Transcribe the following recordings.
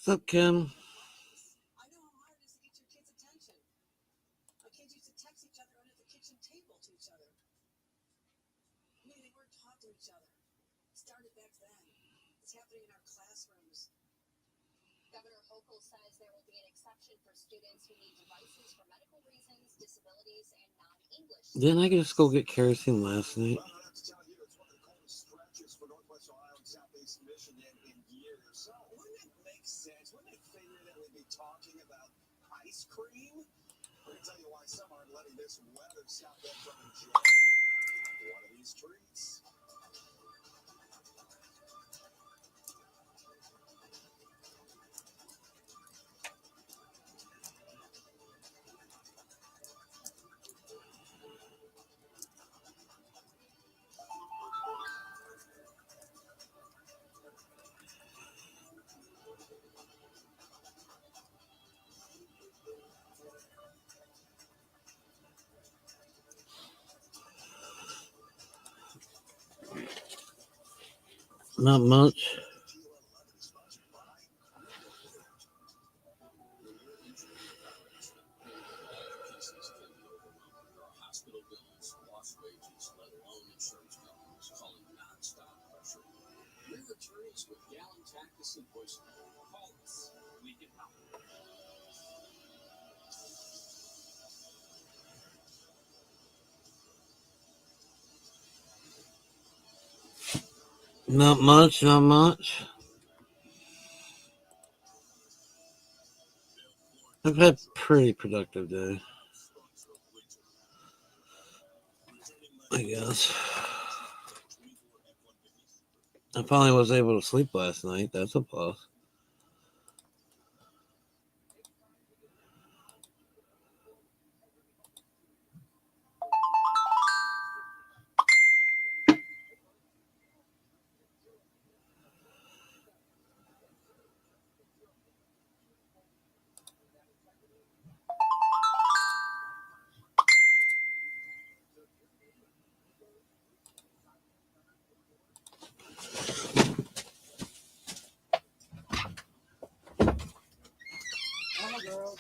What's up, Kim? I know how hard it is to get your kids' attention. My kids used to text each other under the kitchen table to each other. Maybe they weren't taught to each other. It started back then. It's happening in our classrooms. Governor Hochul says there will be an exception for students who need devices for medical reasons, disabilities, and non-English. Didn't I just go get kerosene last night? Well, I have to tell you, it's one of the coldest stretches for Northwest Ohio and Southeast Michigan in years. So wouldn't it make sense? Wouldn't it figure that we'd be talking about ice cream? We're going to tell you why some aren't letting this weather stop them from enjoying one of these treats. Not much. Hospital bills, lost wages, let alone insurance companies calling nonstop pressure. We're attorneys with Gallon Tactus and voicemail. Call us. We can help. Not much, not much. I've had a pretty productive day, I guess. I finally was able to sleep last night. That's a plus. I'm a girl.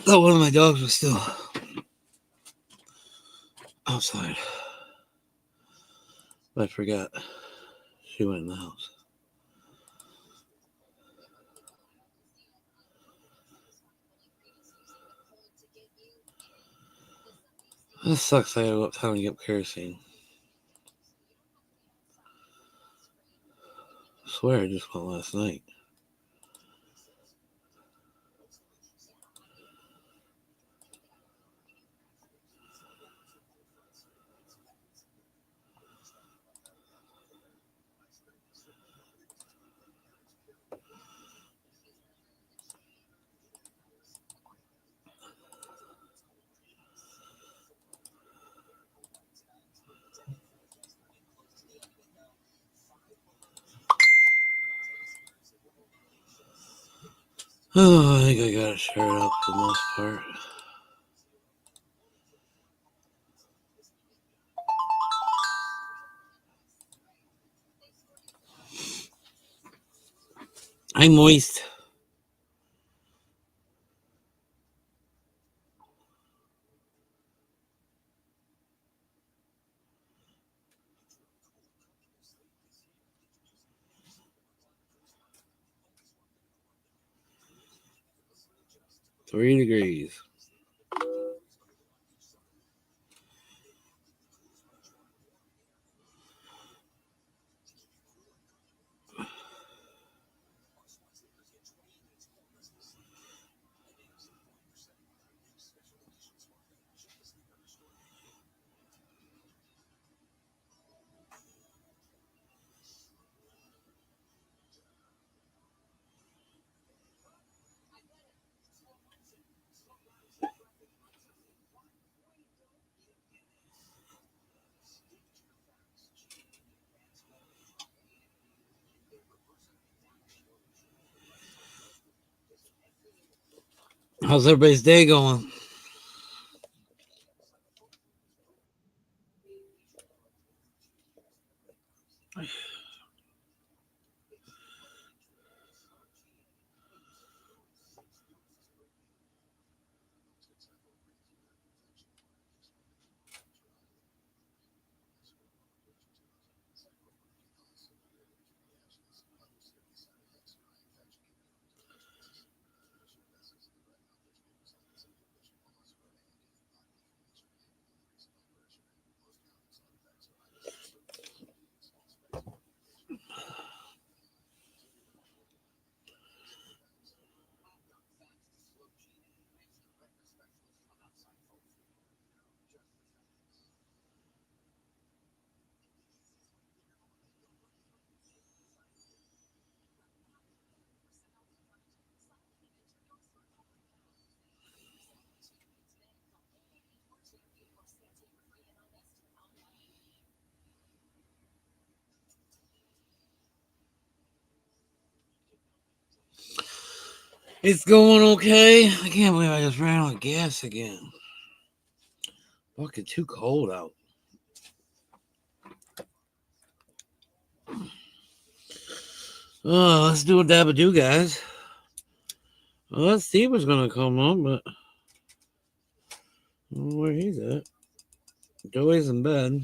Thought one of my dogs was still outside. But I forgot. She went in the house. This sucks. I gotta go uptown and get kerosene. I swear I just went last night. Oh, I think I got it shared out for the most part. I'm moist. 3 degrees. How's everybody's day going? It's going okay. I can't believe I just ran out of gas again. Fucking too cold out. Oh, let's do a dab do, guys. Well, Steve was gonna come on, but I don't know where he's at. Joey's in bed.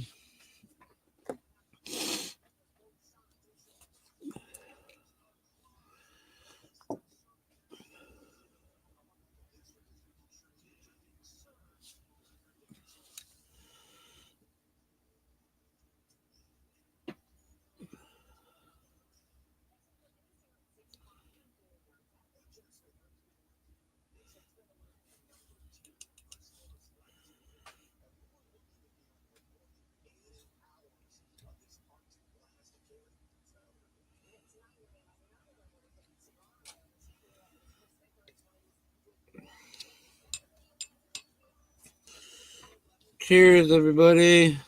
Cheers, everybody.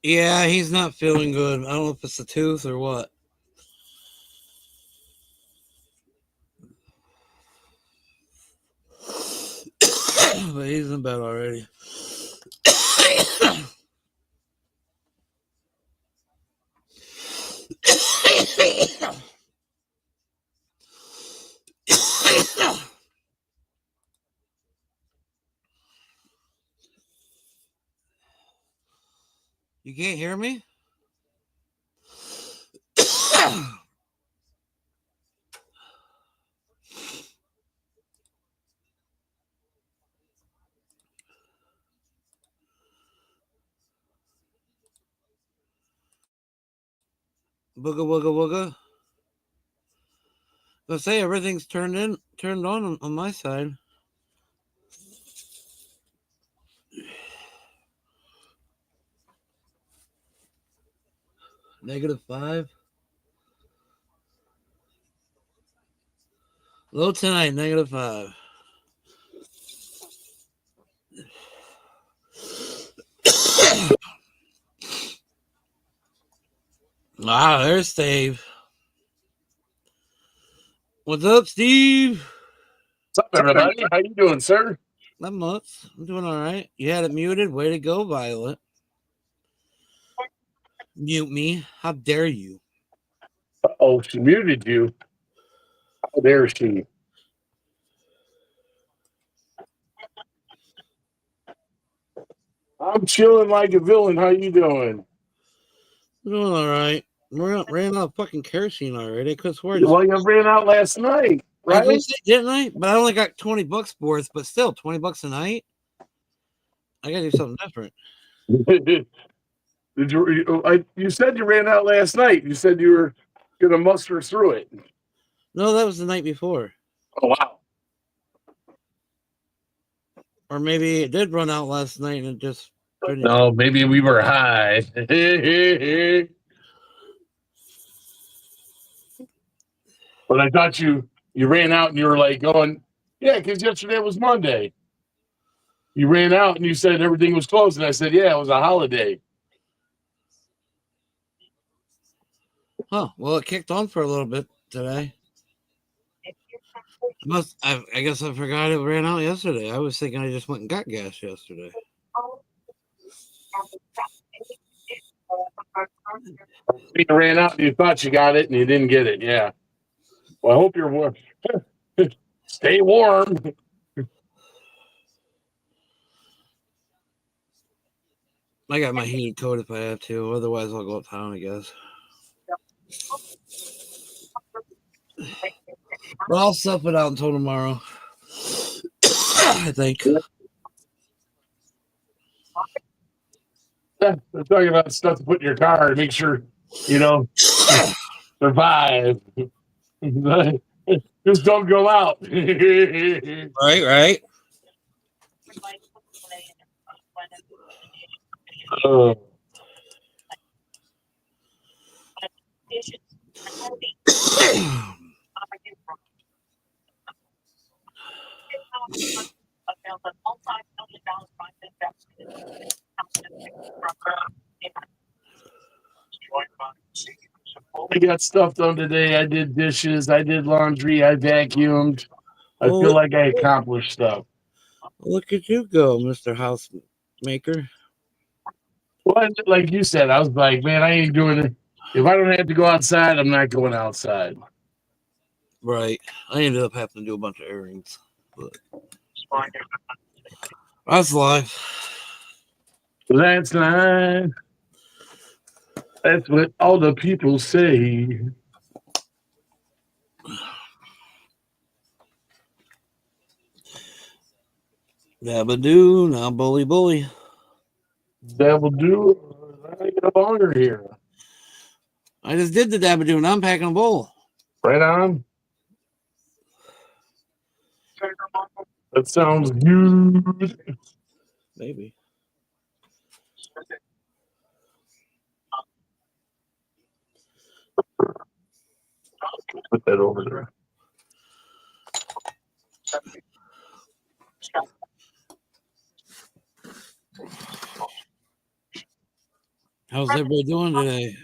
Yeah, he's not feeling good. I don't know if it's the tooth or what. But he's in bed already. You can't hear me? Booga wooga wooga. I say everything's turned on my side. -5. Low tonight, -5. There's Steve. What's up, Steve? What's up, everybody? How you doing, sir? Not much. I'm doing all right. You had it muted. Way to go, Violet. Mute me. How dare you? Oh, she muted you. How dare she? I'm chilling like a villain. How you doing? I'm doing all right. Ran out of fucking kerosene already. I could swear. Well, you ran out last night. I was right? gonna say, didn't I? But I only got $20 for it. But still, $20 a night. I gotta do something different. Did you said you ran out last night. You said you were gonna muster through it. No, that was the night before, Oh wow. or maybe it did run out last night and it just finished. No, maybe we were high. But I thought you ran out and you were like going, yeah, because yesterday was Monday. You ran out and you said everything was closed, and I said, yeah, it was a holiday. Huh? Well, it kicked on for a little bit today. I guess I forgot it ran out yesterday. I was thinking I just went and got gas yesterday. You ran out and you thought you got it and you didn't get it. Yeah. Well, I hope you're warm. Stay warm. I got my heated coat if I have to. Otherwise, I'll go uptown, I guess. But I'll stuff it out until tomorrow. I think. They're talking about stuff to put in your car and make sure, you know, survive. Just don't go out. Right. Oh. I got stuff done today. I did dishes. I did laundry. I vacuumed. I Well, feel like I accomplished stuff. look at you go, Mr. Housemaker. Well, like you said, I was like, man, I ain't doing it. If I don't have to go outside, I'm not going outside. Right. I ended up having to do a bunch of errands. But that's life. That's life. That's what all the people say. Dabba-doo, now bully. That will do. I get a boner here. I just did the dabba-doo, and I'm packing a bowl. Right on. That sounds good. Maybe. Put that over there. How's everybody doing today?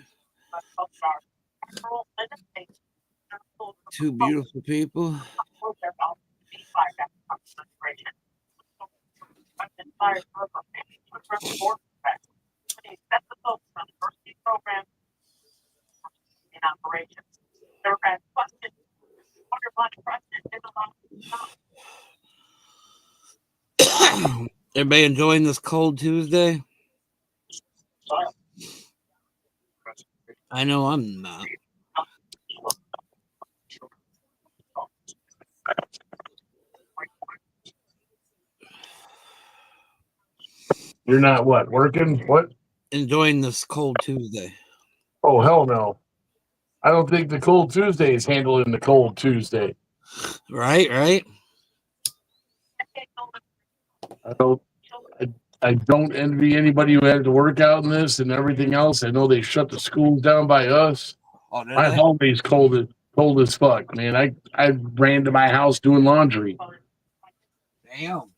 Two beautiful people. Everybody enjoying this cold Tuesday? I know I'm not. You're not what? Working? What? Enjoying this cold Tuesday. Oh, hell no. I don't think the Cold Tuesday is handling the Cold Tuesday. Right. I don't. I don't envy anybody who had to work out in this and everything else. I know they shut the schools down by us. Oh, did My they? hallway's cold as fuck, man. I ran to my house doing laundry. Damn.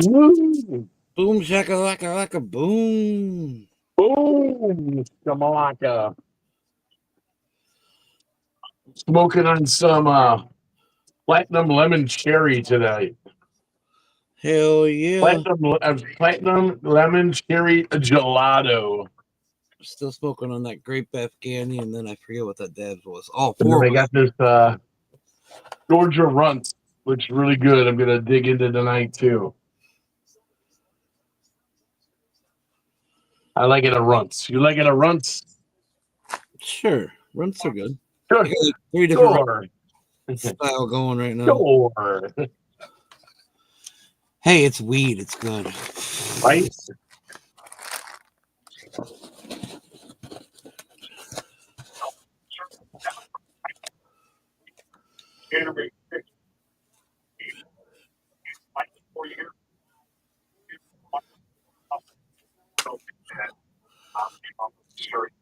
Woo! Boom shakalaka laka boom. Boom! Shamalaka. Smoking on some platinum lemon cherry today. Hell yeah. Platinum lemon cherry gelato. Still smoking on that grape Afghani, and then I forget what that dabs was. Oh, And then four. I got this Georgia Runt, which is really good. I'm gonna dig into tonight too. I like it at Runts. You like it at Runts? Sure, runts are good. Sure. I got like 3 different Sure. style going right now. Sure. Hey, it's weed. It's good. Right?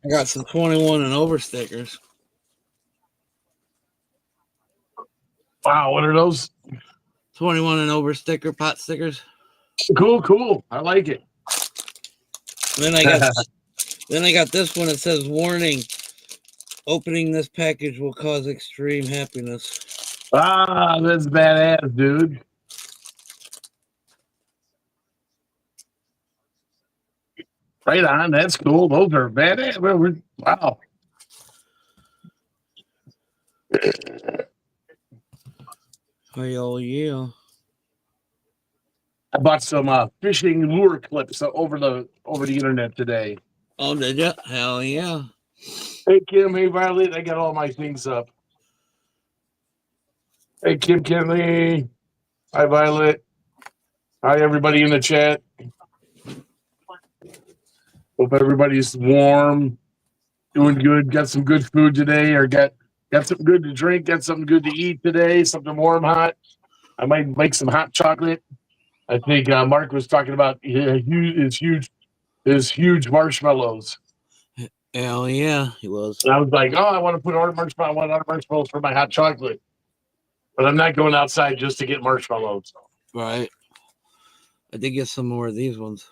I got some 21 and over stickers. Wow, what are those? 21 and over sticker pot stickers. Cool. I like it. Then I got this one that says warning. Opening this package will cause extreme happiness. That's badass, dude. Right on. That's cool. Those are badass. Wow. Hell yeah. I bought some fishing lure clips over the internet today. Oh, did ya? Hell yeah. Hey Kim, hey Violet, I got all my things up. Hey Kim Kinley, hi Violet, hi everybody in the chat. Hope everybody's warm, doing good. Got some good food today, or got something good to drink. Got something good to eat today. Something warm, hot. I might make some hot chocolate. I think Mark was talking about his huge marshmallows. Hell yeah, he was. And I was like, oh, I want to put marshmallows for my hot chocolate. But I'm not going outside just to get marshmallows. Right. I did get some more of these ones.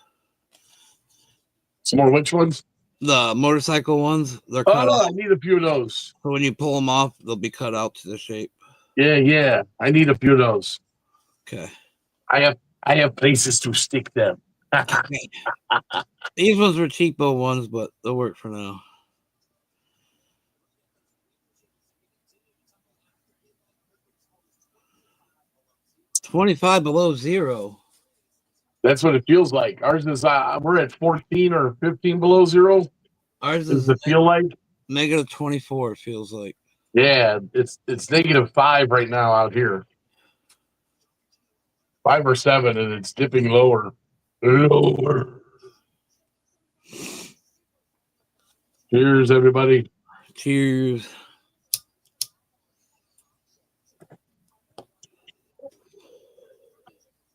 Some more which ones? The motorcycle ones, they're cut out. I need a few of those. So when you pull them off, they'll be cut out to the shape. Yeah. I need a few of those. Okay. I have places to stick them. These ones were cheapo ones, but they'll work for now. $25 below zero. That's what it feels like. Ours is we're at 14 or 15 below zero. Ours Does is it feel like? negative 24, it feels like. Yeah, it's -5 right now out here. 5 or 7, and it's dipping lower. Cheers, everybody. Cheers.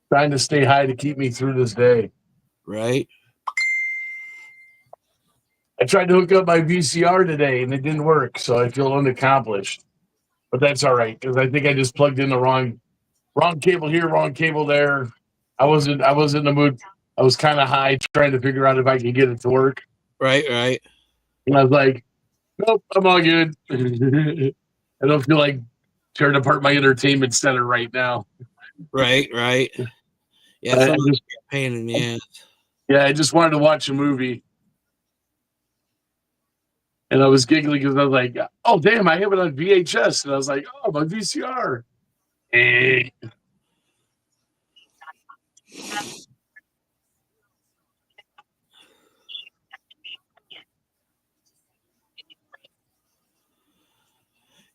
Trying to stay high to keep me through this day. Right? I tried to hook up my VCR today, and it didn't work, so I feel unaccomplished. But that's all right, because I think I just plugged in the wrong cable here, wrong cable there. I wasn't in the mood. I was kind of high, trying to figure out if I could get it to work. Right. And I was like, nope, I'm all good. I don't feel like tearing apart my entertainment center right now. Right. Yeah, I just pain in the ass. Yeah, I just wanted to watch a movie. And I was giggling because I was like, oh, damn, I have it on VHS. And I was like, oh, my VCR.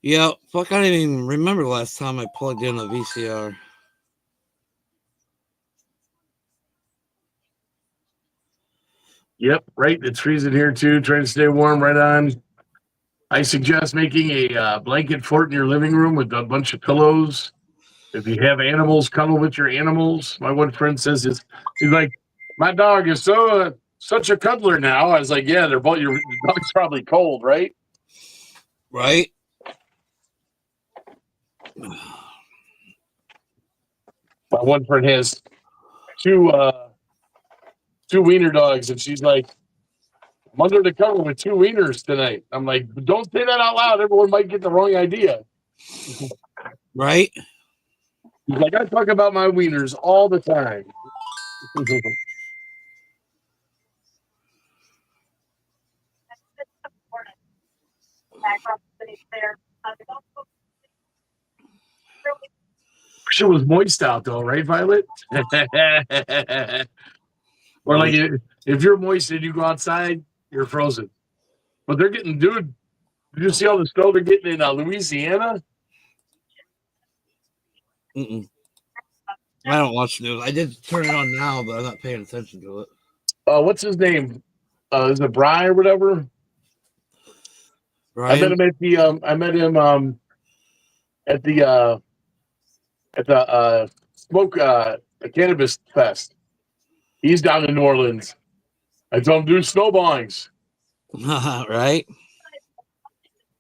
Yeah, fuck, I don't even remember the last time I plugged in a VCR. Yep, right. It's freezing here too. Trying to stay warm. Right on. I suggest making a blanket fort in your living room with a bunch of pillows. If you have animals, cuddle with your animals. My one friend says he's like, my dog is such a cuddler now. I was like, yeah, they're both. Your dog's probably cold, right? Right. My one friend has two wiener dogs, and she's like, I'm under the cover with two wieners tonight. I'm like, don't say that out loud. Everyone might get the wrong idea. Right? He's like, I talk about my wieners all the time. Wish it was moist out though, right, Violet? Or like Right. if you're moist and you go outside, you're frozen. But they're getting, dude. Did you see all the snow they're getting in Louisiana? Mm-mm. I don't watch news. I did turn it on now, but I'm not paying attention to it. What's his name? Is it Brian or whatever? I met Brian? him at the at the smoke cannabis fest. He's down in New Orleans. I told him do snowballings. Right?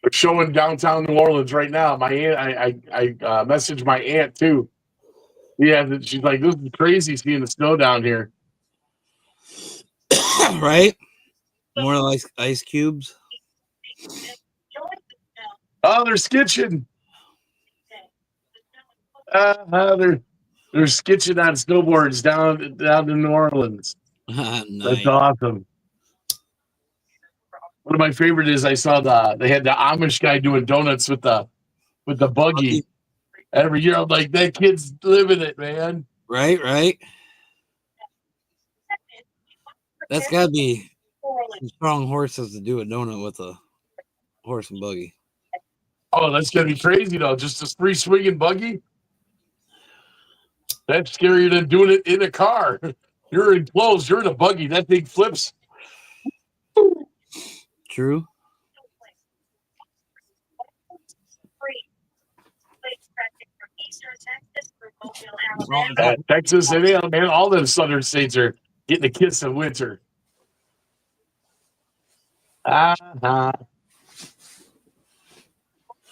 They're showing downtown New Orleans right now. My aunt, I messaged my aunt too. Yeah, she's like, this is crazy seeing the snow down here. Right? More like ice cubes. Oh, they're skitching. They're skitching on snowboards down to New Orleans. That's Nice. awesome. One of my favorite is I saw they had the Amish guy doing donuts with the buggy. Every year I'm like, that kid's living it, man. Right, right. That's got to be some strong horses to do a donut with a horse and buggy. Oh, that's gonna be crazy though. Just a free swinging buggy. That's scarier than doing it in a car. You're enclosed. You're in a buggy. That thing flips. True. Texas and man, all the southern states are getting a kiss of winter. Uh-huh.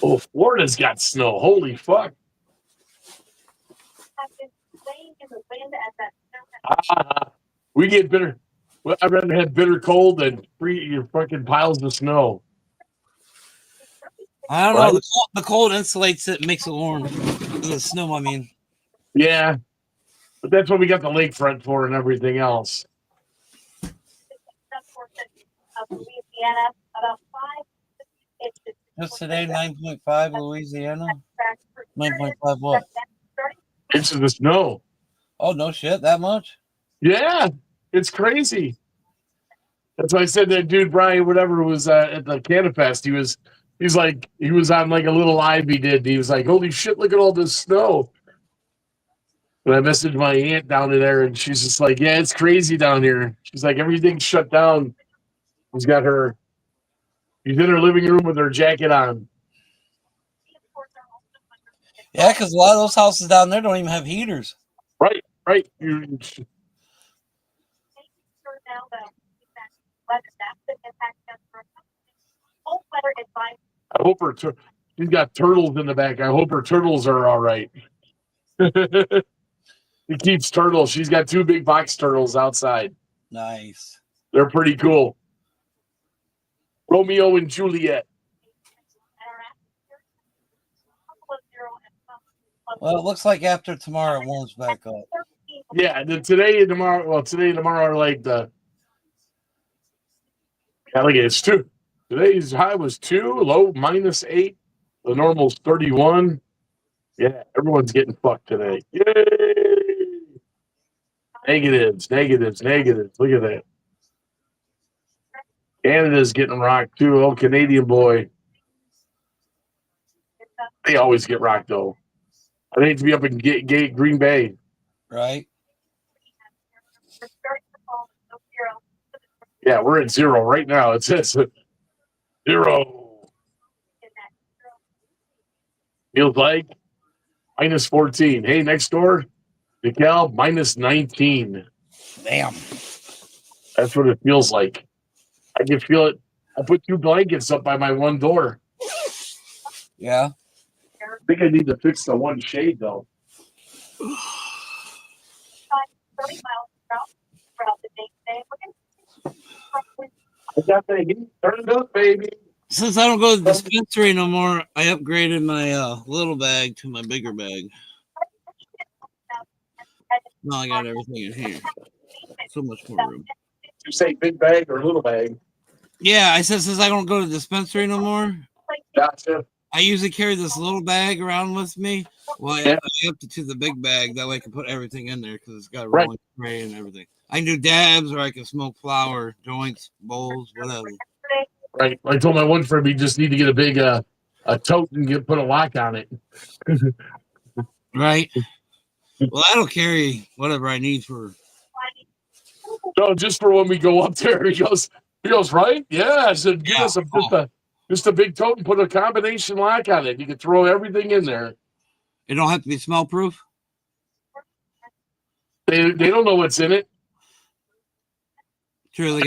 Oh, Florida's got snow. Holy fuck. We get bitter. Well, I'd rather have bitter cold than your fucking piles of snow. I don't Right? know. The cold insulates it, makes it warm. The snow, I mean. Yeah. But that's what we got the lakefront for and everything else. Just today, 9.5 Louisiana. 9.5 what? Inches of snow. Oh, no shit. That much? Yeah. It's crazy. That's why I said that dude Brian, whatever, was at the Canafest. He was on like a little live he did. He was like, holy shit, look at all this snow. And I messaged my aunt down there, and she's just like, yeah, it's crazy down here. She's like, everything's shut down. She's in her living room with her jacket on. Yeah, because a lot of those houses down there don't even have heaters. Right. I hope she's got turtles in the back. I hope her turtles are all right. He keeps turtles. She's got two big box turtles outside. Nice. They're pretty cool. Romeo and Juliet. Well, it looks like after tomorrow it warms back up. Yeah, today and tomorrow. Well, today and tomorrow are like it's 2. Today's high was 2, low -8. The normal's 31. Yeah, everyone's getting fucked today. Yay! Negatives. Look at that. Canada's getting rocked too. Oh, Canadian boy. They always get rocked though. I'd hate to be up in Green Bay. Right? Yeah, we're at 0 right now. It says 0. Feels like -14. Hey, next door, DeKalb, -19. Damn. That's what it feels like. I can feel it. I put 2 blankets up by my one door. Yeah. I think I need to fix the one shade though. I got the heat turned up, baby. Since I don't go to the dispensary no more, I upgraded my little bag to my bigger bag. Now I got everything in here. So much more room. You say big bag or little bag? Yeah, I said since I don't go to the dispensary no more, Gotcha. I usually carry this little bag around with me. Well, Yeah. I upped it to the big bag. That way I can put everything in there because it's got a Right. rolling tray and everything. I can do dabs or I can smoke flower, joints, bowls, whatever. Right. I told my one friend we just need to get a big a tote and put a lock on it. Right? Well, that'll carry whatever I need for. No, just for when we go up there. He goes, right? Yeah. I said, give Yeah. us just a big tote and put a combination lock on it. You can throw everything in there. It don't have to be smell proof. They don't know what's in it. Sure,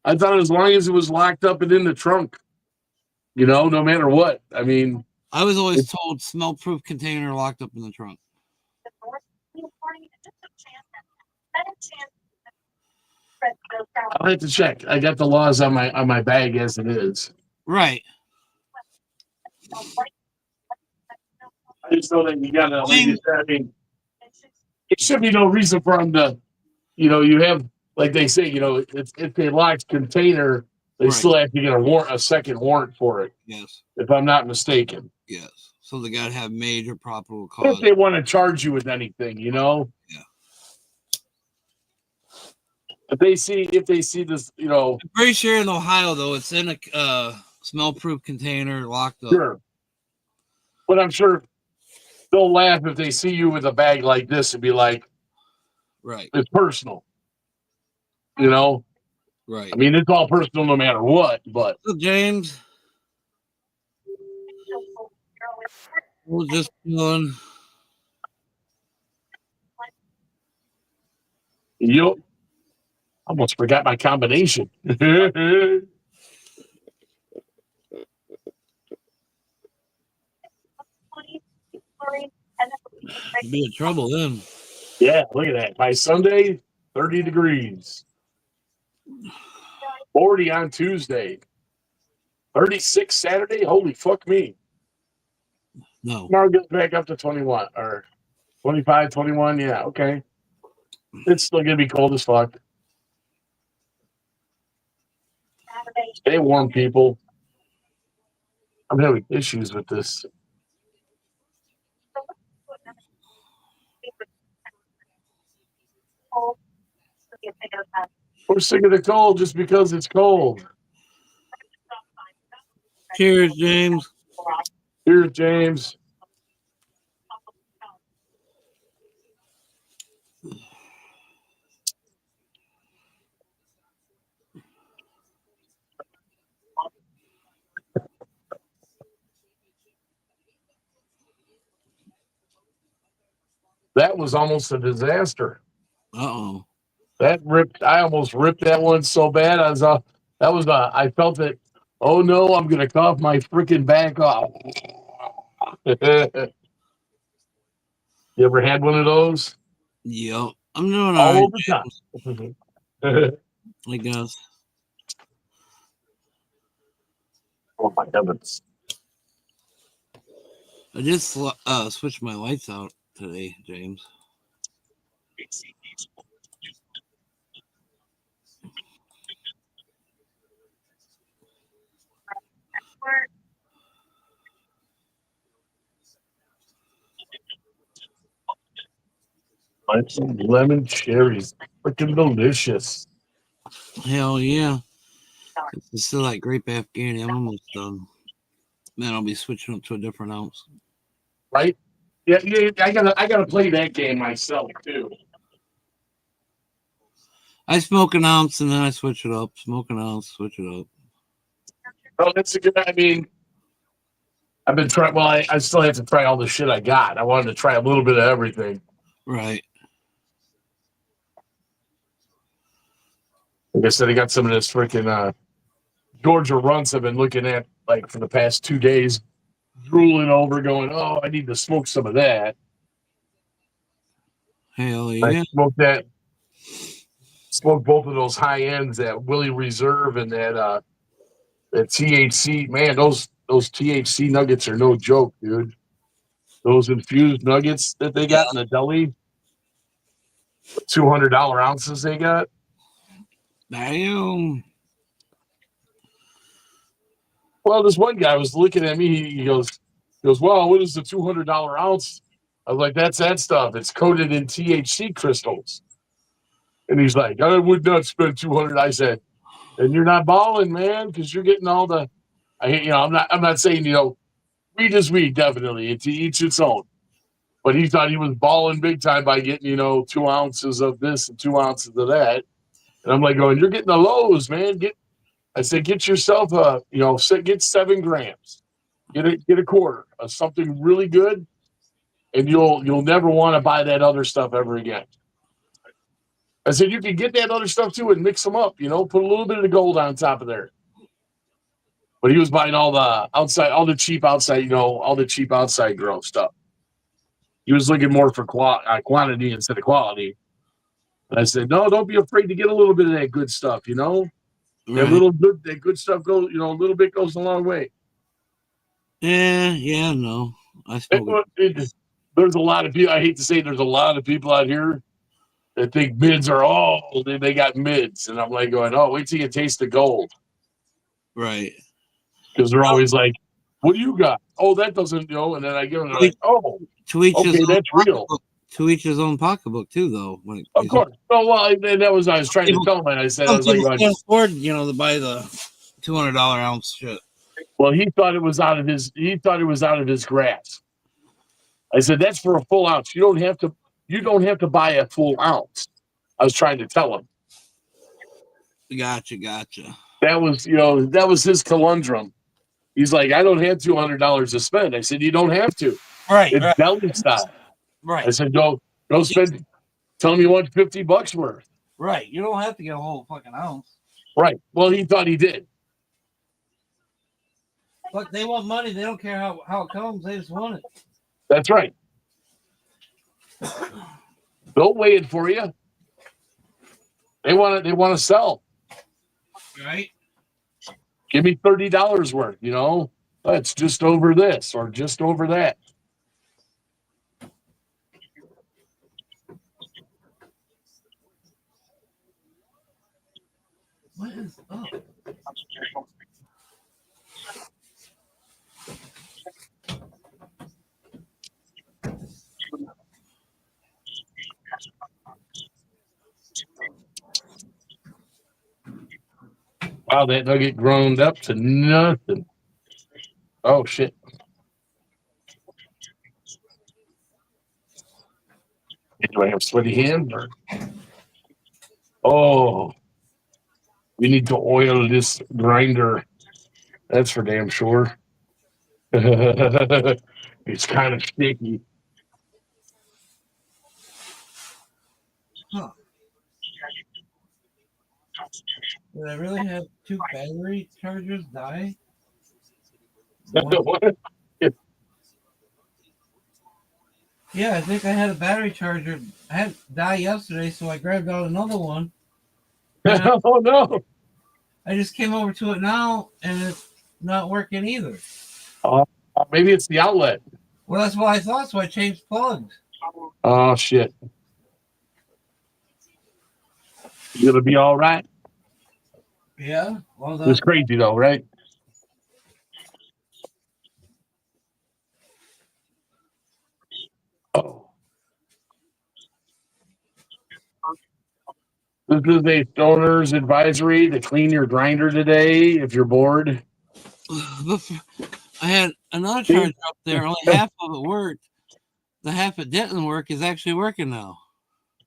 I thought as long as it was locked up and in the trunk, no matter what. I mean, I was always told smell proof container locked up in the trunk. I'll have to check. I got the laws on my bag as it is. Right. I just know that you gotta, like you said, I mean, it should be no reason for them to, you have, like they say, if they locked container, they Right. still have to get a second warrant for it, Yes. if I'm not mistaken. Yes. So they got to have major probable If cause. they want to charge you with anything, Yeah. If they see this, I'm pretty sure in Ohio though, it's in a smell proof container locked up. sure. But I'm sure they'll laugh if they see you with a bag like this and be like, Right. it's personal. Right. I mean, it's all personal no matter what, but So James, we're just chilling. you almost forgot my combination. You'd be in trouble then. Yeah, look at that. By Sunday, 30 degrees. 40 on Tuesday. 36 Saturday. Holy fuck me. No. Tomorrow gets back up to 21 or 25, 21. Yeah, okay. It's still going to be cold as fuck. Stay warm, people. I'm having issues with this. We're sick of the cold just because it's cold. Cheers, James. Here's James. That was almost a disaster. Uh-oh. I almost ripped that one so bad. I felt it. Oh no, I'm gonna cough my freaking back off. You ever had one of those? Yep. I'm doing All all the time. right, I guess. Oh my heavens. I just switched my lights out today, James. Some lemon cherries. Freaking delicious. Hell yeah. It's still like grape Afghani. I'm almost done. Then I'll be switching up to a different ounce. Right? Yeah, I gotta play that game myself too. I smoke an ounce and then I switch it up. Smoke an ounce, switch it up. Oh, that's a good. I mean, I've been trying. Well, I still have to try all the shit I got. I wanted to try a little bit of everything. Right. Like I said, I got some of this freaking Georgia runts I've been looking at like for the past 2 days, drooling over, going, "Oh, I need to smoke some of that." Hell I yeah. smoked both of those high ends, that Willie Reserve and that THC. Man, those THC nuggets are no joke, dude. Those infused nuggets that they got in the deli, $200 ounces they got. Damn. Well, this one guy was looking at me. He goes, well, what is the $200 ounce? I was like, that's that stuff. It's coated in THC crystals. And he's like, I would not spend 200. I said, and you're not balling, man, because you're getting all the. I'm not saying weed is weed, definitely. It's each its own. But he thought he was balling big time by getting 2 ounces of this and 2 ounces of that. And I'm like, going, you're getting the lows, man. I said, get yourself get 7 grams, get a quarter of something really good, and you'll never want to buy that other stuff ever again. I said, you can get that other stuff too and mix them up, put a little bit of the gold on top of there. But he was buying all the cheap outside, all the cheap outside grow stuff. He was looking more for quantity instead of quality. And I said, no, don't be afraid to get a little bit of that good stuff, Right. That good stuff goes, a little bit goes a long way. Yeah, no. I smoke There's a lot of people. I hate to say, there's a lot of people out here that think mids are they got mids, and I'm like going, oh, wait till you taste the gold, right. because they're always like, what do you got? Oh, that doesn't, and then I give them, they're like, oh, To each his okay, own that's real. pocketbook. To each his own pocketbook too, though. Of course. Oh well, and that was I was trying to tell him, and I said, I Some was like, people can't afford, to buy the $200 ounce shit. well, he thought it was out of his grasp. I said, that's for a full ounce. You don't have to buy a full ounce. I was trying to tell him. Gotcha. That was his conundrum. He's like, I don't have $200 to spend. I said, you don't have to. Right. It's deli style. Right. I said, go spend. Tell him you want $50 worth. Right. You don't have to get a whole fucking ounce. Right. Well, he thought he did. But they want money. They don't care how it comes. They just want it. That's right. They'll weigh it for you. They want it. They want to sell. Right. Give me $30 worth. It's just over this or just over that. What is up? Wow, that nugget grown up to nothing. Oh shit. Do I have sweaty hands? Oh, we need to oil this grinder. That's for damn sure. It's kind of sticky. Huh. Did I really have 2 battery chargers die? Yeah, I think I had a battery charger. I had die yesterday, so I grabbed out another one. Oh no! I just came over to it now, and it's not working either. Maybe it's the outlet. Well, that's what I thought, so I changed plugs. Oh shit! You gonna be all right? Yeah. Well, It's crazy though, right? Oh. This is a stoner's advisory to clean your grinder today if you're bored. I had another charger up there. Only half of it worked. The half it didn't work is actually working now.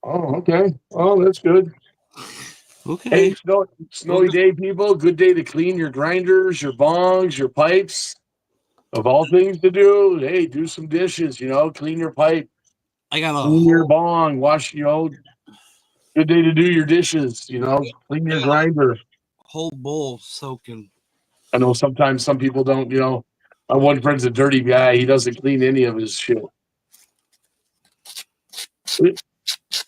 Oh, okay. Oh, that's good. Okay. Hey, snowy day, people. Good day to clean your grinders, your bongs, your pipes. Of all things to do, hey, do some dishes. Clean your pipe, I got clean your bong, wash. Good day to do your dishes. Clean your grinder. whole bowl soaking. I know sometimes some people don't. My one friend's a dirty guy. He doesn't clean any of his shit.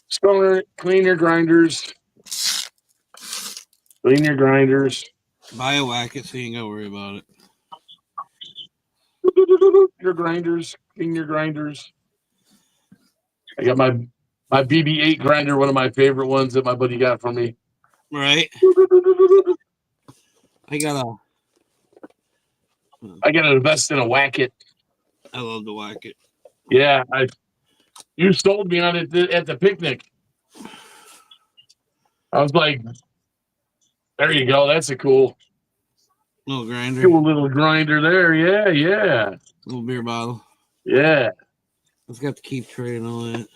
Stoner, clean your grinders. Clean your grinders. Buy a whack it so you ain't gotta worry about it. Your grinders. Clean your grinders. I got my BB-8 grinder, one of my favorite ones that my buddy got for me. Right? I got a. I got to invest in a whack it. I love to whack it. Yeah, you sold me on it at the picnic. I was like, there you go. That's a cool Little little grinder there. Yeah, yeah, little beer bottle. yeah. It's got the keep tray and all that.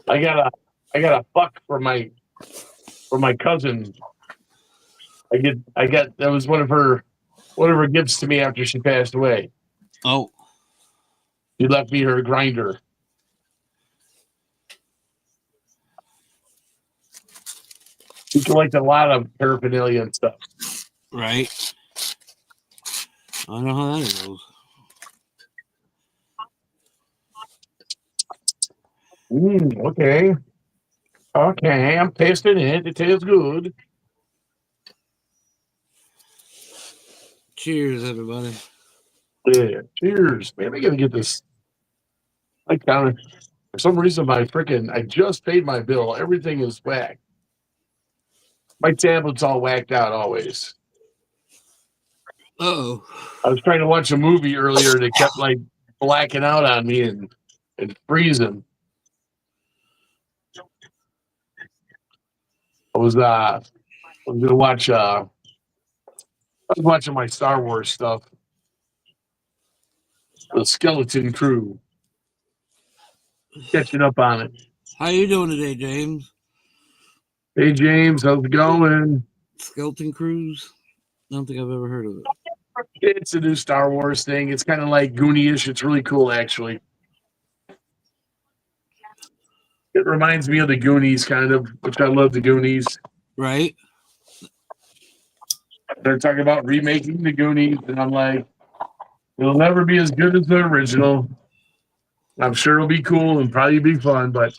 I got a buck for my cousin. I got that was one of her gifts to me after she passed away. Oh, She left me her grinder. She collected a lot of paraphernalia and stuff. right. I don't know how that goes. Okay. Okay, I'm tasting it. It tastes good. Cheers, everybody. Yeah. Cheers. Man, I gotta get this. I counted. For some reason, I just paid my bill. Everything is whacked. My tablet's all whacked out always. Oh, I was trying to watch a movie earlier and it kept like blacking out on me and freezing. I was gonna watch I was watching my Star Wars stuff. The Skeleton Crew. Catching up on it. how you doing today, James? Hey James, how's it going? Skeleton Cruise? I don't think I've ever heard of it. It's a new Star Wars thing. It's kind of like Goonie-ish. It's really cool, actually. It reminds me of the Goonies, kind of, which I love the Goonies. Right? They're talking about remaking the Goonies, and I'm like, it'll never be as good as the original. I'm sure it'll be cool and probably be fun, but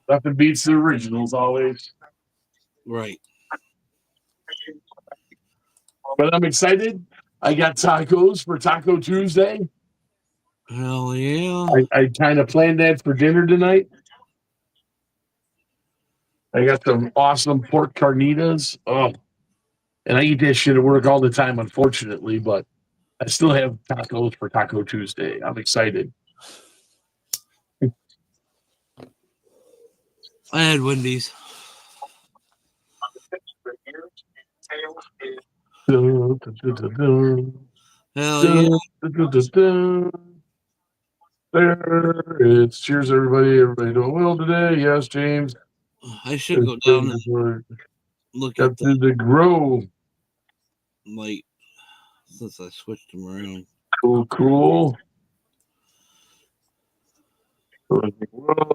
nothing beats the originals always. Right. But I'm excited. I got tacos for Taco Tuesday. Hell yeah. I kind of planned that for dinner tonight. I got some awesome pork carnitas. Oh, and I eat that shit at work all the time, unfortunately, but I still have tacos for Taco Tuesday. I'm excited. I had Wendy's. Hell yeah. There it's cheers, everybody. Everybody doing well today? Yes, James. I should go down and look Got at through the grow. light since I switched them around. Cool. Well,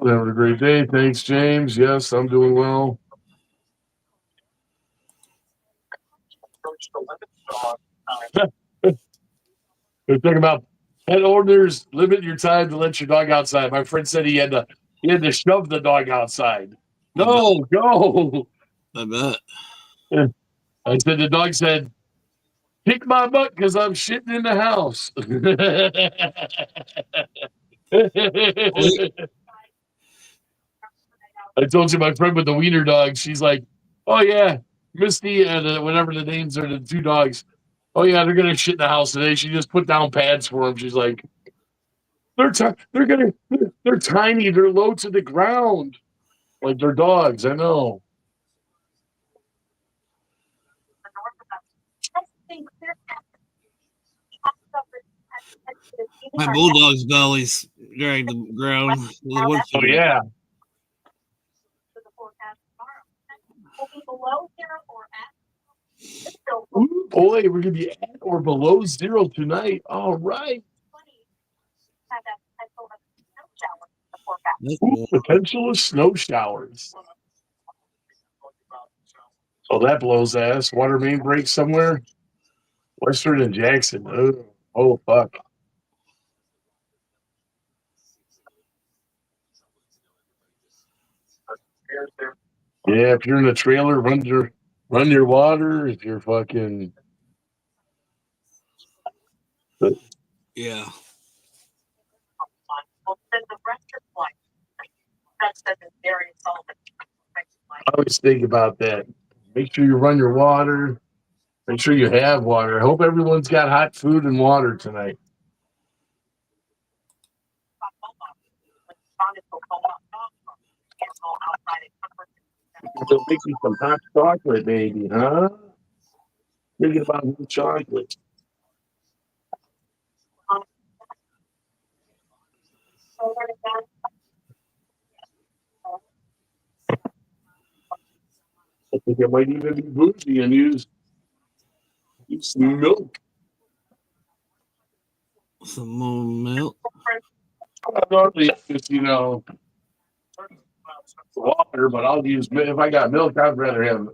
having a great day. Thanks, James. Yes, I'm doing well. They're talking about pet owners limit your time to let your dog outside. My friend said he had to shove the dog outside. No, go. I bet. I said the dog said, "Kick my butt because I'm shitting in the house." I told you my friend with the wiener dog. She's like, "Oh yeah, Misty and whatever the names are, the two dogs. Oh yeah, they're gonna shit in the house today." She just put down pads for them. She's like, they're tiny. They're low to the ground, like they're dogs. I know. My bulldog's belly's dragged the ground. Oh yeah. Ooh, boy, we're gonna be at or below zero tonight. All right. Ooh, potential of snow showers. Oh, that blows ass. Water main break somewhere. Western and Jackson. Oh fuck. Yeah, if you're in a trailer, run your water. If you're fucking Yeah. I always think about that. Make sure you run your water. Make sure you have water. I hope everyone's got hot food and water tonight. So make me some hot chocolate, baby, huh? Thinking about hot chocolate. I think I might even be bougie and use some milk. Some more milk. I normally just, water, but I'll use if I got milk, I'd rather have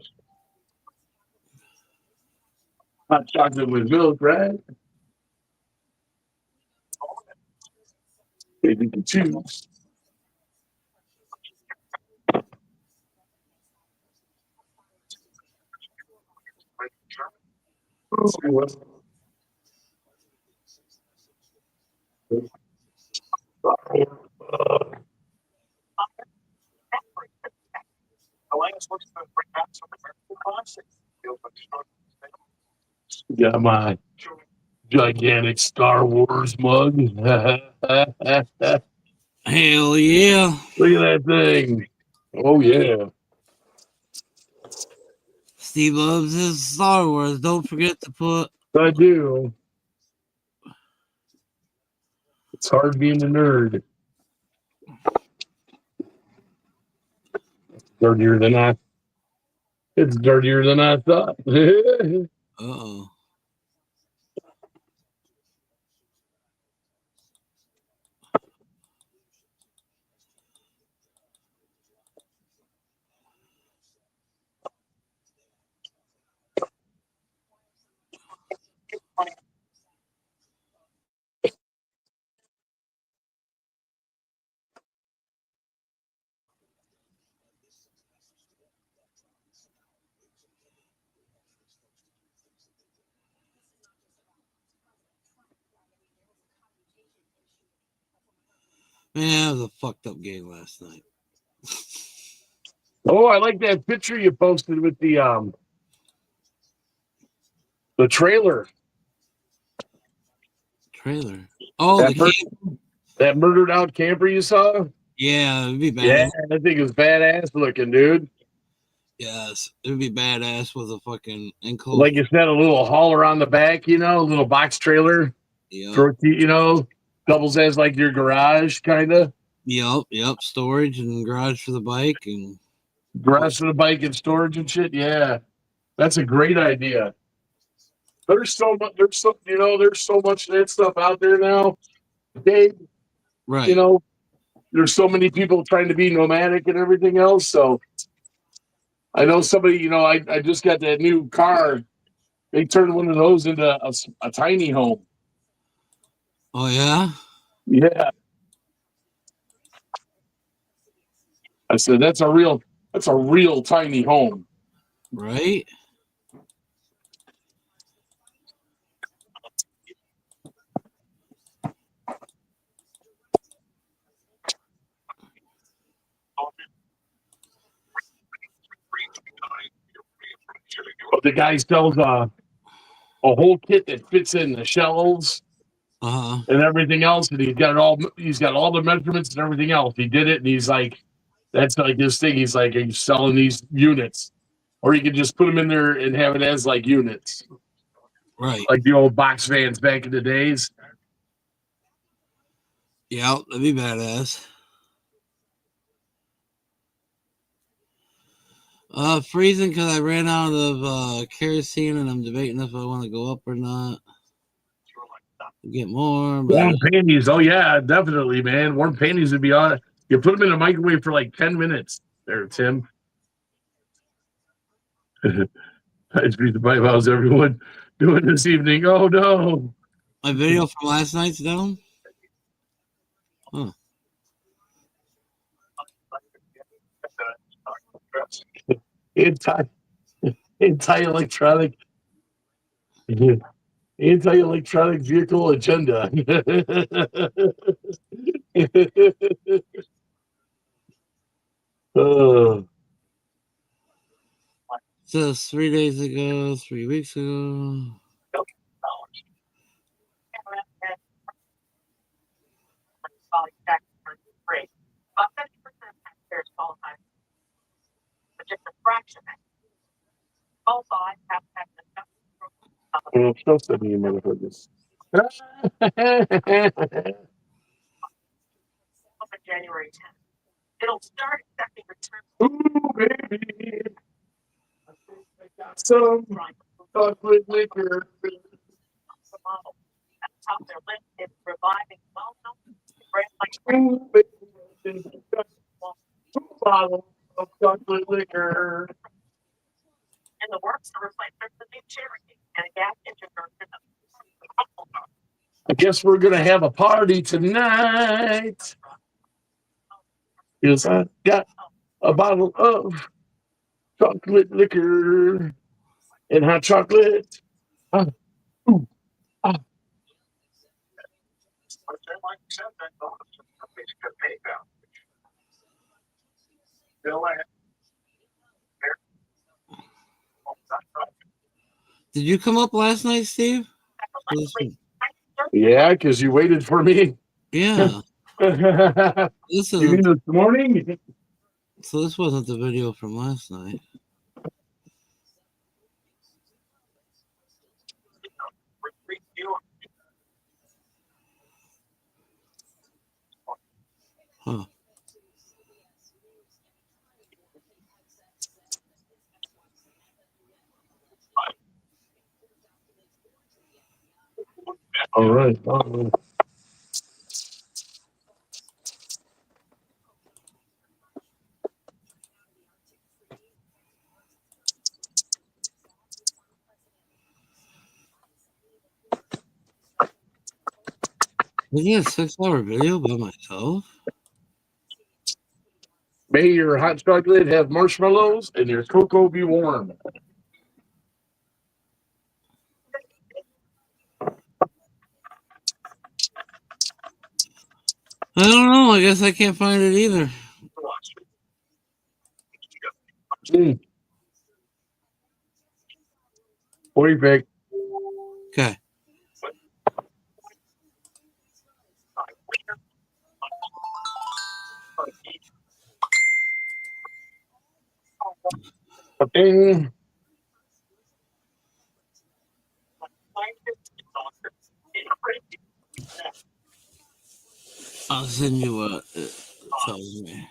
hot chocolate with milk, right? Maybe you can choose. Got my gigantic Star Wars mug. Look at Hell yeah. that thing. Oh yeah, Steve loves his Star Wars. Don't forget to put. I do. It's hard being a nerd. Dirtier than I. It's dirtier than I thought. Uh-oh. Man, that was a fucked up game last night. Oh, I like that picture you posted with the trailer. Trailer. Oh, That, that murdered out camper you saw? yeah, it'd be Yeah, badass. I think it's badass looking, dude. Yes, it'd be badass with a fucking enclosed. Like you said, a little hauler on the back, a little box trailer. Yep. For, doubles as like your garage, kind of. Yep. Storage and garage for the bike and Garage for the bike and storage and shit. Yeah, that's a great idea. There's so much. There's so much of that stuff out there now. Dave, right. There's so many people trying to be nomadic and everything else. So I know somebody. I just got that new car. They turned one of those into a tiny home. Oh yeah. Yeah. I said that's a real tiny home. Right. The guy sells a whole kit that fits in the shelves and everything else, and he's got all the measurements and everything else. He did it, and he's like, that's like his thing. He's like, are you selling these units? Or you could just put them in there and have it as like units. Right. Like the old box vans back in the days. Yeah, that'd be badass. Freezing because I ran out of kerosene and I'm debating if I want to go up or not. Get more. But Warm panties. Oh, yeah, definitely, man. Warm panties would be on. You put them in the microwave for like 10 minutes there, Tim. How's everyone doing this evening? Oh, no. My video from last night's down? Huh. anti anti-electronic anti-electronic vehicle agenda. Oh, So 3 days ago, 3 weeks ago. well, still sending you motherfuckers. Ooh, baby. I got some chocolate liquor. Ooh, baby. I got 2 bottles of chocolate liquor. I guess we're gonna have a party tonight. Because I got a bottle of chocolate liquor and hot chocolate. Ah, ooh, ah. Did you come up last night, Steve? Listen, Yeah, because you waited for me. yeah. You This mean isn't. this morning? So this wasn't the video from last night. Huh. All right. Isn't it a 6-hour video by myself? May your hot chocolate have marshmallows and your cocoa be warm. I don't know. I guess I can't find it either. Mm. What do you pick? Okay. Okay. I'll send you what it tells me.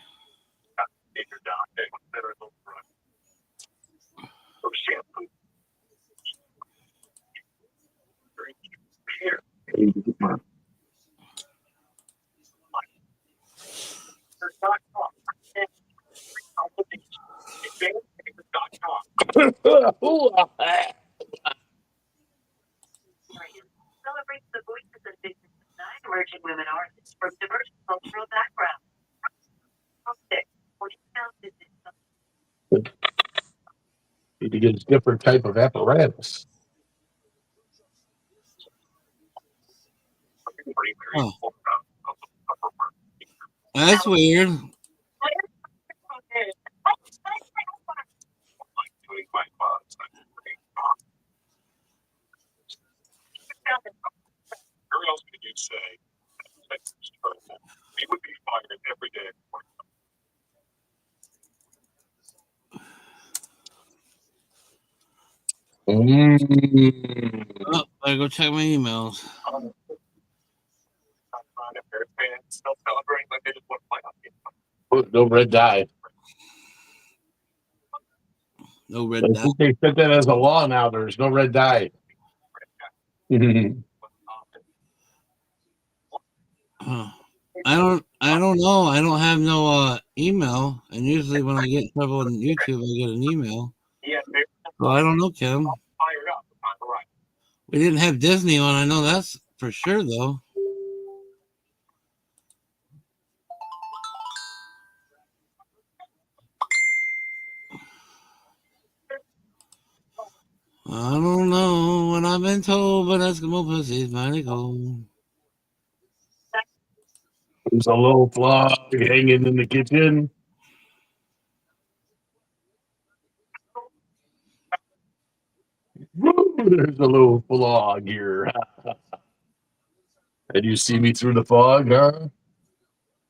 Need to get a different type of apparatus. Oh, that's weird. Mm. Oh, I go check my emails. No red dye. No I red dot. think they set that as a law now. There's no red dye. Huh. I don't know. I don't have no email, and usually when I get in trouble on YouTube, I get an email. Well, I don't know, Kim. We didn't have Disney on. I know that's for sure, though. I don't know what I've been told, but Eskimo pussy's mighty cold. There's a little frog hanging in the kitchen. Woo, there's a little frog here. And you see me through the fog, huh?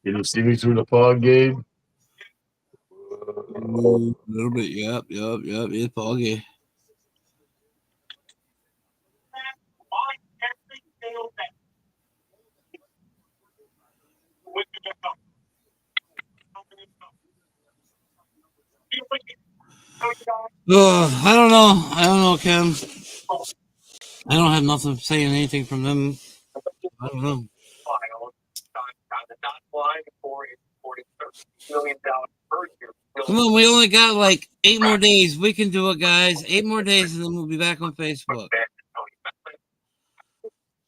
Can you see me through the fog, Gabe? A little bit, yep. It's foggy. I don't know. I don't know, Kim. I don't have nothing saying anything from them. I don't know. Come on, we only got like 8 more days. We can do it, guys. 8 more days, and then we'll be back on Facebook.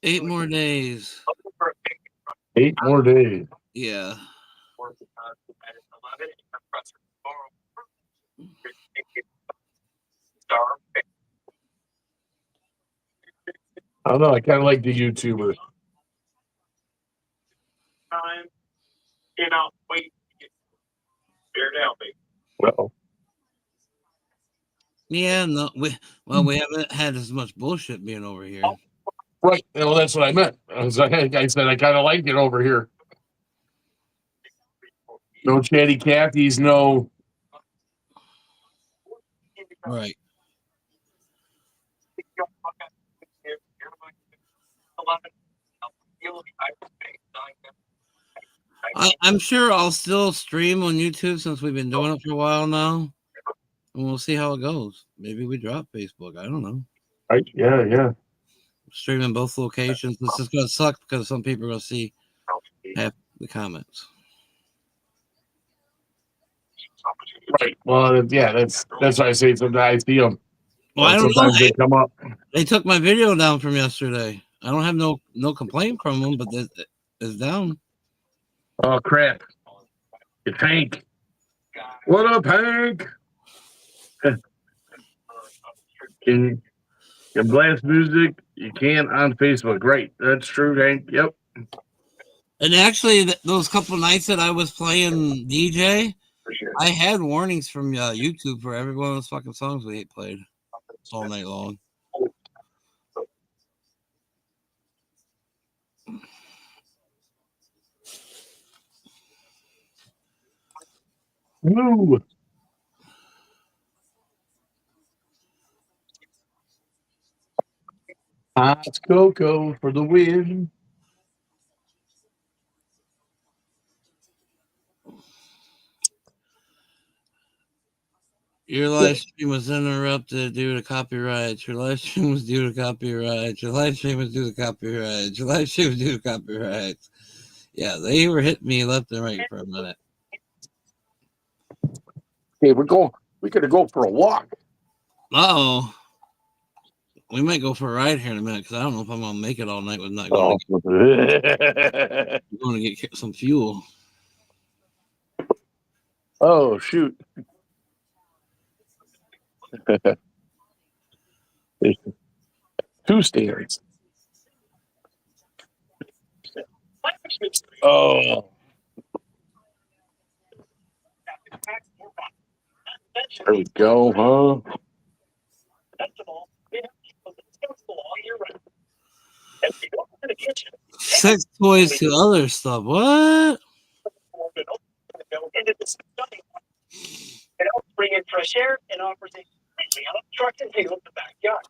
8 more days. 8 more days. Yeah. I don't know. I kind of like the YouTuber. Well, Yeah, no, we haven't had as much bullshit being over here. right. Well, that's what I meant. I said I kind of like it over here. No chatty Cathy's, no. Right. I'm sure I'll still stream on YouTube since we've been doing it for a while now, and we'll see how it goes. Maybe we drop Facebook. I don't know. Right? Yeah. Streaming both locations. This is gonna suck because some people are gonna see half the comments. Right. Well, yeah. That's why I say sometimes I see them. Well, I don't know. Sometimes they come up. They took my video down from yesterday. I don't have no complaint from them, but it's down. Oh crap! It's Hank. What up, Hank? Can blast music? You can on Facebook. Right. That's true, Hank. Yep. And actually, those couple nights that I was playing DJ, I had warnings from YouTube for every one of those fucking songs we played all night long. Woo! Hot cocoa for the win. Your live stream was interrupted due to copyright. Your live stream was due to copyright. Your live stream was due to copyright. Your live stream was due to copyright. Yeah, they were hitting me left and right for a minute. Hey, we're going. We gotta go for a walk. Oh, we might go for a ride here in a minute because I don't know if I'm gonna make it all night with not going. Going to get some fuel. Oh shoot! There's 2 stands. Oh. There we go, huh? Sex toys to other stuff. What? It helps bring in fresh air and offers a completely unobstructed view of the backyard.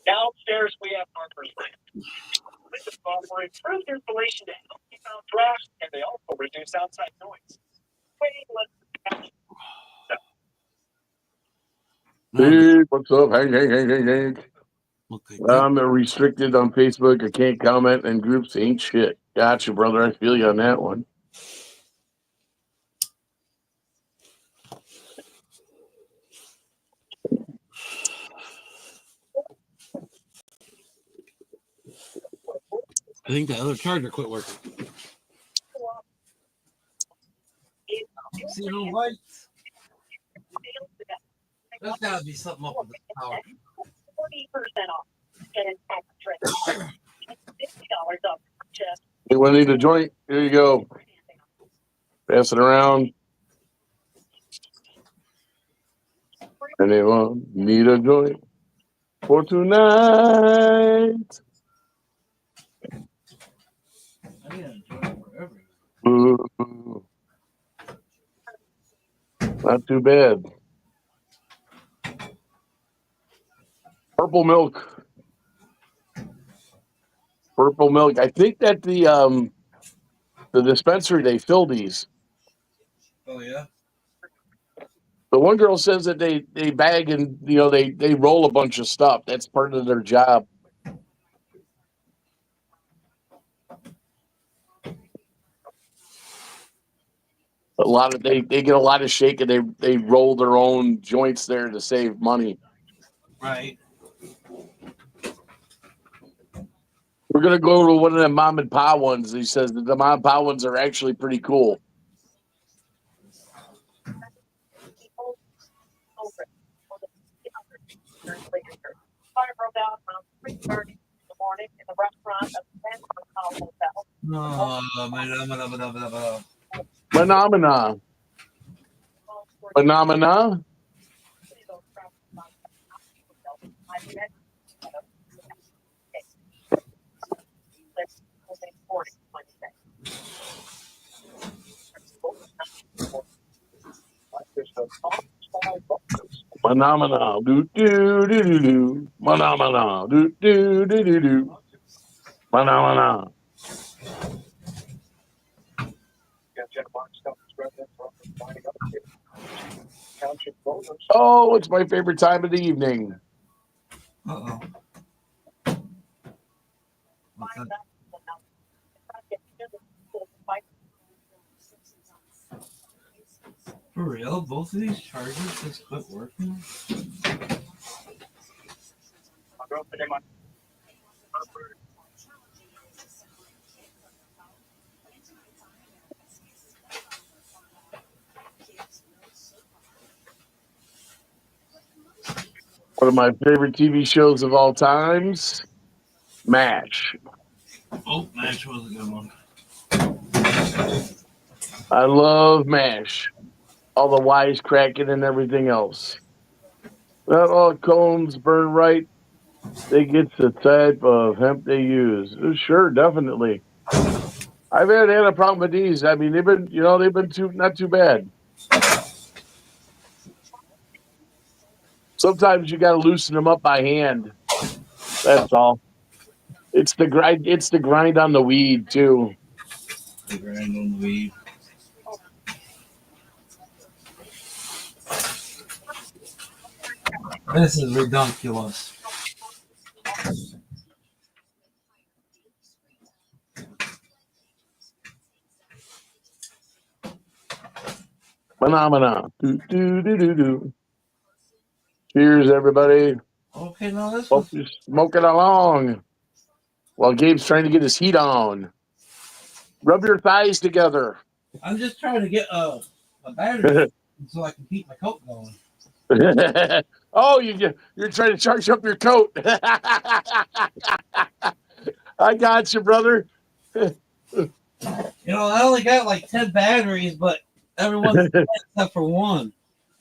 Now upstairs we have Harper's Land. This offer improved insulation to help keep out drafts, and they also reduce outside noise. Way less. Hey, what's up? Hey. Okay, I'm restricted on Facebook. I can't comment in groups. Ain't shit. Gotcha, brother. I feel you on that one. I think the other charger quit working. See no lights. There's got to be something up with the power. 40% off. Get an extra $50 off purchase. Anyone need a joint? Here you go. Pass it around. Anyone need a joint for tonight? I need a joint forever. Ooh, not too bad. Purple milk. Purple milk. I think that the dispensary they fill these. Oh yeah. The one girl says that they bag and they roll a bunch of stuff. That's part of their job. A lot of they get a lot of shake and they roll their own joints there to save money. Right. We're gonna go to one of the mom and pop ones. He says that the mom and pop ones are actually pretty cool. Fire broke out around 3:30 in the morning in the restaurant of the San Hotel. Phenomena. Phenomena. Phenomena. Do do do do do. Phenomena. Do do do do do. Phenomena. Oh, it's my favorite time of the evening. Uh-oh. What's that? For real? Both of these chargers just quit working? One of my favorite TV shows of all times, MASH. Oh, MASH was a good one. I love MASH. All the wisecracking and everything else. Not all cones burn right. They get the type of hemp they use. Sure, definitely. I've had a problem with these. I mean, they've been not too bad. Sometimes you got to loosen them up by hand. That's all. It's the grind. It's the grind on the weed too. The grind on the weed. This is ridiculous. Phenomena. Do do do do do. Cheers, everybody. Okay, now this Hope was. you're smoking along while Gabe's trying to get his heat on. Rub your thighs together. I'm just trying to get a battery so I can keep my coat going. Oh, you're trying to charge up your coat. I got you, brother. You know, I only got like 10 batteries, but everyone's except for one.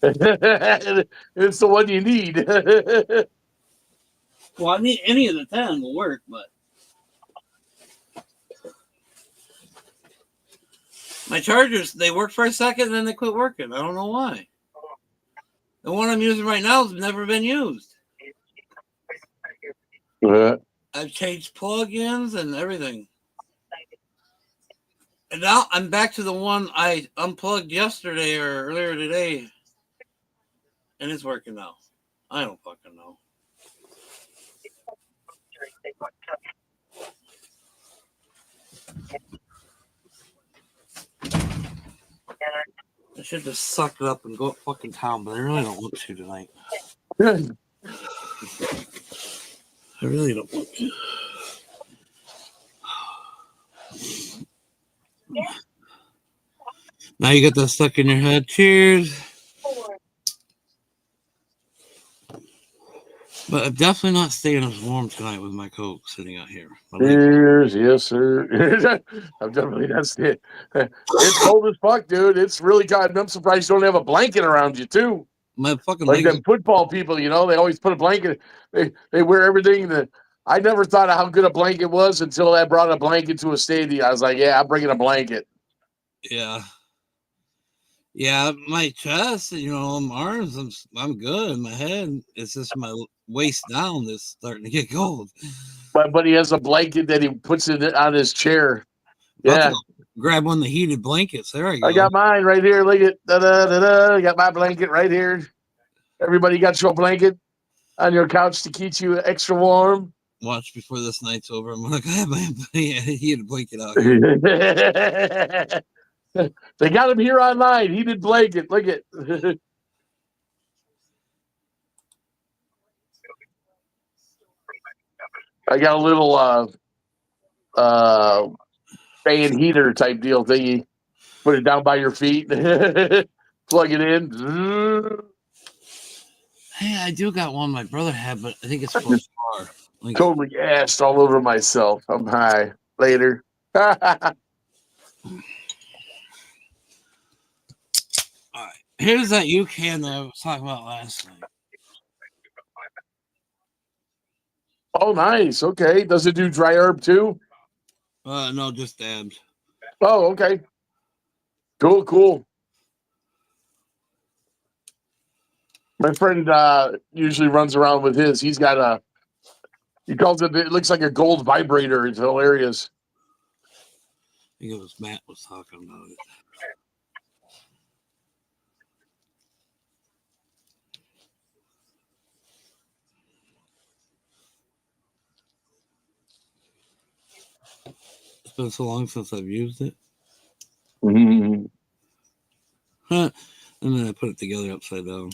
It's the one you need. Well, I need any of the 10 will work, but my chargers, they work for a second and then they quit working. I don't know why. The one I'm using right now has never been used. I've changed plugins and everything. And now I'm back to the one I unplugged yesterday or earlier today. And it's working now. I don't fucking know. I should just suck it up and go up fucking town, but I really don't want to tonight. I really don't want to. Now you got that stuck in your head. Cheers. But I'm definitely not staying as warm tonight with my coat sitting out here. Cheers, yes, sir. I'm definitely that's it. It's cold as fuck, dude. It's really cold. I'm surprised you don't have a blanket around you too. My fucking Like legs. them football people, they always put a blanket. They wear everything that. I never thought of how good a blanket was until I brought a blanket to a stadium. I was like, yeah, I'm bringing a blanket. Yeah. Yeah, my chest, my arms, I'm good. My head, it's just my waist down that's starting to get cold. But he has a blanket that he puts it on his chair. About Yeah, to grab one of the heated blankets. There I I go. got mine right here. Look at da da da da. I got my blanket right here. Everybody got your blanket on your couch to keep you extra warm. Watch before this night's over. I'm gonna have my heated blanket out here. They got him here online. Heated blanket. Look at. I got a little uh fan heater type deal thingy. Put it down by your feet. Plug it in. Hey, I do got one my brother had, but I think it's for a car. Like, Totally assed all over myself. I'm high. Later. all right, here's that UCAN that I was talking about last night. Oh, nice. Okay. Does it do dry herb too? No, just dabs. Oh, okay. Cool, cool. My friend usually runs around with his. He calls it looks like a gold vibrator. It's hilarious. I think it was Matt was talking about it. It's been so long since I've used it. Mm-hmm. And then I put it together upside down.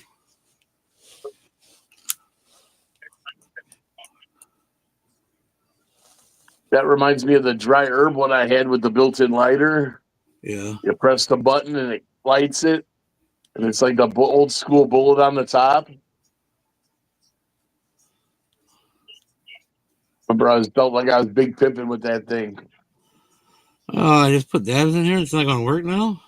That reminds me of the dry herb one I had with the built-in lighter. Yeah. You press the button and it lights it, and it's like the old school bullet on the top. Remember, I felt like I was big pimping with that thing. Oh, I just put dabs in here. It's not going to work now.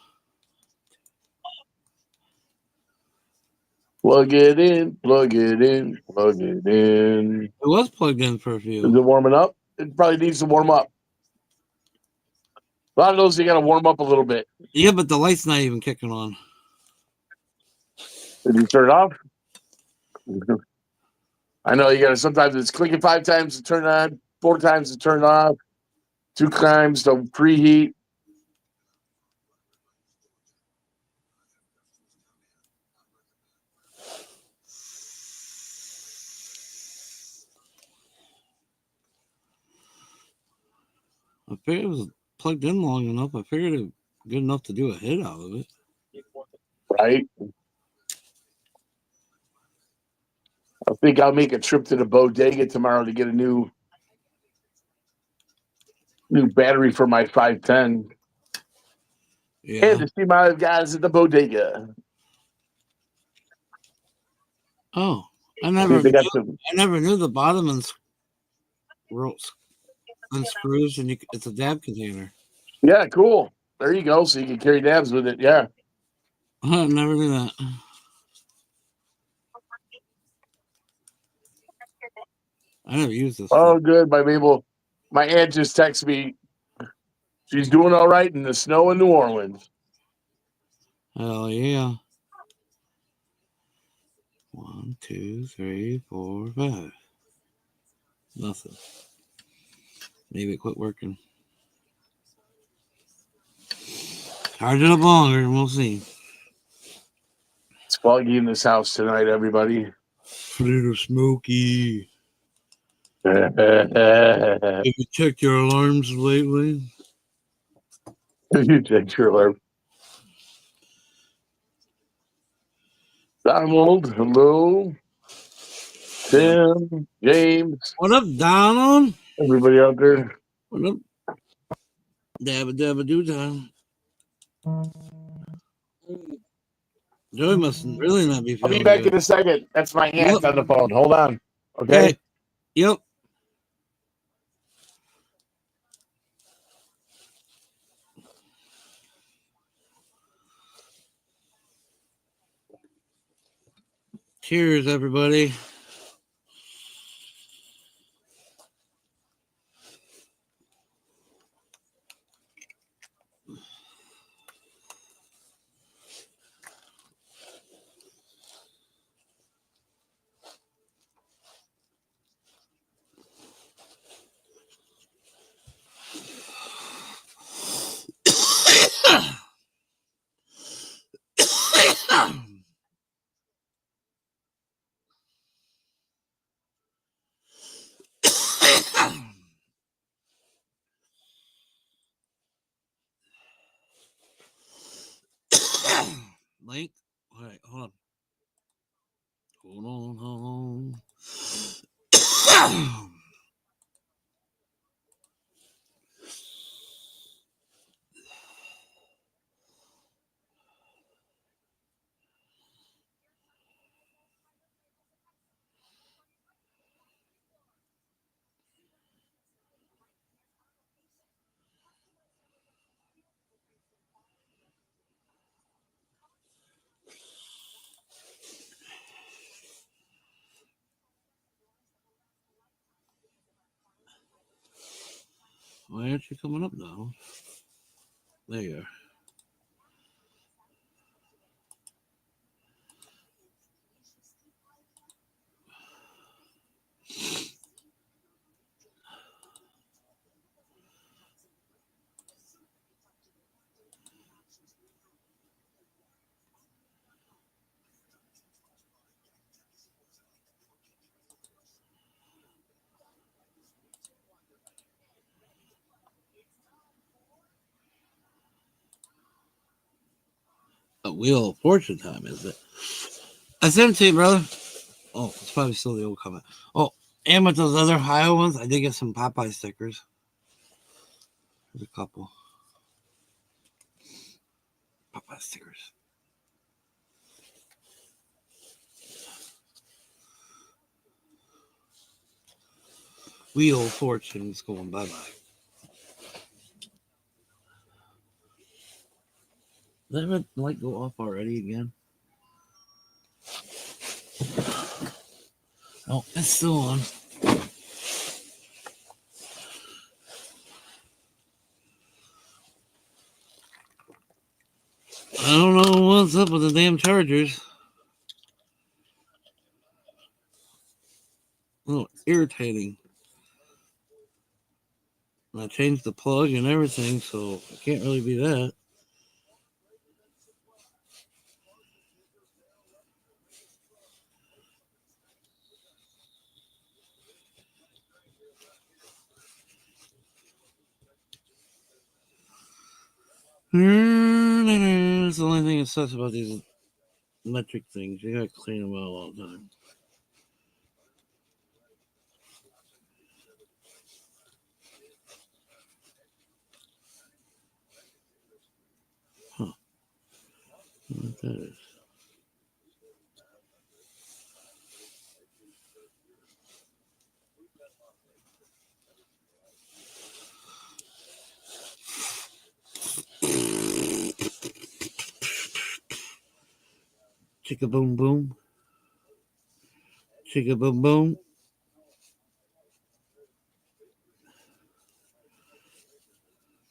Plug it in, plug it in, plug it in. It was plugged in for a Is few. it warming up? It probably needs to warm up. A lot of those you got to warm up a little bit. Yeah, but the light's not even kicking on. Did you turn it off? I know you got to. Sometimes it's clicking 5 times to turn on, 4 times to turn off, 2 times to preheat. I figured it was plugged in long enough. I figured it was good enough to do a hit out of it. Right. I think I'll make a trip to the bodega tomorrow to get a new battery for my 510 Yeah. and to see my guys at the bodega. Oh, I I never think they knew, got some. I never knew the bottom unscrews and it's a dab container. Yeah, cool. There you go. So you can carry dabs with it. Yeah. I never knew that. I never used this Oh, stuff. good. My aunt just texted me. She's doing all right in the snow in New Orleans. Hell yeah. 1, 2, 3, 4, 5. Nothing. Maybe it quit working. Charge it up longer and we'll see. It's foggy in this house tonight, everybody. Little smoky. You Have you checked your alarms lately? check your alarm. Donald, hello. Tim, James, What up, Donald? everybody out there. What up? Dabba dabba doo time. Joey must really not be I'll be feeling back good. in a second. That's my aunt Yep. on the phone. Hold on. Okay. Yep. Cheers, everybody. Link. All right, hold on. Hold on. Why aren't you coming up now? There you are. A Wheel of Fortune time, is it? I sent it to you, brother. Oh, it's probably still the old comment. Oh, and with those other Ohio ones, I did get some Popeye stickers. There's a couple Popeye stickers. Wheel of Fortune is going bye bye. Did that red light go off already again? Oh, it's still on. I don't know what's up with the damn chargers. Oh, irritating. I changed the plug and everything, so it can't really be that. It's the only thing that sucks about these electric things. You gotta clean them out all the time. Huh. I don't know what that is. Chicka boom boom. Chicka boom boom.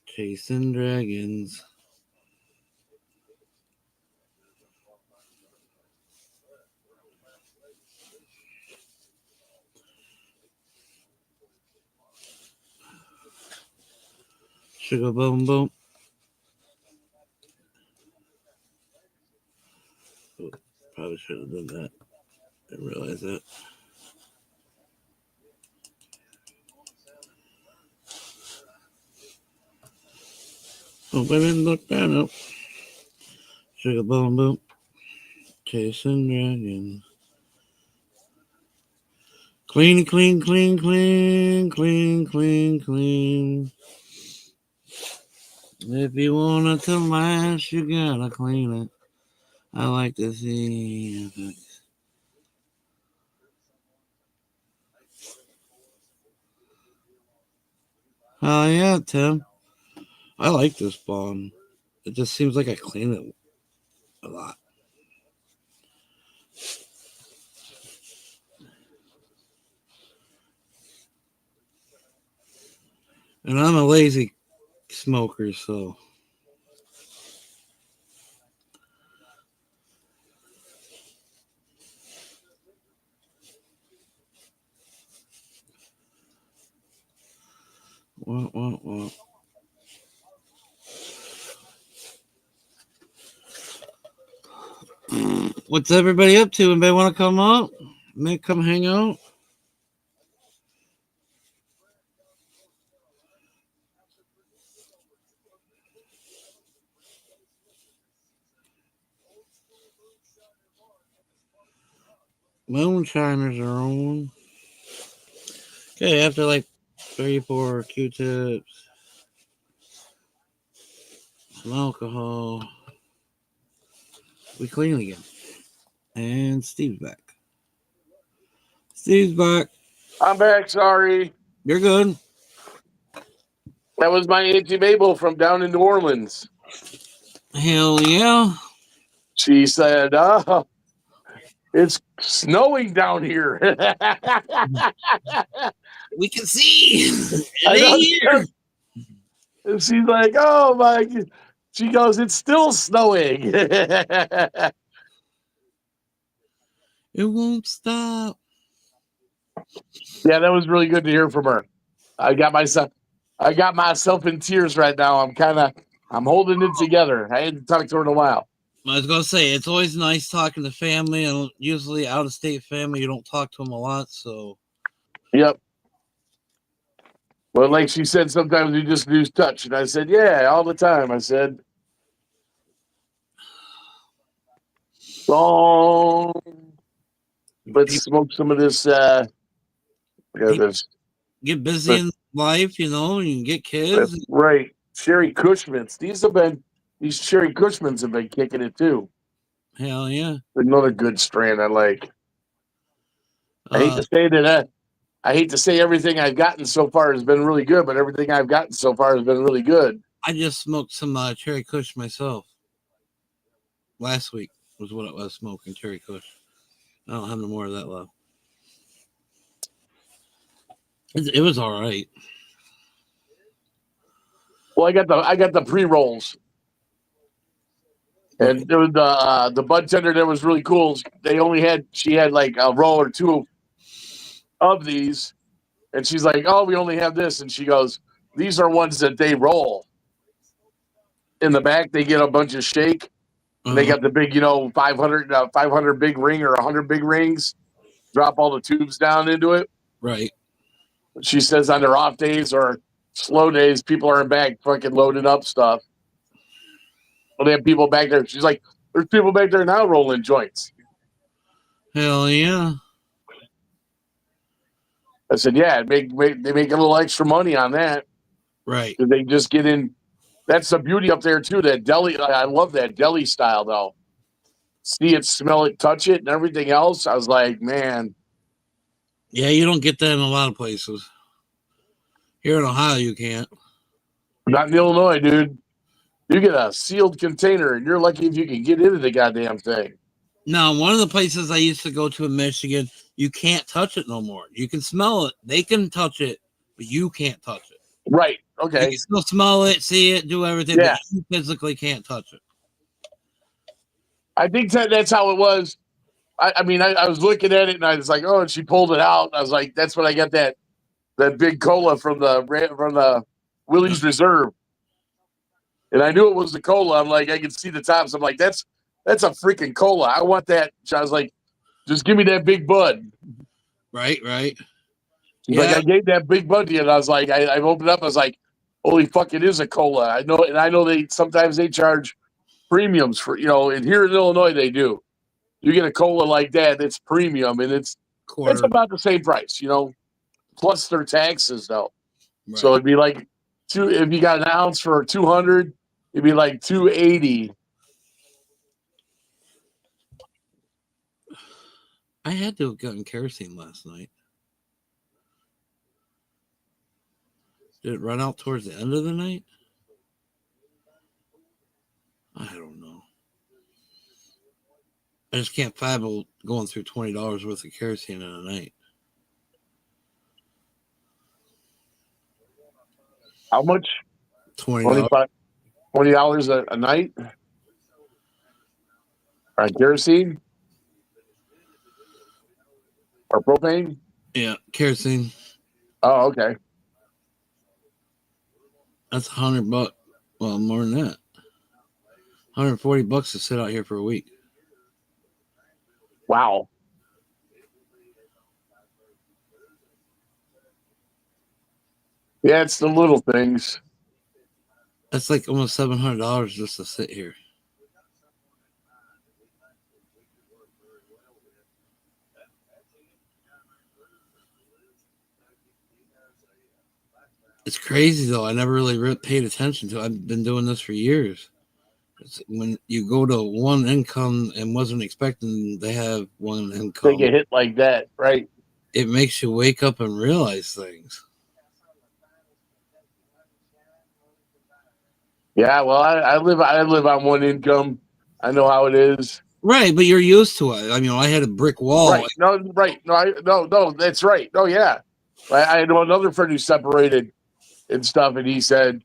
Chasing dragons. Chicka boom boom. Oh, probably should have done that. I didn't realize that. Oh, I didn't look that up. Chicka boom boom. Chasing dragons. Clean, clean, clean, clean, clean, clean, clean. If you want it to last, you gotta clean it. I like to see. Yeah, Tim. I like this bond. It just seems like I clean it a lot. And I'm a lazy smoker, so what? What's everybody up to? Anybody want to come up? May come hang out? Moonshiners are on. Okay, after like 3, 4 Q-tips, some alcohol, we clean again. And Steve's back. Steve's back. I'm back. Sorry. You're good. That was my Auntie Mabel from down in New Orleans. Hell yeah. She said, it's snowing down here. We can see. It I ain't know. here. And she's like, oh my. She goes, it's still snowing. It won't stop. Yeah, that was really good to hear from her. I got myself I got myself in tears right now. I'm holding it together. I hadn't talked to her in a while. I was gonna say it's always nice talking to family, and usually out of state family, you don't talk to them a lot. So Yep. Well, like she said, sometimes we just lose touch. And I said, yeah, all the time. I said, long. Let's smoke some of this. This get busy this in life, you know. You can get that's kids. right. Sherry Cushmans. These Sherry Cushmans have been kicking it too. Hell yeah. Another good strain I like. I hate Uh, to say that. I hate to say everything I've gotten so far has been really good, but everything I've gotten so far has been really good. I just smoked some cherry kush myself. Last week was what I was smoking, cherry kush. I don't have no more of that left. It was all right. Well, I got the pre rolls, Right. and there was the bud tender that was really cool. She had like a row or two of these, and she's like, "Oh, we only have this," and she goes, "These are ones that they roll in the back. They get a bunch of shake, and they Uh, got the big, 500 big ring or 100 big rings. Drop all the tubes down into it." right. She says on their off days or slow days, people are in back fucking loading up stuff. Well, they have people back there. She's like, "There's people back there now rolling joints." Hell yeah. I said, "Yeah, they make a little extra money on that Right. because they just get in." That's the beauty up there too. That deli, I love that deli style though. See it, smell it, touch it, and everything else. I was like, man, Yeah, you don't get that in a lot of places. Here in Ohio, you can't. not in Illinois, dude. You get a sealed container, and you're lucky if you can get into the goddamn thing. Now, one of the places I used to go to in Michigan, you can't touch it no more. You can smell it. They can touch it, but you can't touch it. Right? You can Okay. still smell it, see it, do everything, but Yeah, you physically can't touch it. I think that's how it was. I mean, I was looking at it, and I was like, oh, and she pulled it out. I was like, that's when I got that big cola from the Willie's Reserve. And I knew it was the cola. I'm like, I could see the tops. I'm like, that's a freaking cola. I want that. I was like, just give me that big bud. Right, right. She's like, Yeah, I gave that big bud to you. And I was like, I opened up. I was like, holy fuck, it is a cola. I know, and I know they sometimes they charge premiums for and here in Illinois they do. You get a cola like that, it's premium, and it's quarter. about the same price, plus their taxes though. So Right. it'd be like two if you got an ounce for 200, it'd be like 280. I had to have gotten kerosene last night. Did it run out towards the end of the night? I don't know. I just can't fathom going through $20 worth of kerosene in a night. How much? $20. $20 a night on kerosene or propane? Yeah, kerosene. Oh, okay. That's $100. Well, more than that. $140 to sit out here for a week. Wow. Yeah, it's the little things. That's like almost $700 just to sit here. It's crazy though. I never really paid attention to it. I've been doing this for years. It's when you go to one income and wasn't expecting to have one Take income, a hit like that, right? it makes you wake up and realize things. Yeah, well, I live on one income. I know how it is. Right, but you're used to it. I mean, I had a brick wall. Right. No, right. No, that's right. No, yeah. I know another friend who separated and stuff, and he said,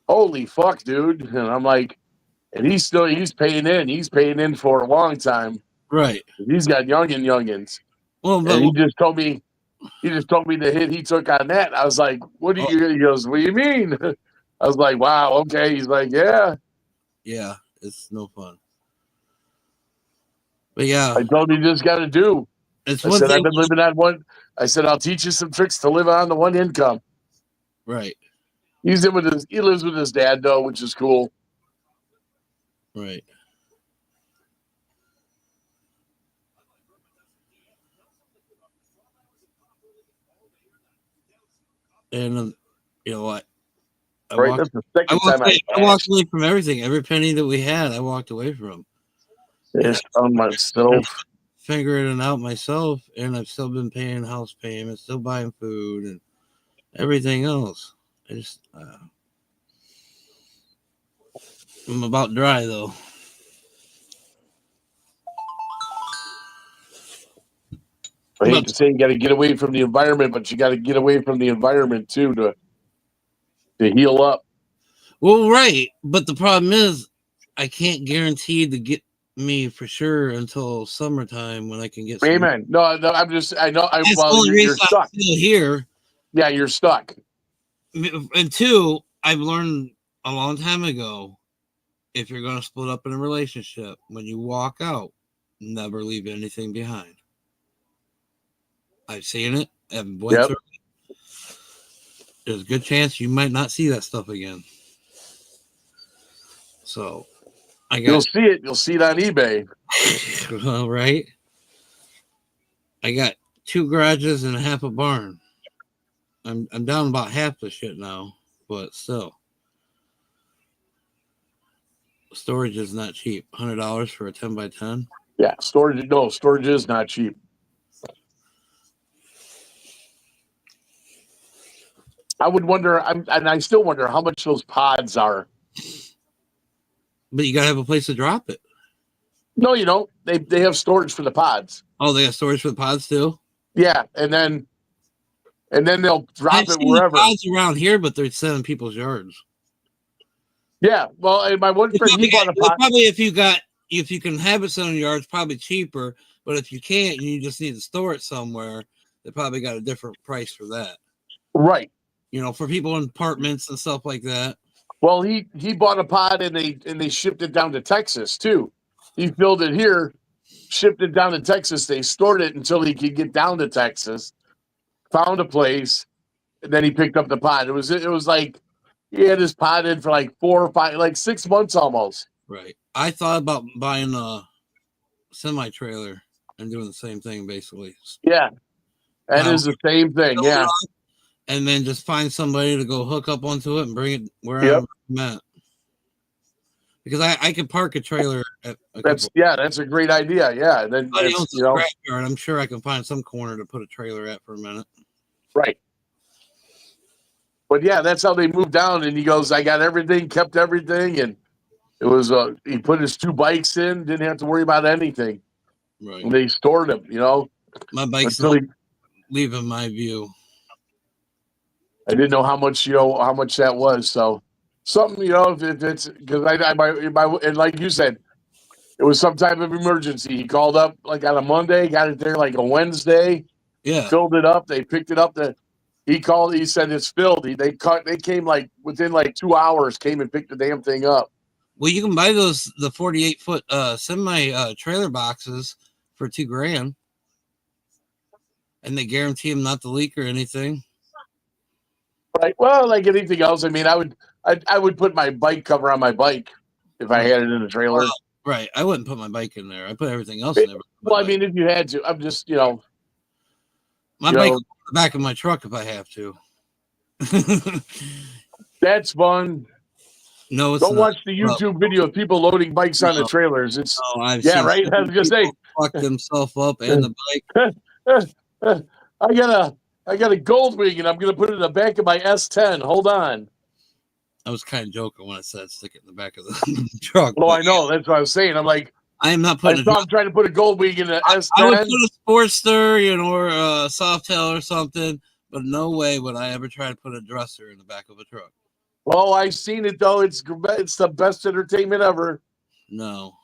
"Holy fuck, dude!" And I'm like, and he's paying in. He's paying in for a long time. Right. He's got youngins, Well, but and he just told me the hit he took on that. I was like, "What do you?" He goes, "What do you mean?" I was like, "Wow, okay." He's like, "Yeah." yeah, it's no fun. But yeah, I told him you just got to do. it's I one said, thing. I've been living on one. I said, I'll teach you some tricks to live on the one income. Right. He lives with his dad though, which is cool. Right. And you know what? Right, that's the second time I walked away from everything. Every penny that we had, I walked away from. asked on myself. Figuring it out myself, and I've still been paying house payments, still buying food, and everything else. I just, I'm about dry though. I hate to say you got to get away from the environment, but you got to get away from the environment too to heal up. Well, right, but the problem is, I can't guarantee to get me for sure until summertime when I can get. Amen. No, I'm just. I know. That's the only You're reason I'm stuck. still here. Yeah, you're stuck. And two, I've learned a long time ago, if you're going to split up in a relationship, when you walk out, never leave anything behind. I've seen it. I've went through it. There's a good chance you might not see that stuff again. So, You'll see it. You'll see it on eBay. Well, right. I got 2 garages and a half a barn. I'm down about half the shit now, but still. Storage is not cheap. $100 for a 10x10. Yeah, storage is not cheap. I would wonder, and I still wonder how much those pods are. But you gotta have a place to drop it. No, you don't. They have storage for the pods. Oh, they have storage for the pods too? Yeah, and then they'll drop it wherever. Pods around here, but they're set in people's yards. Yeah, well, and my one friend, he bought a pod. Probably if you can have it set in your yard, it's probably cheaper. But if you can't, and you just need to store it somewhere, they probably got a different price for that. Right. You know, for people in apartments and stuff like that. Well, he bought a pod and they shipped it down to Texas too. He filled it here, shipped it down to Texas. They stored it until he could get down to Texas. Found a place, and then he picked up the pod. It was like he had his pod in for like 4 or 5, like 6 months almost. Right. I thought about buying a semi-trailer and doing the same thing, basically. Yeah, that is the same thing. Yeah, and then just find somebody to go hook up onto it and bring it wherever I'm at. Because I could park a trailer at that's a great idea. Yeah, and then I'm sure I can find some corner to put a trailer at for a minute. Right. But yeah, that's how they moved down. And he goes, I got everything, kept everything, and it was he put his 2 bikes in, didn't have to worry about anything. Right. And they stored them, My bike's until not leaving my view. I didn't know how much that was. So something, if it's because and like you said, it was some type of emergency. He called up like on a Monday, got it there like a Wednesday, Yeah. filled it up. They picked it up. He called. He said it's filled. They came like within like 2 hours. Came and picked the damn thing up. Well, you can buy the 48-foot semi trailer boxes for $2,000, and they guarantee them not to leak or anything. Right. Well, like anything else, I mean, I would put my bike cover on my bike if I had it in a trailer. Right. I wouldn't put my bike in there. I put everything else in there. Well, I mean, if you had to, I'm just, my bike on the back of my truck if I have to. That's fun. No, it's Don't not. watch the YouTube video of people loading bikes onto trailers. It's I've right. I was gonna say, fuck themselves up and the bike. I got a gold wing and I'm gonna put it in the back of my S10. Hold on. I was kind of joking when I said stick it in the back of the truck. Well, I know that's what I was saying. I'm like, I am not putting. I'm trying to put a gold wing in an S10. I would put a Sportster, or a Softail or something, but no way would I ever try to put a dresser in the back of a truck. Oh, I've seen it though. It's the best entertainment ever. No.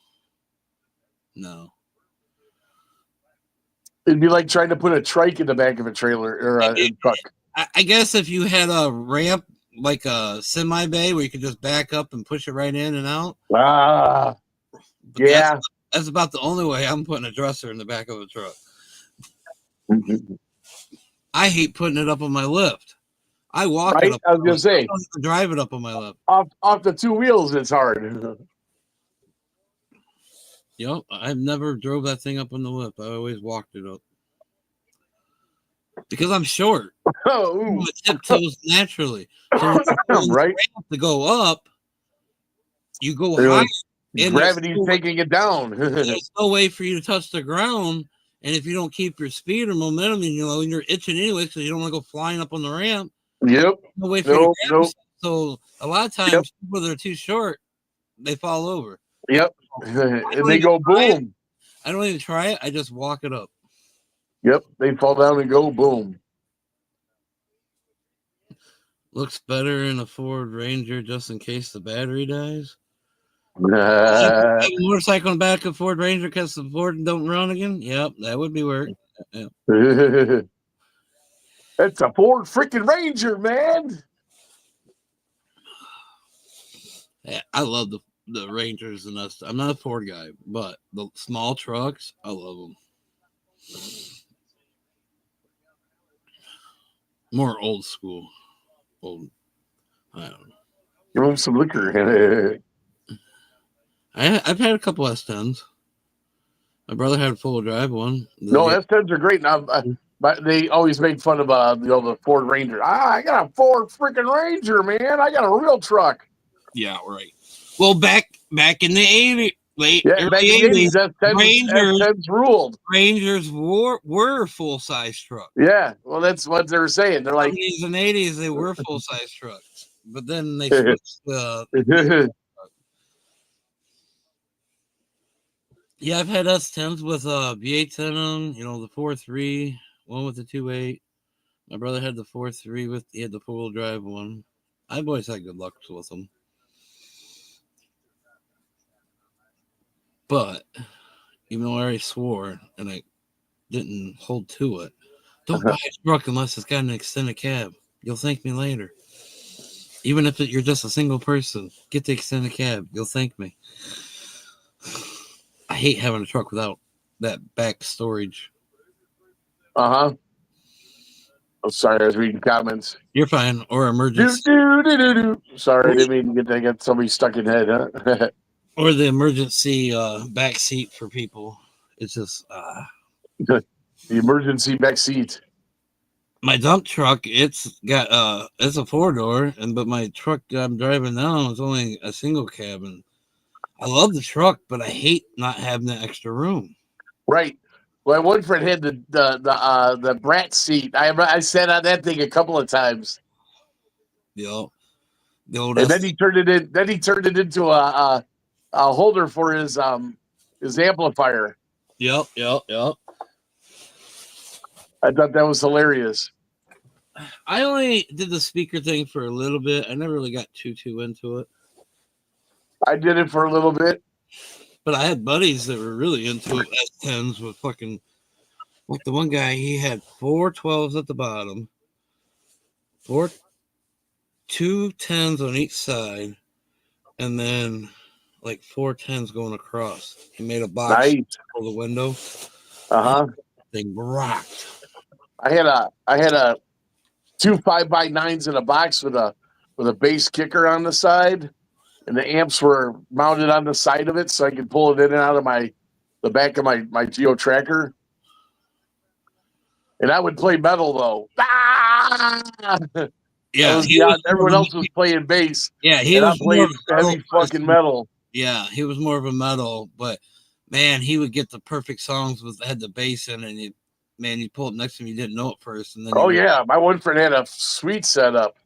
It'd be like trying to put a trike in the back of a trailer or a truck. I guess if you had a ramp like a semi bay where you could just back up and push it right in and out. But yeah. That's about the only way I'm putting a dresser in the back of a truck. I hate putting it up on my lift. I walk it up. I was gonna say, I don't even drive it up on my lift. Off the 2 wheels, it's hard. Yep, I've never drove that thing up on the lift. I always walked it up because I'm short. My tiptoes naturally. So right to go up, you go high. And gravity's taking it down. There's no way for you to touch the ground, and if you don't keep your speed or momentum, and you're itching anyway because you don't want to go flying up on the ramp. Yep. No way for you to grab yourself. So a lot of times, people that are too short, they fall over. Yep. And they go boom. I don't even try it. I just walk it up. Yep. They fall down and go boom. Looks better in a Ford Ranger just in case the battery dies. A motorcycle in the back of Ford Ranger because the Ford don't run again. Yep, that would be work. Yep. That's a Ford freaking Ranger, man. Yeah, I love the Rangers and us. I'm not a Ford guy, but the small trucks, I love them. More old school. I don't know. Give them some liquor. I've had a couple S10s. My brother had a full drive one. No, S10s are great. Now, but they always make fun of the Ford Ranger. I got a Ford freaking Ranger, man. I got a real truck. Yeah, right. Well, back in the 80s, back in the 80s, S10s ruled. Rangers were full-size trucks. Yeah, well, that's what they were saying. They're like, in the 80s, they were full-size trucks, but then they switched. Yeah, I've had S10s with V8s in them. The 4.3, one with the 2.8. My brother had the 4.3 he had the four-wheel drive one. I've always had good luck with them. But even though I already swore and I didn't hold to it, don't buy a truck unless it's got an extended cab. You'll thank me later. Even if you're just a single person, get the extended cab. You'll thank me. I hate having a truck without that back storage. I'm sorry, I was reading comments. You're fine. Or emergency. Sorry, I didn't mean to get somebody stuck in head, huh? Or the emergency back seat for people. It's just the emergency back seat. My dump truck, it's got it's a 4-door, but my truck I'm driving now is only a single cabin. I love the truck, but I hate not having the extra room. Right. Well, one friend had the brat seat. I sat on that thing a couple of times. Yep. The old And then he turned it in. Then he turned it into a holder for his amplifier. Yep. I thought that was hilarious. I only did the speaker thing for a little bit. I never really got too into it. I did it for a little bit. But I had buddies that were really into it. S10s with fucking, like the one guy, he had 4 12s at the bottom, 2 10s on each side, and then like 4 10s going across. He made a box Nice. for the window. Uh-huh. Thing rocked. I had a 2 5x9s in a box with a bass kicker on the side, and the amps were mounted on the side of it, so I could pull it in and out of the back of my Geo Tracker. And I would play metal though. Yeah, everyone else was playing bass. Yeah, and I'm playing heavy fucking metal. Yeah, he was more of a metal, but man, he would get the perfect songs with had the bass in, and you pull up next to him, you didn't know it first, and then yeah, my one friend had a sweet setup.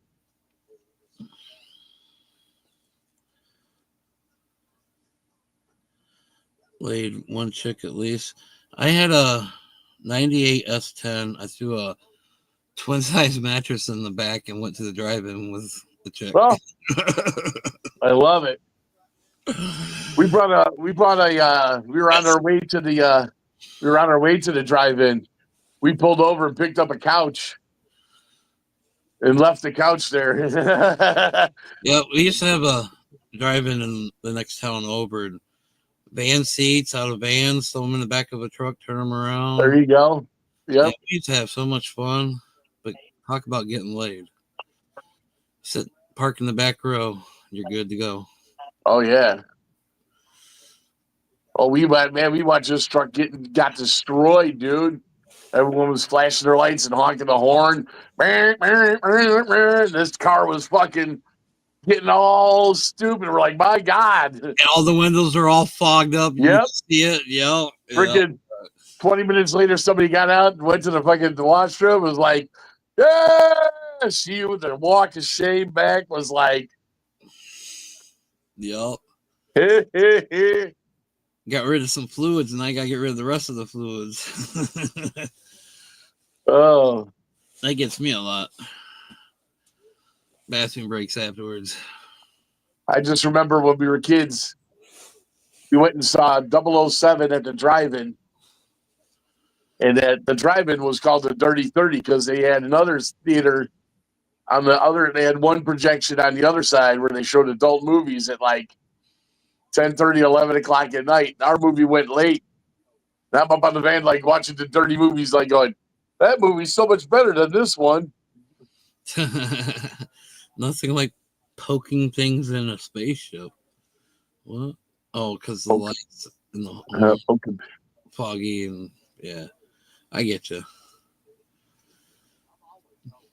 Laid one chick at least. I had a 98 S10. I threw a twin size mattress in the back and went to the drive-in with the chick. Oh, I love it. We were on our way to the drive-in. We pulled over and picked up a couch and left the couch there. Yeah, we used to have a drive-in in the next town over. Van seats out of vans, throw them in the back of a truck, turn them around. There you go. Yep. Yeah, we used to have so much fun, but talk about getting laid. Sit, park in the back row, you're good to go. Oh yeah. Oh, we watched this truck got destroyed, dude. Everyone was flashing their lights and honking the horn. This car was fucking getting all stupid. We're like, my God. And all the windows are all fogged up. Yep. You see it. Yep. Freaking 20 minutes later, somebody got out and went to the fucking washroom. Was like, yeah. She with her walk of shame back was like, yep. Got rid of some fluids, and I got to get rid of the rest of the fluids. Oh. That gets me a lot. Bathroom breaks afterwards. I just remember when we were kids, we went and saw 007 at the drive-in. And the drive-in was called the Dirty 30 because they had another theater on the other. They had one projection on the other side where they showed adult movies at like 10:30, 11 o'clock at night. Our movie went late. And I'm up on the van like watching the dirty movies, like going, that movie's so much better than this one. Nothing like poking things in a spaceship. What? Oh, because the lights and the foggy and yeah, I get you.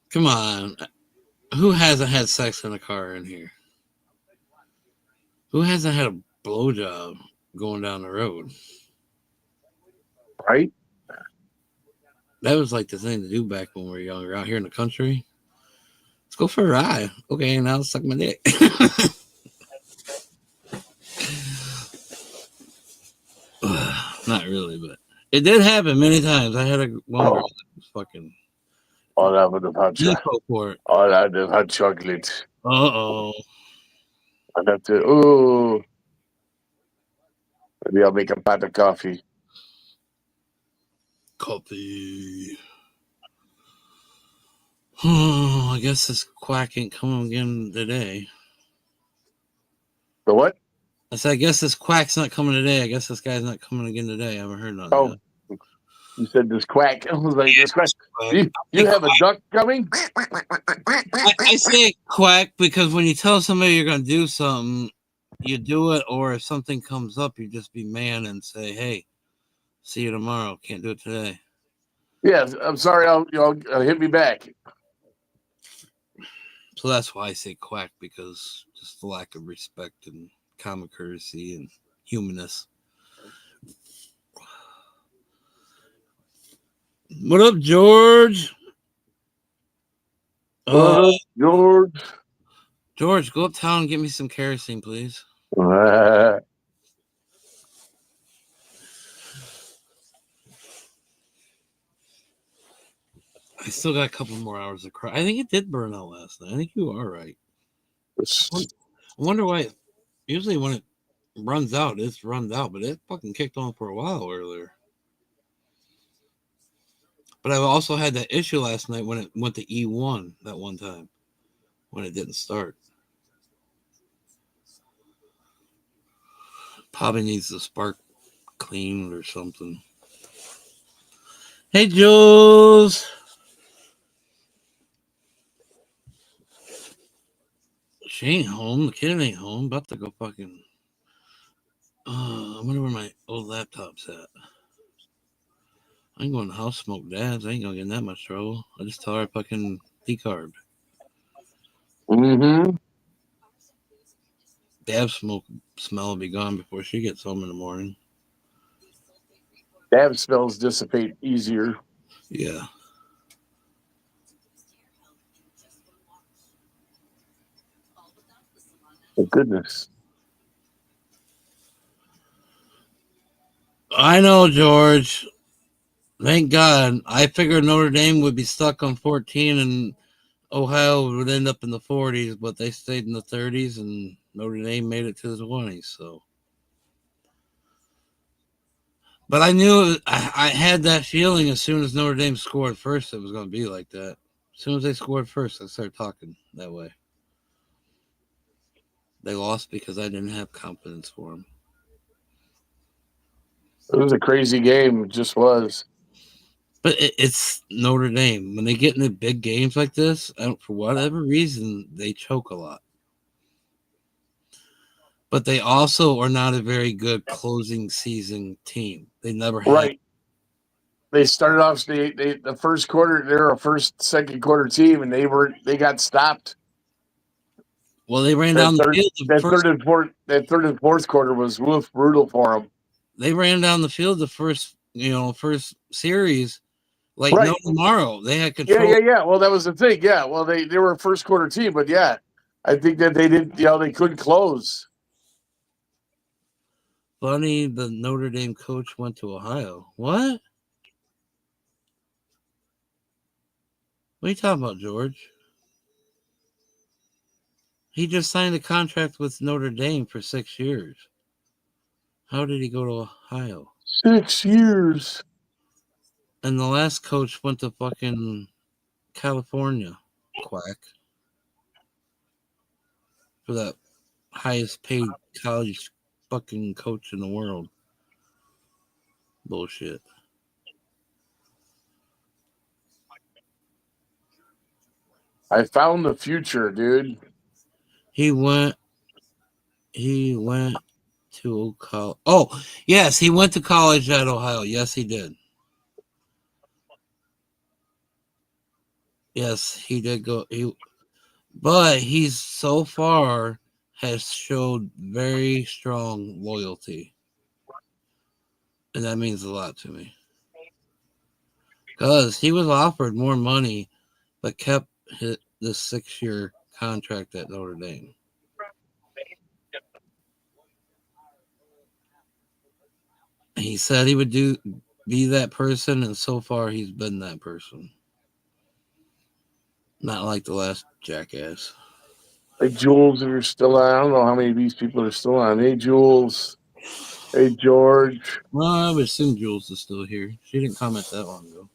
Come on, who hasn't had sex in a car in here? Who hasn't had a blowjob going down the road? Right? That was like the thing to do back when we were younger. Out here in the country, let's go for a ride. Okay, now let's suck my dick. Not really, but it did happen many times. I had a one girl that was fucking all that with the hot chocolate. All that with hot chocolate. Uh-oh. I'd have to, ooh. Maybe I'll make a pot of coffee. Coffee. Oh, I guess this quack ain't coming again today. The what? I said, I guess this quack's not coming today. I guess this guy's not coming again today. I haven't heard none of that. You said this quack. I was like, this quack. You have a duck coming? I say quack because when you tell somebody you're going to do something, you do it, or if something comes up, you just be man and say, hey, see you tomorrow. Can't do it today. Yeah, I'm sorry. I'll hit me back. So that's why I say quack, because just the lack of respect and common courtesy and humanness. What up, George? George? George, go uptown and get me some kerosene, please. I still got a couple more hours of cry. I think it did burn out last night. I think you are right. I wonder why. Usually when it runs out, it's runs out, but it fucking kicked on for a while earlier. But I also had that issue last night when it went to E1 that one time when it didn't start. Probably needs the spark cleaned or something. Hey, Jules. She ain't home. The kid ain't home. About to go fucking. I wonder where my old laptop's at. I ain't going to house smoke dad's. I ain't gonna get in that much trouble. I just tell her I fucking decarb. Mm-hmm. Dab smoke smell will be gone before she gets home in the morning. Dab smells dissipate easier. Yeah. Oh, goodness. I know, George. Thank God. I figured Notre Dame would be stuck on 14 and Ohio would end up in the 40s, but they stayed in the 30s and Notre Dame made it to the 20s. So, but I knew I had that feeling as soon as Notre Dame scored first, it was going to be like that. As soon as they scored first, I started talking that way. They lost because I didn't have confidence for them. It was a crazy game. It just was. But it's Notre Dame. When they get into big games like this, for whatever reason, they choke a lot. But they also are not a very good closing season team. They never have. Right. They started off the first quarter. They were a second quarter team, and they got stopped. Well, they ran down the field. That third and fourth quarter was brutal for them. They ran down the field the first series like Right. no tomorrow. They had control. Yeah. Well, that was the thing. Yeah. Well, they were a first quarter team, but yeah, I think that they didn't. They couldn't close. Funny, the Notre Dame coach went to Ohio. What? What are you talking about, George? He just signed a contract with Notre Dame for 6 years. How did he go to Ohio? 6 years. And the last coach went to fucking California. Quack. For that highest paid college fucking coach in the world. Bullshit. I found the future, dude. He went to college. Oh, yes, he went to college at Ohio. Yes, he did. Yes, he did go. But he's so far has showed very strong loyalty. And that means a lot to me. Because he was offered more money, but kept the 6-year contract at Notre Dame. He said he would be that person, and so far he's been that person. Not like the last jackass. Hey, Jules, if you're still on, I don't know how many of these people are still on. Hey, Jules. Hey, George. Well, I would assume Jules is still here. She didn't comment that long ago.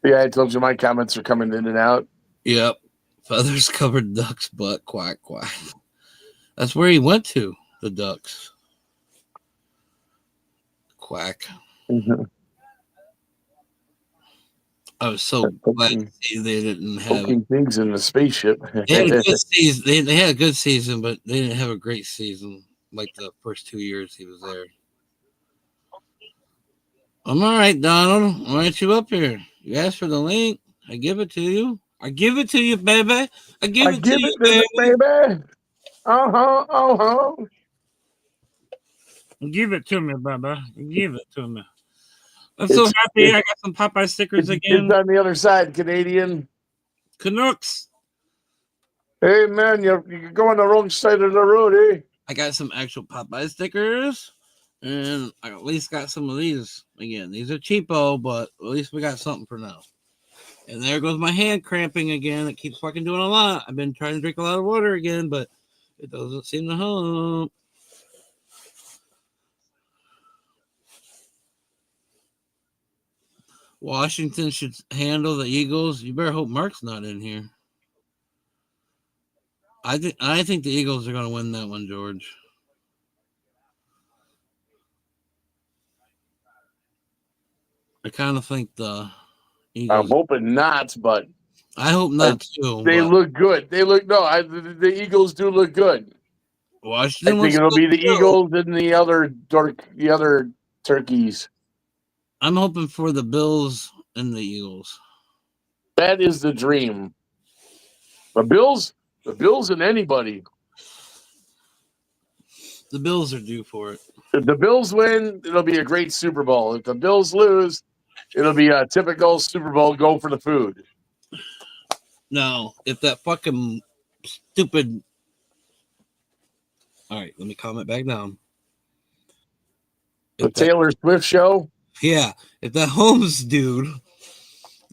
Yeah, I told you my comments are coming in and out. Yep. Feathers covered duck's butt. Quack, quack. That's where he went to, the Ducks. Quack. Mm-hmm. I was so glad to see they didn't have things in the spaceship. They had a good season. They had a good season, but they didn't have a great season like the first 2 years he was there. I'm all right, Donald. I'll write you up here. You asked for the link. I give it to you. I give it to you, baby. I give it to you, baby. Give it to me, baby. Give it to me. I'm so happy I got some Popeye stickers again. It's on the other side, Canadian. Canucks. Hey man, you're going the wrong side of the road, eh? I got some actual Popeye stickers, and I at least got some of these. Again, these are cheapo, but at least we got something for now. And there goes my hand cramping again. It keeps fucking doing a lot. I've been trying to drink a lot of water again, but it doesn't seem to help. Washington should handle the Eagles. You better hope Mark's not in here. I think the Eagles are going to win that one, George. I kind of think the I'm Eagles. hoping not, but I hope not too. they But look good. They look the Eagles do look good. I Washington think looks it'll good be the too. Eagles and the other turkeys. I'm hoping for the Bills and the Eagles. That is the dream. The Bills and anybody. The Bills are due for it. If the Bills win, it'll be a great Super Bowl. If the Bills lose, it'll be a typical Super Bowl go for the food. Now, if that fucking stupid. All right, let me calm it back down. The Taylor Swift show. Yeah, if that Holmes dude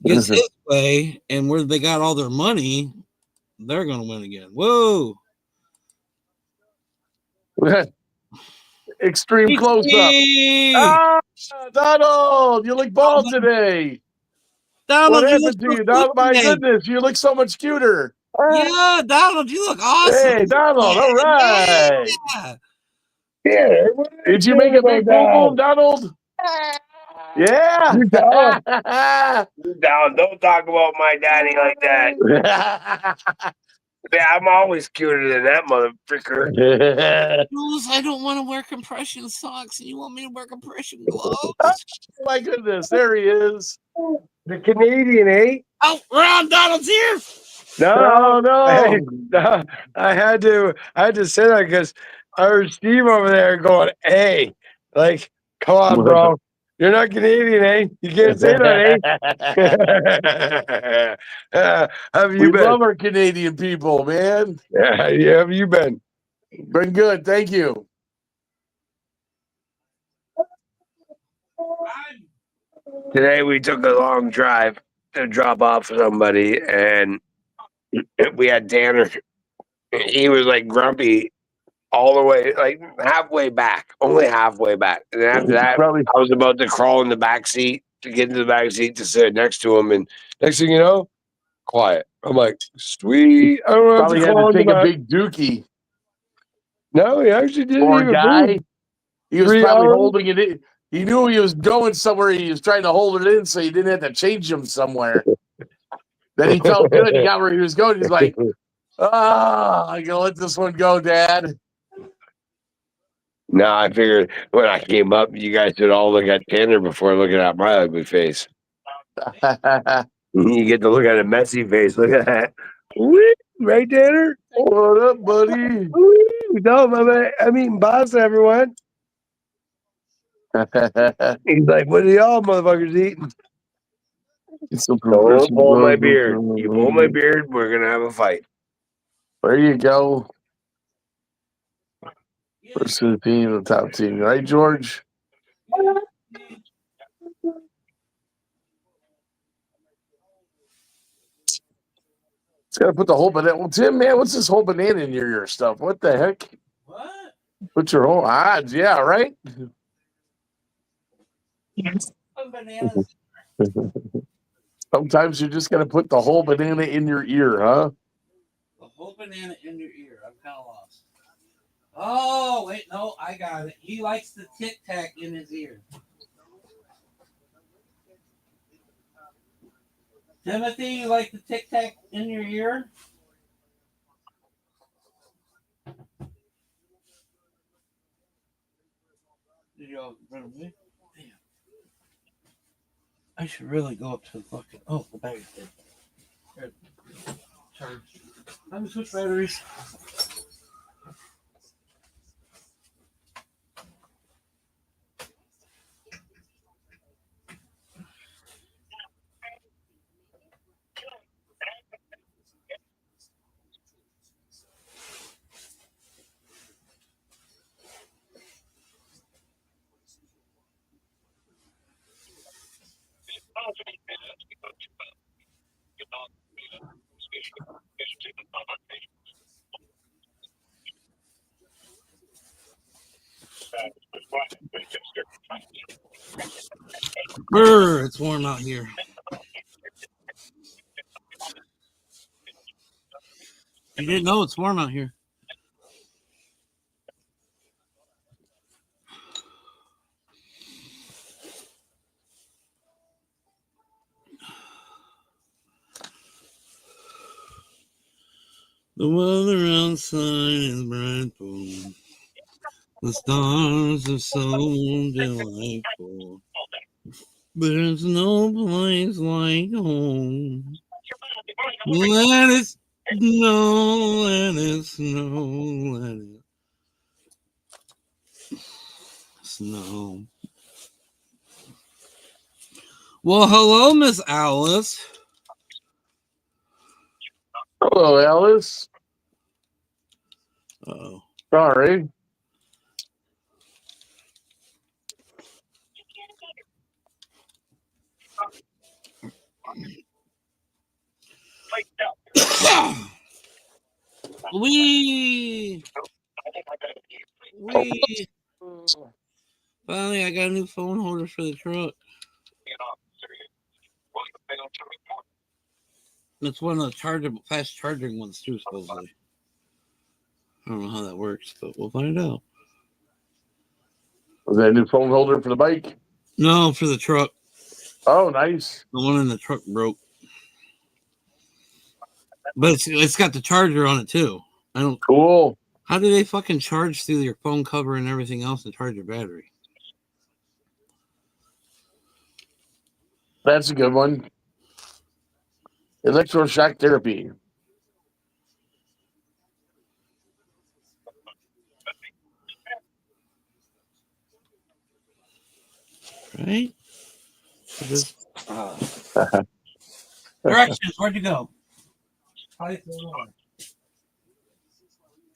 gets his way and where they got all their money, they're going to win again. Whoa. Extreme close up. Ah, Donald, you look bald today. Donald, What you look happened to so you, Donald? My good. goodness, you look so much cuter. Yeah, Donald, you look awesome. Hey, Donald, all right. Yeah. Yeah. Did you make a big boom, Donald? Yeah. Donald, don't talk about my daddy like that. Yeah, I'm always cuter than that motherfucker. Jules, I don't want to wear compression socks, and you want me to wear compression gloves? My goodness, there he is. The Canadian, eh? Oh, Ron Donald's here. No. Hey, no, I had to say that because I heard Steve over there going, "Hey, like, come on, bro, you're not Canadian, eh? You can't say that, eh?" Have you We been? love our Canadian people, man. Yeah, have you been? Been good, thank you. Today we took a long drive to drop off somebody, and we had Tanner. He was like grumpy all the way, like halfway back, only halfway back. And after that, Probably I was about to crawl in the back seat to get into the back seat to sit next to him. And next thing you know, quiet. I'm like, sweet. I don't have to had to crawl in the take a back. big dookie. No, he actually didn't Poor even guy. move. He was 3 probably hours. holding it in. He knew he was going somewhere. He was trying to hold it in so he didn't have to change him somewhere. Then he felt good. He got where he was going. He's like, I gotta let this one go, Dad. No, I figured when I came up, you guys should all look at Tanner before looking at my ugly face. You get to look at a messy face. Look at that. Woo, right, Tanner? What up, buddy? Woo, no, I'm eating pasta, everyone. He's like, what are y'all motherfuckers eating? Don't pull my beard. You pull my beard, we're going to have a fight. There you go. First to the team, the top team, right, George? It's got to put the whole banana. Well, Tim, man, what's this whole banana in your ear stuff? What the heck? What? Put your whole odds, yeah, right? Bananas. Sometimes you just got to put the whole banana in your ear, huh? The whole banana in your ear. I'm kind of lost. Oh, wait, no, I got it. He likes the Tic Tac in his ear. Timothy, you like the Tic Tac in your ear? Did you all run away? Damn. I should really go up to the fucking. Oh, the battery's dead. Here, charge. Let me switch batteries. Brr, it's warm out here. You didn't know it's warm out here. The weather outside is bright blue. The stars are so delightful. There's no place like home. Let it snow, let it snow, let it snow. Well, hello, Miss Alice. Hello, Alice. Oh. Sorry. We finally I got a new phone holder for the truck. It's one of the fast charging ones too, supposedly. I don't know how that works, but we'll find out. Was that a new phone holder for the bike? No, for the truck. Oh, nice. The one in the truck broke. But it's got the charger on it too. I don't. Cool. How do they fucking charge through your phone cover and everything else and charge your battery? That's a good one. Electroshock therapy. Right? Directions. Where'd you go?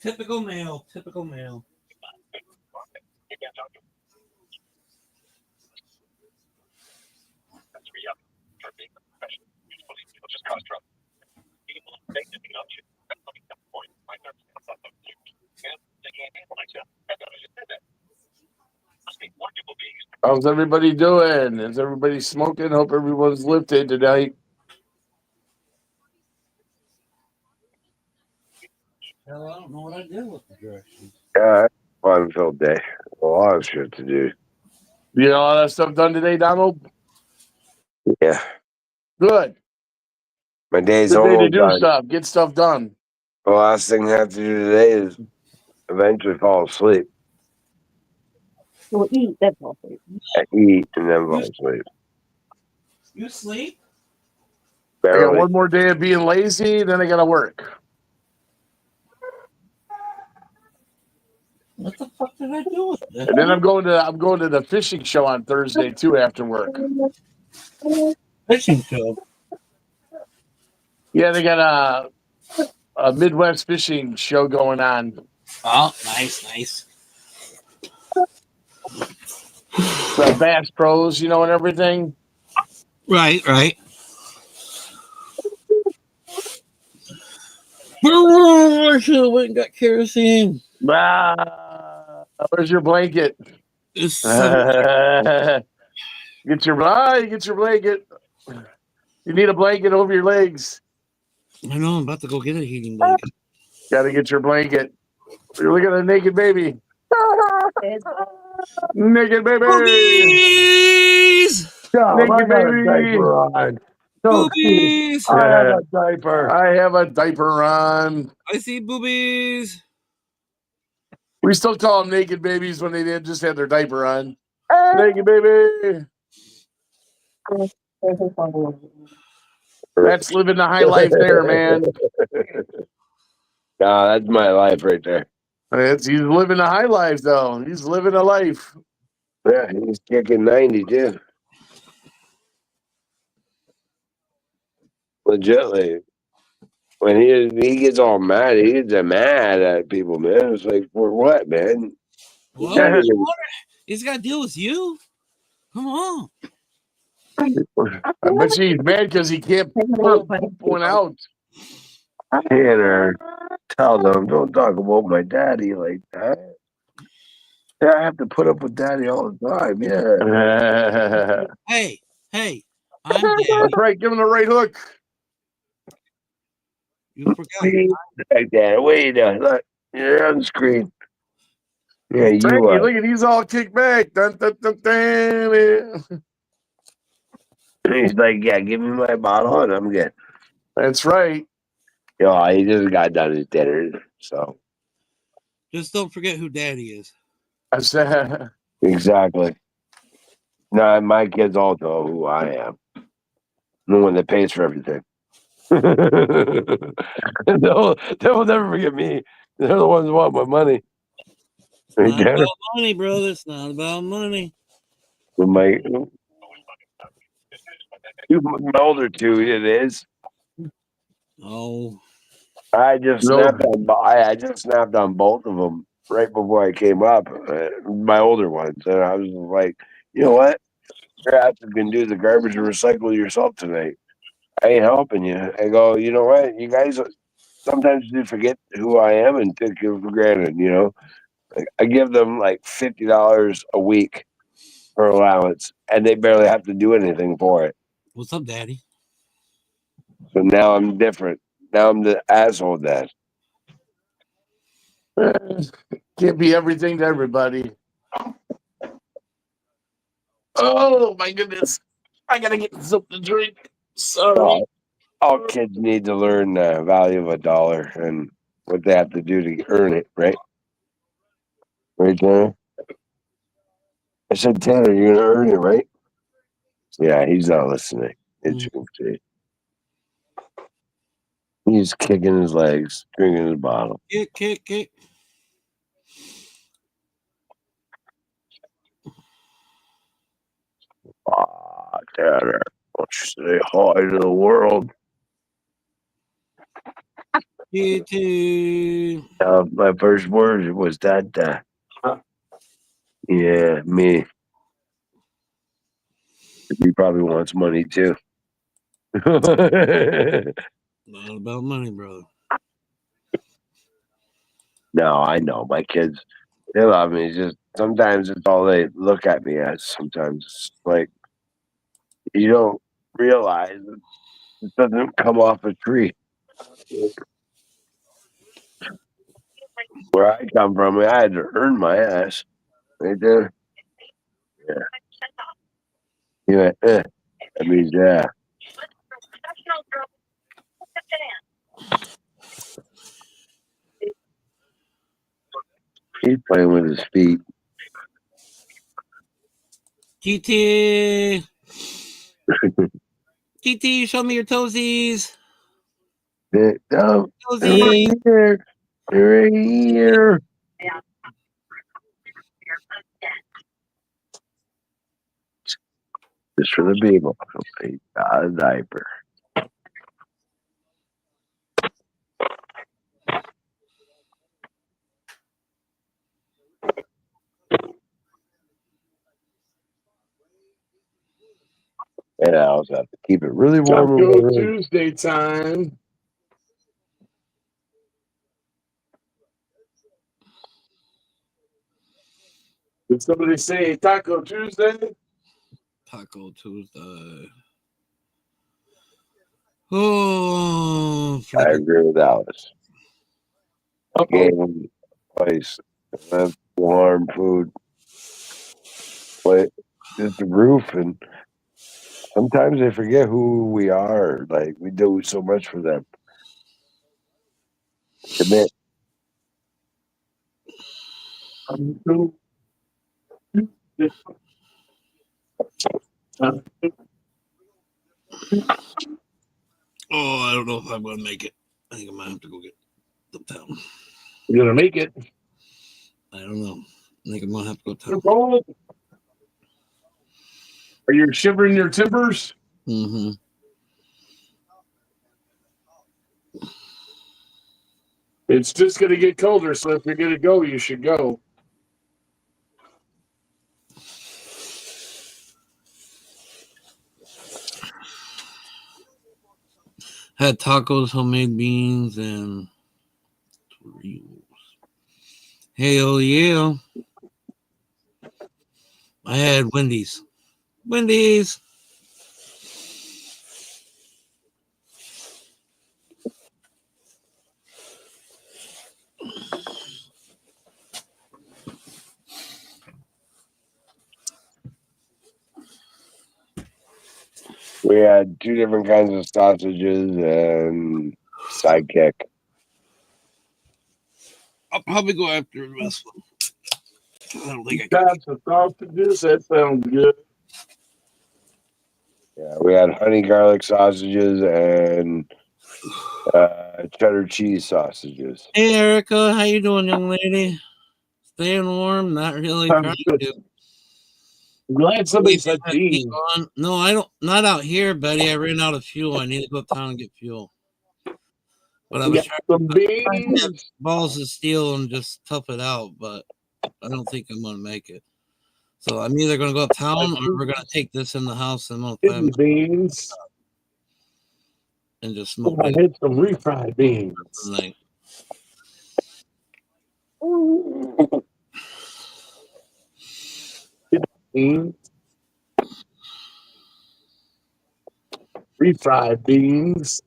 Typical male. Typical male. How's everybody doing? Is everybody smoking? Hope everyone's lifted tonight. Hell, I don't know what I did with the directions. Yeah, fun-filled day. A lot of shit to do. You get all that stuff done today, Donald? Yeah, Good. my day's Good day to almost do done. stuff. Get stuff done. The last thing I have to do today is eventually fall asleep. We'll eat, then fall asleep. I eat and then fall asleep. You sleep? I got Barely. one more day of being lazy, then I got to work. What the fuck did I do with this? And then I'm going to the fishing show on Thursday too after work. Fishing show. Yeah, they got a Midwest fishing show going on. Oh, nice. The Bass Pros, and everything. Right. I should have went and got kerosene. Where's your blanket? It's Get your blanket. You need a blanket over your legs. I know, I'm about to go get a heating blanket. Got to get your blanket. You're looking at a naked baby. Naked baby. Boobies! Naked baby. Boobies! I have a diaper. I have a diaper on. I see boobies. We still call them naked babies when they just had their diaper on. Naked baby. That's living the high life there, man. Nah, that's my life right there. He's living the high life, though. He's living a life. Yeah, he's kicking 90 too. Legitly. When he gets all mad, he gets mad at people, man. It's like, for what, man? What? He's got to deal with you? Come on. I bet he's mad because he can't pull one out. Tanner, tell them, don't talk about my daddy like that. Yeah, I have to put up with daddy all the time. Yeah. Hey, I'm daddy. That's right. Give him the right hook. You forgot. Like that. Wait a look. You're on the screen. Yeah, you Frankie, are. look at he's all kicked back. Dun, dun, dun, dun. He's like, yeah, give me my bottle and I'm good. That's right. Yo, he just got done his dinner. So, Just don't forget who daddy is. I said, exactly. No, my kids all know who I am. The one that pays for everything. They'll never forget me. They're the ones who want my money. Right Not there. about money, brother. It's not about money. With my older two, it is. Oh, I just no. snapped on. I just snapped on both of them right before I came up. My older ones, and I was like, you know what? You're have to can do the garbage and recycle yourself tonight. I ain't helping you. I go, you know what? You guys sometimes do forget who I am and take it for granted. You know, like, I give them like $50 a week for allowance, and they barely have to do anything for it. what's up, daddy? So now I'm different. Now I'm the asshole dad. Can't be everything to everybody. Oh my goodness. I gotta get something to drink. Sorry. All kids need to learn the value of a dollar and what they have to do to earn it, right? Right, Tanner? I said, Tanner, you're going to earn it, right? Yeah, he's not listening. As you can see. He's kicking his legs, drinking his bottle. Kick. Ah, Tanner, why don't you say hi to the world? You too. My first word was that. Yeah, me. He probably wants money too. Not about money, brother. No, I know. My kids, they love me. It's just sometimes it's all they look at me as. Sometimes it's like you don't realize it doesn't come off a tree. Where I come from, I had to earn my ass. Right there. Yeah. You went, that means, yeah. He's playing with his feet. GT. GT, show me your toesies. Oh, Toesies. right here. Right here. Just for the people. He got a diaper. And I also have to keep it really warm in my Taco room. Tuesday time. Did somebody say Taco Tuesday? Taco Tuesday. Oh, I agree with Alice. Uh-oh. Gave him a place. Warm food. But just the roof, and sometimes they forget who we are. Like we do so much for them. Commit. Oh, I don't know if I'm gonna make it. I think I might have to go get the town. You're gonna make it. I don't know. I think I'm gonna have to go You're town. cold. Are you shivering your timbers? Mm-hmm. It's just gonna get colder, so if you're gonna go, you should go. Had tacos, homemade beans, and Doritos. Hell yeah. I had Wendy's. Wendy's. We had 2 different kinds of sausages and sidekick. I'll probably go after this one. I don't think I can. Got some sausages. That sounds good. Yeah, we had honey garlic sausages and cheddar cheese sausages. Hey Erica, how you doing, young lady? Staying warm? Not really I'm trying good. to. I'm glad somebody Leave said that heat beans. on. No, I don't. Not out here, Betty. I ran out of fuel. I need to go uptown and get fuel. But I We was got trying some to have beans. balls of steel and just tough it out, but I don't think I'm gonna make it. So I'm either gonna go uptown or we're gonna take this in the house and I'm gonna Kidney beans. and just smoke I that had some refried beans. tonight. Beans. Refried beans.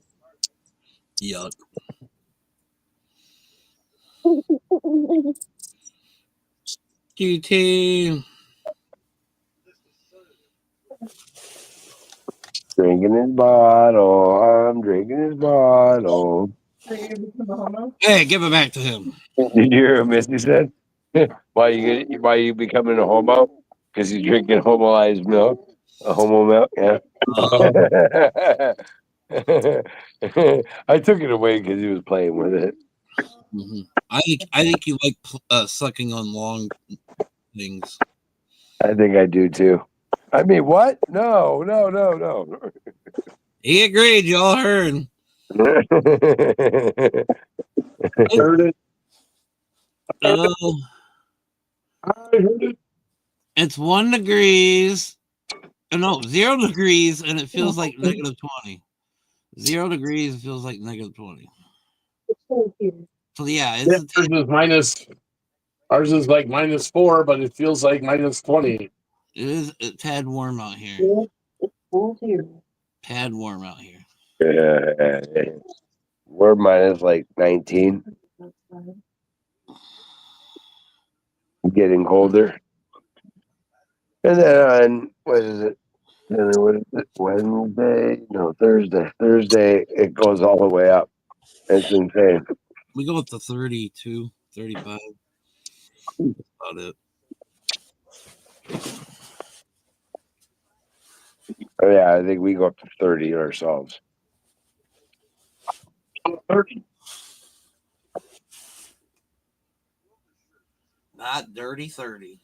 Yuck. QT. Drinking his bottle. I'm drinking his bottle. Hey, give it back to him. Did you hear what Misty said? Why you becoming a homo? Because you're drinking homoized milk? A homo milk? Yeah. I took it away because he was playing with it. Mhm. I think you like sucking on long things. I think I do too. I mean, what? No, no, no, no. He agreed. Y'all heard. Heard it. Uh, I heard it. it's 1 degrees. No, 0 degrees, and it feels like -20. 0 degrees feels like -20. So yeah, Yeah, it's a tad, ours is like -4, but it feels like -20. it is a tad warm out here. Tad warm out here. We're minus like 19. Getting colder. And then on, what is it? What is it? Wednesday? No, Thursday. Thursday, it goes all the way up. It's insane. We go up to 32, 35. That's about it. Oh, yeah, I think we go up to 30 ourselves. 30. Not dirty 30.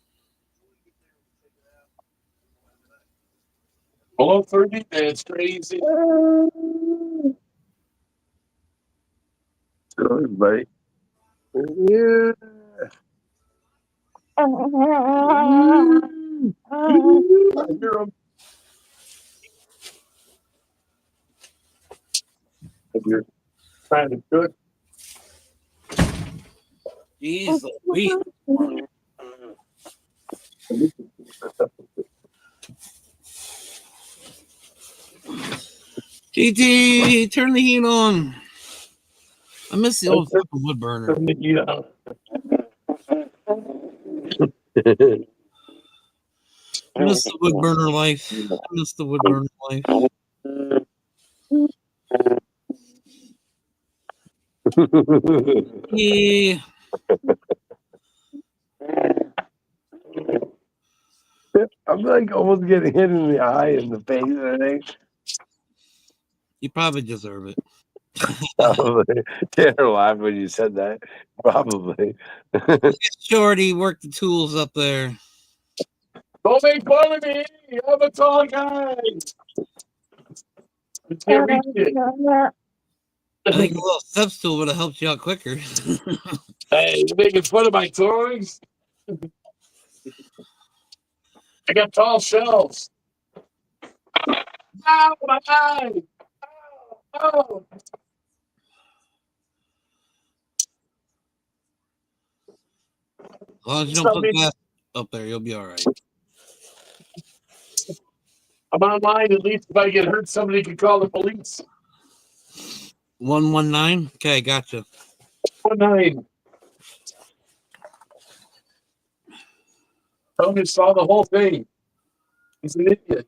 Below 30, that's crazy. Good, buddy. Yeah. I hear 'em. If you're trying to cook, Jeez, Louise. GT, turn the heat on. I miss the old fucking wood burner. turn the heat on. I miss the wood burner life. I miss the wood burner life. Yeah. I'm like almost getting hit in the eye and the face, I think. You probably deserve it. Probably. Tanner laughed when you said that. Probably. Shorty, work the tools up there. Don't make fun of me. I'm a tall guy. I can't reach it. I think a little step stool would have helped you out quicker. Hey, you're making fun of my toys? I got tall shelves. Ow, my eye. Oh. As long as you don't put gas up there, you'll be all right. I'm online. At least if I get hurt, somebody can call the police. 119. Okay, gotcha. 19. Tony saw the whole thing. He's an idiot.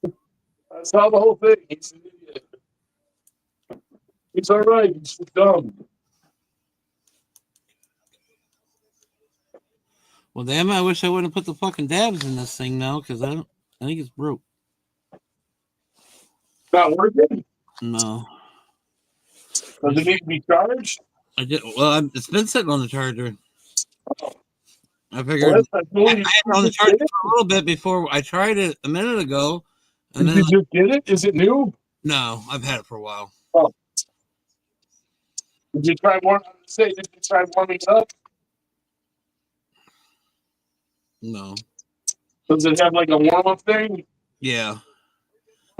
I saw the whole thing. He's an idiot. He's all right. He's just dumb. Well, damn it! I wish I wouldn't have put the fucking dabs in this thing now because I think it's broke. Not working? No. Does it need to be charged? I did. Well, it's been sitting on the charger. I figured Well, I had it on the charger for a little bit before I tried it a minute ago. And Did then you just get it? Is it new? No, I've had it for a while. Oh. Did you try warming it up? No. Does it have like a warm up thing? Yeah.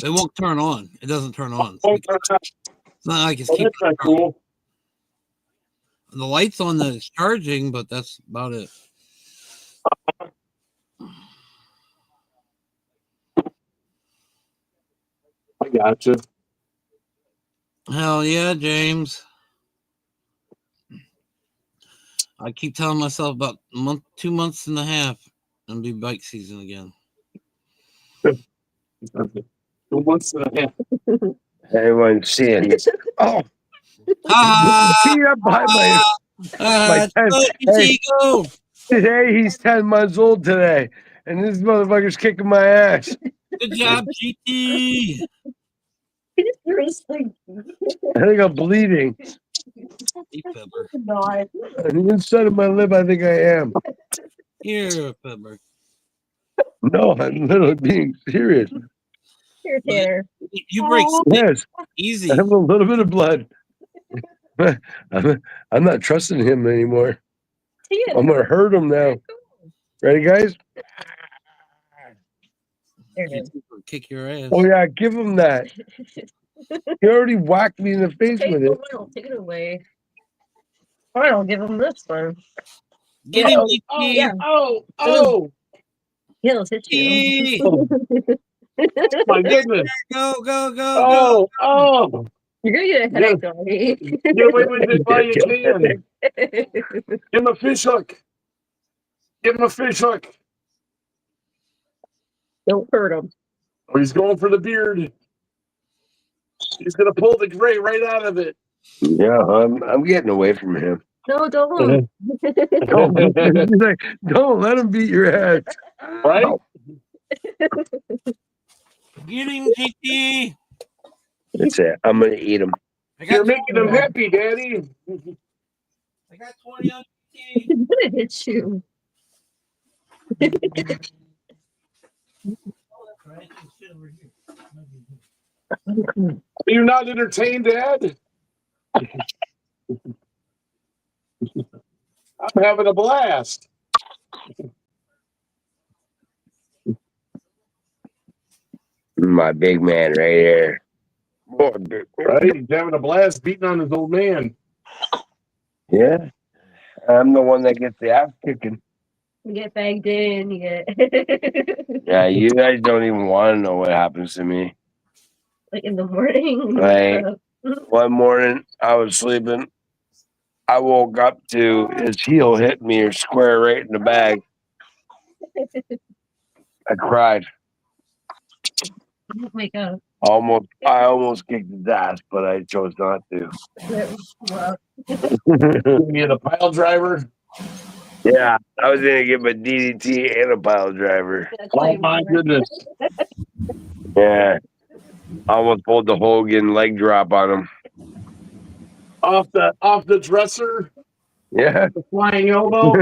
It won't turn on. It doesn't turn on. Oh, It's not like it's that's not cool. The light's on the charging, but that's about it. I gotcha. Hell yeah, James. I keep telling myself about 2 months and a half and be bike season again. 2 months and a half. Everyone's seeing this. Oh, Ah, up behind my hey. Today he's 10 months old today, and this motherfucker's kicking my ass. Good job, GT. I think I'm bleeding. Not. On the inside of my lip, I think I am. Here, Pepper. No, I'm literally being serious. Here, Tanner. You break Yes, easy. I have a little bit of blood. I'm not trusting him anymore. I'm gonna hurt him now. Ready, guys? Kick your ass. Oh yeah, give him that. He already whacked me in the face with it. Take it away. Fine, I'll give him this one. Get him, Oh, yeah. oh. Yeah, let's hit you. My goodness. Go. Oh. You're gonna get a headache, doggy. Get away with it while you can. Give him a fish hook. Don't hurt him. Oh, he's going for the beard. He's gonna pull the gray right out of it. Yeah, I'm getting away from him. No, don't. He's like, don't let him beat your ass. Right? Get him, GT. That's it. I'm gonna eat him. You're making him happy, Daddy. I got 20 on GT. He's gonna hit you. Are you not entertained, Dad? I'm having a blast. My big man right here. Right? He's having a blast beating on his old man. Yeah. I'm the one that gets the ass kicking. You get bagged in, you get Yeah, you guys don't even want to know what happens to me. like in the morning. Like, one morning I was sleeping. I woke up to his heel hit me or square right in the bag. I cried. Wake up. I almost kicked his ass, but I chose not to. Well, You're the pile driver. Yeah, I was gonna give him a DDT and a pile driver. Oh my goodness. Yeah. I almost pulled the Hogan leg drop on him. Off the dresser. Yeah. The flying elbow.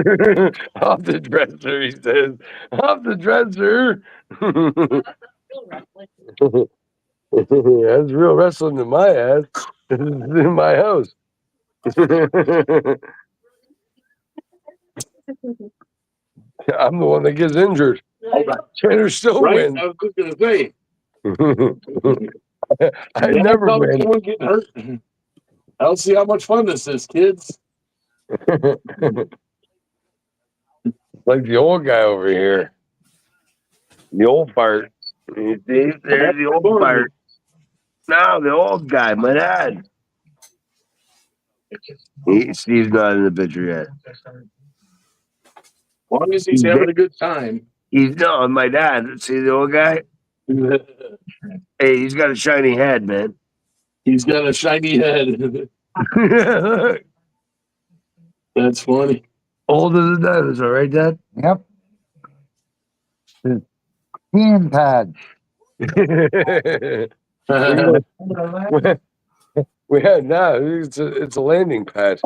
Off the dresser, he says. Off the dresser. That's real wrestling in my ass. In my house. I'm the one that gets injured. Tanner still Right? wins. I was just gonna say. I never That's how win. someone get hurt. I don't see how much fun this is, kids. Like the old guy over here. The old fart. You see? There's the old fart. No, the old guy, my dad. Steve's not in the picture yet. As long as he's having a good time. He's no, my dad. See the old guy? Hey, he's got a shiny head, man. He's got a shiny head. That's funny. Older than dinosaur, right, Dad? Yep. Peeing pad. We had no. It's a landing pad.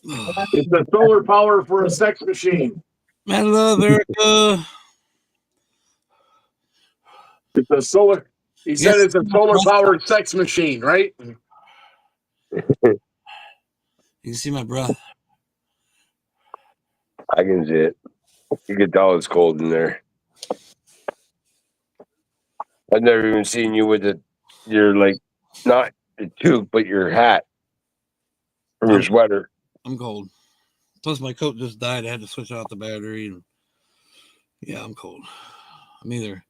It's a solar power for a sex machine. I love Erica. It's a solar. He said it's a solar powered sex machine, right? You can see my breath. I can see it. You can tell it's cold in there. I've never even seen you with your like not your toque, but your hat from your sweater. I'm cold. Plus, my coat just died. I had to switch out the battery, and yeah, I'm cold. I'm either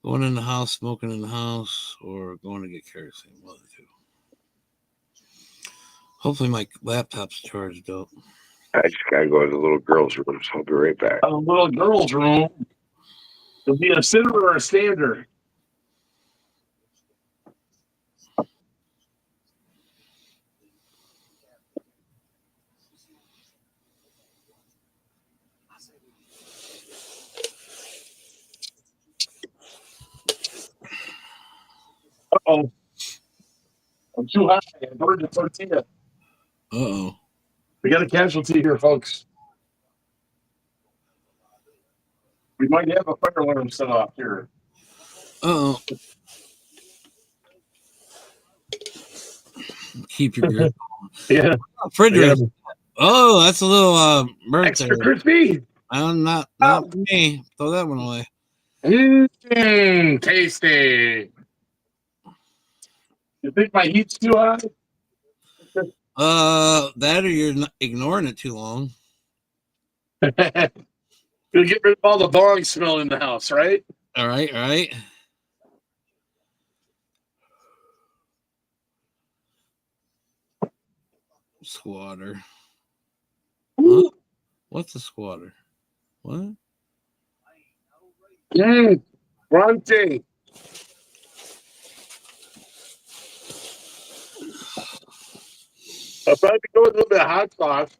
going in the house, smoking in the house, or going to get kerosene. One of the two. Hopefully, my laptop's charged up. I just gotta go to the little girl's room, so I'll be right back. A little girl's room. It'll be a sitter or a stander. Uh-oh. I'm too high. I burned the tortilla. Uh-oh. We got a casualty here, folks. We might have a fire alarm set off here. Uh-oh. Keep your grip. Yeah. Refrigerator. Oh, that's a little burnt Extra there. crispy. Not me. Throw that one away. Tasty. You think my heat's too high? That or you're not ignoring it too long. Gonna get rid of all the bong smell in the house, right? All right. Squatter. Huh? What's a squatter? What? Grunting. I'll probably go with a little bit of hot sauce.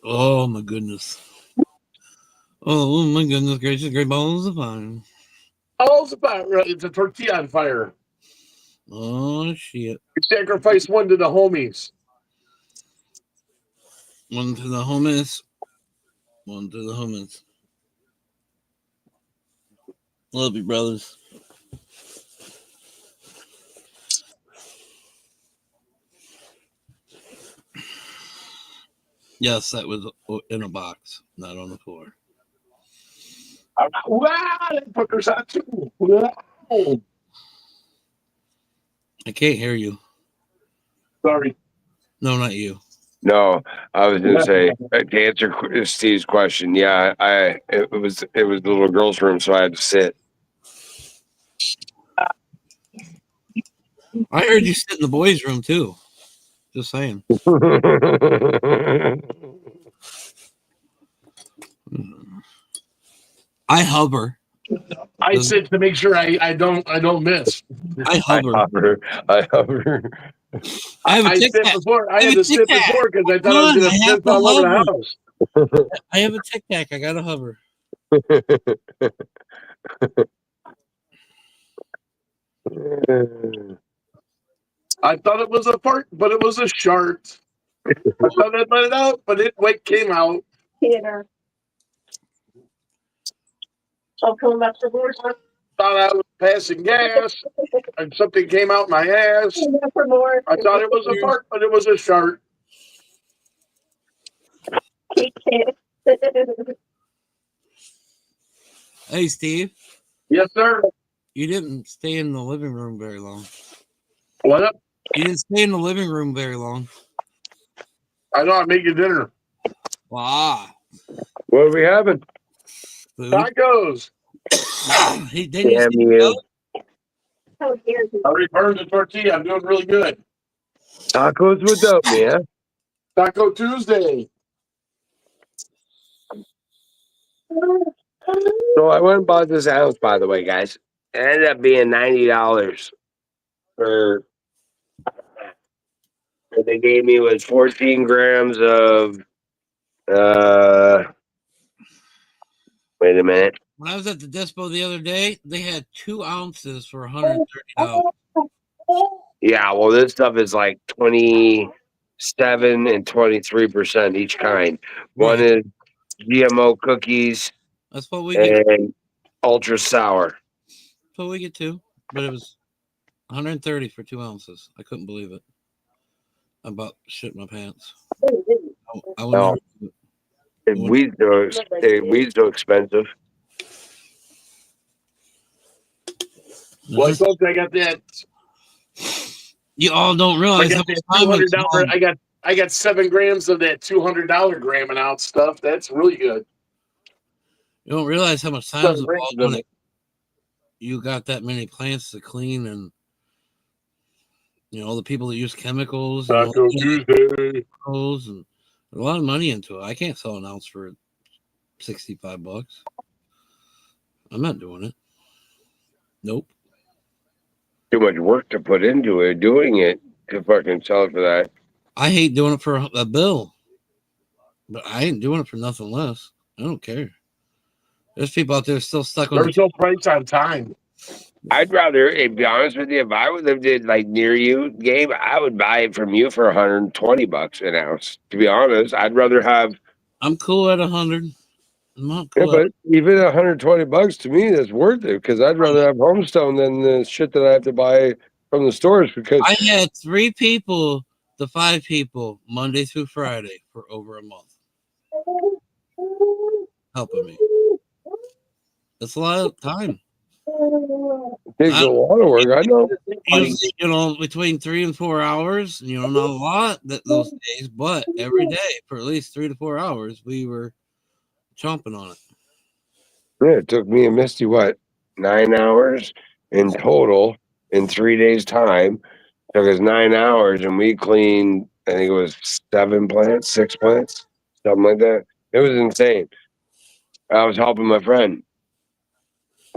Oh my goodness. Oh my goodness gracious, great balls of fire. Oh, it's about right. It's a tortilla on fire. Oh shit. We sacrificed one to the homies. One to the homies. One to the homies. Love you, brothers. Yes, that was in a box, not on the floor. Wow, that fucker's hot too. Wow. I can't hear you. Sorry. No, not you. No, I was gonna say to answer Steve's question. Yeah, it was the little girl's room, so I had to sit. I heard you sit in the boys' room too. Just saying. I hover. I sit to make sure I don't miss. I hover. I hover. I have a tic tac. Before. I had to sit before because I thought I was going to piss all over the house. I have a tic tac. I gotta hover. I thought it was a fart, but it was a shart. I thought I'd let it out, but it came out. Theater. I'll pull up the board. Thought I was passing gas, and something came out my ass. For more. I thought it was a fart, but it was a shart. Hey, Steve, Yes, sir. you didn't stay in the living room very long. What up? You didn't stay in the living room very long. I know I'm making dinner. Wow. What are we having? Food. Tacos. Hey, didn't you Damn see you. I already burned the tortilla. I'm doing really good. Tacos without me, huh? Taco Tuesday. So I went and bought this ounce, by the way, guys. It ended up being $90 for what they gave me was 14 grams of uh wait a minute. when I was at the dispo the other day, they had 2 ounces for $130. Yeah, well this stuff is like 27 and 23% each kind. One Right. is GMO cookies That's what we get. and ultra sour. That's what we get too. But it was 130 for 2 ounces. I couldn't believe it. I about shit my pants. I will never. No, weed's so expensive. Well, I told you I got that. You all don't I realize how got that much time is $200. long. I got 7 grams of that $200 gram and ounce stuff. That's really good. You don't realize how much time is 7 grams involved of when it. you got that many plants to clean, and all the people that use chemicals, Taco Tuesday. chemicals and a lot of money into it. I can't sell an ounce for $65. I'm not doing it. Nope. Too much work to put into it, doing it to fucking sell it for that. I hate doing it for a bill, but I ain't doing it for nothing less. I don't care. There's people out there still stuck on There's no price on time. I'd rather, to be honest with you, if I would lived in like near you, Gabe, I would buy it from you for $120 an ounce. To be honest, I'd rather have. I'm cool at 100. I'm not Yeah, cool at but even $120 to me, that's worth it because I'd rather have Homestone than the shit that I have to buy from the stores. Because I had 3 people to 5 people Monday through Friday for over a month helping me. That's a lot of time. it takes I, a lot of work. I know. usually, between 3 and 4 hours, not a lot those days, but every day for at least 3 to 4 hours, we were chomping on it. Yeah, it took me and Misty what 9 hours in total in 3 days' time. Took us 9 hours, and we cleaned. I think it was 7 plants, 6 plants, something like that. It was insane. I was helping my friend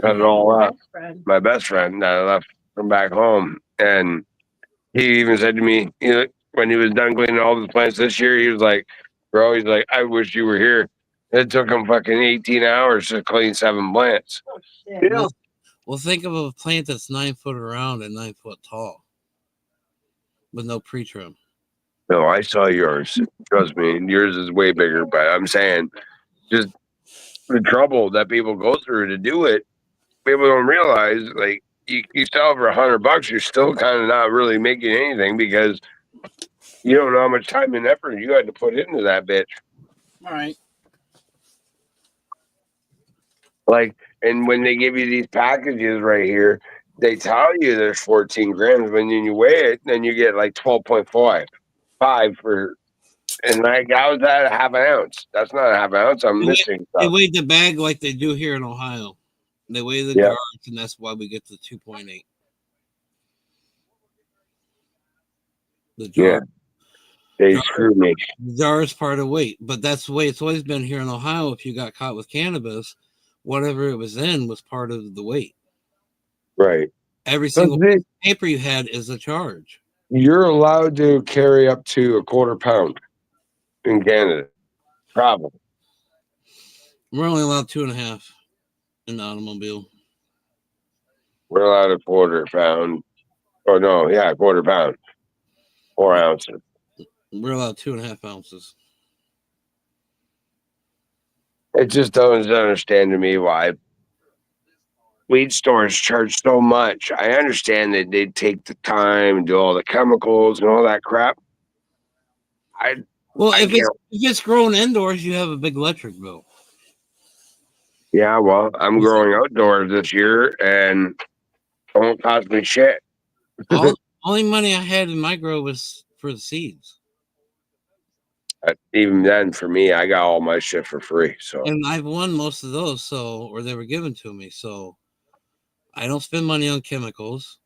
cut it all up. My best friend that I left from back home, and he even said to me, when he was done cleaning all the plants this year, he was like, "Bro, he's like, I wish you were here. It took him fucking 18 hours to clean 7 plants." Yeah. Well, think of a plant that's 9 foot around and 9 foot tall with no pre-trim. No, I saw yours. Trust me, yours is way bigger. But I'm saying, just the trouble that people go through to do it, people don't realize. Like you sell for $100, you're still kind of not really making anything because you don't know how much time and effort you had to put into that bitch. All right. Like, and when they give you these packages right here, they tell you there's 14 grams. When you weigh it, then you get like 12.5 for. And like I was at a half an ounce. That's not a half an ounce. I'm missing They stuff. weighed the bag like they do here in Ohio. They weigh the Yeah. jars, and that's why we get the 2.8. The jar. Yeah. They Jar- screwed me. The jar is part of weight, but that's the way it's always been here in Ohio. If you got caught with cannabis, whatever it was in was part of the weight. Right. Every So single paper you had is a charge. you're allowed to carry up to a quarter pound in Canada. Travel. We're only allowed 2.5 in the automobile. We're allowed a quarter pound. Oh no, yeah, a quarter pound. 4 ounces. We're allowed 2.5 ounces. It just doesn't understand to me why weed stores charge so much. I understand that they take the time and do all the chemicals and all that crap. Well, I if can't. it's grown indoors, you have a big electric bill. Yeah, well, I'm growing outdoors this year, and it won't cost me shit. All only money I had in my grow was for the seeds, Even then, for me, I got all my shit for free. So and I've won most of those. So, or they were given to me. So I don't spend money on chemicals.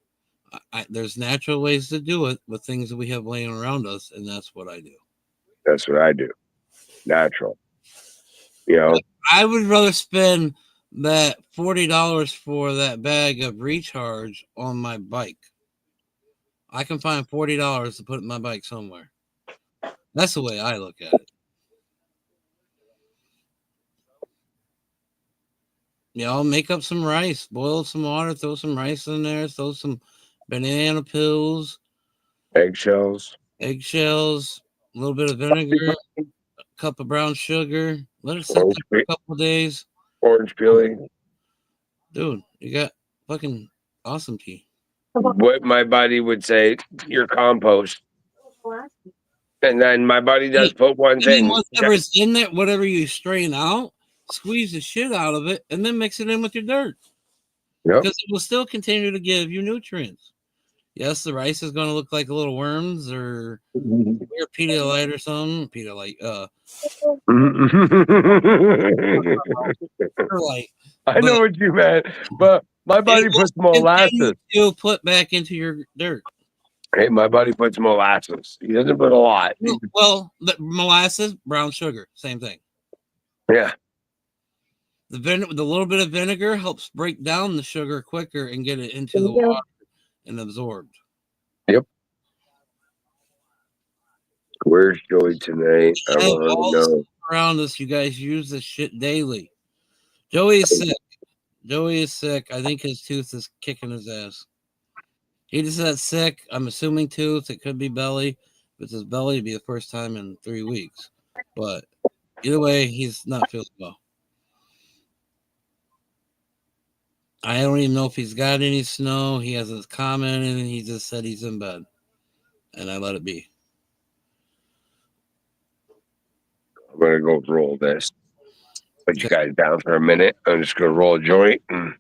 There's natural ways to do it with things that we have laying around us, and that's what I do. that's what I do. Natural. You know, I would rather spend that $40 for that bag of recharge on my bike. I can find $40 to put in my bike somewhere. That's the way I look at it. You know, make up some rice, boil some water, throw some rice in there, throw some banana peels, eggshells, eggshells, a little bit of vinegar, a cup of brown sugar. Let it sit orange, there for a couple of days. orange peeling. Dude, you got fucking awesome tea. What my buddy would say, your compost. And then my buddy does put one And then thing. whatever's in there, whatever you strain out, squeeze the shit out of it, and then mix it in with your dirt. Yep. Because it will still continue to give you nutrients. Yes, the rice is going to look like little worms or Pedialyte or something. Pedialyte, perlite. I But know what you meant, but my it buddy will puts continue molasses. to put back into your dirt. Hey, my buddy puts molasses. He doesn't put a lot. Well, the molasses, brown sugar, same thing. Yeah. The little bit of vinegar helps break down the sugar quicker and get it into the water and absorbed. Yep. Where's Joey tonight? I Have want to all the know. stuff around us. You guys use this shit daily. Joey is sick. Joey is sick. I think his tooth is kicking his ass. He just got sick. I'm assuming tooth. It could be belly. If it's his belly, it'd be the first time in 3 weeks. But either way, he's not feeling well. I don't even know if he's got any snow. He hasn't commented, and he just said he's in bed. And I let it be. I'm going to go roll this. Put you guys down for a minute. I'm just going to roll a joint. And...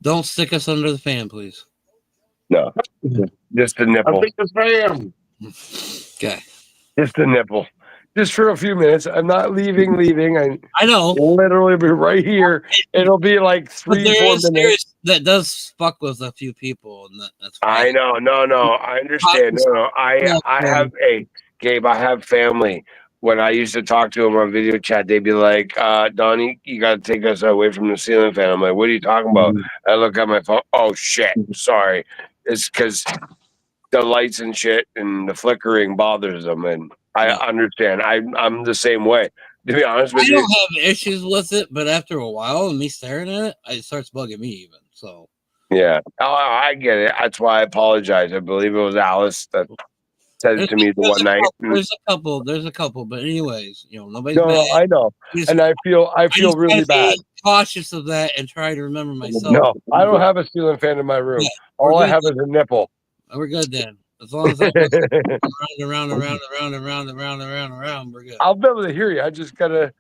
Don't stick us under the fan, please. No. Just the I nipple. think the spam. Okay. Just the nipple. Just for a few minutes. I'm not leaving. I know. Literally be right here. It'll be like 3-4 minutes. That does fuck with a few people, and that's why. I know. No. I understand. No. I have Gabe, I have family. When I used to talk to them on video chat, they'd be like, Donnie, you got to take us away from the ceiling fan. I'm like, what are you talking about? I look at my phone. Oh, shit. Sorry. It's because the lights and shit and the flickering bothers them. And I understand. I'm the same way. To be honest with you. I don't have issues with it, but after a while and me staring at it, it starts bugging me even. So. Yeah. I get it. That's why I apologize. I believe it was Alice that said it to me the one night. There's a couple, but anyways, nobody's No, bad. I know, and I feel really bad. Cautious of that and try to remember myself. No, I don't have a ceiling fan in my room. Yeah, all I have is a nipple. We're good then. As long as I'm around, we're good. I'll be able to hear you. I'm just gonna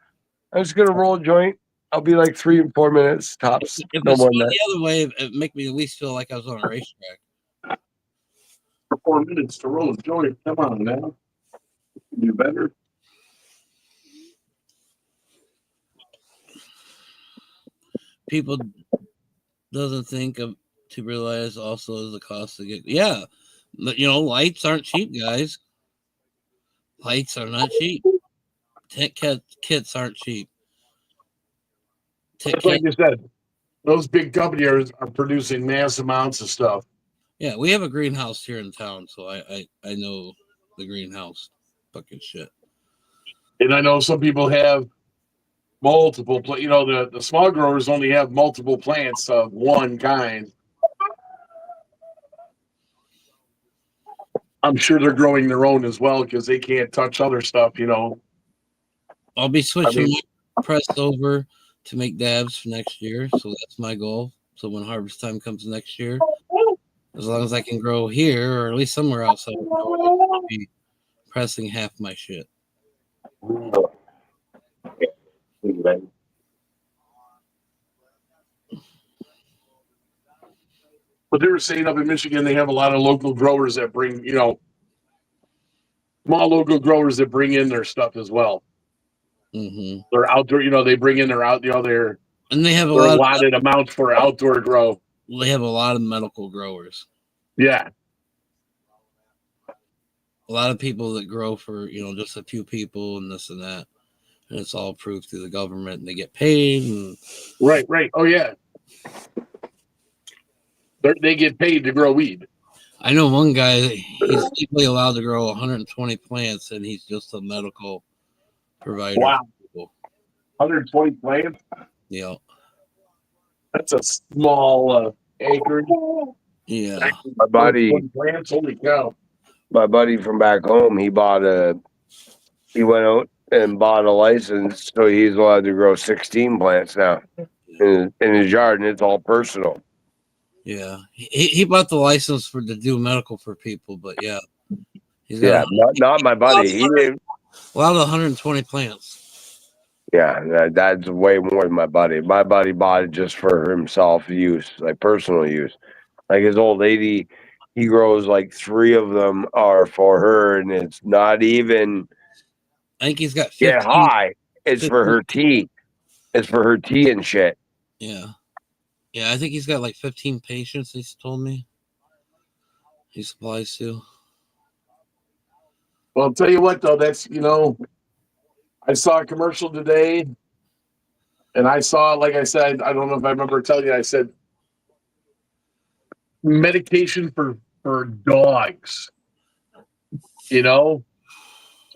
roll a joint. I'll be like 3 and 4 minutes tops. If no it's more going than that. the other way, it make me at least feel like I was on a racetrack. 4 minutes to roll a joint. Come on now. You better. People doesn't think of to realize also is the cost to get. Yeah, but lights aren't cheap, guys. Lights are not cheap. Tech kits aren't cheap. Like you said, those big companies are producing mass amounts of stuff. Yeah, we have a greenhouse here in town, so I know the greenhouse fucking shit. And I know some people have multiple, the small growers only have multiple plants of one kind. I'm sure they're growing their own as well because they can't touch other stuff, I'll be switching my press over to make dabs for next year, so that's my goal. So when harvest time comes next year, as long as I can grow here or at least somewhere else, I'll be pressing half my shit. But they were saying up in Michigan, they have a lot of local growers that bring, small local growers that bring in their stuff as well. Mm-hmm. They're outdoor, they bring in their their And they have their allotted amounts for outdoor grow. They have a lot of medical growers. Yeah. A lot of people that grow for, just a few people and this and that. And it's all approved through the government and they get paid. And Right. Oh, yeah. They get paid to grow weed. I know one guy, he's legally allowed to grow 120 plants and he's just a medical provider. Wow. 120 plants? Yeah. That's a small acreage. Yeah. My buddy, plants, holy cow. my buddy from back home, he went out and bought a license, so he's allowed to grow 16 plants now in his yard, and it's all personal. Yeah. He bought the license to do medical for people, but yeah. He's Yeah, not my buddy. He didn't. Allowed 120 plants. Yeah, that's way more than my buddy. My buddy bought it just for himself use, like personal use. Like his old lady, he grows like 3 of them are for her, and it's not even I think he's got 15. get high. It's 15. for her tea. It's for her tea and shit. Yeah. Yeah, I think he's got like 15 patients, he's told me. He supplies to. Well, I'll tell you what, though, that's, I saw a commercial today, and I saw, like I said, I don't know if I remember telling you, I said, medication for dogs, So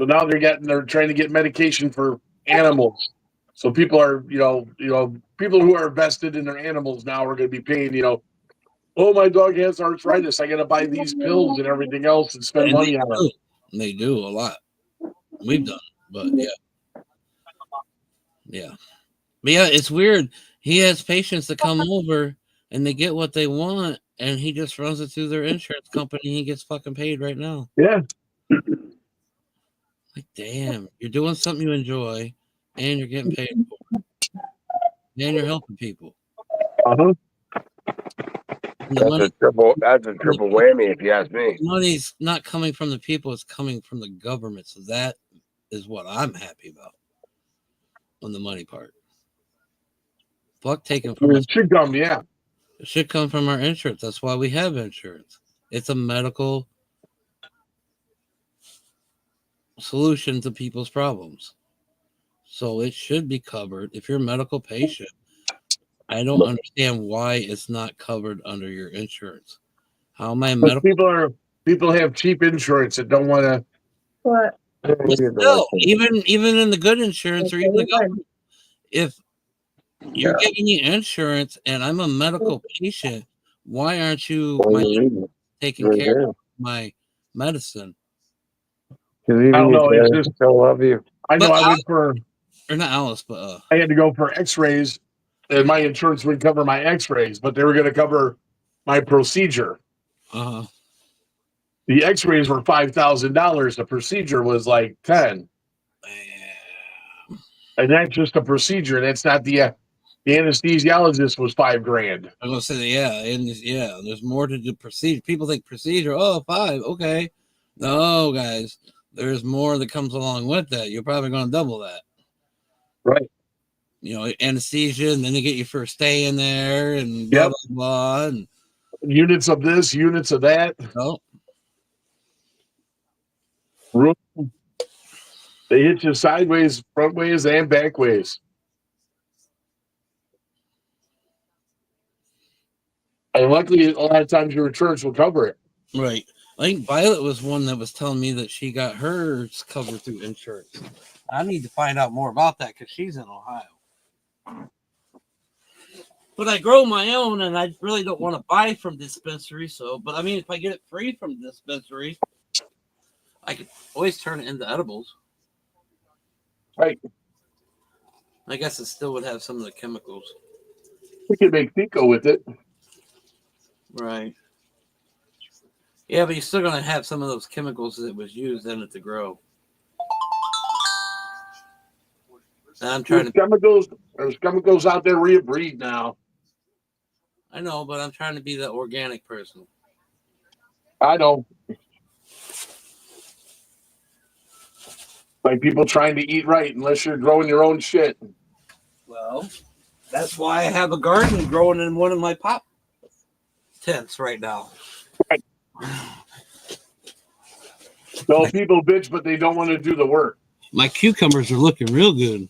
now they're trying to get medication for animals. So people are, people who are vested in their animals now are going to be paying, oh, my dog has arthritis. I got to buy these pills and everything else and spend money on it. They do a lot. We've done it, but yeah. Yeah. But yeah, it's weird. He has patients that come over and they get what they want and he just runs it through their insurance company. He gets fucking paid right now. Yeah. Like, damn, you're doing something you enjoy and you're getting paid for it. And you're helping people. Uh-huh. That's a triple whammy, if you ask me. Money's not coming from the people, it's coming from the government. So that is what I'm happy about on the money part. Fuck taking from us. It should come, yeah. It should come from our insurance. That's why we have insurance. It's a medical solution to people's problems. So it should be covered. If you're a medical patient, I don't understand why it's not covered under your insurance. How am I medical? People have cheap insurance that don't want to. What? Still, even in the good insurance or even the government, if you're giving me insurance and I'm a medical patient, why aren't you taking care of my medicine? I don't know. It's just I love you. I know. I went for, or not Alice, but I had to go for X-rays, and my insurance would cover my X-rays, but they were going to cover my procedure. Uh-huh. The X-rays were $5,000. The procedure was like 10. And that's just a procedure. That's not the anesthesiologist was $5,000. I'm gonna say there's more to the procedure. People think procedure, $5, okay. No, guys, there's more that comes along with that. You're probably gonna double that. Right. Anesthesia, and then they get you for a stay in there and blah blah blah, and units of this, units of that. Oh. They hit you sideways, front ways, and back ways. And luckily, a lot of times your insurance will cover it. Right. I think Violet was one that was telling me that she got hers covered through insurance. I need to find out more about that because she's in Ohio. But I grow my own, and I really don't want to buy from dispensary. But I mean, if I get it free from dispensary, I could always turn it into edibles. Right. I guess it still would have some of the chemicals. We could make Pico with it. Right. Yeah, but you're still going to have some of those chemicals that was used in it to grow. And I'm trying there's chemicals out there where you breathe now. I know, but I'm trying to be the organic person. I know. Like people trying to eat right unless you're growing your own shit. Well, that's why I have a garden growing in one of my pop tents right now. Right. So people bitch, but they don't want to do the work. My cucumbers are looking real good.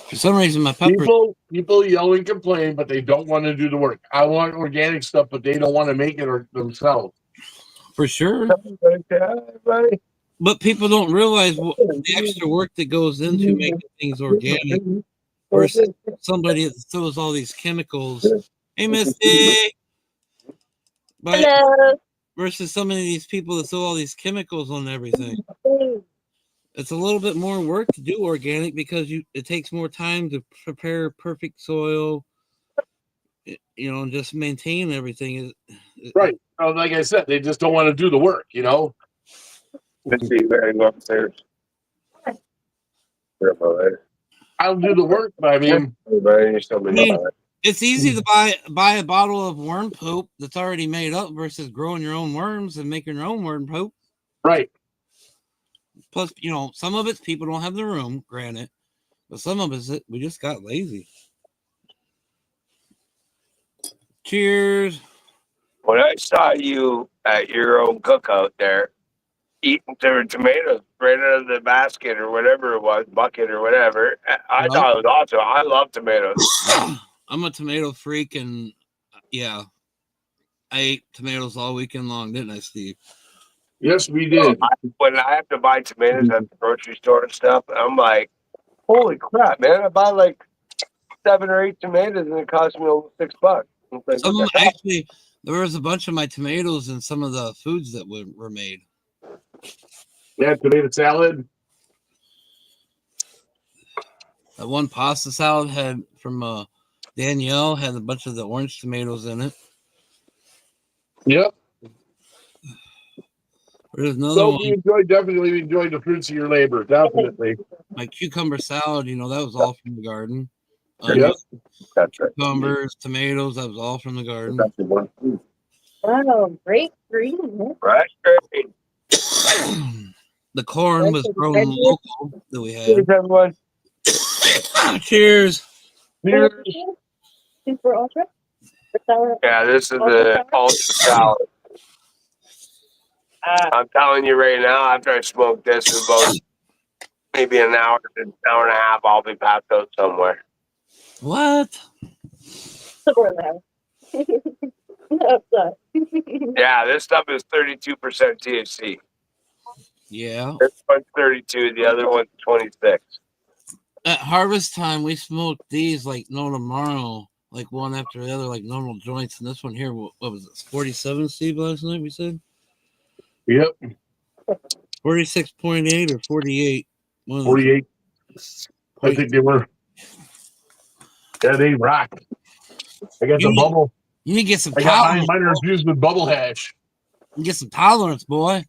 For some reason, my peppers. People yell and complain, but they don't want to do the work. I want organic stuff, but they don't want to make it themselves. For sure. But people don't realize what the extra work that goes into making things organic versus somebody that throws all these chemicals. Hey, Misty. But Hello. versus some of these people that throw all these chemicals on everything. It's a little bit more work to do organic because it takes more time to prepare perfect soil, and just maintain everything. Right. Like I said, they just don't want to do the work, Let's see, very well upstairs. I'll do the work, but I mean, it's easy to buy a bottle of worm poop that's already made up versus growing your own worms and making your own worm poop. Right. Plus, some of it's people don't have the room, granted, but some of it's we just got lazy. Cheers. When I saw you at your own cookout there, eating tomatoes right out of the basket or whatever it was, bucket or whatever, I thought it was awesome. I love tomatoes. I'm a tomato freak, and yeah, I ate tomatoes all weekend long, didn't I, Steve? Yes, we did. When I have to buy tomatoes at the grocery store and stuff, I'm like, holy crap, man! I buy like 7 or 8 tomatoes and it costs me almost $6. Like, some of actually, there was a bunch of my tomatoes in some of the foods that were made. Yeah, tomato salad. That one pasta salad had from Danielle had a bunch of the orange tomatoes in it. Yep. There's another one. Definitely enjoyed the fruits of your labor. Definitely. My cucumber salad, that was all from the garden. Yep. Cucumbers, tomatoes, that was all from the garden. Wow, great green. Right. The corn was grown local that we had. Cheers, everyone. Cheers. Super ultra. Yeah, this is the ultra salad. I'm telling you right now, after I smoke this for about maybe an hour and a half, I'll be passed out somewhere. What? Yeah, this stuff is 32% THC. Yeah. This one's 32, the other one's 26. At harvest time, we smoked these like no tomorrow, like one after the other, like normal joints. And this one here, what was it? 47, Steve, last night we said? Yep. 46.8 or 48? 48. I think they were. Yeah, they rock. I got the bubble. You need to get some tolerance. Mine are infused with bubble hash. You get some tolerance, boy.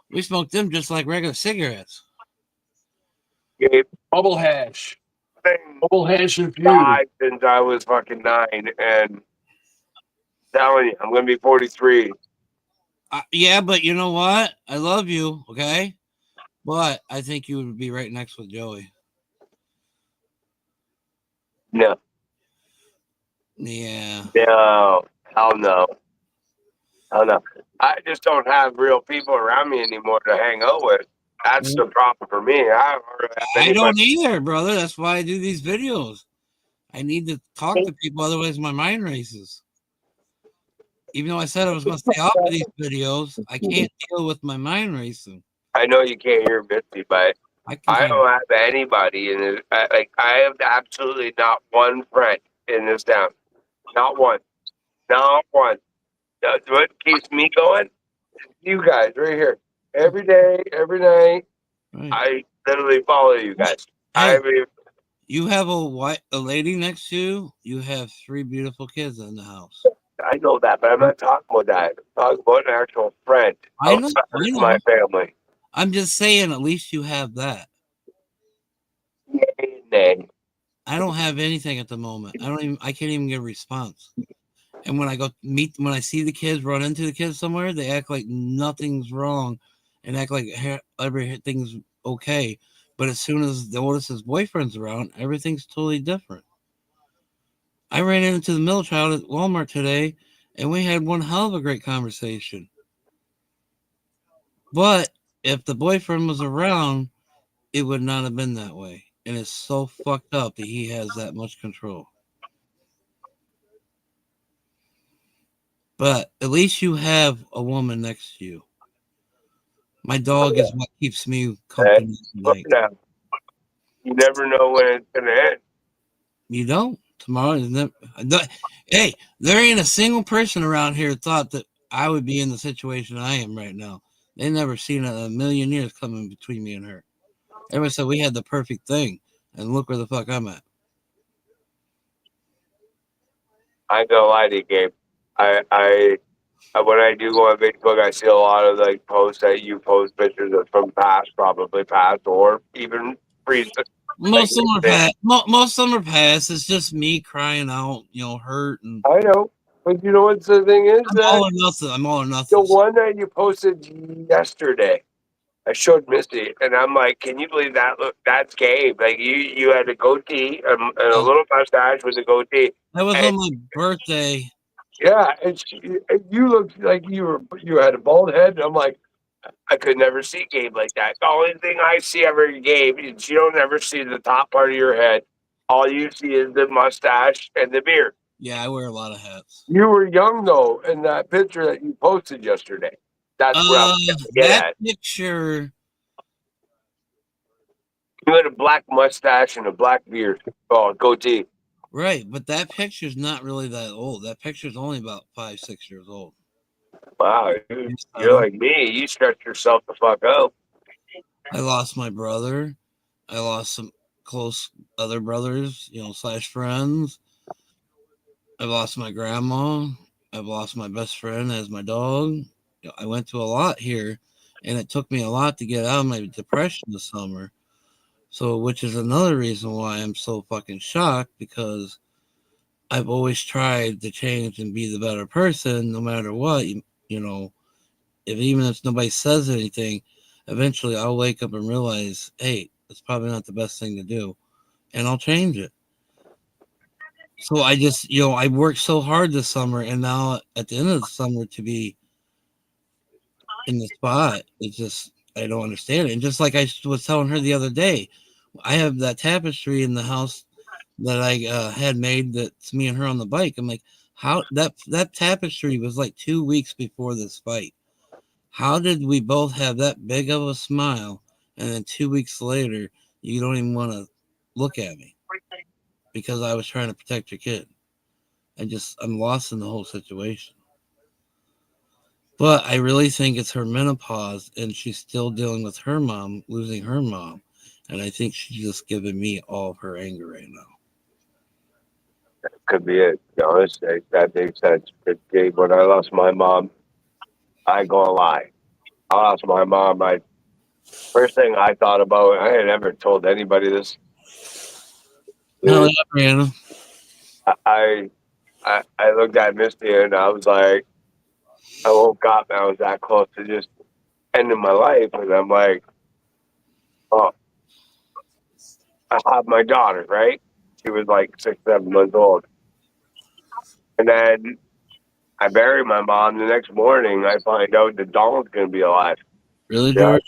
We smoked them just like regular cigarettes. Bubble hash. Bubble hash infused. Since I was fucking 9, and telling you, I'm gonna be 43. Yeah, but you know what? I love you, okay? But I think you would be right next with Joey. No. Yeah. No. Hell no. Hell no. I just don't have real people around me anymore to hang out with. That's the problem for me. I don't either, brother. That's why I do these videos. I need to talk to people, otherwise my mind races. Even though I said I was going to stay off of these videos, I can't deal with my mind racing. I know you can't hear Misty, but I don't have anybody in it. I have absolutely not one friend in this town. Not one. Not one. What keeps me going? You guys right here. Every day, every night, right. I literally follow you guys. Hey, you have a lady next to you. You have 3 beautiful kids in the house. I know that, but I'm not talking about that. I'm talking about an actual friend. I know. My family. I'm just saying, at least you have that. Nay. I don't have anything at the moment. I can't even get a response. And when I see the kids run into the kids somewhere, they act like nothing's wrong and act like everything's okay. But as soon as the oldest's boyfriend's around, everything's totally different. I ran into the middle child at Walmart today, and we had one hell of a great conversation. But if the boyfriend was around, it would not have been that way. And it's so fucked up that he has that much control. But at least you have a woman next to you. My dog is what keeps me Hey, company at look night. now, you never know when it's gonna end. You don't. Tomorrow is never. Hey, there ain't a single person around here thought that I would be in the situation I am right now. They never seen a million years coming between me and her. Everybody said we had the perfect thing, and look where the fuck I'm at. I ain't gonna lie to you, Gabe. When I do go on Facebook, I see a lot of like posts that you post pictures of from past, probably past, or even recent. Like, Most of them are past. Most of them are past. It's just me crying out, hurt, and I know, but you know what the thing is I'm that all or nothing. I'm all or the nothing. one that you posted yesterday, I showed Misty, and I'm like, "Can you believe that? Look, that's Gabe. Like you had a goatee and a Uh, little mustache with a goatee, that was and on my birthday. yeah, and you looked like you had a bald head. And I'm like, I could never see Gabe like that. The only thing I see ever in Gabe is you don't ever see the top part of your head. All you see is the mustache and the beard. Yeah, I wear a lot of hats. You were young though in that picture that you posted yesterday. That's what I'm Uh, trying to get that at. picture, You had a black mustache and a black beard. Oh, goatee. right? But that picture's not really that old. That picture's only about 5, 6 years old. Wow, you're So like me. You stretch yourself the fuck out. I lost my brother. I lost some close other brothers, slash friends. I've lost my grandma. I've lost my best friend as my dog. I went through a lot here, and it took me a lot to get out of my depression this summer. So, which is another reason why I'm so fucking shocked because I've always tried to change and be the better person, no matter what. You know, if even if nobody says anything, eventually I'll wake up and realize, hey, it's probably not the best thing to do, and I'll change it. So I just, I worked so hard this summer, and now at the end of the summer to be in the spot, it's just I don't understand it. And just like I was telling her the other day, I have that tapestry in the house that I had made. That's me and her on the bike. I'm like, how that tapestry was like 2 weeks before this fight. How did we both have that big of a smile, and then 2 weeks later, you don't even want to look at me because I was trying to protect your kid? I'm lost in the whole situation. But I really think it's her menopause, and she's still dealing with her mom losing her mom, and I think she's just giving me all of her anger right now. Could be it. To be honest, that makes sense. But Gabe, when I lost my mom, I ain't gonna lie. I lost my mom. I first thing I thought about. I had never told anybody this. Hell Is yeah, Brianna. I looked at Misty and I was like, I woke up and I was that close to just ending my life, and I'm like, oh, I had my daughter, right? She was like 6, 7 months old, and then I buried my mom. The next morning, I find out that Donald's gonna be alive. Really, Yeah, George?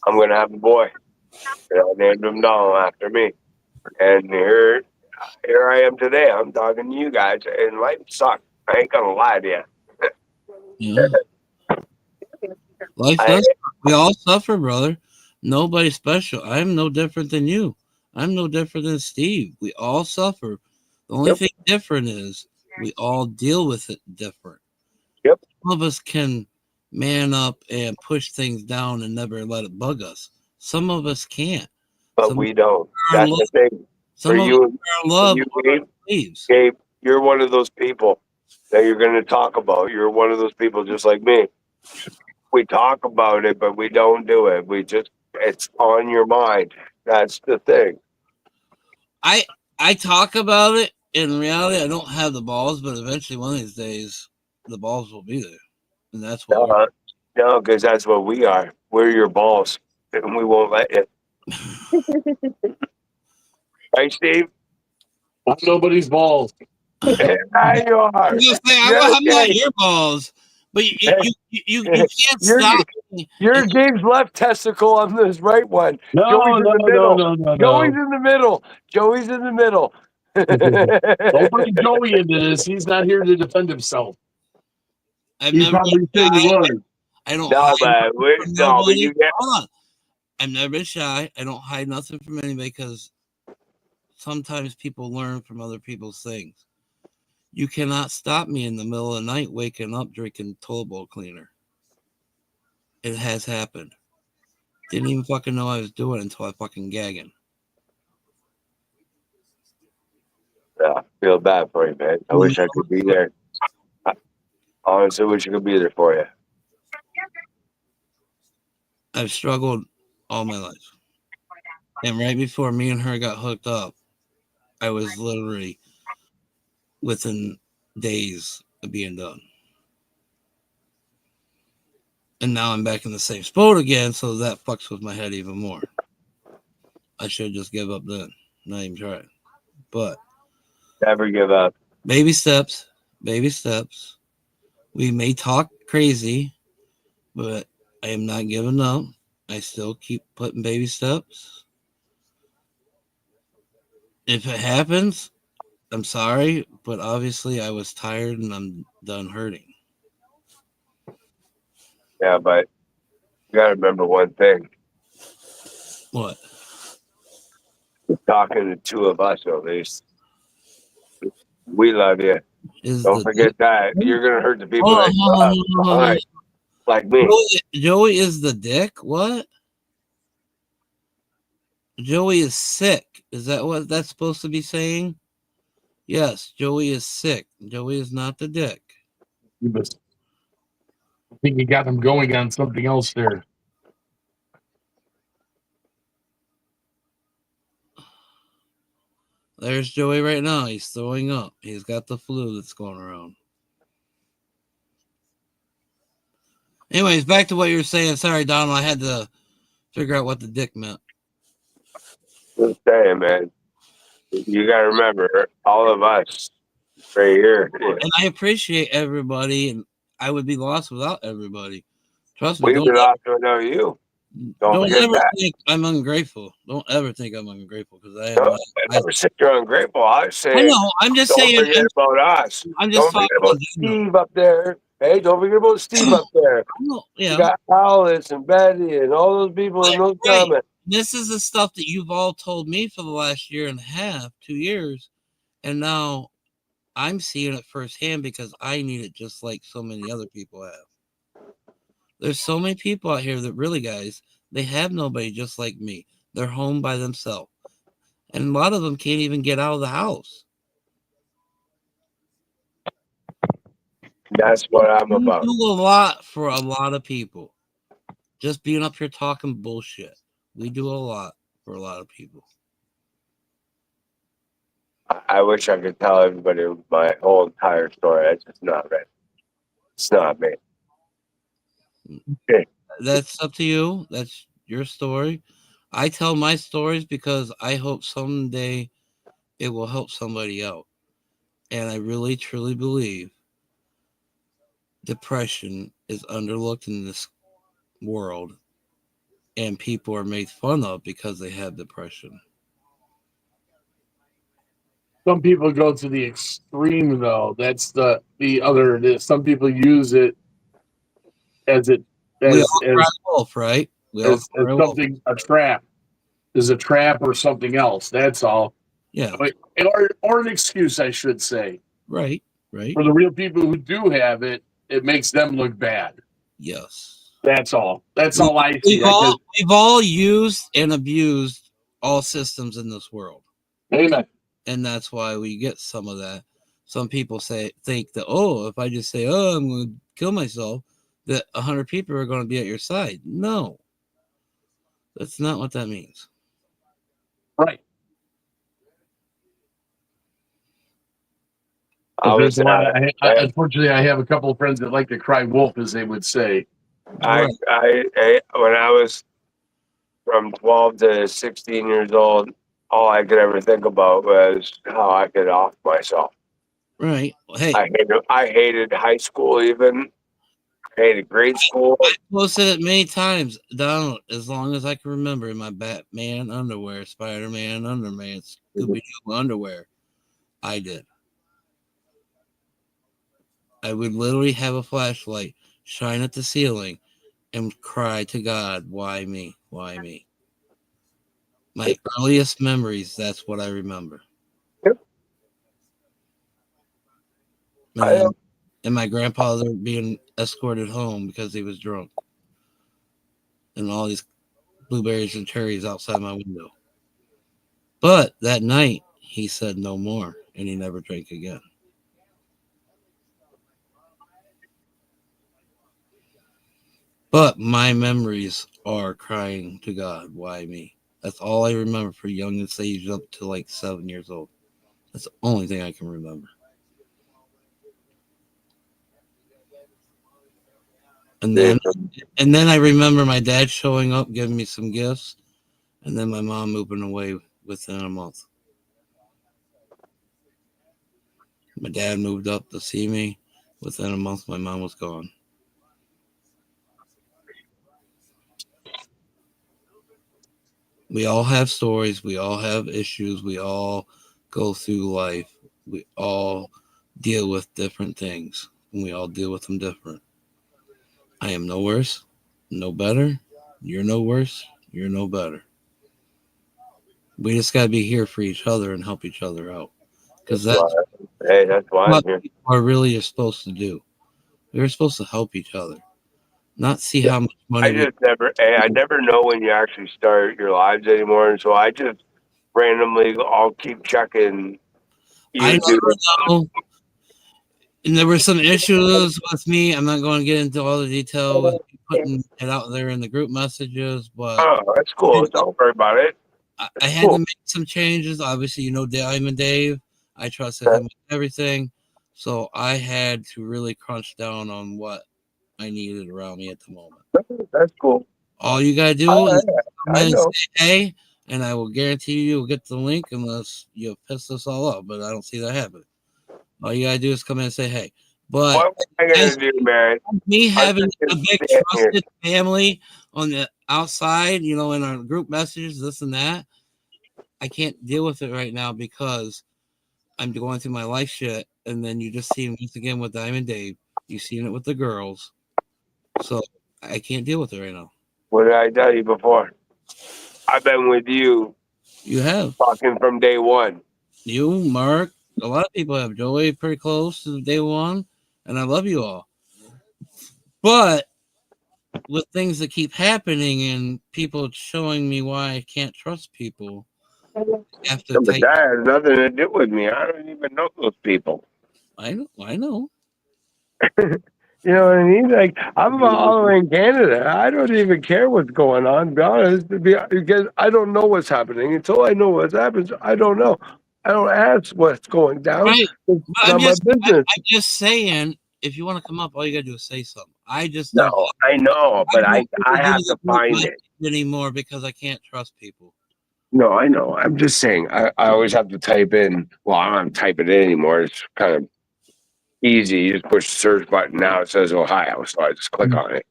I'm gonna have a boy. And I named him Donald after me. And here I am today. I'm talking to you guys, and life sucks. I ain't gonna lie to you. Yeah. Life I does. We all suffer, brother. Nobody's special. I'm no different than you. I'm no different than Steve. We all suffer. The only yep, thing different is we all deal with it different. yep. Some of us can man up and push things down and never let it bug us. Some of us can't. But Some of we us don't. are in That's love. the thing. For Some of us are in love you, or Gabe, leaves. Gabe, you're one of those people that you're going to talk about. You're one of those people just like me. We talk about it, but we don't do it. It's on your mind. That's the thing. I I talk about it. In reality, I don't have the balls, but eventually, one of these days, the balls will be there, and that's what we're. No, because that's what we are. We're your balls, and we won't let you. Right, Steve? I'm nobody's balls. There you are. I'm gonna say You're I'm not okay. your balls, but you can't You're stop me. You're Gabe's left testicle on this right one. No, Joey's in no, the no, middle. no, no, Joey's no. in the middle. Joey's in the middle. Don't bring Joey into this. He's not here to defend himself. I've He never probably been said he shy. was. I don't No, hide but nothing from but nobody. you get Hold on. I've never been shy. I don't hide nothing from anybody because sometimes people learn from other people's things. You cannot stop me in the middle of the night waking up drinking toilet bowl cleaner. It has happened. Didn't even fucking know I was doing it until I fucking gagging. feel bad for you, man. I wish I could be there. I honestly wish I could be there for you. I've struggled all my life. And right before me and her got hooked up, I was literally within days of being done. And now I'm back in the same spot again, so that fucks with my head even more. I should just give up then, not even try it. But Never give up. baby steps, baby steps. We may talk crazy, but I am not giving up. I still keep putting baby steps. If it happens, I'm sorry, but obviously I was tired and I'm done hurting. Yeah, but you gotta remember one thing. What? Talking to two of us at least. We love you. Is Don't the forget that. You're gonna hurt the people hold on, that you hold on, love hold on, hold on. behind, like me. Joey is the dick? What? Joey is sick. Is that what that's supposed to be saying? Yes, Joey is sick. Joey is not the dick. I think you got him going on something else there. There's Joey right now. He's throwing up. He's got the flu that's going around. Anyways, back to what you were saying. Sorry, Donald. I had to figure out what the dick meant. Just saying, man. You gotta remember, all of us right here. And I appreciate everybody, and I would be lost without everybody. Trust me. We've been off to know you. Don't Don't forget ever that. think I'm ungrateful. Don't ever think I'm ungrateful because I am No, not. I never said you're ungrateful. I was I saying, know. I'm just don't saying. forget about us. I'm just Don't talking forget about in general. Steve up there. Hey, don't forget about Steve up there. No, You yeah. got Alice and Betty and all those people in those Right. comments. This is the stuff that you've all told me for the last year and a half, 2 years, and now I'm seeing it firsthand because I need it just like so many other people have. There's so many people out here that really, guys, they have nobody just like me. They're home by themselves. And a lot of them can't even get out of the house. That's what I'm We about. do a lot for a lot of people. Just being up here talking bullshit. We do a lot for a lot of people. I wish I could tell everybody my whole entire story. It's just not right. It's not me. That's up to you. That's your story. I tell my stories because I hope someday it will help somebody out. And I really, truly believe depression is underlooked in this world and people are made fun of because they have depression. Some people go to the extreme, though. That's the other. Some people use it as it We as all cry wolf, right? We all as cry wolf. something a trap. Is a trap or something else. That's all. Yeah. Or an excuse, I should say. Right. Right. For the real people who do have it, it makes them look bad. Yes. That's all. That's all I see. We've all used and abused all systems in this world. Amen. And that's why we get some of that. Some people think that, oh, if I just say, oh, I'm going to kill myself, that 100 people are going to be at your side. No, that's not what that means. Right. I There's was a lot. Unfortunately, I have a couple of friends that like to cry wolf, as they would say. Right. when I was from 12 to 16 years old, all I could ever think about was how I could off myself. Right. Hey, I hated high school even. I hated grade school. I posted it many times, Donald, as long as I can remember, in my Batman underwear, Spider-Man underwear, Scooby-Doo underwear. I did. I would literally have a flashlight shine at the ceiling and cry to God, why me? Why me? My earliest memories, that's what I remember. Yep. And, and my grandfather being escorted home because he was drunk. And all these blueberries and cherries outside my window. But that night, he said no more, and he never drank again. But my memories are crying to God, why me? That's all I remember for youngest age up to like 7 years old. That's the only thing I can remember. And then I remember my dad showing up, giving me some gifts, and then my mom moving away within a month. My dad moved up to see me. Within a month, my mom was gone. We all have stories. We all have issues. We all go through life. We all deal with different things. And we all deal with them different. I am no worse, no better. You're no worse. You're no better. We just got to be here for each other and help each other out. Because that's That's why I'm what here. people are really supposed to do. We're supposed to help each other, not see how much money we. I never know when you actually start your lives anymore, and so I just randomly I'll keep checking I YouTube. never know. And there were some issues with me. I'm not going to get into all the detail with putting it out there in the group messages, but Oh, that's cool. Don't worry about it. I had to make some changes. Obviously, Diamond Dave. I trusted him with everything. So I had to really crunch down on what I needed around me at the moment. That's cool. All you got to do is come I in and know. say, hey, and I will guarantee you'll get the link unless you piss us all off, but I don't see that happening. All you got to do is come in and say, hey. But What am I gonna do, man? me having a just big stand here. trusted family on the outside, in our group messages, this and that, I can't deal with it right now because I'm going through my life shit. And then you just see him once again with Diamond Dave. You've seen it with the girls. So I can't deal with it right now. What did I tell you before? I've been with you You have. talking from day one. You, Mark, a lot of people have. Joey pretty close to day one. And I love you all. But with things that keep happening and people showing me why I can't trust people, have to But take. that has nothing to do with me. I don't even know those people. I know. I know. You know what I mean? Like I'm all the way in Canada. I don't even care what's going on. To be honest, because I don't know what's happening until I know what happens. I don't know. I don't ask what's going down. Right. It's But not my business. I'm just saying, if you want to come up, all you gotta do is say something. I just don't. No, I know, I but don't I really do have the to group find message it. anymore because I can't trust people. No, I know. I'm just saying. I always have to type in. Well, I don't have to type it in anymore. It's kind of easy. You just push the search button. Now it says Ohio, so I just click on it.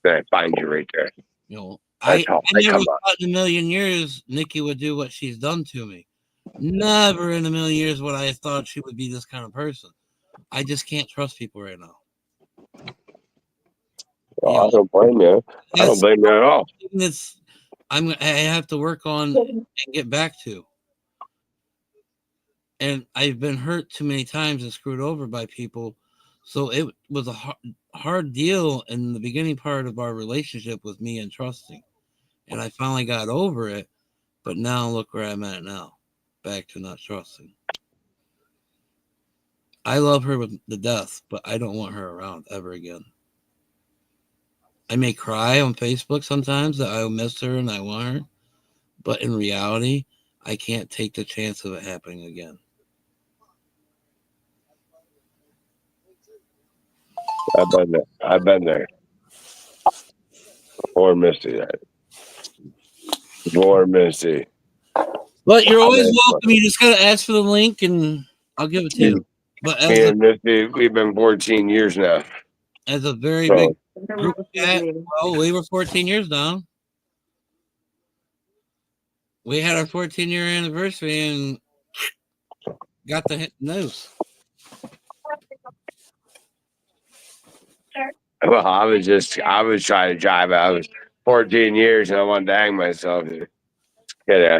Then I find you right there. I That's how I never come up. thought in a million years Nikki would do what she's done to me. Never in a million years would I thought she would be this kind of person. I just can't trust people right now. Well, I don't blame you. I don't blame you at all. I have to work on and get back to. And I've been hurt too many times and screwed over by people. So it was a hard deal in the beginning part of our relationship with me and trusting. And I finally got over it. But now look where I'm at now. Back to not trusting. I love her with the death, but I don't want her around ever again. I may cry on Facebook sometimes that I miss her and I want her. But in reality, I can't take the chance of it happening again. I've been there. I've been there. Poor Misty. Poor Misty. But you're I've always been, welcome. You just gotta ask for the link, and I'll give it to you. But me and Misty, we've been 14 years now. as a very So big group chat, well, we were 14 years now. We had our 14-year anniversary and got the news. well, I was trying to drive. I was 14 years and I wanted to hang myself. Yeah.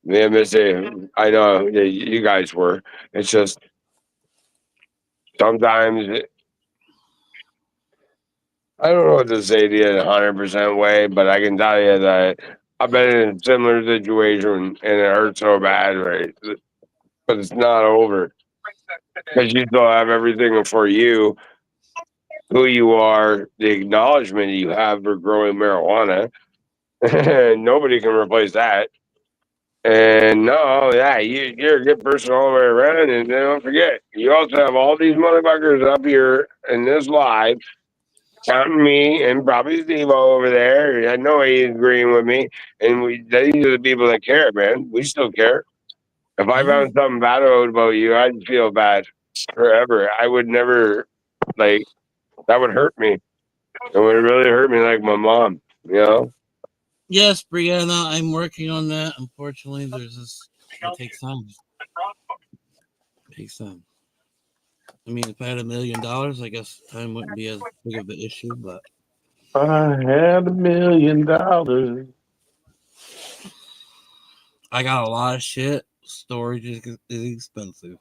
Me and Missy, I know you guys were. It's just sometimes I don't know what to say to you in a 100% way, but I can tell you that I've been in a similar situation and it hurts so bad, right? But it's not over because you still have everything for you, who you are, the acknowledgement you have for growing marijuana. Nobody can replace that. And no, yeah, you're a good person all the way around. And don't forget, you also have all these motherfuckers up here in this live, counting me and probably Steve over there. I know he's agreeing with me. And these are the people that care, man. We still care. If I Yeah. found something bad about you, I'd feel bad forever. I would never, like, that would hurt me. It would really hurt me like my mom, you know? Yes, Brianna, I'm working on that. Unfortunately, there's this. It takes time. It takes time. I mean, if I had $1 million, I guess time wouldn't be as big of an issue. But I had $1 million. I got a lot of shit. Storage is expensive.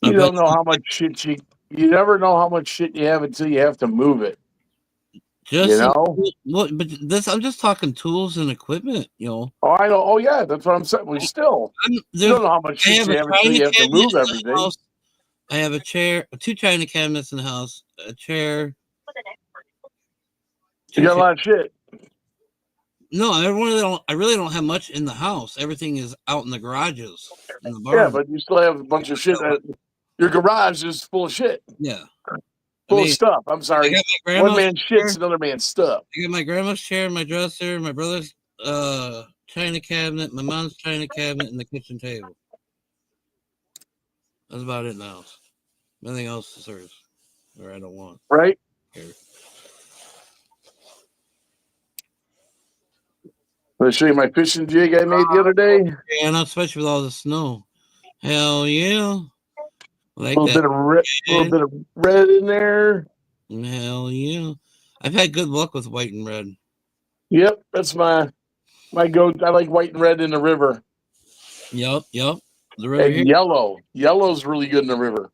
I You bet don't know how much shit you never know how much shit you have until you have to move it. You just know? what? But this, I'm just talking tools and equipment. You know, Oh, I know. Oh, yeah, that's what I'm saying. We still, you there's. don't know how much I shit have you a have until china you have to cabinet move in the everything. house. I have a chair, 2 china cabinets in the house, a chair. You got a lot of shit. No, I really don't have much in the house. Everything is out in the garages, in the Yeah, barn. but you still have a bunch of shit. Your garage is full of shit, Yeah, I full of mean, stuff. I'm I sorry. got my One grandma's man's chair. shit's another man's stuff. I got my grandma's chair, my dresser, my brother's china cabinet, my mom's china cabinet, and the kitchen table. That's about it in the house. Nothing else is hers, or I don't want. Right? Here. Let me show you my fishing jig I made the other day. Yeah, not especially with all the snow. Hell yeah, like A that. little bit of red in there. Hell yeah, I've had good luck with white and red. Yep, that's my goat. I like white and red in the river. Yep. The river here. And yellow. Yellow's really good in the river.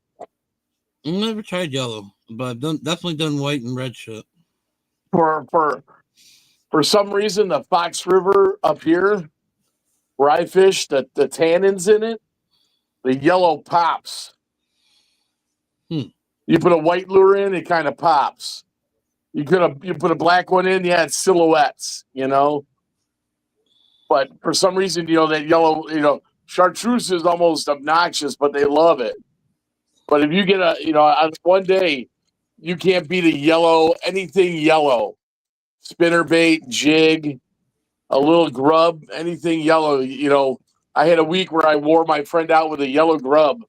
I've never tried yellow, but I've definitely done white and red shit. For some reason, the Fox River up here where I fish, the tannins in it, the yellow pops. Hmm. You put a white lure in, it kind of pops. You put a black one in, yeah, it's silhouettes, you know. But for some reason, that yellow, chartreuse is almost obnoxious, but they love it. But if you get on one day, you can't beat anything yellow, spinner bait, jig, a little grub, anything yellow. I had a week where I wore my friend out with a yellow grub.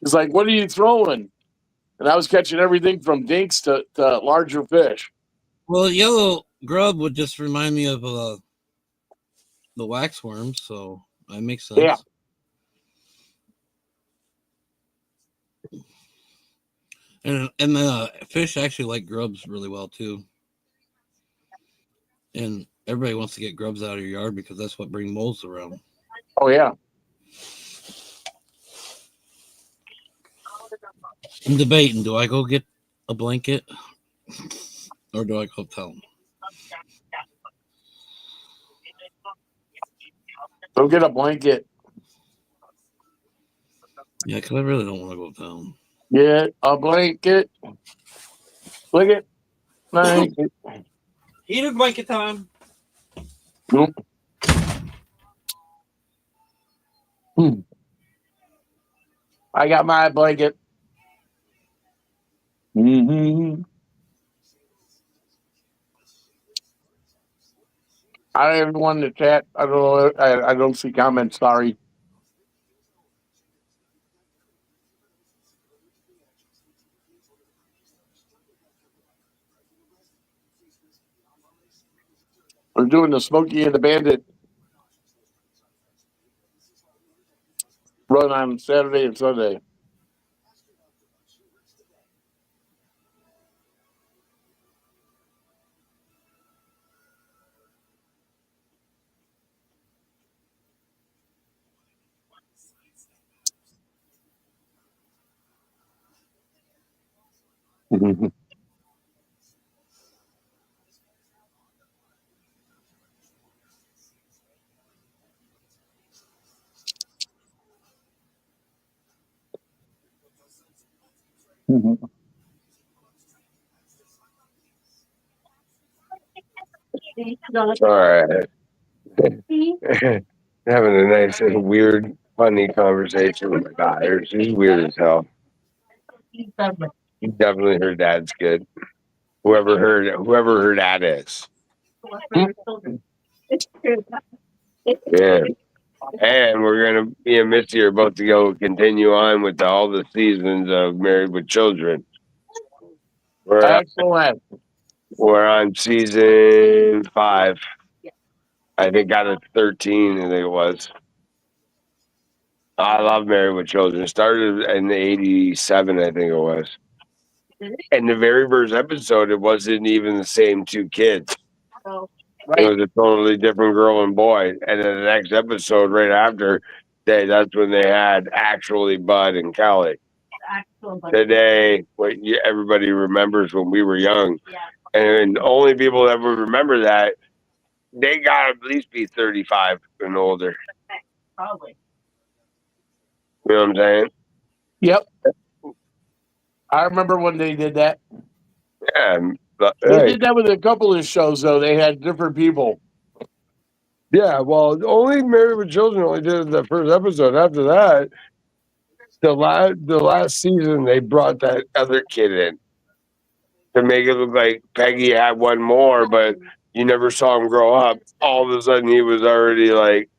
He's like, "What are you throwing?" And I was catching everything from dinks to larger fish. Well, yellow grub would just remind me of the waxworms, so that makes sense. Yeah. And the fish actually like grubs really well too. And everybody wants to get grubs out of your yard because that's what brings moles around. Oh yeah. I'm debating: do I go get a blanket, or do I go tell them? Go get a blanket. Yeah, because I really don't want to go tell them. Get a blanket. Blanket. Blanket. Heated blanket time. Nope. I got my blanket. Mm-hmm. I don't even want to chat. I don't know. I don't see comments. Sorry. We're doing the Smokey and the Bandit run on Saturday and Sunday. Mm-hmm. All right. Having a nice and weird, funny conversation with my daughter. She's weird as hell. Definitely her dad's good. Whoever her dad is. Yeah. And we're gonna me and Missy are about to go continue on with all the seasons of Married with Children. Excellent. We're on season 5. I think out of 13, I think it was. I love Married with Children. It started in '87, I think it was. And the very first episode, it wasn't even the same 2 kids. It Right. was a totally different girl and boy. And then the next episode, right after, that's when they had actually Bud and Kelly. Today, everybody remembers when we were young, and only people that would remember that, they got to at least be 35 and older. Probably. You know what I'm saying? Yep. I remember when they did that. Yeah. They did that with a couple of shows, though. They had different people. Yeah, well, only Married with Children only did the first episode. After that, the last season, they brought that other kid in to make it look like Peggy had one more, but you never saw him grow up. All of a sudden, he was already like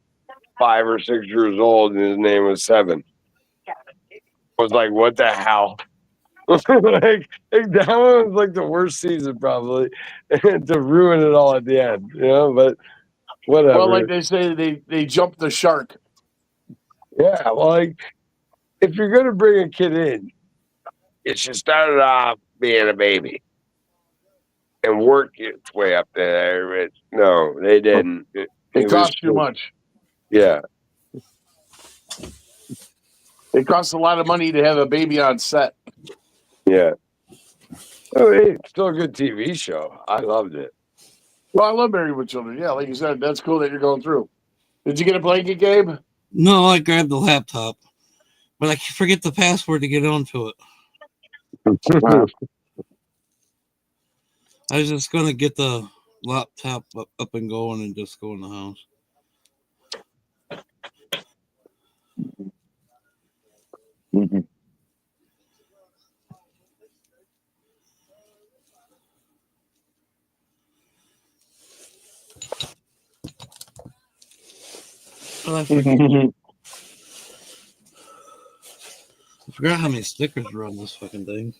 5 or 6 years old, and his name was 7. I was like, what the hell? like that one was like the worst season probably to ruin it all at the end, but whatever. Well, like they say, they jumped the shark. Yeah, well, like if you're gonna bring a kid in, it should start it off being a baby and work its way up there. But no, they didn't. It cost too much. Yeah. It costs a lot of money to have a baby on set. Yeah. Oh, it's still a good TV show. I loved it. Well, I love Married with Children. Yeah, like you said, that's cool that you're going through. Did you get a blanket, Gabe? No, I grabbed the laptop, but I forget the password to get onto it. I was just gonna get the laptop up and going and just go in the house. Mm-hmm. I forgot how many stickers were on this fucking thing.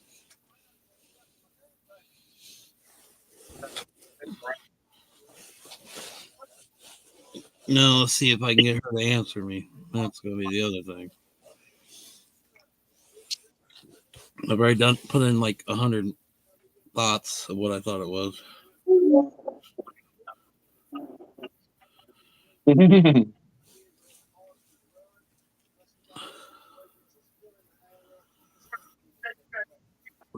No, let's see if I can get her to answer me. That's gonna be the other thing. I've already put in like 100 thoughts of what I thought it was.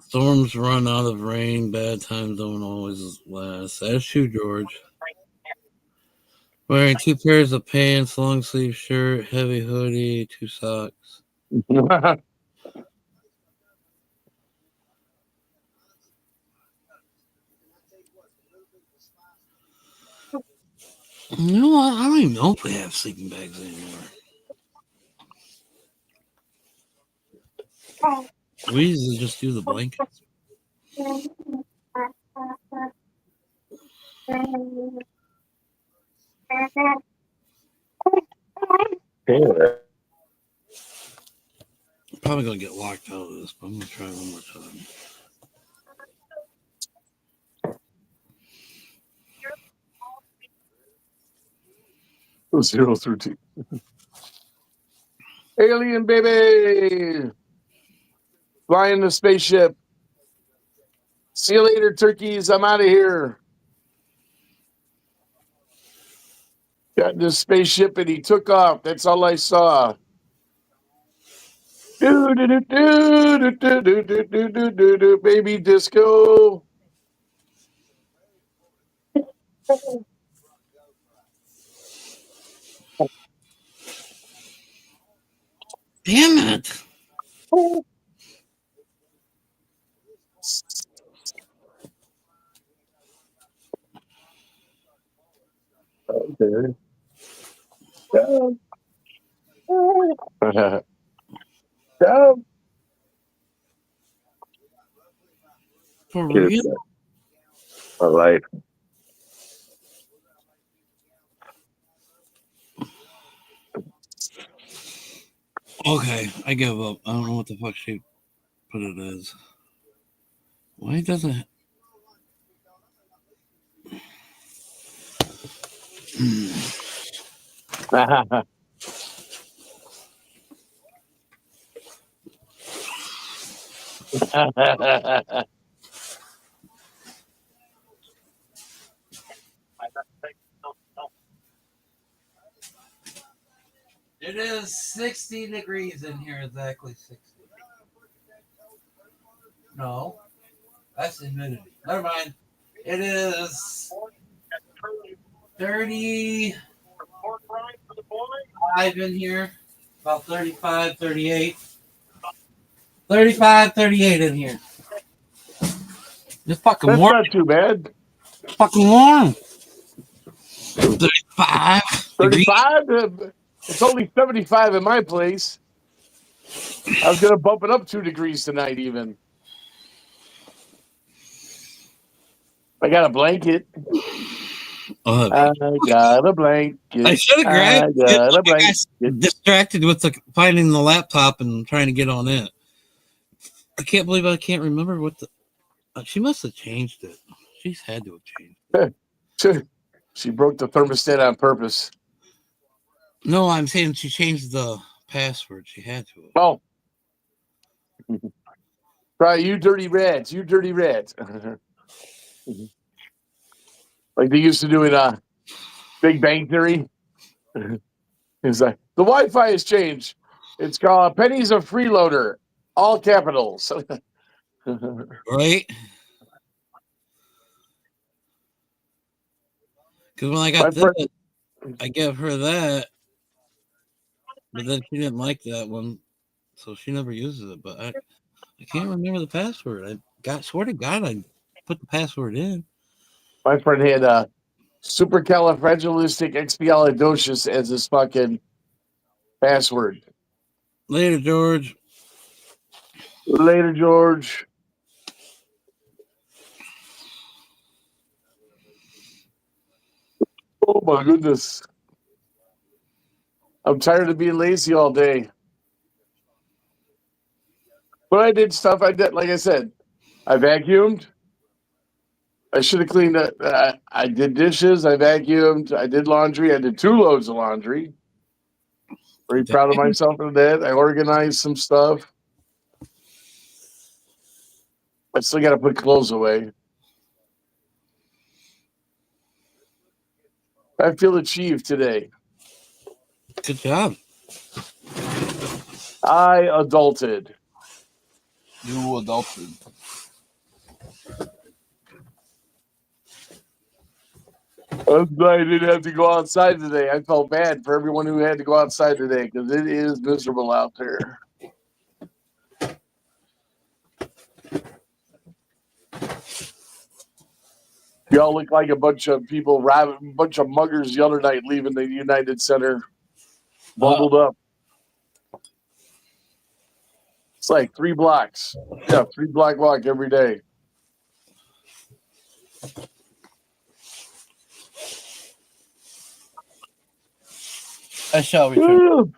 Storms run out of rain. Bad times don't always last. That's true, George. Wearing 2 pairs of pants, long sleeve shirt, heavy hoodie, 2 socks. You know what? I don't even know if they have sleeping bags anymore. We usually just do the blankets. Yeah. I'm probably gonna get locked out of this, but I'm gonna try one more time. Zero through two. Alien baby, flying the spaceship. See you later, turkeys. I'm out of here. Got in this spaceship and he took off. That's all I saw. Do do do do do do do do do do do baby disco. Damn it! Okay. Down. For Dude, real? my life. Okay, I give up. I don't know what the fuck she put it as. Why doesn't? It is 60 degrees in here, exactly 60. No, that's humidity. Never mind. It is 35 in here. About 35, 38. 35, 38 in here. It's fucking That's warm. not too bad. Fucking warm. 35 degrees. 35? It's only 75 in my place. I was going to bump it up 2 degrees tonight, even. I got a blanket. I got a blanket. I should have I grabbed it. got a Like, I blanket. got distracted with finding the laptop and trying to get on it. I can't believe I can't remember what the. She must have changed it. She's had to have changed. She broke the thermostat on purpose. No, I'm saying she changed the password. She had to. Oh. Right, you dirty rats. You dirty rats. Like they used to do in Big Bang Theory. It's like, the Wi-Fi has changed. It's called Pennies of Freeloader. All capitals. Right? Because when I got this, I gave her that, but then she didn't like that one, so she never uses it. But I can't remember the password. Swear to God, I put the password in. My friend had supercalifragilisticexpialidocious as his fucking password. Later, George. Later, George. Oh my goodness. I'm tired of being lazy all day. But I did stuff. I did, like I said, I vacuumed. I should have cleaned it. I did dishes. I vacuumed. I did laundry. I did 2 loads of laundry. Very proud of myself for that. I organized some stuff. I still got to put clothes away. I feel achieved today. Good job. I adulted. You adulted. I'm glad I didn't have to go outside today. I felt bad for everyone who had to go outside today because it is miserable out there. Y'all look like a bunch of people, a bunch of muggers the other night leaving the United Center, bundled up. It's like 3 blocks. Yeah, 3-block walk every day. I shall return. Woo.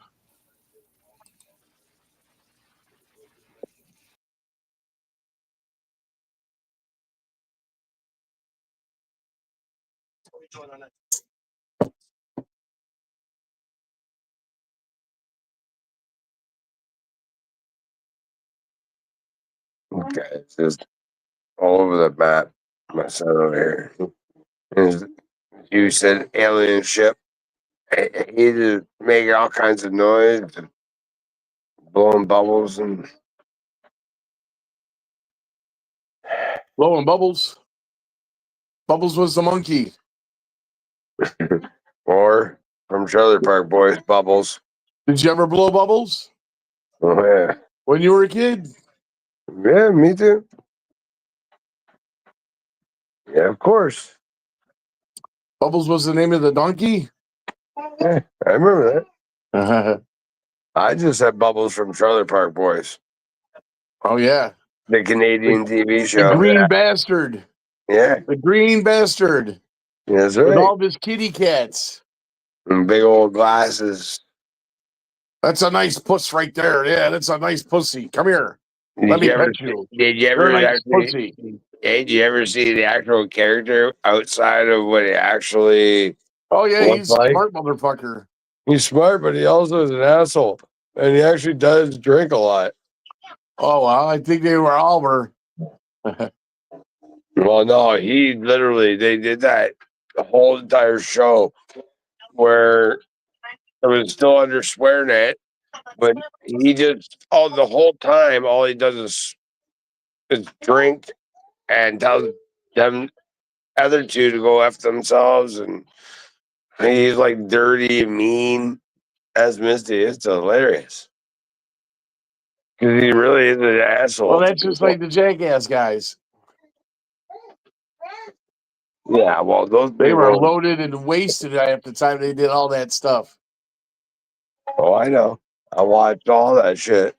Okay, it's just all over the map. My son over here. You said alien ship. He just making all kinds of noise, and blowing bubbles, and Blowing bubbles. Bubbles was the monkey. or from Trailer Park Boys, Bubbles. Did you ever blow bubbles Oh yeah, when you were a kid? yeah, me too. Yeah, of course. Bubbles was the name of the donkey? Yeah, I remember that. Oh, I just had Bubbles from Trailer Park Boys, yeah. the Canadian TV The show. green bastard. Yeah, The green bastard. that's With right. all of his kitty cats. And big old glasses. That's a nice puss right there. Yeah, that's a nice pussy. Come here. Let me pet you. Did you You're a ever nice actually? pussy. Hey, did you ever see the actual character outside of what he actually Oh, yeah, looks he's a like? smart motherfucker. He's smart, but he also is an asshole, and he actually does drink a lot. Oh, well, I think they were all were. Well, no, he literally they did that the whole entire show where it was still under SwearNet, but he just the whole time all he does is drink and tells them other two to go f themselves, and he's like dirty and mean as Misty. It's hilarious because he really is an asshole. Well, to that's just people. like the Jackass guys. Yeah, well, those They were people. loaded and wasted at the time they did all that stuff. Oh, I know. I watched all that shit.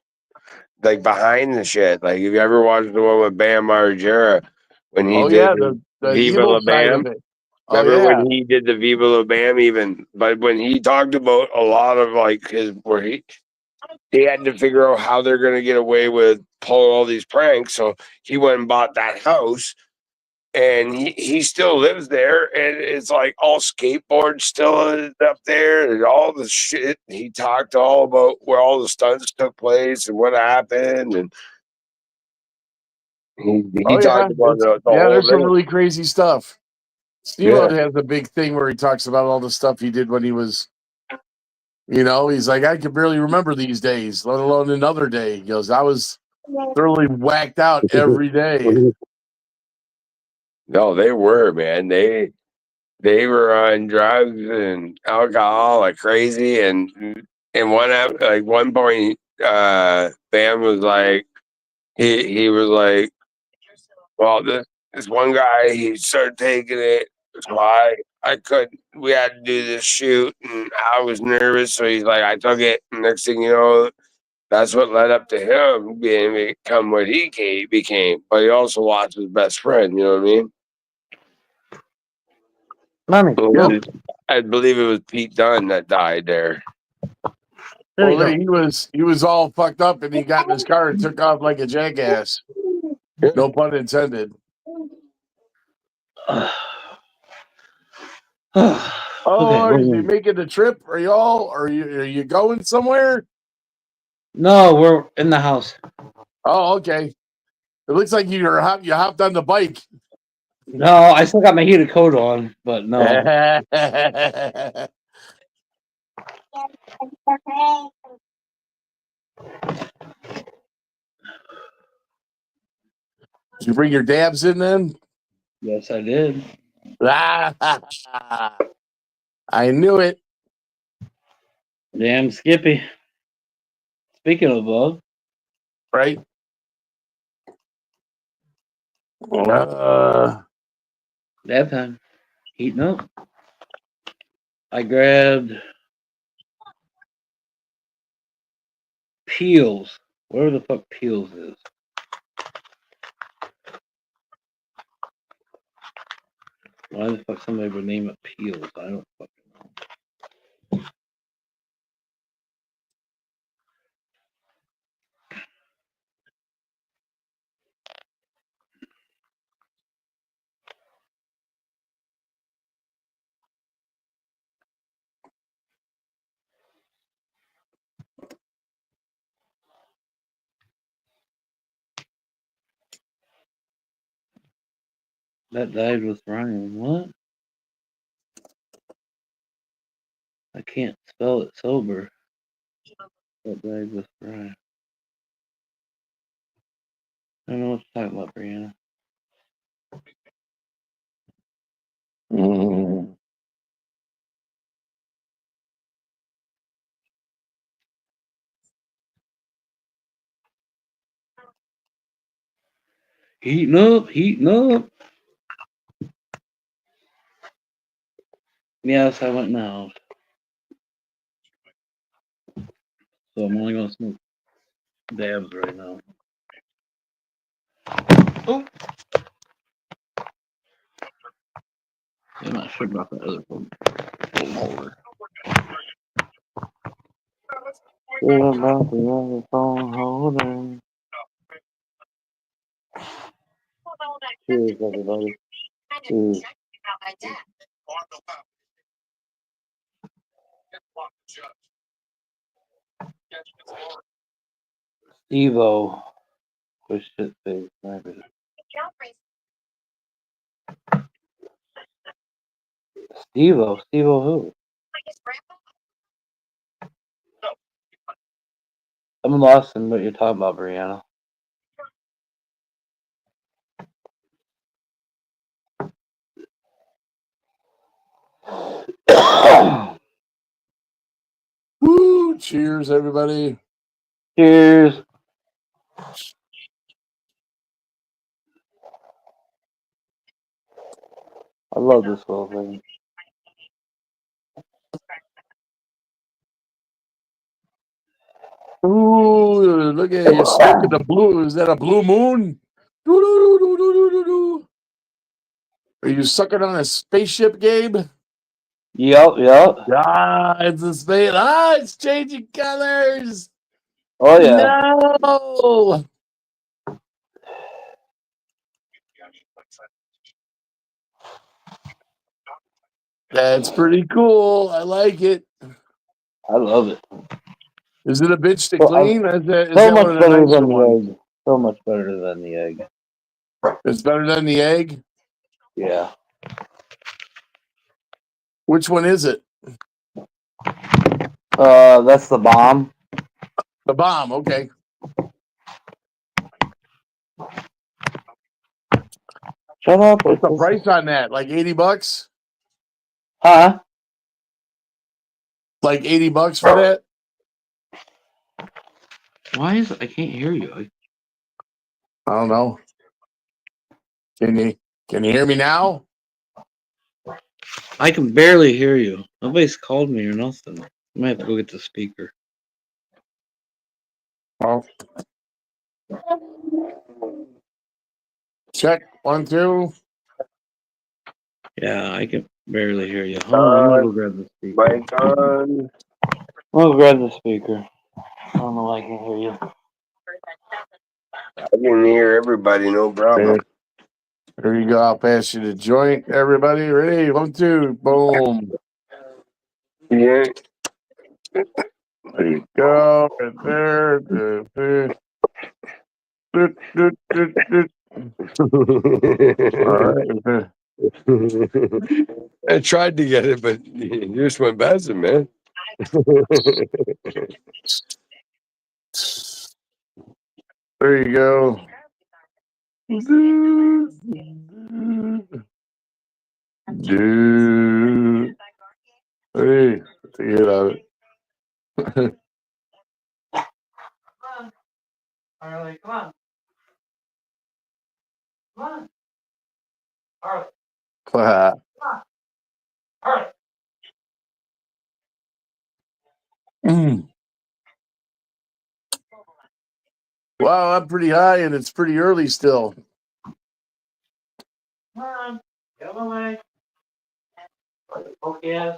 Like behind the shit. Like, have you ever watched the one with Bam Margera when he Oh, did yeah, the Viva evil La side Bam? of it. Oh, Remember yeah. when he did the Viva La Bam even? But when he talked about a lot of like his where he had to figure out how they're gonna get away with pulling all these pranks. So he went and bought that house, and he still lives there, and it's like all skateboards still up there, and all the shit. He talked all about where all the stunts took place and what happened, and he Oh, yeah. talked about the Yeah, whole there's some thing. really crazy stuff. Steve-O Yeah, has a big thing where he talks about all the stuff he did when he was, he's like, I can barely remember these days, let alone another day. He goes, I was thoroughly whacked out every day. no, they were, man. They were on drugs and alcohol like crazy, and one point, Bam was like, he was like, well, this one guy, he started taking it. So I couldn't. We had to do this shoot, and I was nervous. So he's like, I took it. And next thing you know, that's what led up to him become what became. But he also lost his best friend. You know what I mean? Mommy, Yep. I believe it was Pete Dunne that died there. there we Well, go. he was all fucked up and he got in his car and took off like a jackass. No pun intended. Oh, Okay. is he making the trip? Are you going somewhere? No, we're in the house. Oh, okay. It looks like you hopped on the bike. No, I still got my heated coat on, but no. Did you bring your dabs in then? Yes, I did. I knew it. Damn Skippy. Speaking of love, Right? Uh, that time, heating up. I grabbed peels Where the fuck Peels is? Why the fuck somebody would name it Peels? I don't fucking know. That died with Ryan. What? I can't spell it sober. That died with Ryan. I don't know what to talk about, Brianna. Heating up, heating up. Yes, I went now. So I'm only gonna smoke dabs right now. Oh. I'm not sure about that other one. Over. What about the other phone holder? Cheers, everybody. Cheers. Evo. Push shit face. Stevo. Stevo who? I'm lost in what you're talking about, Brianna. Woo! Cheers, everybody. Cheers. I love this whole thing. Ooh, look at you smoking the blue. Is that a blue moon? Doo-doo-doo-doo-doo-doo-doo. Are you sucking on a spaceship, Gabe? Yep. Ah, it's a space. Ah, it's changing colors. Oh yeah. No. That's pretty cool. I like it. I love it. Is it a bitch to So, clean? Is so that one much of the better nicer than the ones? egg. So much better than the egg. It's better than the egg. Yeah. Which one is it? That's the bomb. The bomb. Okay. Shut up. What's the price on that? Like $80? Huh? Like $80 for that? Why is it? I can't hear you. I don't know. Can you hear me now? I can barely hear you. Nobody's called me or nothing. I might have to go get the speaker. Well, check 1, 2. Yeah, I can barely hear you. Hold on, I'm gonna go grab the speaker. Mic on. I'm gonna grab the speaker. I don't know why I can hear you. I can hear everybody, no problem. There you go. I'll pass you the joint. Everybody ready? 1, 2. Boom. Yeah. There you go. Right there. All right. I tried to get it, but you just went past it, man. There you go. Dude. Hey, to get out of it. Harley, come on. Come on. Harley. Clap. Harley. Mm. Wow, I'm pretty high and it's pretty early still. Come on, get away. Okay.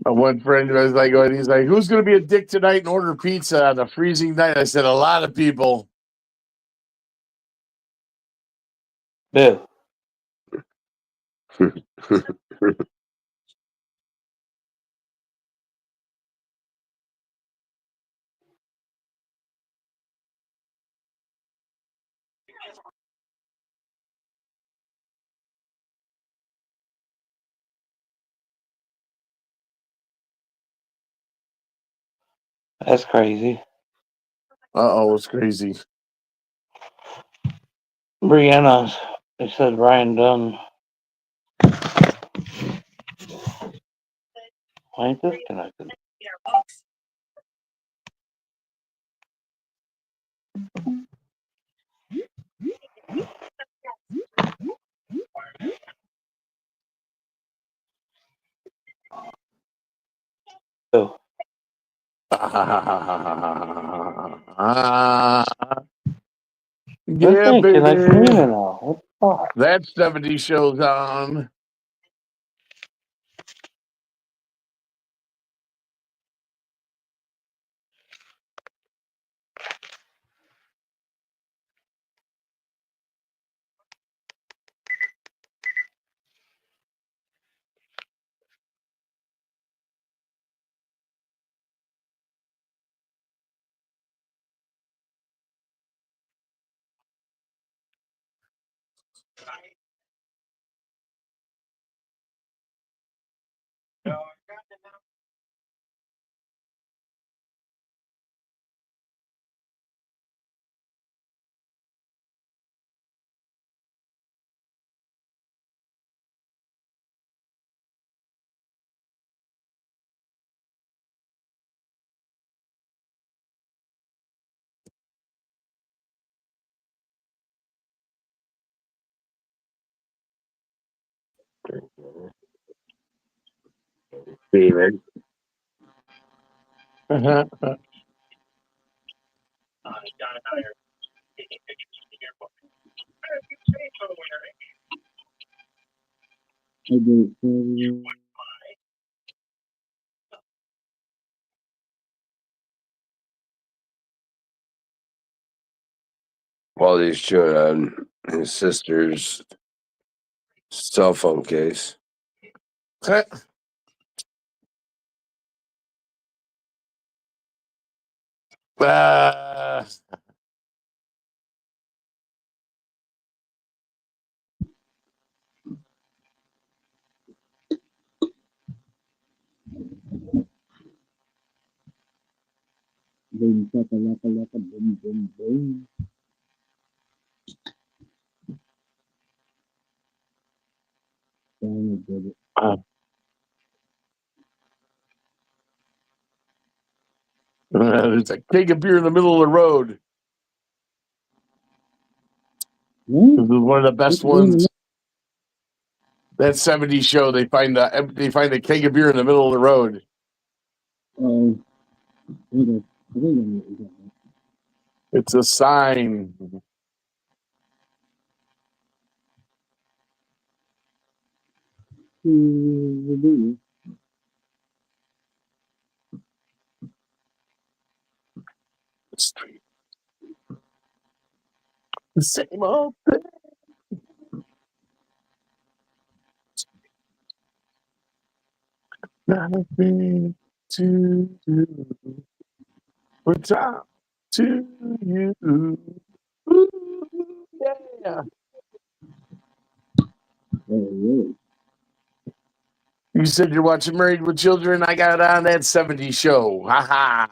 One friend was like, he's like, who's going to be a dick tonight and order pizza on a freezing night? I said, a lot of people. Boo. That's crazy. Uh-oh, it's crazy. Brianna, it said Ryan Dunn. Why ain't this connected? Oh. This Yeah, ain't connected baby. either now. What the fuck? That 70 show's on. David. While he's chewing on his sister's cell phone case. Uh, Boom, shaka, laka, laka, boom, boom, boom. Finally did it. there's a keg of beer in the middle of the road. What? This is one of the best ones. That 70s show, they find a keg of beer in the middle of the road. Oh, okay. I think I know what you're talking about. It's a sign. We'll do The same old thing. Nothing to do. But talk to you. Ooh, yeah. Oh, really? You said you're watching Married with Children. I got on that 70s show. Ha ha.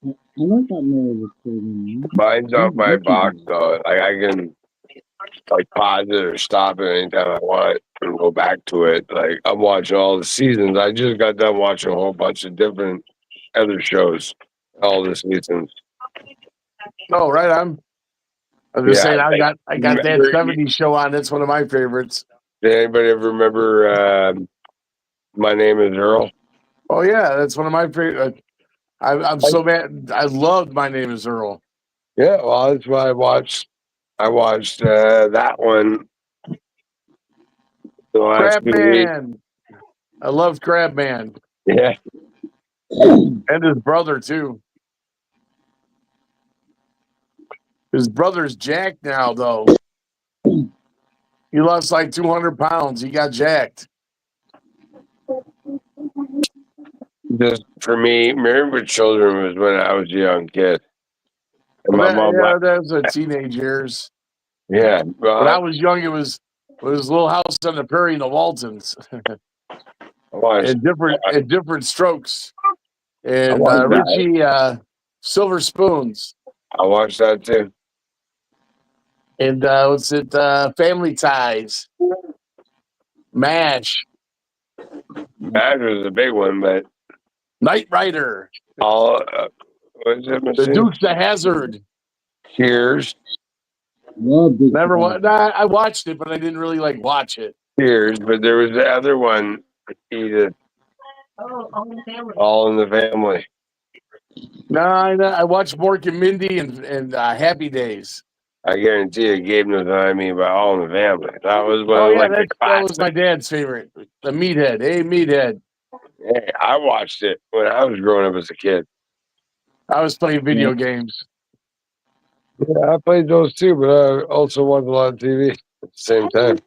I like that Married with Children, man. Mine's on my That's box good. though. Like I can like pause it or stop it anytime I want and go back to it. Like I'm watching all the seasons. I just got done watching a whole bunch of different other shows, all the seasons. Oh, right on. I was just Yeah, saying like I got that remember? 70s show on. That's one of my favorites. Did anybody ever remember My Name is Earl. Oh yeah, that's one of my favorite. I'm so mad. I loved My Name Is Earl. Yeah, well, that's why I watched. I watched that one the last Crab 2 weeks. Man. I loved Crab Man Yeah, and his brother too. His brother's jacked now, though. He lost like 200 pounds. He got jacked. just for me, Married with Children was when I was a young kid, and Well, my mom yeah, like, that was the teenage years. yeah, When I well, was young, it was Little House on the Prairie and the Waltons, I watched, and different strokes, I and watched that. Richie Silver Spoons, I watched that too. and what's it? Family Ties, MASH, That was a big one, but Knight Rider, all what is it? The Missing? Dukes of Hazzard. Cheers, Love this. Never I watched it, but I didn't really like watch it. Cheers. But there was the other one, Edith, Oh, all in the family. All in the Family. No, I watched Mork and Mindy and Happy Days. I guarantee you, Gabe knows what I mean by All in the Family. That was one Oh of yeah, like the that was my classics. dad's favorite. The Meathead. Hey, Meathead. Hey, I watched it when I was growing up as a kid. I was playing video games. Yeah, I played those too, but I also watched a lot of TV at the same time.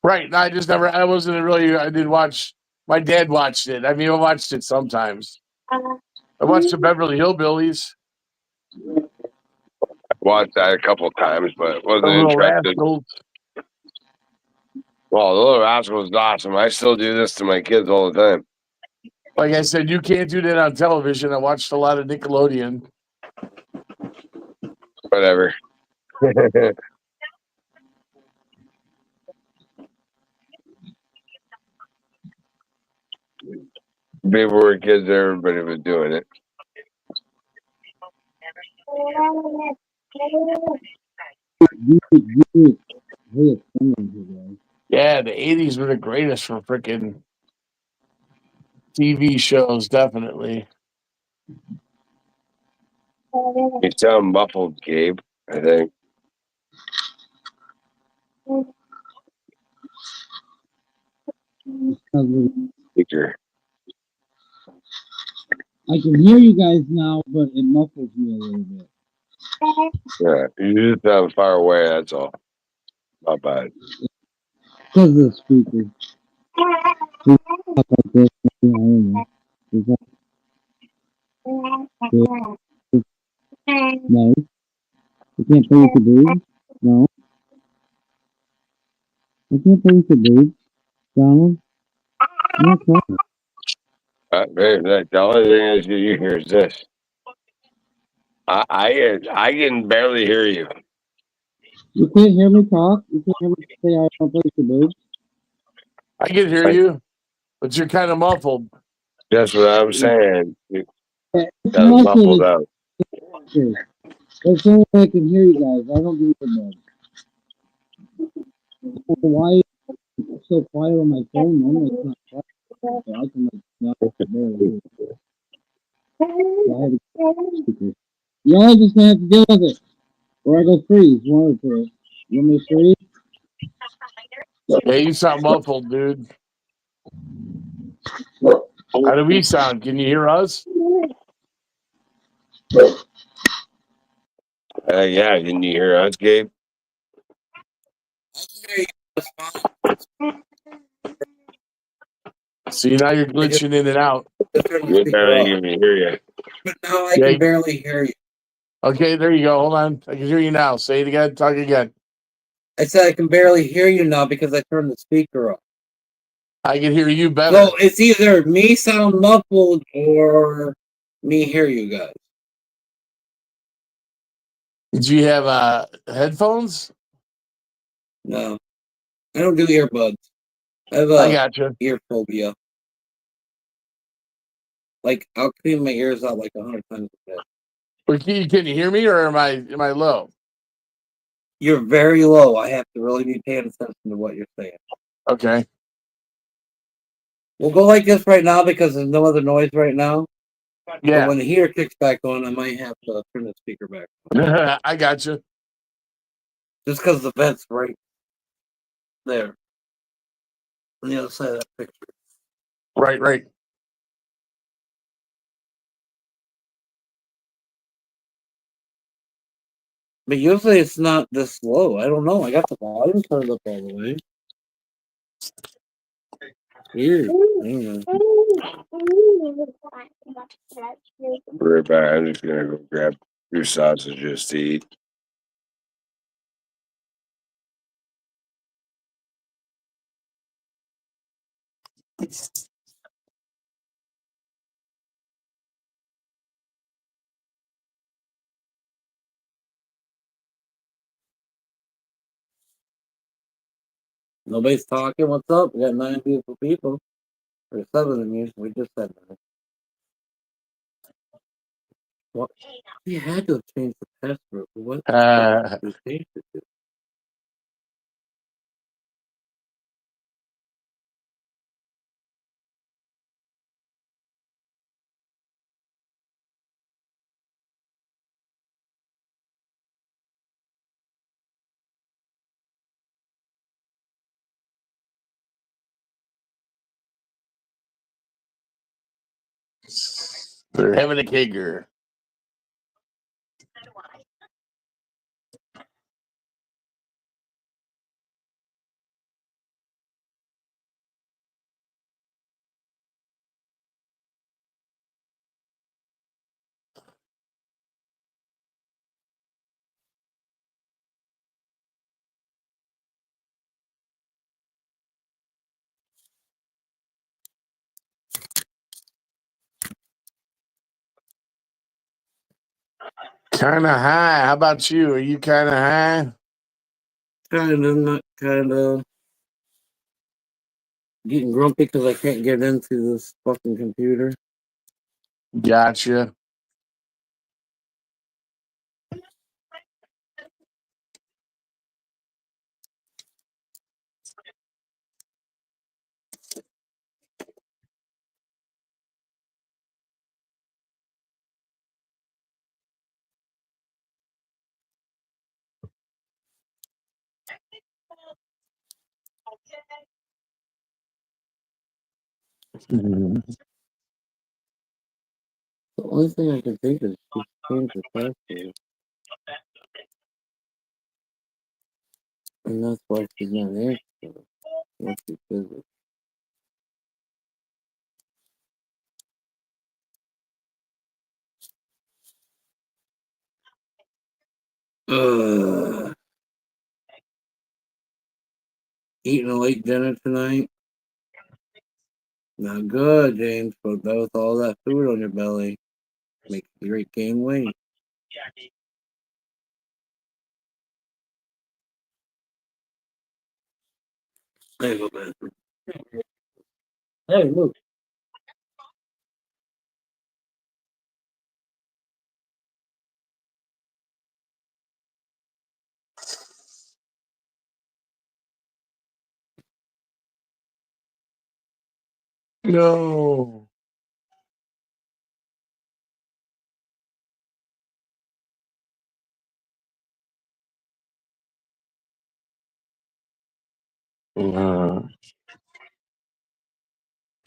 Right. No, I wasn't really, I didn't watch, my dad watched it. I mean, I watched it sometimes. I watched the Beverly Hillbillies, I watched that a couple of times, but The wasn't Little interested. Rascals. Well, the Little Rascals is awesome. I still do this to my kids all the time. Like I said, you can't do that on television. I watched a lot of Nickelodeon. Whatever. People were kids, everybody was doing it. Hey, it's someone here, guys. Yeah, the 80s were the greatest for freaking TV shows, definitely. You sound muffled, Gabe, I think. Speaker. I can hear you guys now, but it muffles me a little bit. Yeah, you just sound far away, that's all. Not bad. Because of the speaker. We talk like this, I don't know. Is that good? No. You can't play with the boobs? No. I can't play with the boobs. Donald? No, it's not. The only thing you hear is this. I can barely hear you. You can't hear me talk? You can't hear me say I don't play with the boobs? I can hear you, but you're kind of muffled. That's what I'm saying. You Yeah, it's got it muffled. muffled out. That's the only way I can hear you guys. I don't do earbuds. Why so quiet on my phone? Normally it's not quiet. So I can not barely hear. So I have to speakers. Y'all just gonna have to deal with it. Or I go freeze. One of the two. You want me to freeze? Yeah, you sound muffled, dude. How do we sound? Can you hear us? Yeah, can you hear us, Gabe? See, now you're glitching in and out. We barely even hear you. But now I can barely hear you. Okay, there you go. Hold on. I can hear you now. Say it again. Talk again. I said I can barely hear you now because I turned the speaker off. I can hear you better. So it's either me sound muffled or me hear you guys. Do you have headphones? No, I don't do earbuds. I have I a gotcha. ear phobia. Like I'll clean my ears out like 100 times a day. But can you hear me, or am I low? You're very low. I have to really be paying attention to what you're saying. Okay. We'll go like this right now because there's no other noise right now. But Yeah, when the heater kicks back on, I might have to turn the speaker back. I got you. Just because the vent's right there on the other side of that picture. Right, right. But usually it's not this low. I don't know. I got the volume turned up all the way. Weird. I don't know. Right back. I'm just gonna go grab your sausages to eat. Nobody's talking. What's up? We got 9 beautiful people. Or 7 of you. We just said that. What? We had to have changed the password. What we changed it to? They're having a kegger. Kind of high. How about you? Are you kind of high? Kind of, not kind of. Getting grumpy because I can't get into this fucking computer. Gotcha. The only thing I can think is just change the password. And that's why she's not answering. What she says it. Eating a late dinner tonight. Not good, James, but that was all that food on your belly. Makes you great gain weight. There you go, man. Hey, look. No. Uh,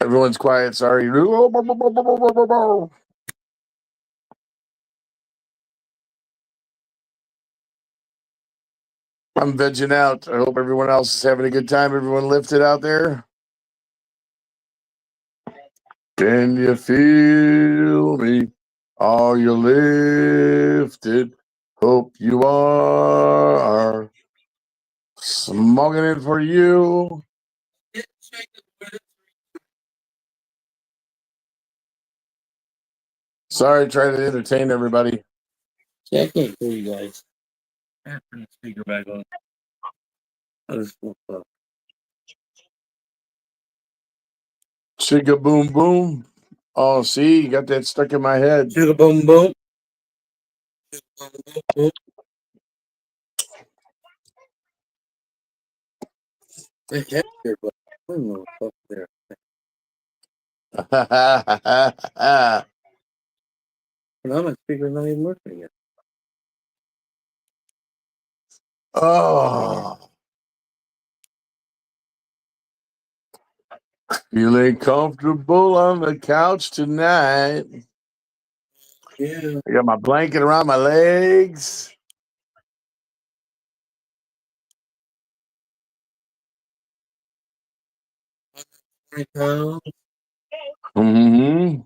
everyone's quiet. Sorry. I'm vegging out. I hope everyone else is having a good time. Everyone lifted out there. Can you feel me? Are you lifted? Hope you are. Smoking it for you. Sorry, trying to entertain everybody. Yeah, I can't hear you guys. I have to turn the speaker back on. I just woke up. Chicka boom boom. Oh, see, you got that stuck in my head. Sugar boom boom. Boom, boom, boom. I have here, but I don't know what's up there. No, my speaker's not even working yet. Oh, feeling comfortable on the couch tonight. Yeah. I got my blanket around my legs. Pounds. Mm-hmm.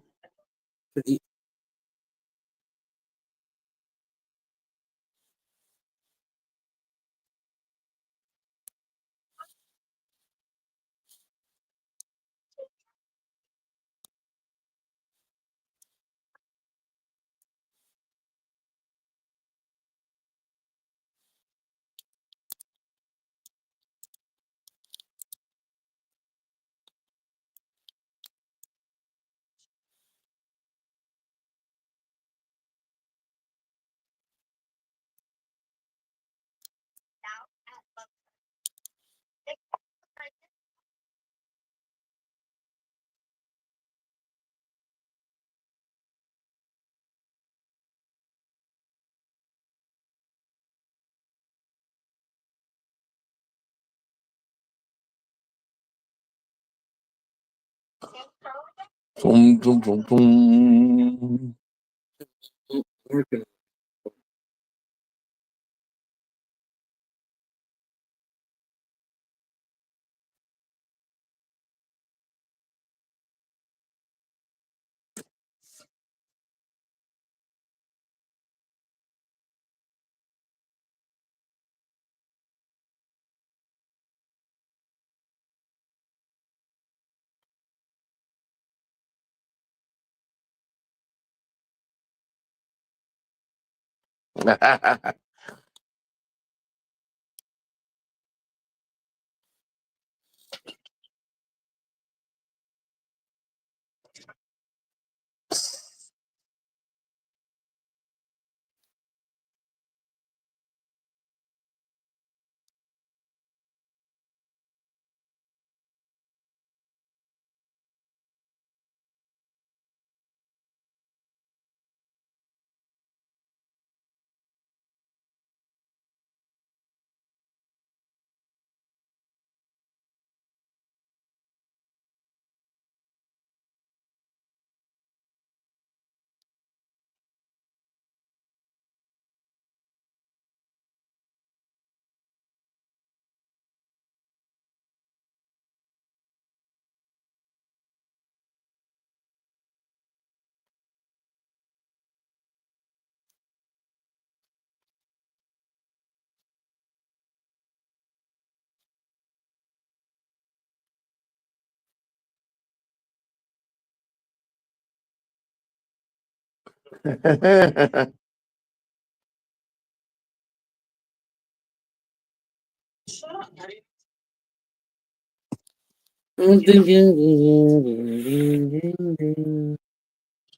Boom, boom, boom, boom. Working.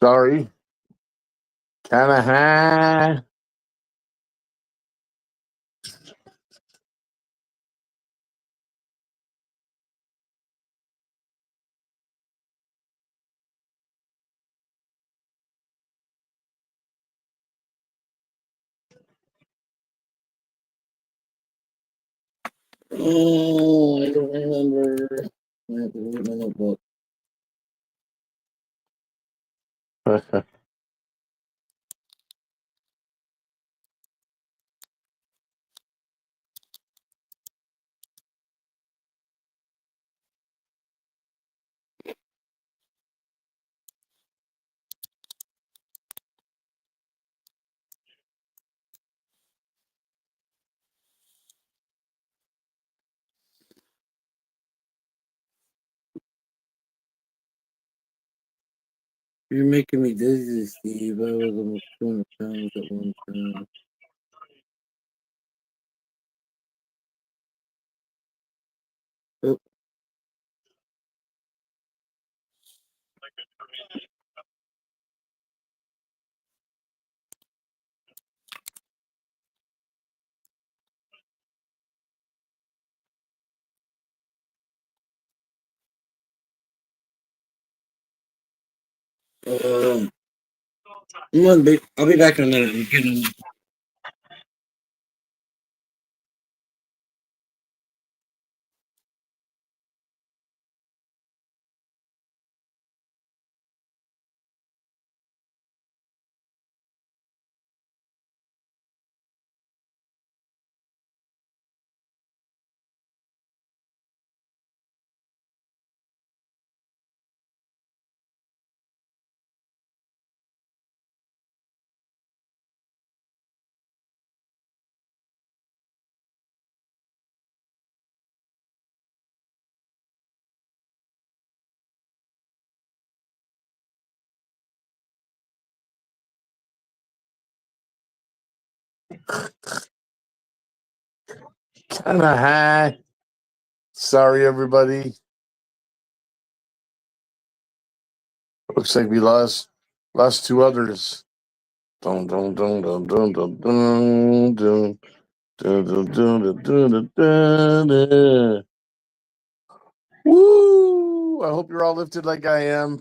Sorry. Kind of high. Oh, I don't remember. I have to look at my notebook. You're making me dizzy, Steve. I was almost 200 pounds at one time. Oh, I'll be back in a minute. I'm getting. Kind of high. Sorry, everybody. Looks like we lost two others. Dun, dun, dun, dun, dun, dun, dun, dun. Dun, dun, dun, dun, dun, dun, dun, dun. Woo! I hope you're all lifted like I am.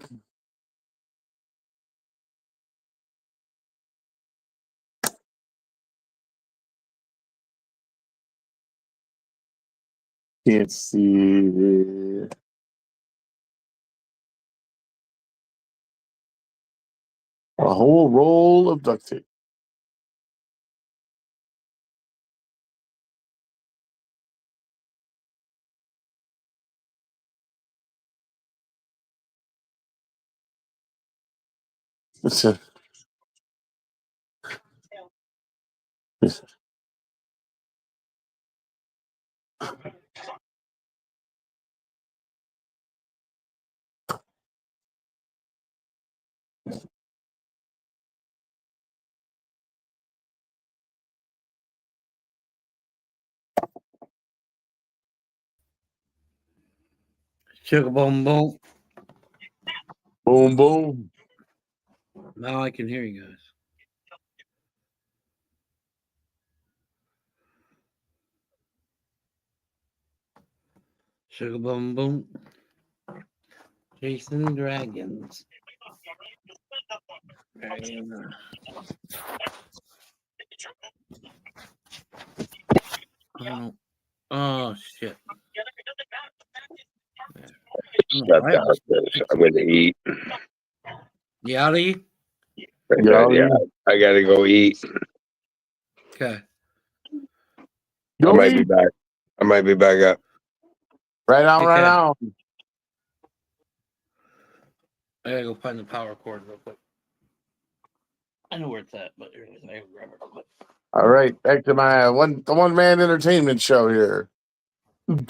Can't see. A whole roll of duct tape. What's that? Sugar boom boom. Boom, boom. Now I can hear you guys. Sugar boom boom. Chasing dragons. Oh shit. Step downstairs. I'm going to eat. Yachty? Yeah, I got to go eat. Okay. I Go might be eat. back. I might be back up. Right on, right Okay. on. I gotta go find the power cord real quick. I know where it's at, but anyways, I gotta grab it real quick. All right, back to my one man entertainment show here. Sugar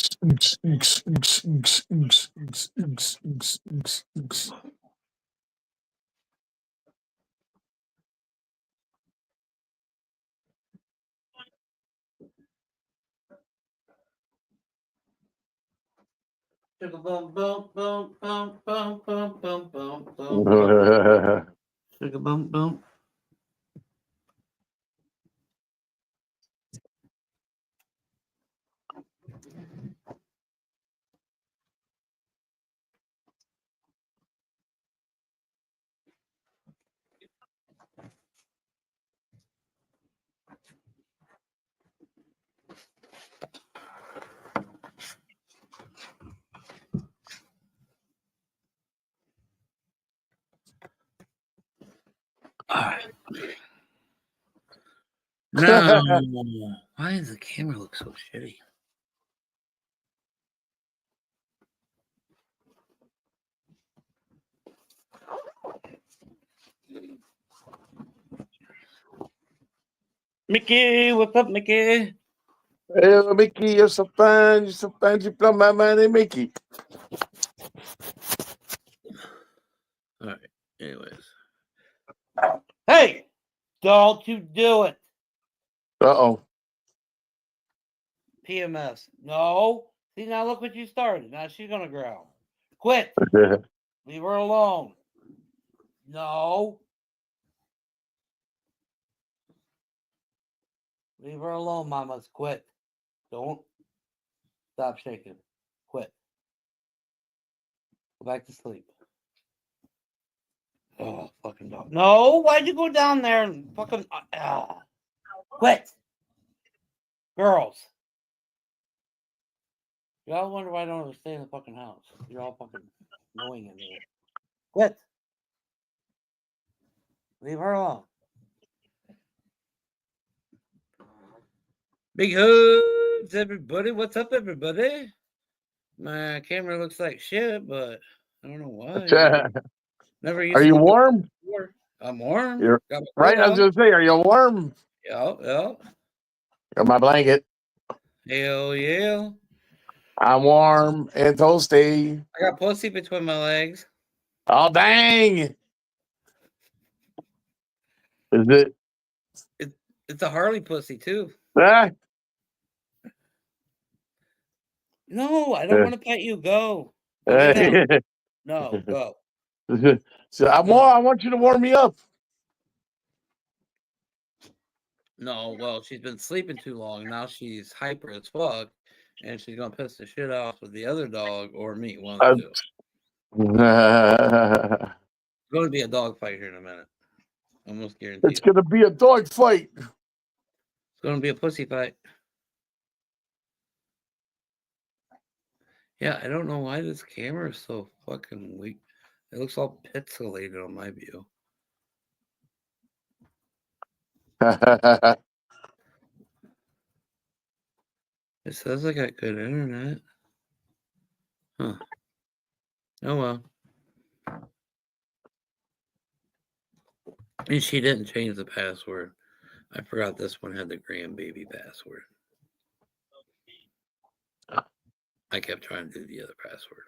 boom boom boom boom boom boom boom boom boom boom. Sugar boom boom. Alright. Now, why does the camera look so shitty? Mickey, what's up, Mickey? Hey, Mickey, you're so fine. You're so fine. You blow my mind, hey, Mickey. All right. Anyways. Hey, don't you do it. Uh-oh. PMS. No. See, now look what you started. Now she's going to growl. Quit. Leave her alone. No. Leave her alone, mamas. Quit. Don't. Stop shaking. Quit. Go back to sleep. Oh, fucking dog. No, why'd you go down there and fucking... Quit! Girls. Y'all wonder why I don't ever stay in the fucking house. You're all fucking annoying in here. Quit! Leave her alone. Big hugs, everybody. What's up, everybody? My camera looks like shit, but I don't know why. Never used Are to you look like warm? before. I'm warm. You're Got my right. coat I was on. gonna say, are you warm? Yeah. Got my blanket. Hell yeah. I'm warm and toasty. I got pussy between my legs. Oh dang! Is it? It's a Harley pussy too. Ah, No, I don't want to pet you. Go lay down. No, go. so I want you to warm me up. No, well, she's been sleeping too long. Now she's hyper as fuck, and she's gonna piss the shit off with the other dog or me. One of the two. It's gonna be a dog fight here in a minute. Almost guaranteed. It's gonna be a dog fight. It's gonna be a pussy fight. Yeah, I don't know why this camera is so fucking weak. It looks all pixelated on my view. It says I got good internet. Huh. Oh well. And she didn't change the password. I forgot this one had the grandbaby password. I kept trying to do the other password.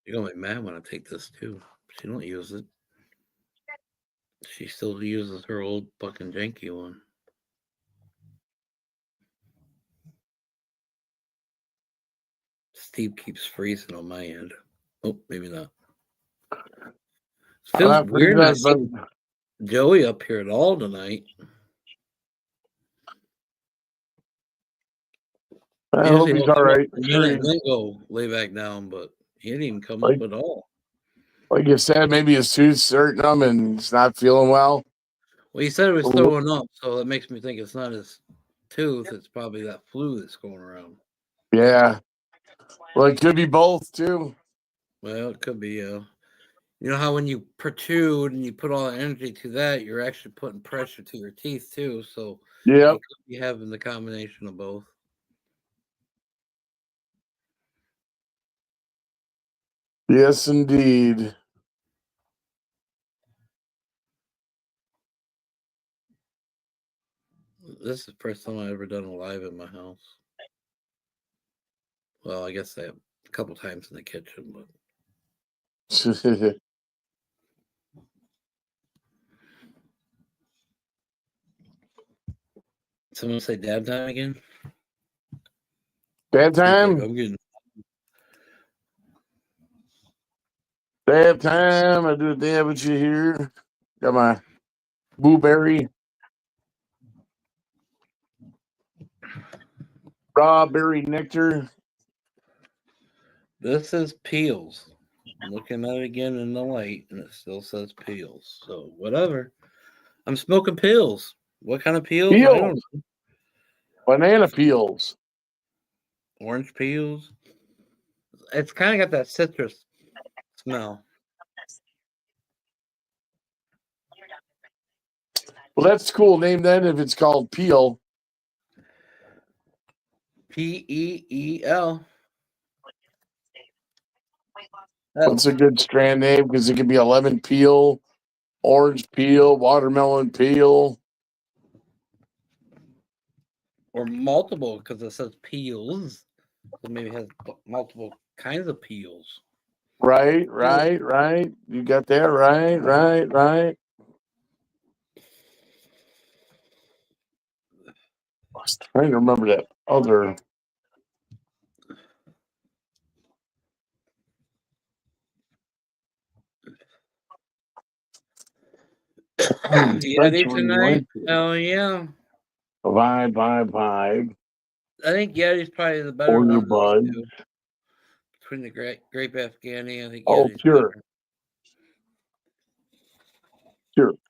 You're gonna be mad when I take this too. She don't use it. She still uses her old fucking janky one. Steve keeps freezing on my end. Oh, maybe not. It feels weird not seeing Joey up here at all tonight. I hope he's all right. Sure, and then go lay back down, but he didn't even come up at all. Like you said, maybe his tooth's hurting him and he's not feeling well. Well, he said it was throwing up, so that makes me think it's not his tooth. It's probably that flu that's going around. Yeah. Well, it could be both too. Well, it could be. You know how when you protrude and you put all the energy to that, you're actually putting pressure to your teeth too. So yeah, you could be having the combination of both. Yes, indeed. This is the first time I've ever done a live in my house. Well, I guess I have a couple times in the kitchen, but someone say dab time again? Dab time? Like, I'm getting dab time. I do a dab with you here. Got my blueberry, strawberry nectar. This is peels. I'm looking at it again in the light, and it still says peels. So whatever. I'm smoking peels. What kind of peels? I don't know. Banana peels. Orange peels. It's kind of got that citrus smell. Well, that's cool. Name then if it's called peel. Peel. That's a good strand name because it could be a lemon peel, orange peel, watermelon peel. Or multiple because it says peels. So maybe it has multiple kinds of peels. Right. You got that right. I was trying to remember that other. You ready tonight? Hell yeah. Vibe. I think Yeti's probably the better Or one your of those bud. two. Between the grape Afghani, I think Oh, Yeti's pure.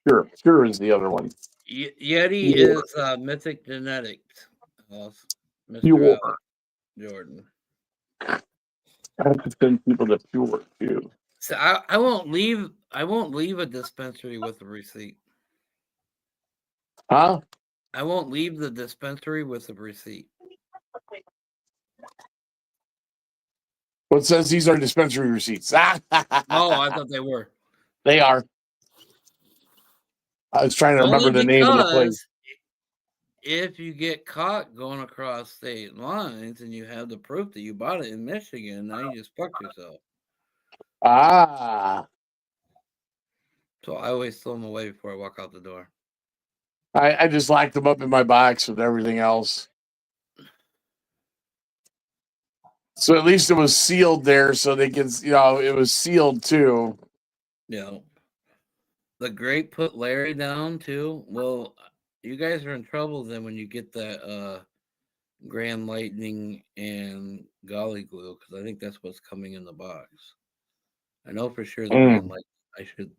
better. Pure is the other one. Yeti Pure. is Mythic Genetics of Mr. Pure. Alex Jordan. I have to send people to pure too. So I won't leave. I won't leave a dispensary with a receipt. Huh? I won't leave the dispensary with a receipt. What says these are dispensary receipts? Oh, I thought they were. They are. I was trying to remember Only the name of the place. because if you get caught going across state lines and you have the proof that you bought it in Michigan, now you just fucked yourself. Ah. So I always throw them away before I walk out the door. I just locked them up in my box with everything else. So at least it was sealed there so they can, it was sealed too. Yeah. The grape put Larry down too. Well, you guys are in trouble then when you get that Grand Lightning and Golly Glue because I think that's what's coming in the box. I know for sure the Grand Light.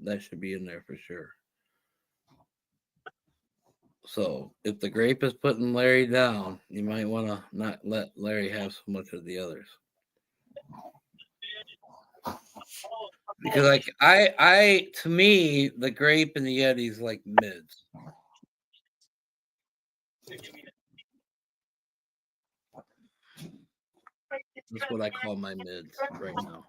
That should be in there for sure. So if the grape is putting Larry down, you might want to not let Larry have so much of the others. Because like I to me the grape and the Yeti's like mids. That's what I call my mids right now.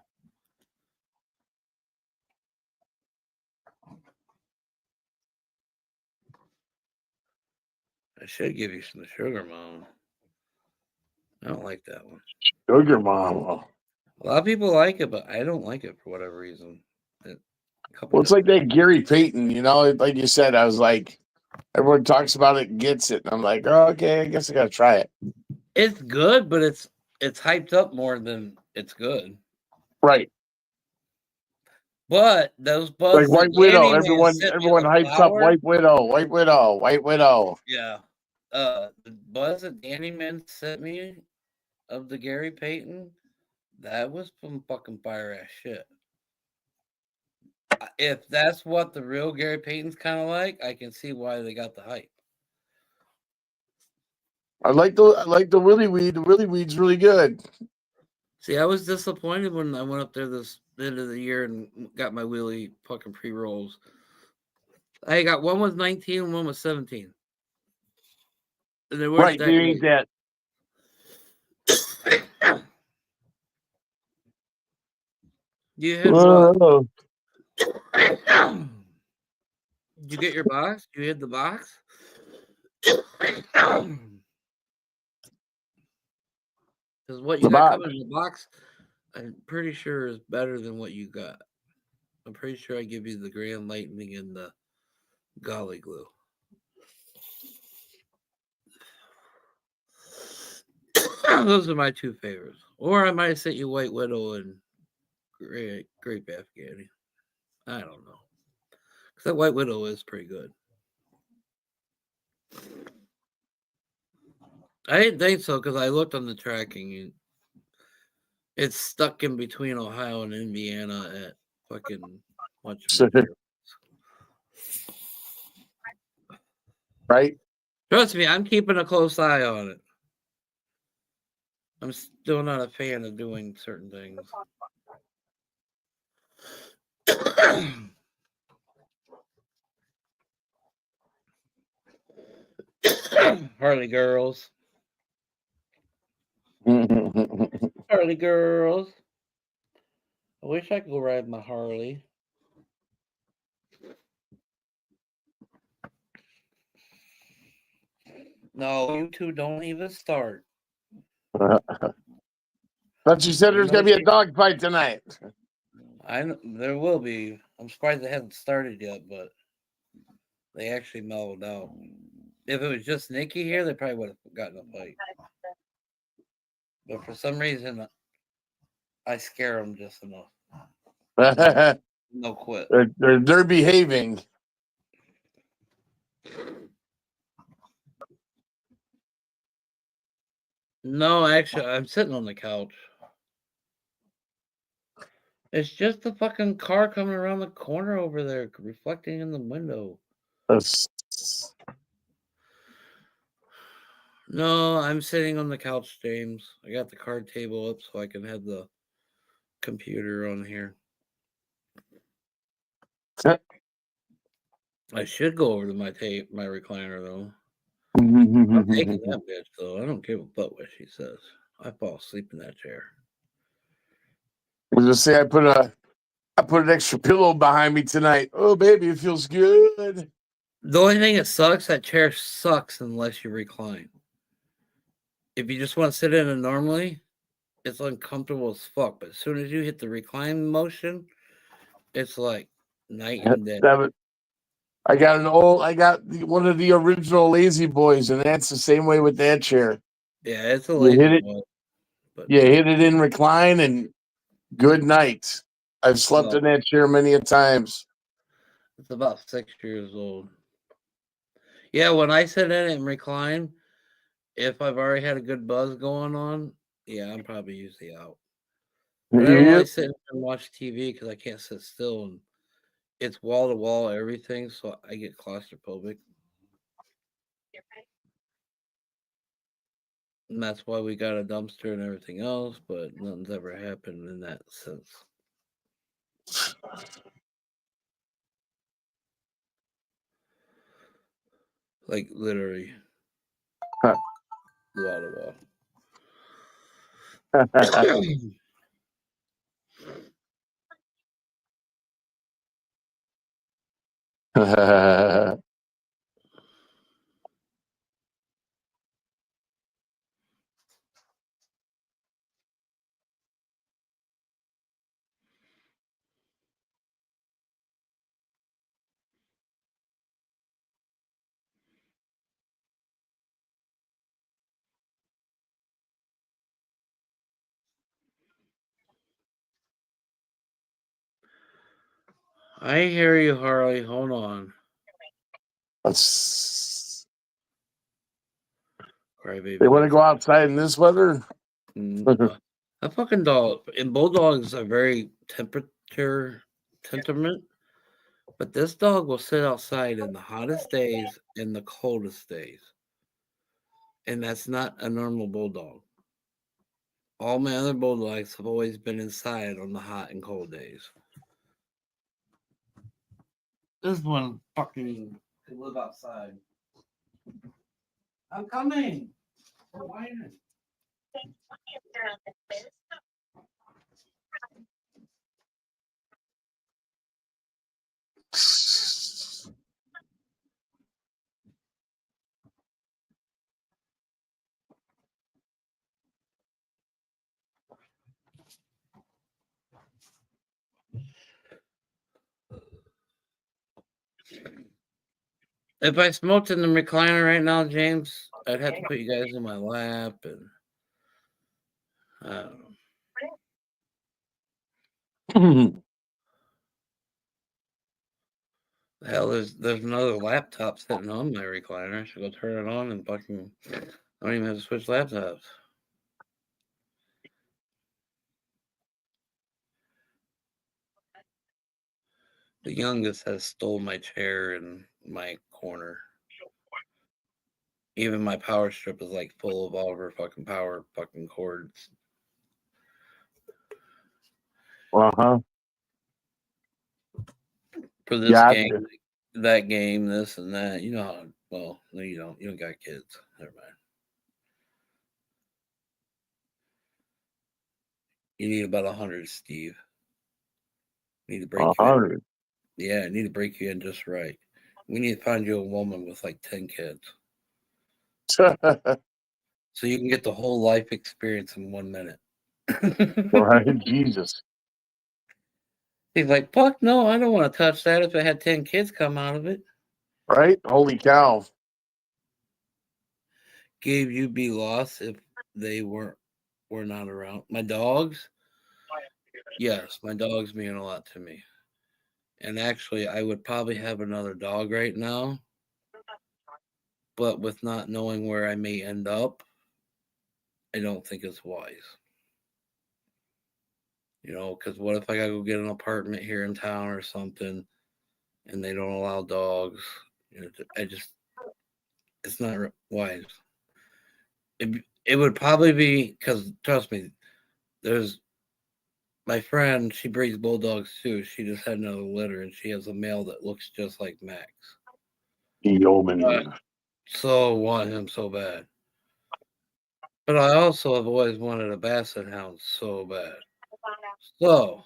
I should give you some Sugar Mom. I don't like that one. Sugar Mama. A lot of people like it, but I don't like it for whatever reason. Well, it's like that Gary Payton, like you said, I was like, everyone talks about it and gets it. And I'm like, oh, okay, I guess I got to try it. It's good, but it's hyped up more than it's good. Right. But those Like buds White that Widow, Danny Man sent me everyone the hypes up flower. White Widow. Yeah. The buzz that Danny Man sent me of the Gary Payton, that was some fucking fire ass shit. If that's what the real Gary Payton's kind of like, I can see why they got the hype. I like the Willy Weed. The Willy Weed's really good. See, I was disappointed when I went up there this end of the year and got my wheelie fucking pre rolls. I got one was 19 and one was 17. And they weren't Right, that they great. ain't that. You had what? Whoa. Did you get your box? You hit the box? Because what you got coming in the box, I'm pretty sure is better than what you got. I'm pretty sure I give you the Grand Lightning and the Golly Glue. Those are my two favorites. Or I might have sent you White Widow and Grape Afghani. I don't know. Because that White Widow is pretty good. I didn't think so because I looked on the tracking and it's stuck in between Ohio and Indiana at fucking much. Right? Trust me, I'm keeping a close eye on it. I'm still not a fan of doing certain things. Harley girls. Harley girls. I wish I could go ride my Harley. No, you two don't even start. But you said there's gonna be a dog fight tonight. I know, there will be. I'm surprised they haven't started yet, but they actually mellowed out. If it was just Nikki here, they probably would have gotten a fight. But for some reason, I scare them just enough. No quit. They're behaving. No, actually, I'm sitting on the couch. It's just the fucking car coming around the corner over there, reflecting in the window. That's No, I'm sitting on the couch, James. I got the card table up so I can have the computer on here. I should go over to my recliner though. I'm taking that bitch though. I don't give a fuck what she says. I fall asleep in that chair. I just say I put an extra pillow behind me tonight. Oh baby, it feels good. The only thing that sucks, that chair sucks unless you recline. If you just want to sit in it normally, it's uncomfortable as fuck. But as soon as you hit the recline motion, it's like night and day. I got one of the original Lazy Boys, and that's the same way with that chair. Yeah, it's a You lazy hit it, boy. But you hit it in recline, and good night. I've slept in that chair many a times. It's about 6 years old. Yeah, when I sit in it and recline, if I've already had a good buzz going on, yeah, I'm probably usually out. But I don't really sit and watch TV because I can't sit still, and it's wall to wall everything, so I get claustrophobic. And that's why we got a dumpster and everything else, but nothing's ever happened in that sense. Like literally Huh. wall to wall. I hear you, Harley. Hold on. They want to go outside in this weather? A fucking dog. And bulldogs are very temperament. But this dog will sit outside in the hottest days and the coldest days. And that's not a normal bulldog. All my other bulldogs have always been inside on the hot and cold days. This one fucking could live outside. I'm coming. Why not? If I smoked in the recliner right now, James, I'd have to put you guys in my lap and I don't know. Hell, there's another laptop sitting on my recliner. I should go turn it on and fucking I don't even have to switch laptops. The youngest has stole my chair and my corner. Even my power strip is like full of all of her fucking power fucking cords. Uh-huh. For this game, that game, this and that. You know how well, no, you don't. You don't got kids. Never mind. You need about 100, Steve. You need to break 100. you in. Yeah, I need to break you in just right. We need to find you a woman with like 10 kids. So you can get the whole life experience in 1 minute. Right, Jesus. He's like, fuck no, I don't want to touch that if it had 10 kids come out of it. Right? Holy cow. Gabe, you'd be lost if they were not around. My dogs, yes, my dogs mean a lot to me. And actually, I would probably have another dog right now. But with not knowing where I may end up, I don't think it's wise. Because what if I gotta go get an apartment here in town or something, and they don't allow dogs? I just, it's not wise. It would probably be because trust me, there's my friend. She breeds bulldogs too. She just had another litter, and she has a male that looks just like Max. Yeoman. So want him so bad. But I also have always wanted a basset hound so bad. So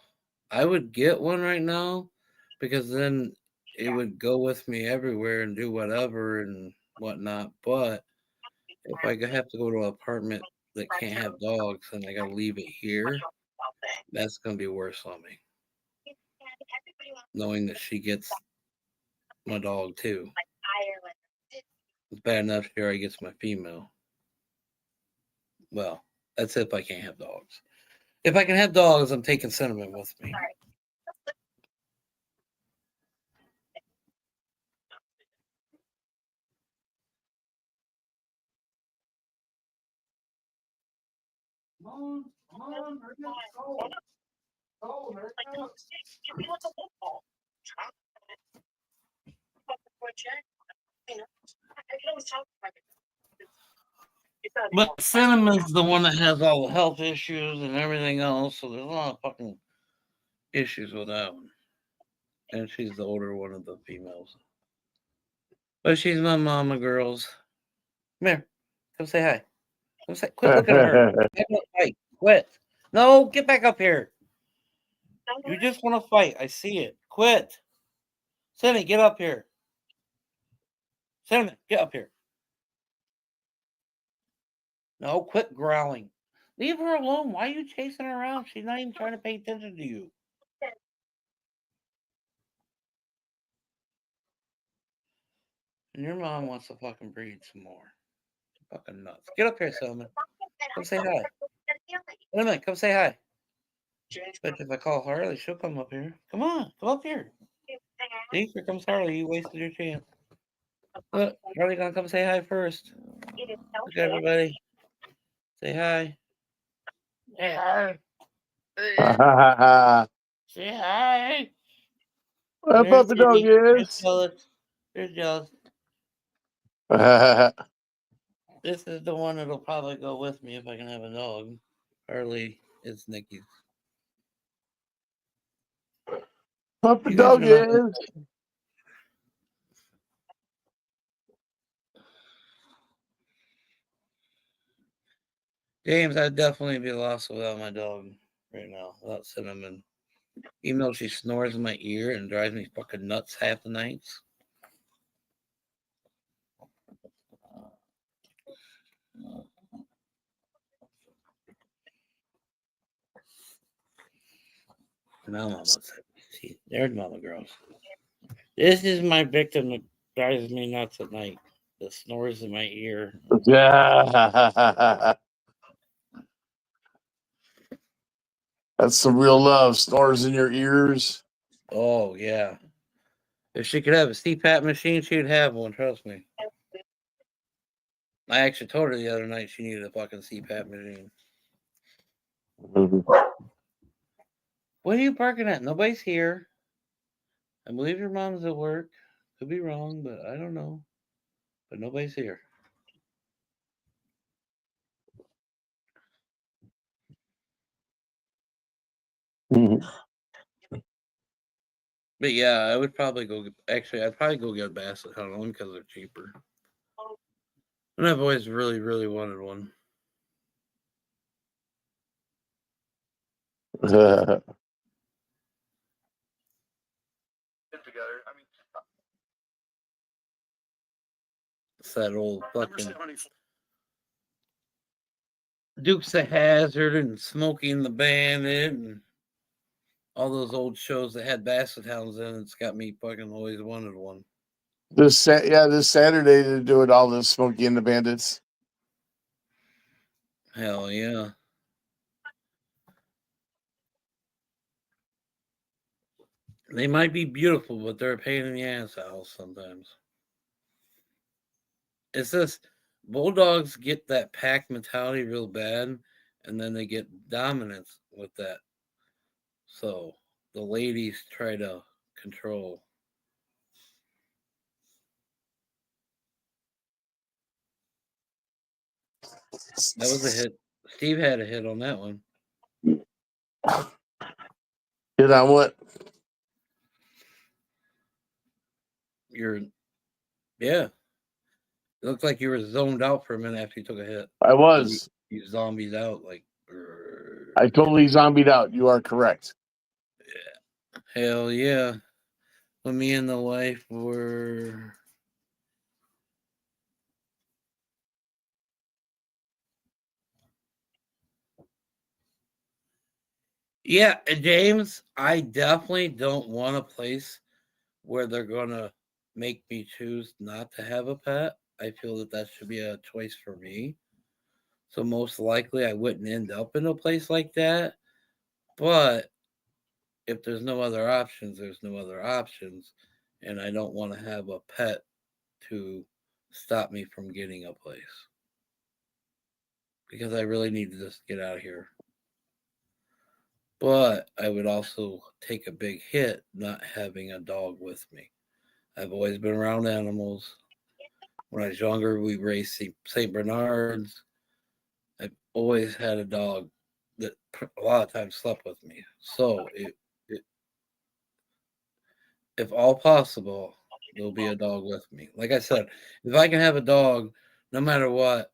I would get one right now because then it would go with me everywhere and do whatever and whatnot. But if I have to go to an apartment that can't have dogs and I got to leave it here, that's going to be worse on me. Knowing that she gets my dog too. It's bad enough here I gets my female. Well, that's if I can't have dogs. If I can have dogs, I'm taking Cinnamon with me. Come on, bring it soul. Soul, bring it up. But Cinnamon's the one that has all the health issues and everything else, so there's a lot of fucking issues with that one. And she's the older one of the females. But she's my mama, girls. Come here. Come say hi. Come say, quit looking at her. Fight. Quit. No, get back up here. You just want to fight. I see it. Quit. Cindy, get up here. Cinnamon, get up here. No, quit growling. Leave her alone. Why are you chasing her around? She's not even trying to pay attention to you. And your mom wants to fucking breed some more. Fucking nuts. Get up here, Cinnamon. Come say hi. Cinnamon, come say hi. But if I call Harley, she'll come up here. Come on, come up here. See, here comes Harley. You wasted your chance. Look, Harley gonna come say hi first. Look, everybody. Say hi. Say hi. Say hi. What There's puppy dog Diddy. There's is? Jealous. There's Jealous. This is the one that'll probably go with me if I can have a dog. Harley is Nikki's. Puppy You guys dog are not gonna is. fight. James, I'd definitely be lost without my dog right now, without Cinnamon. Even though she snores in my ear and drives me fucking nuts half the nights. Now Mama said, see, there's Mama Gross. This is my victim that drives me nuts at night. The snores in my ear. Yeah. That's some real love. Snores in your ears. Oh, yeah. If she could have a CPAP machine, she'd have one, trust me. I actually told her the other night she needed a fucking CPAP machine. What are you barking at? Nobody's here. I believe your mom's at work. Could be wrong, but I don't know. But nobody's here. But yeah, I would probably go. Actually, I'd probably go get a basset hound only because they're cheaper. And I've always really, really wanted one. It's that old fucking Dukes of Hazard and Smokey and the Bandit and all those old shows that had basset hounds in. It's got me fucking always wanted one. This Saturday they're doing all this Smokey and the Bandits. Hell yeah. They might be beautiful, but they're a pain in the ass house sometimes. It's this bulldogs get that pack mentality real bad, and then they get dominance with that. So the ladies try to control. That was a hit. Steve had a hit on that one. Hit on what? You're, yeah. It looked like you were zoned out for a minute after you took a hit. I was. You zombies out like. I totally zombied out. You are correct. Yeah. Hell yeah. When me and the wife were. Yeah, James, I definitely don't want a place where they're going to make me choose not to have a pet. I feel that that should be a choice for me. So most likely I wouldn't end up in a place like that. But if there's no other options, there's no other options. And I don't want to have a pet to stop me from getting a place. Because I really need to just get out of here. But I would also take a big hit not having a dog with me. I've always been around animals. When I was younger, we raised St. Bernards. I've always had a dog that a lot of times slept with me. So, if all possible, there'll be a dog with me. Like I said, if I can have a dog, no matter what,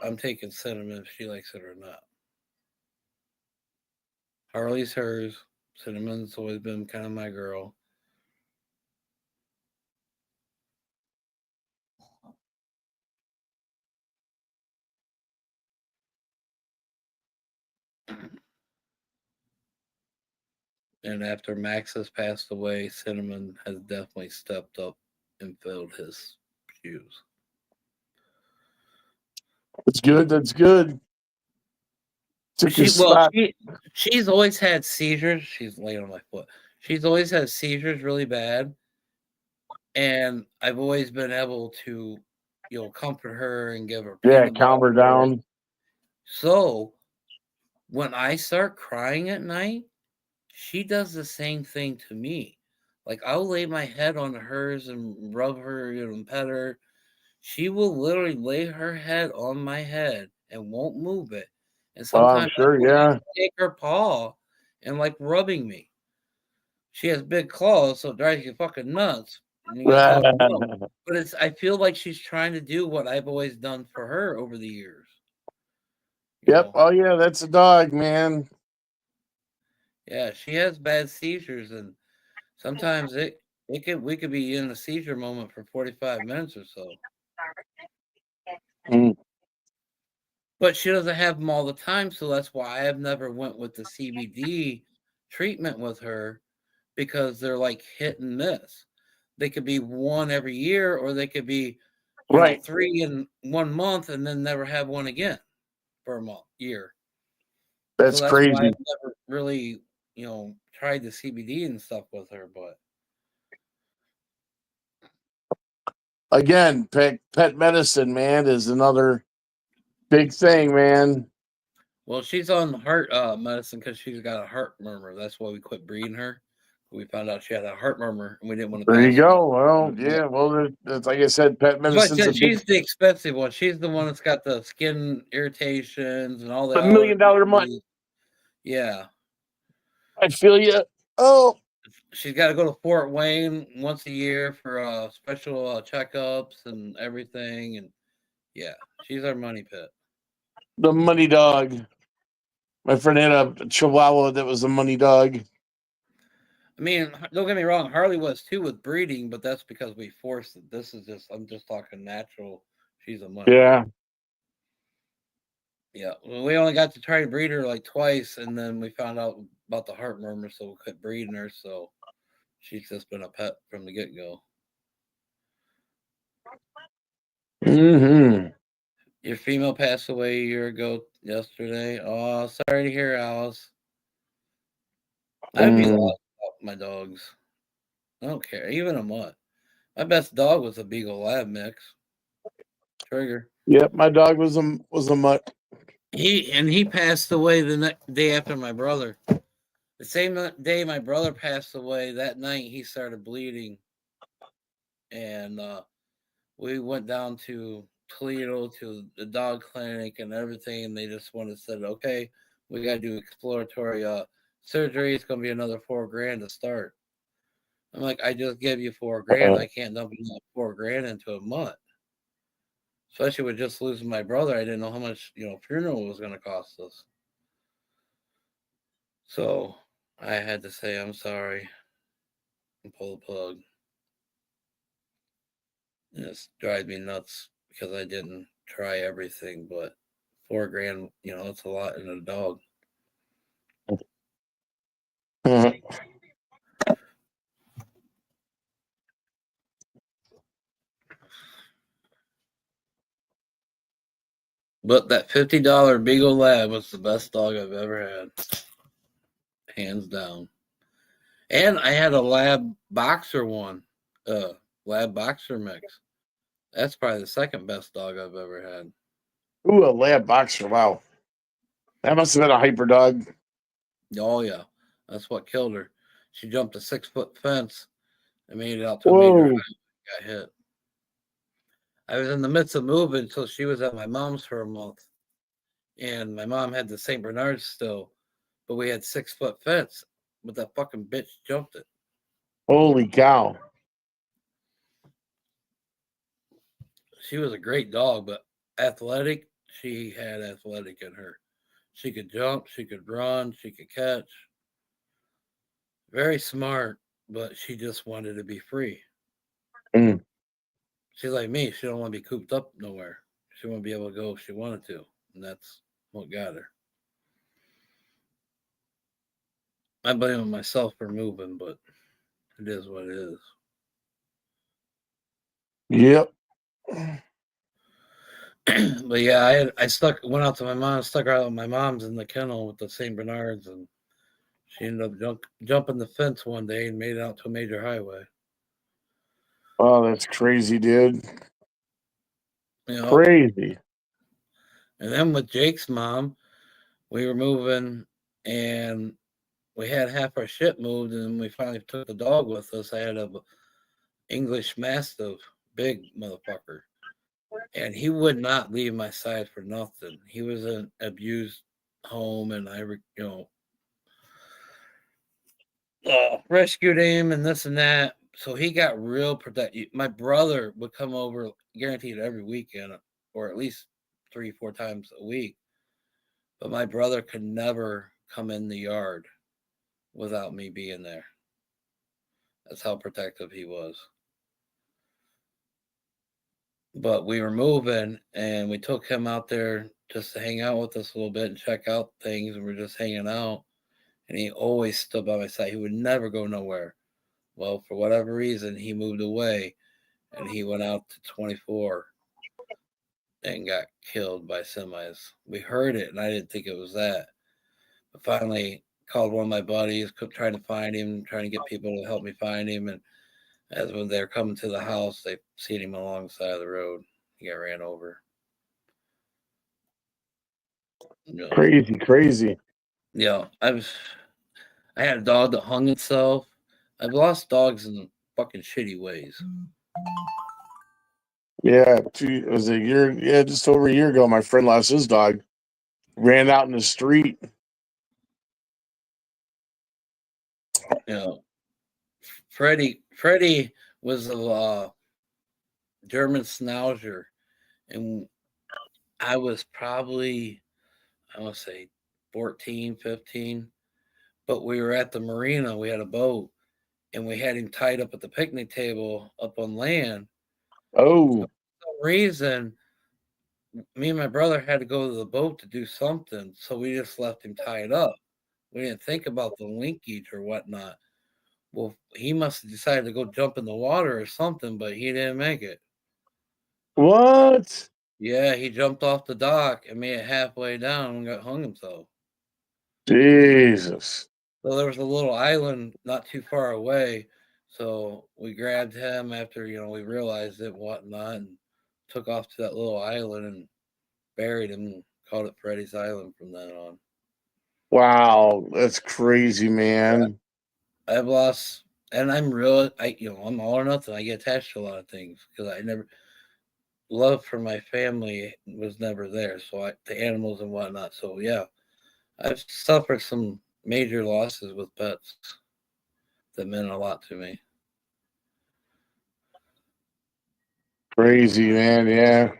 I'm taking Cinnamon if she likes it or not. Harley's hers. Cinnamon's always been kind of my girl. And after Max has passed away, Cinnamon has definitely stepped up and filled his shoes. That's good. That's good. Took his spot. She's always had seizures. She's laying on my foot. She's always had seizures really bad, and I've always been able to, comfort her and give her Yeah, peanut calm her butter. down. So when I start crying at night, she does the same thing to me. Like I'll lay my head on hers and rub her, and pet her. She will literally lay her head on my head and won't move it. And Oh, I'm sometimes sure. Yeah. take her paw and like rubbing me. She has big claws, so it drives you fucking nuts. And you gotta tell her no. But I feel like she's trying to do what I've always done for her over the years. Yep. Oh yeah, that's a dog, man. Yeah, she has bad seizures, and sometimes we could be in a seizure moment for 45 minutes or so. Mm. But she doesn't have them all the time, so that's why I have never went with the CBD treatment with her, because they're like hit and miss. They could be one every year, or they could be, Right. 3 in 1 month and then never have one again for a year. So That's that's why crazy. I've never really, tried the CBD and stuff with her. But Again, pet medicine, man, is another big thing, man. well, she's on heart medicine because she's got a heart murmur. That's why we quit breeding her. We found out she had a heart murmur, and we didn't want to There you pass her. go. Well, yeah. Well, that's like I said, pet That's why I medicine's said she's the expensive one. She's the one that's got the skin irritations and all the $1 million a month. allergies. Yeah. I feel you. Oh, She's got to go to Fort Wayne once a year for special checkups and everything. And yeah, she's our money pit. the money dog. My friend had a Chihuahua that was a money dog. I mean, don't get me wrong, Harley was too with breeding, but that's because we forced it. I'm just talking natural. She's a money Yeah. pit. Yeah, well, we only got to try to breed her like twice, and then we found out about the heart murmur, so we quit breeding her. So she's just been a pet from the get go. Mm-hmm. Your female passed away a year ago yesterday. Oh, sorry to hear, Alice. I'd be lost without my dogs. I don't care, even a mutt. My best dog was a Beagle Lab mix. Trigger. Yep, my dog was a mutt. He passed away the day after my brother. The same day my brother passed away, that night he started bleeding, and we went down to Toledo to the dog clinic and everything, and they just said, okay, we got to do exploratory surgery. It's going to be another $4,000 to start. I'm like, I just gave you $4,000. I can't dump $4,000 into a month. Especially with just losing my brother, I didn't know how much funeral was going to cost us. So I had to say I'm sorry and pull the plug. And it drives me nuts because I didn't try everything, but $4,000, it's a lot in a dog. But that $50 Beagle Lab was the best dog I've ever had, hands down. And I had a Lab Boxer one, Lab Boxer mix. That's probably the second best dog I've ever had. Ooh, a lab boxer. Wow. That must have been a hyper dog. Oh, yeah. That's what killed her. She jumped a 6-foot fence and made it out to a Whoa. major highway, got hit. I was in the midst of moving until she was at my mom's for a month. And my mom had the St. Bernard's still, but we had 6-foot fence, but that fucking bitch jumped it. Holy cow. She was a great dog, but athletic, she had athletic in her. She could jump, she could run, she could catch. Very smart, but she just wanted to be free. Mm. She's like me. She don't want to be cooped up nowhere. She want to be able to go if she wanted to, and that's what got her. I blame myself for moving, but it is what it is. Yep. But yeah, I went out to my mom, stuck her out with my mom's in the kennel with the St. Bernards, and she ended up jumping the fence one day and made it out to a major highway. Oh, that's crazy, dude. Crazy. And then with Jake's mom, we were moving, and we had half our shit moved, and we finally took the dog with us. I had a English Mastiff, big motherfucker, and he would not leave my side for nothing. He was in an abused home, and I rescued him and this and that. So he got real protective. My brother would come over guaranteed every weekend, or at least 3-4 times a week. But my brother could never come in the yard without me being there. That's how protective he was. But we were moving, and we took him out there just to hang out with us a little bit and check out things, and we're just hanging out. And he always stood by my side. He would never go nowhere. Well, for whatever reason, he moved away, and he went out to 24 and got killed by semis. We heard it, and I didn't think it was that. But finally, called one of my buddies, trying to find him, trying to get people to help me find him. And as when they're coming to the house, they seen him along the side of the road. He got ran over. Crazy. Yeah, I had a dog that hung itself. I've lost dogs in fucking shitty ways. Yeah, it was a year. Yeah, just over a year ago, my friend lost his dog. Ran out in the street. Freddie was a German Schnauzer, and I was probably, I want to say 14, 15, but we were at the marina. We had a boat, and we had him tied up at the picnic table up on land. Oh. So for some reason, me and my brother had to go to the boat to do something, so we just left him tied up. We didn't think about the linkage or whatnot. Well, he must have decided to go jump in the water or something, but he didn't make it. What? Yeah, he jumped off the dock and made it halfway down and hung himself. Jesus. So there was a little island not too far away. So we grabbed him after, we realized it and whatnot, and took off to that little island and buried him and called it Freddy's Island from then on. Wow, that's crazy, man. I've lost, and I'm I'm all or nothing. I get attached to a lot of things because I never love for my family was never there. So the animals and whatnot. So yeah, I've suffered some major losses with pets that meant a lot to me. Crazy, man. Yeah.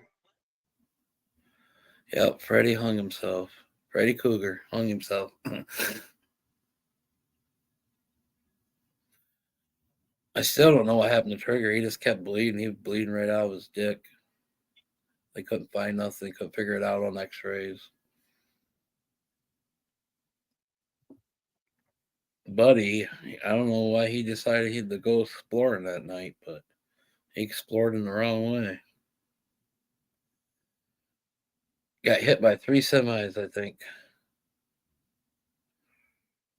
Yep, Freddie hung himself. Freddy Cougar hung himself. I still don't know what happened to Trigger. He just kept bleeding. He was bleeding right out of his dick. They couldn't find nothing. They couldn't figure it out on X-rays. Buddy, I don't know why he decided he'd to go exploring that night, but he explored in the wrong way. Got hit by 3 semis, I think.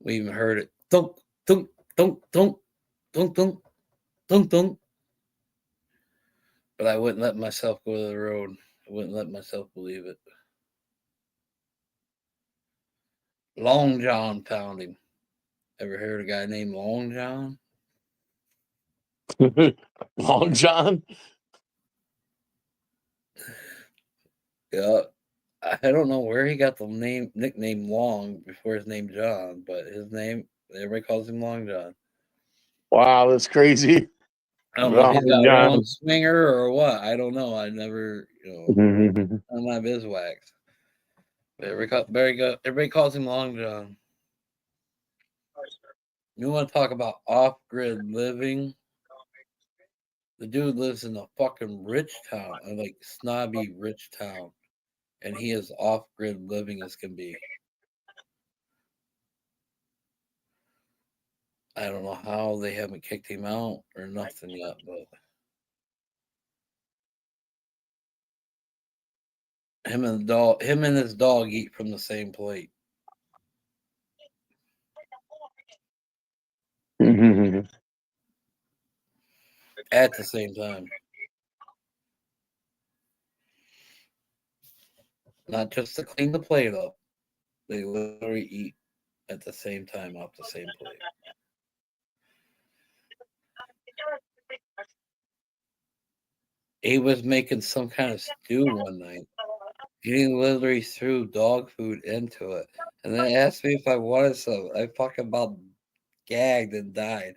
We even heard it. Thunk, thunk, thunk, thunk, thunk, thunk, thunk, thunk. But I wouldn't let myself go to the road. I wouldn't let myself believe it. Long John found him. Ever heard a guy named Long John? Long John? Yeah. I don't know where he got the nickname Long before his name John, but his name, everybody calls him Long John. Wow, that's crazy. I don't know if he's got a John. wrong swinger or what. I don't know. I never, I'm not beeswax. But everybody calls him Long John. You want to talk about off-grid living? The dude lives in a fucking rich town, like snobby rich town, and he is off-grid living as can be. I don't know how they haven't kicked him out or nothing yet, but him and his dog eat from the same plate at the same time. Not just to clean the plate up, they literally eat at the same time off the same plate. He was making some kind of stew one night. He literally threw dog food into it, and then asked me if I wanted some. I fucking about gagged and died.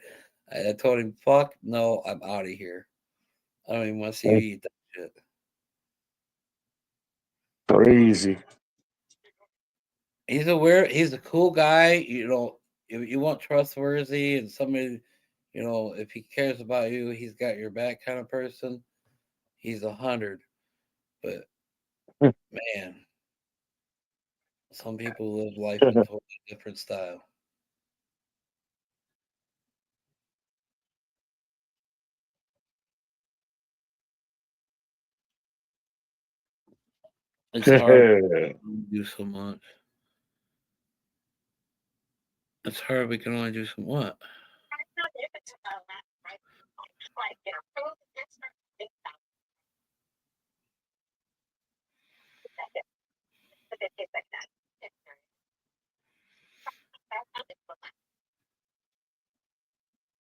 I told him, "Fuck no, I'm out of here. I don't even want to see you eat that shit." Crazy. He's a cool guy. If you want trustworthy and somebody, if he cares about you, he's got your back kind of person. He's 100. But man, some people live life in totally different style. It's hard to do so much. It's hard. We can only do some what?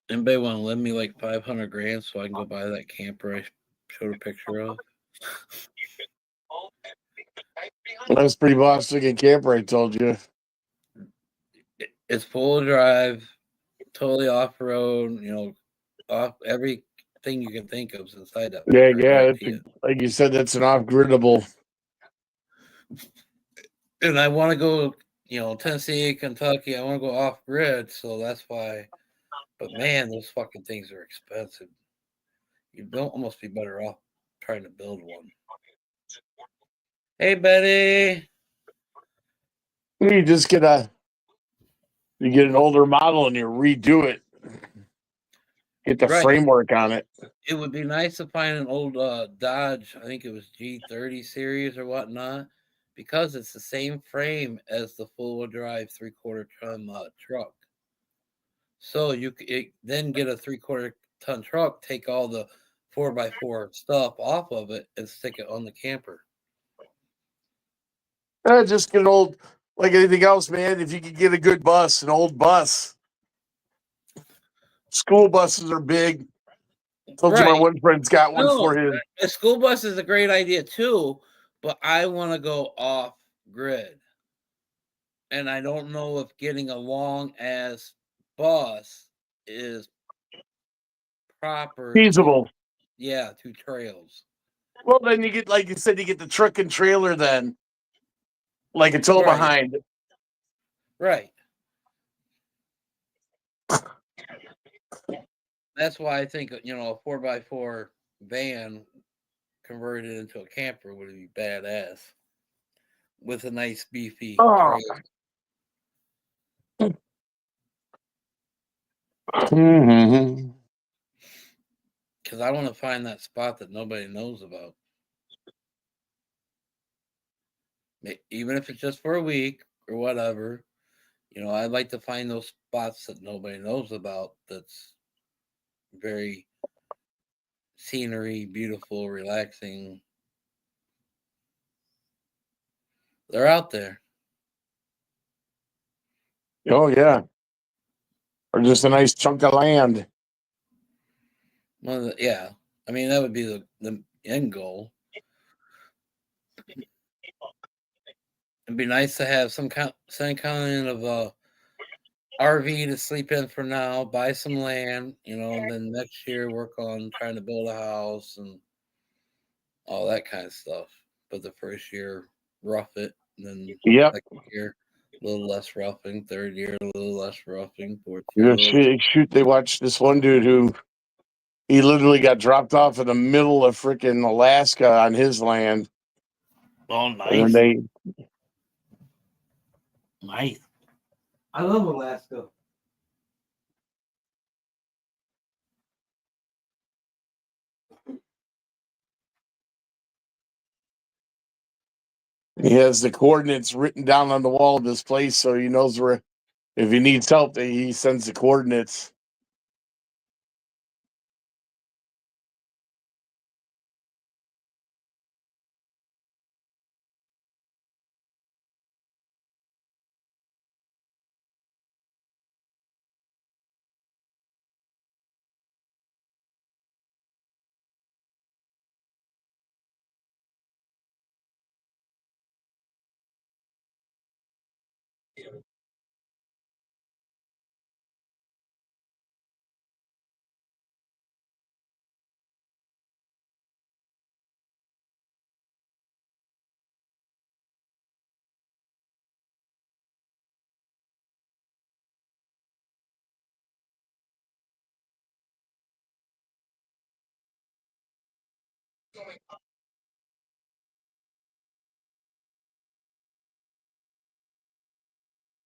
Anybody want to lend me like 500 grand so I can go buy that camper I showed a picture of? That's pretty boss looking camper, I told you. It's full drive, totally off road. Off everything you can think of inside that. Yeah. Like you said, that's an off-griddable. And I want to go, Tennessee, Kentucky. I want to go off grid, so that's why. But man, those fucking things are expensive. You don't almost be better off trying to build one. Hey, Betty. You just get an older model and you redo it. Get the framework on it. It would be nice to find an old Dodge. I think it was G30 series or whatnot, because it's the same frame as the full-wheel drive 3/4 ton truck. So you then get a 3/4 ton truck, take all the 4x4 stuff off of it and stick it on the camper. Just get an old, like anything else, man. If you could get a good bus, an old bus. School buses are big. Told you my Right. one friend's got one No, for his. a school bus is a great idea too, but I want to go off grid. And I don't know if getting a long ass bus is proper to, Feasible. yeah, to trails. Well, then you get, like you said, you get the truck and trailer then, like a tow Right. behind. Right. That's why I think, you know, a 4x4 van converted into a camper would be badass with a nice beefy Oh. trailer. Mm-hmm. Because I want to find that spot that nobody knows about. Even if it's just for a week or whatever, you know, I'd like to find those spots that nobody knows about that's very scenery, beautiful, relaxing. They're out there. Oh, yeah. Or just a nice chunk of land. Well, yeah. I mean, that would be the end goal. It'd be nice to have some kind of RV to sleep in for now, buy some land, you know, and then next year work on trying to build a house and all that kind of stuff. But the first year, rough it, and then Yep. second year, a little less roughing, third year, a little less roughing, fourth year, Yeah, shoot, they watched this one dude who he literally got dropped off in the middle of freaking Alaska on his land. Oh, And then nice. they, Nice. I love Alaska. he has the coordinates written down on the wall of this place, so he knows where. If he needs help, he sends the coordinates.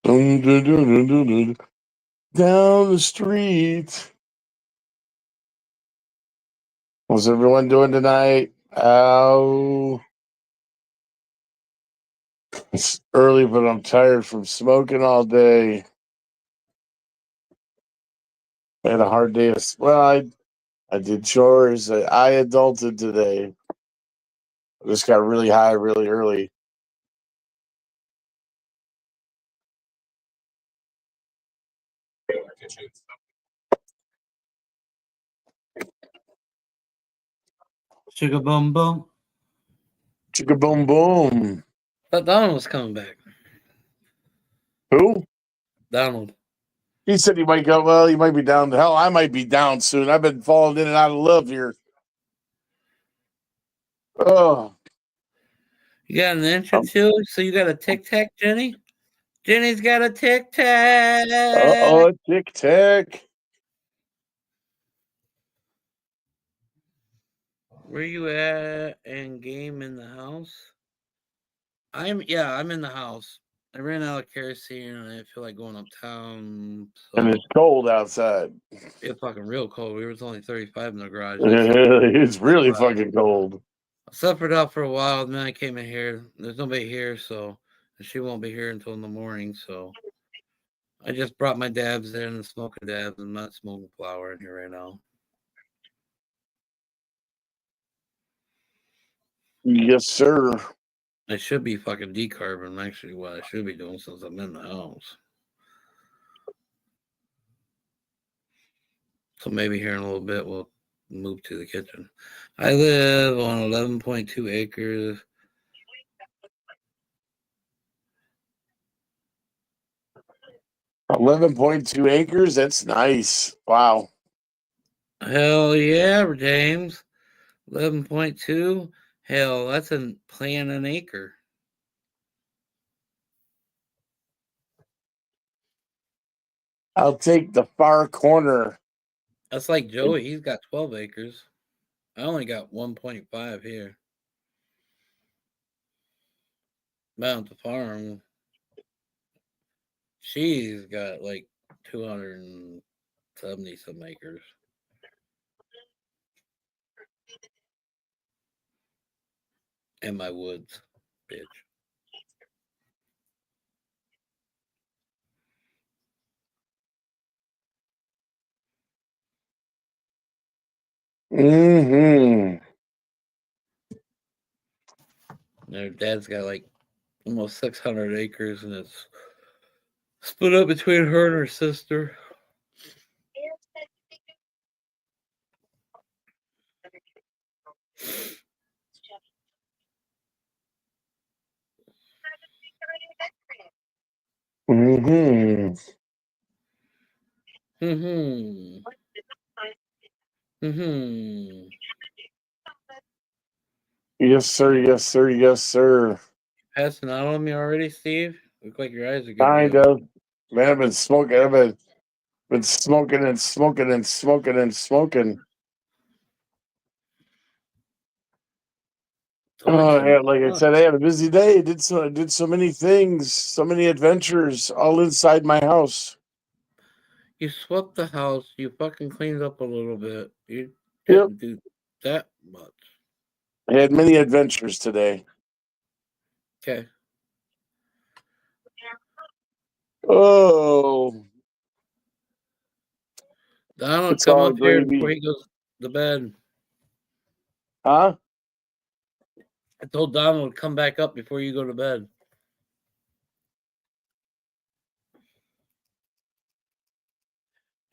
Dun, dun, dun, dun, dun, dun. Down the street. What's everyone doing tonight? Oh, it's early, but I'm tired from smoking all day. I had a hard day. Well, I did chores. I adulted today. I just got really high really early. Sugar boom boom. Chicka boom boom. But Donald was coming back. Who? Donald. He said he might go. Well, he might be down. Hell, I might be down soon. I've been falling in and out of love here. Oh, You got an intro too? So you got a tic tac, Jenny? Jenny's got a tic tac. tic tac. Where you at? And game in the house? I'm in the house. I ran out of kerosene and I feel like going uptown. So And it's cold outside. it's fucking real cold. It was only 35 in the garage. It's really fucking cold. I suffered out for a while, and then I came in here. There's nobody here, so and she won't be here until in the morning. So I just brought my dabs in and smoking dabs. I'm not smoking flower in here right now. Yes, sir. I should be fucking decarbing. Actually, what I should be doing since I'm in the house. So maybe here in a little bit we'll move to the kitchen. I live on 11.2 acres. $11.2 acres. That's nice. Wow. Hell yeah, James. 11.2. Hell, that's a plan an acre. I'll take the far corner. That's like Joey. He's got 12 acres. I only got 1.5 here. Mount the farm. She's got like 270 some acres. In my woods, bitch. Mm-hmm. Their dad's got like almost 600 acres, and it's split up between her and her sister. Mm-hmm. Mm-hmm. Mm-hmm. Yes, sir. Yes, sir. Yes, sir. Passing out on me already, Steve? Look like your eyes are getting Kind yellow. of. Man, I've been smoking. I've been smoking and smoking and smoking and smoking. Told you Yeah, something. like I said, I had a busy day. I did so many things, so many adventures, all inside my house. You swept the house. You fucking cleaned up a little bit. You Yep. didn't do that much. I had many adventures today. Okay. Oh, Donald, it's come all up here before gravy. he goes to bed. Huh? I told Donald to come back up before you go to bed.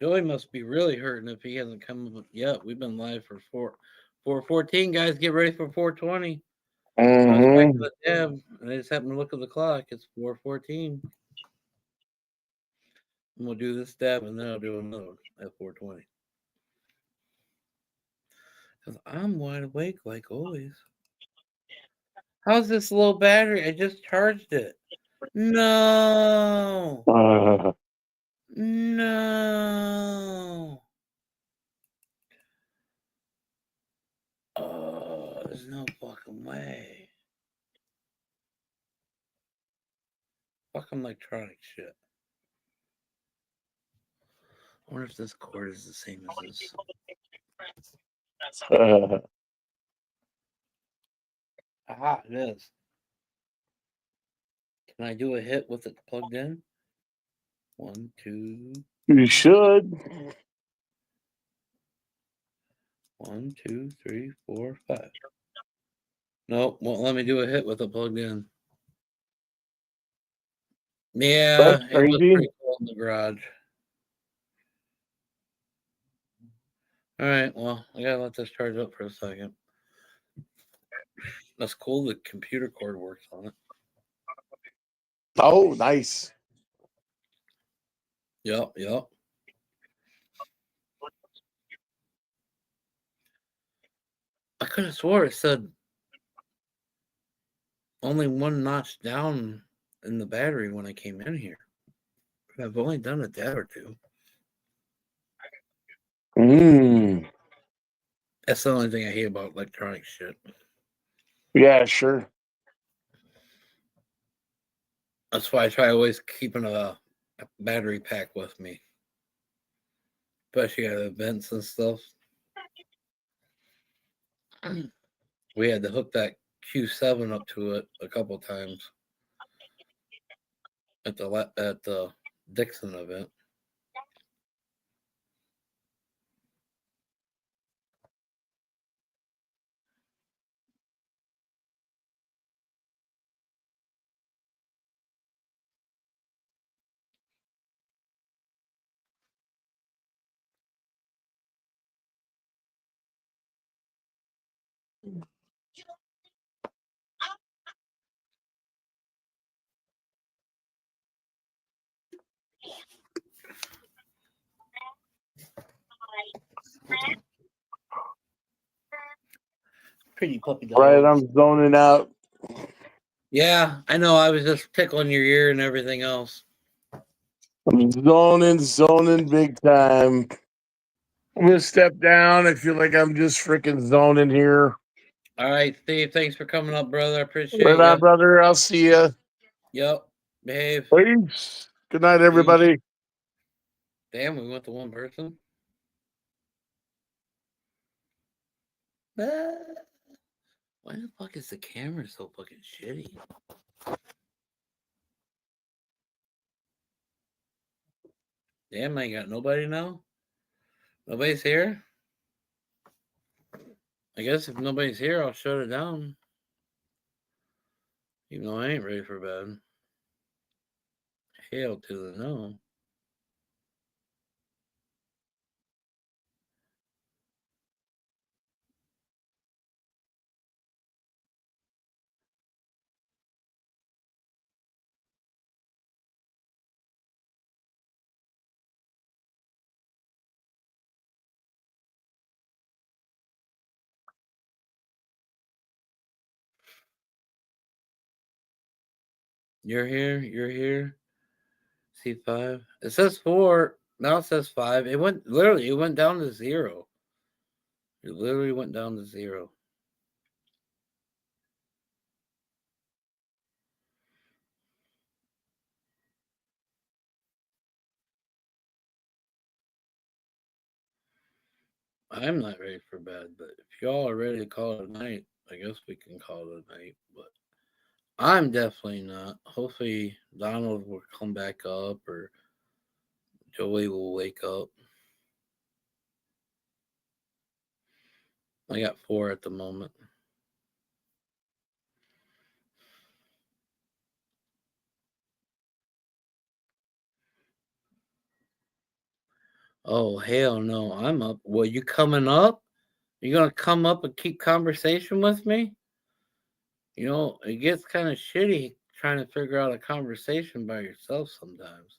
Joey must be really hurting if he hasn't come up yet. We've been live for 4:14. Guys, get ready for 4:20. I was back to Mm-hmm. the tab, and I just happened to look at the clock. It's 4:14. And we'll do this step, and then I'll do another one at 4:20. Because I'm wide awake like always. How's this low battery? I just charged it. No. No. Oh, there's no fucking way. Fucking electronic shit. I wonder if this cord is the same as this. Aha, it is. Can I do a hit with it plugged in? 1, 2, You should. 1, 2, 3, 4, 5. Nope, won't let me do a hit with it plugged in. That's Yeah, it was crazy. pretty cold in the garage. All right, well, I gotta let this charge up for a second. That's cool. The computer cord works on it. Oh, nice. Yep, yep. I could have swore it said only one notch down in the battery when I came in here. I've only done a dab or two. Mm. That's the only thing I hate about electronic shit. Yeah, sure. That's why I try always keeping a battery pack with me, especially at events and stuff. We had to hook that Q7 up to it a couple times at the Dixon event. Pretty puppy dog. Right, I'm zoning out. Yeah, I know. I was just tickling your ear and everything else. I'm zoning big time. I'm gonna step down. I feel like I'm just freaking zoning here. All right, Steve. Thanks for coming up, brother. I appreciate Right you. on, brother. I'll see you. Yep. Behave. Peace. Good night, everybody. Damn, we went to one person. Ah. Why the fuck is the camera so fucking shitty? Damn, I ain't got nobody now. Nobody's here. I guess if nobody's here, I'll shut it down. Even though I ain't ready for bed. Hell to the no. You're here. You're here. C5. It says 4. Now it says 5. It went literally. It went down to 0. It literally went down to 0. I'm not ready for bed, but if y'all are ready to call it a night, I guess we can call it a night. But I'm definitely not. Hopefully, Donald will come back up or Joey will wake up. I got 4 at the moment. Oh, hell no. I'm up. Well, you coming up? You gonna come up and keep conversation with me? You know, it gets kind of shitty trying to figure out a conversation by yourself sometimes.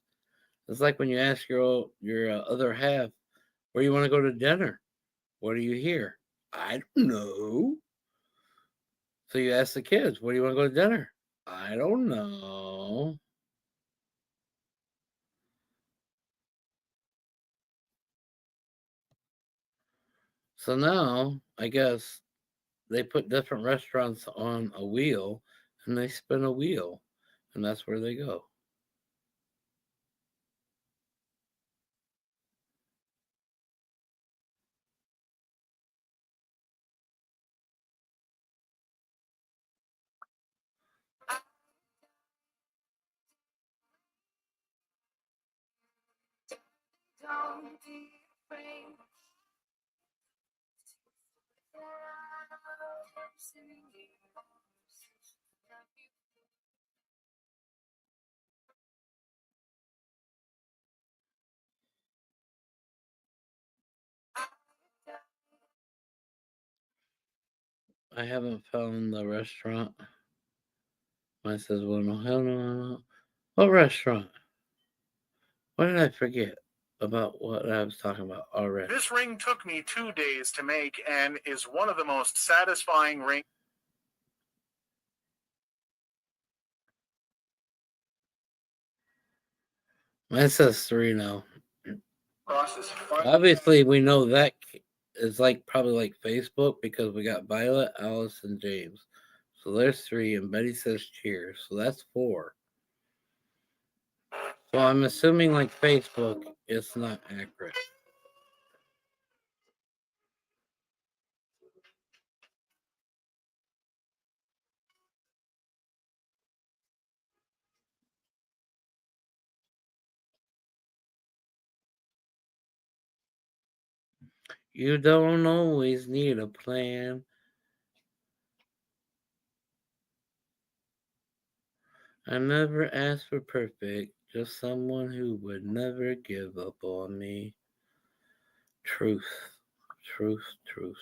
It's like when you ask your other half, where you want to go to dinner? What are you here? I don't know. So you ask the kids, where do you want to go to dinner? I don't know. So now, I guess they put different restaurants on a wheel and they spin a wheel, and that's where they go. I haven't found the restaurant. Mine says, well, no, hell no. What restaurant? What did I forget about what I was talking about already? This ring took me 2 days to make and is one of the most satisfying rings. Mine says 3 now. Process. Obviously, we know that is like probably like Facebook because we got Violet, Alice, and James. So there's 3, and Betty says cheers. So that's 4. So I'm assuming like Facebook, it's not accurate. You don't always need a plan. I never asked for perfect, just someone who would never give up on me. Truth, truth, truth.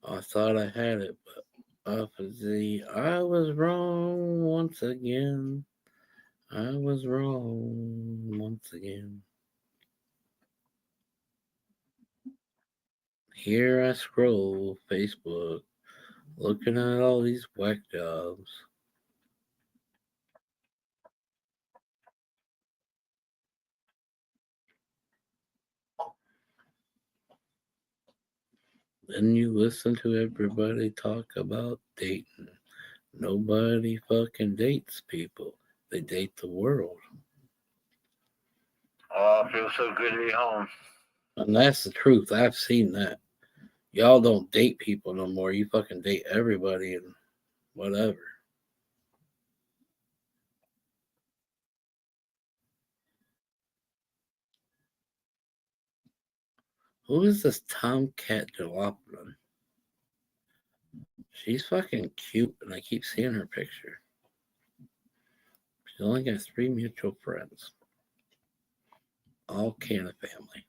I thought I had it, but obviously I was wrong once again. I was wrong once again. Here I scroll Facebook, looking at all these whack jobs. Then you listen to everybody talk about dating. Nobody fucking dates people. They date the world. Oh, I feel so good to be home. And that's the truth. I've seen that. Y'all don't date people no more. You fucking date everybody and whatever. Who is this Tomcat Jalopin? She's fucking cute, and I keep seeing her picture. She only got 3 mutual friends, all Canna family.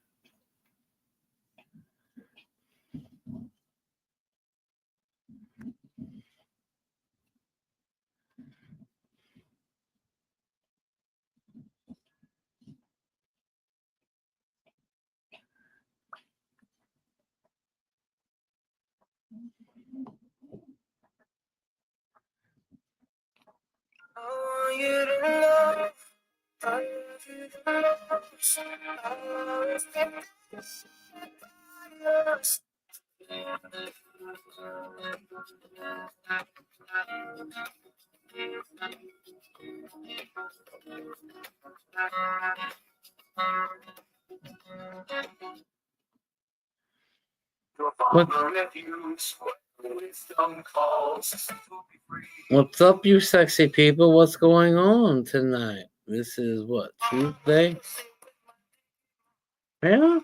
What's up, you sexy people? What's going on tonight? This is what, Tuesday? Yeah?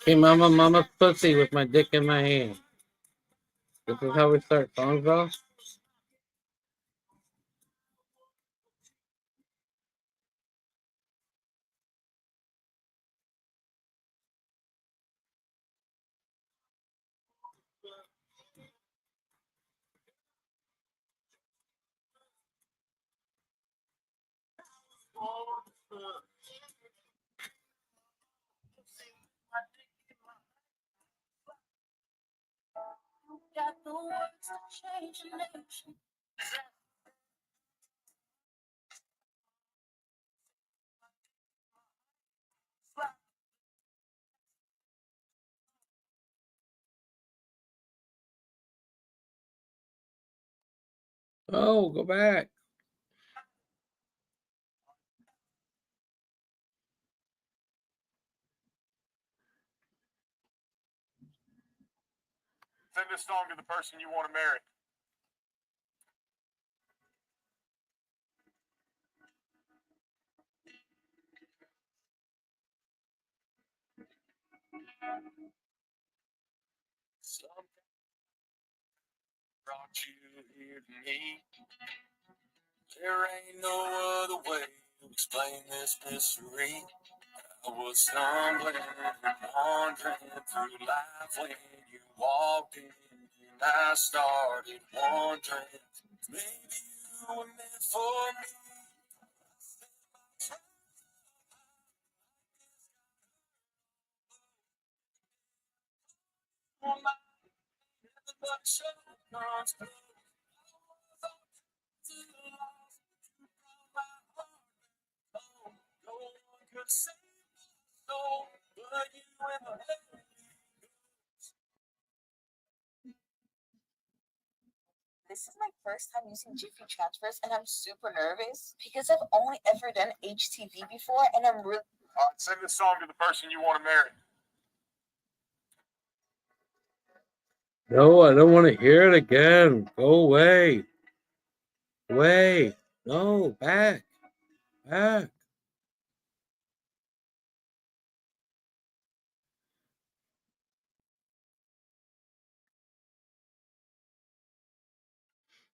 Hey, mama, pussy with my dick in my hand. This is how we start songs off? Oh, go back. Send this song to the person you want to marry. Something brought you here to me. There ain't no other way to explain this mystery. I was stumbling and wandering through life when you walked in, and I started wondering maybe you were meant for me. This is my first time using Jiffy Transfers, and I'm super nervous because I've only ever done HTV before, and I'm really All right, sing this song to the person you want to marry. No, I don't want to hear it again. Go away. Away. No, back. Back.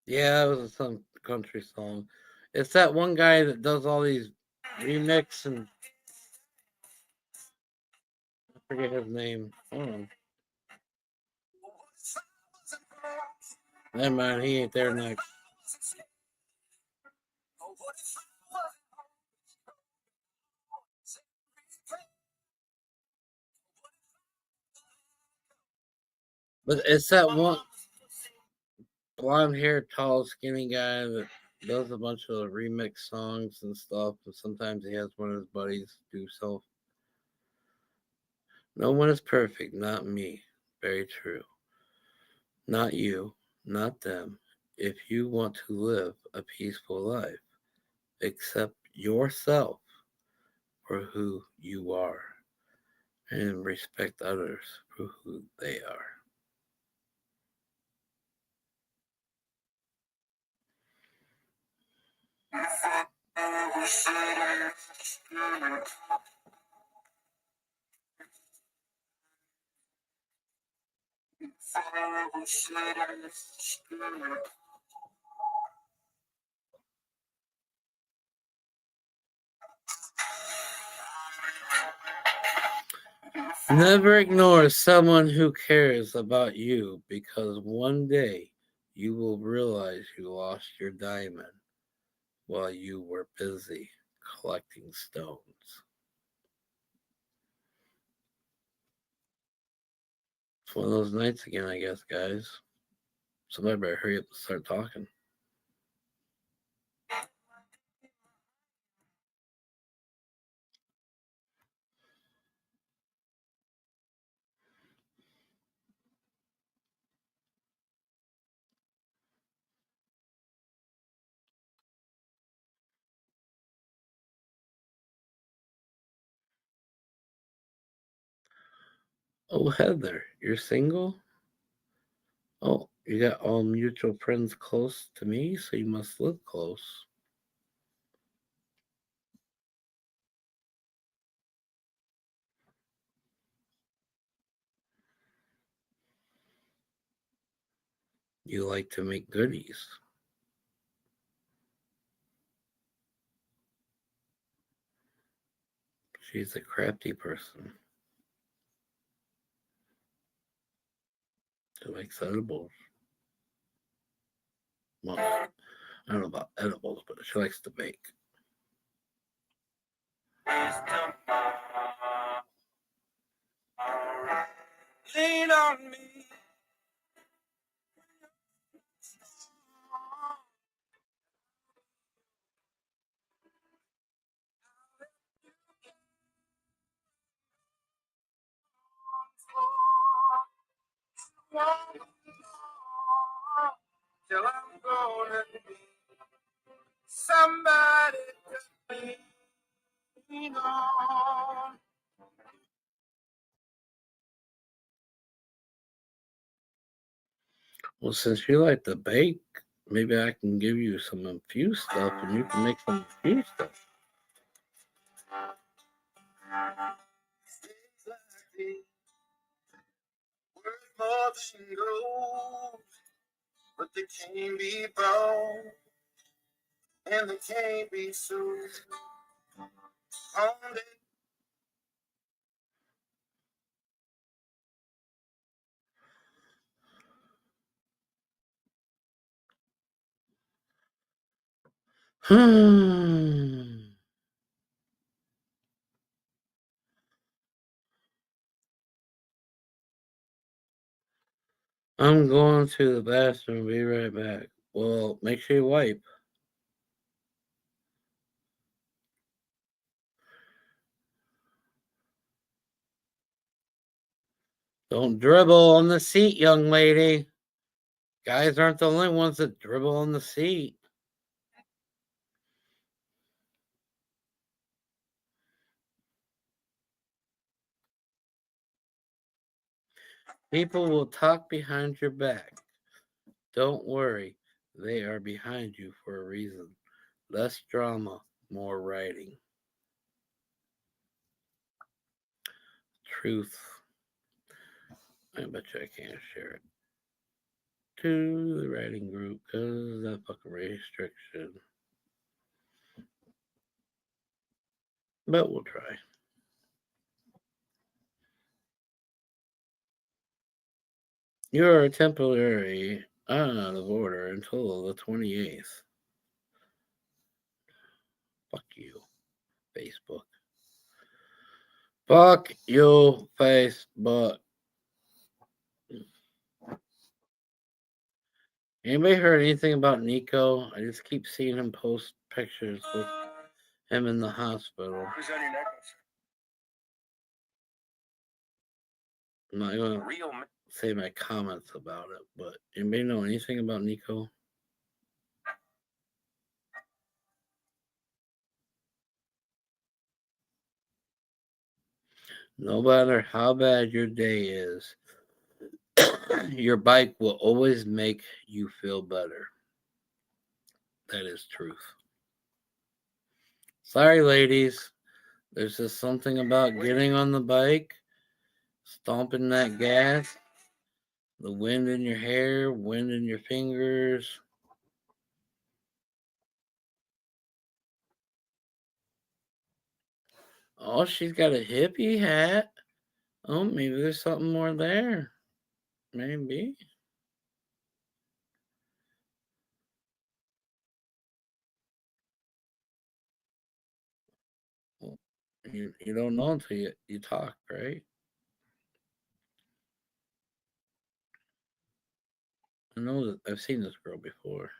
Yeah, it was some country song. It's that one guy that does all these remix and I forget his name. Hold on. Never mind, he ain't there next. But it's that one blonde hair, tall, skinny guy that does a bunch of remix songs and stuff. And sometimes he has one of his buddies do so. No one is perfect, not me. Very true. Not you, not them. If you want to live a peaceful life, accept yourself for who you are and respect others for who they are. Never ignore someone who cares about you because one day you will realize you lost your diamond while you were busy collecting stones. It's one of those nights again, I guess, guys. Somebody better hurry up and start talking. Oh, Heather, you're single? Oh, you got all mutual friends close to me, so you must live close. You like to make goodies. She's a crafty person who makes edibles. Well, I don't know about edibles, but she likes to bake. Lean on me. Till I'm gonna be somebody to lean on. Well, since you like to bake, maybe I can give you some infused stuff and you can make some infused stuff. Things like these worth more than gold, but they can't be bought and they can't be sold. Only I'm going to the bathroom. Be right back. Well, make sure you wipe. Don't dribble on the seat, young lady. Guys aren't the only ones that dribble on the seat. People will talk behind your back. Don't worry, they are behind you for a reason. Less drama, more writing. Truth. I bet you I can't share it to the writing group because that fucking restriction. But we'll try. You are temporarily out of order until the 28th. Fuck you, Facebook. Fuck you, Facebook. Anybody heard anything about Nico? I just keep seeing him post pictures with him in the hospital. Who's on your necklace? I'm not going to say my comments about it, but anybody know anything about Nico? No matter how bad your day is, your bike will always make you feel better. That is truth. Sorry, ladies. There's just something about getting on the bike, stomping that gas, the wind in your hair, wind in your fingers. Oh, she's got a hippie hat. Oh, maybe there's something more there. Maybe. Well, you don't know until you talk, right? I know that I've seen this girl before.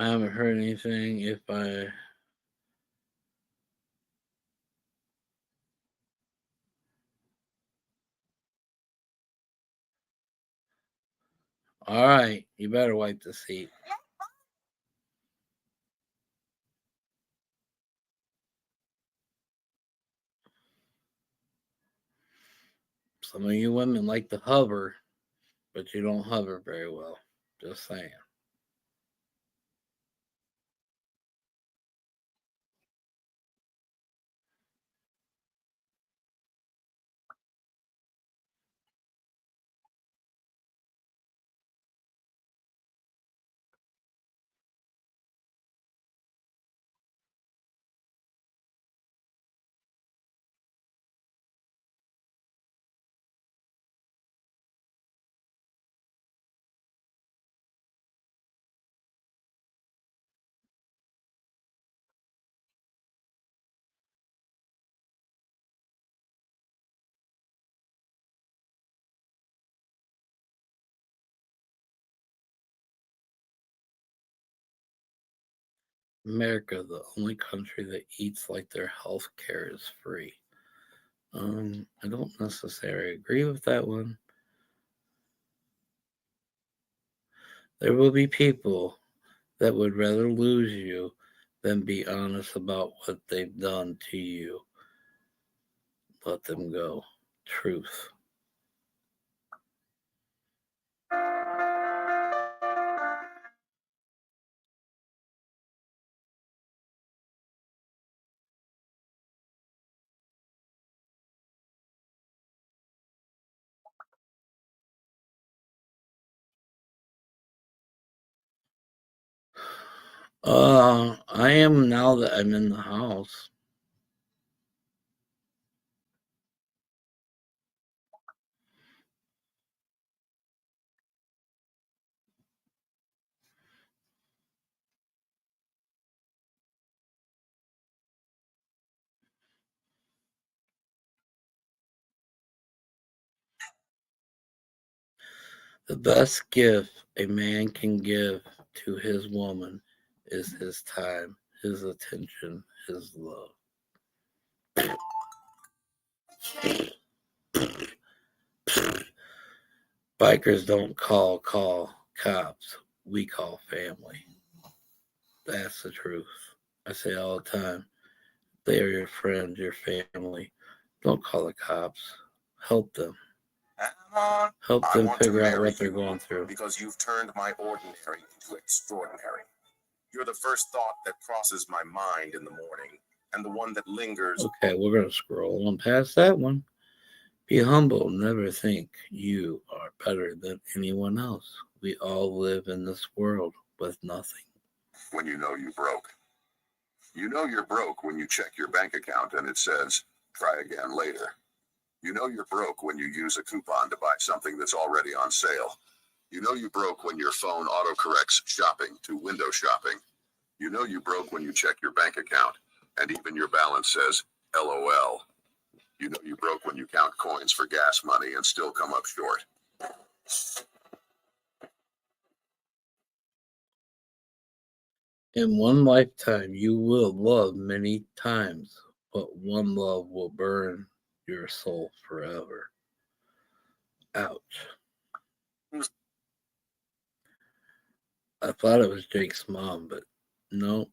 I haven't heard anything. If I All right, you better wipe the seat. Some of you women like to hover, but you don't hover very well. Just saying. America, the only country that eats like their health care is free. I don't necessarily agree with that one. There will be people that would rather lose you than be honest about what they've done to you. Let them go. Truth. I am now that I'm in the house. The best gift a man can give to his woman is his time, his attention, his love. Bikers don't call cops. We call family. That's the truth. I say all the time. They are your friends, your family. Don't call the cops. Help them. Help them figure out what they're going through. Because you've turned my ordinary into extraordinary. You're the first thought that crosses my mind in the morning, and the one that lingers. Okay, we're going to scroll on past that one. Be humble. Never think you are better than anyone else. We all live in this world with nothing. When you know you broke. You know you're broke when you check your bank account and it says, try again later. You know you're broke when you use a coupon to buy something that's already on sale. You know you broke when your phone autocorrects shopping to window shopping. You know you broke when you check your bank account and even your balance says LOL. You know you broke when you count coins for gas money and still come up short. In one lifetime, you will love many times, but one love will burn your soul forever. Ouch. I thought it was Jake's mom, but no.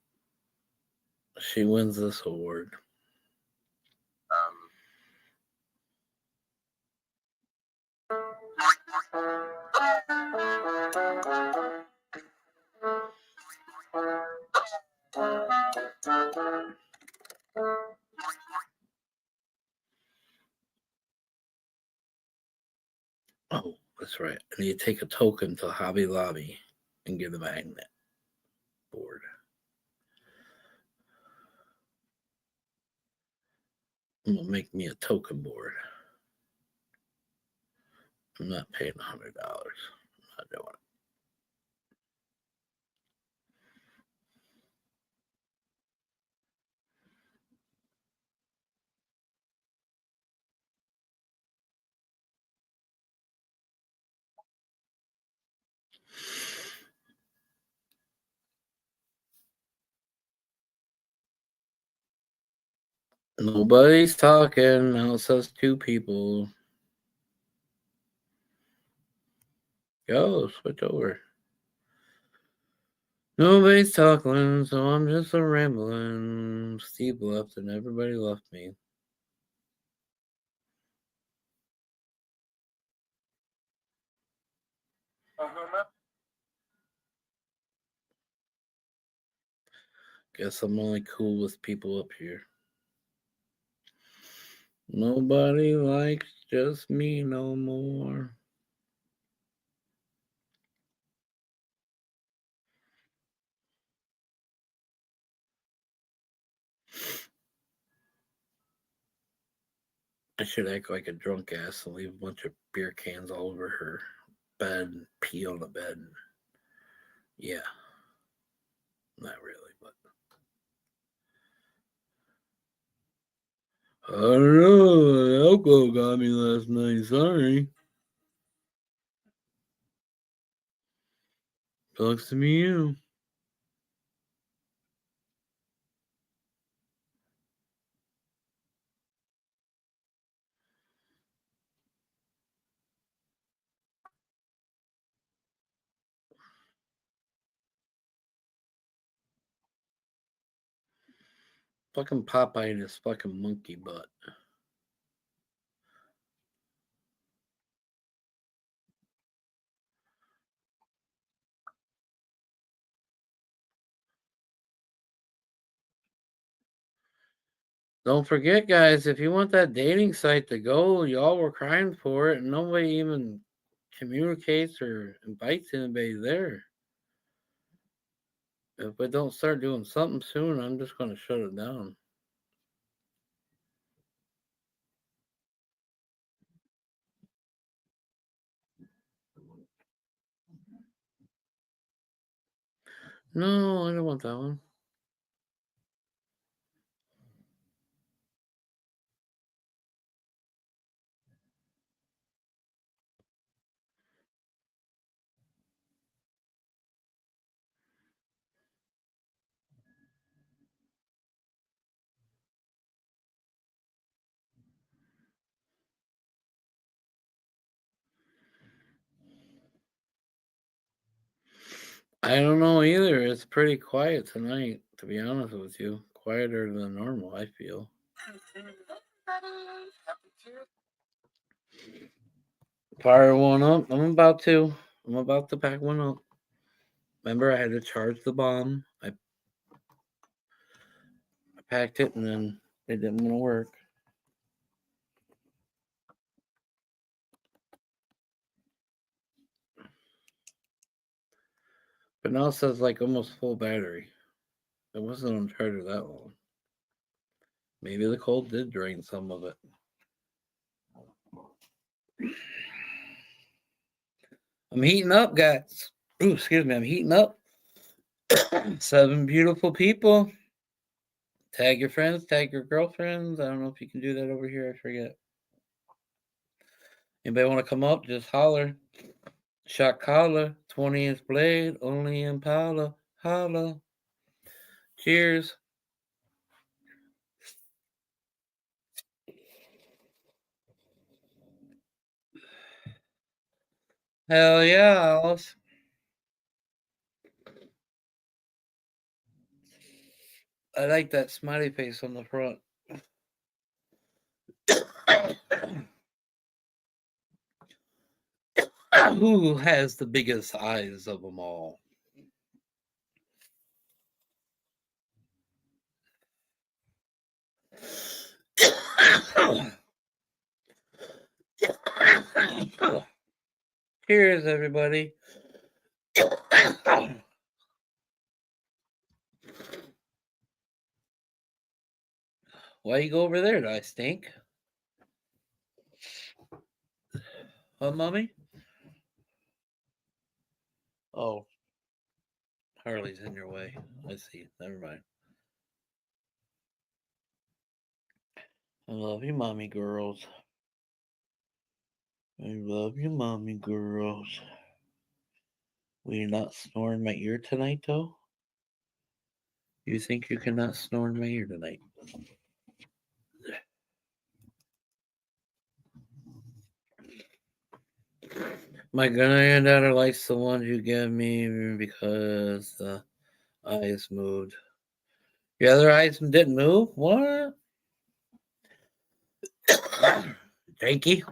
She wins this award. Oh, that's right. I need to take a token to Hobby Lobby and get a magnet board. I'm gonna make me a token board. I'm not paying $100. I'm not doing it. Nobody's talking. Now it says 2 people. Go, switch over. Nobody's talking, so I'm just a rambling. Steve left and everybody left me. Guess I'm only cool with people up here. Nobody likes just me no more. I should act like a drunk ass and leave a bunch of beer cans all over her bed and pee on the bed. Yeah. Not really, but I don't know. Alcohol got me last night. Sorry. Sucks to be you. Fucking Popeye and his fucking monkey butt. Don't forget, guys, if you want that dating site to go, y'all were crying for it, and nobody even communicates or invites anybody there. If we don't start doing something soon, I'm just going to shut it down. No, I don't want that one. I don't know either. It's pretty quiet tonight, to be honest with you. Quieter than normal, I feel. Fire one up. I'm about to pack one up. Remember, I had to charge the bomb. I packed it and then it didn't want to work. But now it says like almost full battery. It wasn't on charger that long. Maybe the cold did drain some of it. I'm heating up, guys. Ooh, excuse me. I'm heating up. 7 beautiful people. Tag your friends, tag your girlfriends. I don't know if you can do that over here. I forget. Anybody want to come up? Just holler. Shot collar, 20-inch blade, only Impala. Holla. Cheers. Hell yeah, Alice. I like that smiley face on the front. Who has the biggest eyes of them all? Cheers, everybody. Why you go over there? Do I stink? Huh, mommy? Oh, Harley's in your way. I see. Never mind. I love you, mommy girls. I love you, mommy girls. Will you not snore in my ear tonight, though? You think you cannot snore in my ear tonight? My granddaughter likes the one you gave me because the eyes moved. Your other eyes didn't move? What? Thank you.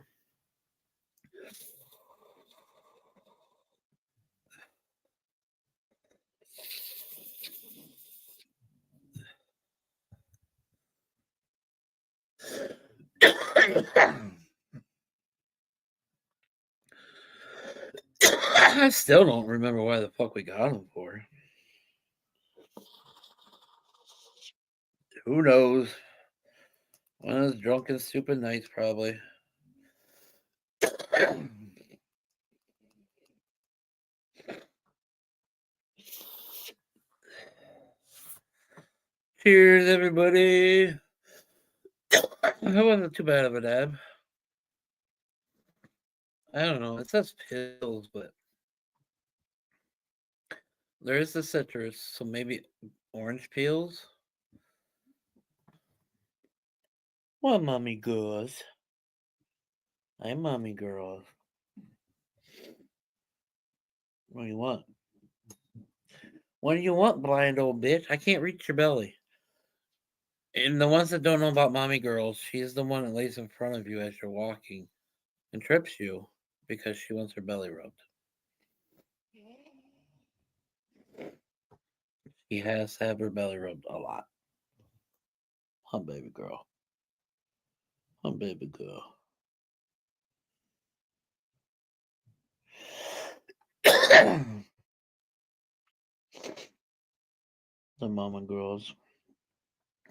I still don't remember why the fuck we got them for. Who knows? One of those drunken, stupid nights, probably. Cheers, everybody. That wasn't too bad of a dab. I don't know. It says pills, but there is the citrus, so maybe orange peels. Well, mommy girls. I'm mommy girls. What do you want? What do you want, blind old bitch? I can't reach your belly. And the ones that don't know about mommy girls, she's the one that lays in front of you as you're walking and trips you because she wants her belly rubbed. She has to have her belly rubbed a lot. Huh, baby girl. Huh, baby girl. The mama girls.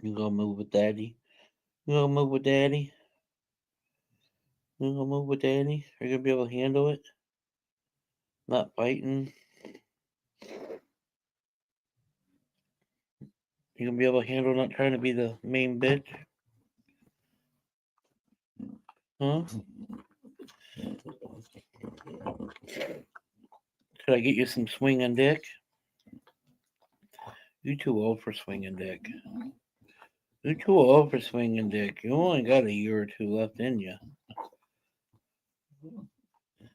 You gonna move with daddy? You gonna move with daddy? You gonna move with daddy? Are you gonna be able to handle it? Not biting? You gonna be able to handle not trying to be the main bitch? Huh? Could I get you some swinging dick? You too old for swinging dick. You're too old for swinging dick. You only got a year or two left in you.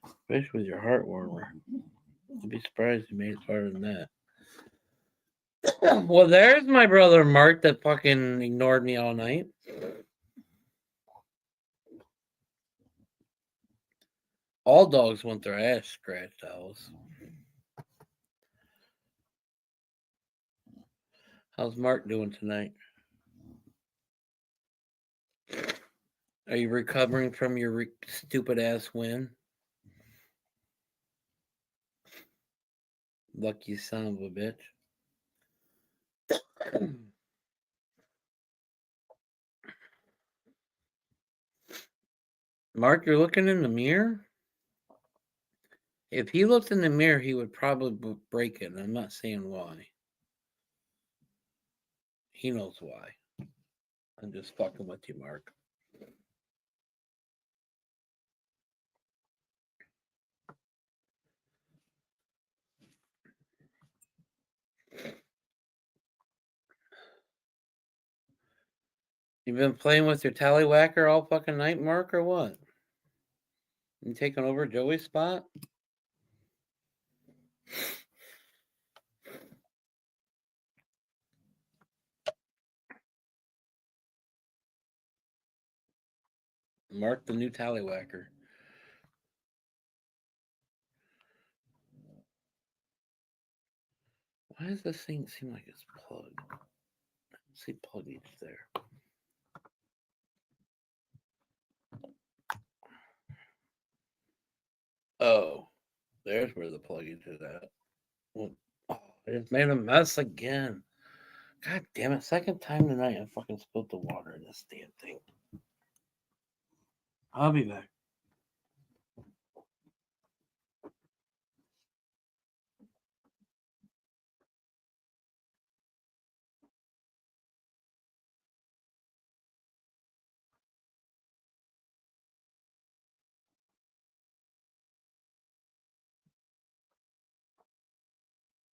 Especially with your heart warmer. I'd be surprised you made it farther than that. Well, there's my brother Mark that fucking ignored me all night. All dogs want their ass scratched, Alice. How's Mark doing tonight? Are you recovering from your stupid ass win? Lucky son of a bitch. Mark, you're looking in the mirror? If he looked in the mirror, he would probably break it. I'm not saying why. He knows why. I'm just fucking with you, Mark. You've been playing with your tallywhacker all fucking night, Mark, or what? You taking over Joey's spot? Mark the new tallywhacker. Why does this thing seem like it's plugged? Let's see pluggage there. Oh, there's where the pluggage is at. Well, oh, I just made a mess again. God damn it. Second time tonight I fucking spilled the water in this damn thing. I'll be back.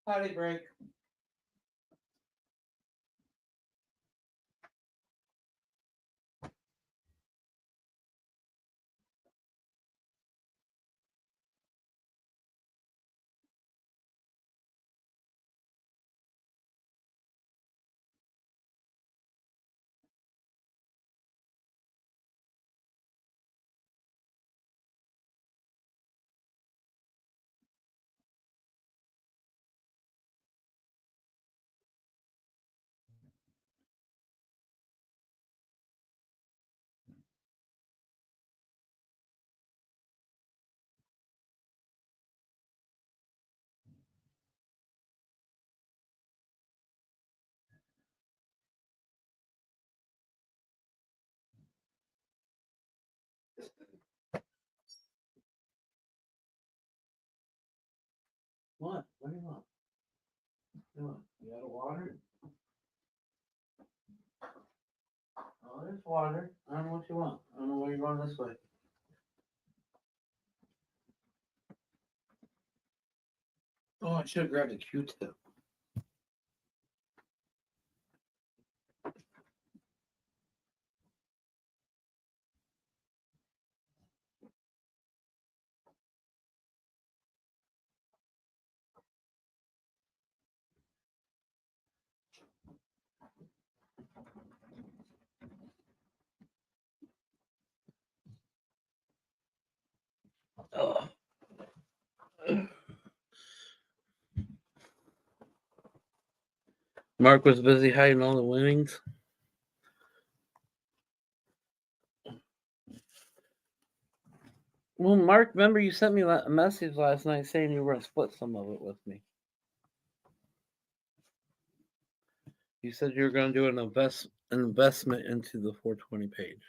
Potty break. What? What do you want? You got a water? Oh, there's water. I don't know what you want. I don't know where you're going this way. Oh, I should have grabbed a Q-tip. Oh. Mark was busy hiding all the winnings. Well, Mark, remember you sent me a message last night saying you were going to split some of it with me. You said you were going to do an investment into the 420 page.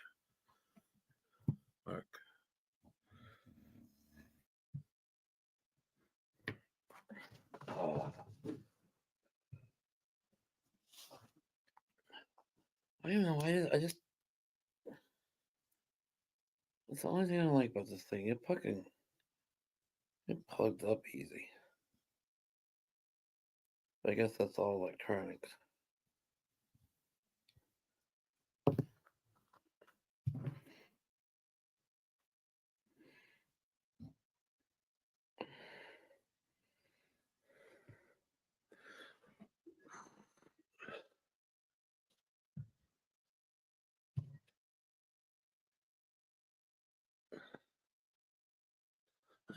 Mark. Oh. I don't know. I just. It's the only thing I don't like about this thing. It plugged up easy. I guess that's all electronics.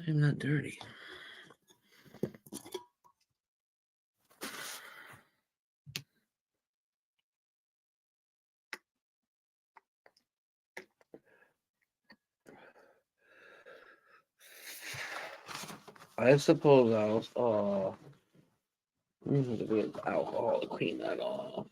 I'm not dirty. I suppose I'll use a bit of alcohol to clean that off.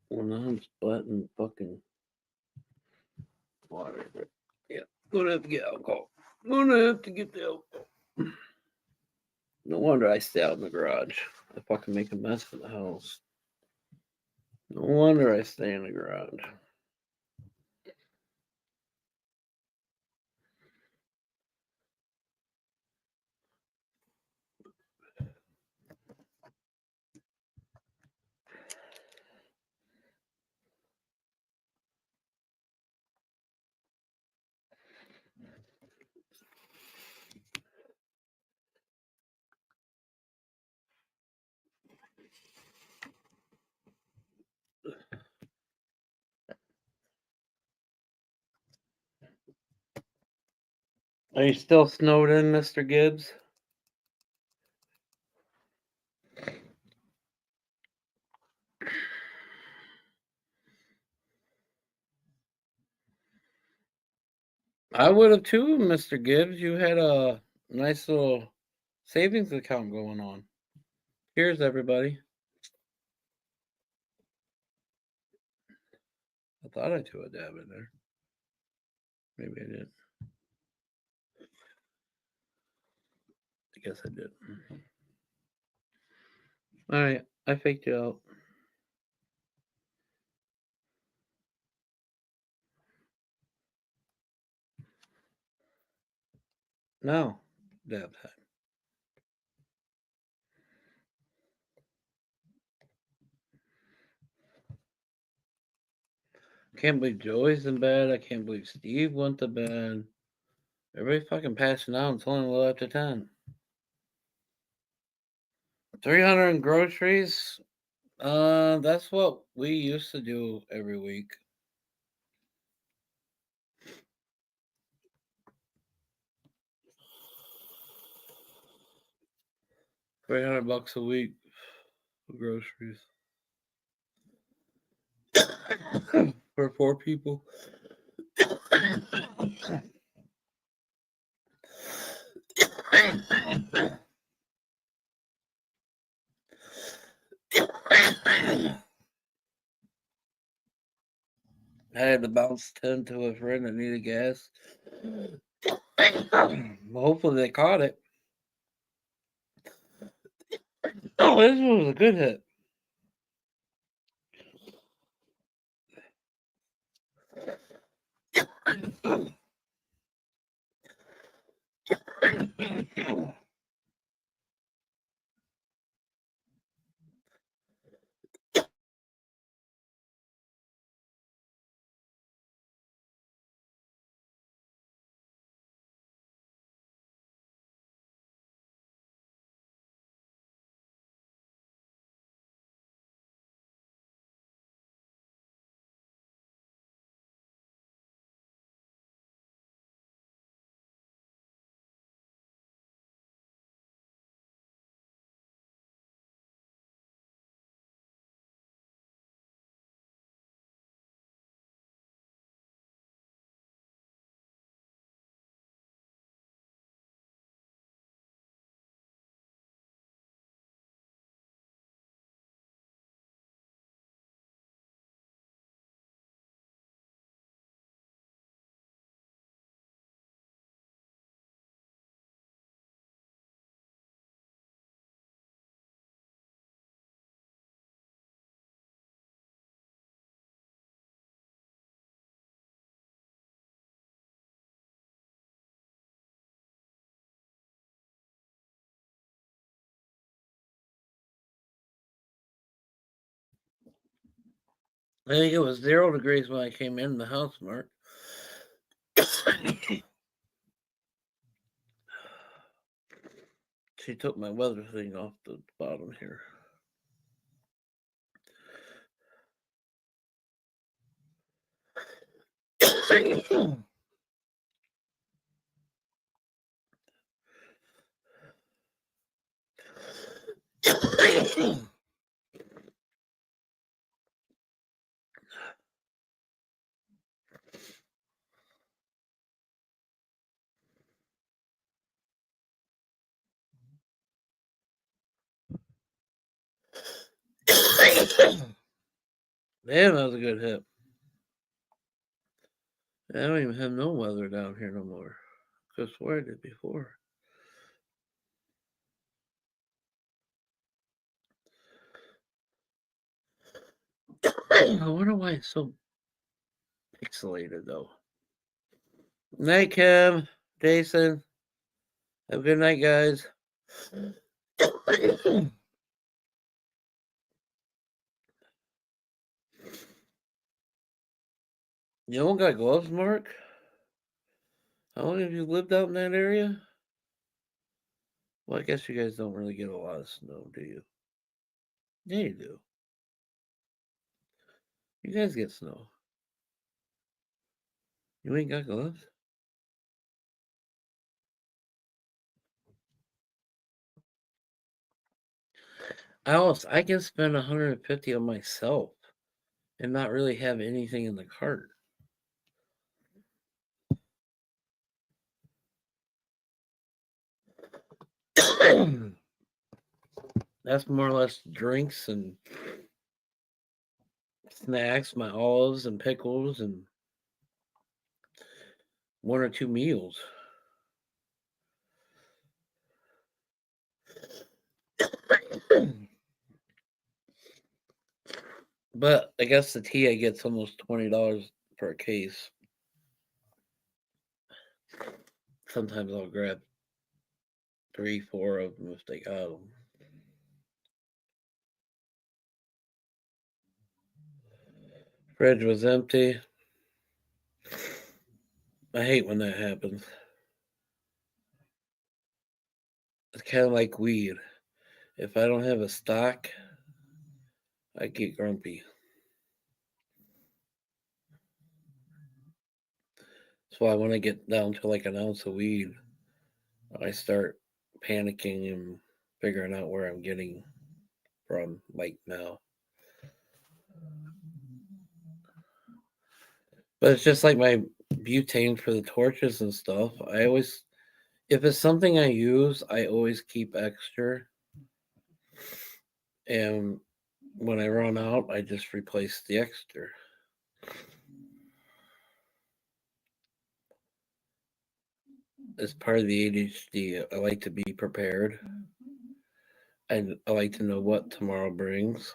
Well, now I'm splatting fucking water. Yeah, gonna have to get alcohol. Gonna have to get the alcohol. No wonder I stay out in the garage. I fucking make a mess in the house. No wonder I stay in the garage. Are you still snowed in, Mr. Gibbs? I would have too, Mr. Gibbs. You had a nice little savings account going on. Here's everybody. I thought I threw a dab in there. Maybe I did. I guess I did. All right, I faked you out. Now, dab time. Can't believe Joey's in bed. I can't believe Steve went to bed. Everybody fucking passing out. It's only a little after 10. 300 in groceries. That's what we used to do every week. $300 a week for groceries for 4 people. I had to bounce 10 to a friend that needed gas. Hopefully they caught it. Oh, this one was a good hit. I think it was 0 degrees when I came in the house, Mark. She took my weather thing off the bottom here. Damn, that was a good hit. I don't even have no weather down here no more. Could have swore I did before. I wonder why it's so pixelated though. Night, Kim, Jason. Have a good night, guys. You don't got gloves, Mark? How long have you lived out in that area? Well, I guess you guys don't really get a lot of snow, do you? Yeah, you do. You guys get snow. You ain't got gloves? I can spend 150 on myself and not really have anything in the cart. That's more or less drinks and snacks, my olives and pickles, and one or two meals. But I guess the tea I get's almost $20 per case. Sometimes I'll grab 3, 4 of them if they got them. Fridge was empty. I hate when that happens. It's kind of like weed. If I don't have a stock, I get grumpy. That's why when I get down to like an ounce of weed, I start panicking and figuring out where I'm getting from, like now. But it's just like my butane for the torches and stuff. If it's something I use, I always keep extra. And when I run out, I just replace the extra. As part of the ADHD, I like to be prepared. And I like to know what tomorrow brings.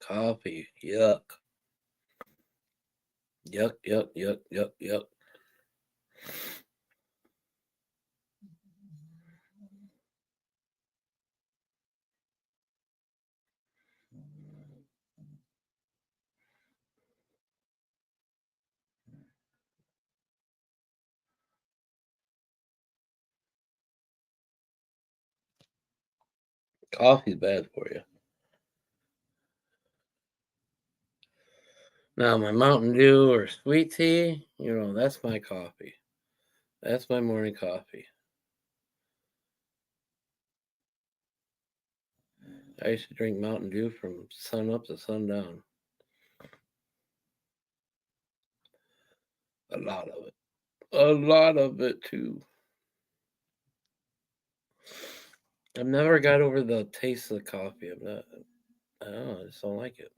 Coffee, yuck. Yuck, yuck, yuck, yuck, yuck. Coffee's bad for you. Now, my Mountain Dew or sweet tea, that's my coffee. That's my morning coffee. I used to drink Mountain Dew from sun up to sundown. A lot of it. A lot of it, too. I've never got over the taste of the coffee. I don't know, I just don't like it.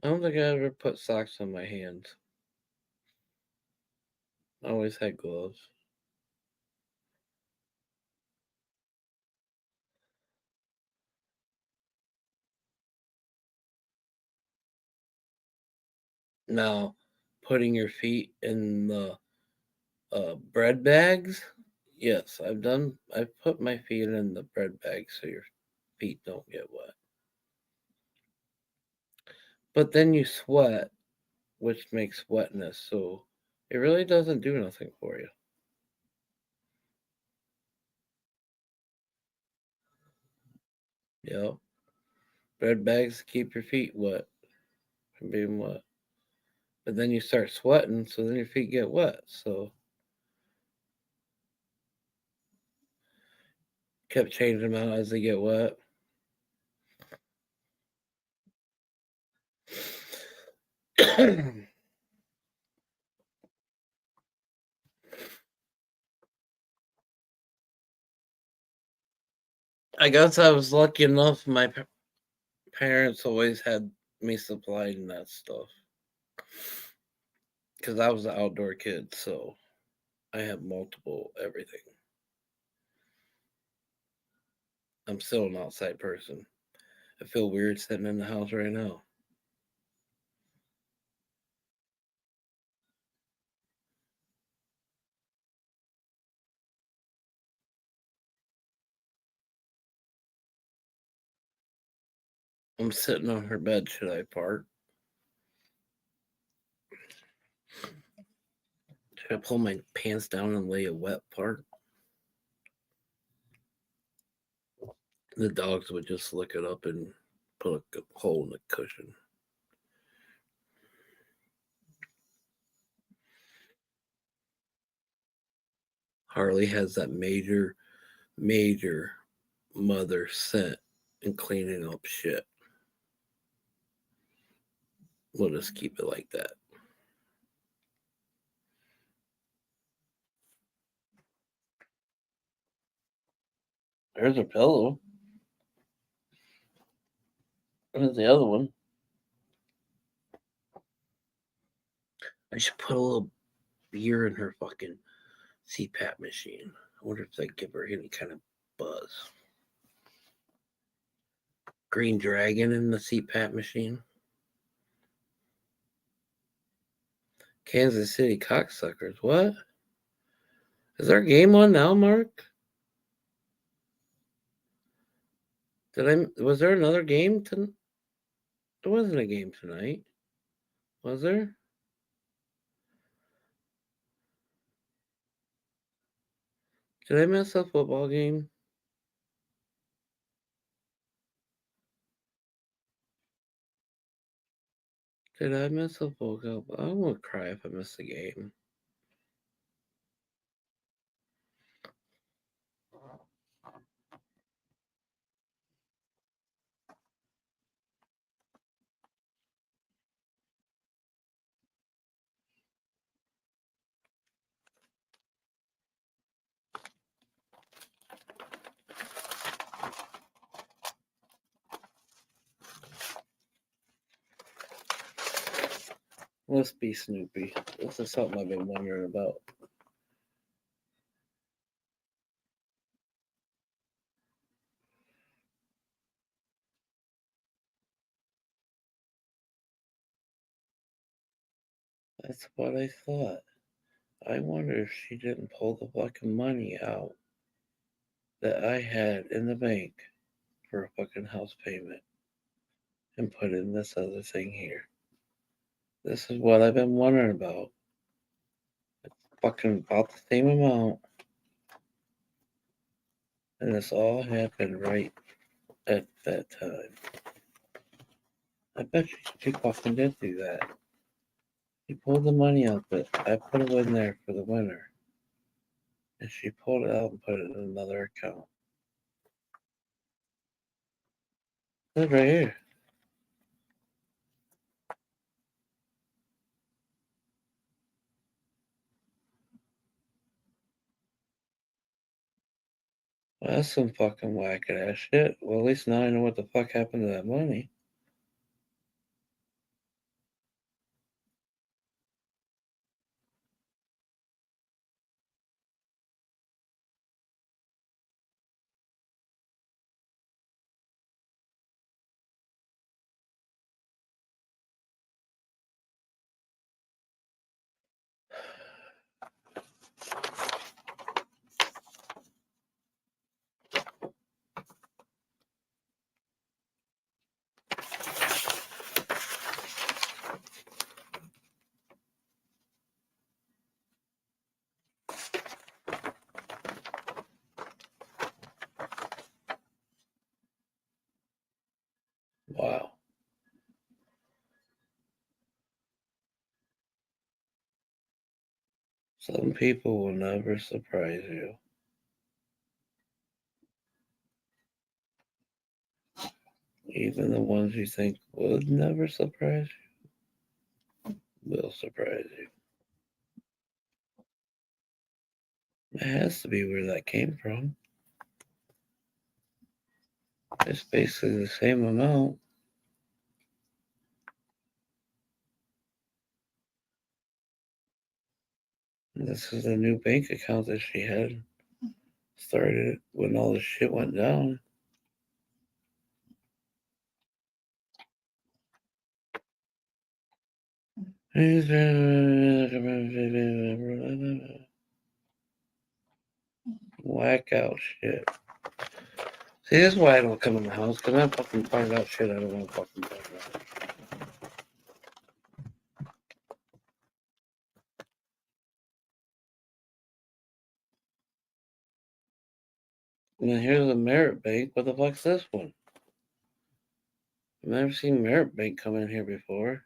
I don't think I ever put socks on my hands. I always had gloves. Now, putting your feet in the bread bags. Yes, I've put my feet in the bread bag so your feet don't get wet. But then you sweat, which makes wetness, so it really doesn't do nothing for you. Yep. Bread bags keep your feet wet from being wet. But then you start sweating, so then your feet get wet. So kept changing them out as they get wet. I guess I was lucky enough. My parents always had me supplied in that stuff because I was an outdoor kid, so I have multiple everything. I'm still an outside person. I feel weird sitting in the house right now. I'm sitting on her bed. Should I part? Should I pull my pants down and lay a wet part? The dogs would just lick it up and put a hole in the cushion. Harley has that major mother scent in cleaning up shit. We'll just keep it like that. There's a pillow. There's the other one. I should put a little beer in her fucking CPAP machine. I wonder if that give her any kind of buzz. Green Dragon in the CPAP machine. Kansas City cocksuckers. What? Is there a game on now, Mark? Was there another game tonight? There wasn't a game tonight. Was there? Did I miss a football game? Did I miss a football game? I won't cry if I miss the game. Let's be Snoopy. This is something I've been wondering about. That's what I thought. I wonder if she didn't pull the fucking money out that I had in the bank for a fucking house payment and put in this other thing here. This is what I've been wondering about. It's fucking about the same amount. And this all happened right at that time. I bet she fucking did do that. She pulled the money out that I put it in there for the winter. And she pulled it out and put it in another account. Look right here. Well, that's some fucking whack ass shit. Well, at least now I know what the fuck happened to that money. Some people will never surprise you. Even the ones you think would never surprise you will surprise you. It has to be where that came from. It's basically the same amount. And this is a new bank account that she had started when all the shit went down. Whack out shit. See, this is why I don't come in the house, because I fucking find out shit I don't want to fucking find out. And then here's a Merit Bank. What the fuck's this one? I've never seen Merit Bank come in here before.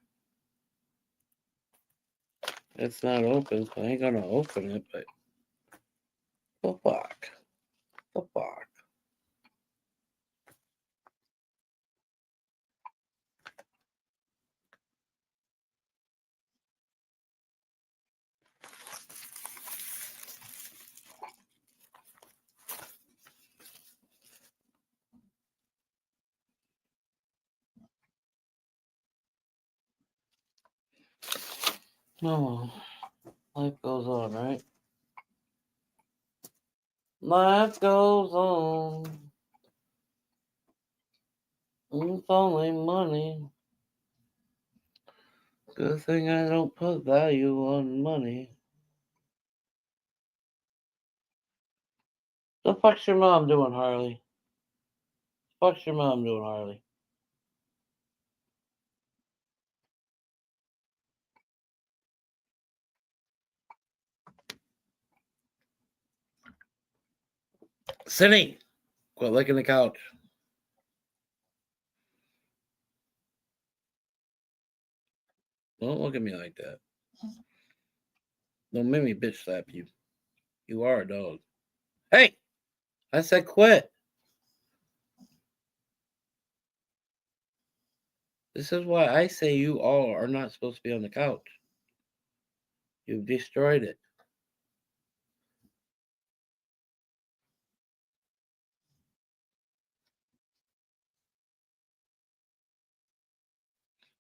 It's not open, so I ain't gonna open it, but the fuck? The fuck? No. Life goes on, right? Life goes on. It's only money. Good thing I don't put value on money. The fuck's your mom doing, Harley? Fuck's your mom doing, Harley? Cindy! Quit licking the couch. Don't look at me like that. Don't make me bitch slap you. You are a dog. Hey! I said quit. This is why I say you all are not supposed to be on the couch. You've destroyed it.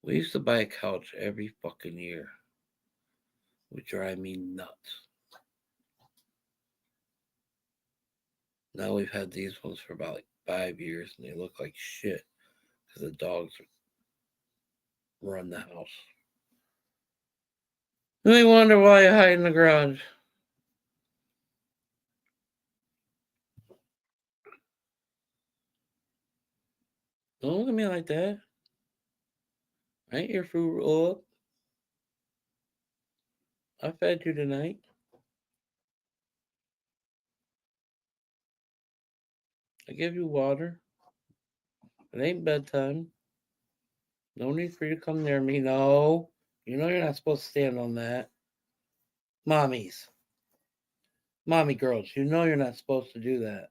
We used to buy a couch every fucking year. Would drive me nuts. Now we've had these ones for about like 5 years and they look like shit because the dogs run the house. And they wonder why I hide in the garage. Don't look at me like that. I ain't your fruit roll up. I fed you tonight. I gave you water. It ain't bedtime. No need for you to come near me. No. You know you're not supposed to stand on that. Mommies. Mommy girls, you know you're not supposed to do that.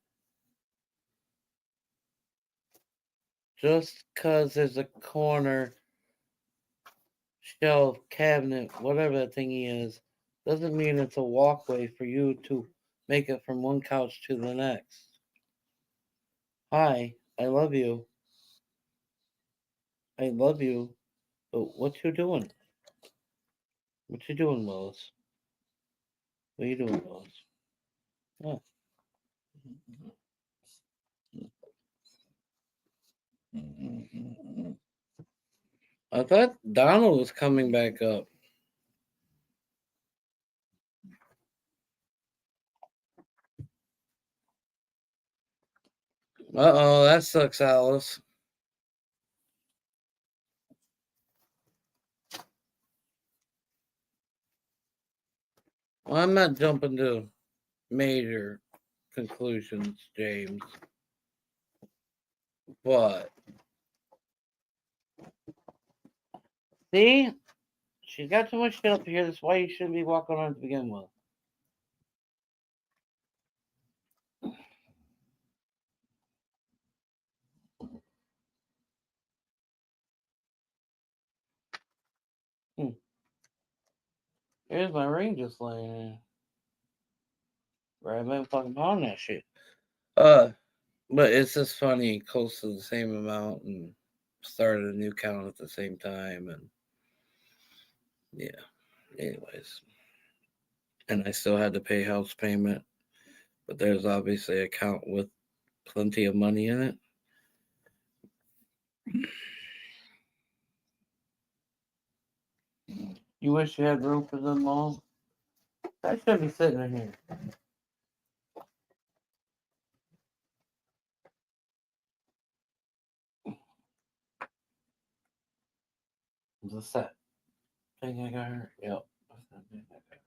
Just because there's a corner, shelf, cabinet, whatever that thingy is, doesn't mean it's a walkway for you to make it from one couch to the next. Hi, I love you. I love you. But what you doing? What you doing, Willis? What are you doing, Willis? Oh. I thought Donald was coming back up. Uh-oh, that sucks, Alice. Well, I'm not jumping to major conclusions, James. But see, she's got too much shit up here. That's why you shouldn't be walking on to begin with. Here's my ring just laying there. Right, man, fucking pawn that shit. But it's just funny, close to the same amount, and started a new count at the same time, and yeah. Anyways, and I still had to pay house payment, but there's obviously an account with plenty of money in it. You wish you had room for them all? That should be sitting in here. What's that thing I got her? Yep. What's that thing I got her?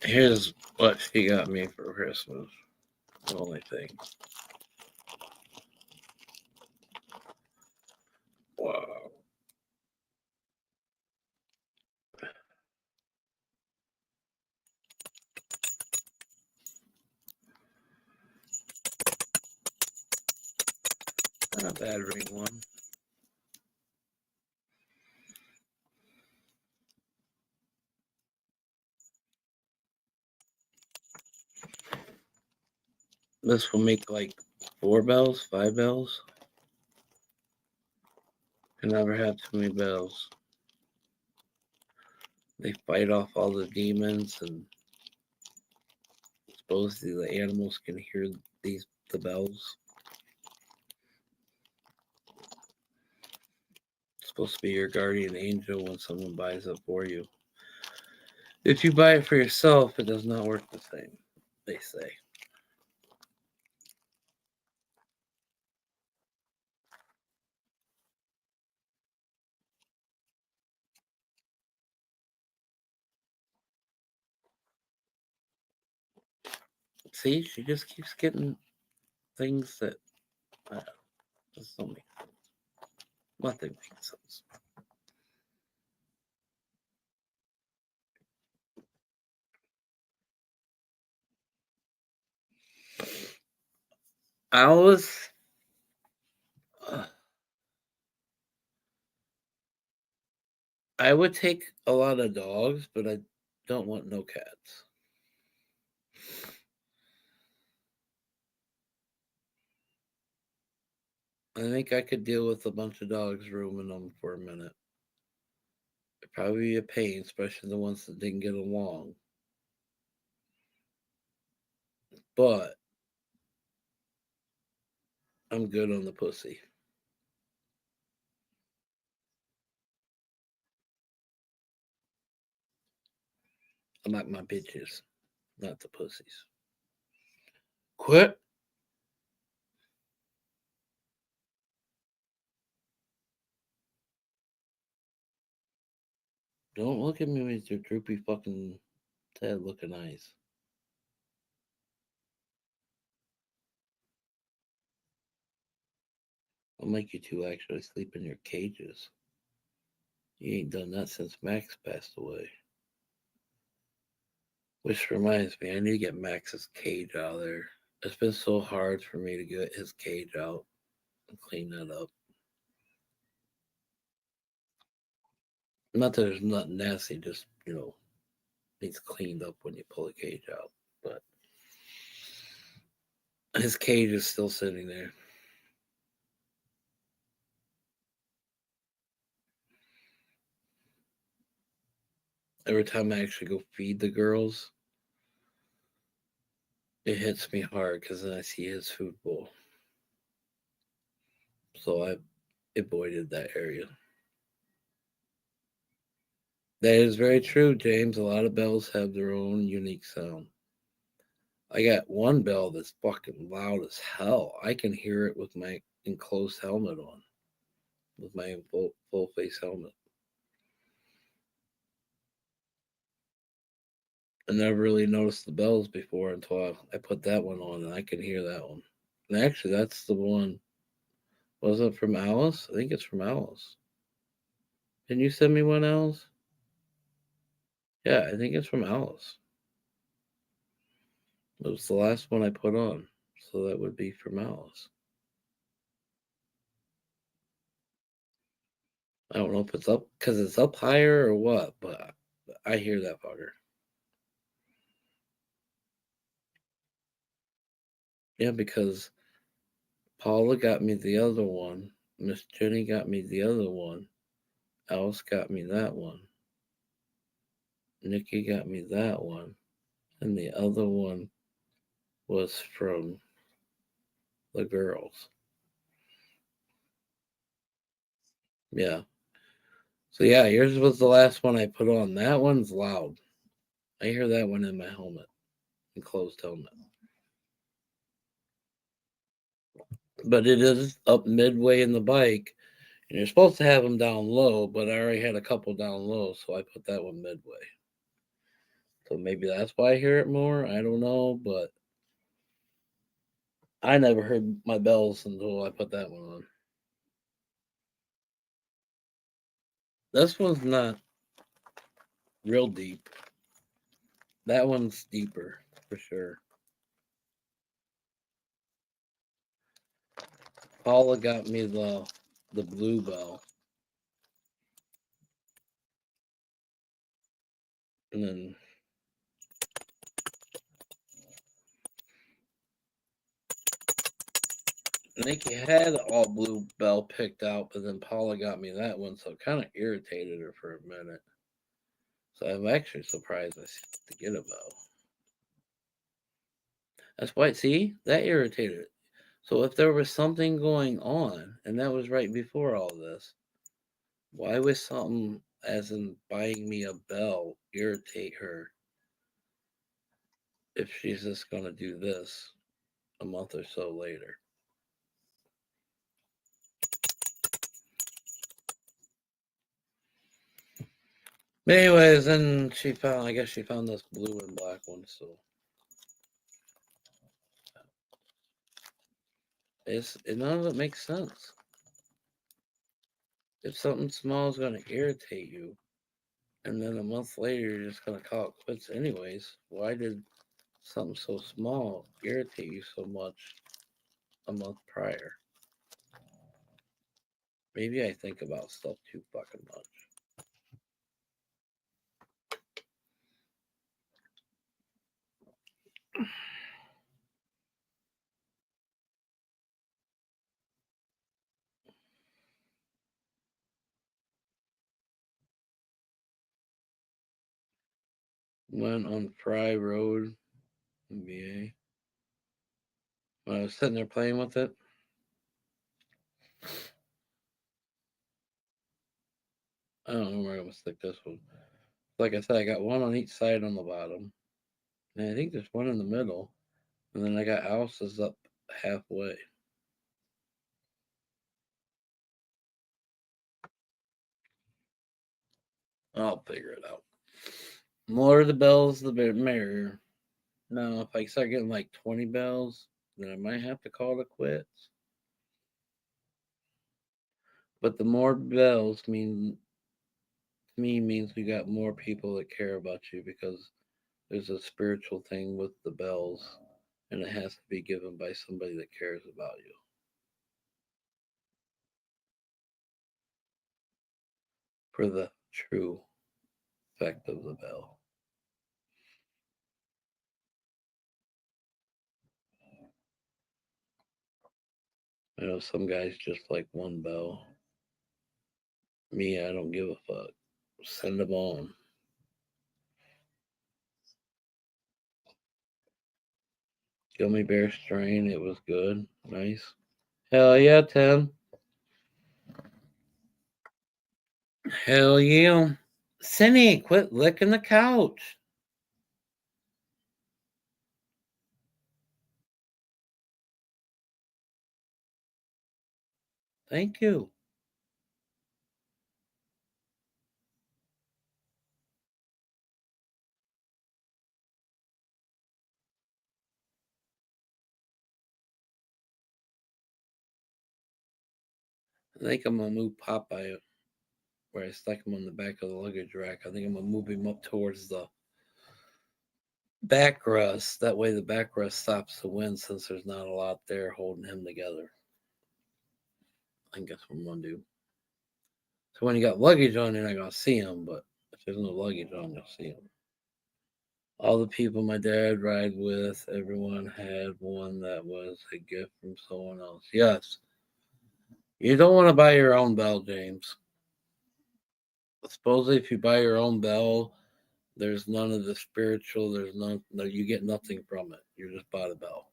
Here's what she got me for Christmas. The only thing. Wow. Not a bad ring one. This will make like 4 bells, 5 bells. Can never have too many bells. They fight off all the demons, and supposedly the animals can hear the bells. It's supposed to be your guardian angel when someone buys it for you. If you buy it for yourself, it does not work the same, they say. See, she just keeps getting things that just don't make sense. Nothing makes sense. I always, I would take a lot of dogs, but I don't want no cats. I think I could deal with a bunch of dogs rooming them for a minute. It'd probably be a pain, especially the ones that didn't get along. But I'm good on the pussy. I like my bitches, not the pussies. Quit. Don't look at me with your droopy fucking head looking eyes. I'll make you two actually sleep in your cages. You ain't done that since Max passed away. Which reminds me, I need to get Max's cage out of there. It's been so hard for me to get his cage out and clean that up. Not that there's nothing nasty, just, needs cleaned up when you pull a cage out. But his cage is still sitting there. Every time I actually go feed the girls, it hits me hard because then I see his food bowl. So I avoided that area. That is very true, James. A lot of bells have their own unique sound. I got one bell that's fucking loud as hell. I can hear it with my enclosed helmet on, with my full face helmet. I never really noticed the bells before until I put that one on, and I can hear that one. And actually, that's the one. Was it from Alice? I think it's from Alice. Can you send me one, Alice? Yeah, I think it's from Alice. It was the last one I put on, so that would be from Alice. I don't know if it's up because it's up higher or what, but I hear that fucker. Yeah, because Paula got me the other one, Miss Jenny got me the other one, Alice got me that one, Nikki got me that one, and the other one was from the girls. Yeah. So yeah, yours was the last one I put on. That one's loud. I hear that one in my helmet, enclosed helmet. But it is up midway in the bike, and you're supposed to have them down low, but I already had a couple down low, so I put that one midway. So maybe that's why I hear it more. I don't know, but I never heard my bells until I put that one on. This one's not real deep. That one's deeper for sure. Paula got me the blue bell. And then Nikki had all blue bell picked out, but then Paula got me that one, so it kind of irritated her for a minute. So I'm actually surprised to get a bell. That's why, see, that irritated it. So if there was something going on, and that was right before all this, why would something as in buying me a bell irritate her if she's just going to do this a month or so later? But anyways, then I guess she found this blue and black one, so none of it makes sense. If something small is going to irritate you, and then a month later you're just going to call it quits anyways, why did something so small irritate you so much a month prior? Maybe I think about stuff too fucking much. Went on Fry Road in VA. When I was sitting there playing with it, I don't know where I'm gonna stick this one. Like I said, I got one on each side on the bottom, and I think there's one in the middle, and then I got houses up halfway. I'll figure it out. More the bells, the merrier. Now, if I start getting like 20 bells, then I might have to call it quits. But the more bells means we got more people that care about you because there's a spiritual thing with the bells, and it has to be given by somebody that cares about you. For the true effect of the bell. I know some guys just like one bell. Me, I don't give a fuck. Send them on. Gummy bear strain, it was good. Nice. Hell yeah, 10. Hell yeah. Cindy, quit licking the couch. Thank you. I think I'm gonna move Popeye where I stuck him on the back of the luggage rack. I think I'm gonna move him up towards the backrest. That way, the backrest stops the wind since there's not a lot there holding him together. I think that's what I'm gonna do. So when you got luggage on, you're not gonna see him, but if there's no luggage on, you'll see him. All the people my dad ride with, everyone had one that was a gift from someone else. Yes, you don't want to buy your own bell, James. Supposedly, if you buy your own bell, there's none of the spiritual. There's none. No, you get nothing from it. You just bought a bell.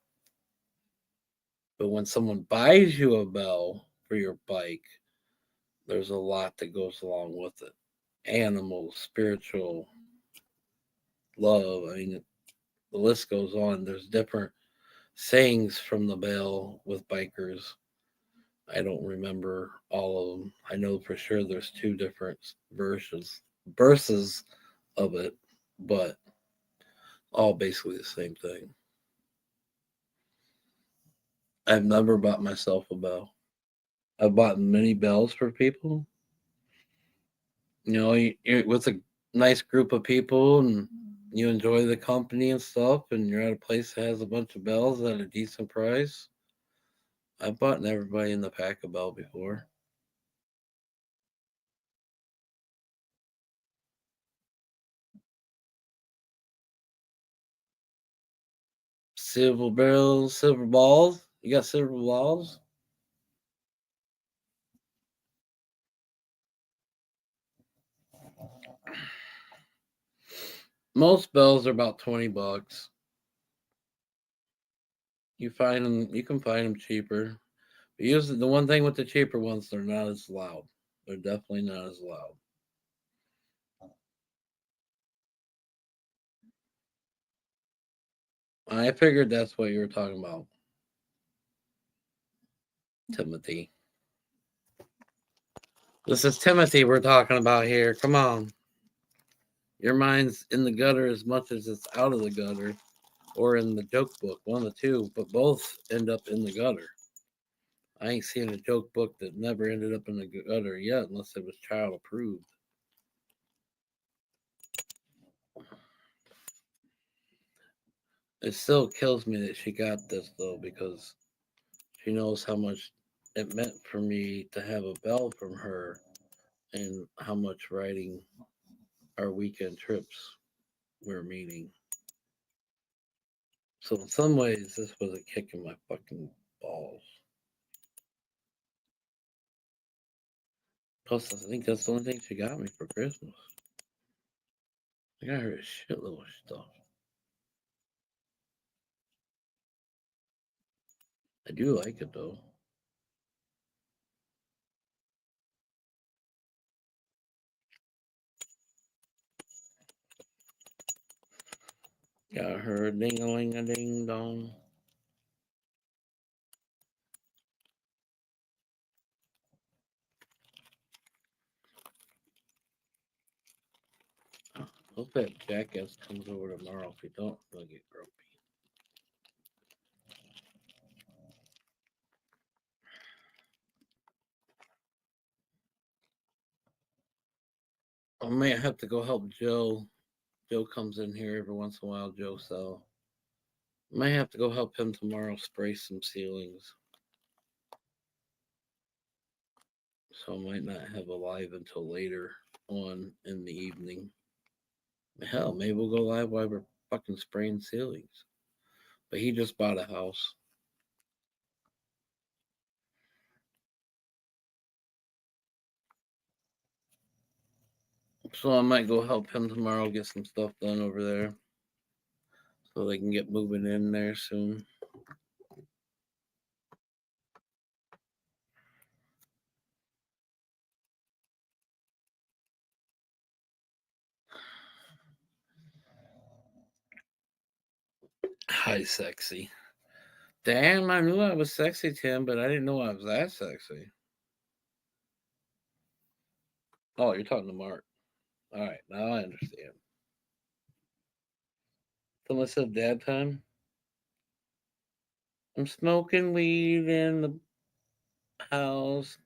But when someone buys you a bell for your bike, there's a lot that goes along with it. Animals, spiritual, love. I mean, the list goes on. There's different sayings from the bell with bikers. I don't remember all of them. I know for sure there's two different verses of it, but all basically the same thing. I've never bought myself a bell. I've bought many bells for people. You know, you're with a nice group of people and you enjoy the company and stuff, and you're at a place that has a bunch of bells at a decent price. I've bought everybody in the pack a bell before. Silver bells, silver balls. You got silver balls? Most bells are about $20. You can find them cheaper. But usually, the one thing with the cheaper ones, they're not as loud. They're definitely not as loud. I figured that's what you were talking about, Timothy. This is Timothy we're talking about here. Come on. Your mind's in the gutter as much as it's out of the gutter or in the joke book, one of the two, but both end up in the gutter. I ain't seen a joke book that never ended up in the gutter yet unless it was child approved. It still kills me that she got this though because she knows how much it meant for me to have a bell from her and how much riding our weekend trips were meaning. So in some ways, this was a kick in my fucking balls. Plus, I think that's the only thing she got me for Christmas. I got her a shitload of stuff. I do like it though. Got her a ding a ling a ding dong. Hope that jackass comes over tomorrow. If he don't, he'll get grumpy. I may have to go help Joe. Joe comes in here every once in a while, Joe, so I might have to go help him tomorrow spray some ceilings. So I might not have a live until later on in the evening. Hell, maybe we'll go live while we're fucking spraying ceilings. But he just bought a house. So I might go help him tomorrow get some stuff done over there. So they can get moving in there soon. Hi, sexy. Damn, I knew I was sexy, Tim, but I didn't know I was that sexy. Oh, you're talking to Mark. All right, now I understand. Someone said dad time. I'm smoking weed in the house,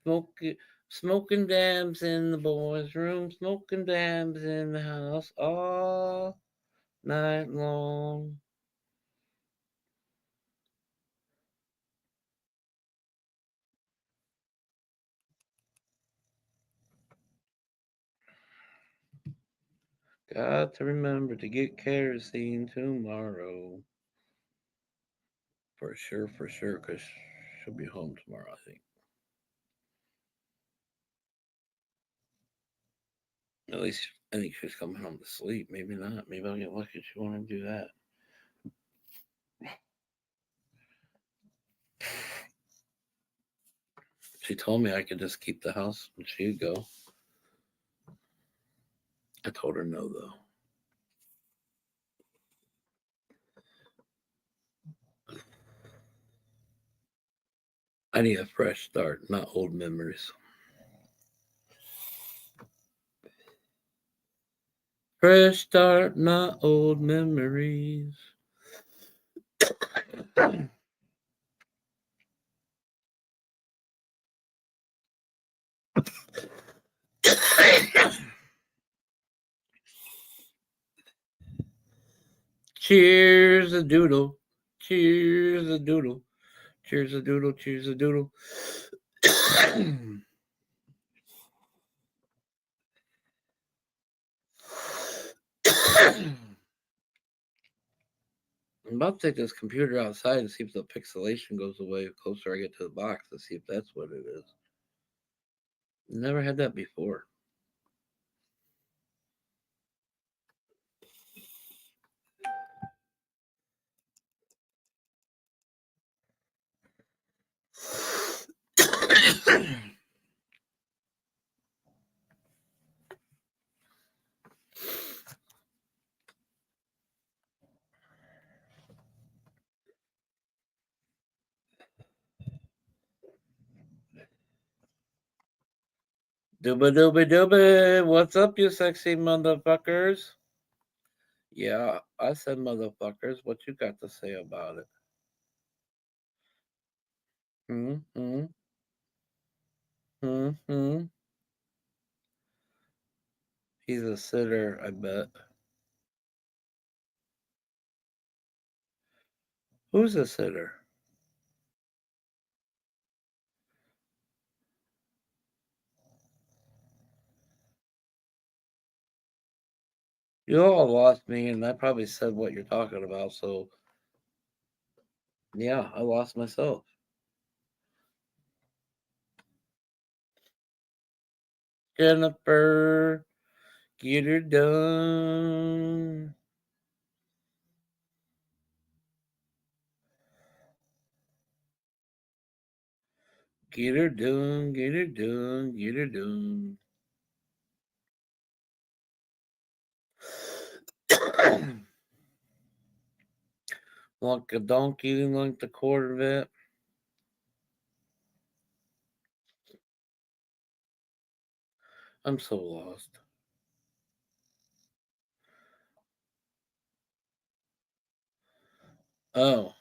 smoking dabs in the boys' room, smoking dabs in the house all night long. Got to remember to get kerosene tomorrow. For sure, because she'll be home tomorrow, I think. At least I think she's coming home to sleep. Maybe not. Maybe I'll get lucky. She won't do that. She told me I could just keep the house and she'd go. I told her no, though. I need a fresh start, not old memories. Fresh start, not old memories. Cheers a doodle. Cheers a doodle. Cheers a doodle. Cheers a doodle. I'm about to take this computer outside and see if the pixelation goes away the closer I get to the box to see if that's what it is. Never had that before. Dooba dooba dooba. What's up, you sexy motherfuckers? Yeah, I said motherfuckers. What you got to say about it? Hmm, hmm, hmm, hmm. He's a sitter, I bet. Who's a sitter? You all lost me, and I probably said what you're talking about, so yeah, I lost myself. Jennifer, get her done. Get her done, get her done, get her done. Like a donkey, like the Corvette. I'm so lost. Oh,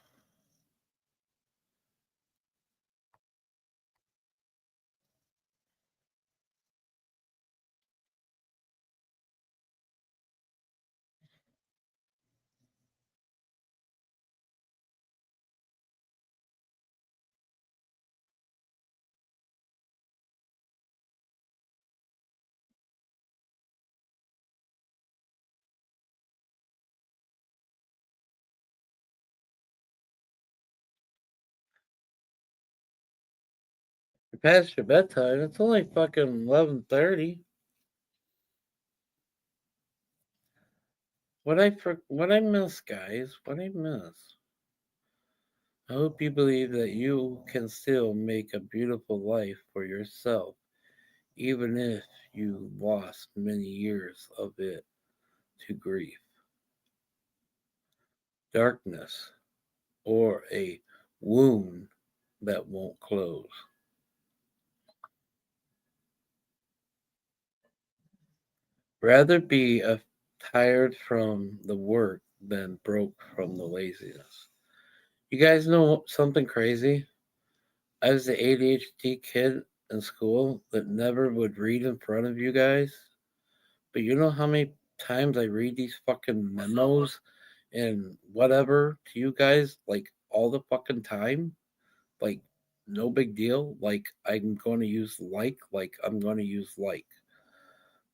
you're past your bedtime. It's only fucking 11:30. What I miss, guys? What I miss? I hope you believe that you can still make a beautiful life for yourself, even if you lost many years of it to grief, darkness, or a wound that won't close. Rather be tired from the work than broke from the laziness. You guys know something crazy? I was the ADHD kid in school that never would read in front of you guys. But you know how many times I read these fucking memos and whatever to you guys, like all the fucking time? Like, no big deal. Like, I'm going to use like I'm going to use like.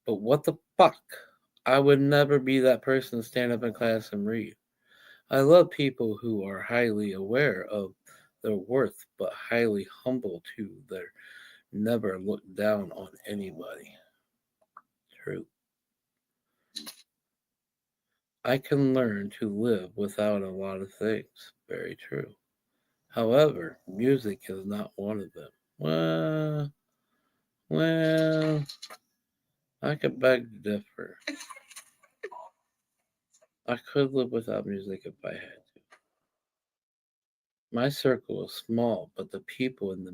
But what the fuck? I would never be that person to stand up in class and read. I love people who are highly aware of their worth, but highly humble too. They're never look down on anybody. True. I can learn to live without a lot of things. Very true. However, music is not one of them. Well, I could beg to differ. I could live without music if I had to. My circle is small, but the people in the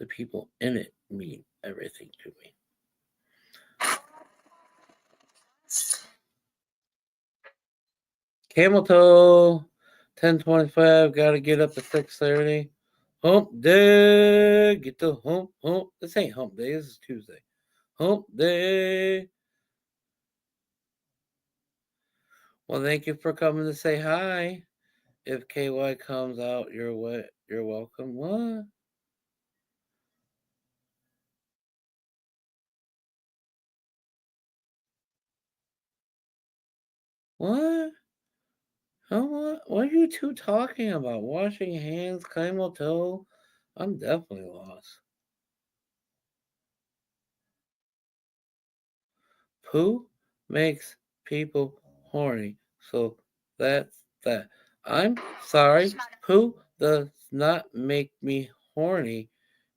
people in it mean everything to me. Camel toe, 10:25. Gotta get up at 6:30. Hump day, get the hump. This ain't hump day. This is Tuesday. Hump day. Well, thank you for coming to say hi. If KY comes out your way, you're welcome. What? What? What are you two talking about? Washing hands, camel toe? I'm definitely lost. Poo makes people horny, so that's that. I'm sorry, poo does not make me horny,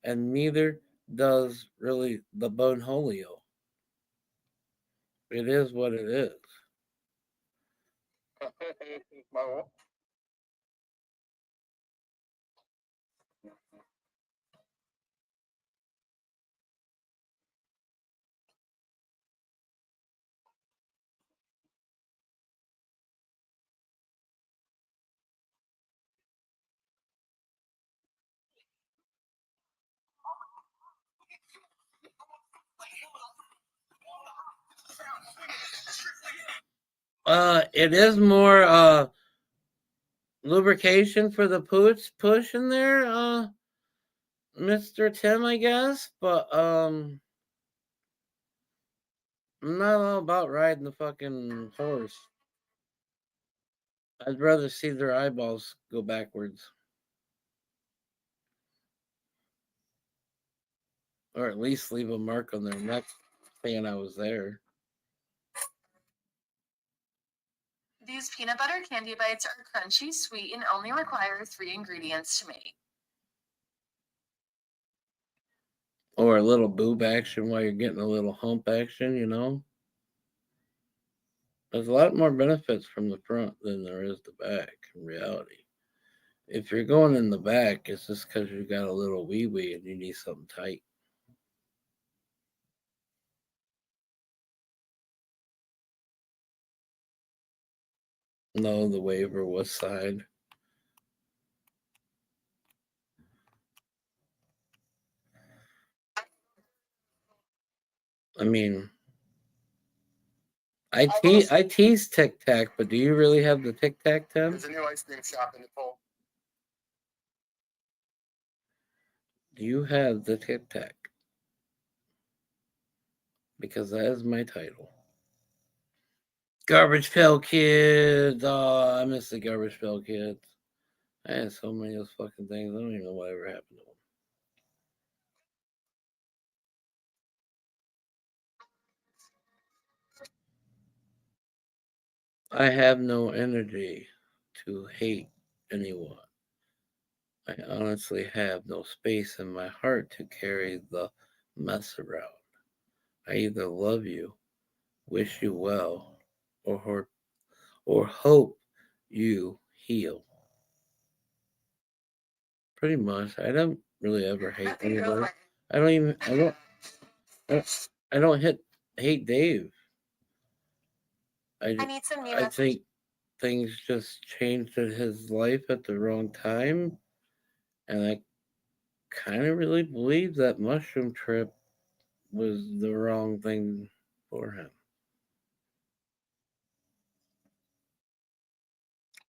and neither does really the bonholio. It is what it is. It is more lubrication for the push in there, Mr. Tim, I guess. But I'm not all about riding the fucking horse. I'd rather see their eyeballs go backwards. Or at least leave a mark on their neck saying I was there. These peanut butter candy bites are crunchy, sweet, and only require 3 ingredients to make. Or a little boob action while you're getting a little hump action, you know? There's a lot more benefits from the front than there is the back in reality. If you're going in the back, it's just because you got a little wee wee and you need something tight. No, the waiver was signed. I mean, I tease Tic Tac, but do you really have the Tic Tac, Tim? There's a new ice cream shop in Nicole. Do you have the Tic Tac? Because that is my title. Garbage Pail Kids. Oh, I miss the Garbage Pail Kids. I had so many of those fucking things. I don't even know whatever happened to them. I have no energy to hate anyone. I honestly have no space in my heart to carry the mess around. I either love you, wish you well, or hope you heal. Pretty much. I don't really ever hate anybody. I don't even. I don't hate Dave. I need some new I think things just changed in his life at the wrong time, and I kind of really believe that mushroom trip was the wrong thing for him.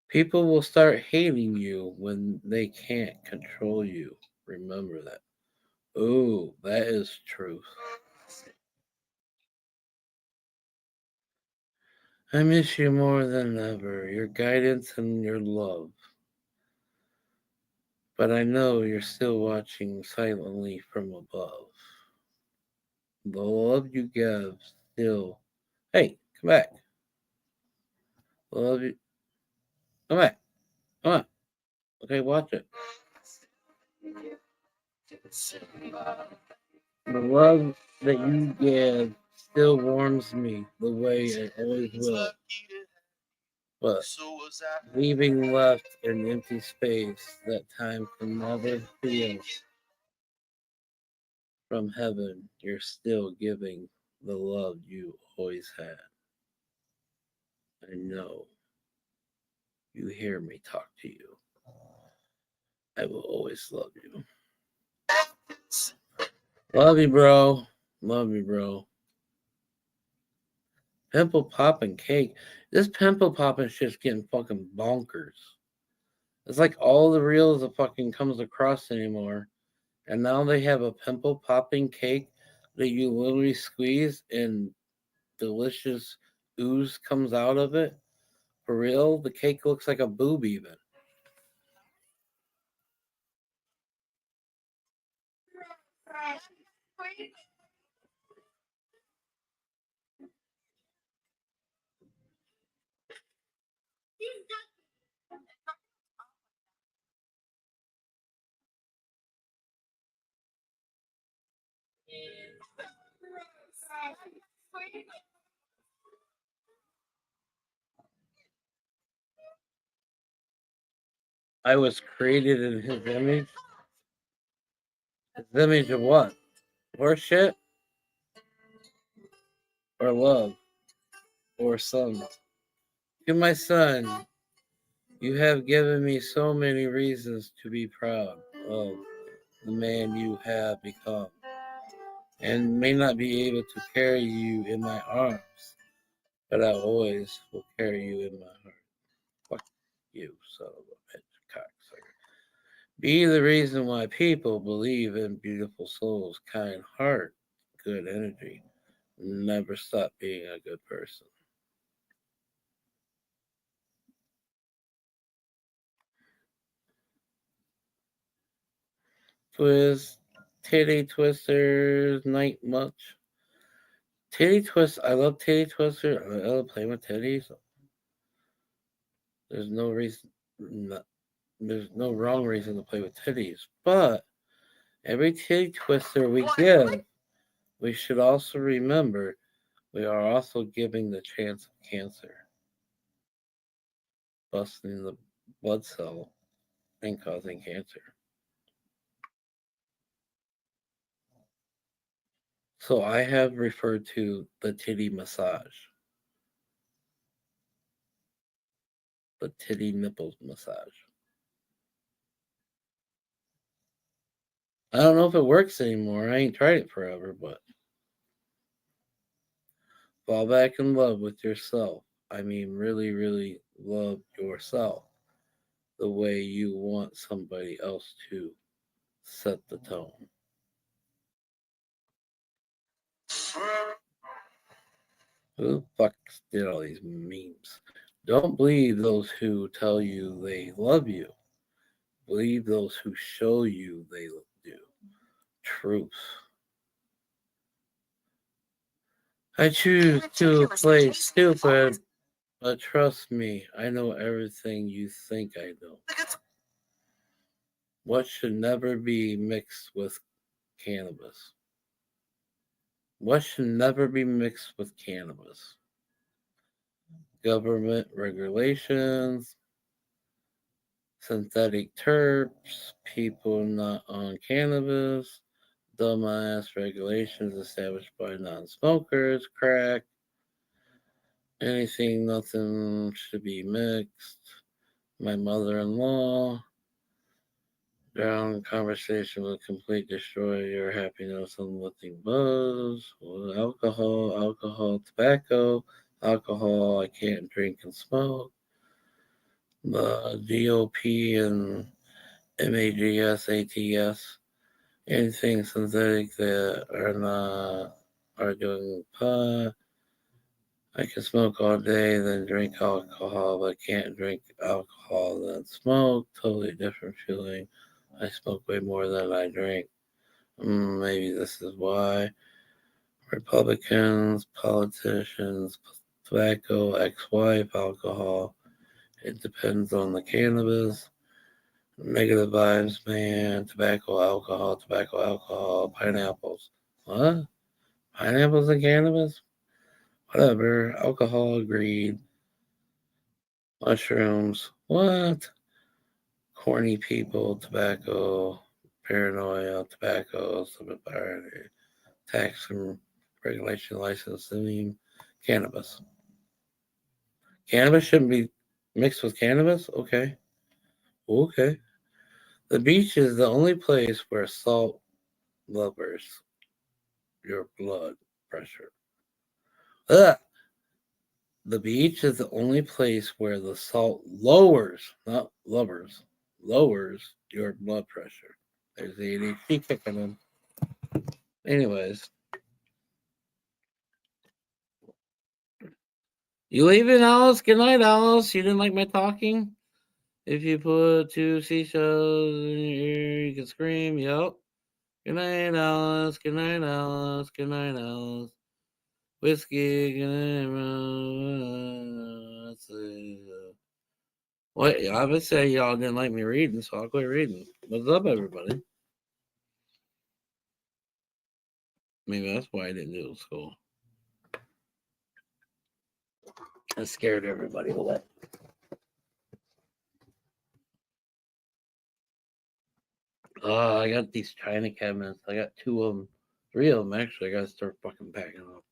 People will start hating you when they can't control you. Remember that. Oh, that is truth. I miss you more than ever, your guidance and your love. But I know you're still watching silently from above. The love you give still. Hey, come back. The love you. Come back. Come on. Okay, watch it. The love that you give still warms me the way it always will. But leaving left an empty space that time can never feel. From heaven, you're still giving the love you always had. I know you hear me talk to you. I will always love you. Love you, bro. Love you, bro. Pimple popping cake. This pimple popping shit's getting fucking bonkers. It's like all the reels that fucking comes across anymore. And now they have a pimple popping cake that you literally squeeze and delicious ooze comes out of it. For real, the cake looks like a boob even. I was created in his image. His image of what? Horse shit? Or love? Or son? To my son, you have given me so many reasons to be proud of the man you have become, and may not be able to carry you in my arms, but I always will carry you in my heart. Fuck you, son of a bitch, cocksucker. Be the reason why people believe in beautiful souls, kind heart, good energy. Never stop being a good person. Twist, titty twisters, night much. Titty twist, I love titty twister. I love playing with titties. There's no reason, no, there's no wrong reason to play with titties. But every titty twister we give, we should also remember we are also giving the chance of cancer, busting the blood cell and causing cancer. So I have referred to the titty massage, the titty nipples massage. I don't know if it works anymore. I ain't tried it forever, but fall back in love with yourself. I mean, really, really love yourself the way you want somebody else to set the tone. Who the fuck did all these memes? Don't believe those who tell you they love you. Believe those who show you they do. Truth. I choose to play stupid, but trust me, I know everything you think I know. What should never be mixed with cannabis? What should never be mixed with cannabis? Government regulations, synthetic terps, people not on cannabis, dumbass regulations established by non-smokers, crack, anything, nothing should be mixed. My mother-in-law, drown conversation will complete destroy your happiness and lifting buzz. Alcohol, tobacco, alcohol, I can't drink and smoke. The DOP and MAGS, ATS, anything synthetic that are doing pot. I can smoke all day, then drink alcohol, but can't drink alcohol, then smoke. Totally different feeling. I smoke way more than I drink. Maybe this is why. Republicans, politicians, tobacco, ex-wife, alcohol. It depends on the cannabis. Negative vibes, man. Tobacco, alcohol, pineapples. What? Pineapples and cannabis? Whatever. Alcohol, agreed. Mushrooms. What? Corny people, tobacco, paranoia, tobacco, subsidiarity, tax and regulation, licensing, cannabis. Cannabis shouldn't be mixed with cannabis? Okay. Okay. The beach is the only place where salt lowers your blood pressure. Ugh. The beach is the only place where the salt lowers, not lowers your blood pressure. There's the ADHD kicking in. Anyways, you leaving, Alice? Good night, Alice. You didn't like my talking? If you put two seashells in your ear, you can scream. Yep. Good night, Alice. Good night, Alice. Good night, Alice. Whiskey. Good night. What? I would say y'all didn't like me reading, so I'll quit reading. What's up, everybody? Maybe that's why I didn't do it in school. I scared everybody away. I got these china cabinets. I got 2 of them. 3 of them, actually. I got to start fucking packing up.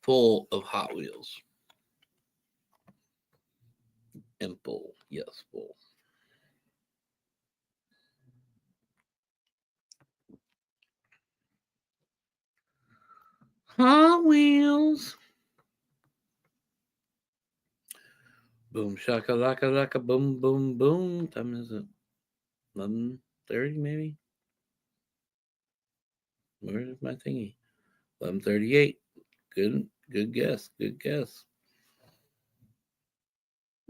Full of Hot Wheels. And full. Yes, full. Hot Wheels. Boom shakalaka laka boom boom boom. Time is it? 11:30 maybe? Where's my thingy? 11:38. Good guess. Good guess.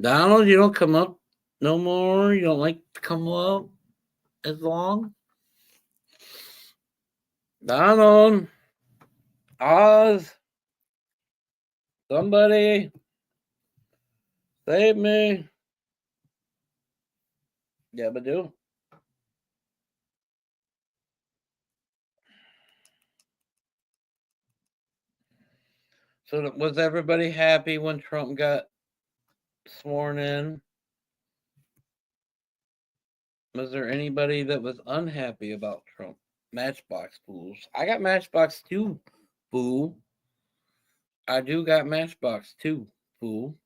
Donald, you don't come up no more? You don't like to come up as long? Donald. Oz. Somebody. Save me. Yeah, but do. So was everybody happy when Trump got sworn in? Was there anybody that was unhappy about Trump? Matchbox fools. I got Matchbox too, fool. I do got Matchbox too, fool.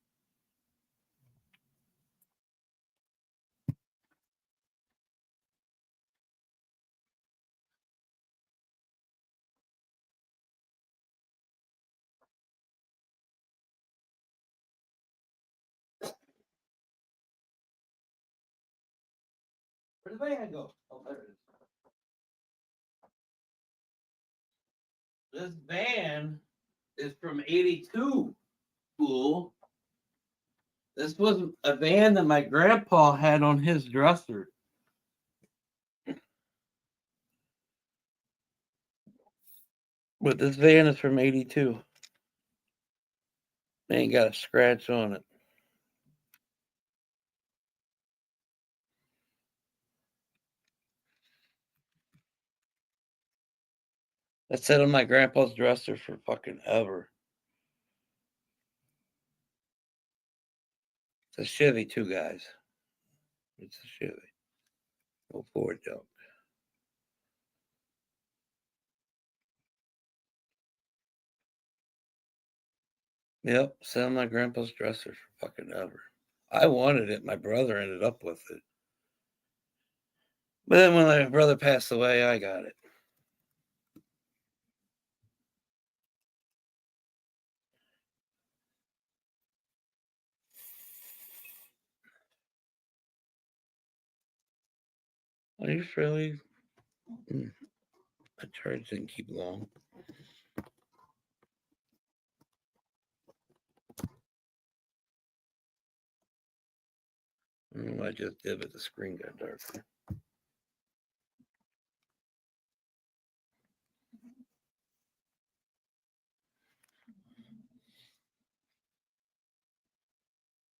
Where did the van go? Oh, there it is. This van is from 82, fool. This was a van that my grandpa had on his dresser. But this van is from 82. They ain't got a scratch on it. That sat on my grandpa's dresser for fucking ever. It's a Chevy too, guys. It's a Chevy. Oh, Ford junk. Yep, selling my grandpa's dresser for fucking ever. I wanted it. My brother ended up with it. But then when my brother passed away, I got it. Are you really? My charge didn't keep long. I just did, but the screen got darker.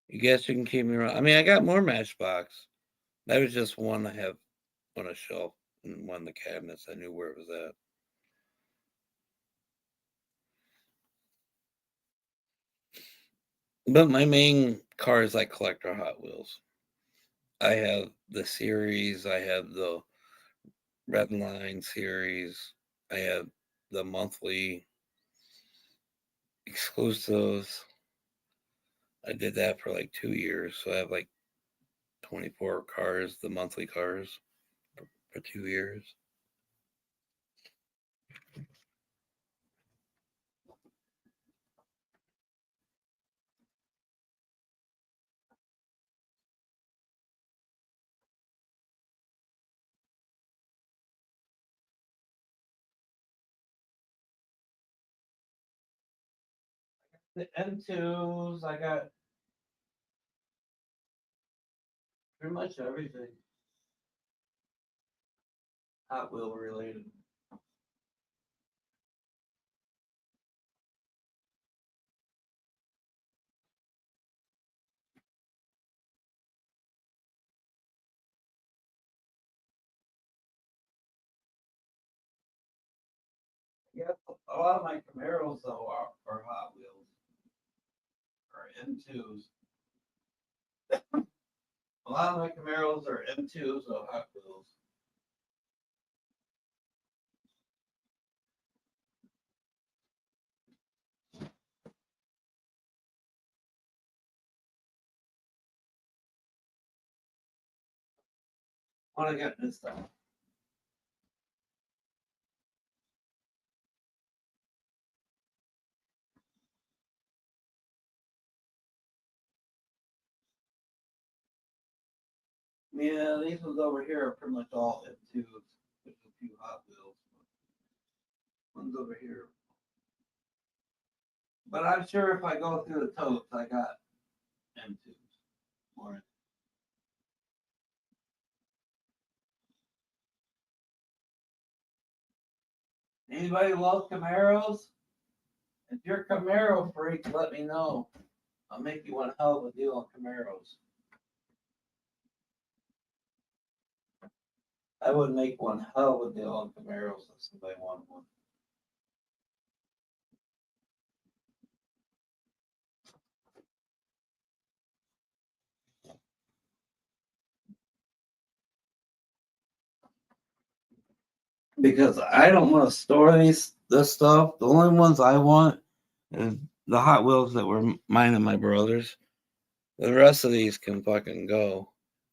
You guess you can keep me around. I mean, I got more Matchbox. That was just one I have on a shelf in one of the cabinets. I knew where it was at. But my main car is like collector Hot Wheels. I have the series. I have the Red Line series. I have the monthly exclusives. I did that for like 2 years. So I have like 24 cars, the monthly cars for 2 years. The M2s, I got pretty much everything Hot Wheel related. Yeah, a lot of my Camaros though are Hot Wheels or M2s. A lot of my Camaros are M2s or Hot Wheels. What I got this time? Yeah, these ones over here are pretty much all M2s. There's a few Hot Wheels. One's over here. But I'm sure if I go through the totes, I got M2s. More. Anybody love Camaros? If you're a Camaro freak, let me know. I'll make you one hell of a deal on Camaros. I would make one hell of a deal on Camaros if somebody wanted one. Because I don't want to store this stuff. The only ones I want is the Hot Wheels that were mine and my brother's. The rest of these can fucking go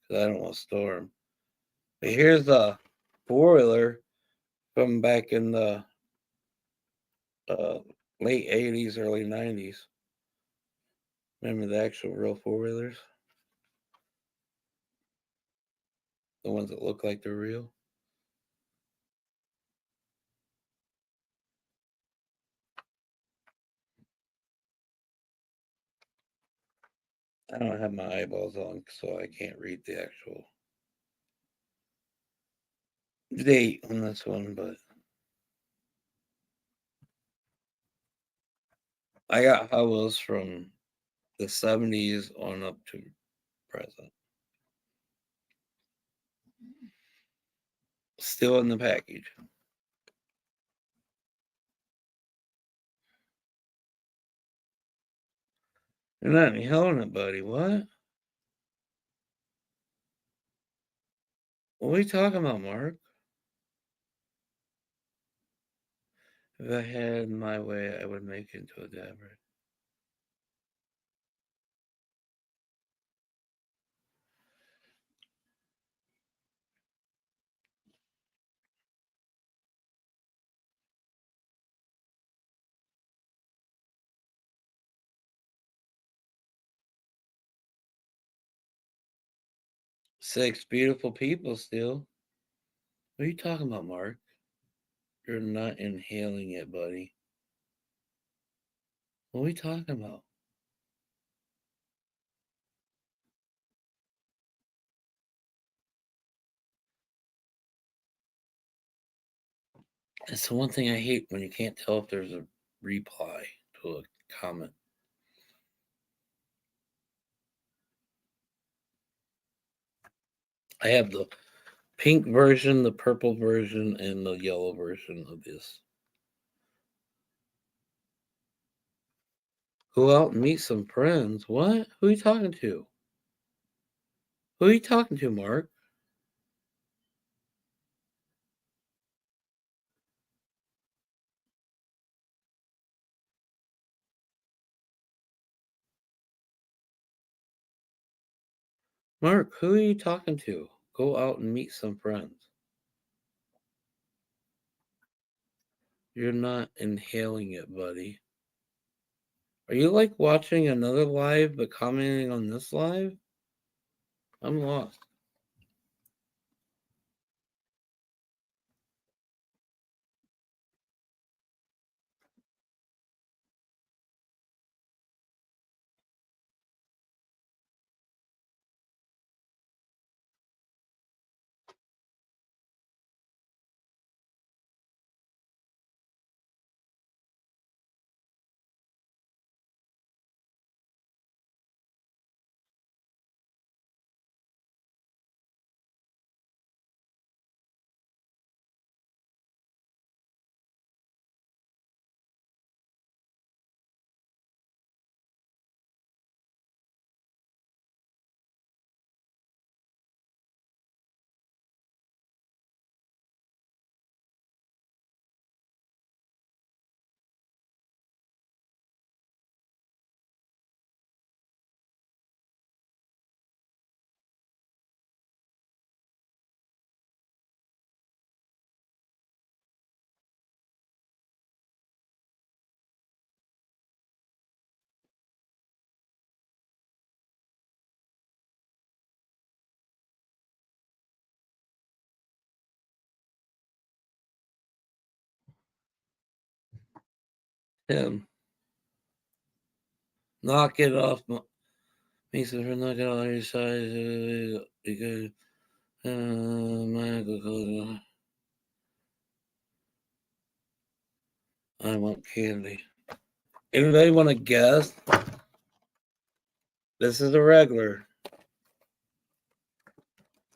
because I don't want to store them. But here's a 4-wheeler from back in the late 80s, early 90s. Remember the actual real 4-wheelers? The ones that look like they're real? I don't have my eyeballs on, so I can't read the actual date on this one, but I got Hot Wheels from the 70s on up to present. Still in the package. You're not holding it, buddy. What? What are you talking about, Mark? If I had my way, I would make it into a dabber. Six beautiful people still. What are you talking about, Mark? You're not inhaling it, buddy. What are we talking about? It's the one thing I hate when you can't tell if there's a reply to a comment. I have the pink version, the purple version, and the yellow version of this. Go out and meet some friends. What? Who are you talking to? Who are you talking to, Mark? Mark, who are you talking to? Go out and meet some friends. You're not inhaling it, buddy. Are you like watching another live but commenting on this live? I'm lost. Tim, knock it off. Mason for knock it off your side because I want candy. Anybody want to guess? This is a regular.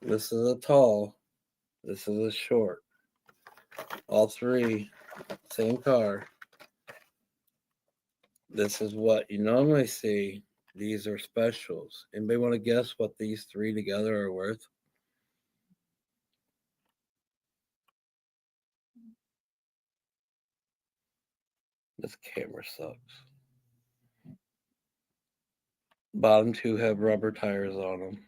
This is a tall. This is a short. All three, same car. This is what you normally see. These are specials. Anybody want to guess what these three together are worth? This camera sucks. Bottom two have rubber tires on them.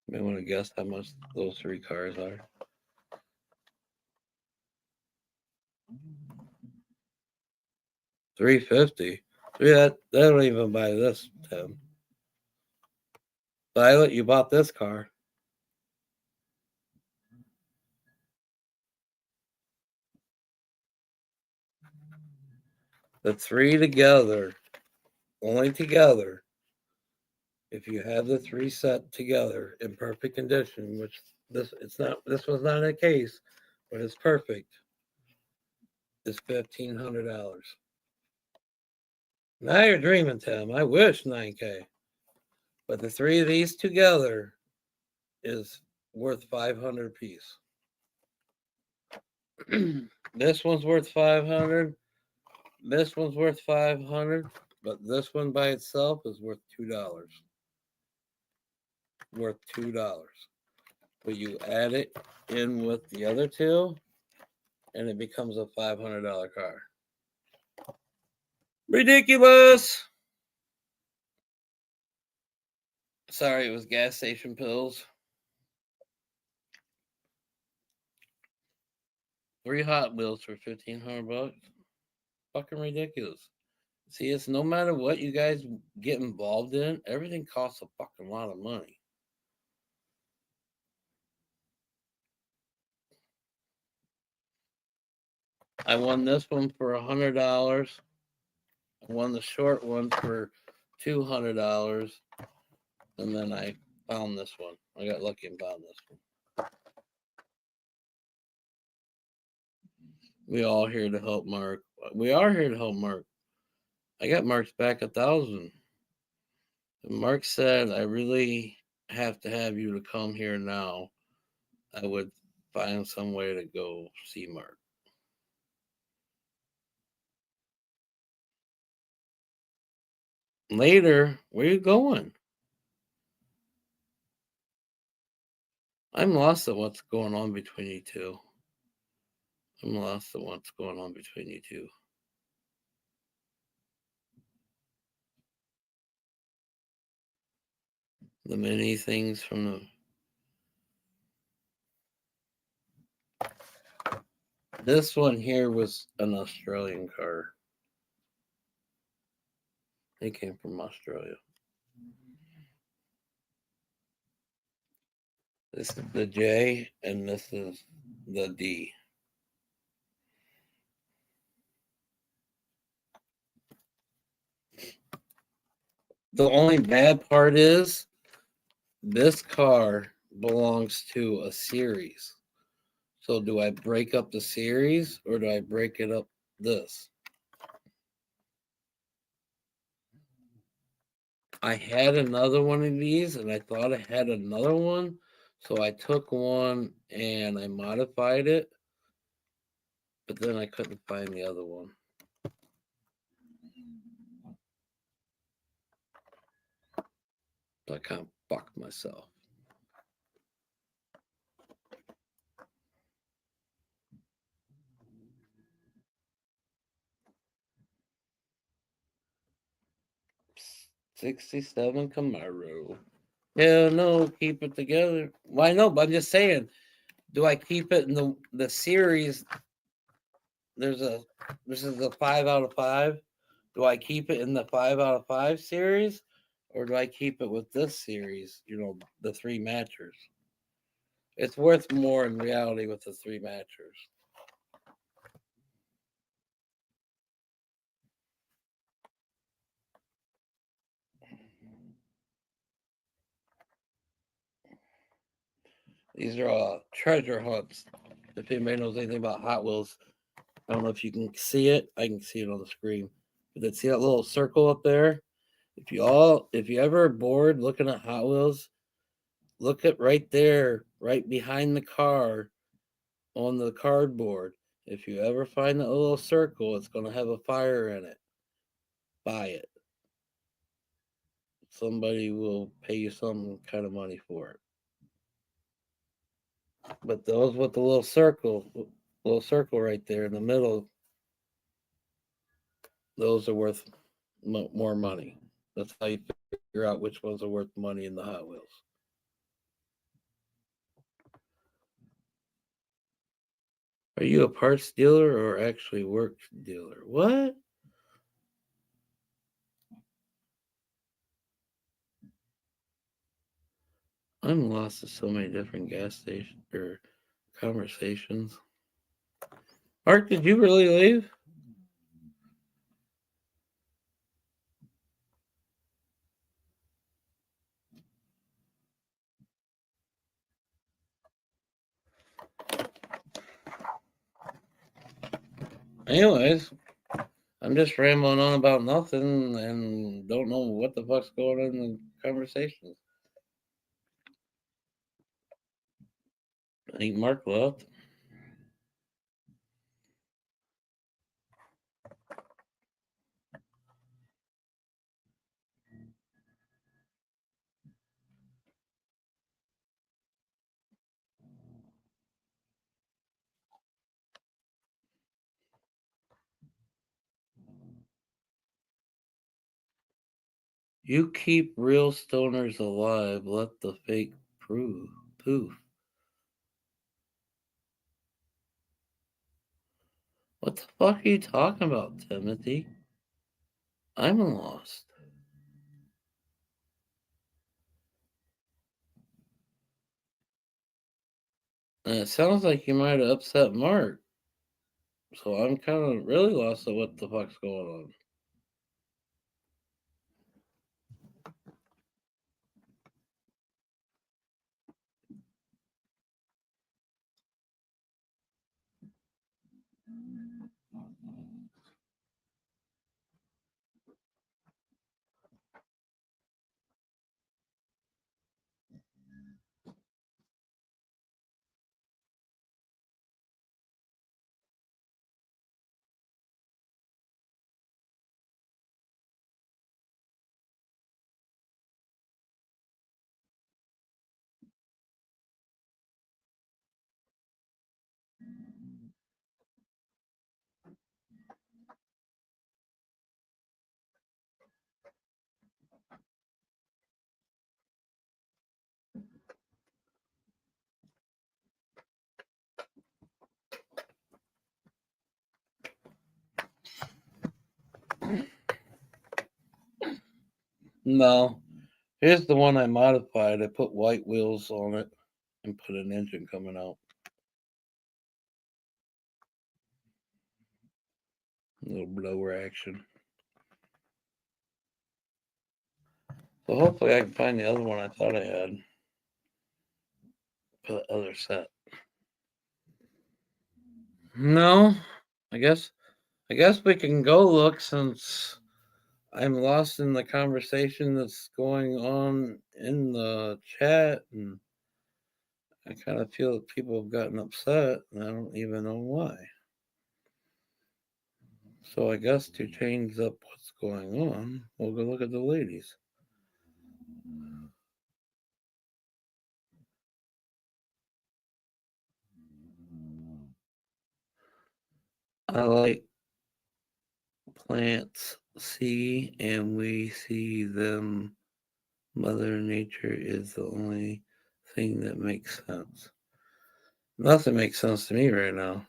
You want to guess how much those three cars are? $350. Yeah, they don't even buy this, Tim. Violet, you bought this car. The three together, only together, if you have the three set together in perfect condition, which this was not a case, but it's perfect, is $1,500. Now you're dreaming, Tim. I wish $9K. But the three of these together is worth 500 piece. This one's worth 500. This one's worth 500. But this one by itself is worth $2. Worth $2. But you add it in with the other two, and it becomes a $500 car. Ridiculous! Sorry, it was gas station pills. 3 Hot Wheels for $1,500. Fucking ridiculous. See, it's no matter what you guys get involved in, everything costs a fucking lot of money. I won this one for $100. I won the short one for $200. And then I found this one. I got lucky and found this one. We all here to help Mark. We are here to help Mark. I got Mark's back 1,000. And Mark said, I really have to have you to come here now. I would find some way to go see Mark. Later, where you going? I'm lost at what's going on between you two. I'm lost at what's going on between you two. The many things from the... This one here was an Australian car. It came from Australia. This is the J and this is the D. The only bad part is this car belongs to a series. So do I break up the series or do I break it up this? I had another one of these and I thought I had another one. So I took one and I modified it. But then I couldn't find the other one. So I kind of fucked myself. '67 Camaro. Hell no, keep it together. Why no? But I'm just saying, do I keep it in the series? This is a 5 out of 5. Do I keep it in the 5 out of 5 series? Or do I keep it with this series, the 3 matchers? It's worth more in reality with the 3 matchers. These are all treasure hunts. If anybody knows anything about Hot Wheels, I don't know if you can see it. I can see it on the screen. But see that little circle up there? If you ever are bored looking at Hot Wheels, look at right there, right behind the car on the cardboard. If you ever find that little circle, it's going to have a fire in it. Buy it. Somebody will pay you some kind of money for it. But those with the little circle right there in the middle, those are worth more money. That's how you figure out which ones are worth money in the Hot Wheels. Are you a parts dealer or actually work dealer? What? I'm lost to so many different gas stations or conversations. Mark, did you really leave? Anyways, I'm just rambling on about nothing and don't know what the fuck's going on in the conversations. I think Mark left. You keep real stoners alive. Let the fake poof. What the fuck are you talking about, Timothy? I'm lost. And it sounds like you might have upset Mark. So I'm kind of really lost at what the fuck's going on. No. Here's the one I modified. I put white wheels on it and put an engine coming out. A little blower action. So hopefully I can find the other one I thought I had for the other set. No, I guess we can go look since I'm lost in the conversation that's going on in the chat, and I kind of feel that people have gotten upset, and I don't even know why. So I guess to change up what's going on, we'll go look at the ladies. I like plants see and we see them. Mother Nature is the only thing that makes sense. Nothing makes sense to me right now.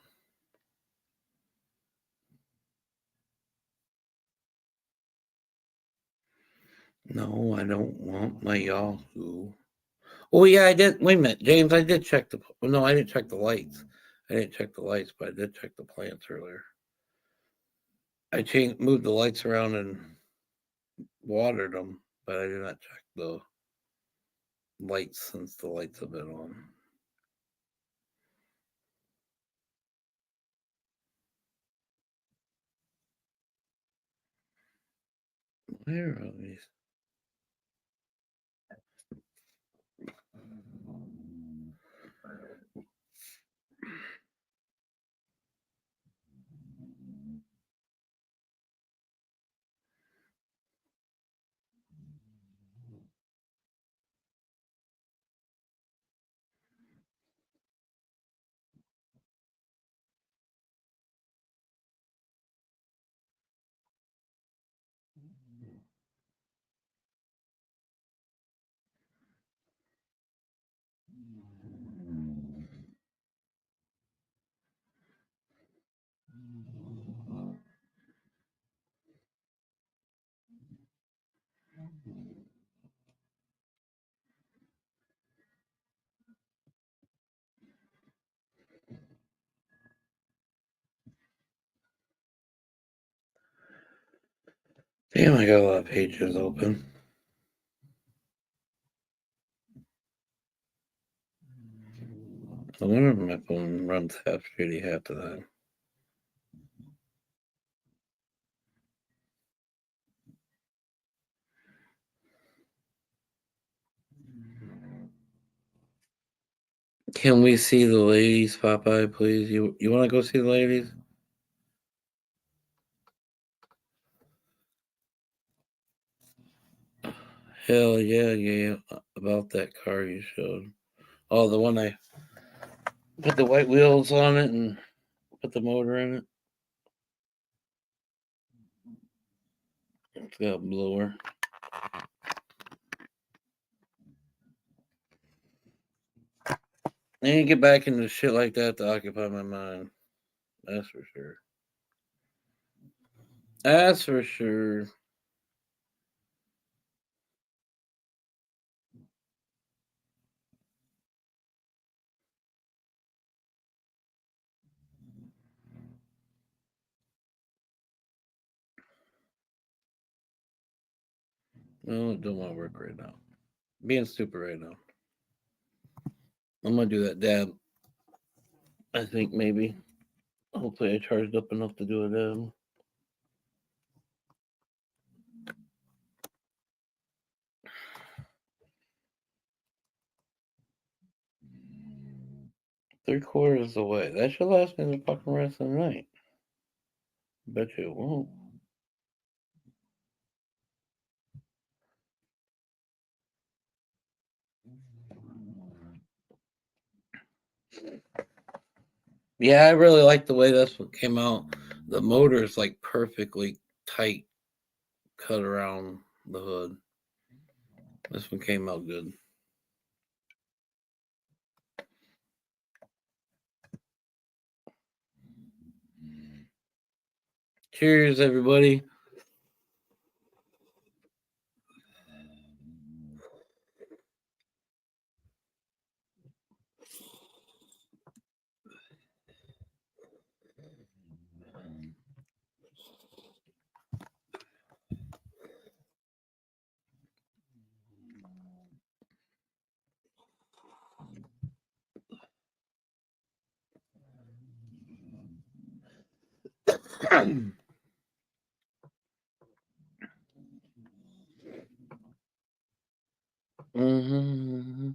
No, I don't want my Yahoo. Oh yeah, I did. Wait a minute, James. I did check the. No, I didn't check the lights. I didn't check the lights, but I did check the plants earlier. I moved the lights around and watered them, but I did not check the lights since the lights have been on. Where are these? Damn, I got a lot of pages open. I wonder if my phone runs half shitty half the time. Can we see the ladies, Popeye, please? You want to go see the ladies? Hell yeah, about that car you showed. Oh, the one I put the white wheels on it and put the motor in it. It's got a blower. I need to get back into shit like that to occupy my mind. That's for sure. That's for sure. No, I'm doing my work right now. Being stupid right now. I'm gonna do that dab. I think maybe. Hopefully I charged up enough to do a dab. Three-quarters of the way. That should last me the fucking rest of the night. Bet you it won't. Yeah, I really like the way this one came out. The motor is like perfectly tight cut around the hood. This one came out good. Cheers, everybody. Mm-hmm.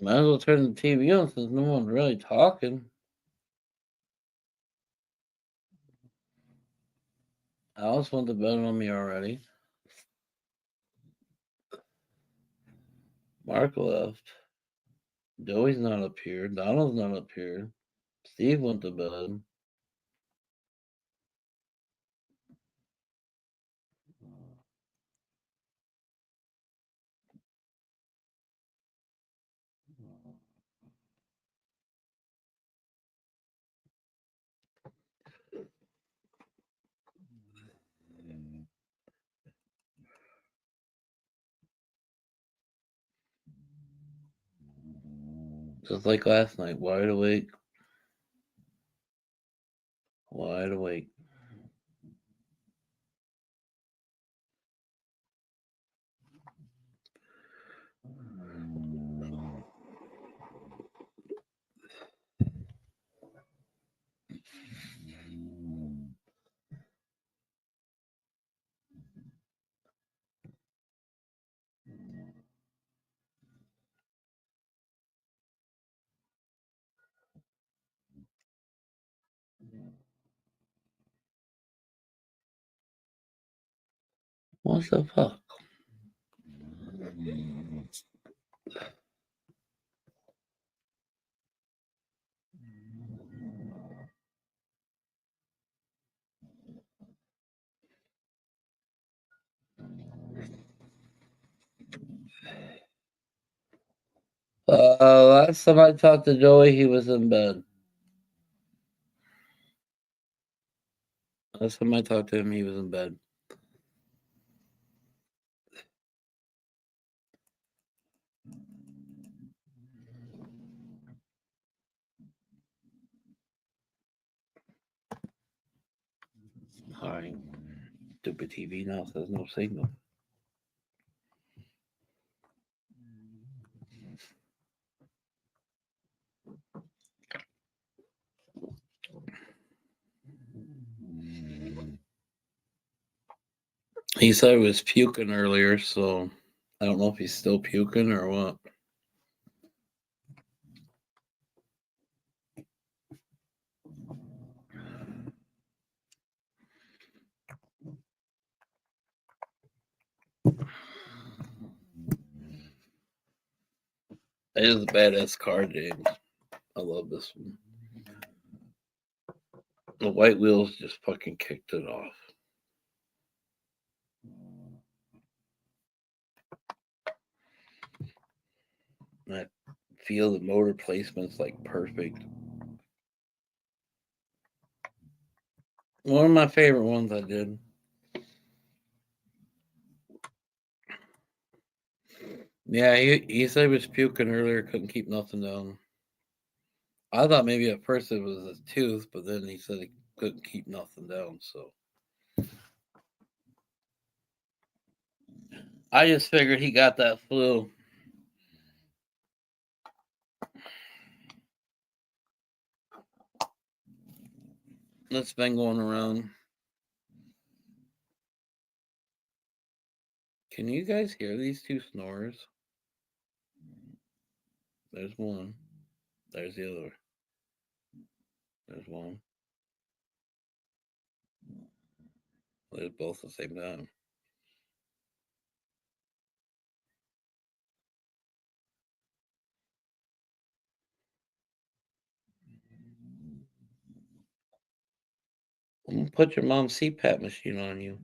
Might as well turn the TV on since no one's really talking. Alice went to bed on me already. Mark left. Joey's not up here. Donald's not up here. Steve went to bed. Just like last night, wide awake. Wide awake. What the fuck? Last time I talked to Joey, he was in bed. Last time I talked to him, he was in bed. Alright. Stupid TV now says no signal. He said he was puking earlier, so I don't know if he's still puking or what. It is a badass car, James. I love this one. The white wheels just fucking kicked it off. And I feel the motor placement's like perfect. One of my favorite ones I did. Yeah, he said he was puking earlier, couldn't keep nothing down. I thought maybe at first it was his tooth, but then he said he couldn't keep nothing down. So I just figured he got that flu. That's been going around. Can you guys hear these two snores? There's one. There's the other. There's one. They're both at the same time. I'm gonna put your mom's CPAP machine on you.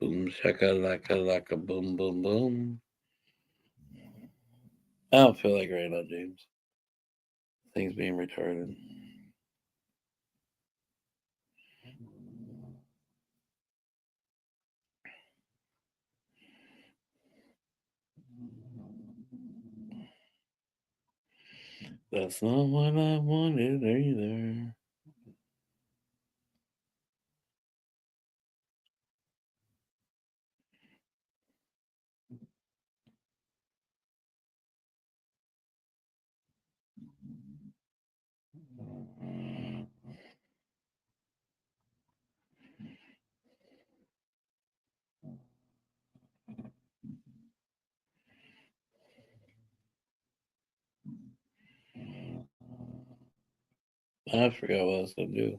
Boom shakalaka boom boom boom. I don't feel like right now, James. Things being retarded. That's not what I wanted either. I forgot what I was gonna do.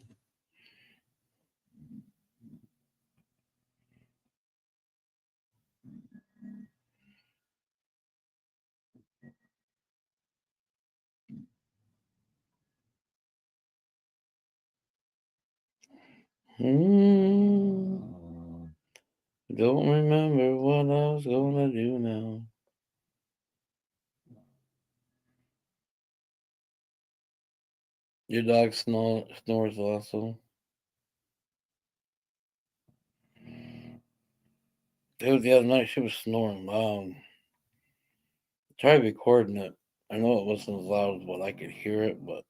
Don't remember what I was gonna do now. Your dog snores also. Dude, the other night she was snoring loud. Tried recording it. I know it wasn't as loud as what I could hear it, but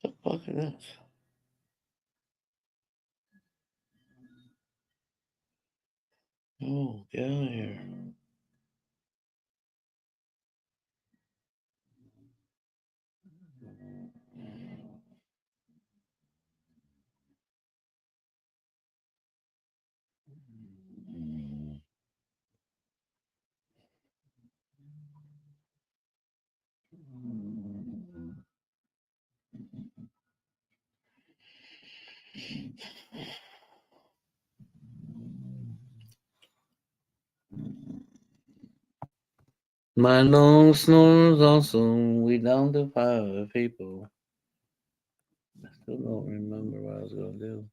what the fuck is this? Oh, get out of here. My long snores awesome. We down to 5 people. I still don't remember what I was gonna do.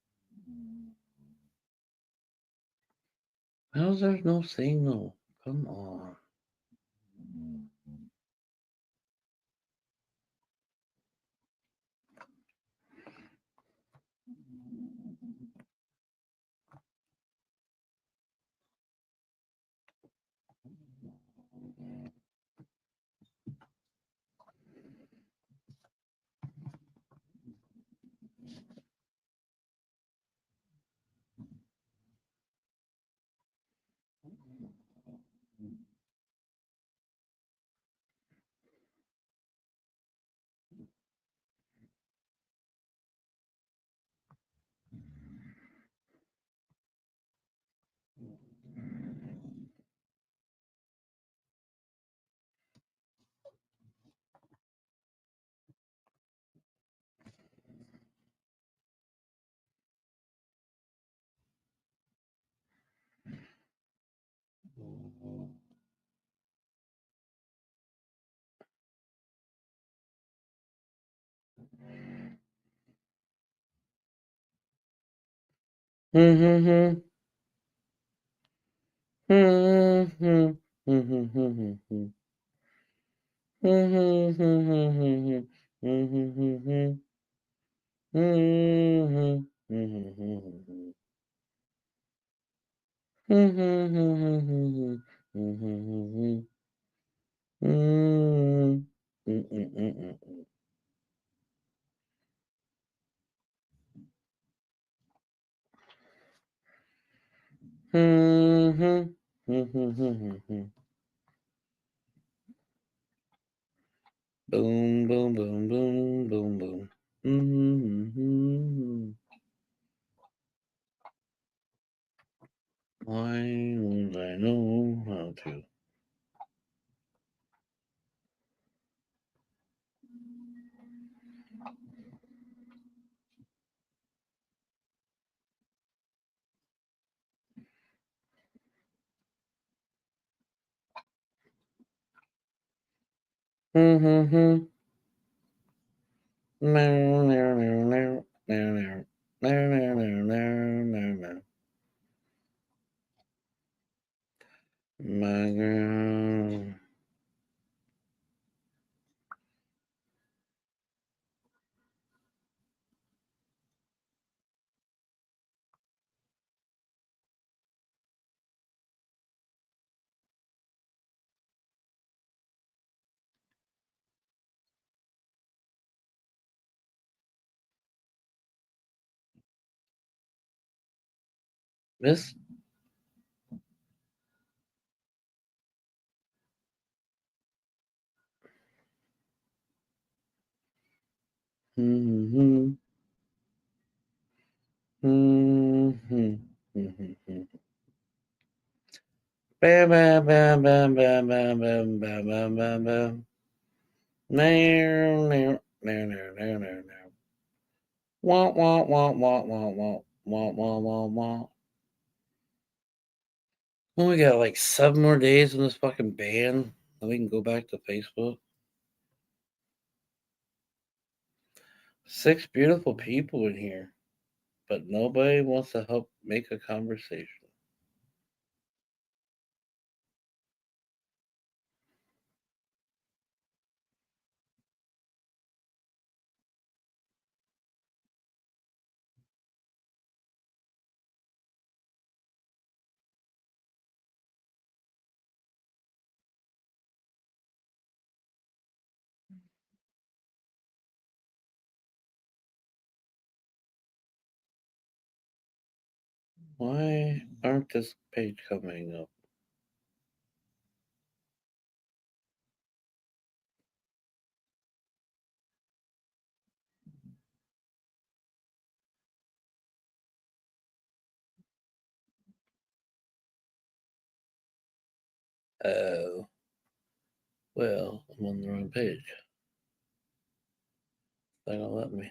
How's there's no signal? Come on. Hmm. Boom, boom, boom, boom, boom, boom. Why don't I know how to? Mm-hmm. No, no, no, no, no, no. No, no, no, no, no, no. My girl. Miss? Mm-hmm. Mm-hmm. Mm-hmm. Bam, bam, bam, bam, bam, bam, bam, bam, bam, bam, bam. No, no, no, no, no, no, no. Wah, wah, wah, wah, wah, wah, wah, wah, wah, wah. Well, we got like 7 more days in this fucking ban, and we can go back to Facebook. 6 beautiful people in here, but nobody wants to help make a conversation. Why aren't this page coming up? Oh, well, I'm on the wrong page. They don't let me.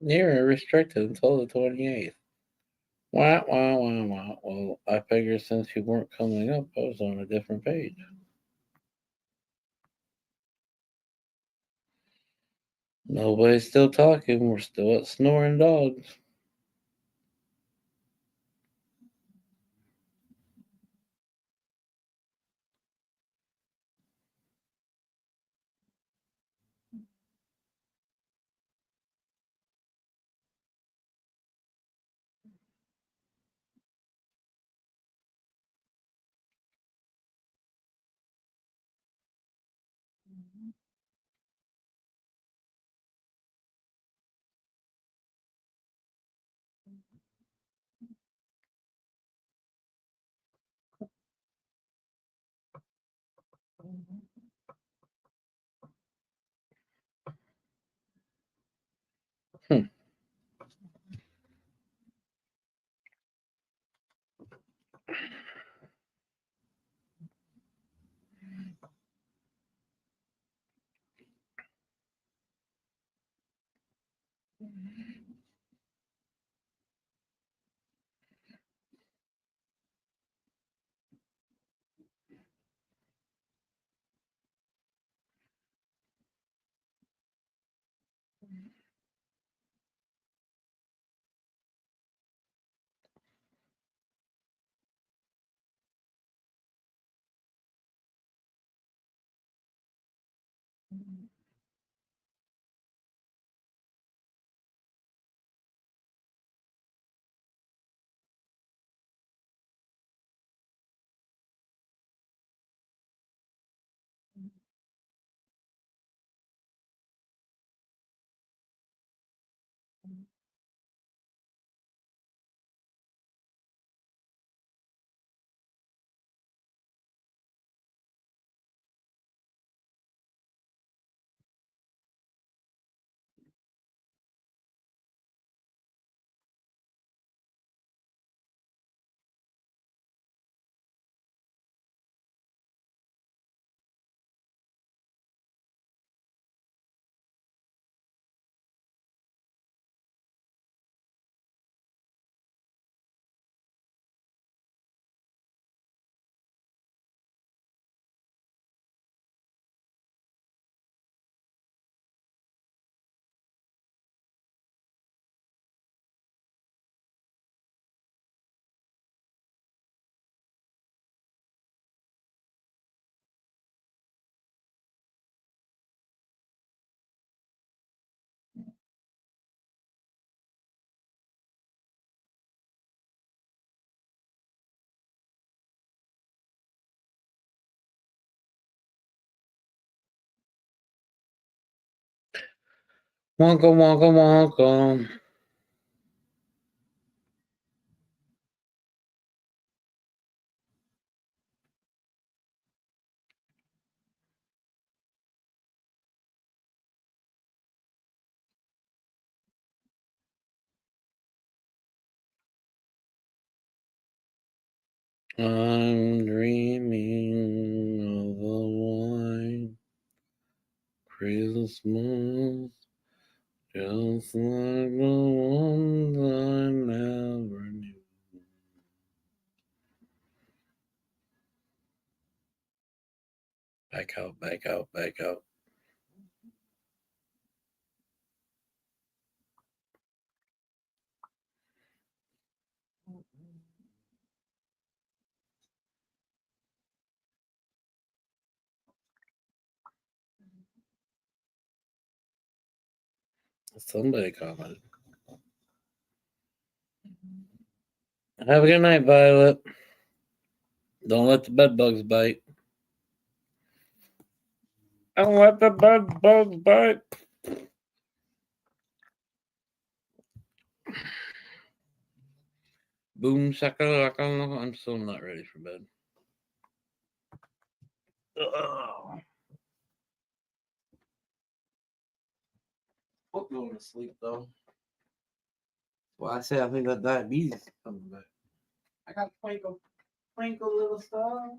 You're restricted until the 28th. Wah, wah, wah, wah. Well, I figured since you weren't coming up, I was on a different page. Nobody's still talking. We're still at snoring dogs. Hmm. Wonka, wonka, wonka. I'm dreaming of a white Christmas, just like the ones I never knew. Back out, back out, back out. Somebody commented. Have a good night, Violet. Don't let the bed bugs bite. Don't let the bed bugs bite. Boom shakalaka. I'm still not ready for bed. Ugh. I'm going to sleep though. Well, I say I think that diabetes is coming back. I got twinkle, twinkle little star.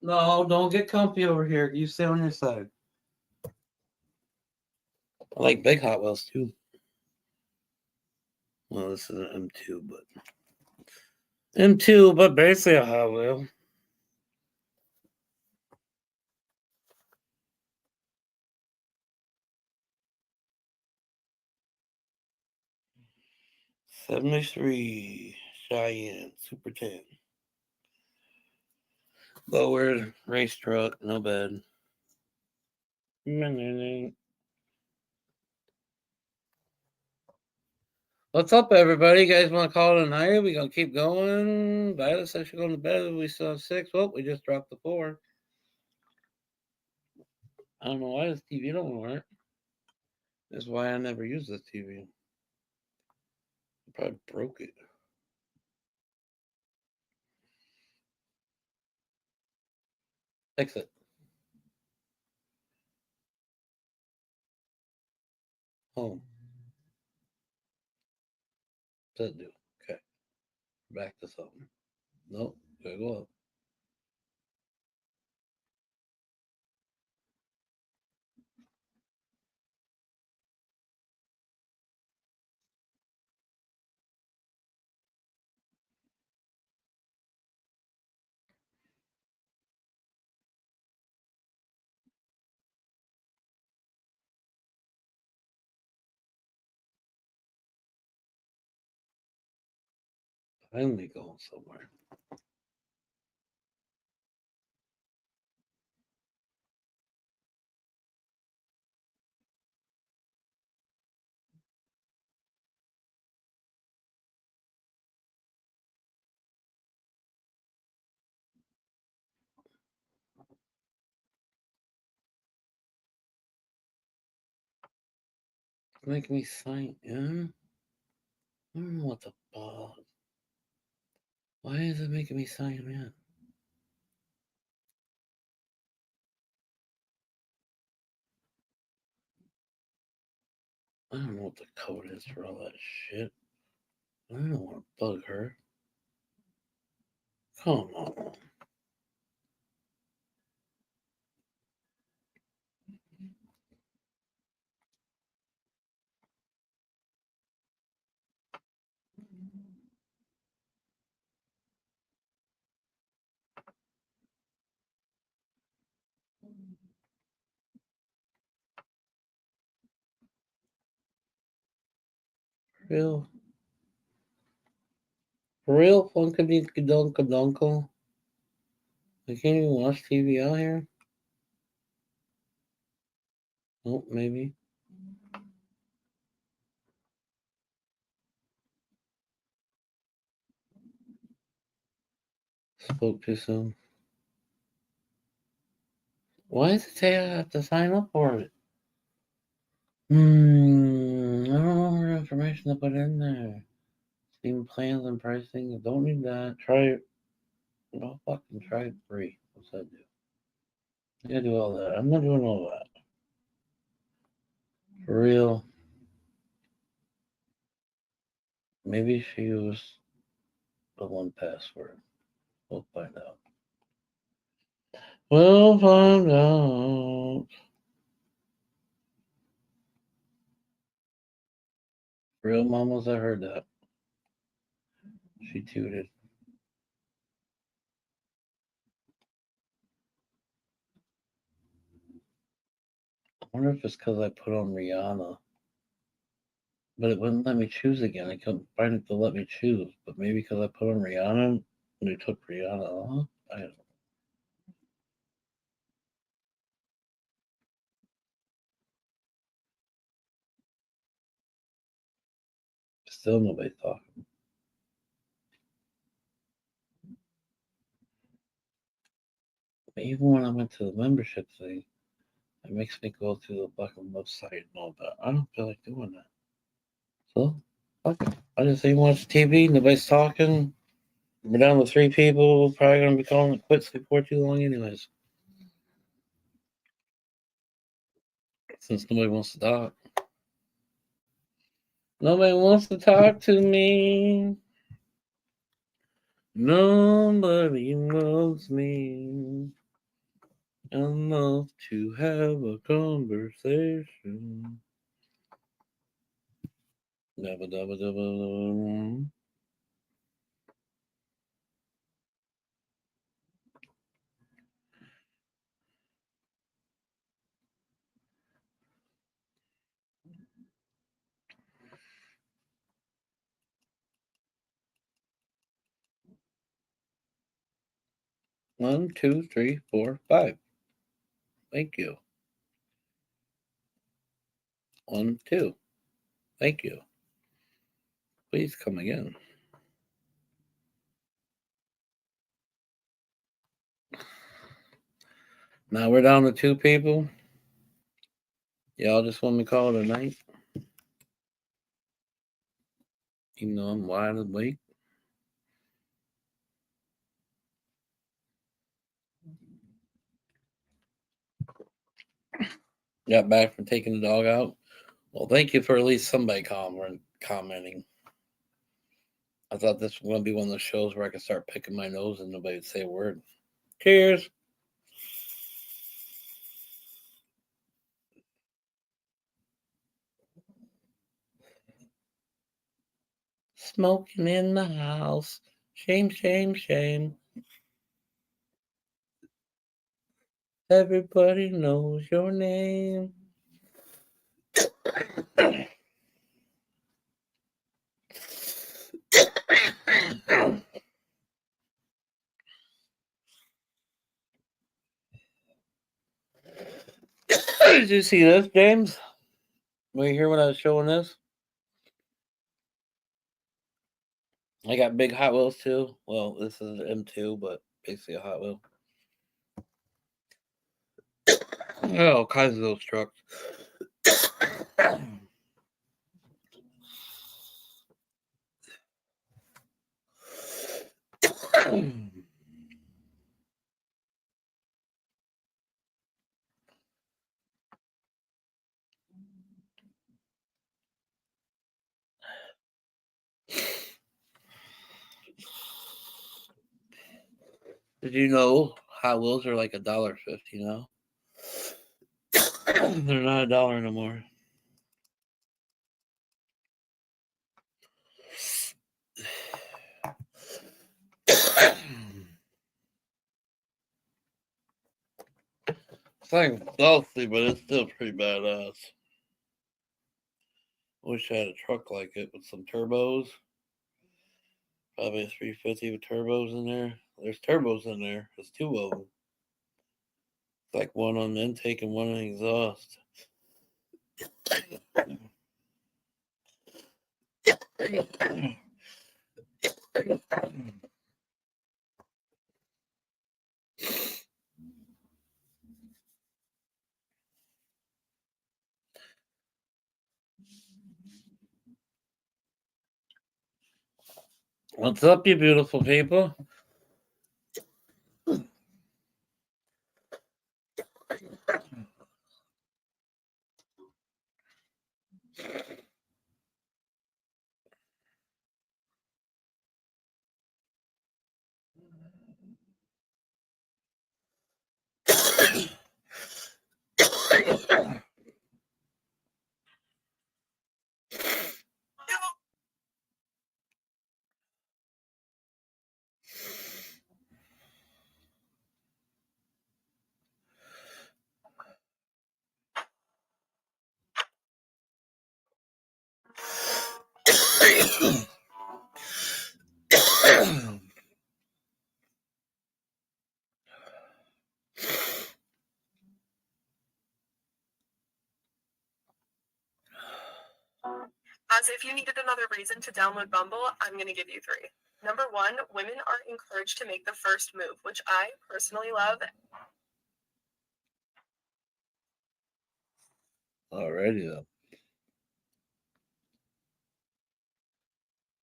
No, don't get comfy over here. You stay on your side. I like big Hot Wheels too. Well, this is an M2, but basically a Hot Wheel. '73 Cheyenne Super 10. Lowered race truck, no bed. What's up, everybody? You guys want to call it a night? We gonna keep going. Violet says she's going to bed. We still have 6. Well, we just dropped the 4. I don't know why this TV don't work. That's why I never use this TV. I probably broke it. Exit. Home. What's that do? Okay. Back to something. Nope. Gotta go up. Finally going somewhere. Make me sign in? I don't know what the fuck. Why is it making me sign in? I don't know what the code is for all that shit. I don't want to bug her. Come on. Real? For real? Funkadink Dunkle? I can't even watch TV out here? Oh, maybe. Spoke too soon. Why does it say I have to sign up for it? I don't know what information to put in there. Steam plans and pricing. Don't need that. Try it. No fucking try it free. What's that do? I gotta do all that. I'm not doing all that. For real. Maybe she used the one password. We'll find out. We'll find out. Real mamas, I heard that. She tooted. I wonder if it's because I put on Rihanna. But it wouldn't let me choose again. I couldn't find it to let me choose. But maybe because I put on Rihanna, and they took Rihanna off? I don't know. Still nobody talking. But even when I went to the membership thing, it makes me go to the fucking website and all that. I don't feel like doing that. So, fuck it. I just say watch TV, nobody's talking. We're down to 3 people. Probably gonna be calling it quits before too long, anyways. Since nobody wants to talk. Nobody wants to talk to me. Nobody loves me enough to have a conversation. Dabba dabba dabba. 1, 2, 3, 4, 5. Thank you. 1, 2. Thank you. Please come again. Now we're down to 2 people. Y'all just want me to call it a night? Even though I'm wide awake. Got back from taking the dog out. Well, thank you for at least somebody commenting. I thought this was going to be one of those shows where I could start picking my nose and nobody would say a word. Cheers. Smoking in the house. Shame, shame, shame. Everybody knows your name. Did you see this, James? Were you here when I was showing this? I got big Hot Wheels too. Well, this is an M2, but basically a Hot Wheel. Oh, all kinds of those trucks. Did you know Hot Wheels are like $1.50 now? They're not $1 no more. It's like stealthy, but it's still pretty badass. Wish I had a truck like it with some turbos. Probably a 350 with turbos in there. There's turbos in there. There's 2 of them. It's like one on the intake and one on the exhaust. What's up, you beautiful people? As if you needed another reason to download Bumble, I'm going to give you 3. Number 1, women are encouraged to make the first move, which I personally love. Alrighty then.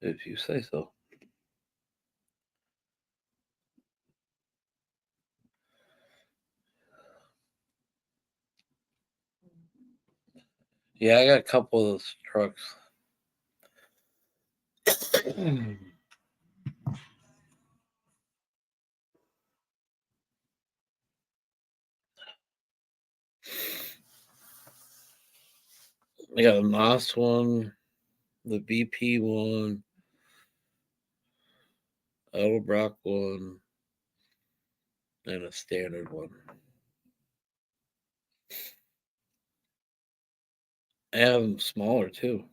If you say so. Yeah, I got a couple of those trucks. I got a Moss one, the BP one, Edelbrock one, and a standard one. I have them smaller too.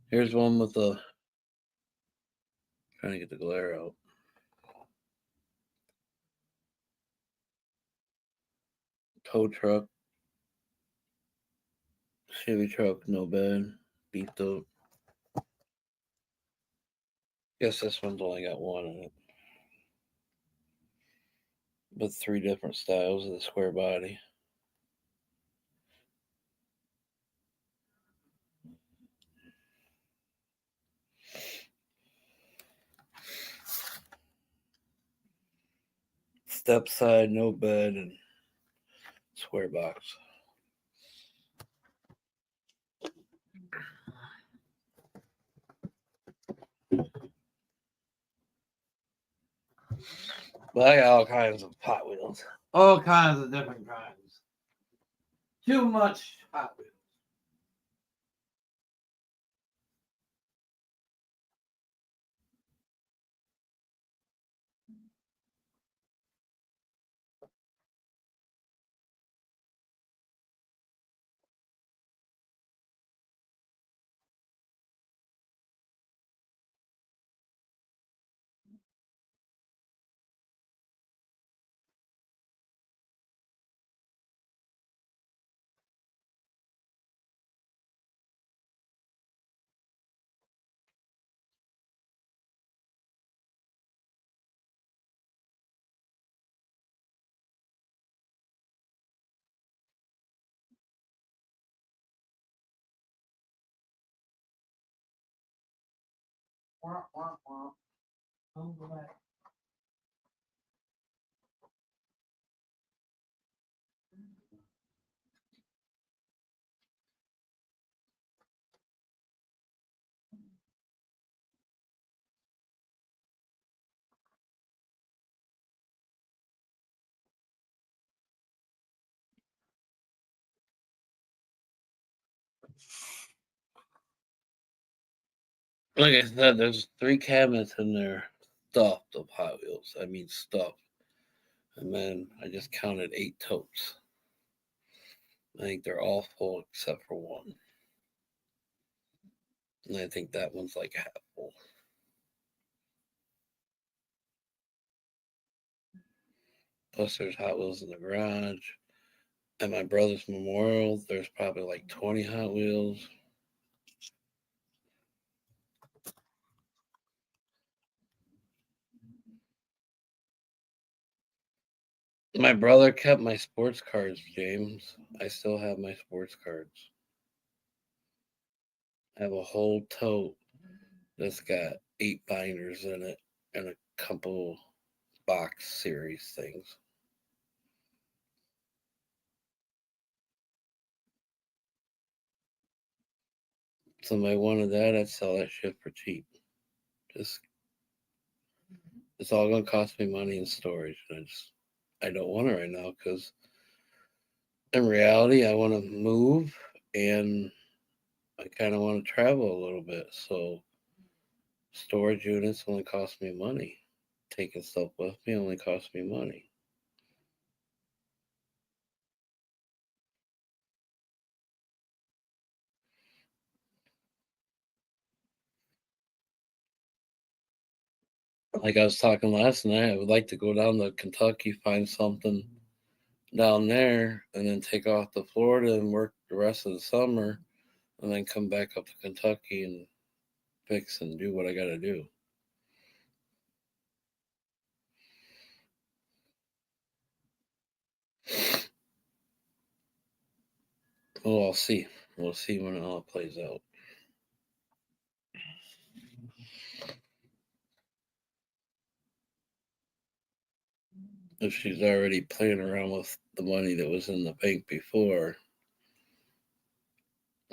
Here's one with the trying to get the glare out. Tow truck. Chevy truck, no bed. Beefed up. Guess this one's only got one in it. But 3 different styles of the square body. Step side, no bed, and square box. But I got all kinds of Hot Wheels. All kinds of different kinds. Too much Hot Wheels. Like I said, there's 3 cabinets in there stuffed of Hot Wheels. I mean stuffed. And then I just counted 8 totes. I think they're all full except for one. And I think that one's like half full. Plus there's Hot Wheels in the garage. At my brother's memorial, there's probably like 20 Hot Wheels. My brother kept my sports cards, James. I still have my sports cards. I have a whole tote that's got 8 binders in it and a couple box series things. Somebody wanted that, I'd sell that shit for cheap. Just it's all gonna cost me money in storage, and I don't want it right now because in reality I want to move and I kind of want to travel a little bit. So storage units only cost me money. Taking stuff with me only costs me money. Like I was talking last night, I would like to go down to Kentucky, find something down there, and then take off to Florida and work the rest of the summer, and then come back up to Kentucky and fix and do what I got to do. Well, I'll see. We'll see when it all plays out. If she's already playing around with the money that was in the bank before,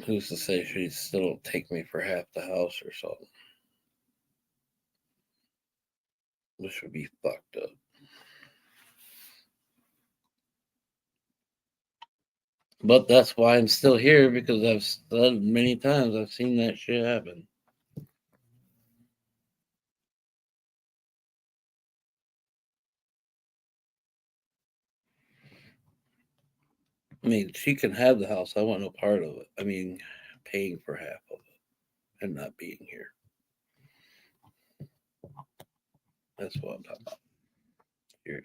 who's to say she'd still take me for half the house or something? Which would be fucked up. But that's why I'm still here, because I've said many times I've seen that shit happen. I mean, she can have the house. I want no part of it. I mean, paying for half of it and not being here. That's what I'm talking about. Here's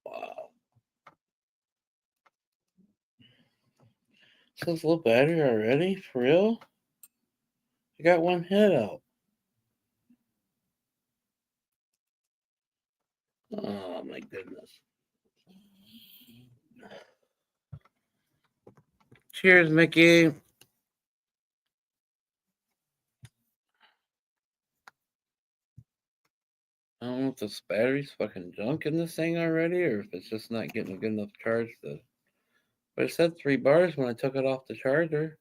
wow. So it's low battery already? For real? I got one hit out. Oh my goodness. Cheers, Mickey. I don't know if this battery's fucking junk in this thing already or if it's just not getting a good enough charge to. But it said 3 bars when I took it off the charger.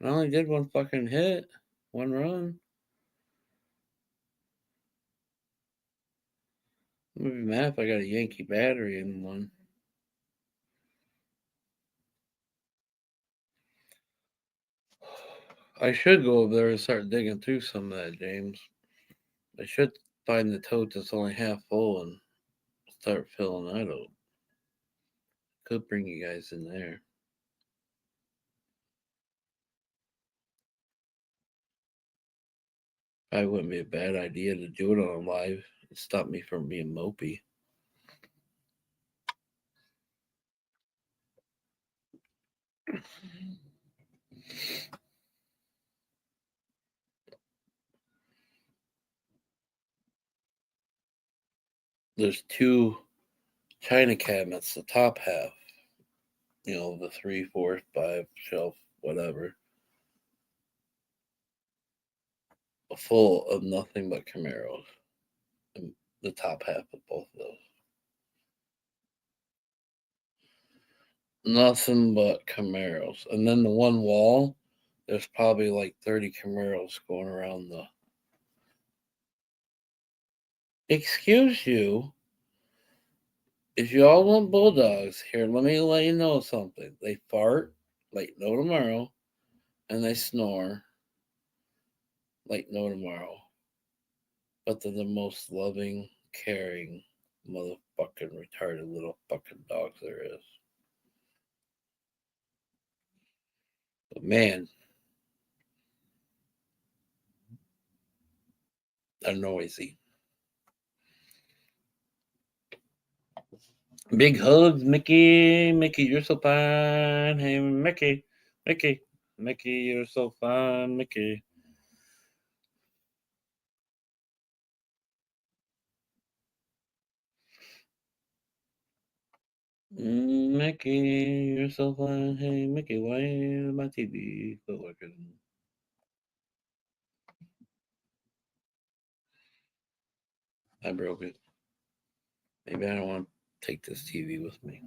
I only did one fucking hit, one run. I'm gonna be mad if I got a Yankee battery in one. I should go over there and start digging through some of that, James. I should find the tote that's only half full and start filling that up. Could bring you guys in there. Probably wouldn't be a bad idea to do it on live. It'd stop me from being mopey. There's 2 china cabinets, the top half, the 3, 4, 5 shelf, whatever, full of nothing but Camaros. And the top half of both of those. Nothing but Camaros. And then the one wall, there's probably like 30 Camaros going around the. Excuse you. If you all want bulldogs, here, let me let you know something. They fart like no tomorrow, and they snore like no tomorrow. But they're the most loving, caring, motherfucking retarded little fucking dogs there is. But man, they're noisy. Big hugs, Mickey. Mickey, you're so fine. Hey, Mickey. Mickey. Mickey, you're so fine, Mickey. Mickey, you're so fine. Hey, Mickey, why is my TV still working? I broke it. Maybe I don't want to take this TV with me.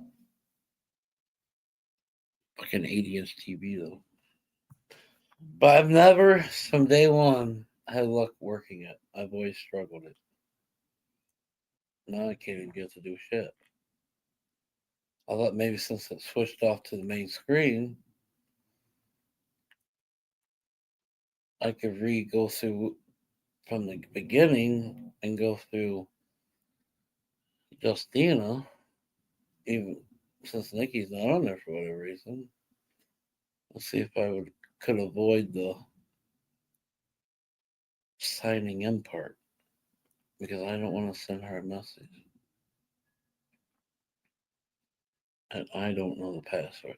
Like an 80-inch TV, though. But I've never, from day one, had luck working it. I've always struggled it. Now I can't even get to do shit. I thought maybe since it switched off to the main screen, I could go through from the beginning and go through Justina, even since Nikki's not on there for whatever reason. Let's see if I could avoid the signing in part because I don't want to send her a message. And I don't know the password.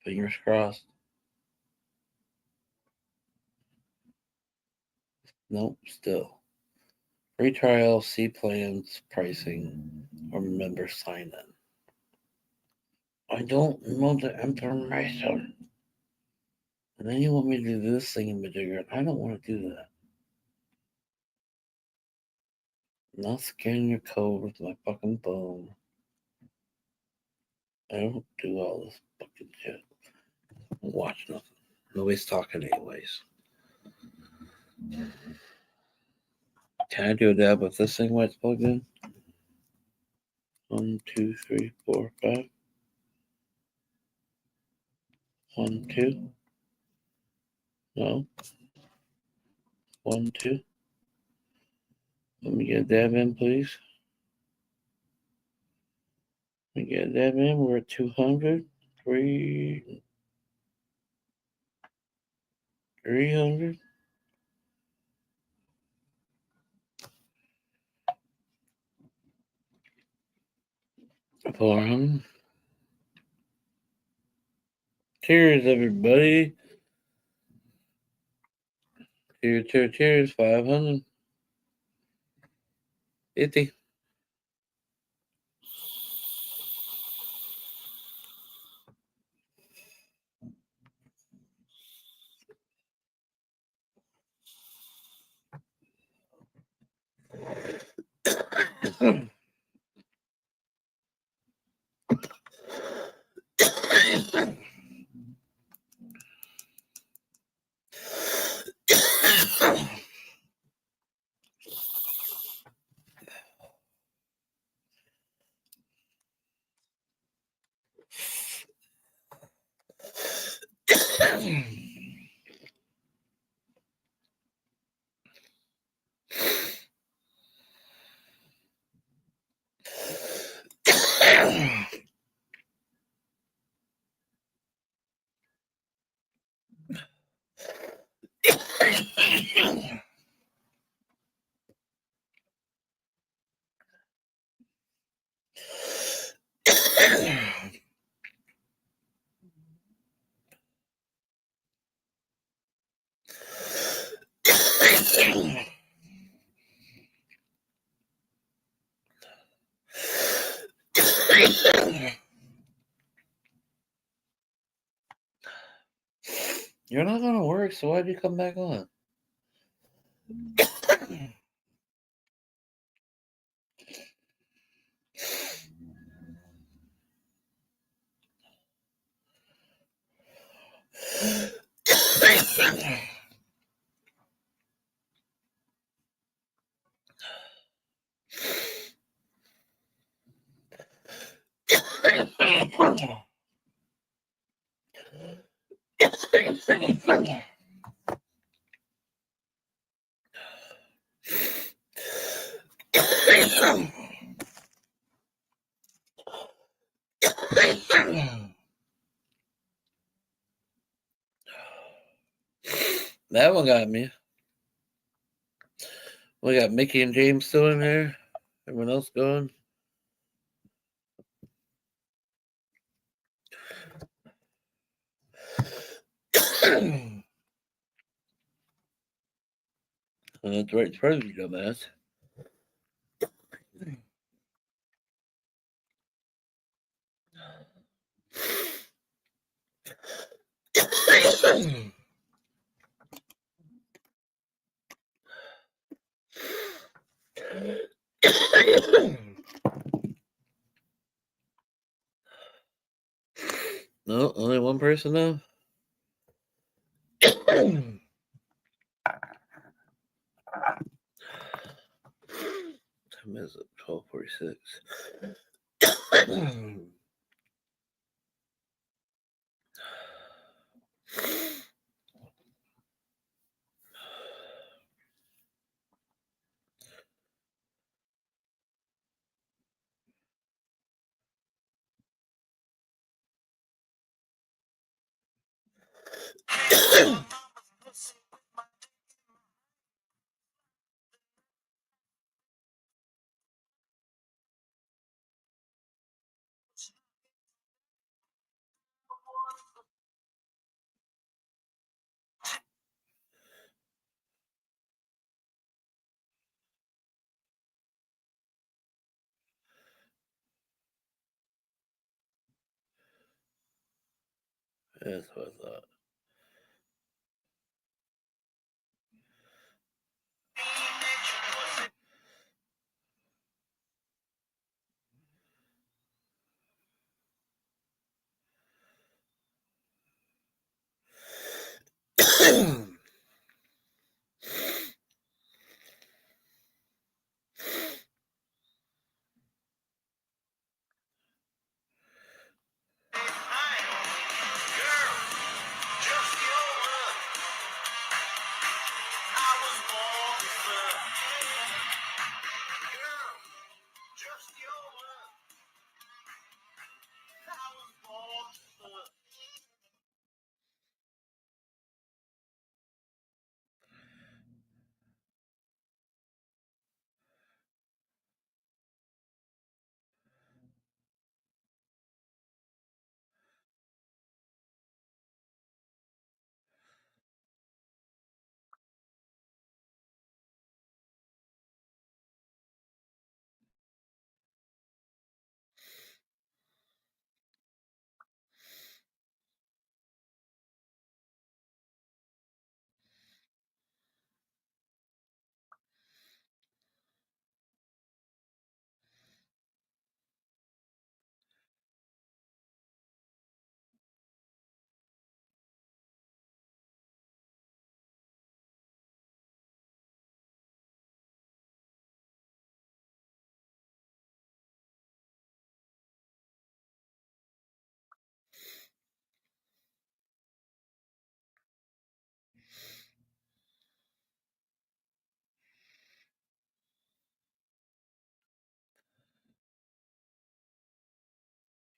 Fingers crossed. Nope, still. Free trial, see plans, pricing, or member sign in. I don't know the information. And then you want me to do this thing in Majigger. I don't want to do that. I'm not scanning your code with my fucking phone. I don't do all this fucking shit. I don't watch nothing. Nobody's talking anyways. Can I do a dab with this thing when it's plugged in? 1, 2, 3, 4, 5. 1, 2. No. 1, 2. Let me get a dab in, please. Let me get a dab in. We're at 200. 300. 400. Cheers, everybody. Cheers, cheers, cheers. 500. 50. You're not gonna work, so why'd you come back on? That one got me. We got Mickey and James still in there. Everyone else gone. That's right in front of you, dumbass. No, only one person now. Time is 12:46. That's what I thought.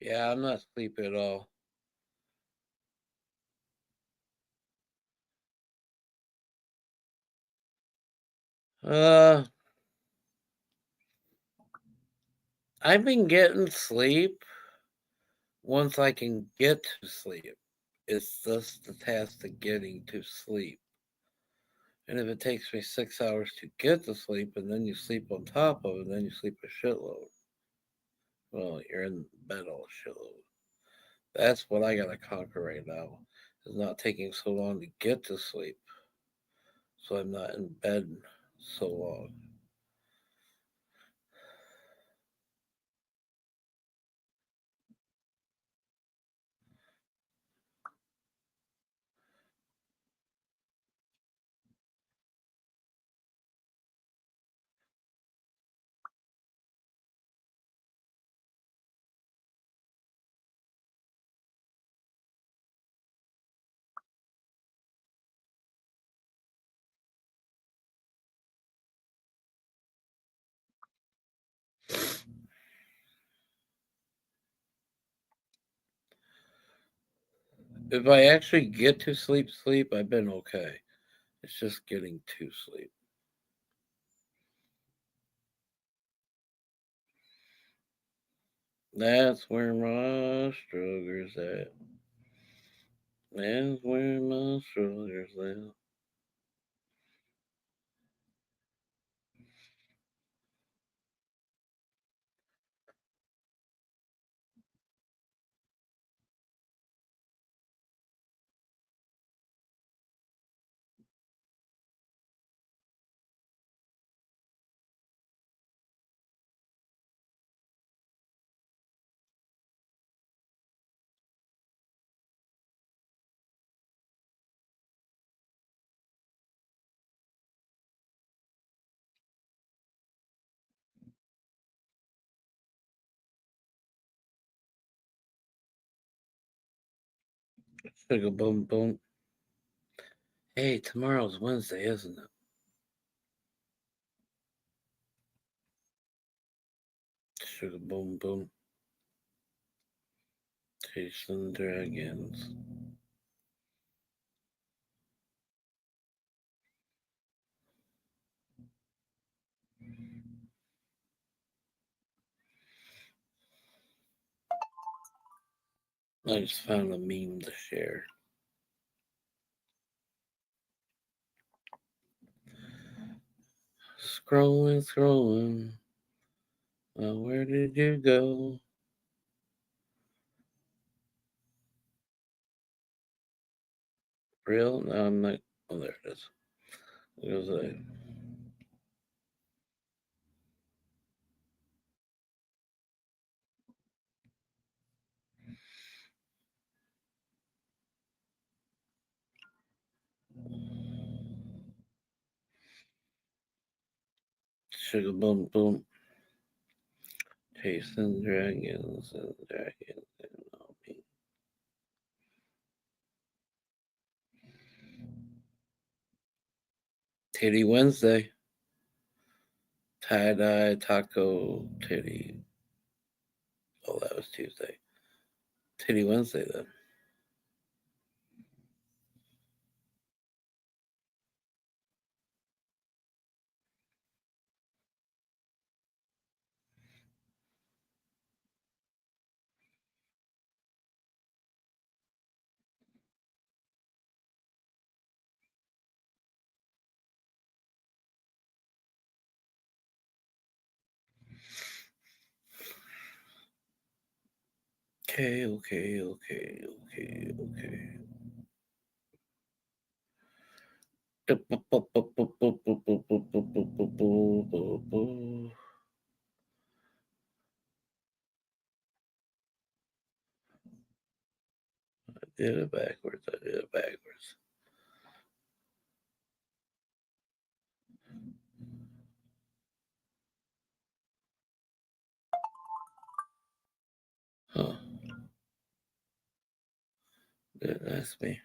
Yeah, I'm not sleepy at all. Uh, I've been getting sleep once I can get to sleep. It's just the task of getting to sleep. And if it takes me 6 hours to get to sleep and then you sleep on top of it, then you sleep a shitload. Well, you're in bed all shitload. That's what I gotta conquer right now. Is not taking so long to get to sleep. So I'm not in bed so long. If I actually get to sleep, I've been okay. It's just getting to sleep. That's where my struggle's at. That's where my struggle's at. Sugar boom boom. Hey, tomorrow's Wednesday, isn't it? Sugar boom boom. Chasing dragons. I just found a meme to share. Scrolling, scrolling. Well, where did you go? Real? No, I'm not. Oh, there it is. It was a. Sugar boom boom. Chasing dragons and dragons and all me. Titty Wednesday. Tie dye taco titty. Oh, that was Tuesday. Titty Wednesday then. Okay, okay, okay, okay, okay. Did it backwards. I did it backwards. Huh. That's me.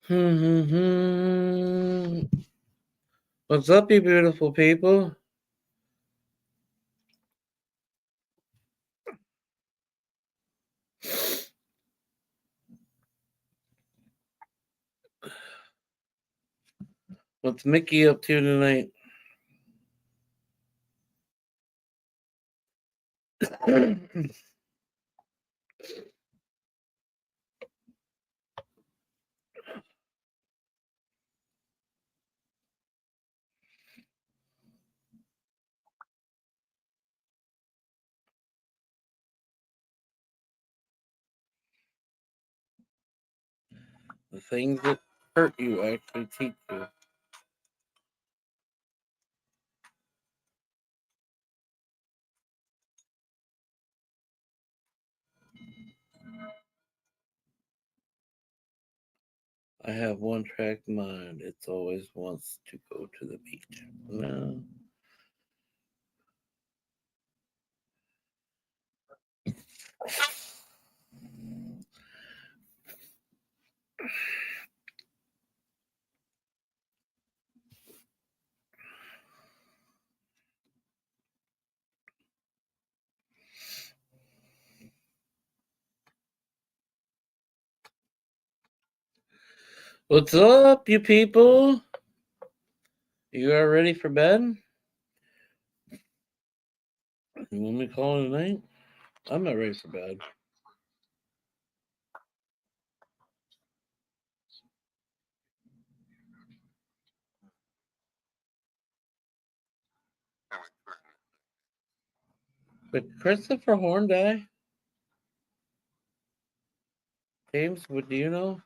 What's up, you beautiful people? What's Mickey up to tonight? The things that hurt you actually teach you. I have one track mind. It's always wants to go to the beach. No. What's up, you people? You are ready for bed? You want me to call it a night? I'm not ready for bed. Did Christopher Horn die? James, what do you know?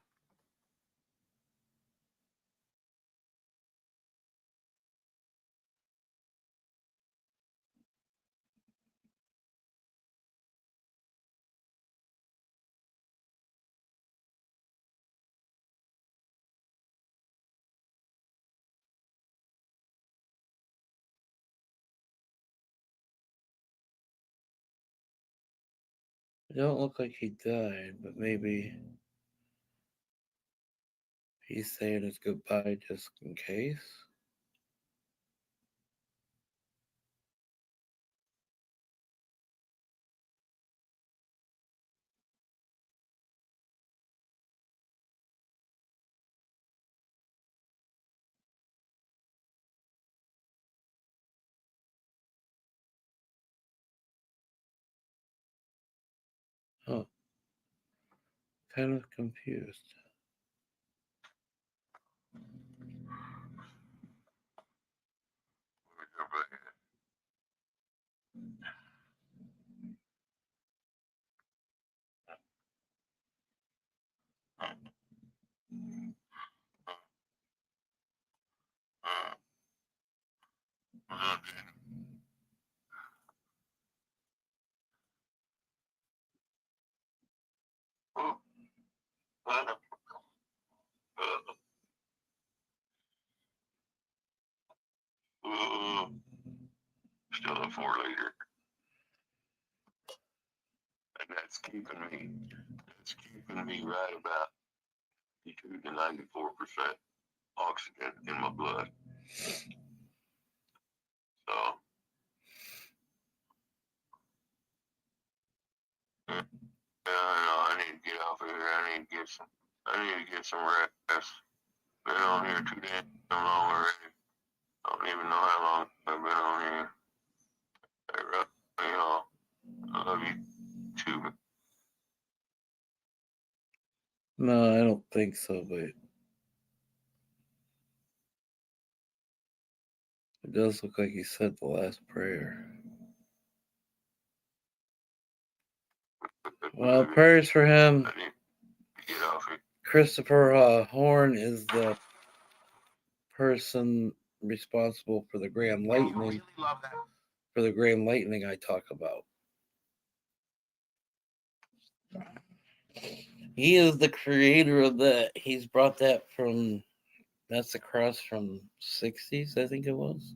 It don't look like he died, but maybe he's saying his goodbye just in case. Huh. Kind of confused. Still a 4 liter. And that's keeping me right about 52 to 94% oxygen in my blood. So I need to get off of here. I need to get some rest. Been on here too damn long already. I don't even know how long I've been on here. Hey, Russ, you know, I love you too. No, I don't think so, but it does look like he said the last prayer. Well, prayers for him. Get off it. Christopher Horn is the person responsible for the Grand Lightning. For the Grand Lightning I talk about. He is the creator of that. He's brought that from, that's across from 60s, I think it was.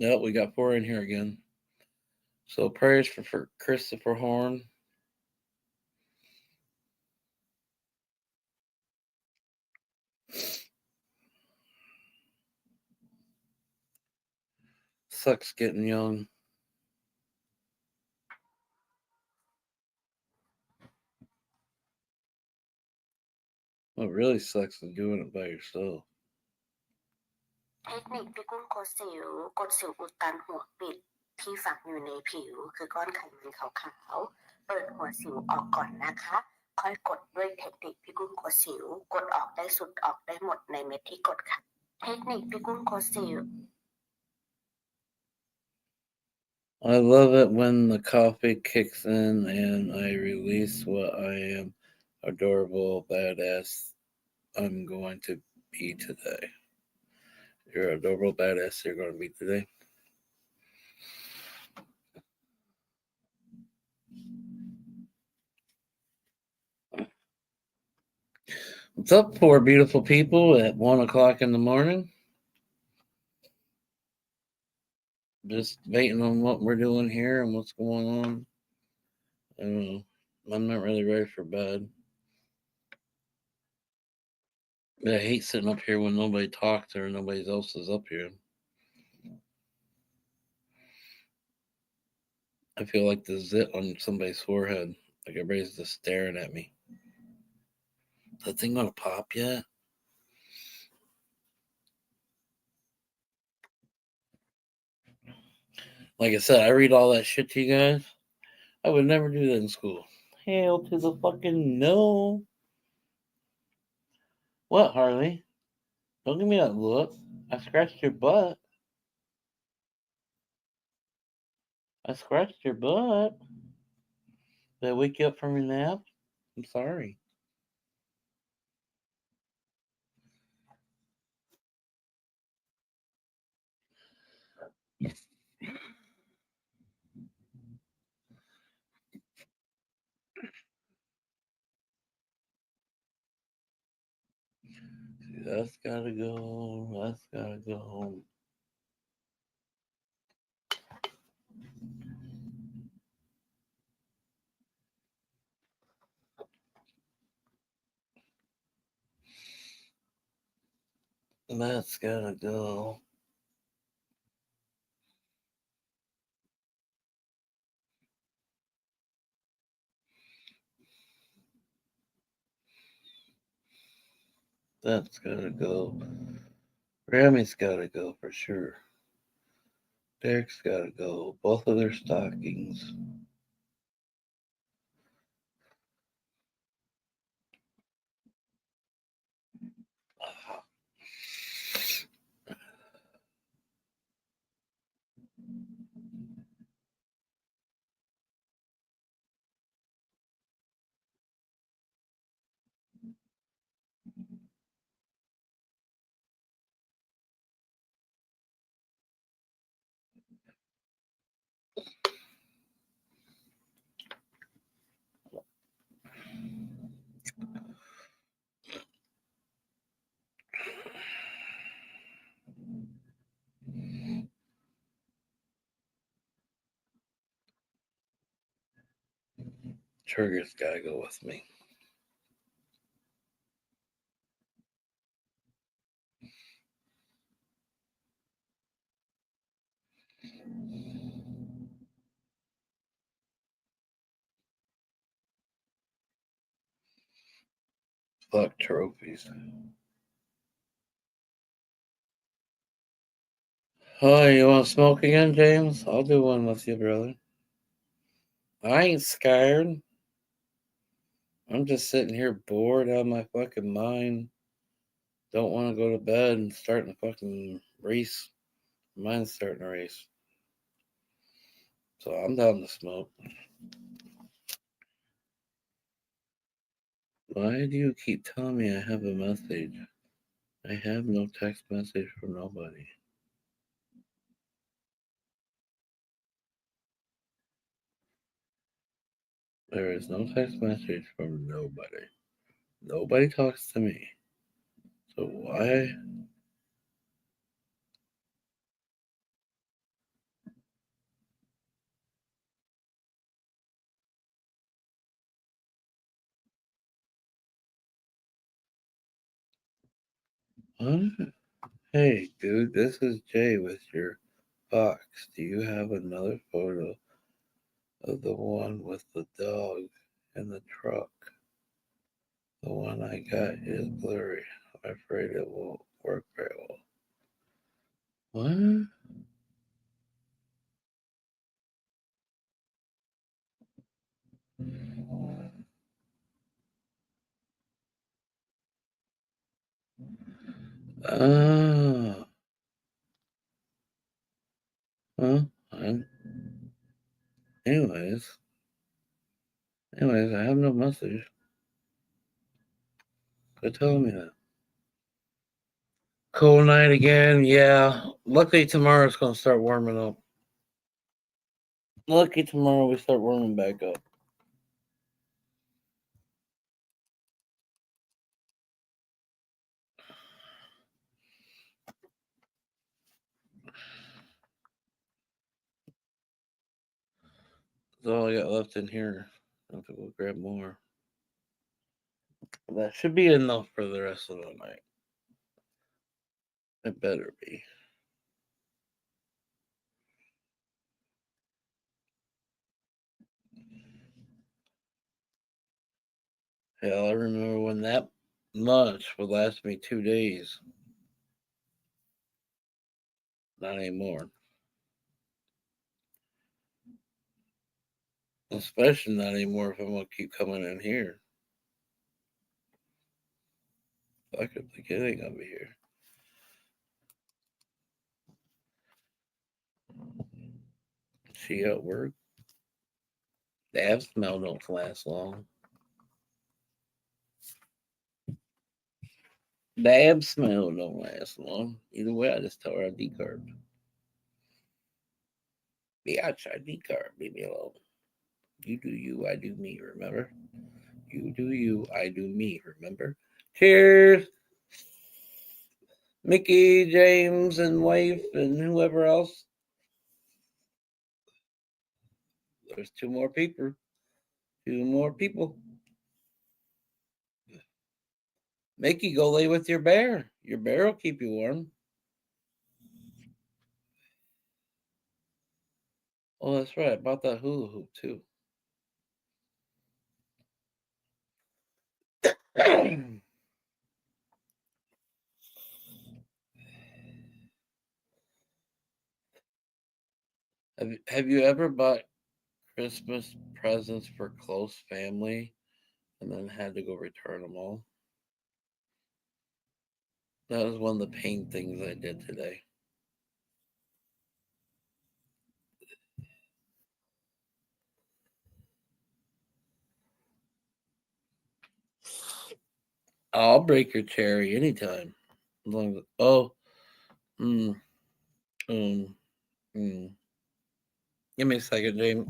Yep, we got 4 in here again. So prayers for Christopher Horn. Sucks getting young. What really sucks is doing it by yourself. เทคนิคพี่กุ้งกดสิวกดสิวอุดตันหัวปิดที่ฝังอยู่ในผิวคือก้อนไขมันขาวๆเปิดหัวสิวออกก่อนนะคะค่อยกดด้วยเทคนิคพี่กุ้งกดสิวกดออกได้สุดออกได้หมดในเม็ดที่กดค่ะเทคนิคพี่กุ้งกดสิว I love it when the coffee kicks in and I release what I am adorable badass I'm going to be today. You're adorable badass you're going to be today. What's up, poor beautiful people at 1 o'clock in the morning? Just waiting on what we're doing here and what's going on. I don't know. I'm not really ready for bed. But I hate sitting up here when nobody talks or nobody else is up here. I feel like the zit on somebody's forehead. Like everybody's just staring at me. Is that thing gonna pop yet? Like I said, I read all that shit to you guys. I would never do that in school. Hell to the fucking no. What, Harley? Don't give me that look. I scratched your butt. I scratched your butt. Did I wake you up from your nap? I'm sorry. That's gotta go. That's gotta go. That's gotta go. That's gotta go. Grammy's gotta go for sure. Derek's gotta go. Both of their stockings. Trigger's gotta go with me. Fuck trophies. Oh, you want to smoke again, James? I'll do one with you, brother. I ain't scared. I'm just sitting here bored out of my fucking mind. Don't want to go to bed and starting a fucking race. Mine's starting a race. So I'm down to smoke. Why do you keep telling me I have a message? I have no text message from nobody. There is no text message from nobody. Nobody talks to me. So why? What? Hey, dude, this is Jay with your box. Do you have another photo of the one with the dog in the truck? The one I got is blurry. I'm afraid it won't work very well. What? Ah. Well, anyways, I have no message. Quit telling me that. Cold night again. Yeah. Luckily tomorrow it's gonna start warming up. Lucky tomorrow we start warming back up. That's all I got left in here. I have to go grab more. That should be enough for the rest of the night. It better be. Hell, I remember when that much would last me 2 days. Not anymore. Especially not anymore if I'm gonna keep coming in here. Fuck it, the kid ain't gonna be here. She at work. The ab smell don't last long. The ab smell don't last long. Either way, I just tell her I decarb. Bitch, I decarb. Leave me alone. You do you, I do me, remember? You do you, I do me, remember? Cheers! Mickey, James, and wife, and whoever else. There's two more people. Two more people. Mickey, go lay with your bear. Your bear will keep you warm. Oh, that's right. I bought that hula hoop too. Have you ever bought Christmas presents for close family and then had to go return them all? That was one of the pain things I did today. I'll break your cherry anytime. As long as, oh, mm, mm, mm. Give me a second, James.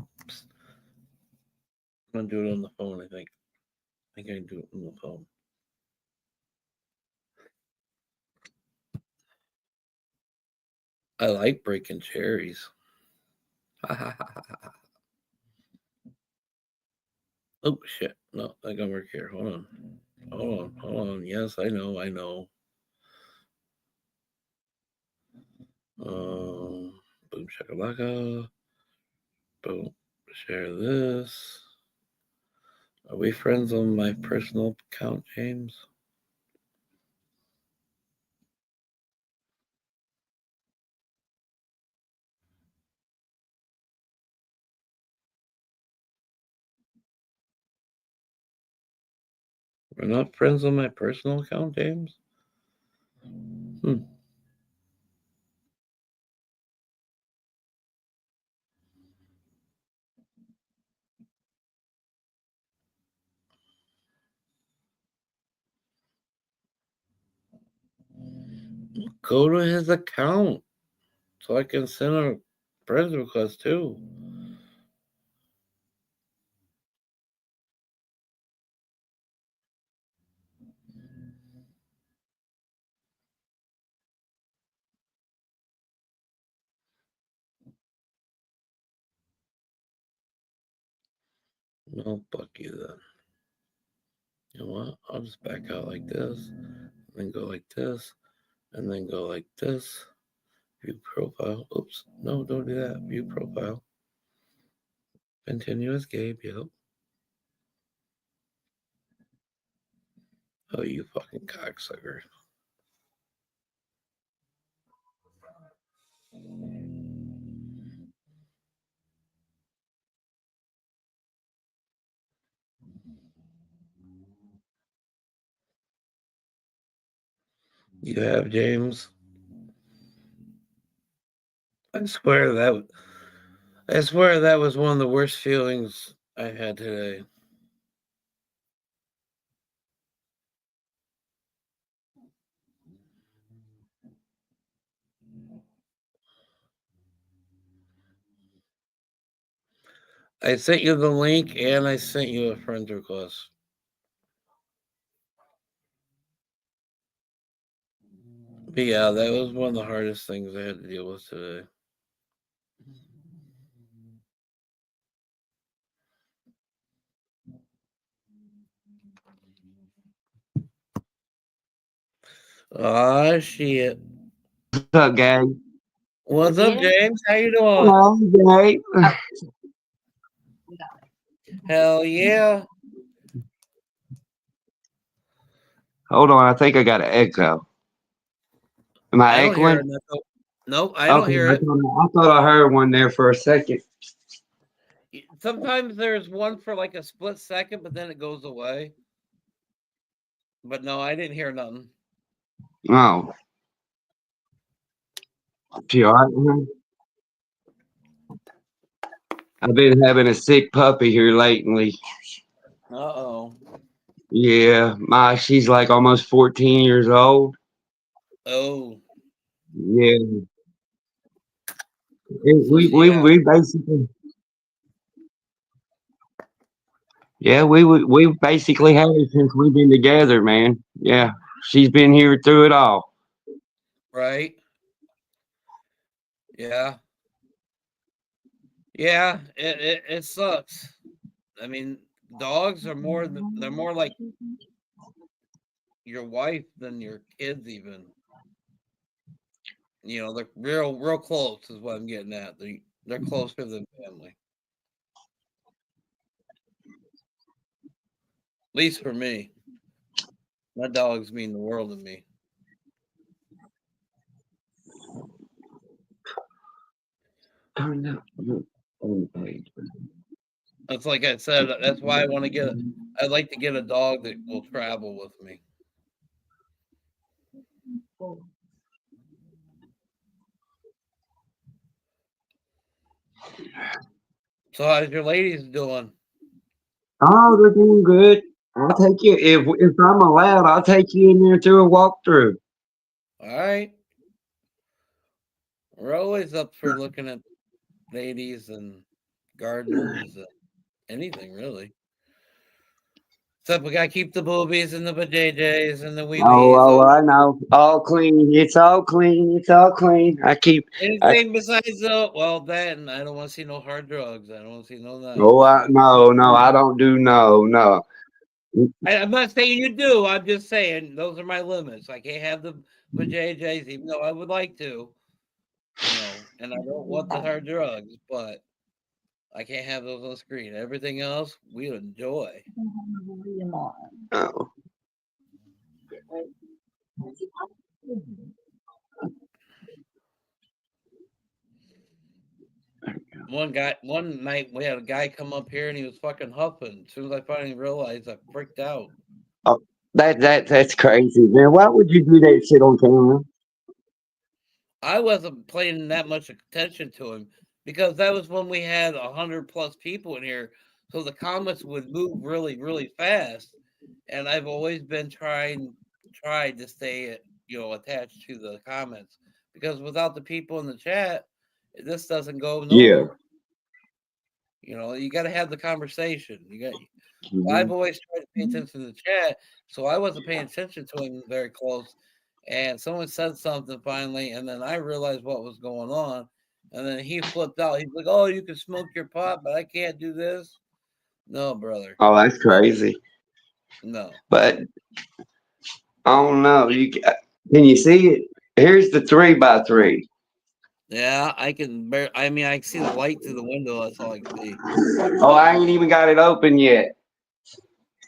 I'm gonna do it on the phone. I think I can do it on the phone. I like breaking cherries. Oh shit! No, I gotta work here. Hold on. Hold on. Yes, I know. Boom shakalaka. Boom. Share this. Are we friends on my personal account, James? We're not friends on my personal account, James? Go to his account so I can send a friend request too. No, fuck you then. You know what? I'll just back out like this and then go like this. and then go like this. View profile. Oops. No, don't do that. View profile. Continue as Gabe. Yep. Oh, you fucking cocksucker. You have James. I swear that was one of the worst feelings I had today. I sent you the link and I sent you a friend request. But yeah, that was one of the hardest things I had to deal with today. Ah, shit. What's up, gang? What's up, James? How you doing? Hello, gang. Hell yeah. Hold on, I think I got an echo. Am I don't hear echoing? an echo. Nope, I don't Okay, hear it. I thought I heard one there for a second. Sometimes there's one for like a split second, but then it goes away. But no, I didn't hear nothing. Oh. She all right, man? I've been having a sick puppy here lately. Uh-oh. Yeah, she's like almost 14 years old. Oh. Yeah. So We basically we basically had it since we've been together, man. Yeah. She's been here through it all. Right. Yeah. Yeah, it sucks. I mean, dogs are they're more like your wife than your kids even. You know, they're real close is what I'm getting at. They're closer than family. At least for me. My dogs mean the world to me. Turn that on the page. That's like I said, that's why I'd like to get a dog that will travel with me. So how's your ladies doing? Oh, they're doing good. I'll take you if I'm allowed. I'll take you in there to a walkthrough. All right. We're always up for looking at ladies and gardens and anything really. Except we gotta keep the boobies and the vajayjays and the wee wees. I know. All clean. It's all clean. It's all clean. Anything besides that, and I don't want to see no hard drugs. I don't want to see no that. No. I don't do no. I'm not saying you do. I'm just saying those are my limits. I can't have the vajayjays, even though I would like to. You know, and I don't want the hard drugs, but I can't have those on screen. Everything else we enjoy. Oh. One night we had a guy come up here and he was fucking huffing. As soon as I finally realized, I freaked out. Oh, that's crazy, man. Why would you do that shit on camera? I wasn't paying that much attention to him because that was when we had 100+ people in here, so the comments would move really, really fast. And I've always been tried to stay, attached to the comments because without the people in the chat, this doesn't go Yeah. nowhere. You got to have the conversation. Mm-hmm. I've always tried to pay attention to the chat, so I wasn't paying attention to him very close. And someone said something finally, and then I realized what was going on. And then he flipped out. He's like, "Oh, you can smoke your pot, but I can't do this." No, brother. Oh, that's crazy. No. But I don't know. Can you see it? Here's the 3x3. Yeah, I can. I mean, I can see the light through the window. That's all I can see. Oh, I ain't even got it open yet.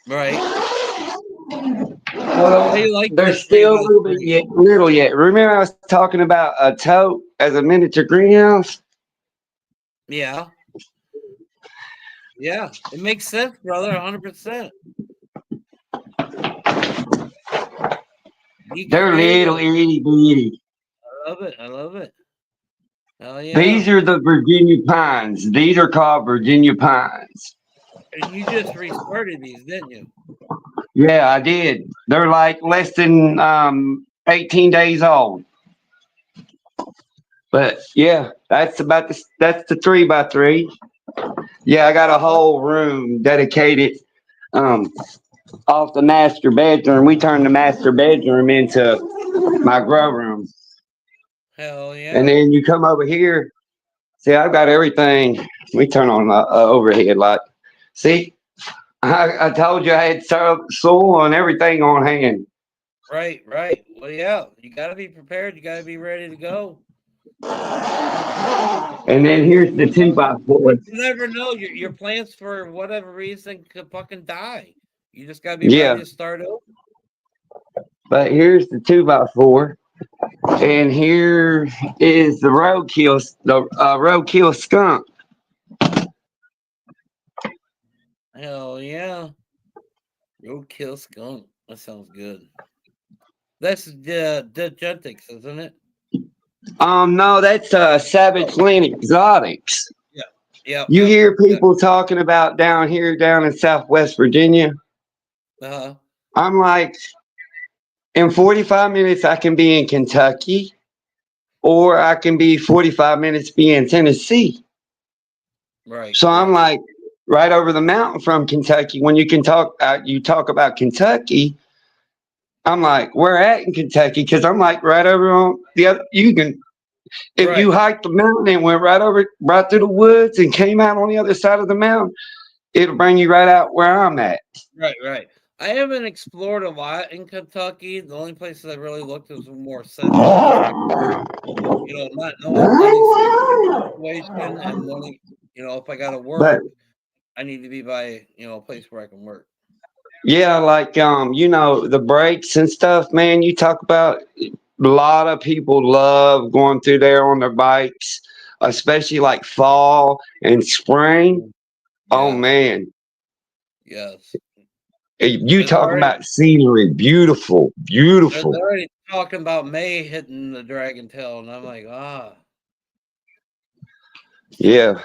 Right. Well, How you like there's that three still by a little bit three? yet, little yet. Remember I was talking about a tote as a miniature greenhouse? Yeah. Yeah, it makes sense, brother. 100%. Be They're little creative. itty bitty. I love it. I love it. Hell yeah. These are the Virginia pines. These are called Virginia pines. And you just restarted these, didn't you? Yeah, I did. They're like less than 18 days old. But yeah, that's the 3x3. Yeah, I got a whole room dedicated um off the master bedroom. We turned the master bedroom into my grow room. Hell And yeah. then you come over here. See, I've got everything. We turn on the overhead light. See, I told you I had soil and everything on hand. Right, right. Well, yeah, you got to be prepared. You got to be ready to go. And then here's the 2x4. You never know. Your plants, for whatever reason, could fucking die. You just got to be ready Yeah, to start over. but here's the 2x4. And here is the roadkill skunk. Hell yeah. Roadkill skunk. That sounds good. That's the Gentix, isn't it? No, that's Savage Land Exotics. Yeah. Yep. You Yep. hear Yep. people talking about down here, down in Southwest Virginia. Uh-huh. I'm like, in 45 minutes, I can be in Kentucky, or I can be 45 minutes be in Tennessee. Right. So I'm Right. like, right over the mountain from Kentucky. When you talk about Kentucky. I'm like, where at in Kentucky? Because I'm like right over on the other. You can, if you Right. hiked the mountain and went right through the woods and came out on the other side of the mountain, it'll bring you right out where I'm at. Right. Right. I haven't explored a lot in Kentucky. The only places I really looked was more central, just because, not knowing any situation and wanting, if I got to But work, I need to be by, a place where I can work. yeah, like the breaks and stuff, man. You talk about a lot of people love going through there on their bikes, especially like fall and spring. Oh Yes. man, Yes. you It's talk already about scenery, beautiful, they're beautiful. already talking about May hitting the Dragon Tail, and I'm like, Yeah,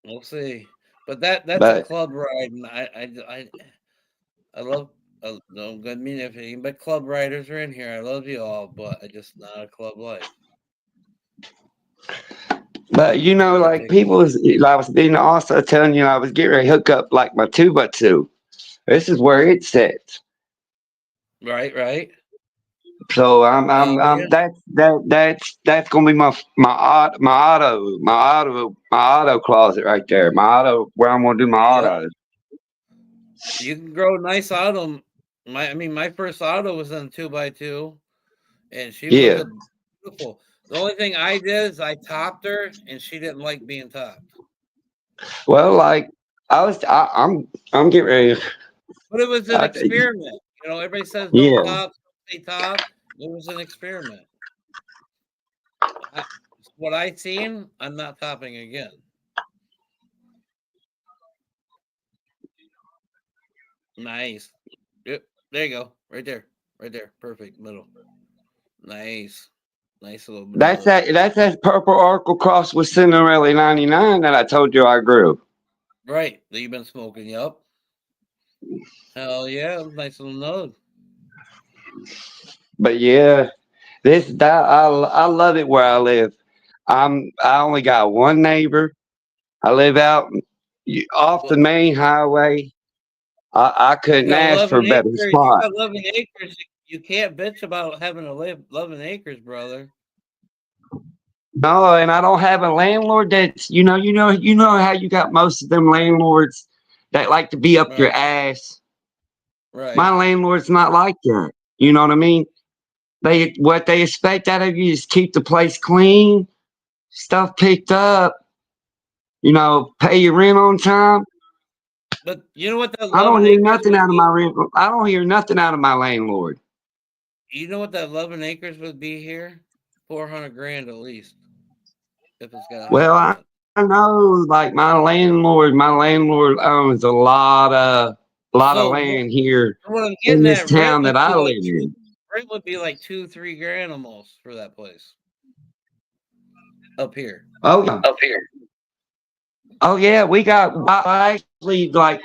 we'll see. But that's a but club ride, and I love. No good mean if any but club riders are in here. I love you all, but I just not a club life. But I gotta like take I was being also telling you, I was getting ready to hook up like my 2x2. This is where it sits. right, right. So Hell yeah, that's gonna be my auto closet right there. My auto where I'm gonna do my yep. auto. You can grow nice auto. My first auto was in 2x2, and she was Yeah. a beautiful. The only thing I did is I topped her, and she didn't like being topped. Well, like I'm getting ready. But it was an I, experiment. Everybody says don't yeah. top, don't say top. It was an experiment. I, what I seen, I'm not topping again. Nice. Yep. There you go. Right there. Right there. Perfect. Middle. Nice. Nice little middle. That's that purple Oracle cross with Cinderella 99 that I told you I grew. Right. That you've been smoking. Yup. Hell yeah. Nice little node. But yeah, I love it where I live. I only got one neighbor. I live out off the Well, main highway. I you couldn't got ask for 11 a better acres. You spot. got 11 acres. You can't bitch about having 11 acres, brother. No, and I don't have a landlord that's you know how you got most of them landlords that like to be up your Right. ass. My Right. landlord's not like that. You know what I mean? what they expect out of you is keep the place clean, stuff picked up, pay your rent on time. But you know what that I 11 don't hear acres nothing would out of be? my rent. I don't hear nothing out of my landlord. You know what that 11 acres would be here? 400 grand at least. If it's got a Well, house on it. I know, like my landlord owns a lot of So land here what I'm in getting this at, rent town would that I be like live in. rent would be like 2-3 grand almost for that place. Up here. Oh yeah. Up here. Oh yeah, I actually like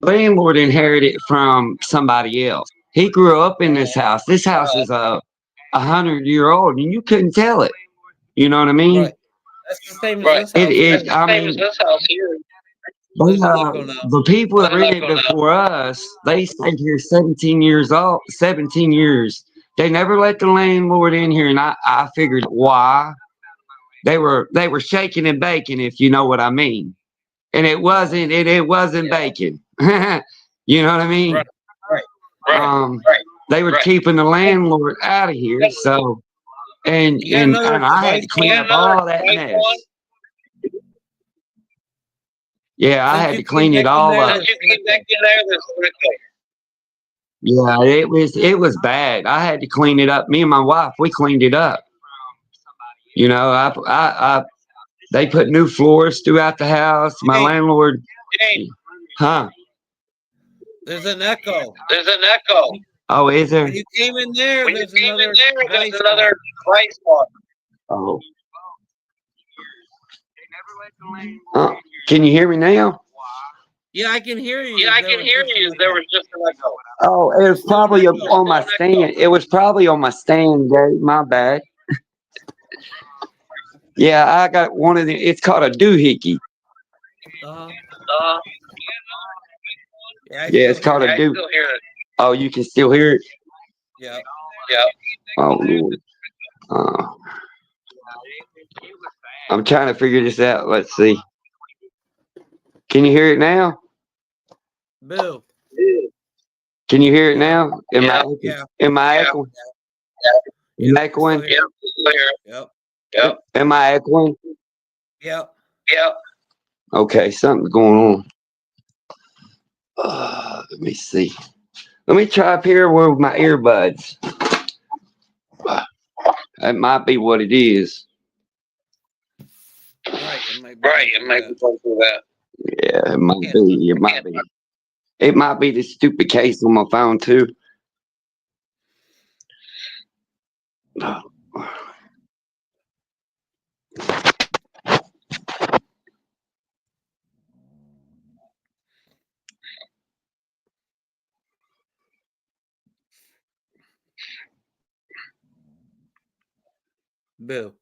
landlord inherited from somebody else. He grew up in this house. This house is 100-year-old, and you couldn't tell it. You know what I mean? Right. That's the same as Right. this house here. I Same mean, as this house here. There's an echo now. the people that rented before us, they stayed here 17 years old. 17 years. They never let the landlord in here, and I figured why. They were shaking and baking, if you know what I mean. And it wasn't bacon. You know what I mean? Right. Right. They were keeping the landlord out of here. So and You got another I had to device clean on? up all that mess. Yeah, I Since had you to clean it came back in all there, up. there's an echo. Yeah, it was bad. I had to clean it up. Me and my wife, we cleaned it up. They put new floors throughout the house. My Hey, landlord, huh? there's an echo. There's an echo. Oh, is there? When you came in there, When you there's came in another there, there's device another on. device on. Oh. Can you hear me now? Yeah, I can hear you. Yeah, I There can was hear just an you. There echo. was just an echo. Oh, it was probably on my stand. It was probably on my stand, Dave. My bad. Yeah, I got one of the. It's called a doohickey. Uh-huh. Uh, Yeah, I Yeah, still it's called hear a it. doo. still hear it. Oh, you can still hear it. Yeah. Yeah. Oh Lord. Uh, I'm trying to figure this out. Let's see. Can you hear it now? Boo. Can you hear it Yeah. now? Yeah. Am I Yeah. echoing? Yep. Am I I still echoing? hear Yep. it. Still hear it. Yep. Yep. Am I echoing? Yep. Yep. Okay, something's going on. Let me see. Let me try up here with my earbuds. That might be what it is. Right. It might be Right. going It through might be that. going through that. Yeah, it might Can't be. It might be. It might be the stupid case on my phone too. Boo.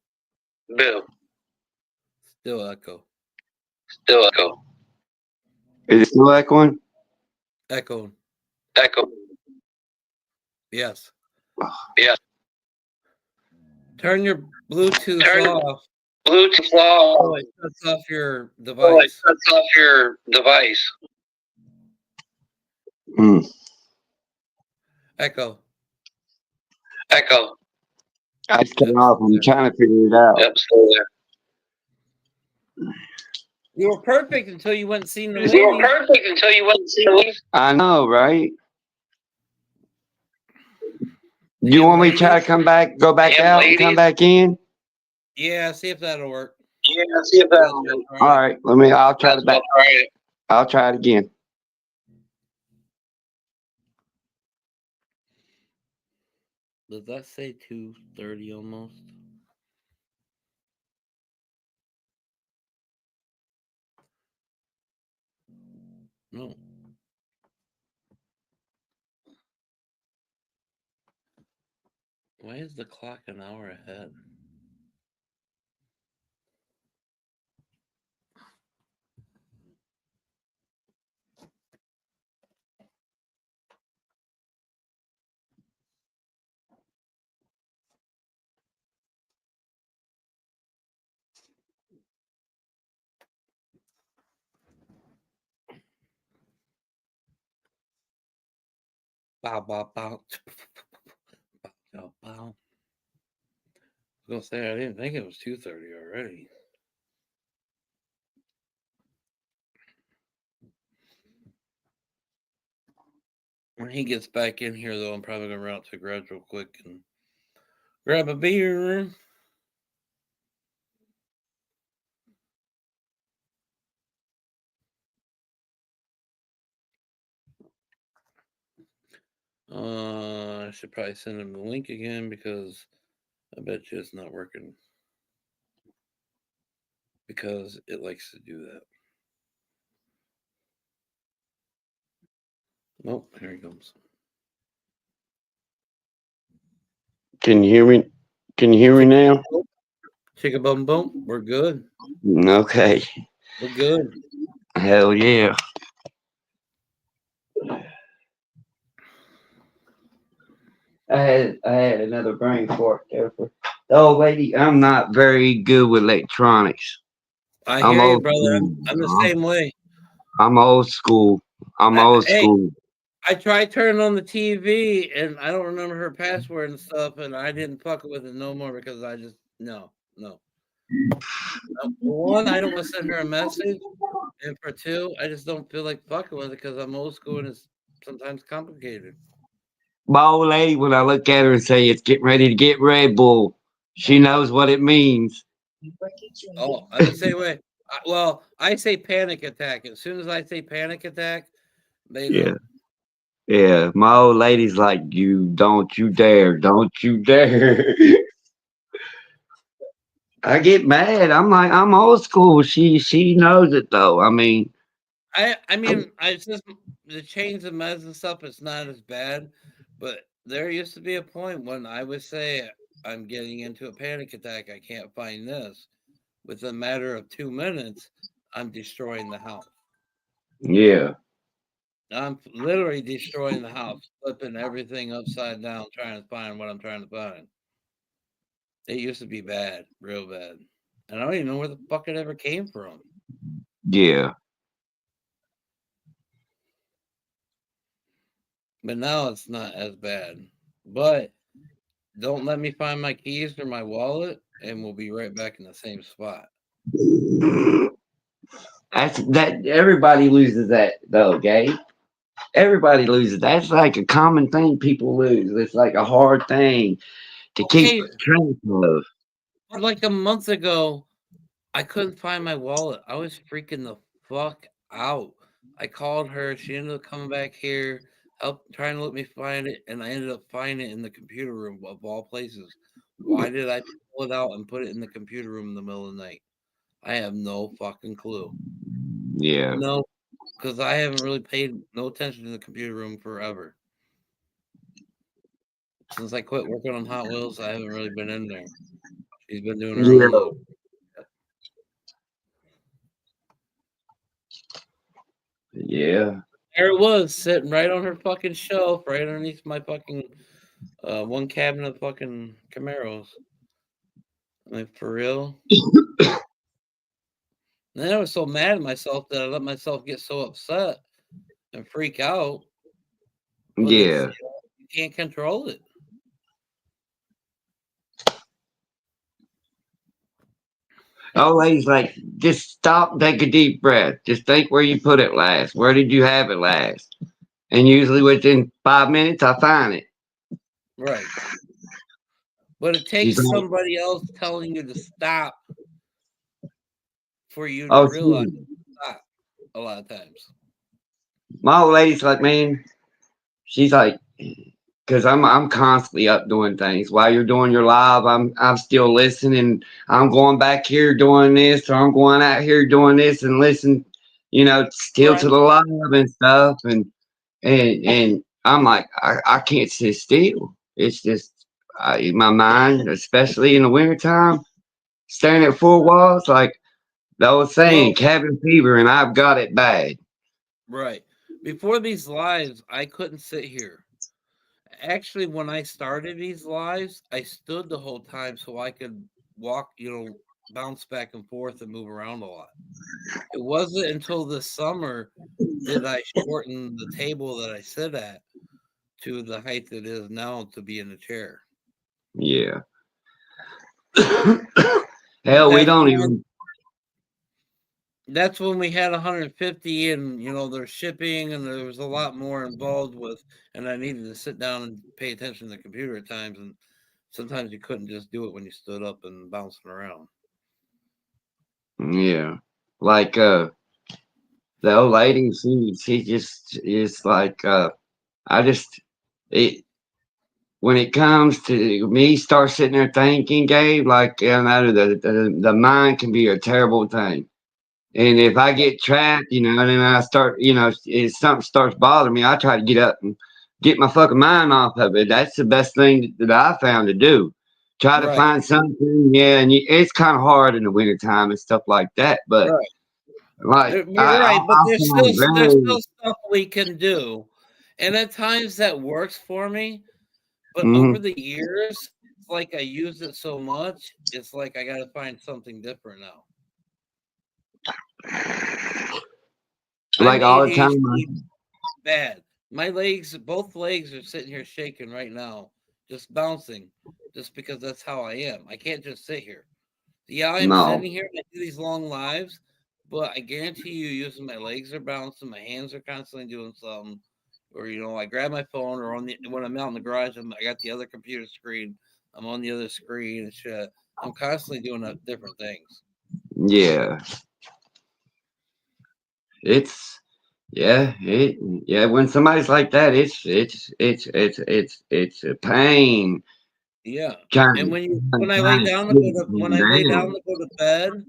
Boo. Still echo. Still echo. Is it still echoing? Echo. Echo. Yes. Yeah. Turn your Bluetooth Turn off. Bluetooth Oh, off. it shuts off your Oh, it device. shuts off your device. Mm. Echo. Echo. I just cut Yep. it off. I'm trying to figure it out. Yep. Still there. You were perfect until you went and seen the You were lady. perfect until you went and see me. I know, right? Do you Damn want me to try ladies. to come back, go back Damn out, and come ladies. back in? Yeah, see if that'll work. Yeah. See if Might that'll as well work. try All it. right, I'll try That's it back. about right. I'll try it again. Does that say 2:30 almost? No. Why is the clock an hour ahead? Bow, bow, bow. Oh, wow. I was gonna say I didn't think it was 2:30 already. When he gets back in here, though, I'm probably gonna run out to the garage real quick and grab a beer. I should probably send him the link again because I bet you it's not working. Because it likes to do that. Oh, here he comes. Can you hear me? Can you hear me now? Chicka bum bum. We're good. Okay. We're good. Hell yeah. I had another brain fart there. The old lady, I'm not very good with electronics. I I'm hear you, old brother. school. I'm the same way. I'm old school. Hey, I tried turning on the TV and I don't remember her password and stuff, and I didn't fuck with it no more because I just no. For one, I don't want to send her a message, and for two, I just don't feel like fucking with it because I'm old school and it's sometimes complicated. My old lady, when I look at her and say it's getting ready to get Red Bull, she knows what it means. Oh, I'm the same way. Well, I say panic attack. As soon as I say panic attack, they Yeah. know. Yeah. My old lady's like, don't you dare. Don't you dare. I get mad. I'm like, I'm old school. She knows it though. I mean, I mean, I just the chains of meds and stuff. It's not as bad, but there used to be a point when I would say I'm getting into a panic attack. I can't find this. Within a matter of 2 minutes, I'm destroying the house. yeah. I'm literally destroying the house, flipping everything upside down, trying to find what I'm trying to find. It used to be bad, real bad. And I don't even know where the fuck it ever came from. Yeah. But now it's not as bad. But don't let me find my keys or my wallet, and we'll be right back in the same spot. That everybody loses that though, Gabe. Everybody loses. That's like a common thing people lose. It's like a hard thing to keep Okay, track of. but like a month ago, I couldn't find my wallet. I was freaking the fuck out. I called her. She ended up coming back here, trying to let me find it, and I ended up finding it in the computer room of all places. Why did I pull it out and put it in the computer room in the middle of the night? I have no fucking clue. Yeah. No, because I haven't really paid no attention to the computer room forever. Since I quit working on Hot Wheels, I haven't really been in there. She's been doing her Yeah. own little. Yeah. There it was, sitting right on her fucking shelf, right underneath my fucking one cabinet of fucking Camaros. Like for real. And then I was so mad at myself that I let myself get so upset and freak out. But it's Yeah. you can't control it. Always like just stop, take a deep breath. Just think where you put it last. Where did you have it last? And usually within 5 minutes I find it. Right. But it She's takes like, somebody else telling you to stop for you to oh realize shoot. stop a lot of times. My old lady's like, man, she's like, because I'm constantly up doing things while you're doing your live. I'm still listening. I'm going back here doing this, or I'm going out here doing this and listen. Still to Right. the live and stuff, and I'm like, I can't sit still. It's just my mind, especially in the wintertime, staring at four walls, like the old Well, saying, cabin fever, and I've got it bad. right. Before these lives, I couldn't sit here. Actually, when I started these lives, I stood the whole time so I could walk, bounce back and forth and move around a lot. It wasn't until this summer did I shorten the table that I sit at to the height it is now to be in a chair. Yeah. Hell, we That's don't when even. that's when we had 150, and there's shipping, and there was a lot more involved with, and I needed to sit down and pay attention to the computer at times, and sometimes you couldn't just do it when you stood up and bouncing around. Yeah. Like the old lady, she just is like I just it when it comes to me start sitting there thinking, Gabe, like the mind can be a terrible thing. And if I get trapped, and then I start, if something starts bothering me, I try to get up and get my fucking mind off of it. That's the best thing that I found to do. Try to Right, find something, yeah, and it's kind of hard in the wintertime and stuff like that. But right. like You're right, but I there's find still stuff we can do, and at times that works for me. But over very, the years, it's like I use it so much, it's like I got to find something different now. I'm like all the time. ADHD bad. My legs, both legs, are sitting here shaking right now, just bouncing, just because that's how I am. I can't just sit here. Yeah, I'm No, sitting here and I do these long lives, but I guarantee you, using my legs are bouncing, my hands are constantly doing something, or I grab my phone, or when I'm out in the garage, I got the other computer screen, I'm on the other screen and shit. I'm constantly doing different things. yeah, it's yeah. When somebody's like that, it's a pain. Yeah, and Trying, when I lay trying to down to sit go to when them I lay down down. to go to bed,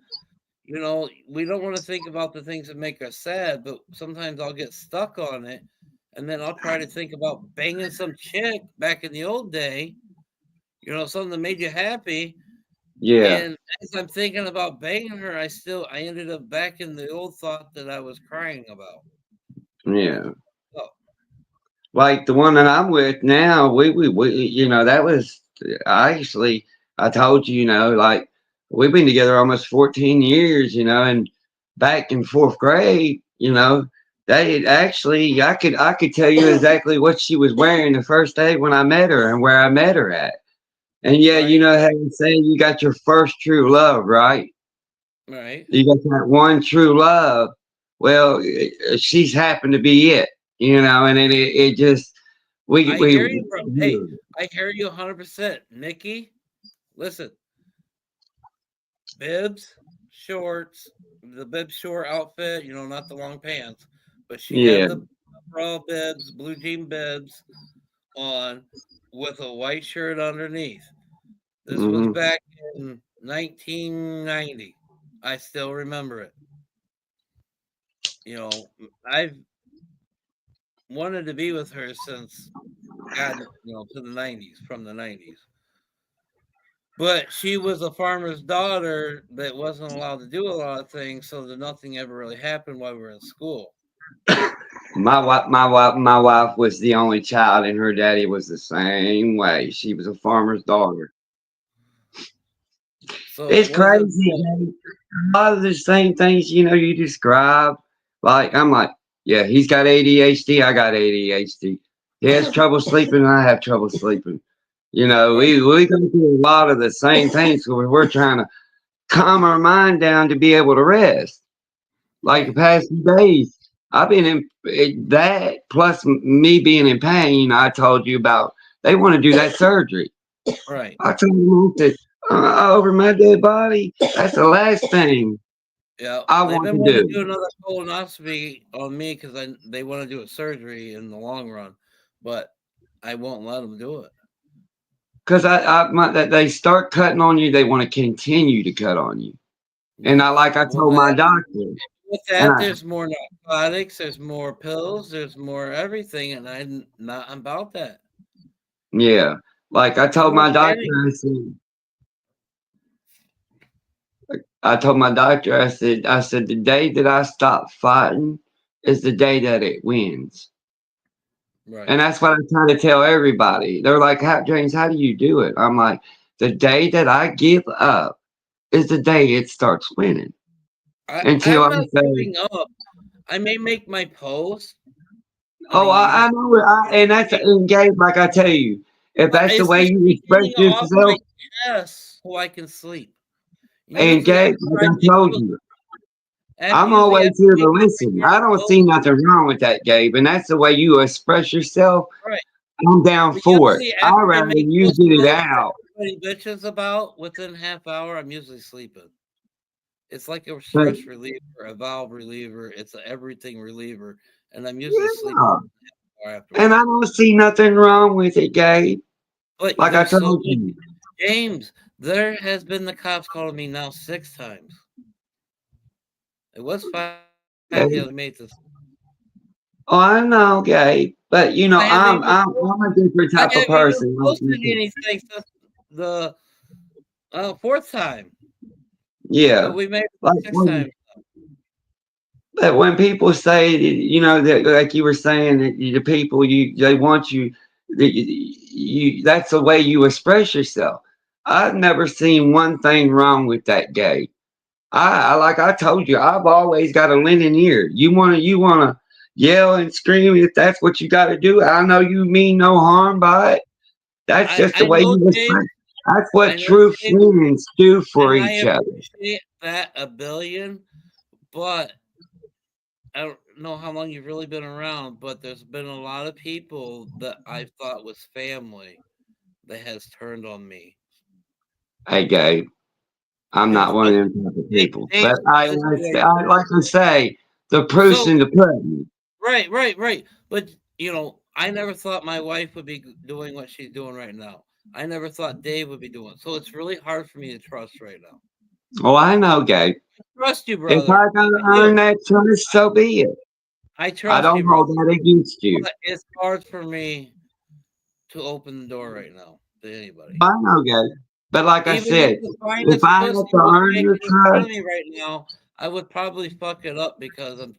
we don't want to think about the things that make us sad, but sometimes I'll get stuck on it, and then I'll try to think about banging some chick back in the old day, something that made you happy. Yeah, And as I'm thinking about banging her, I ended up back in the old thought that I was crying about. yeah. Oh, Like the one that I'm with now, that was I told you, like we've been together almost 14 years, and back in fourth grade, they actually I could tell you exactly what she was wearing the first day when I met her and where I met her at. And yeah, right, how you say you got your first true love, right? right. You got that one true love. Well, she's happened to be it, and then it just I hear you, bro. Hey, I hear you 100%. Nikki, listen, bibs, shorts, the bib short outfit, not the long pants, but she had yeah, the bra bibs, blue jean bibs on with a white shirt underneath. This was hmm back in 1990. I still remember it. I've wanted to be with her since God, to the 90s, from the 90s. But she was a farmer's daughter that wasn't allowed to do a lot of things, so that nothing ever really happened while we were in school. my wife was the only child, and her daddy was the same way. She was a farmer's daughter. So it It's wasn't. crazy, man. A lot of the same things, you describe. Like I'm like, yeah, he's got ADHD. I got ADHD. He has trouble sleeping. I have trouble sleeping. Right, We go through a lot of the same things where we're trying to calm our mind down to be able to rest. Like the right, past few days, I've been that plus me being in pain. I told you about they want to do that surgery. right. I told them that over my dead body. That's the last thing Yeah, I they've want been to wanting to do. do another colonoscopy on me because they want to do a surgery in the long run, but I won't let them do it. Because that they start cutting on you, they want to continue to cut on you. And Yes. I Well, told my doctor, with and that, there's more narcotics, there's more pills, there's more everything, and I'm not about that. yeah, like Too much panic. I told my doctor, I said, the day that I stop fighting is the day that it wins. Right. And that's what I try to tell everybody. They're like, James, how do you do it? I'm like, the day that I give up is the day it starts winning. Until I'm I not say, giving up. I may make my post in a oh, year. I know it. And that's Hey, and Gabe, like I tell you. if that's the It's way just you me express getting off my yourself, chest so I can sleep. and Usually Gabe, after like I I make told those, you, I'm usually always after here I to make listen. my I don't goals, see nothing wrong with that, Gabe, and that's the way you express yourself. right. I'm down But for it. usually I'd after I rather make you those get it goals out. everybody bitches about within half hour, I'm usually sleeping. It's like a But stress reliever, a valve reliever, it's a everything reliever, and I'm usually sleeping yeah, and I afterwards. don't see nothing wrong with it, Gabe. But Like I there's so told much, you, James, there has been the cops calling me now 6 times. It was 5 the other made this. Gabe. Oh, I know, Gabe. But you know, I haven't even I'm a different I type of haven't even person. Like posted you said. anything since the 4th time, but Yeah. we made it Like 6 times. but when people say, you know, that like you were saying that the people they want you, that that's the way you express yourself. I've never seen one thing wrong with that, Gabe. I like I told you, I've always got a linen ear. You wanna yell and scream if that's what you gotta do. I know you mean no harm by it. That's just the I way know, you James. express. That's I what know, true James, friends do for and I each other. appreciate that a billion, but I don't know how long you've really been around, but there's been a lot of people that I thought was family that has turned on me. Hey, Gabe, I'm not There's one of been them type of people. But James, I like to say the proof's so in the pudding. right. But I never thought my wife would be doing what she's doing right now. I never thought Dave would be doing. So it's really hard for me to trust right now. Oh, I know, Gabe. Trust you, If brother. I gotta I earn do. that trust, so be it. I I trust don't you, brother. hold that against you. But it's hard for me to open the door right now to anybody. I know, Gabe. But like I Even if said, the if finest I have pussy to was earn your making fun of trust, me right now, I would probably fuck it up because I'm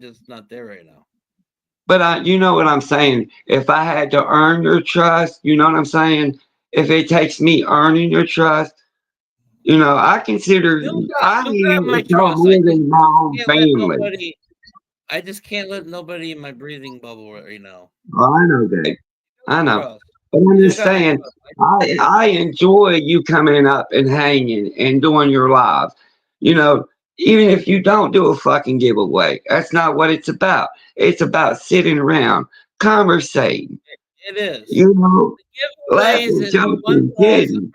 just not there right now. but you know what I'm saying. If I had to earn your trust, you know what I'm saying. If it takes me earning your trust, you know, I You got my know trust. more than my own Can't let family. nobody. I just can't let nobody in my breathing bubble right now. Oh, I know that. I know. Trust. But I'm You don't just got my saying, trust. I enjoy you coming up and hanging and doing your live. You know, even if you don't do a fucking giveaway, that's not what it's about. It's about sitting around, conversating, It is. you know, Giveaways laughing, is joking, 1,000% kidding.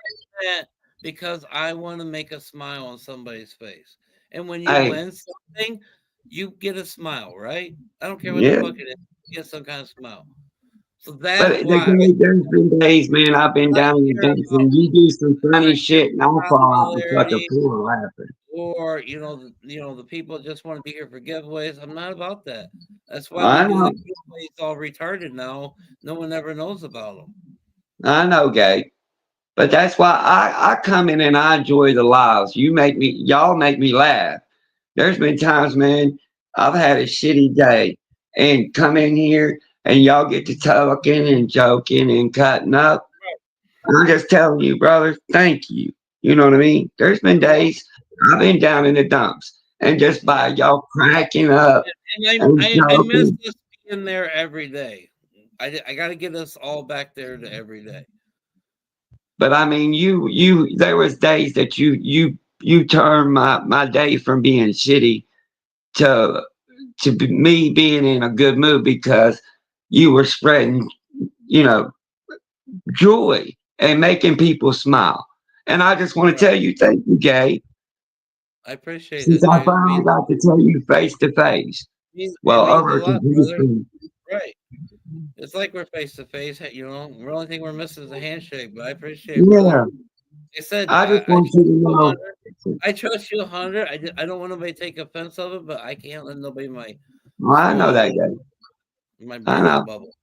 because I want to make a smile on somebody's face. And when you Hey, win something, you get a smile, right? I don't care what the yeah. fuck it is. You get some kind of smile. So that's But why there's been days, man, I've been I down in the care dumps about and you do some I funny don't care shit and I'll about fall out the fucking popularity floor laughing. or the people just want to be here for giveaways. I'm not about that. That's why we I do the know, giveaways all retarded now. No one ever knows about them. I know, Gabe. But that's why I come in and I enjoy the lives. Y'all make me laugh. There's been times, man, I've had a shitty day and come in here and y'all get to talking and joking and cutting up. And I'm just telling you, brother, thank you. You know what I mean? There's been You're welcome. days I've been down in the dumps and just by y'all cracking up And and I miss joking. us being there every day. I got to get us all back there to every day. But I mean, there was days that you turned my day from being shitty to me being in a good mood because you were spreading, you know, joy and making people smile. And I just want to Right. tell you, thank you, Gay, I appreciate since that, I James. finally got to tell you face to face. It Well, means a over a lot, computer brother. screen. Right. It's like we're face to face. The only thing we're missing is a handshake. But I appreciate it, brother. Yeah, I said I just I want trust you to you know. 100. I trust you 100. I don't want nobody to take offense of it, but I can't let nobody in my Well, I know that, small Gay. my I breathing know. bubble.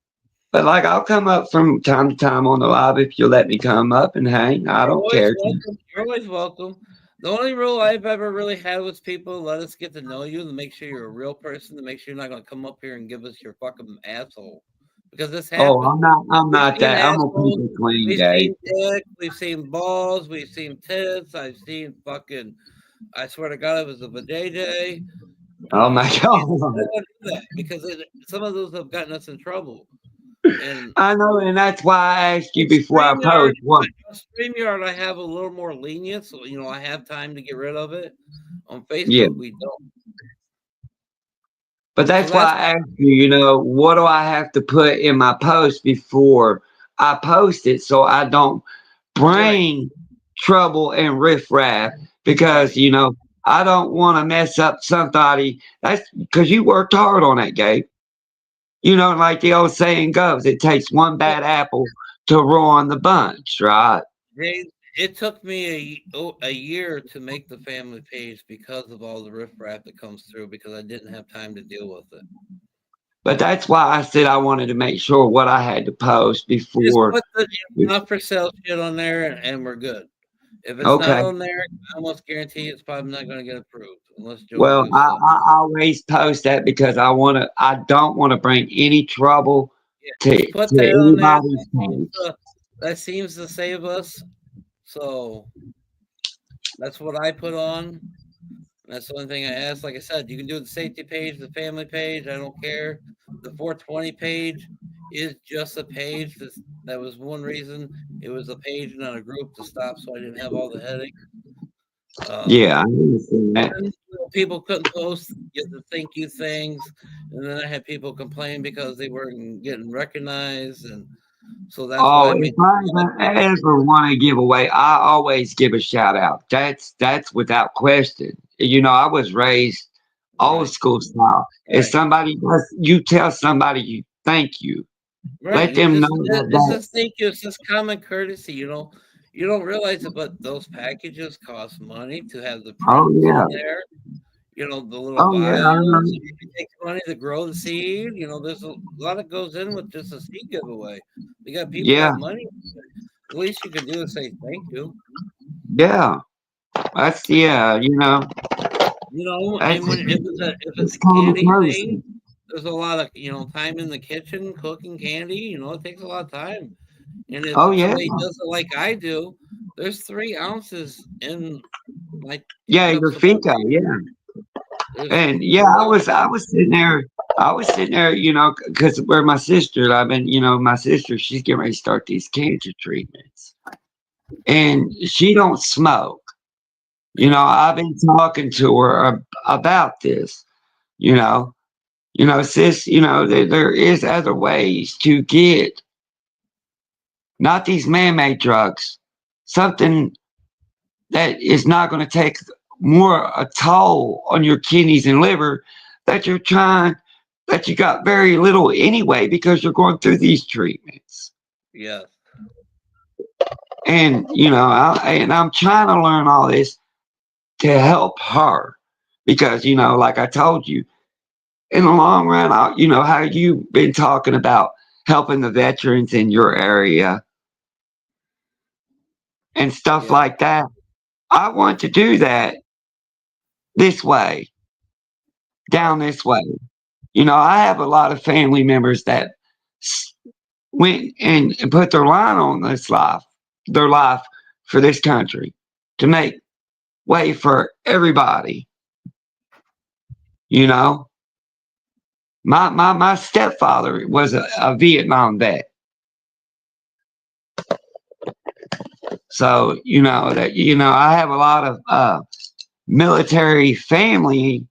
But like, I'll come up from time to time on the live if you let me come up and hang. I You're don't always care. welcome. You're always welcome. The only rule I've ever really had with people, let us get to know you and make sure you're a real person, to make sure you're not going to come up here and give us your fucking asshole. Because this Oh, happened. I'm We've not seen that. I'm gonna keep assholes. it clean, We've Gay. seen dick. We've seen balls. We've seen tits. I've seen fucking. I swear to God, it was a vajayjay. Oh my I God. don't want to do that because some of those have gotten us in trouble. And I know, and that's why I asked you on before I StreamYard, post what. on StreamYard, I have a little more lenient, so I have time to get rid of it. On Yeah, Facebook, we don't. but So that's why that's I asked you. What do I have to put in my post before I post it, so I don't right, bring trouble and riffraff because right. I don't want to mess up somebody. That's because you worked hard on that, Gabe. Like the old saying goes, it takes one Well, bad apple to ruin the bunch, right? it took me a year to make the family page because of all the riffraff that comes through because I didn't have time to deal with it. But that's why I said I wanted to make sure what I had to post Just before. put the not for sale shit on there, and we're good. If it's not Okay. on there, I almost guarantee it's probably not going to get approved unless Joey Well, does something. I always post that because I don't want to bring any trouble Yeah, to just put that on there. anybody's page. That seems to save us. So that's what I put on. That's the only thing I ask. Like I said, you can do the safety page, the family page. I don't care. The 420 page is just a page. That was one reason. It was a page, not a group to stop, so I didn't have all the headache. Yeah, I understand that. And, people couldn't post get the thank you things, and then I had people complain because they weren't getting recognized, and so that's why Oh, I if made the I page. ever want to give away, I always give a shout out. That's without question. I was raised old Right, school style. If right. somebody does, you tell somebody you thank you. Right, Let you them know just that. it's just thank you, it's just common courtesy, you don't realize it, but those packages cost money to have the Oh prints yeah, on there, the little oh yeah. I vials, know. it takes money to grow the seed, there's a lot that goes in with just a seed giveaway. We got people Yeah, got money, the least you can do is say thank you. yeah. That's yeah. And That's when if it's it's a common candy thing, courtesy. there's a lot of, time in the kitchen cooking candy, it takes a lot of time. And if Oh yeah, somebody does it like I do, there's 3 ounces in my 2 yeah. Your cups of Fico, coffee. yeah. There's And yeah, 3 I ounces. was sitting there. I was sitting there, because where my sister, I've been, my sister, she's getting ready to start these cancer treatments, and she don't smoke. Yeah, I've been talking to her about this. You know, sis. There is other ways to get not these man-made drugs, something that is not going to take more a toll on your kidneys and liver that you're trying that you got very little anyway because you're going through these treatments. yes, And I'm trying to learn all this to help her because like I told you, in the long run, how you've been talking about helping the veterans in your area and stuff yeah, like that. I want to do that this way, down this way. I have a lot of family members that went and put their line on their life for this country to make way for everybody. You know, my stepfather was a Vietnam vet, so I have a lot of military family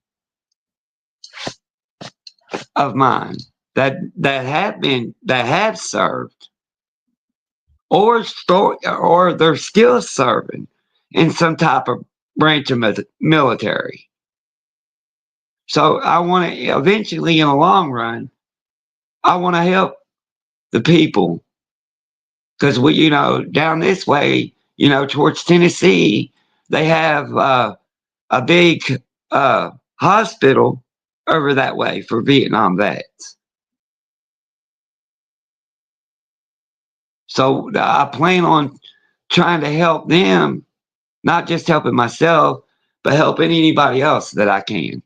of mine that have served or they're still serving in some type of branch of military. So I want to eventually, in the long run, I want to help the people because down this way, towards Tennessee, they have a big hospital over that way for Vietnam vets. So I plan on trying to help them, not just helping myself, but helping anybody else that I can.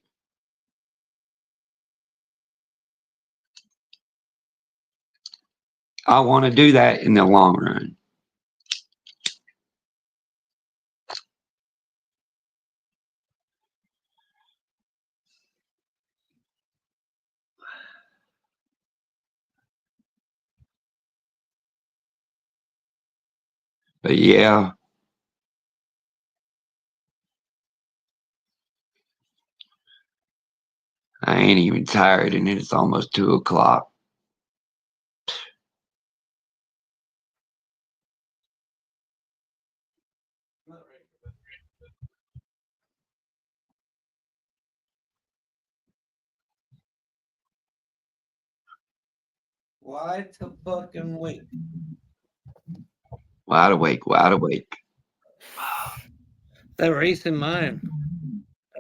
I want to do that in the long run. But yeah, I ain't even tired, and it's almost 2 o'clock. Wide to fucking wait. Wide awake, wide awake. That racing mind.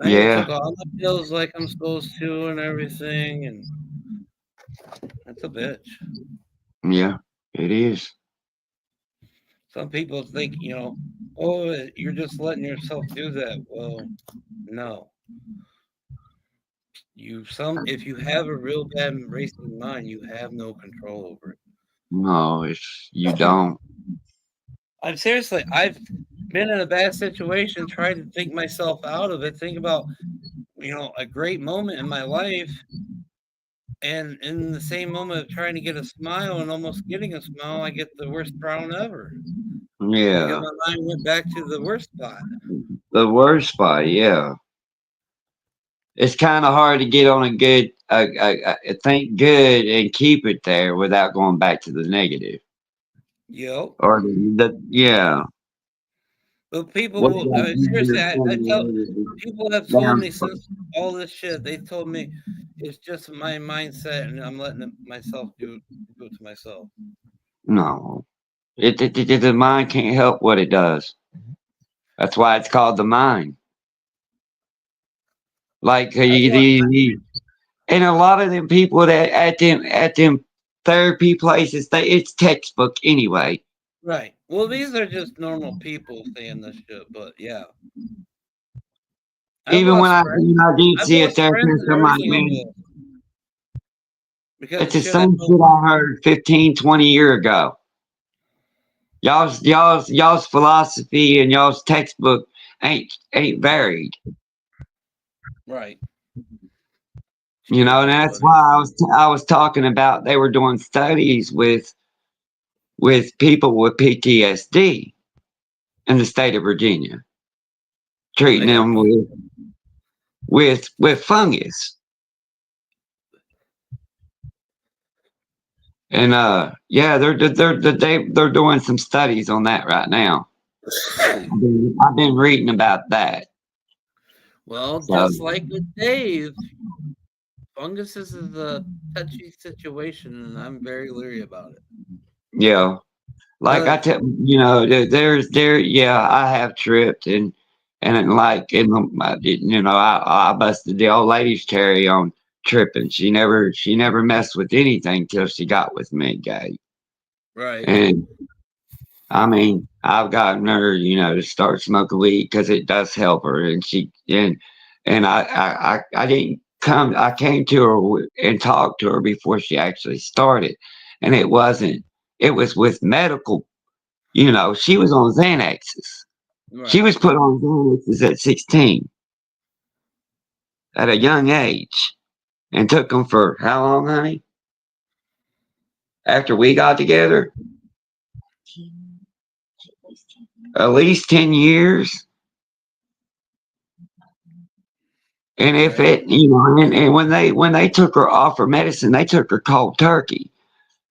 I even Yeah, took all my pills like I'm supposed to and everything, and that's a bitch. yeah, it is. Some people think, oh, you're just letting yourself do that. Well, no. If you have a real bad racing mind, you have no control over it. No, you don't. I've been in a bad situation, tried to think myself out of it, think about, a great moment in my life, and in the same moment of trying to get a smile and almost getting a smile, I get the worst frown ever. Because Yeah, my mind went back to the worst spot. the worst spot. Yeah, it's kind of hard to get on a good, think good and keep it there without going back to the negative. Yep. Or yeah. But people What's will like seriously. easier I tell than people have told down? me since all this shit. They told me it's just my mindset, and I'm letting myself do it to myself. No, the mind can't help what it does. That's why it's called the mind. Like and a lot of them people that at them therapy places, it's textbook anyway. Right. Well, these are just normal people saying this shit, but yeah, I've Even when lost I friends. did I've see a lost friends therapist, and I'm like, everything of man, this because it's of the shit I same told shit I heard 15, 20 years ago. Y'all's philosophy and y'all's textbook ain't varied. right. You know, Shit and is that's what it why I was talking about they were doing studies with people with PTSD in the state of Virginia, treating yeah. them with fungus. And yeah, they're doing some studies on that right now. I've been reading about that. Well, So just like with Dave, funguses is a touchy situation, and I'm very leery about it. yeah, like I Because tell yeah, I have tripped and like I busted the old lady's cherry on tripping. She never messed with anything till she got with me, gay. right, And I mean, I've gotten her, to start smoking weed because it does help her, and I didn't come. I came to her and talked to her before she actually started, and it wasn't. It was with medical. She was on Xanaxes. She right. was put on Xanaxes at 16, at a young age, and took them for how long, honey? After we got together, at least 10 years. And if Right. and when they took her off her medicine, they took her cold turkey.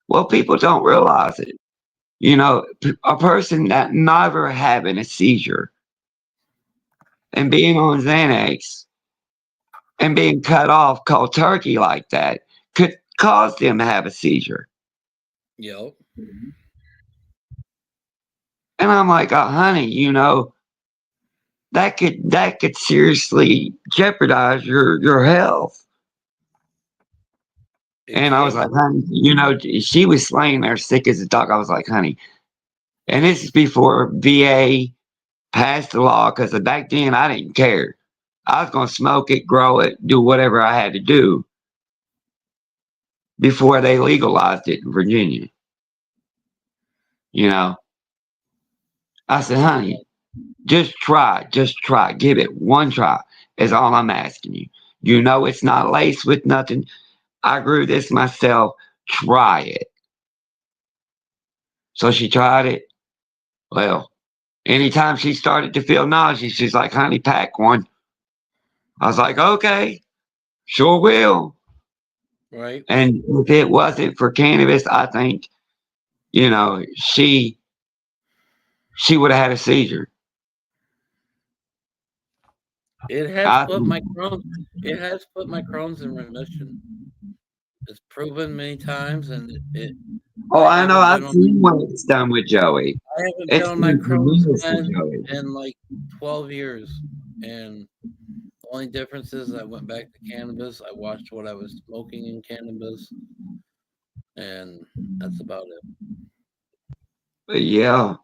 Well, people don't realize it. A person that never having a seizure and being on Xanax and being cut off cold turkey like that could cause them to have a seizure. Yep. And I'm like, oh, honey, that could seriously jeopardize your health. It And I was can. like, honey, she was laying there sick as a dog. I was like, honey, and this is before VA passed the law because back then I didn't care. I was going to smoke it, grow it, do whatever I had to do before they legalized it in Virginia. You know, I said, honey, just try, give it one try, is all I'm asking you. It's not laced with nothing. I grew this myself. Try it. So she tried it. Well, anytime she started to feel nauseous, she's like, honey, pack one. I was like, okay, sure will. Right. And if it wasn't for cannabis, I think, she would have had a seizure. It has I, put my Crohn's. It has put my Crohn's in remission. It's proven many times, and I I know. haven't been I've on. seen what it's done with Joey. I haven't been It's on my been Crohn's tremendous for meds Joey. in like 12 years, and the only difference is I went back to cannabis. I watched what I was smoking in cannabis, and that's about it. But yeah,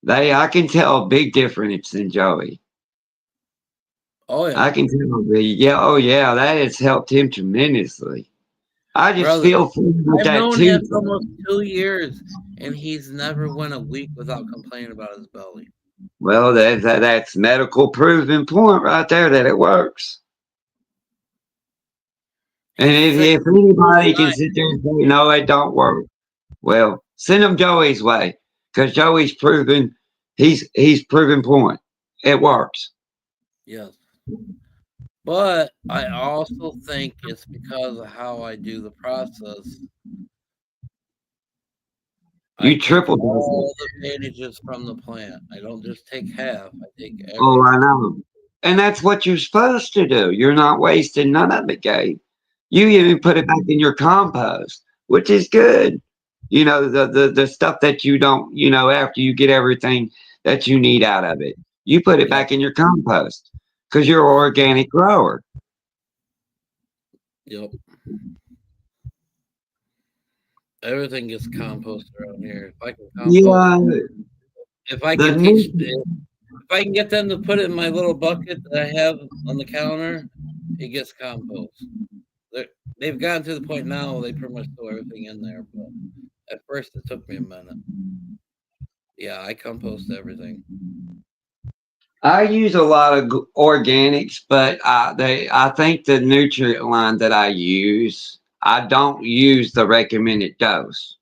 I can tell a big difference in Joey. Oh I yeah, can tell. Oh yeah, that has helped him tremendously. I just brother. feel for him with I've that known him tooth. for almost 2 years, and he's never went a week without complaining about his belly. Well, that's medical proven point right there that it works. And He's sick if the whole anybody can time. sit there and say, no, it don't work, well, send them Joey's way because Joey's proven he's proven point. It works. Yes. But I also think it's because of how I do the process. I You take triple dose all it. the advantages from the plant. I don't just take half, I take Oh, I everything. know. And that's what you're supposed to do. You're not wasting none of it, Gabe. You even No. put it back in your compost, which is good. The stuff that you don't, after you get everything that you need out of it, you put it Yep. back in your compost because you're an organic grower. Yep. Everything gets composted around here. If I can compost, Yeah, if I the can teach, new, if I can get them to put it in my little bucket that I have on the counter, it gets compost. They've gotten to the point now they pretty much throw everything in there, but at first it took me a minute. Yeah, I compost everything. I use a lot of organics, but I think the nutrient line that I use, I don't use the recommended dose.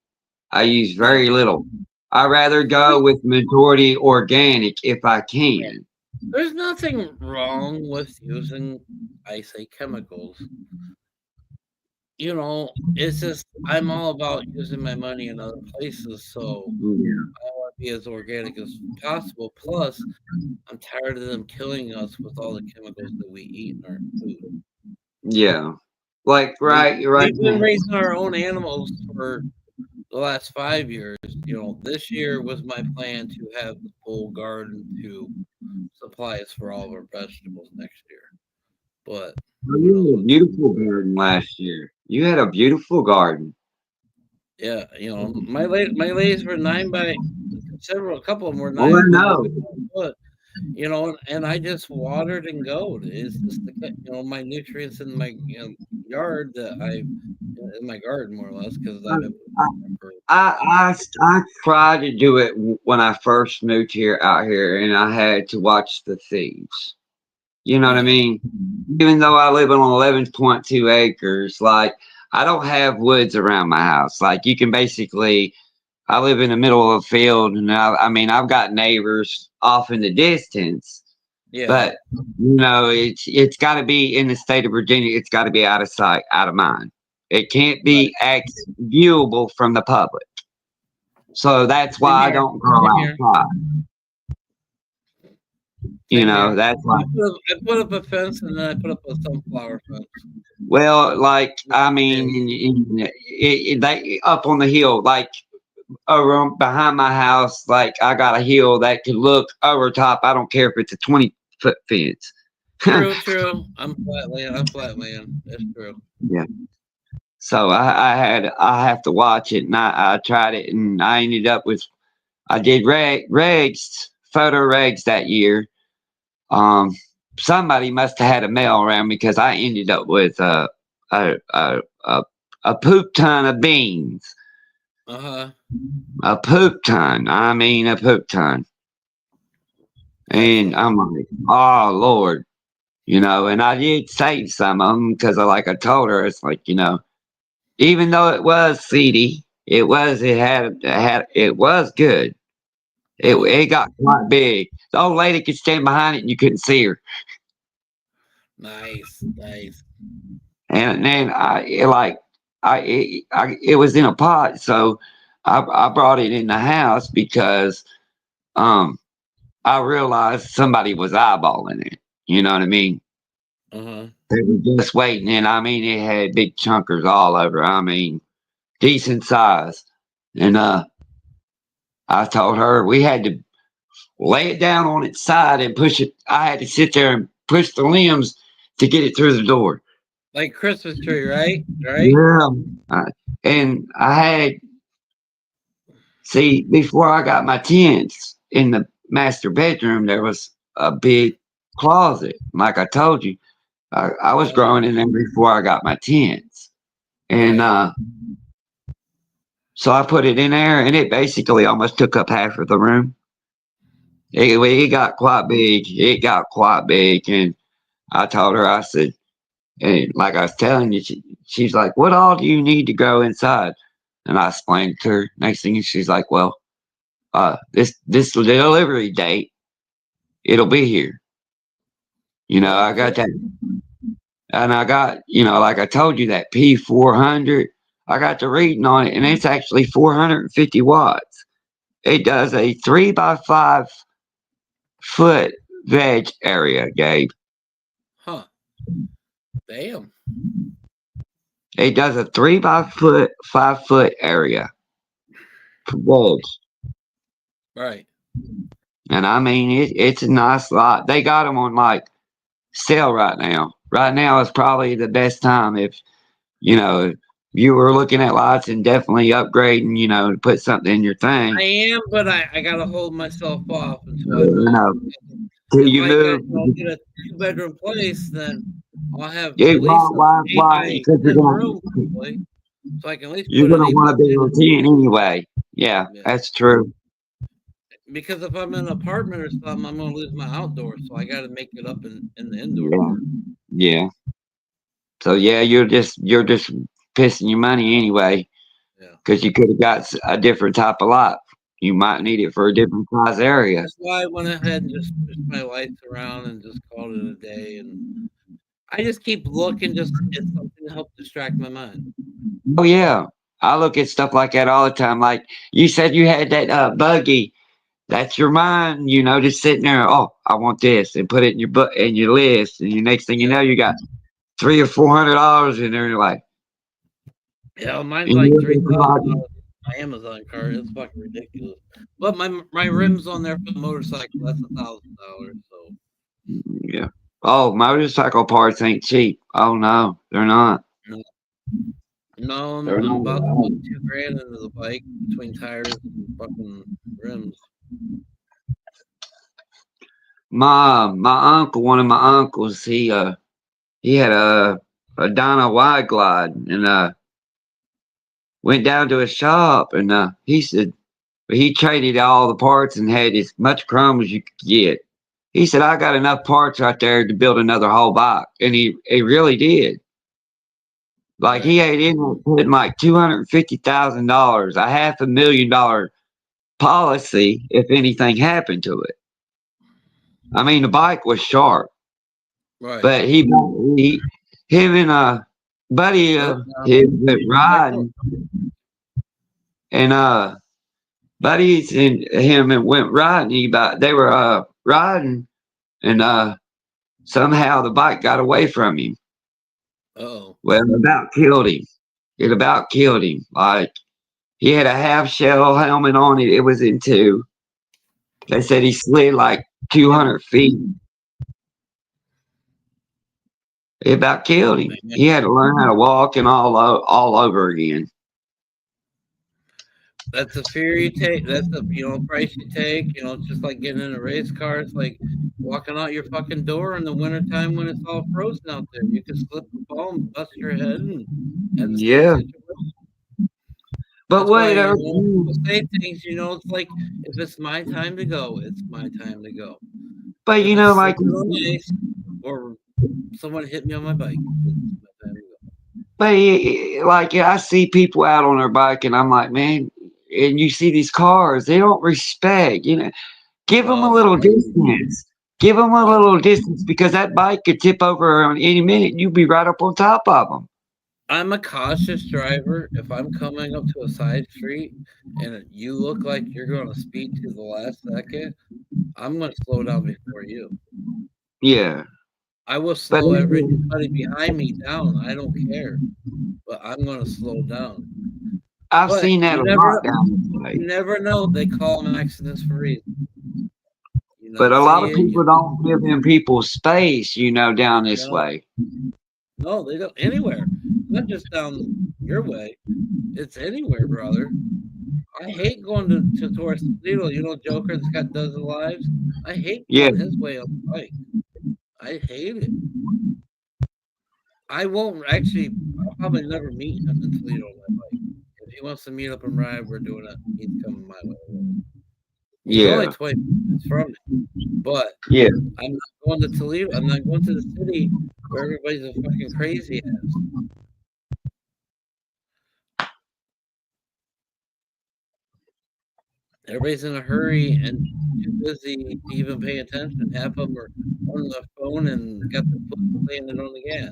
I use Yeah. very little. I rather go with majority organic if I can. There's nothing wrong with using, I say, chemicals. It's just I'm all about using my money in other places, so Yeah. I want to be as organic as possible. Plus, I'm tired of them killing us with all the chemicals that we eat in our food. Yeah. Like We've right we've been now. raising our own animals for the last 5 years. This year was my plan to have the full garden to supply us for all of our vegetables next year. But Oh, who you knows had a what? beautiful garden last year. You had a beautiful garden. Yeah, my ladies were 9 by several. A couple of them were Oh, I 9 by know. 12 foot. And I just watered and go. It's just my nutrients in my yard that in my garden more or less because I've been I, for I tried to do it when I first moved out here, and I had to watch the thieves. You know what I yeah. mean? Even though I live on 11.2 acres, like I don't have woods around my house. Like you can basically, I live in the middle of a field, and I mean I've got neighbors off in the distance, Yeah. but it's got to be in the state of Virginia. It's got to be out of sight, out of mind. It can't Right. be viewable from the public. So that's Same why I here. don't grow Same here. outside. Same here. That's why. I put up a fence and then I put up a sunflower fence. Well, like I Yeah. mean, they up on the hill, like around behind my house. Like I got a hill that could look over top. I don't care if it's a 20-foot fence. True. I'm flat land. That's true. Yeah. So I have to watch it, and I tried it, and I ended up with I did photo regs that year. Um, Somebody must have had a mail around because I ended up with a a a, a poop ton of beans. Uh-huh. A poop ton. I mean, a poop ton. That's And funny. I'm like, oh Lord, And I did save some of them because, like I told her, it's like even though it was seedy, it was good. It got quite big. The old lady could stand behind it and you couldn't see her. Nice. And then it was in a pot, so I brought it in the house because I realized somebody was eyeballing it. You know what I mean? Uh-huh. They were just waiting, and I mean it had big chunkers all over. I mean, decent size. And I told her we had to lay it down on its side and push it. I had to sit there and push the limbs to get it through the door. Like Christmas tree, right? Yeah. And I had, see, before I got my tents in the master bedroom, there was a big closet. Like I told you, I was growing in there before I got my tents. And so I put it in there, and it basically almost took up half of the room. It got quite big. It got quite big. And I told her, I said, and like I was telling you, she's like, "What all do you need to go inside?" And I explained to her. Next thing she's like, "Well, this delivery date, it'll be here. You know, I got that, and I got, like I told you, that P400. I got the reading on it, and it's actually 450 watts. It does a 3 by 5 foot veg area, Gabe. Huh. Damn. It does a 3 by 5 foot area for veg. Right. And I mean, it's a nice lot. They got them on like sale right now. Right now is probably the best time if you were looking at lots and definitely upgrading, to put something in your thing. I am, but I gotta hold myself off until I You move. know, till If you I move. get a 2-bedroom place, then I'll have Yeah, at least why? 8 by Because 10 room, probably. So I can at least you're put an gonna 8 by want to be 10. on 10 anyway. Yeah, Yeah. that's true. Because if I'm in an apartment or something, I'm gonna lose my outdoors. So I gotta make it up in the indoor Yeah, part. yeah. So yeah, you're just pissing your money anyway. Yeah. Because you could have got a different type of lot. You might need it for a different size area. That's why I went ahead and just pushed my lights around and just called it a day. And I just keep looking, just it's something to help distract my mind. Oh yeah, I look at stuff like that all the time. Like you said, you had that buggy. That's your mind, just sitting there. Oh, I want this, and put it in your list. And your next thing you know, you got $300 or $400 in there. And you're like, Yeah, mine's and like you're $3,000 like, my Amazon cart. It's fucking ridiculous. But my rims on there for the motorcycle, that's $1,000. So yeah. Oh, motorcycle parts ain't cheap. Oh no, they're not. no, They're I'm not about at to put all. 2 grand into the bike between tires and fucking rims. My uncle, one of my uncles, he had a Dyna Wide Glide, and went down to a shop, and he said he traded all the parts and had as much chrome as you could get. He said, "I got enough parts right there to build another whole bike," and he really did. Like he had in putting like $250,000, a $500,000 policy if anything happened to it. I mean, the bike was sharp, Right. but him and a buddy him went riding, and buddies and him and went riding. They were riding, and somehow the bike got away from him. Oh. Well, it about killed him. It about killed him. Like he had a half shell helmet on it. It was in two. They said he slid like 200 feet. It about killed him. He had to learn how to walk and all over again. That's a fear you take. That's a price you take. It's just like getting in a race car. It's like walking out your fucking door in the wintertime when it's all frozen out there. You could slip and fall and bust your head and have the same Yeah. situation. But That's wait, why people say things. It's like if it's my time to go, it's my time to go. But if it's like, slipping on ice or someone hit me on my bike, it's my time to go. But like I see people out on their bike, and I'm like, man, and you see these cars, they don't respect. Give them a little distance. Give them a little distance because that bike could tip over on any minute. And you'd be right up on top of them. I'm a cautious driver. If I'm coming up to a side street and you look like you're going to speed to the last second, I'm going to slow down before you. Yeah. I will slow everybody behind me down. I don't care, but I'm going to slow down. I've But seen that you a never, lot down this way. you never know. They call them accidents for a reason. You But not a lot see of it. people don't give them people space, down this way. No, they don't. Anywhere. Not just down your way. It's anywhere, brother. I hate going to towards Toledo. You know, Joker that's got dozen lives. I hate Yeah. going his way on the bike. I hate it. I won't actually. I'll probably never meet him in Toledo on my bike. If he wants to meet up and ride, we're doing it. He's coming my way. He's only 20 minutes from me, but yeah, I'm not going to Toledo. I'm not going to the city where everybody's a fucking crazy ass. Everybody's in a hurry and too busy to even pay attention. Half of them are on the phone and got their foot landing on the gas.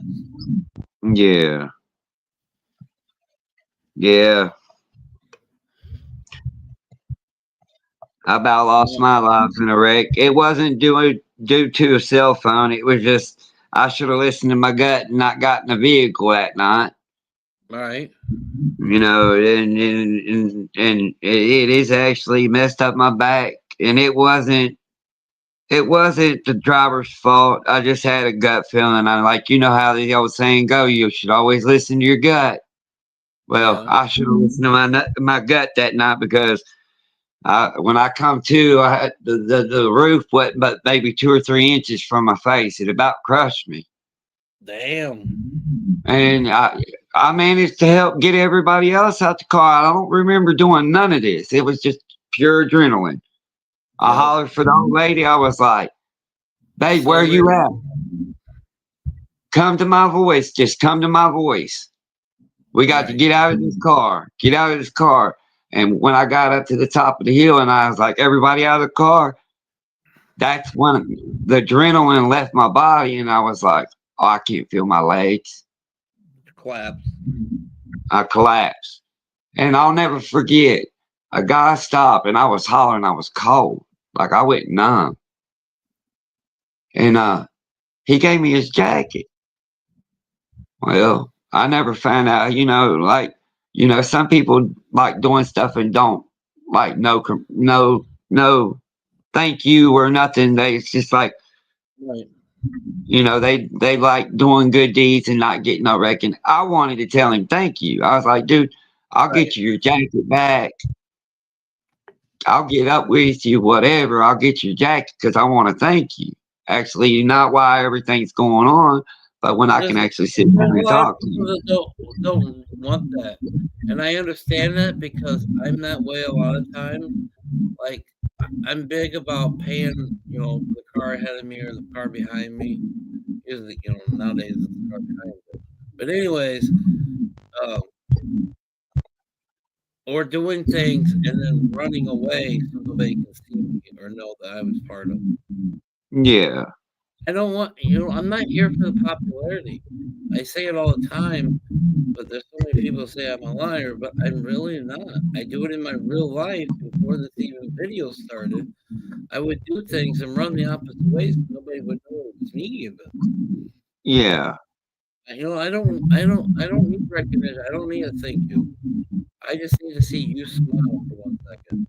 yeah, yeah. I about lost my life in a wreck. It wasn't due to a cell phone. It was just I should have listened to my gut and not got in the vehicle that night. Right. And it is actually messed up my back, and it wasn't the driver's fault. I just had a gut feeling. I like how the old saying go. You should always listen to your gut. Well, Yeah. I should have listened to my gut that night because when I come to, I had the roof went but maybe 2 or 3 inches from my face. It about crushed me. Damn. And I managed to help get everybody else out the car. I don't remember doing none of this. It was just pure adrenaline. I hollered for the old lady. I was like, "Babe, where you at? Come to my voice. Just come to my voice. We got to get out of this car. Get out of this car." And when I got up to the top of the hill and I was like, "Everybody out of the car," that's when the adrenaline left my body and I was like, "Oh, I can't feel my legs." Collapse. I collapsed. And I'll never forget, a guy stopped and I was hollering. I was cold. Like I went numb. And he gave me his jacket. Well, I never found out, some people like doing stuff and don't like no thank you or nothing. It's just like, right. They like doing good deeds and not getting no recognition. I wanted to tell him thank you. I was like, dude, I'll get you your jacket back. I'll get up with you, whatever. I'll get your jacket because I want to thank you. Actually, not why everything's going on, but when I can actually sit down and talk to you. Don't want that, and I understand that because I'm that way a lot of times. Like I'm big about paying, the car ahead of me or the car behind me. Usually, nowadays it's the car behind me. But anyways, or doing things and then running away so nobody can see me or know that I was part of it. Yeah. I don't want, I'm not here for the popularity. I say it all the time, but there's so many people say I'm a liar, but I'm really not. I do it in my real life before this even video started. I would do things and run the opposite way so nobody would know it was me even. Yeah. I don't need recognition. I don't need a thank you. I just need to see you smile for 1 second.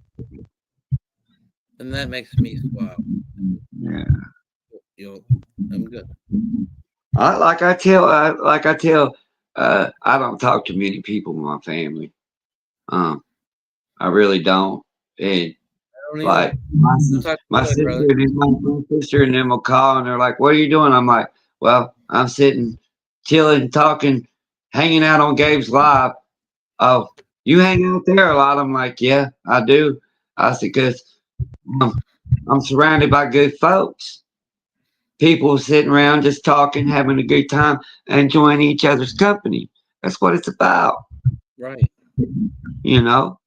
And that makes me smile. Yeah. I'm good. I don't talk to many people in my family. I really don't. And like my sister and them will call and they're like, "What are you doing?" I'm like, "Well, I'm sitting, chilling, talking, hanging out on Gabe's live." "Oh, you hang out there a lot?" I'm like, "Yeah, I do." I said, "Cause I'm surrounded by good folks. People sitting around just talking, having a good time, enjoying each other's company. That's what it's about." Right. You know?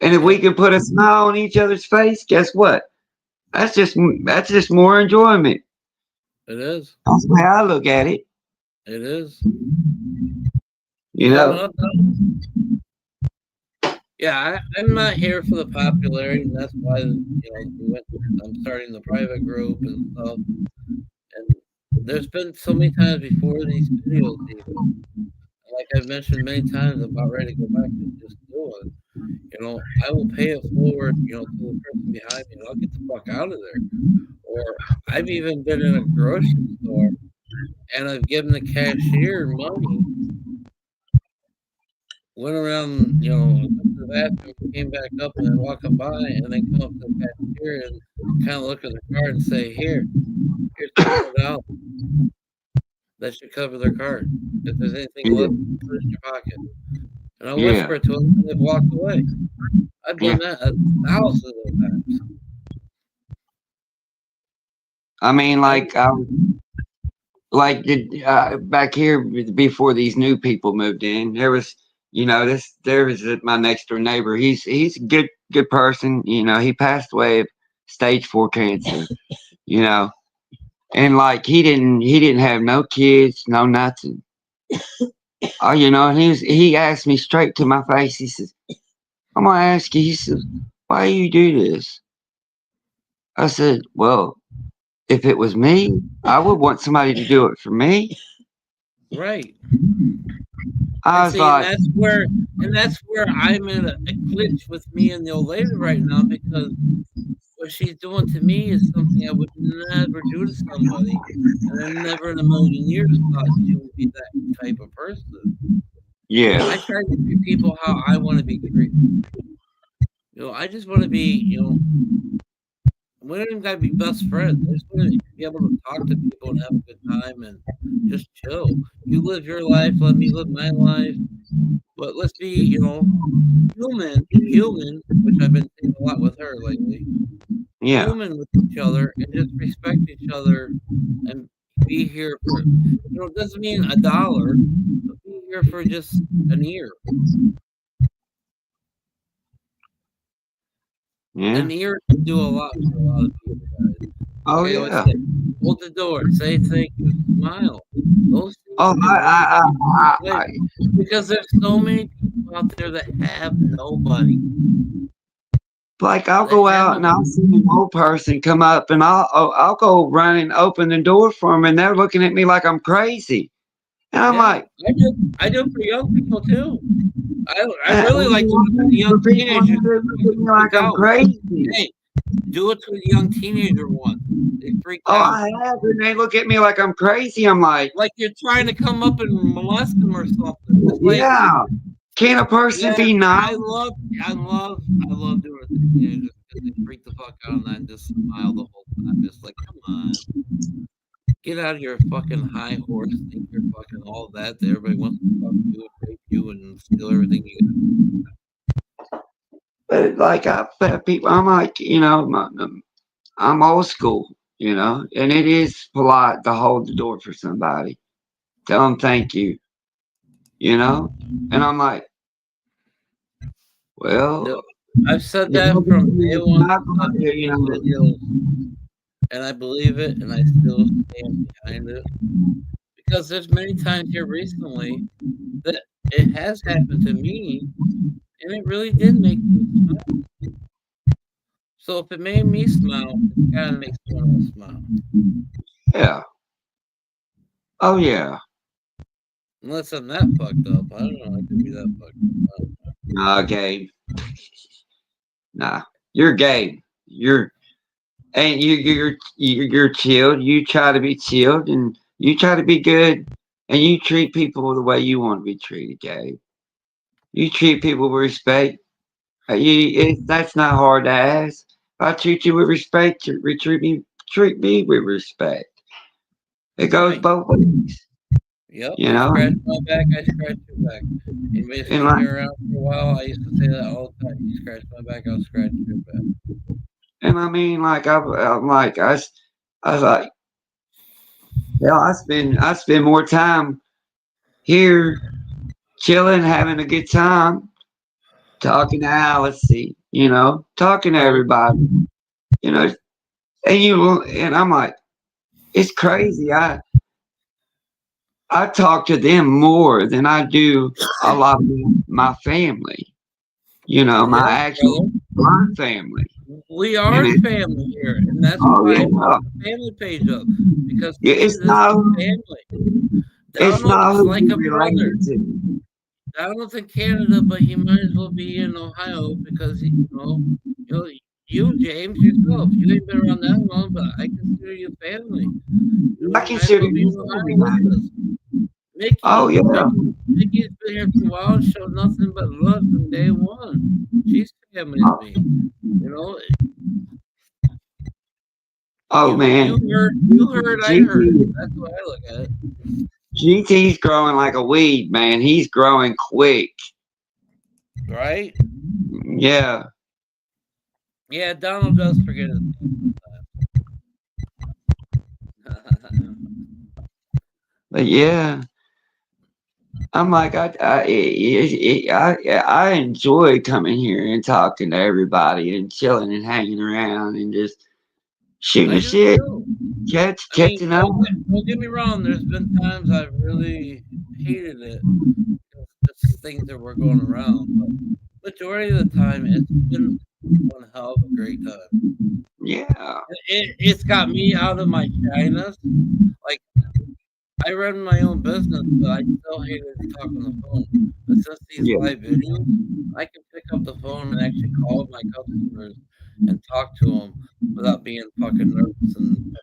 And if we Yep. can put a smile on each other's face, guess what? That's just more enjoyment. It is. That's the way I look at it. It is. You Coming know? up, yeah, I'm not here for the popularity, and that's why I'm starting the private group and stuff. And there's been so many times before these videos, even like I've mentioned many times, I'm about ready to go back to just doing. I will pay it forward, to the person behind me, and I'll get the fuck out of there. Or I've even been in a grocery store and I've given the cashier money, went around, went to the bathroom, came back up, and then walking by, and then come up to the cashier and kind of look at the card and say, here's $200. That should cover their card. If there's anything Yeah. left, put it in your pocket. And I'll Yeah. whisper it to them, and they've walked away. I've Yeah. done that thousands of times. I mean, back here before these new people moved in, there was, there was my next door neighbor. He's a good person. He passed away of stage 4 cancer. You know, and like he didn't have no kids, no nothing. Oh, and he asked me straight to my face. He says, "I'm gonna ask you." He says, "Why you do this?" I said, "Well, if it was me, I would want somebody to do it for me." Right. I And was see, like, and that's where I'm in a glitch with me and the old lady right now, because what she's doing to me is something I would never do to somebody, and I never in a million years thought she would be that type of person. "Yeah, I try to treat people how I want to be treated. I just want to be, we don't even gotta be best friends. I just want to be able to talk to people and have a good time and just chill. You live your life, let me live my life. But let's be, human, which I've been saying a lot with her lately, yeah, human with each other and just respect each other and be here for, it doesn't mean $1, but be here for just an ear. yeah, An ear can do a lot for a lot of people, guys. oh Like I always yeah, say, hold the door, say thank you, smile. Those things oh can really go a long way, I because there's so many people out there that have nobody. like I'll That go have out no and I'll see an old person come up and I'll go run and open the door for them and they're looking at me like I'm crazy, and I'm Yeah, like, I do for young people too. I and really like doing it to the young for people teenagers. that They look at fucking me freak like I'm out. crazy. Hey, do it to the young teenager one. They freaked Oh, out. I have, and they look at me like I'm crazy. I'm like, Like you're trying to come up and molest them or something. It's like, yeah, can a person yeah, be nice? I love doing it to teenagers because they freak the fuck out and I just smile the whole time. It's like, come on, get out of your fucking high horse, think you're fucking all that. Everybody wants to fuck you and rape you and steal everything you got. But like people, I'm like, I'm old school, and it is polite to hold the door for somebody, tell them thank you, and I'm like, No, well, I've said you're that from day one not since going I've to, made these videos, and I believe it, and I still stand behind it, because there's many times here recently that it has happened to me, and it really did make me smile. So if it made me smile, it's gotta make someone else smile. yeah, oh yeah, Unless I'm that fucked up. I don't know. I could be that fucked up. nah, Gabe, nah, you're Gabe, and you're chilled. You try to be chilled, and you try to be good, and you treat people the way you want to be treated, Gabe. You treat people with respect. That's not hard to ask. If I treat you with respect, treat me with respect. It goes Right. both ways, Yep. you You know. scratch my back, I scratch your back. Anybody's And seen like, me around for a while, I used to say that all the time. You scratch my back, I'll scratch your back. and I mean, like I'm like I was like, hell, I spend more time here chilling, having a good time, talking to Alice, talking to Right. everybody, you know, and I'm like, it's crazy. I talk to them more than I do a lot of my family, Yeah, my brother. actual blood family. We And are family here, and that's oh why I yeah, put the family page up, because to me it's this not is family. it's not Donald's who like you a brother. related to. Donald's in Canada, but he might as well be in Ohio because you know, you James yourself, you ain't been around that long, but I consider you family. I You might as consider well be you in family, Ohio with us. man. Oh Mickey, yeah, Mickey's been here for a while and showed nothing but love from day one. She's family to me. You know, oh man, you heard, I heard. GT That's the way I look at it. GT's growing like a weed, man. He's growing quick. Right? Yeah, Yeah, Donald does forget his name. but yeah. I'm like I enjoy coming here and talking to everybody and chilling and hanging around and just shooting I the do shit, too. I mean, catching up. don't get me wrong. There's been times I've really hated it, just things that were going around. But majority of the time, it's been one hell of a great time. Yeah, It's got me out of my shyness. Like I run my own business, but I still hated to talk on the phone. But since these yeah, live videos, I can pick up the phone and actually call my customers and talk to them without being fucking nervous and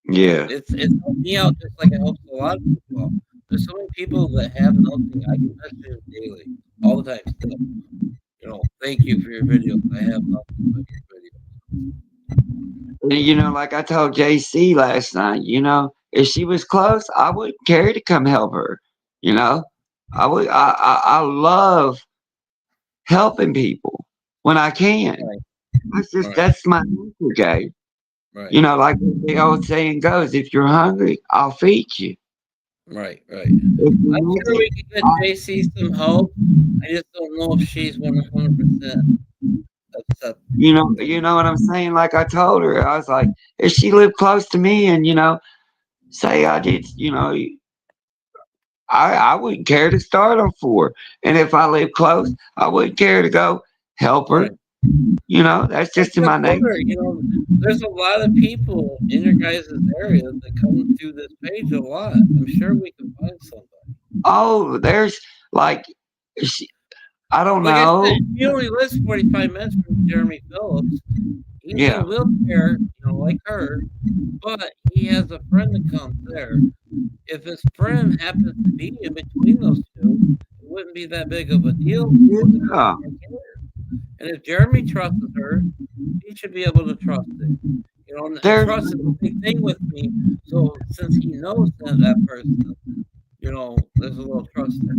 yeah. it's helped me out just like it helps a lot of people out. There's so many people that have nothing. I get messages daily, all the time still. Thank you for your videos. I have nothing but your videos. And, like I told JC last night, if she was close, I wouldn't care to come help her. You know, I love helping people when I can. Right, right, That's my nature, Gabe. right, Like the old saying goes, if you're hungry, I'll feed you. right, right. If I'm you sure need we it, can get JC some help. I just don't know if she's 100% accept. you know what I'm saying? Like I told her, I was like, if she lived close to me and, say I did, I wouldn't care to start them for her. And if I live close, I wouldn't care to go help her. Right. That's That's just in what my I told nature. her. There's a lot of people in your guys' area that come through this page a lot. I'm sure we can find somebody. Oh, there's like, she, I don't Like I said, know. he only lives 45 minutes from Jeremy Phillips. He's in Yeah. a wheelchair, like her, but he has a friend that comes there. If his friend happens to be in between those two, it wouldn't be that big of a deal for him to go Yeah. take care. And if Jeremy trusts her, he should be able to trust it. And There's trust is a big thing with me. So since he knows that person, there's a little trust there.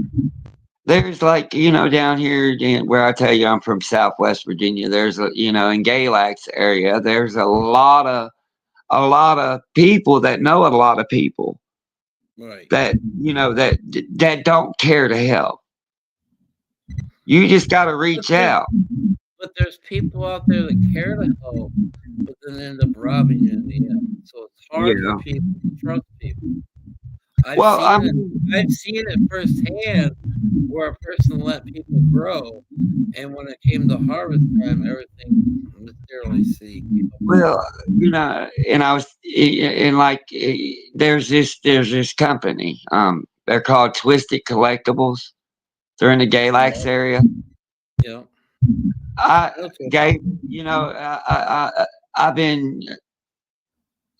there's like, down here where I tell you I'm from Southwest Virginia, there's in Galax area, there's a lot of people that know a lot of people Right. that that don't care to help. You just got to reach out. But there's people out there that care to help, but then end up robbing you in the end. So it's hard for Yeah. people to trust people. I've Well, I seen it. mean, I've seen it firsthand where a person let people grow, and when it came to harvest time, everything materially well, and I was, and like, there's this company. They're called Twisted Collectibles. They're in the Galax area. Yeah. I, Okay. Gabe, I've been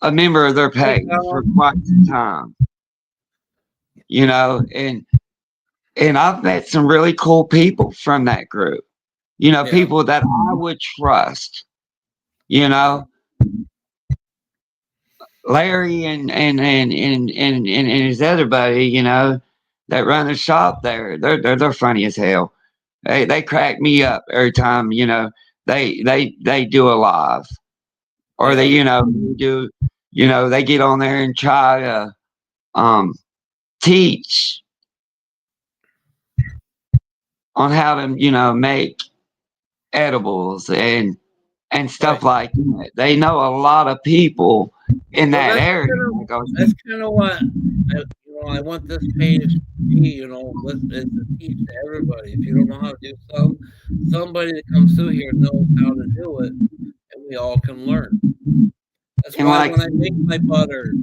a member of their Hey, page for Donald. quite some time. And I've met some really cool people from that group. Yeah. People that I would trust. You Yeah. know, Larry and his other buddy. That run the shop there. They're funny as hell. They crack me up every time. They do a live or they Yeah. do. They get on there and try to teach on how to, make edibles and stuff like that. They know a lot of people in Well, that area. that's kind of what I want this page to be. Is to teach to everybody. If you don't know how to do something, somebody that comes through here knows how to do it, and we all can learn. That's And why like, when I make my butter,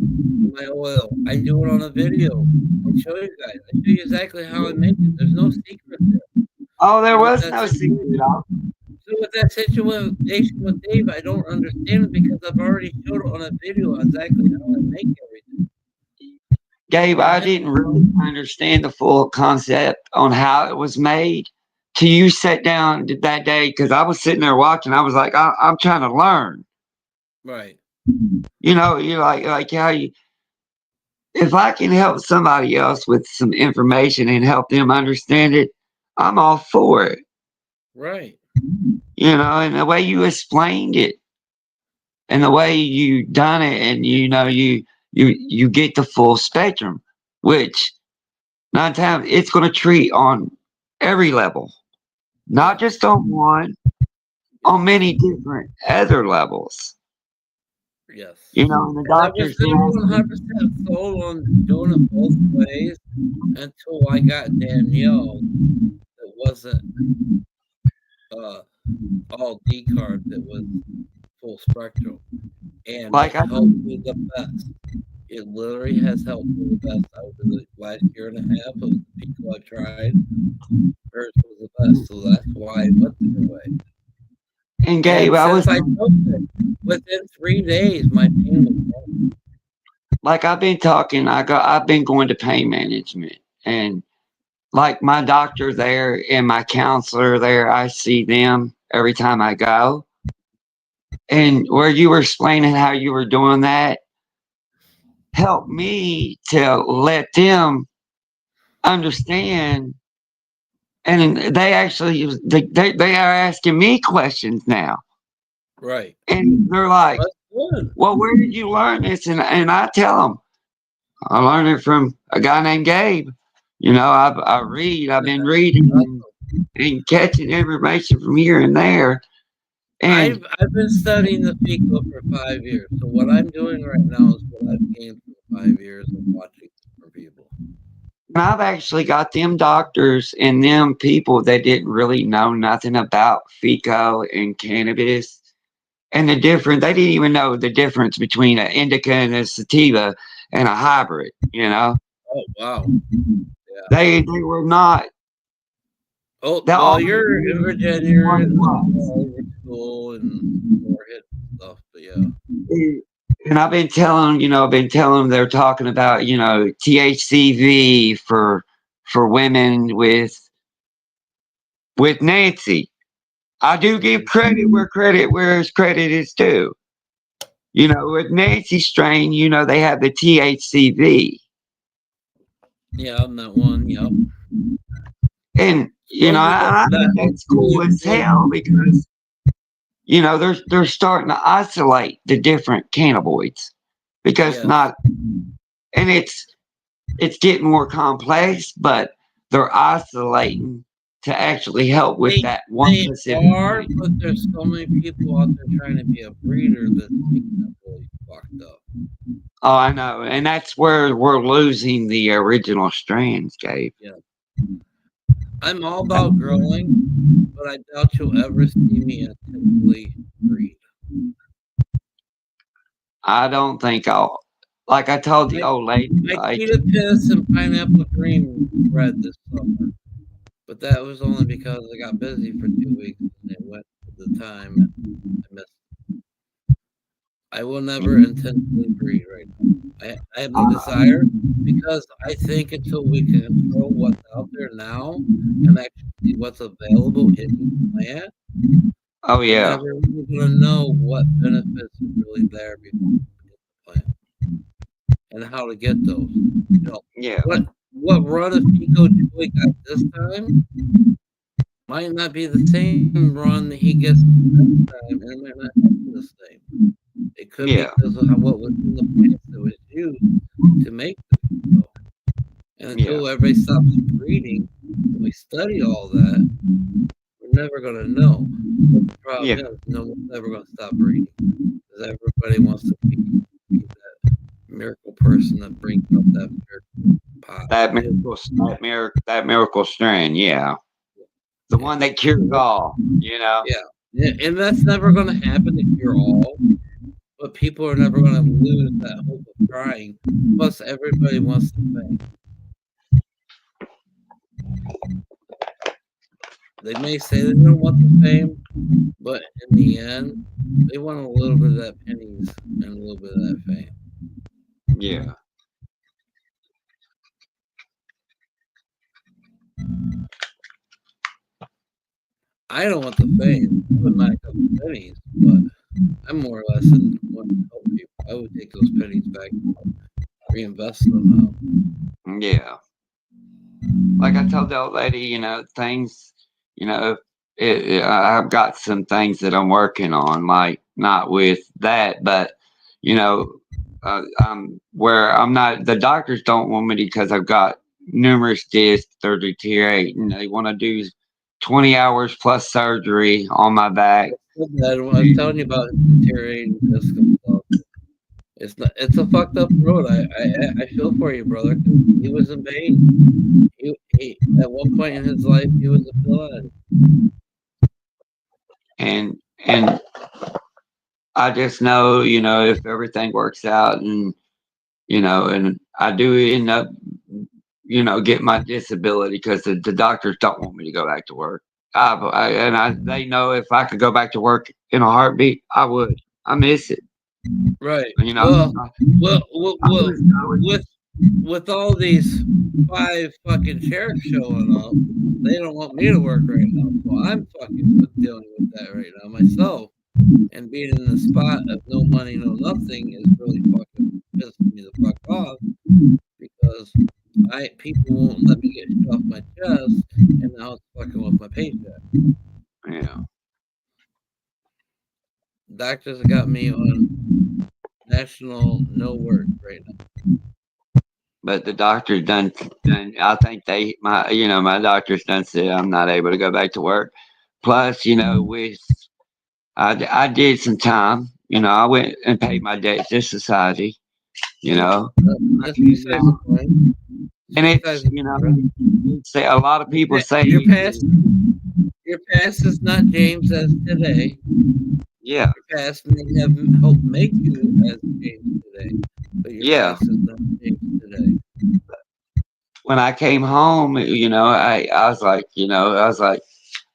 my oil, I do it on a video. I show you guys. I show you exactly how I make it. There's no secret there. oh, there So with was that no secret at all. situation with Dave, I don't understand it because I've already showed it on a video exactly how I make everything. Gabe, I didn't really understand the full concept on how it was made till you sat down that day because I was sitting there watching. I was like, I'm trying to learn. Right. You're like how you. If I can help somebody else with some information and help them understand it, I'm all for it. Right. And the way you explained it and the way you done it, and you get the full spectrum, which 9 times it's going to treat on every level, not just on one, on many different other levels. Yes. And the And I was doctors never 100% sold on doing it both ways until I got Danielle. It wasn't all decarbs. It was full spectrum, and it helped me the best. It literally has helped me the best. Over the last year and a half of the people I've tried, hers was the best. So that's why I went their way. And Gabe, I took it, within 3 days, my pain was gone. Like I've been going to pain management, and like my doctor there and my counselor there, I see them every time I go. And where you were explaining how you were doing that helped me to let them understand. And they are asking me questions now. Right. And they're like, well, where did you learn this? And I tell them, I learned it from a guy named Gabe. I've been reading and catching information from here and there. And I've been studying the FICO for 5 years. So what I'm doing right now is what I've gained from 5 years of watching different people. I've actually got them doctors and them people that didn't really know nothing about FICO and cannabis and the difference. They didn't even know the difference between an indica and a sativa and a hybrid. Oh wow! Yeah. They were not. Oh well, you're in Virginia, you're in over school and more hit stuff, but yeah. And I've been telling them they're talking about THCV for women with Nancy. I do give credit where credit is due. With Nancy strain, they have the THCV. Yeah, I'm that one. Yep. And I think that's cool as hell because they're starting to isolate the different cannabinoids because and it's getting more complex, but they're isolating to actually help with that one specific. But there's so many people out there trying to be a breeder that's making that really fucked up. Oh, I know, and that's where we're losing the original strands, Gabe. Yeah. I'm all about growing, but I doubt you'll ever see me intentionally breed. I don't think I'll. Like I told the old lady, I cheetah piss and pineapple dream bred this summer, but that was only because I got busy for 2 weeks and it went to the time and I missed it. I will never intentionally breed right now. I have the desire because I think until we can control what's out there now and actually what's available in each plant, we're never really gonna know what benefits are really there before we get the plant and how to get those. What run of Pico Joey got this time might not be the same run that he gets next time, and it might not be the same. It could be because of what was in the plants that was used to make the Pico. And until everybody stops breeding, and we study all that, we're never going to know. But the problem is, no one's ever going to stop breeding. Because everybody wants to be that miracle person that brings out that miracle pot. That miracle strain, yeah. The one that cures all, you know? Yeah, and that's never going to happen to cure all. But people are never going to lose that hope of trying. Plus, everybody wants the fame. They may say they don't want the fame, but in the end, they want a little bit of that pennies and a little bit of that fame. Yeah. I don't want the fame. I would mind a couple pennies, but I'm more or less in want to help people. I would take those pennies back and reinvest somehow. Yeah. Like I told the old lady, you know, things, you know, I've got some things that I'm working on, like not with that, but, you know, where I'm not, the doctors don't want me because I've got numerous discs through the tier 8, and they want to do 20 hours plus surgery on my back. I was telling you about deteriorating disc and stuff. It's a fucked up road. I feel for you, brother. He was in pain. He at one point in his life he was a villain. And I just know, you know, if everything works out and, you know, and I do end up, you know, get my disability because the doctors don't want me to go back to work. They know if I could go back to work in a heartbeat, I would. I miss it. Right. You know. With all these 5 fucking sheriffs showing up, they don't want me to work right now. So I'm fucking dealing with that right now myself. And being in the spot of no money, no nothing is really fucking pissing me the fuck off because people won't let me get shit off my chest, and now it's fucking with my paycheck. Yeah. Doctors have got me on national no work right now. But the doctor's done. I think my doctor's done said I'm not able to go back to work. Plus, you know, I did some time. You know, I went and paid my debt to society. You know, that's besides the point. And it's, you know, say a lot of people say your past is not James as today. Yeah. Your past may have helped make you as James today, but your past is not James today. When I came home, you know, I was like,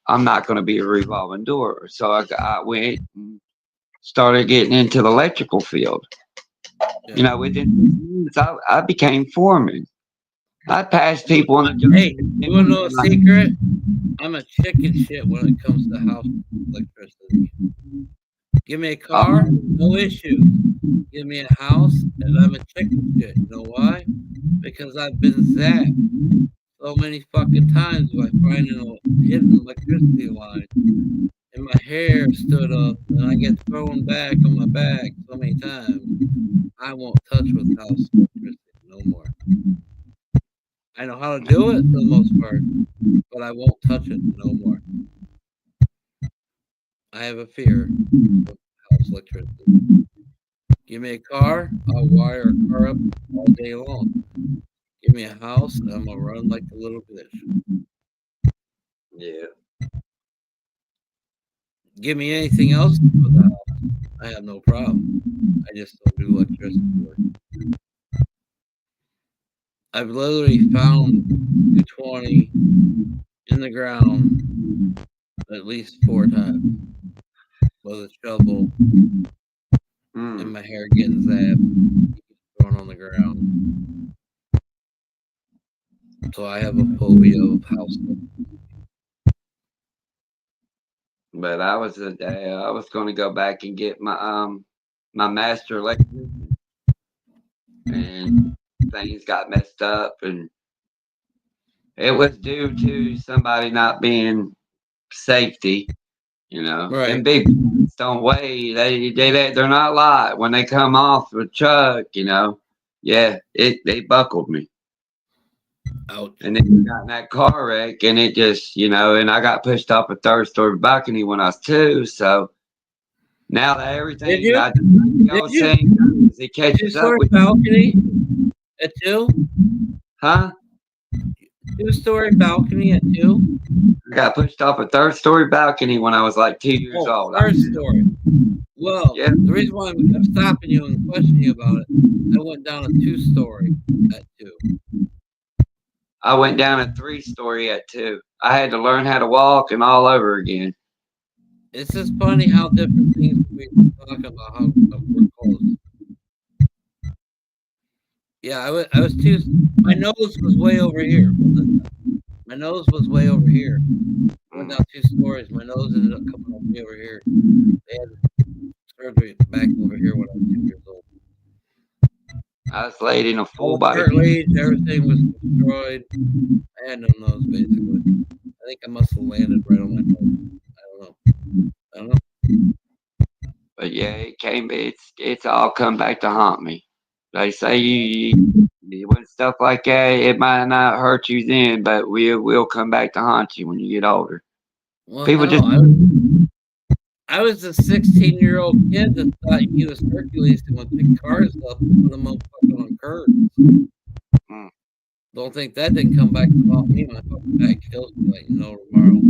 I'm not going to be a revolving door. So I went and started getting into the electrical field. Yeah. You know, within years, I became foreman. I passed people on the job. Hey, you want to know a secret? I'm a chicken shit when it comes to house electricity. Give me a car, no issue. Give me a house, and I'm a chicken shit. You know why? Because I've been zapped so many fucking times by finding a hidden electricity line, and my hair stood up, and I get thrown back on my back so many times. I won't touch with house electricity no more. I know how to do it for the most part, but I won't touch it no more. I have a fear of house electricity. Give me a car, I'll wire a car up all day long. Give me a house, and I'm gonna run like a little bitch. Yeah. Give me anything else for the house, I have no problem. I just don't do electricity work. I've literally found 220 in the ground at least 4 times with a shovel and my hair getting zapped, thrown on the ground. So I have a phobia of house. But I was going to go back and get my my master electrician, and things got messed up, and it was due to somebody not being safety. You know, right. Them big ones don't weigh. They're not light when they come off the truck. You know, yeah, they buckled me. Ouch. And then we got in that car wreck, and it just, and I got pushed off a third story balcony when I was 2. So now that Did everything, you? the old saying goes, it catches up Two-story with you. balcony at 2? Huh? 2-story balcony at 2? I got pushed off a third story balcony when I was like 2 years Oh, old. third story. Well, Yeah, the reason why I'm stopping you and questioning you about it, I went down a 2-story at 2. I went down a 3-story at 2. I had to learn how to walk and all over again. It's just funny how different things we talk about how we're close. Yeah, I was too. My nose was way over here. My nose was way over here. I went down 2 stories. My nose ended up coming up way over here. They had surgery back over here when I was 2 years old. I was laid in a full All the body. cartilage, everything was destroyed. I had no nose, basically. I think I must have landed right on my nose. I don't know. But yeah, it's all come back to haunt me. They say when stuff like that, it might not hurt you then, but will come back to haunt you when you get older. Well, People hell, just I was a 16-year-old kid that thought he was Hercules and would pick cars up and put them on curbs. Don't think that didn't come back to haunt me. My fucking back kills me like no tomorrow.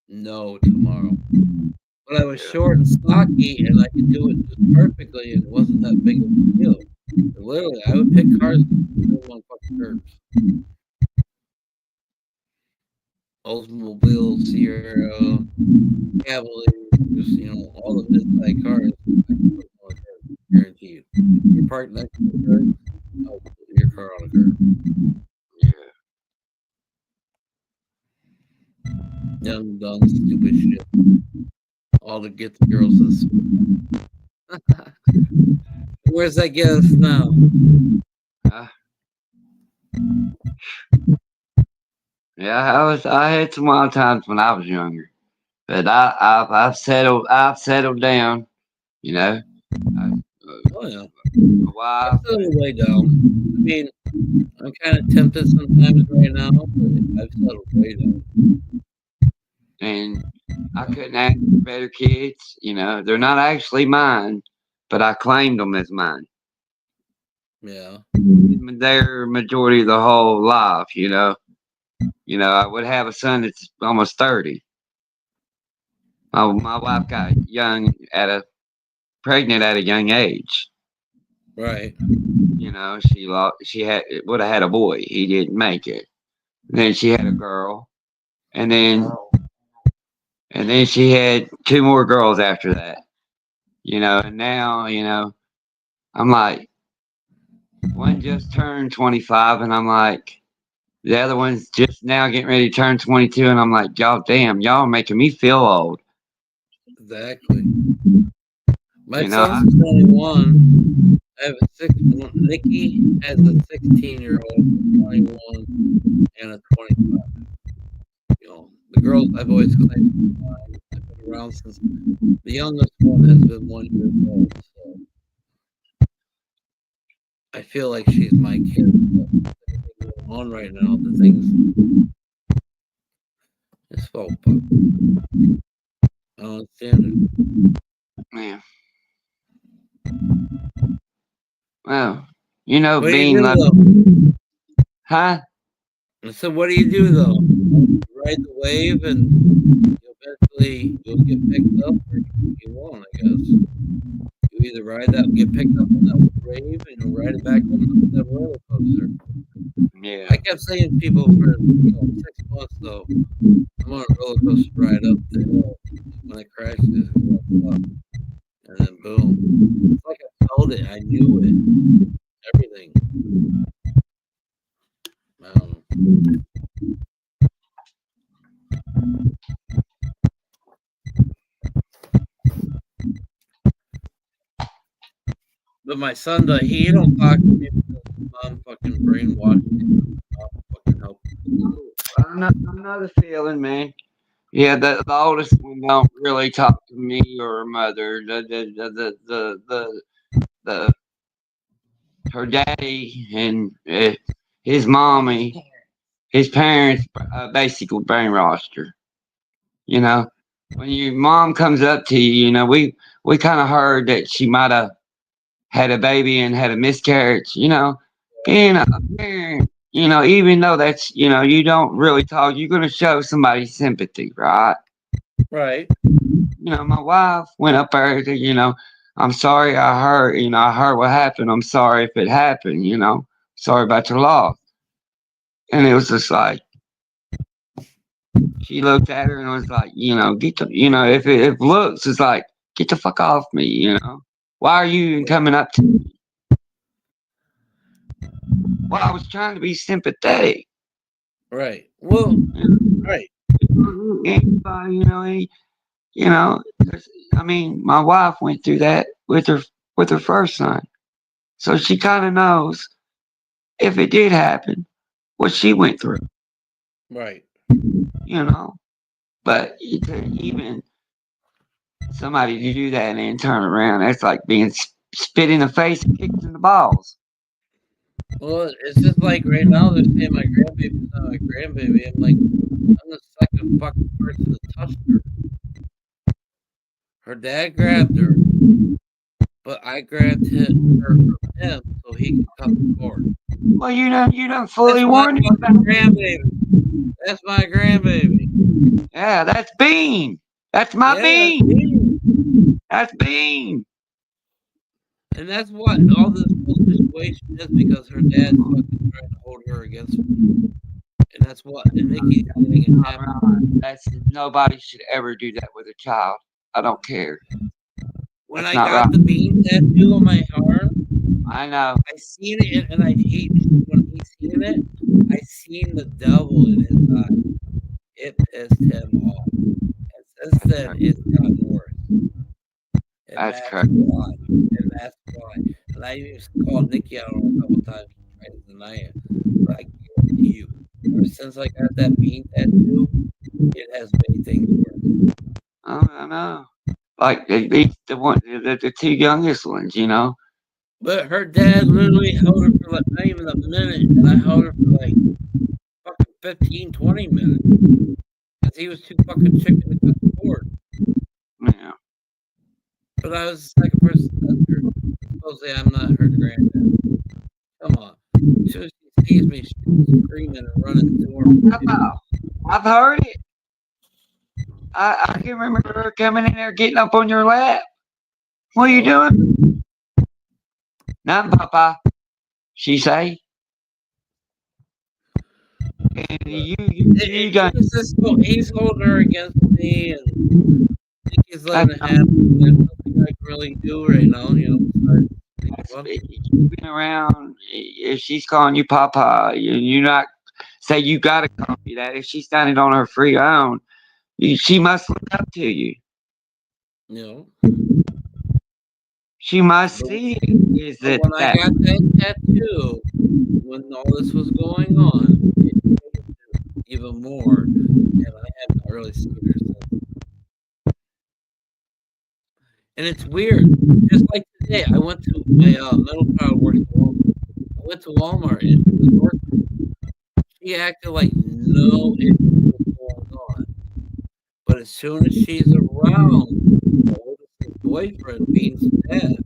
No tomorrow. But I was short and stocky, and I could do it just perfectly, and it wasn't that big of a deal. But literally, I would pick cars up and put them on fucking curbs. Oldsmobile, Sierra, Cavaliers, all the mid-size cars. I can put them on a curb, guarantee you. If you're parked next to the curb, I'll put your car on a curb. Young, dumb, stupid shit. All to get the girls this. Where's that get us now? Yeah, I had some wild times when I was younger, but I've settled down. Oh yeah. A wife. I've settled way down. I mean, I'm kind of tempted sometimes right now, but I've settled way down. And I couldn't ask for better kids. They're not actually mine, but I claimed them as mine. Yeah. Their majority of the whole life. I would have a son that's almost 30. My wife got pregnant at a young age. Right. She would have had a boy. He didn't make it. Then she had a girl, and then she had 2 more girls after that. And now, I'm like, one just turned 25, and I'm like, the other one's just now getting ready to turn 22, and I'm like, y'all are making me feel old. Exactly. My son's 21. I have Nikki has a 16-year-old, 21, and a 25. The girls I've always claimed mine. I've been around since the youngest one has been 1 year old. So I feel like she's my kid. But everything going on right now, the things it's so fucking. I don't understand it. Man. Well, being huh? I said, what do you do though? You ride the wave and eventually you'll get picked up, or you won't, I guess. You either get picked up on that wave and you'll ride it back on that roller coaster. Yeah. I kept saying to people for 6 months though, I'm on a roller coaster ride up the hill. When it crashes, it runs up. And then boom. It's like I felt it. I knew it. Everything. But my son, he don't talk to me because his mom fucking brainwashed him. Fucking help. Another feeling, man. Yeah, the oldest one don't really talk to me or her mother. The her daddy and his mommy, his parents basically brainwashed her. You know, when your mom comes up to you, we kind of heard that she might have had a baby and had a miscarriage. Being a parent, even though that's you don't really talk, you're gonna show somebody sympathy, right? Right. My wife went up there to, I'm sorry I heard what happened. I'm sorry if it happened, sorry about your loss. And it was just like, she looked at her and was like, get the, if looks is like, get the fuck off me. Why are you even coming up to me? Well, I was trying to be sympathetic. Right. Well, right. Anybody, I mean, my wife went through that with her first son. So she kind of knows if it did happen, what she went through. Right. But even somebody to do that and then turn around, that's like being spit in the face and kicked in the balls. Well, it's just like right now they're saying my grandbaby's not my grandbaby. I'm like, I'm the second fucking person to touch her. Her dad grabbed her, but I grabbed her from him so he could cut the cord. Well, you don't fully That's warn my fucking grandbaby. That's my grandbaby. Yeah, that's Bean. That's my Bean. That's Bean. And that's what all this whole situation is because her dad's fucking trying to hold her against me. And that's what, and Nikki's letting it happen. Nobody should ever do that with a child. I don't care. When that's I got the Bean tattoo on my arm, I know. I seen it, and when he seen it, I seen the devil in his eye. It pissed him off. And since then, it's gotten worse. And that's correct. Why. And that's why. And I even called Nikki out a couple times to try to deny it. But I guarantee you, ever since I got that Bean tattoo, it has made things worse. Oh, I know. Like the two youngest ones, But her dad literally held her for like not even a minute, and I held her for like fucking 15, 20 minutes. Because he was too fucking chicken to cut the cord. Yeah. But I was the second person to touch her. Supposedly I'm not her granddad. Come on. As soon as she sees me, she's screaming and running to her. I've heard it. I can remember her coming in there, getting up on your lap. What are you doing? Nothing, Papa. She say. And he's holding her against me, and Nikki's letting it happen. There's nothing I can really do right now, You've been around. If she's calling you Papa, you're not say you gotta call me that. If she's standing on her free own, she must look up to you. She must see it. Is that when I got that tattoo, when all this was going on, it made it even more, and I have not really seen her since. And it's weird. Just like today, I went to my middle child works at Walmart. I went to Walmart and she was working. She acted like no issue was going on. But as soon as she's around the oldest boyfriend being dead,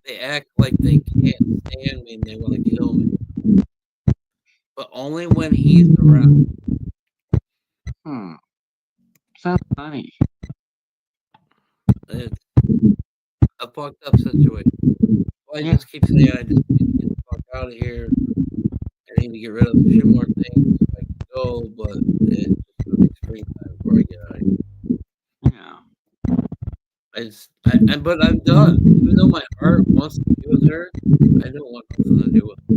they act like they can't stand me and they want to kill me. But only when he's around. Sounds funny. It's a fucked up situation. Well, I just keep saying I just need to get the fuck out of here. I need to get rid of a few more things so I can go, but it's just gonna be screen time before I get out of here. But I'm done. Even though my heart wants to be with her, I don't want nothing to do with her.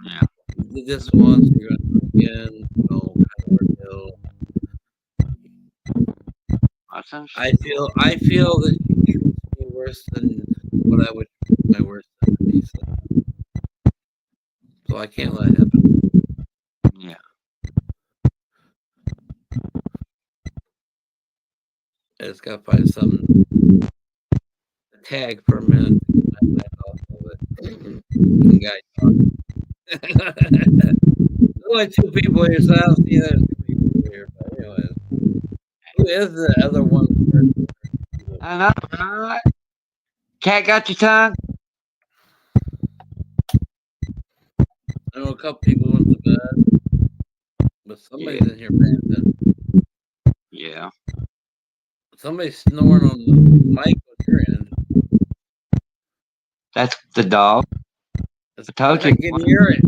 Yeah. We did this once, we're gonna do it again, kind of ordeal. I feel that she treats me worse than what I would treat my worst enemy. So I can't let it happen. Yeah. I just gotta find something to tag for a minute to get my mind off of it. Guy talk. There's only two people here, so I don't see that two people here. But anyways, who is the other one? I know, right? Cat got your tongue? I know a couple people went to bed, but somebody's in here paying attention. Yeah. Somebody's snoring on the mic on your end. That's the dog. I told I you. can hear it.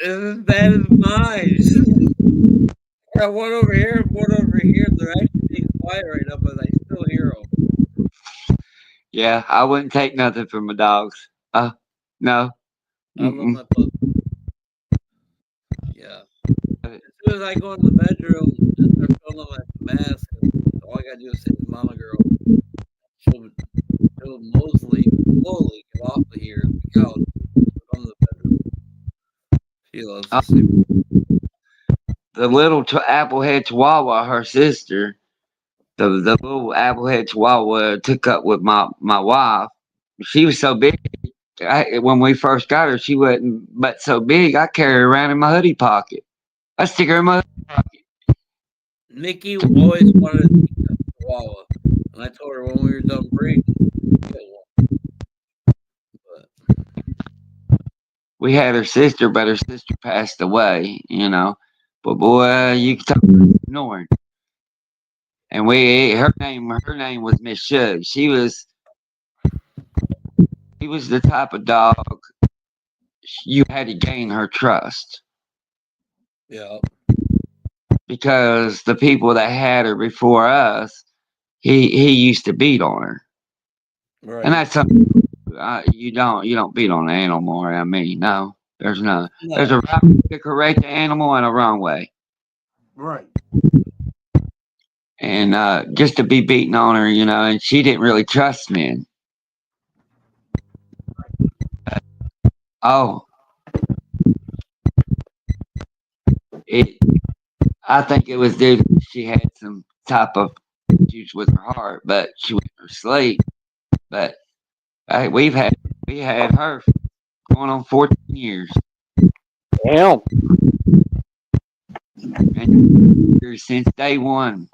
It's as bad as mine. I got one over here and one over here. They're actually being quiet right now, but I still hear them. Yeah, I wouldn't take nothing from my dogs. No. I love Mm-mm. my pup. Yeah. As soon as I go in the bedroom and start filling up my mask, all I gotta do is say to Mama Girl, she'll slowly get off of here, the couch, from the bedroom. She loves to sleep. The little applehead chihuahua, her sister, the little applehead chihuahua took up with my wife. She was so big. When we first got her, she wasn't but so big. I carry her around in my hoodie pocket. I stick her in my hoodie pocket. Nikki always wanted to keep a chihuahua, and I told her when we were done breeding, get one. We had her sister, but her sister passed away. But boy, you could talk about snoring. And her name was Miss Shug. She was the type of dog you had to gain her trust. Yeah. Because the people that had her before us, he used to beat on her. Right. And that's something you don't beat on an animal. I mean, no, there's no. There's a right way to correct the animal and a wrong way. Right. And just to be beaten on her, and she didn't really trust men. Oh, I think it was due to she had some type of issues with her heart, but she went to sleep. But hey, we had her going on 14 years. Damn. And since day one,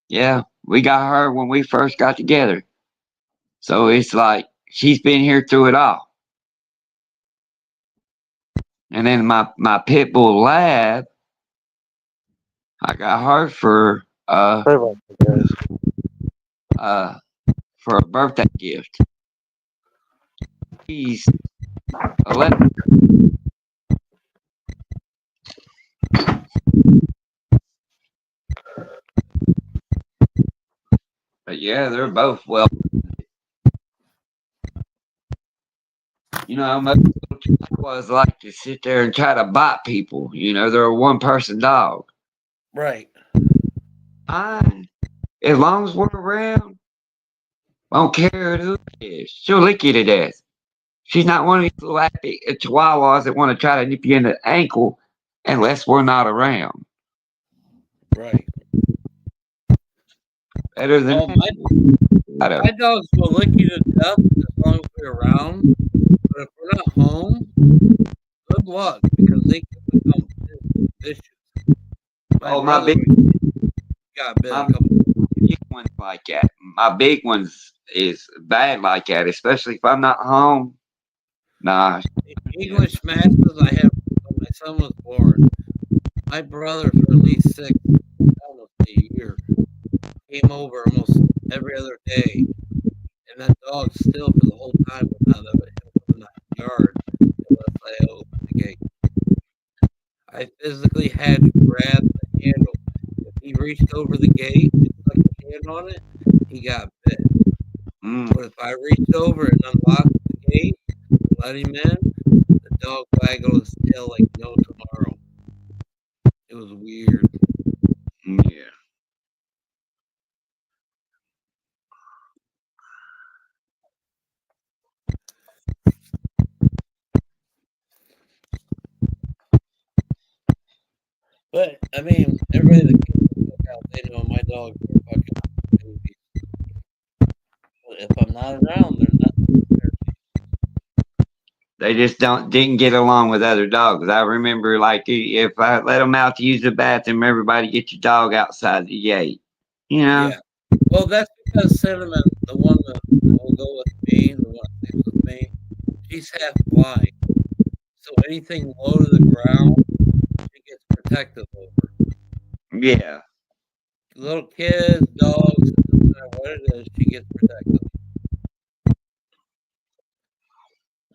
yeah, we got her when we first got together. So it's like she's been here through it all. And then my pit bull lab, I got her for a birthday gift. She's 11. But yeah, they're both well. Most was like to sit there and try to bite people. They're a one-person dog. Right. Fine. As long as we're around, I don't care who it is. She'll lick you to death. She's not one of these little happy chihuahuas that want to try to nip you in the ankle unless we're not around. Right. Better than my dogs will lick you to death as long as we're around. But if we're not home, good luck because they can become vicious. My big got bit a couple. Big one's like that. My big one's is bad like that, especially if I'm not home. Nah. English Masters I had when my son was born. My brother, for at least almost a year, came over almost every other day, and that dog still for the whole time was out of it in the yard unless I opened the gate. I physically had to grab the handle. If he reached over the gate and stuck his hand on it, he got bit. But if I reached over and unlocked the gate and let him in, the dog waggled his tail like no tomorrow. It was weird. Yeah. But I mean, everybody that keeps the cook out, they know my dogs are fucking babies. not around. They're not. They just didn't get along with other dogs. I remember, like, if I let them out to use the bathroom, everybody get your dog outside the gate. You know? Yeah. Well, that's because Cinnamon, the one that will go with me, the one that sleeps with me, she's half blind. So anything low to the ground, she gets protective over. Yeah. Little kids, dogs, no matter what it is, she gets protective.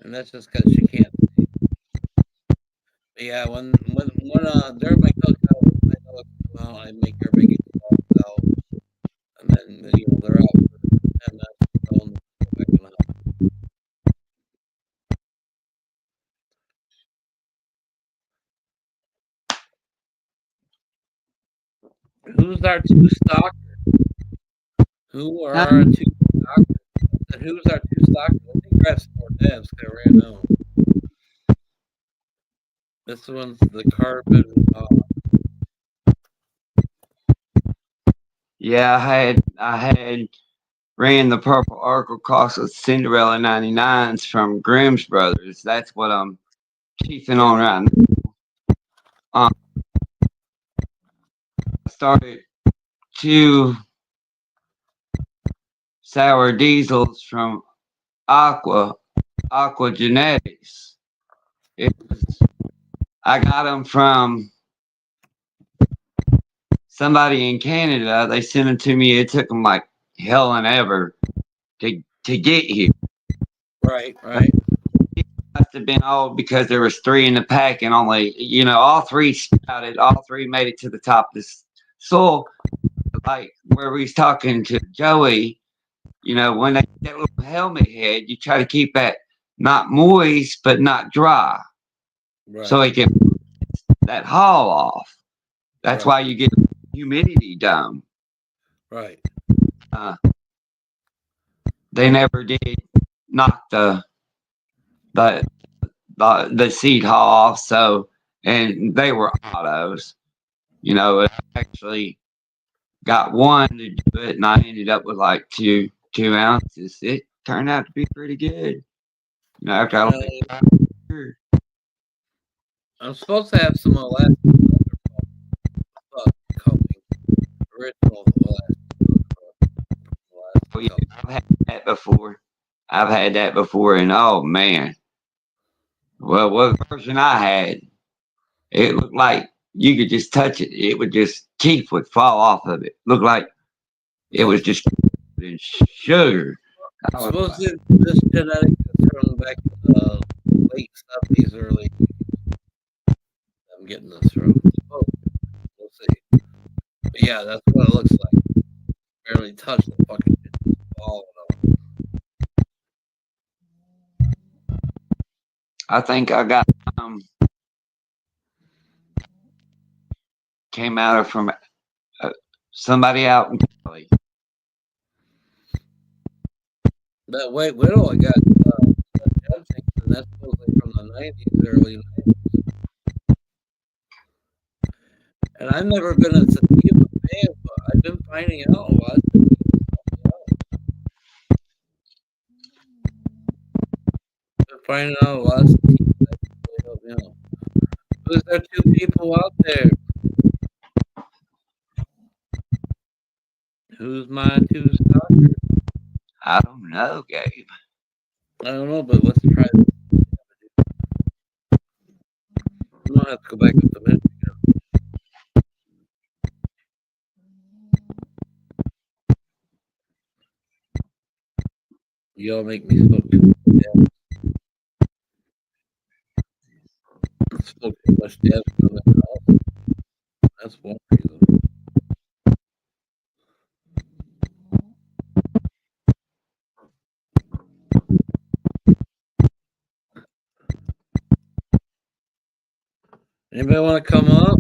And that's just because she can't see. But yeah, when during my cookout, when my dogs come out, I make everybody get the dogs out. And then, they're out for 10 minutes or so and go back in the house. Who's our two stalkers? Who are our two stalkers? I said, who's our two stalkers? Let me grab some more dabs because I ran out. This one's the carbon. Yeah, I had ran the purple Oracle cost of Cinderella 99s from Grimm's Brothers. That's what I'm chiefing on right now. I started 2 sour diesels from Aqua Genetics. I got them from somebody in Canada. They sent them to me. It took them like hell and ever to get here. Right. It must have been all because there was 3 in the pack and only, all 3 sprouted. All 3 made it to the top of this soil. Like where we was talking to Joey, when they get that little helmet head, you try to keep that not moist but not dry. Right. So it can that haul off. That's why you get humidity dome. Right. They never did knock the seed haul off. So, and they were autos. It actually got one to do it, and I ended up with like 2 ounces. It turned out to be pretty good. After I'm supposed to have some Alaska coming. Original Alaska. I've had that before. And oh man, well, what version I had, it looked like you could just touch it. It would just teeth would fall off of it. Looked like it was just sugar. Supposedly this genetic is from back in the late 70s, early 80s. I'm getting this from. Oh, we'll see. But yeah, that's what it looks like. Barely touched the fucking shit. All of them. I think I got came out of from somebody out in Cali. That White Widow I got judging, and that's supposedly from the 90s, early 90s. And I've never been a sativa fan, but I've been finding out a lot. Finding out a lot of sativa. Because there are 2 people out there. Who's my 2 stalkers? I don't know, Gabe. I don't know, but let's try this. I'm gonna have to go back up the menu. Y'all make me smoke too much dabs. Smoke too much dabs in the house. That's one reason. Anybody want to come up?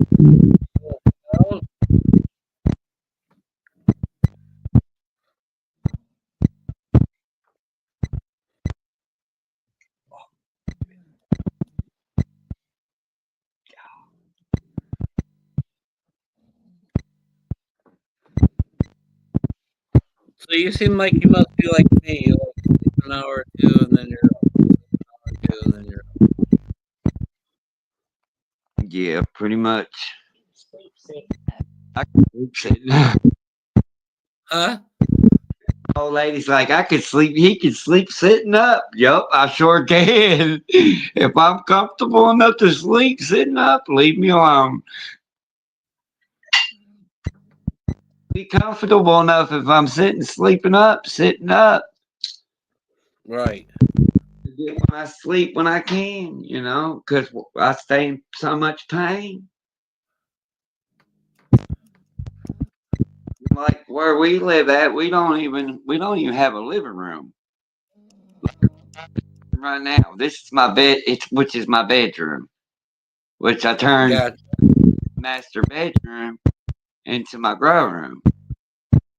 So you seem like you must be like me. You like hour or two, and then you're up. Sleep an hour or two, and then you're up. Yeah, pretty much. Huh? Old lady's like, I could sleep. He could sleep sitting up. Yup, I sure can. If I'm comfortable enough to sleep sitting up, leave me alone. Be comfortable enough if I'm sleeping up, sitting up. Right. When I sleep when I can, because I stay in so much pain. Like where we live at, we don't even have a living room right now. This is my bed, which is my bedroom, which I turned master bedroom into my grow room.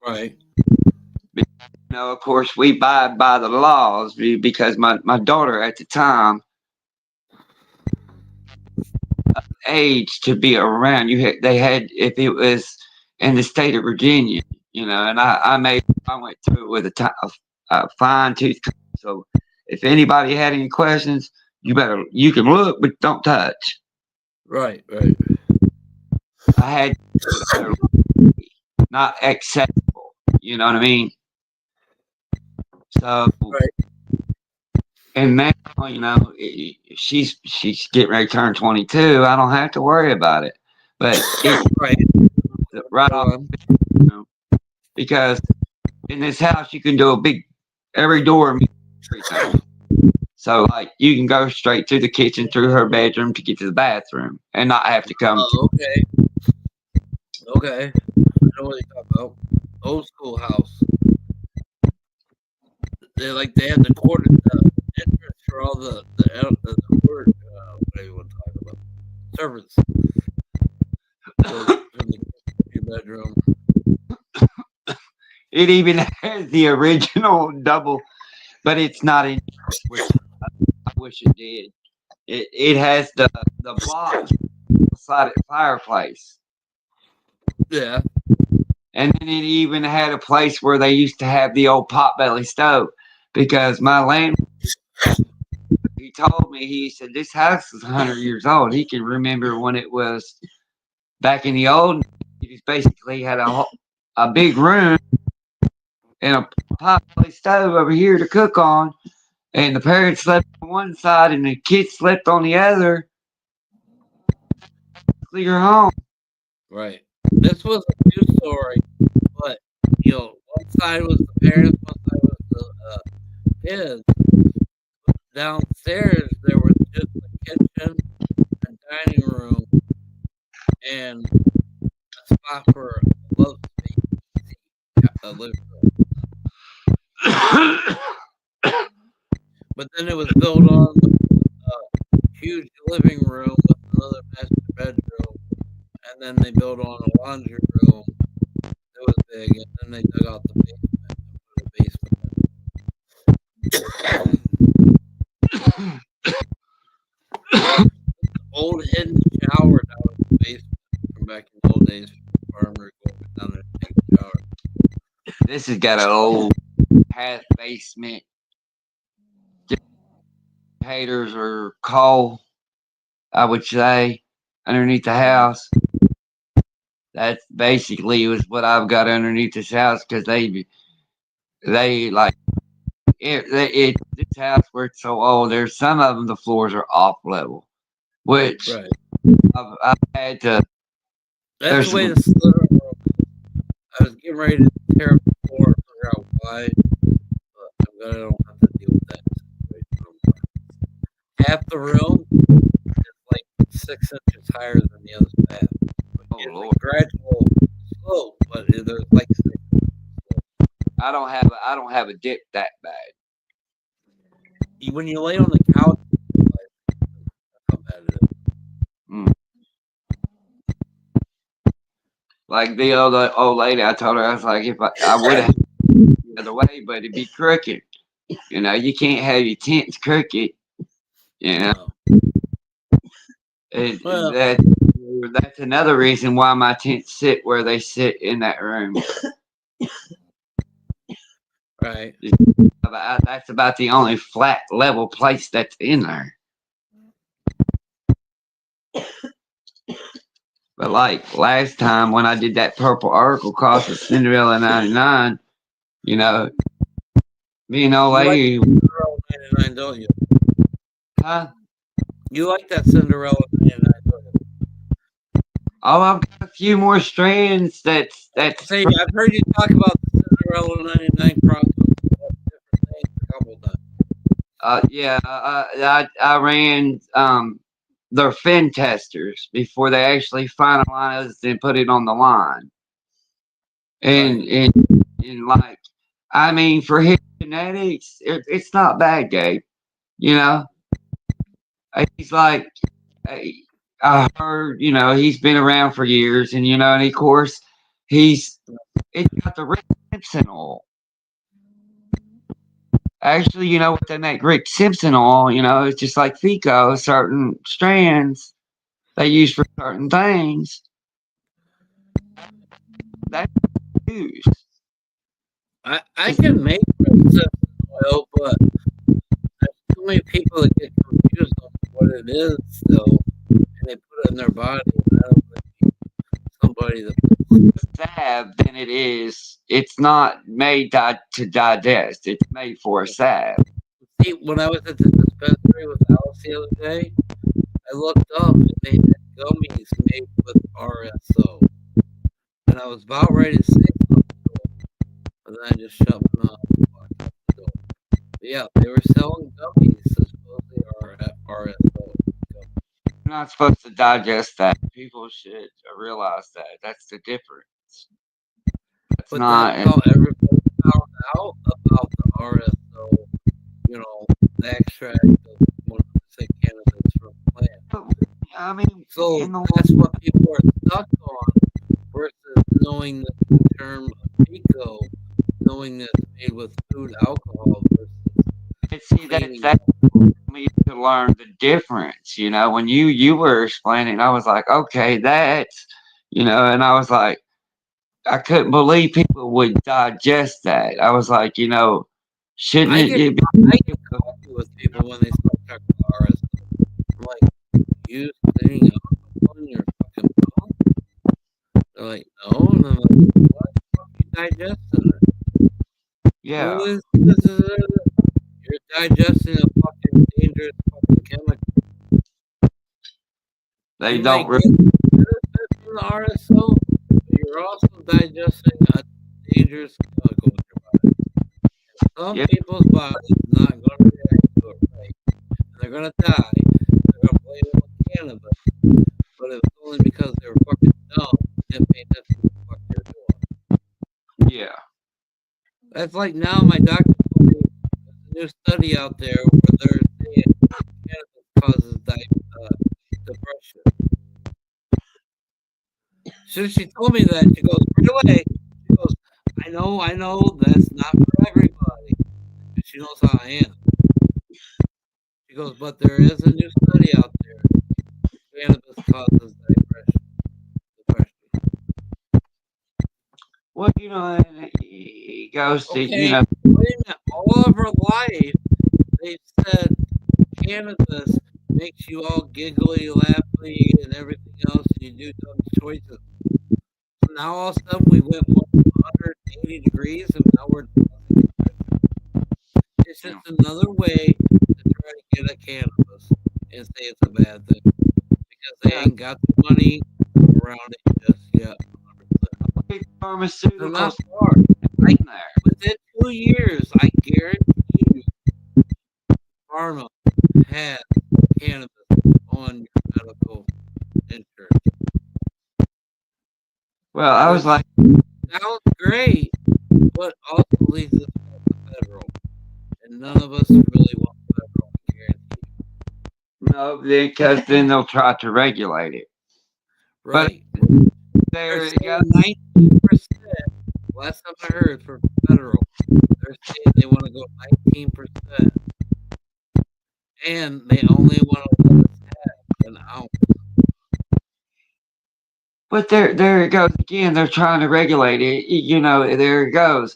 Right. Of course, we abide by the laws because my daughter at the time age to be around. They had, if it was in the state of Virginia, and I went through it with a fine tooth comb. So if anybody had any questions, you can look, but don't touch. Right. Right. I had not acceptable. You know what I mean? So. Right. And now, she's getting ready to turn 22. I don't have to worry about it. But it's right off, because in this house you can do every door, everything. So like you can go straight to the kitchen through her bedroom to get to the bathroom and not have to come. Oh, okay. Okay. I know what you're talking about. Old school house. They had the quarter entrance for all the quarter, what do you want to talk about? Servants. From your bedroom. It even has the original double, but it's not in. Which I wish it did. It has the block sided fireplace. Yeah. And then it even had a place where they used to have the old potbelly stove, because my landlord, he told me, he said, this house is 100 years old. He can remember when it was back in the old, he just basically had a big room and a potbelly stove over here to cook on. And the parents slept on one side and the kids slept on the other. Clear home. Right. This was a true story, but one side was the parents, one side was the kids. Downstairs there was just a kitchen, a dining room, and a spot for a love space, a living room. But then it was built on a huge living room with another master bedroom, and then they built on a laundry room. It was big, and then they dug out the basement and put a basement. Old hidden shower down in the basement from back in the old days. Farmer going down there and taking a shower. This has got an old half basement. Haters or coal, I would say, underneath the house. That's basically was what I've got underneath this house, because they like this house where it's so old. There's some of them, the floors are off level, which right. I've had to. That's the way the living room. I was getting ready to tear up the floor and figure out why, but I'm glad I don't have to deal with that situation. Half the room is like 6 inches higher than the other half. It's a gradual slope, but there's like 6 inches. I don't have a dip that bad. When you lay on the couch, that's how bad it is. Like the old lady, I told her, I was like, if I would have the other way, but it'd be crooked. You can't have your tents crooked. Well, that's another reason why my tents sit where they sit in that room. Right. That's about the only flat level place that's in there. But like last time when I did that purple article cost of Cinderella 99, you know, me and old You like lady, Cinderella 99, don't you? huh? You like that Cinderella 99, don't you? Oh, I've got a few more strands. That's See, I've heard you talk about the Cinderella 99 crosses different things a couple times. yeah. I ran their fin testers before they actually finalized and put it on the line. And Right. and like, I mean, for his genetics, it's not bad, Gabe. You know, he's like, I heard, he's been around for years, and and of course, it's got the Rick Simpson oil. Actually, what they make Rick Simpson oil, it's just like Fico, certain strands they use for certain things. That's used. I can make Rick oil, but there's too many people that get confused on what it is still, and they put it in their body. And I don't think somebody that Salve than it is. It's not made to digest. It's made for a salve. see when I was at the dispensary with Alice the other day, I looked up and they had gummies made with RSO, and I was about ready to say something, but then I just shut my mouth. But yeah, they were selling gummies that supposedly are RSO. You're not supposed to digest that. People should realize that. That's the difference. It's But that's not. how everybody found out about the RSO, the extract of 100% cannabis from plant. I mean, So that's what people are stuck on versus knowing the term of pico, knowing that it's made with food alcohol versus see, cleaning. that's me to learn the difference. When you were explaining, I was like, okay, that's, and I was like, I couldn't believe people would digest that. I was like, shouldn't I it get coffee with people when they start talking about RSO. I'm like, you cleaning alcohol in your fucking mouth? They're like, no, and I'm like, why the fuck are you digesting it? Yeah. Well, you're digesting a fucking dangerous fucking chemical. They You don't might get benefit from the RSO, but you're also digesting a dangerous chemical in your body. And some people's bodies not going to react to it right, and they're going to die. They're going to blame it on cannabis, but it was only because they were fucking dumb and didn't pay attention to what they were doing. Yeah. That's like now my doctor told me there's a new study out there where they're saying cannabis causes depression. So she told me that, she goes, right away, she goes, I know, that's not for everybody. And she knows how I am. She goes, but there is a new study out there. Cannabis causes depression. Well, it goes to, Okay, wait a minute. All of her life, they've said cannabis makes you all giggly, laughy, and everything else, and you do dumb choices. So now all of a sudden we went 180 degrees, and now we're discussing depression. It's just another way to try to get a cannabis and say it's a bad thing because they ain't got the money around it just yet. 100%. They're not pharmaceuticals. far. Within 2 years, I guarantee you, pharma has cannabis on your medical insurance. Well, I was like, sounds great, but also leads us to federal, and none of us really want federal. I guarantee. no, because then they'll try to regulate it. Right. But They're saying 19%. Last time I heard for federal, they're saying they want to go 19%, and they only want to let us have an ounce. But there it goes again. They're trying to regulate it. There it goes.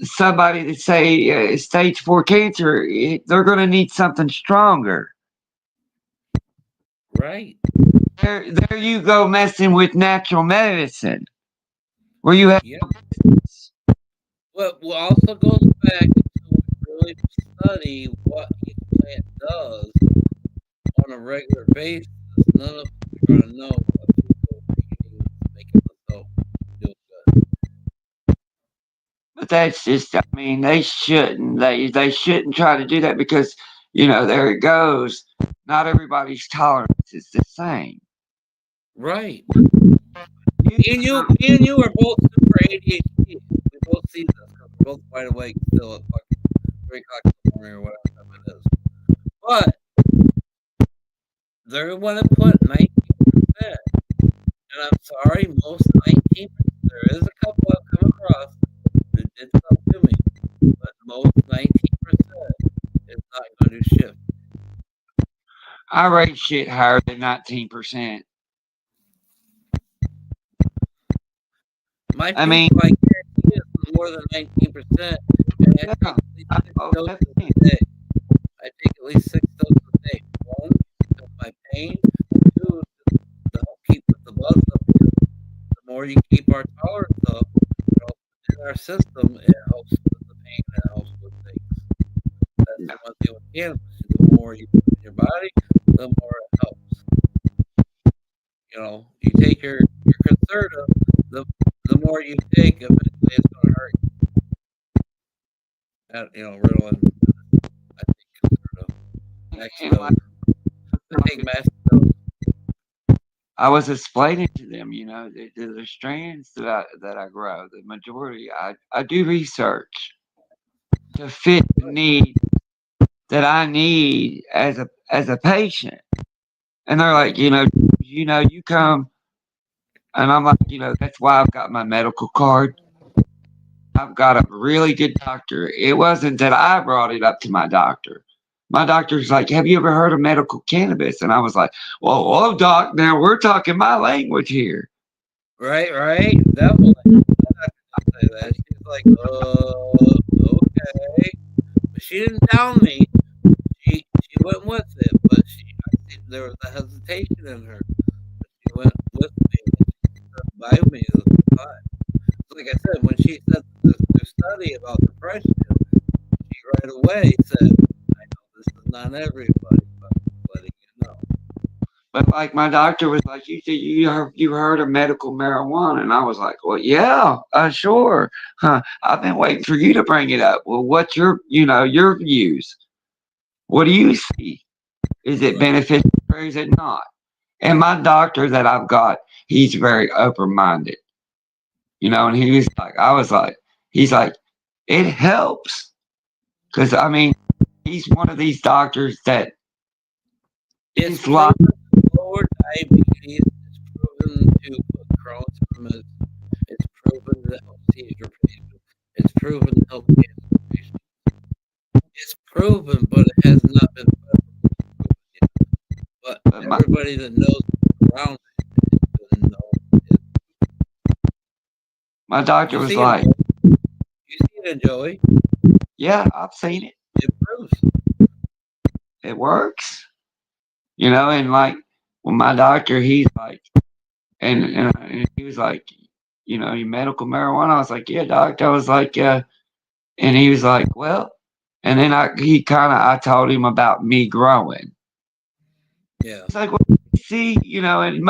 somebody that say stage 4 cancer, they're going to need something stronger. Right. There you go messing with natural medicine, where you have. Yeah. Well, also goes back until we really study what each plant does on a regular basis. None of us are going to know what people are eating is making themselves feel good. But that's just, I mean, they shouldn't. They shouldn't try to do that because, there it goes. Not everybody's tolerance is the same. Right. Me and you are both super ADHD. We both see this because we're both wide awake still at fucking 3 o'clock in the morning or whatever time it is. But they're going to put 19%. And I'm sorry, most 19%. There is a couple I've come across who did stuff to me, but most 19% is not going to shift. I rate shit higher than 19%. My peak, I guarantee, is more than 19%, and I take at least 6 doses a day. I take at least 6 doses a day. 1, to help my pain. 2, to help keep the buzz up. Because the more you keep our tolerance up, in our system, it helps with the pain and it helps with things. That's the one thing with cannabis. The more you put in your body, the more it helps. You take your concerta, the more you take, eventually it's going to hurt you. Ritalin, I take concerta. Next dose, I take massive dose. I was explaining to them, the strands that I grow, the majority, I do research to fit the need that I need as a patient. And they're like, you come, and I'm like, that's why I've got my medical card. I've got a really good doctor. It wasn't that I brought it up to my doctor. My doctor's like, have you ever heard of medical cannabis? And I was like, whoa, doc, now we're talking my language here. Right, definitely. My doctor didn't say that. She's like, okay. But she didn't tell me. She went with it, but there was a hesitation in her. But she went with me and she stood by me the whole time. Like I said, when she said this new study about depression, she right away said, I know this is not everybody, but I'm letting you know. But like my doctor was like, you heard of medical marijuana? And I was like, well, yeah, sure. I've been waiting for you to bring it up. Well, what's your views? What do you see? Is it beneficial or is it not? And my doctor that I've got, he's very open-minded. And he's like, it helps. Because, I mean, he's one of these doctors that it's proven to lower diabetes. It's proven to put Crohn's from it's proven to help seizure patients. It's proven to help cancer patients. It's proven, but it has not been proven yet. But everybody that knows around it is going to know it. My doctor was like, you see it, Joey? Yeah, I've seen it. It proves. It works. And like, when my doctor, he's like, and he was like, medical marijuana. I was like, yeah, doc. I was like, and he was like, well, and then I told him about me growing. Yeah. It's like, well, see, and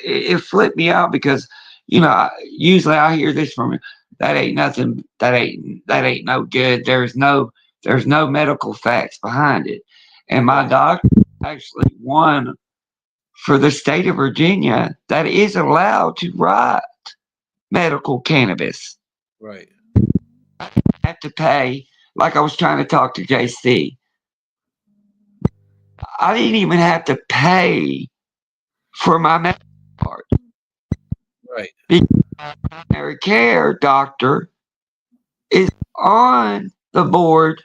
it flipped me out because, usually I hear this from that ain't nothing, that ain't no good. There's no medical facts behind it. And my doctor actually won for the state of Virginia that is allowed to write medical cannabis. Right. I have to pay, like I was trying to talk to JC. I didn't even have to pay for my medical card. Right. Because my primary care doctor is on the board.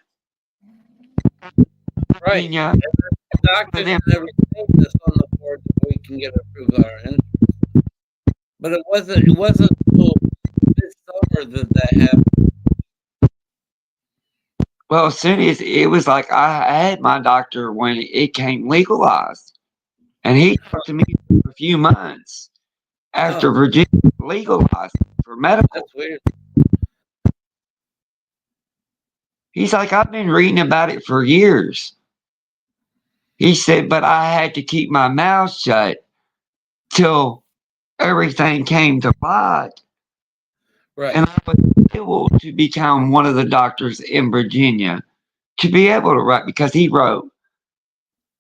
Right. And the doctors in every state that's on the board that we can get approved on our insurance. But it wasn't until this summer that happened. Well, as soon as it was like I had my doctor when it came legalized, and he talked to me for a few months after Oh, Virginia legalized for medical. that's weird. He's like, I've been reading about it for years. He said, but I had to keep my mouth shut till everything came to light. Right. And I was able to become one of the doctors in Virginia to be able to write because he wrote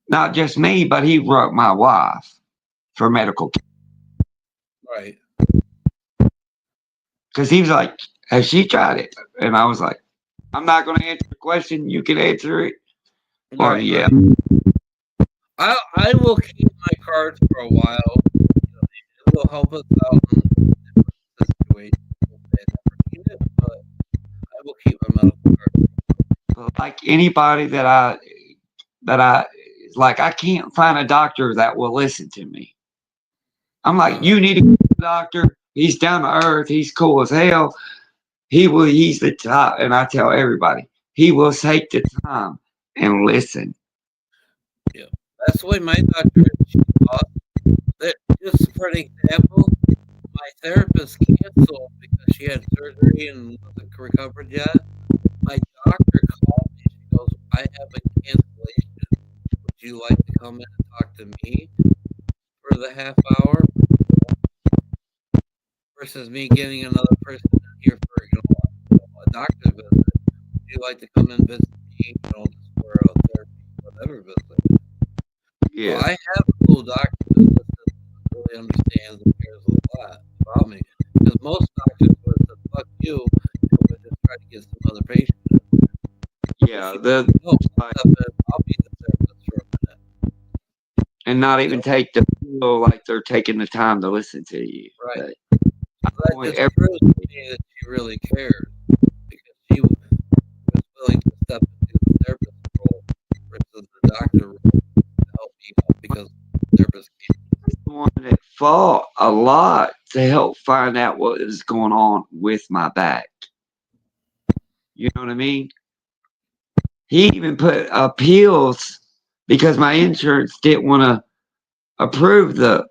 not just me, but he wrote my wife for medical care. Right. Because he was like, has she tried it? And I was like, I'm not going to answer the question. You can answer it. Well, Right. yeah. I will keep my cards for a while. It will help us out in different situations. I never need it, but I will keep my medical card. But like anybody like, I can't find a doctor that will listen to me. I'm like, No. you need a doctor. He's down to earth. He's cool as hell. He's the top. And I tell everybody, he will take the time and listen. Yeah. That's the way my doctor is. She thought that, just for an example, my therapist canceled because she had surgery and wasn't recovered yet. My doctor called me. She goes, I have a cancellation. Would you like to come in and talk to me for the half hour versus me getting another person in here for a doctor's visit? Would you like to come and visit me, just for a therapy, whatever visit? So Yeah. I have a cool doctor that listens, really understands and cares a lot about me. Because most doctors would have said, fuck you, and would just try to get some other patient in. Yeah. She goes, no, I'll be the therapist for a minute. And not even take the feel like they're taking the time to listen to you. Right. But So that just proves to me that she really cares, because she was willing to step into the therapist role versus the doctor role to help me out because the therapist can't. the one that fought a lot to help find out what is going on with my back. You know what I mean? He even put appeals because my insurance didn't want to approve the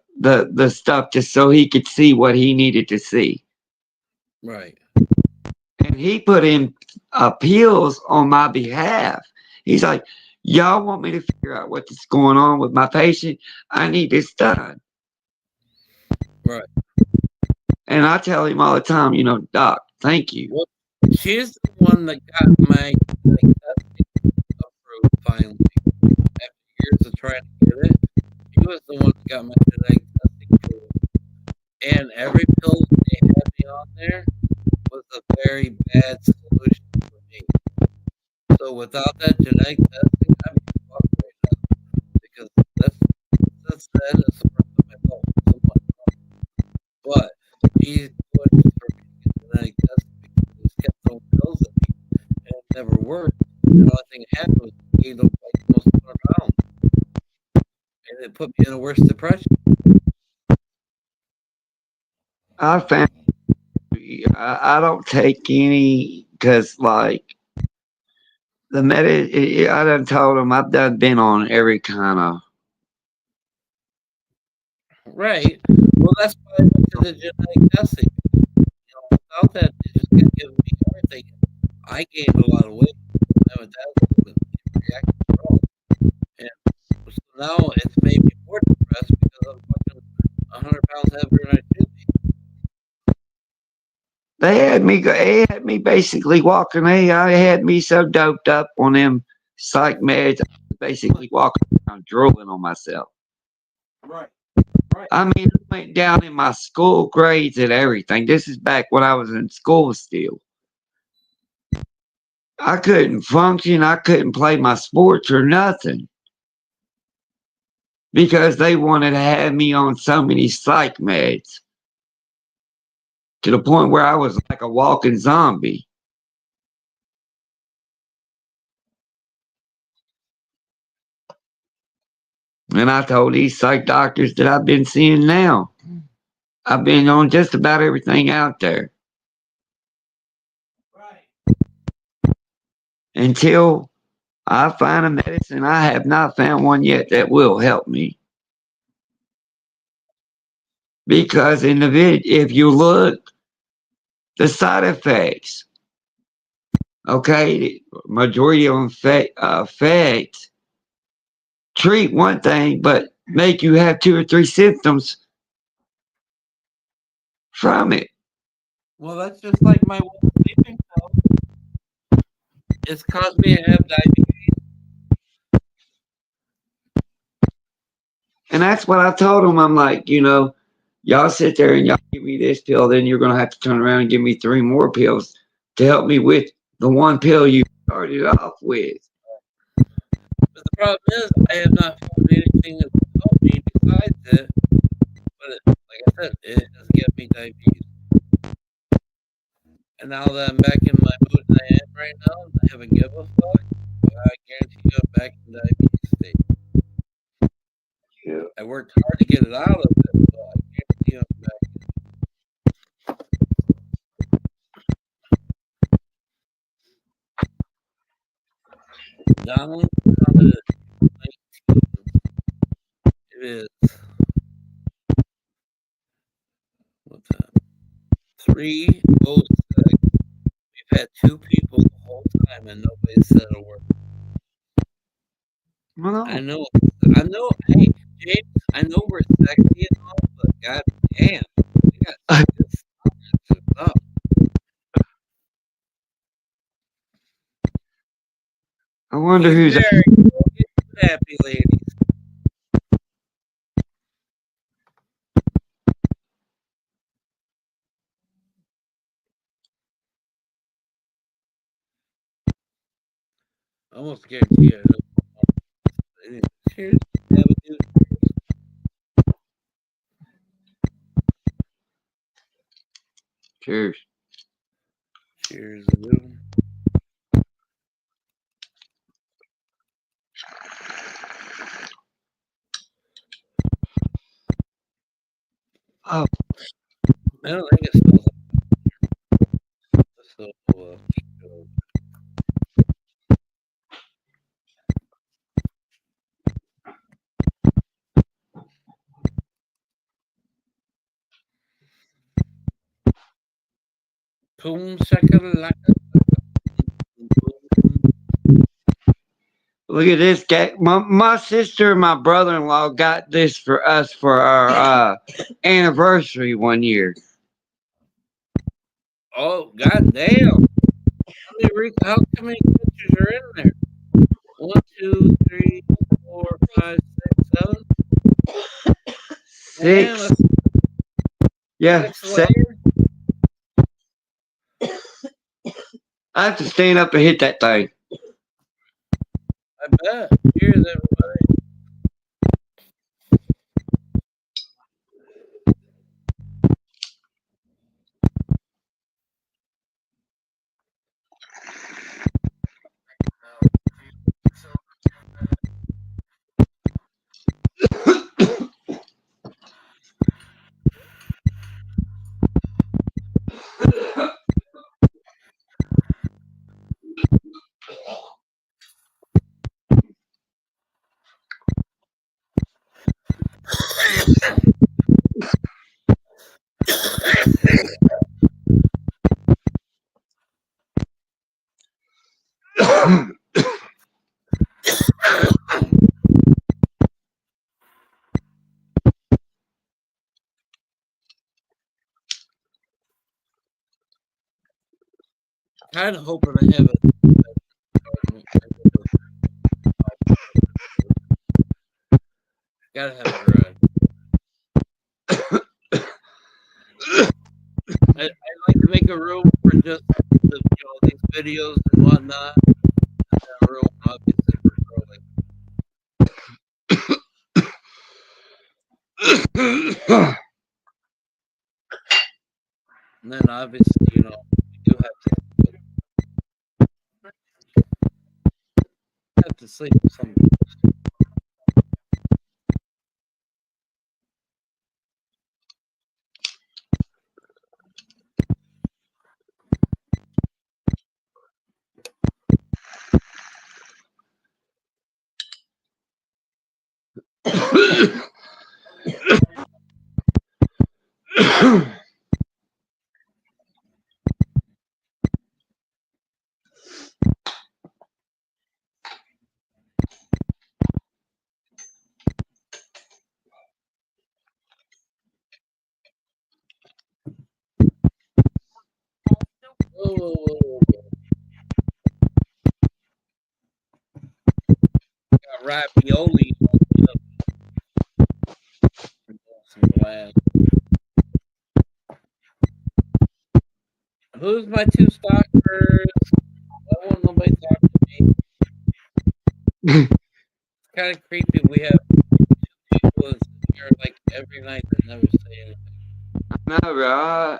stuff just so he could see what he needed to see. Right. And he put in appeals on my behalf. He's like, y'all want me to figure out what's going on with my patient? I need this done. Right. And I tell him all the time, doc, thank you. Well, she's the one that got my testing approved finally. After years of trying to get it, she was the one that got my genetic testing approved. And every pill that they had me on there was a very bad solution for me. So without that genetic testing, I'm fucked right now. Because that is the part of my health somewhat wrong. But she pushed for me to get genetic testing because I just kept throwing pills at me and it never worked. And the only thing that happened was I gained up like almost 200 pounds. And it put me in a worse depression. I found I don't take any because like I done told him I've done been on every kind of. Right. Well, that's why I went to the genetic testing. Without that, they just kept giving me everything. I gained a lot of weight. My metabolism didn't react at all. And so now it's made me more depressed because I'm fucking 100 pounds heavier than I should be. They had me basically walking. I had me so doped up on them psych meds, I was basically walking around drooling on myself. Right. I mean, I went down in my school grades and everything. This is back when I was in school still. I couldn't function. I couldn't play my sports or nothing because they wanted to have me on so many psych meds to the point where I was like a walking zombie. And I told these psych doctors that I've been seeing now, I've been on just about everything out there. Right. until I find a medicine. I have not found one yet that will help me. Because in the if you look, the side effects, okay, majority of them affect treat one thing, but make you have 2 or 3 symptoms from it. Well, that's just like my sleeping pill. It's caused me to have diabetes. And that's what I told them. I'm like, y'all sit there and y'all give me this pill, then you're going to have to turn around and give me 3 more pills to help me with the one pill you started off with. But the problem is, I have not found anything that will help me besides it. But like I said, it has given me diabetes. And now that I'm back in my mood that I am right now, and I haven't given a fuck, I guarantee you I'm back in diabetes state. Yeah. I worked hard to get it out of it, but I guarantee you I'm back. Donald counted at 19. It is what time? 3:06. We've had 2 people the whole time and nobody said a word. I know. Hey, James, I know we're sexy and all, but god damn, we got this up. I wonder He's who's. married. Go get you happy, ladies. I almost guarantee I know. Cheers. Have a dude. Cheers. Cheers, dude. Oh, I don't think it smells like so. Boom shakalaka. look at this guy. My sister and my brother-in-law got this for us for our anniversary one year. Oh god damn! How many pictures are in there? 1, 2, 3, 4, 5, 6, 7. Damn, 6. Yeah, 6 6. layers. I have to stand up to hit that thing. I bet. Cheers, everybody. Kind of hoping I have a. Gotta have a garage. I'd like to make a room for just these videos and whatnot. And that room, obviously, for growing. And then, obviously, we do have to sleep somewhere. Whoa. Got ravioli on some glass. Who's my two stalkers? Why won't nobody talk to me? It's kind of creepy. We have two people that sit here like every night that never say anything. I know, right?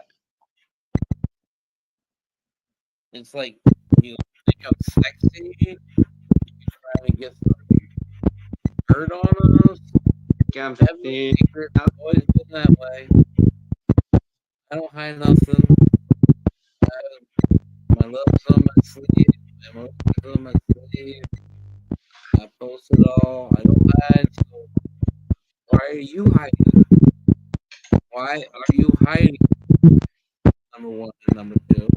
It's like you think I'm sexy. You're trying to get some hurt on us. I'm I have no secret. I've always been that way. I don't hide nothing. My love's on my sleeve. My emotions on my sleeve. I post it all. I don't hide. So why are you hiding? Why are you hiding? Number one and number two.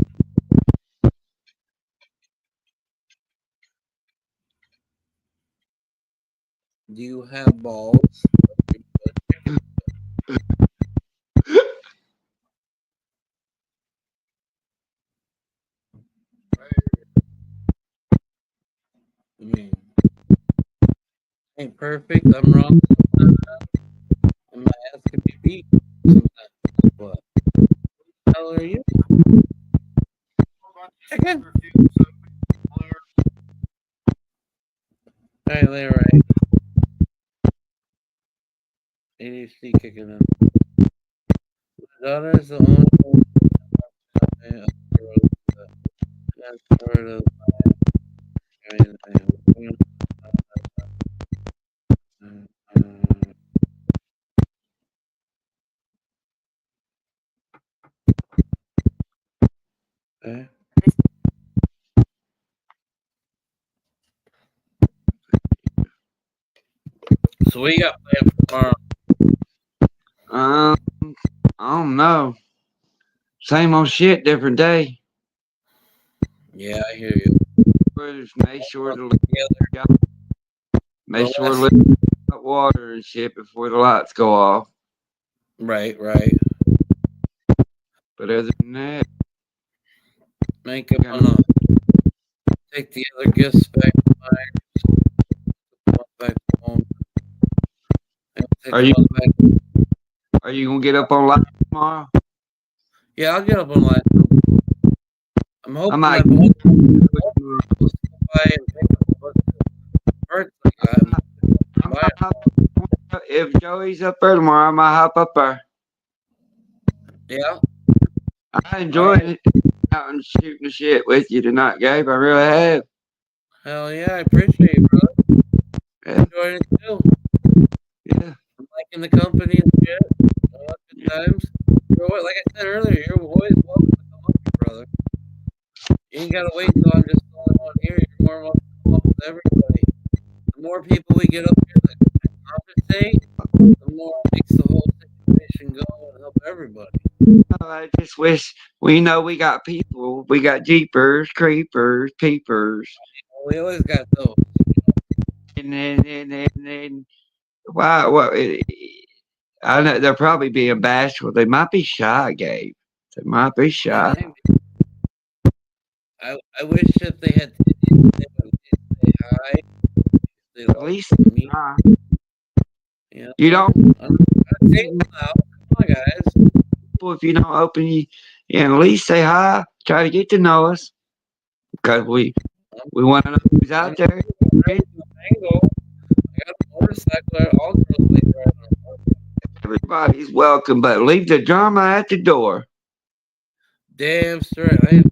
Do you have balls? I mean, ain't perfect. I'm wrong sometimes. And my ass can be beat sometimes. But who the hell are you? Chicken? Alright, Larry, right. ADHD kicking in. My daughter is the only one that's sort of okay. So what you got planned for tomorrow? I don't know. Same old shit, different day. Yeah, I hear you. Just make sure to lift up water and shit before the lights go off. Right, right. But other than that, make it wanna take the other gifts back to mine. Back home. Are you gonna get up on live tomorrow? Yeah, I'll get up on live. I'm hoping I my boy will by and pick up a bunch of birds I got. If Joey's up there tomorrow, I might hop up there. Yeah. I enjoyed out and shooting the shit with you tonight, Gabe. I really have. Hell yeah, I appreciate you, brother. Yeah. Enjoying it too. Yeah. I'm liking the company and shit. Good times. Like I said earlier, you're always welcome to come up here, brother. You ain't gotta wait until I'm just the only one here. You're more welcome to come up with everybody. The more people we get up here that compensate, the more it makes the whole situation go and help everybody. I just wish we got people. We got jeepers, creepers, peepers. We always got those. And then wow, well, I know they're probably being bashful. They might be shy, Gabe. They might be shy. I wish if they had titties, they would say hi. They at least me. You don't. I'm single now. Come on, guys. If you don't open, you at least say hi. Try to get to know us because we want to know who's out there. I got a motorcycle. All girls like that. Everybody's welcome, but leave the drama at the door. Damn straight. I am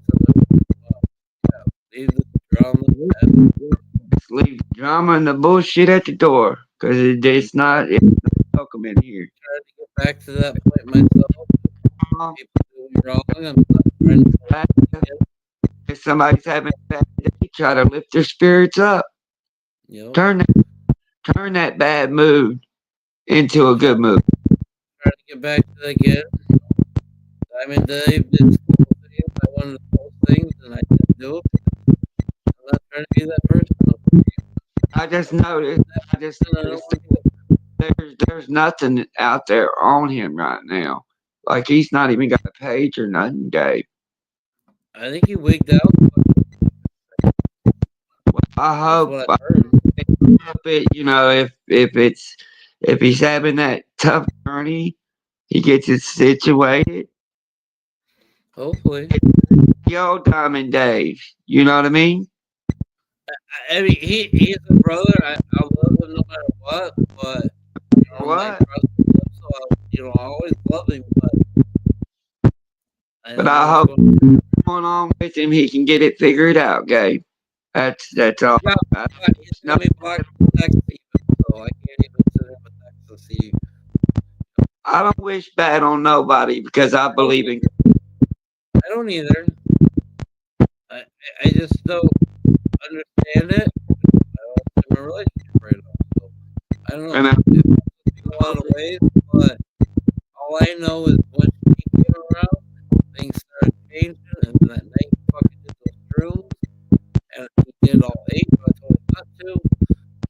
leave the drama. Leave the drama and the bullshit at the door because it's not welcome in here. Trying to get back to that point myself. People do me wrong. I'm not trying to. If somebody's having a bad day, try to lift their spirits up. Yep. Turn that bad mood. into a good mood. Trying to get back to it again. Diamond Dave did some cool things. I wanted to post things and I didn't do it. I'm not trying to be that person. I just noticed. I just I don't noticed want to do it. there's nothing out there on him right now. Like he's not even got a page or nothing, Dave. I think he wigged out. I That's hope, what I heard. if he's having that tough journey, he gets it situated. Hopefully. Yo, Diamond Dave, you know what I mean? I mean, he's a brother. I love him no matter what, but my What? trust is him, so I always love him, but I But don't know I what's hope going going on with him, he can get it figured out, Gabe. That's all. He's got me blocked from text even, so I can't even send him a text to see. I don't wish bad on nobody because I believe in. I don't either. I just don't understand it. I don't have a relationship right now, so I don't know. And It in a lot of ways, but all I know is when she came around, things started changing, and then that night he fucking did those shrooms, and he did all eight, but I told him not to.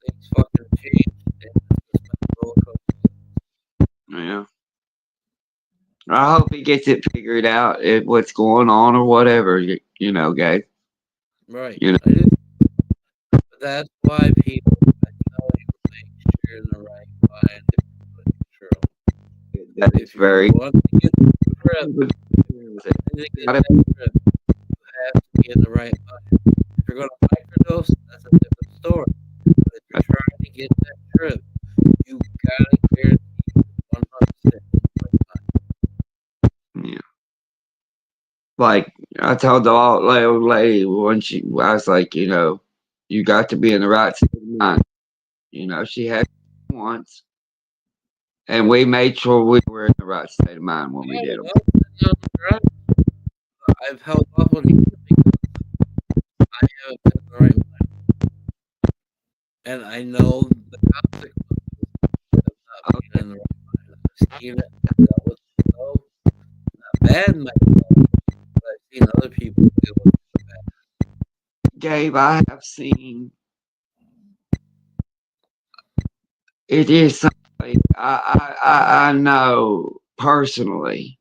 Things fucking changed, and it's just been a roller coaster. yeah, I hope he gets it figured out. What's going on or whatever, Gabe. Right. You know, I just, but that's why people, I tell you, make sure you're in the right mind if you're doing true. that is If you very. want to get the trip, to get that trip, you have to be in the right mind. If you're going to microdose, that's a different story. But if you're trying to get that trip, you gotta guarantee 100% in the right mind. Yeah. Like I told the old lady when I was like, you got to be in the right state of mind. She had once, and we made sure we were in the right state of mind when we did them. I've held off on you because I haven't been in the right mind. And I know the consequences of not being in the right mind. I've seen it, I've dealt with myself. Not bad myself, but I've seen other people deal with it bad. Gabe, I have seen. It is something I know personally.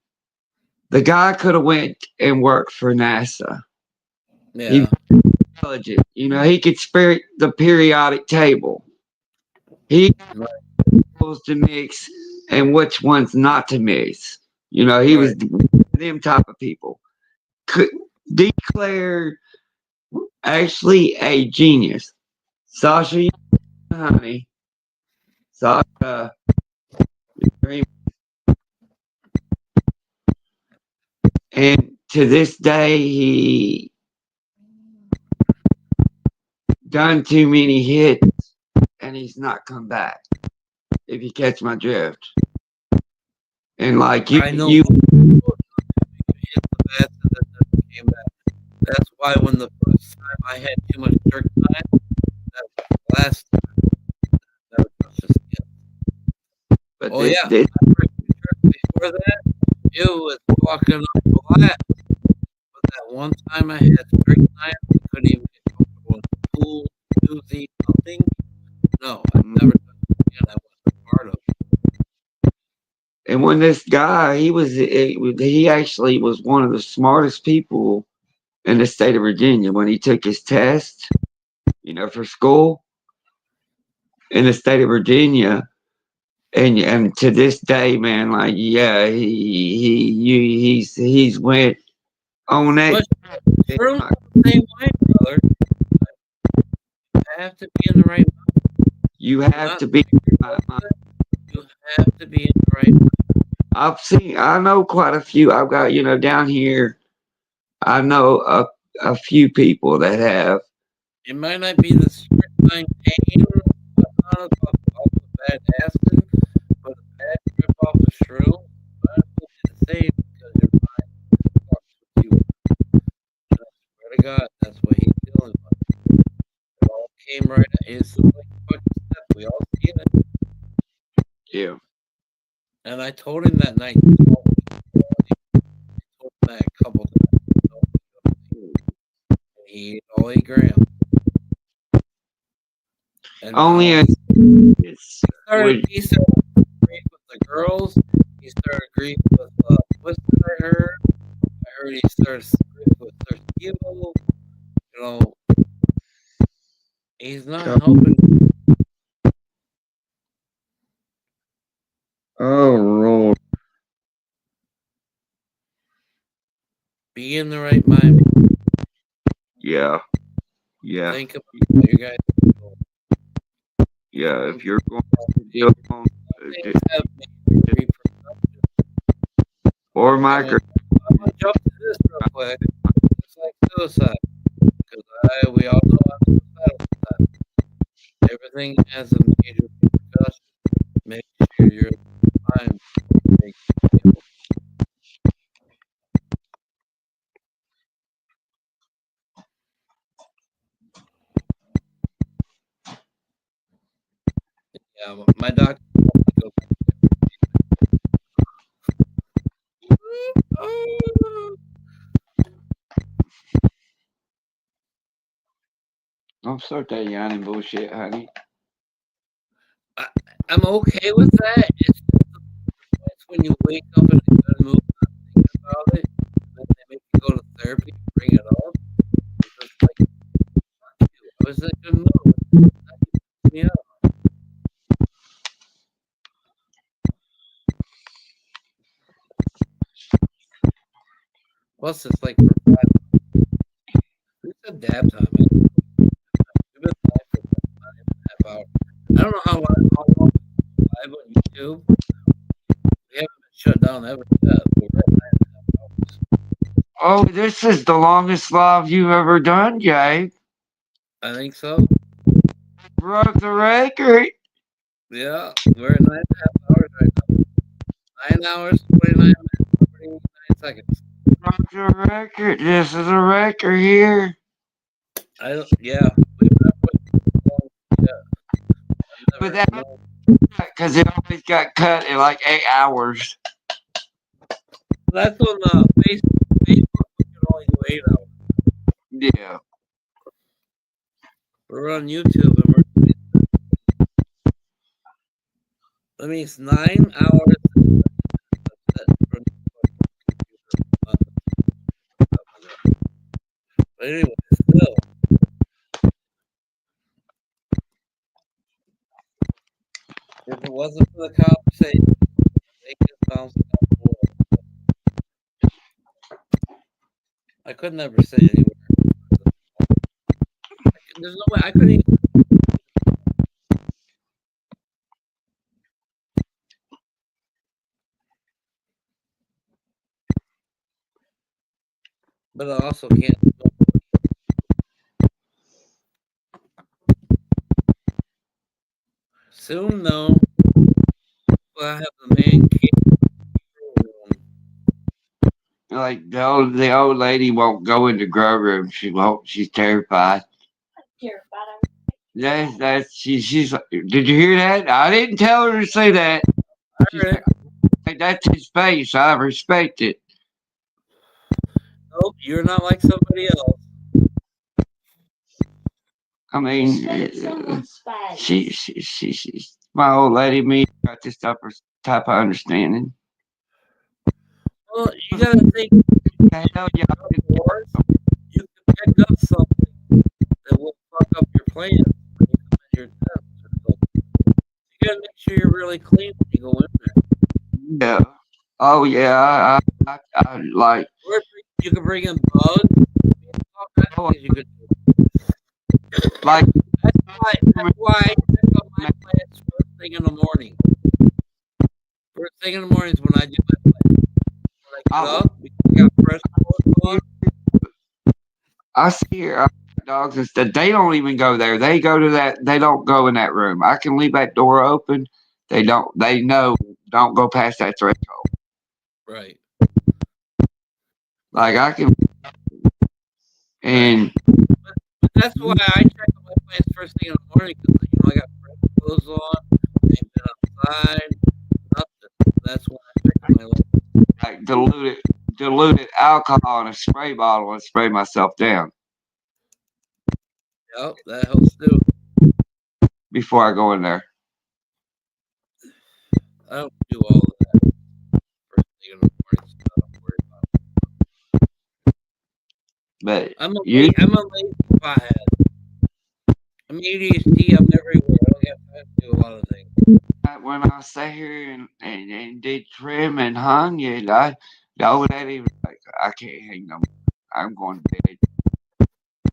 The guy could have went and worked for NASA. Yeah. He's intelligent. He could spirit the periodic table. He knows to mix and which ones not to mix. He was them type of people. Could declare actually a genius. Sasha, honey. Sasha, and to this day, he done too many hits, and he's not come back. If you catch my drift, and like I know hit the best and then never came back. That's why when the first time I had too much jerk time, that was the last time. That was just But oh yeah, before that, it was fucking up flat. But that one time I had jerk time, I couldn't even get comfortable in the pool, jacuzzi, nothing. No, I've never done it again. I wasn't part of it. And when this guy, he actually was one of the smartest people in the state of Virginia when he took his test, for school in the state of Virginia. And to this day, man, like yeah, he's went on that. But we're the same way, brother. You have to be in the right mind. You have to be. You have to be in the right mind. I know quite a few. I've got, down here, I know a few people that have. It might not be the strychnine pain or whatnot off the bad acid, but a bad trip off the shroom might be the same because your mind fucks with you. And I swear to God, that's what he's dealing with. It all came right. It's like fucking stuff. We all seen it. Yeah. And I told him that night. I told him that a couple times. He ate all 8 grams. And Only now a he started grief with the girls. He started grief with Twisted, I heard. I heard he started grief with Thirsty. You know, he's not helping. Oh Lord. Be in the right mind. Yeah. Yeah. Think about you guys. Yeah. If you're going to deal on or micro. I'm gonna jump to this real quick. It's like suicide. Because we all know I'm suicidal sometimes. Everything has a major repercussion. Make sure you're fine. Yeah, my doctor told me to go back Don't start that yawning bullshit, honey. I'm okay with that. It's when you wake up in a good mood, not thinking about it, and then they make you go to therapy and bring it up. It's just like, fuck you. I was in a good mood. Yeah. Plus, it's like for 5 months. It's a dab time. We've been live for 9.5 hours. I don't know how long we've been live on YouTube. We haven't been shut down ever yet. We're at 9.5 hours. Oh, this is the longest live you've ever done, Jay. I think so. Broke the record. Yeah, we're at 9.5 hours right now. 9 hours, 29 minutes, 49 seconds. Broke the record. This is a record here. Yeah, we've never went long. Yeah, but that because it always got cut in like 8 hours. That's on Facebook. Facebook, we can only do 8 hours. Yeah. We're on YouTube and that means 9 hours. But anyway, still. If it wasn't for the conversation, they could bounce down the wall. I could never sit anywhere. There's no way I couldn't even. But I also can't. Soon, though, I have the man cave. Like the old lady won't go in the grow room. She won't. She's terrified. She's. Did you hear that? I didn't tell her to say that. Like, that's his face. I respect it. Nope, you're not like somebody else. I mean, she's my old lady. Me got this type of understanding. Well, you gotta think. Hell yeah. You can pick up something that will fuck up your plans when you come in your test. You gotta make sure you're really clean when you go in there. Yeah. Oh yeah. I like. Or you can bring in bugs. All kinds of things you could do. Like. That's why I check out my plants first thing in the morning. First thing in the morning is when I do my plants. When I get up, we got fresh clothes on. I see here dogs and stuff. They don't even go there. They go to that. They don't go in that room. I can leave that door open. They don't. They know. Don't go past that threshold. Right. Like I can. And. But that's why I check out my plants first thing in the morning because I got fresh clothes on. They've been outside. Nothing. That's alcohol in a spray bottle and spray myself down Yep, that helps too. before I go in there. I don't do all of that first thing in the morning, so I don't worry about it. But I'm a you, lazy pothead. I'm ADHD. I'm everywhere. I don't have time to do a lot of things. when I sat here and did trim and hung it, the old lady was like, I can't hang no more. I'm going to bed.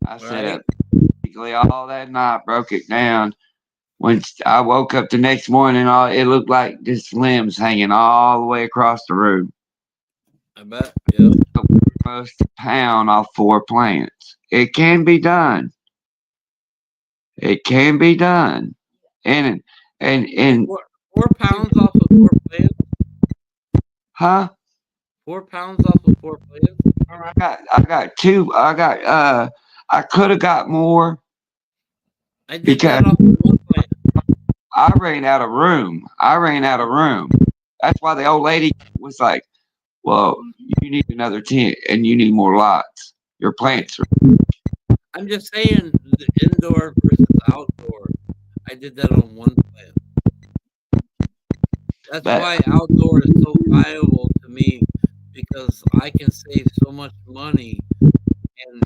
I sat Right? up basically all that night, broke it down. When I woke up the next morning, it looked like just limbs hanging all the way across the room. I bet. Yep. Almost a pound off 4 plants. It can be done. It can be done. And 4 pounds off of 4 plants. huh? 4 pounds off of 4 plants. I got two. I could have got more I did because that off of 1 plant. I ran out of room. That's why the old lady was like, "Well, you need another tent and you need more lots. Your plants are." I'm just saying, the indoor versus outdoor. I did that on 1 plant. That's But why outdoor is so valuable to me, because I can save so much money and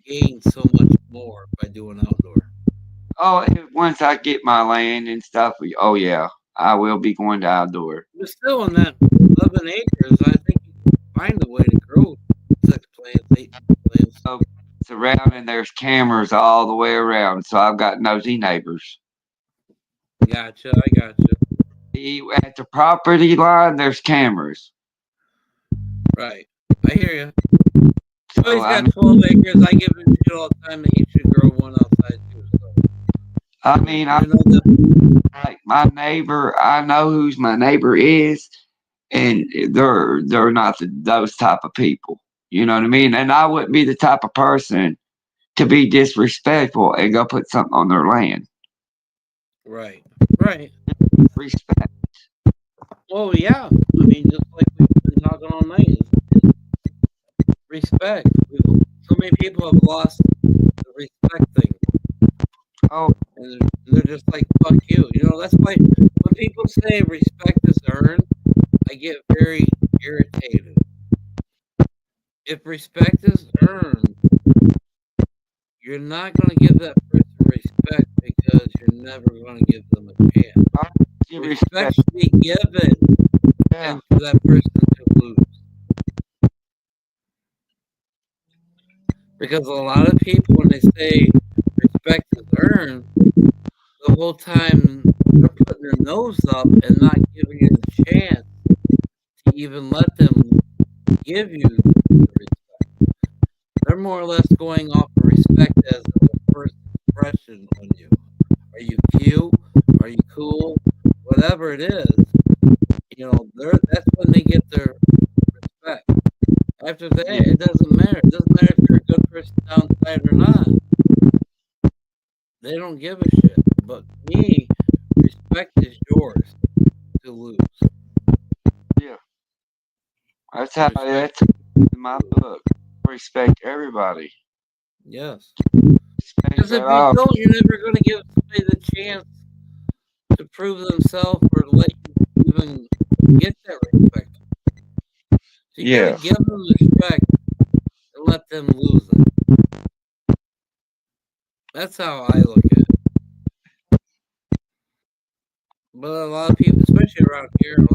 gain so much more by doing outdoor. once I get my land and stuff, oh yeah, I will be going to outdoor. But still, in that 11 acres, I think you can find a way to grow 6 plants, 8 plants. So surrounding, there's cameras all the way around, so I've got nosy neighbors. Gotcha, I gotcha. At the property line, there's cameras. Right. I hear you. So Oh, he's got 12 acres. I give him shit all the time that he should grow one outside too. So. I mean, I know that. like my neighbor. I know who's my neighbor is, and they're not those type of people. You know what I mean? And I wouldn't be the type of person to be disrespectful and go put something on their land. Right. Right. Respect. Oh yeah. I mean, just like we've been talking all night, is respect. So many people have lost the respect thing. Oh, And they're just like, fuck you. You know, that's why when people say respect is earned, I get very irritated. If respect is earned, you're not going to give that person respect because you're never going to give them a chance. Respect should be given, and for that person to lose. Because a lot of people, when they say respect is earned, the whole time they're putting their nose up and not giving you the chance to even let them give you the respect. They're more or less going off of respect as a first impression on you. Are you cute? Are you cool? Whatever it is, you know, that's when they get their respect. After that, it doesn't matter. It doesn't matter if you're a good person downside or not. They don't give a shit. But me, respect is yours to lose. Yeah. That's in my book. Respect everybody. Yes. Respect Because if you don't, you're never going to give somebody the chance to prove themselves or let you even get that respect. So you got to give them respect and let them lose it. That's how I look at it. But a lot of people, especially around here, a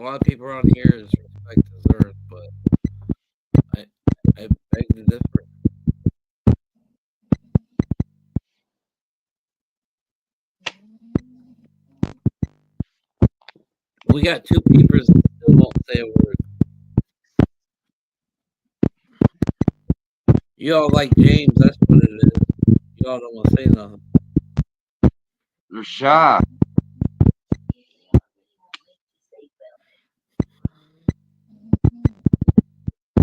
lot of people around here is respect is earned, but I beg to differ. We got 2 peepers that still won't say a word. You all like James, that's what it is. You all don't want to say nothing. They're shy.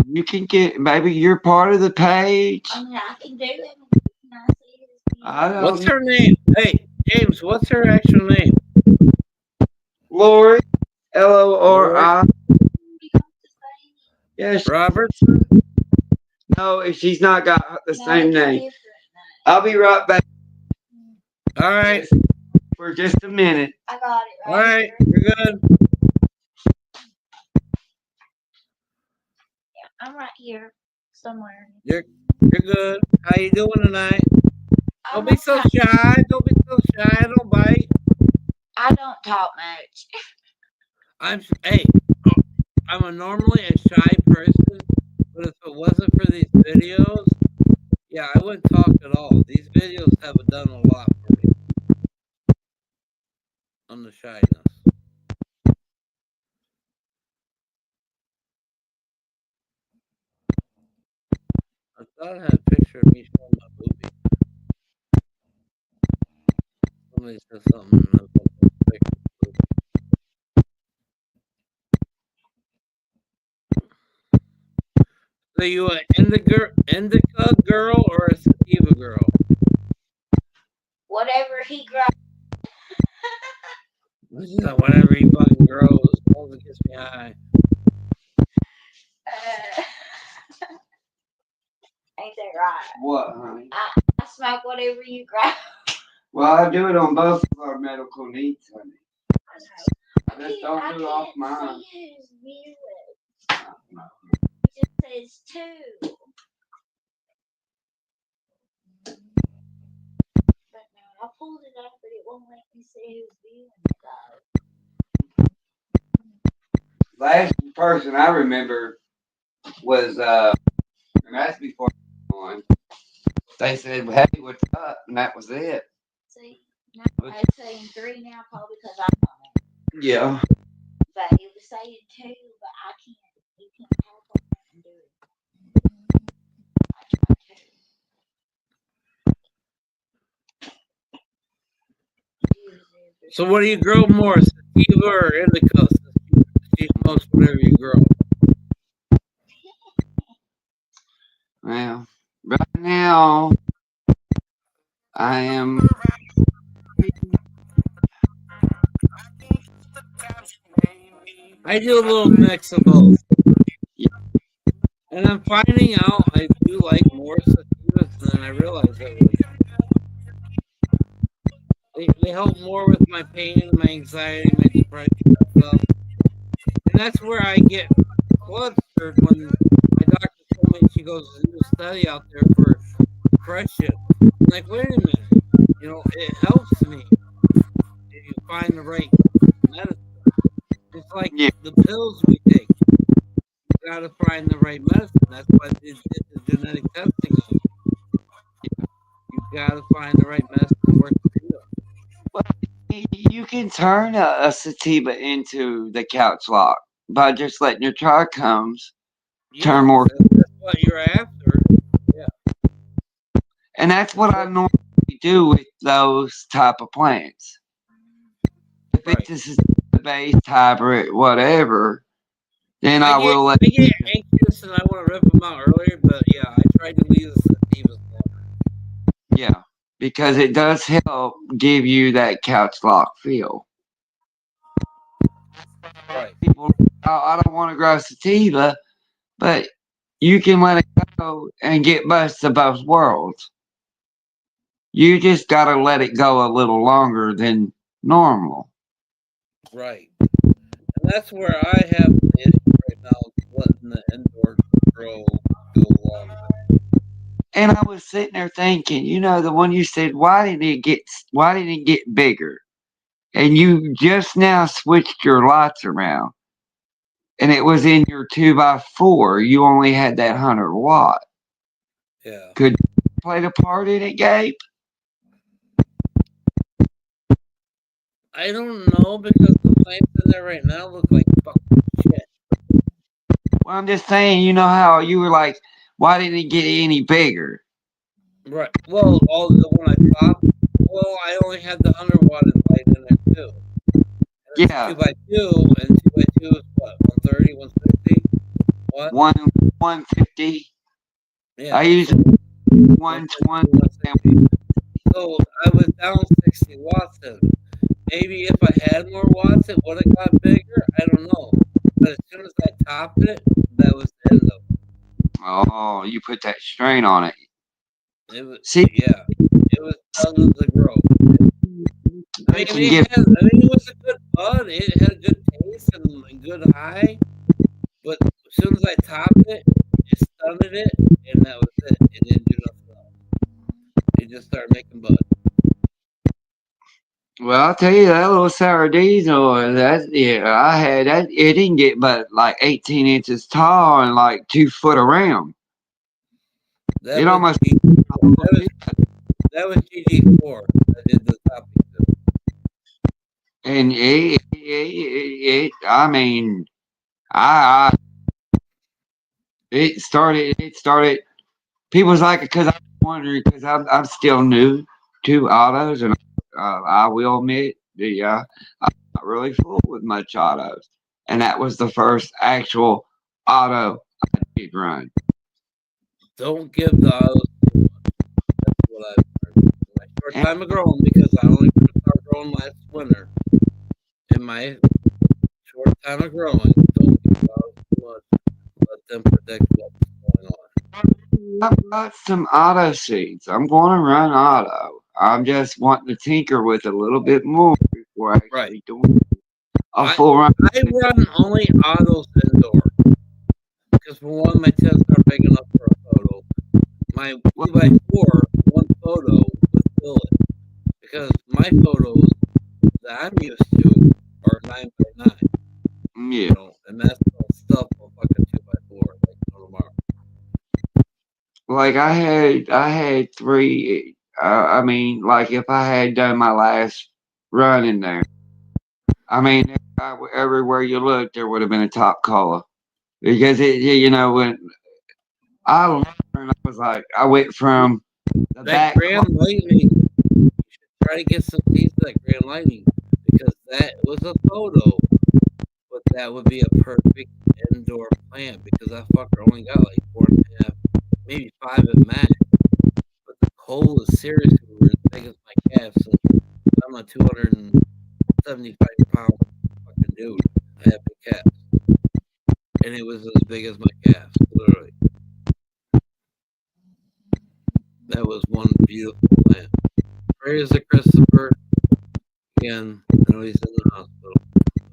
You can get, maybe you're part of the page. I mean, I can do it. I don't What's know. her name? Hey, James, what's her actual name? Lori. Lori. Yeah, Robertson? No, she's not got the same name. I'll be right back. All right. For just a minute. I got it All right. You're good. Yeah, I'm right here somewhere. You're good. How you doing tonight? Don't be so shy. Don't be so shy. Don't bite. I don't talk much. I'm normally a shy person, but if it wasn't for these videos, yeah, I wouldn't talk at all. These videos have done a lot for me on the shyness. I thought I had a picture of me showing my movie. Somebody said something about the picture. So you an indica girl or a sativa girl? Whatever he grows. Whatever he fucking grows, as long as it gets me high. Ain't that right? What, honey? I smoke whatever you grow. Well, I do it on both of our medical needs, honey. I just don't do it off mine. It just says 2. But no, I pulled it up, but it won't let me see who's viewing it though. Last person I remember was, and that's before on. They said, "Hey, what's up?" And that was it. See, now it's saying 3 now, probably because I'm on it. Yeah. But it was saying 2, but I can't. You can't tap on it and do it. I tried to. So what do you grow more, sativa or indica? She smokes whatever you grow. Well, right now I am. I do a little mix of both. And I'm finding out I do like more sativas than I realized I would. They help more with my pain, my anxiety, my depression and stuff. And that's where I get flustered when my doctor told me she goes to do a study out there for depression. I'm like, wait a minute, it helps me if you find the right medicine. It's like the pills we take. You gotta find the right medicine. That's why they did the genetic testing on you. You gotta find the right medicine that works for you. Well, you can turn a sativa into the couch lock by just letting your trichomes turn more. That's what you're after. Yeah. And that's what I normally do with those type of plants. If it's a sativa-based hybrid, whatever, then I will let. I get anxious and I want to rip them out earlier, but yeah, I try to leave the sativas longer. Yeah, because it does help give you that couch lock feel. Right. People, I don't want to grow sativa, but you can let it go and get best of both worlds. You just got to let it go a little longer than normal. Right. And that's where I have the issue right now, letting the indoor grow go longer. And I was sitting there thinking, the one you said, why didn't it get bigger? And you just now switched your lights around. And it was in your 2x4. You only had that 100 watt. Yeah. Could you play the part in it, Gabe? I don't know, because the plants in there right now look like fucking shit. Well, I'm just saying, you know how you were like, why didn't it get any bigger? Right. Well, all the one I popped, I only had the 100 watt light in there too. And yeah. 2x2, and 2x2 is what? 130, 160? What? 150. Yeah. I use 120. So I was down 60 watts. Maybe if I had more watts, it would have got bigger. I don't top it, that was the end of it. Oh, you put that strain on it. It was, See, yeah, it was starting to grow. they can get. I mean, it was a good bud. It had a good taste and good high. But as soon as I topped it, it stunted it, and that was it. It didn't do nothing else. It just started making bud. Well, I'll tell you that little sour diesel. That yeah, I had that. It didn't get but like 18 inches tall and like 2 foot around. That It was almost. that was GG4 that did the topping too. And I mean, I it started. People was like, because I'm wondering, because I'm still new to autos, and I will admit, I'm not really full with much autos, and that was the first actual auto I did run. Don't give the autos too much. That's what I've learned. In my short And, time of growing, because I only started growing last winter. In my short time of growing, don't give the autos too much. Let them predict what's going on. I've got some auto seeds. I'm going to run auto. I'm just wanting to tinker with it a little bit more before actually doing a full run. I run only autos indoor. Because for one, my tents aren't big enough for a photo. My 2x4, one photo would fill it. Because my photos that I'm used to are 9x9. Yeah. You know, and that's all stuff on fucking 2x4, like no tomorrow. Like I had three. I mean, like if I had done my last run in there, I mean, everywhere you looked, there would have been a top color because when I learned, I was like, I went from the That back. Grand Lightning, you should try to get some seeds of that Grand Lightning because that was a photo, but that would be a perfect indoor plant because that fucker only got like 4.5, maybe 5 at max. But the coal is seriously as big as my calves. So I'm a 275-pound fucking dude. I have big calves, and it was as big as my calves, literally. That was one beautiful plant. Prayers to Christopher. Again, I know he's in the hospital.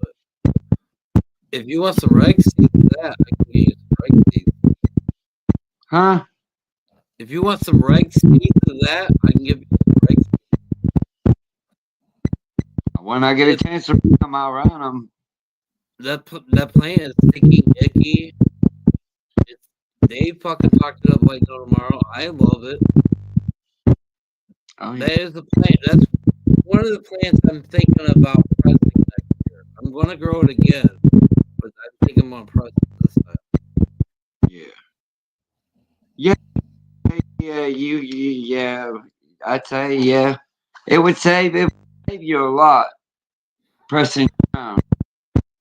But if you want some reg seeds of that, I can get you some reg seeds. Huh? If you want some reg seeds of that, I can give you some reg seeds. When I get a chance to run them, I'll run them. That plant is sticky, icky. They fucking talked it up like no tomorrow. I love it. Oh, yeah. That is the plant. That's one of the plants I'm thinking about pressing next year. I'm going to grow it again, but I think I'm going to press it this time. Yeah. Yeah. Yeah. Yeah. I'd say, yeah. It would save you a lot pressing down.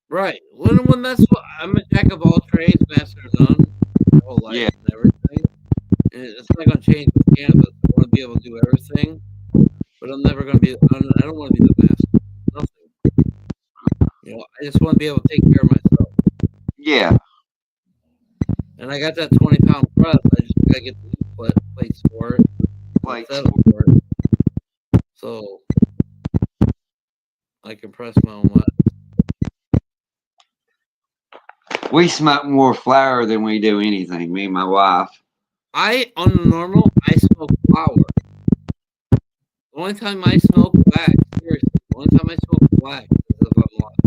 Right. When that's what I'm a jack of all trades, master of none, my whole life and everything. And it's not going to change with cannabis. I want to be able to do everything, but I'm never going to be. I don't want to be the master. Nothing. You know, I just want to be able to take care of myself. Yeah. And I got that 20-pound press. I just got to get the plates for it. Plates for it. So I can press my own wax. We smoke more flour than we do anything, me and my wife. On the normal, I smoke flour. The only time I smoke wax, seriously, the only time I smoke wax is if I'm lying.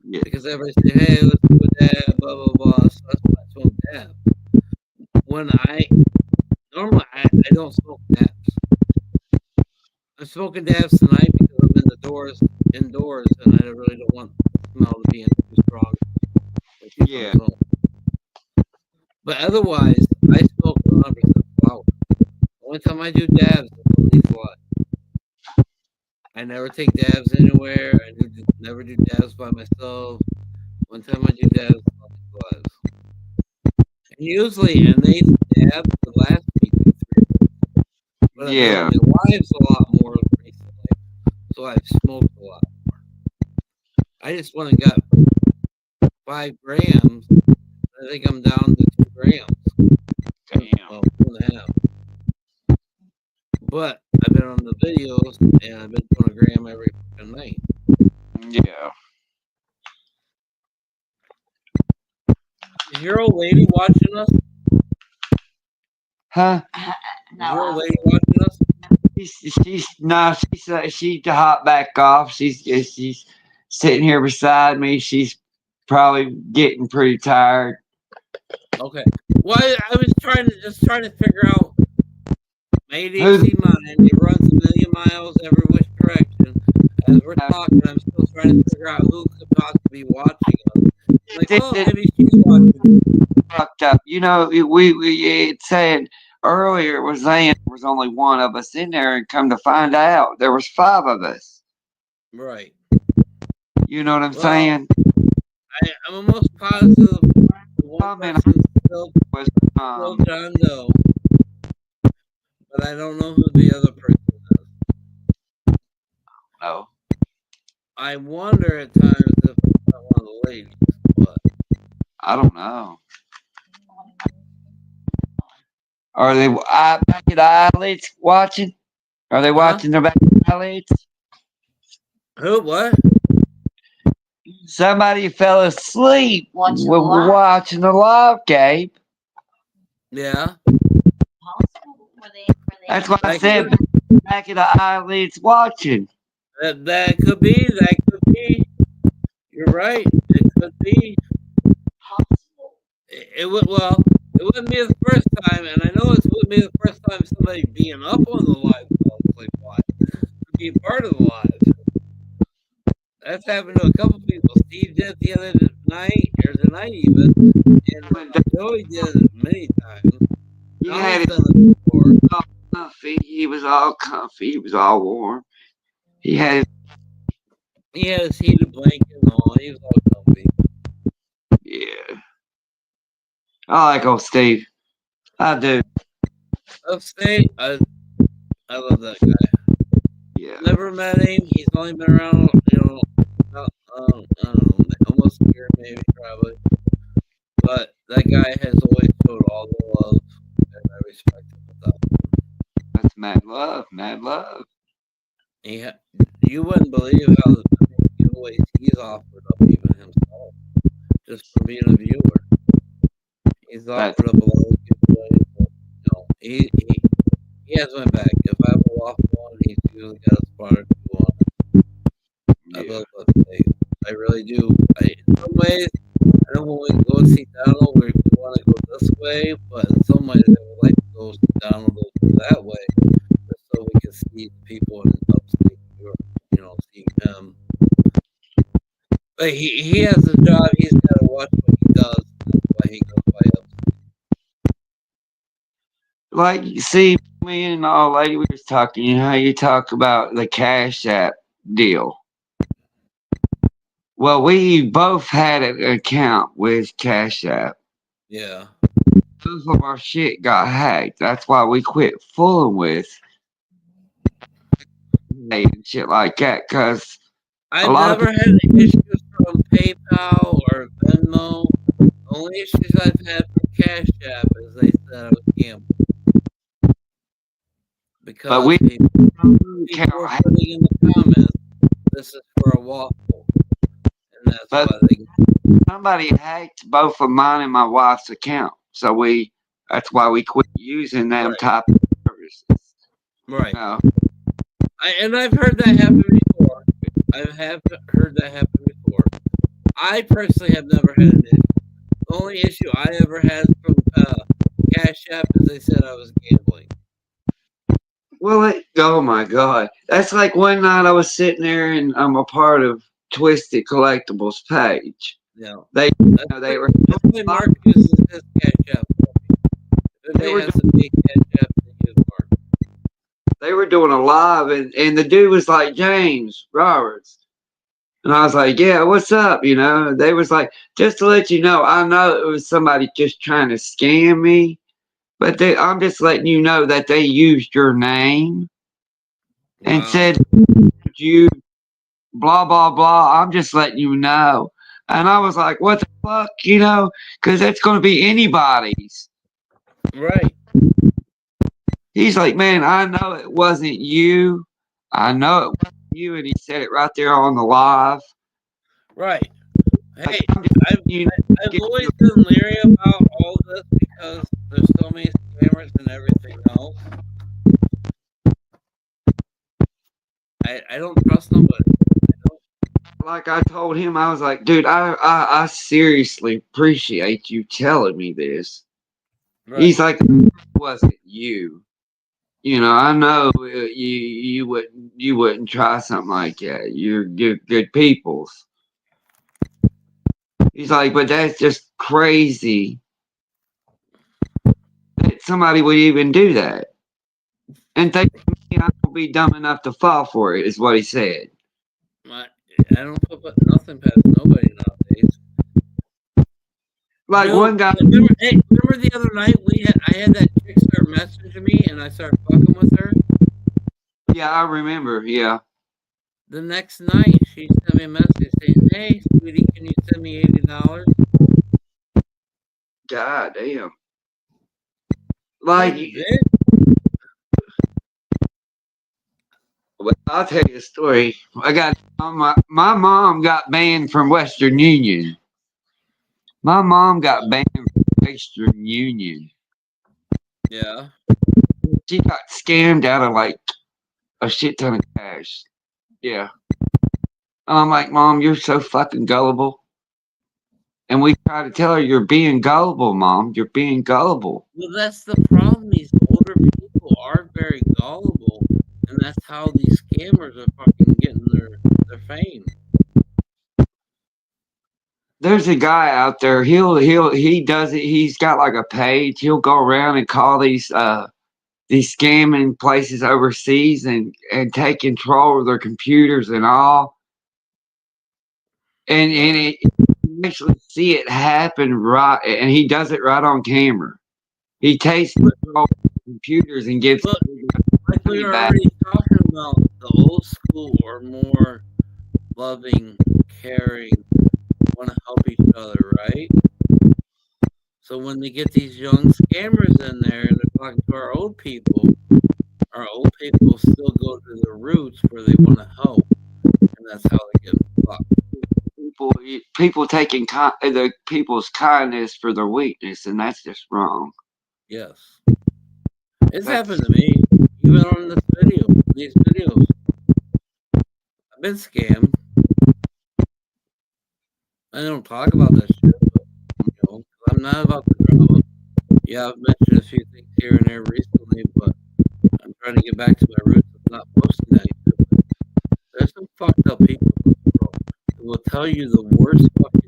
Yeah. Because everybody say, hey, let's do a dab, blah, blah, blah. So that's why I smoke dab. Normally, I don't smoke dabs. I'm smoking dabs tonight because I'm indoors, and I really don't want the smell to be too strong. Yeah. But otherwise, I smoke 100% flower. The only time I do dabs is on these lives. I never take dabs anywhere. I never do dabs by myself. One time I do dabs on these lives. And usually, they dabs the last week or 3 weeks. But I've been on my lives a lot more recently, so I've smoked a lot more. I just went and got 5 grams. I think I'm down to 2 grams. Damn. Well, 2.5. But I've been on the videos and I've been doing a gram every fucking night. Yeah. Is your old lady watching us? Huh? Is your old lady watching us? She's to hop back off. She's sitting here beside me. She's probably getting pretty tired. Okay. Well, I was trying to figure out my ADHD mind. It runs a million miles every which direction. As we're talking, I'm still trying to figure out who could possibly be watching us. Like, oh, maybe she's watching. Fucked up. You know, it said earlier it was saying there was only one of us in there, and come to find out there was 5 of us. Right. You know what I'm saying? I'm almost positive one person still John Doe, but I don't know who the other person is. No. I wonder at times if it's not one of the ladies, but I don't know. Are they back at the eyelids watching? Are they watching their back of the eyelids? Who? What? Somebody fell asleep watching the live, Gabe. Yeah. That's what I said. Back of the eyelids watching. That could be. That could be. You're right. It could be. It would. Well, it wouldn't be the first time, and I know it wouldn't be the first time somebody being up on the live like what? Be part of the live. That's happened to a couple people. Steve did the other night, or the night even, and Joey did it many times. He had it before. Comfy. He was all comfy. He was all warm. He had his heated blanket on. He was all comfy. Yeah. I like old Steve. I do. Upstate, I love that guy. Yeah. Never met him. He's only been around, about, I don't know, almost a year maybe, probably. But that guy has always showed all the love, and I respect him with that. That's mad love, mad love. You wouldn't believe how many giveaways he's offered up even himself, just from being a viewer. He's offered up a lot of giveaways. He has my back. If I have a waffle on, he's usually got a spot or two on it. I love Upstate. I really do. In some ways, I don't want to go see Donald where we want to go this way, but in some ways, I would like to go see Donald that way, just so we can see the people in Upstate New York, see him. But he has a job. He's got to watch what he does. That's why he goes by Upstate. Like, you see, me and the old lady, we was talking, how you talk about the Cash App deal. Well, we both had an account with Cash App. Yeah. Both of our shit got hacked. That's why we quit fooling with and shit like that, because I've never had any issues from PayPal or Venmo. The only issues I've had from Cash App is they said I was gambling. Because people were putting in the comments, this is for a waffle. And that's why somebody hacked both of mine and my wife's account. So that's why we quit using them type of services. Right. And I've heard that happen before. I have heard that happen before. I personally have never had an issue. The only issue I ever had from Cash App is they said I was gambling. Well, oh my God. That's like one night I was sitting there and I'm a part of Twisted Collectibles page. Yeah. They were. Mark uses his Cash App. If anybody has to pay Cash App, they use Mark. They were doing a live and the dude was like, James Roberts. And I was like, yeah, what's up? They was like, just to let you know, I know it was somebody just trying to scam me, but I'm just letting you know that they used your name and said you blah, blah, blah. I'm just letting you know. And I was like, what the fuck, you know? Because that's going to be anybody's. Right. He's like, man, I know it wasn't you. I know it wasn't you. And he said it right there on the live. Right. Like, Hey, I'm just, I've you I've always been leery about all this because there's so many scammers and everything else. I don't trust nobody. like I told him, I was like, dude, I seriously appreciate you telling me this. Right. He's like, it wasn't you. You know, I know you wouldn't try something like that. You're good peoples. He's like, but that's just crazy that somebody would even do that. And think me, I won't be dumb enough to fall for it, is what he said. I don't put nothing past nobody nowadays. Like Dude, one guy. remember the other night I had that chick start messaging me and I started fucking with her. Yeah, I remember. Yeah. The next night she sent me a message saying, "Hey, sweetie, can you send me $80?" God damn. Like, well, I'll tell you a story. I got my mom got banned from Western Union. My mom got banned from Western Union. Yeah. She got scammed out of like a shit ton of cash. Yeah. And I'm like, Mom, you're so fucking gullible. And we try to tell her, you're being gullible, Mom. You're being gullible. Well, that's the problem. These older people are very gullible, and that's how these scammers are fucking getting their fame. There's a guy out there. He does it. He's got like a page. He'll go around and call these scamming places overseas and take control of their computers and all. And you actually see it happen right, and he does it right on camera. He takes control of the computers and gives like we were already talking about, the old school are more loving, caring, want to help each other, right? So when they get these young scammers in there and they're talking to our old people still go to their roots where they want to help, and that's how they get fucked. People taking the people's kindness for their weakness, and that's just wrong. Yes, it's happened to me. Even on these videos, I've been scammed. I don't talk about that shit, but I'm not about the drama. Yeah, I've mentioned a few things here and there recently, but I'm trying to get back to my roots of not posting that shit. But there's some fucked up people in this world who will tell you the worst fucking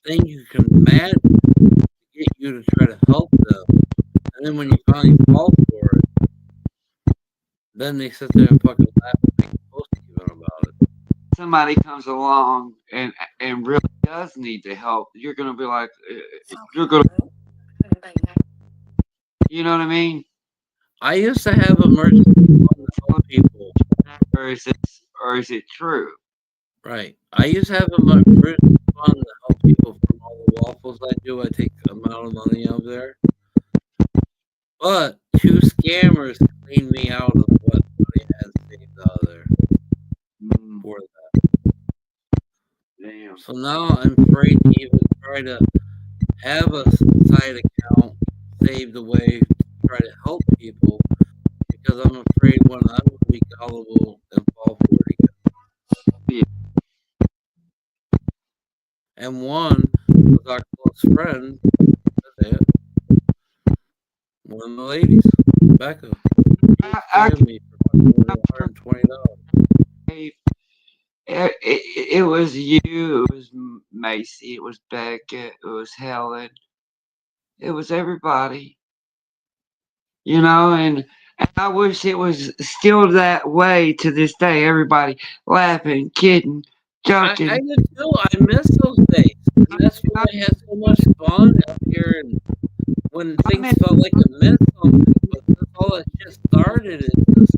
thing you can imagine to get you to try to help them. And then when you finally fall for it, then they sit there and fucking laugh and make a post even about it. Somebody comes along and really does need the help, you're gonna be like, you know what I mean? I used to have emergency fund to help people. Or is it true? Right. I used to have emergency fund to help people from all the waffles I do. I take the amount of money out there. But 2 scammers cleaned me out of what money I had saved out of there for that. Damn. So now I'm afraid to even try to have a side account saved away to try to help people because I'm afraid when I'm going to be gullible and fall for it again. Yeah. And one was our close friend. That's it. One of the ladies, Becca. Scammed me for $120. It was you, it was Macy, it was Becca, it was Helen, it was everybody. You know, and I wish it was still that way to this day. Everybody laughing, kidding, joking. I did too. I miss those days. And that's when I had so much fun up here, and when things felt like it meant something. But that's all that just started. It just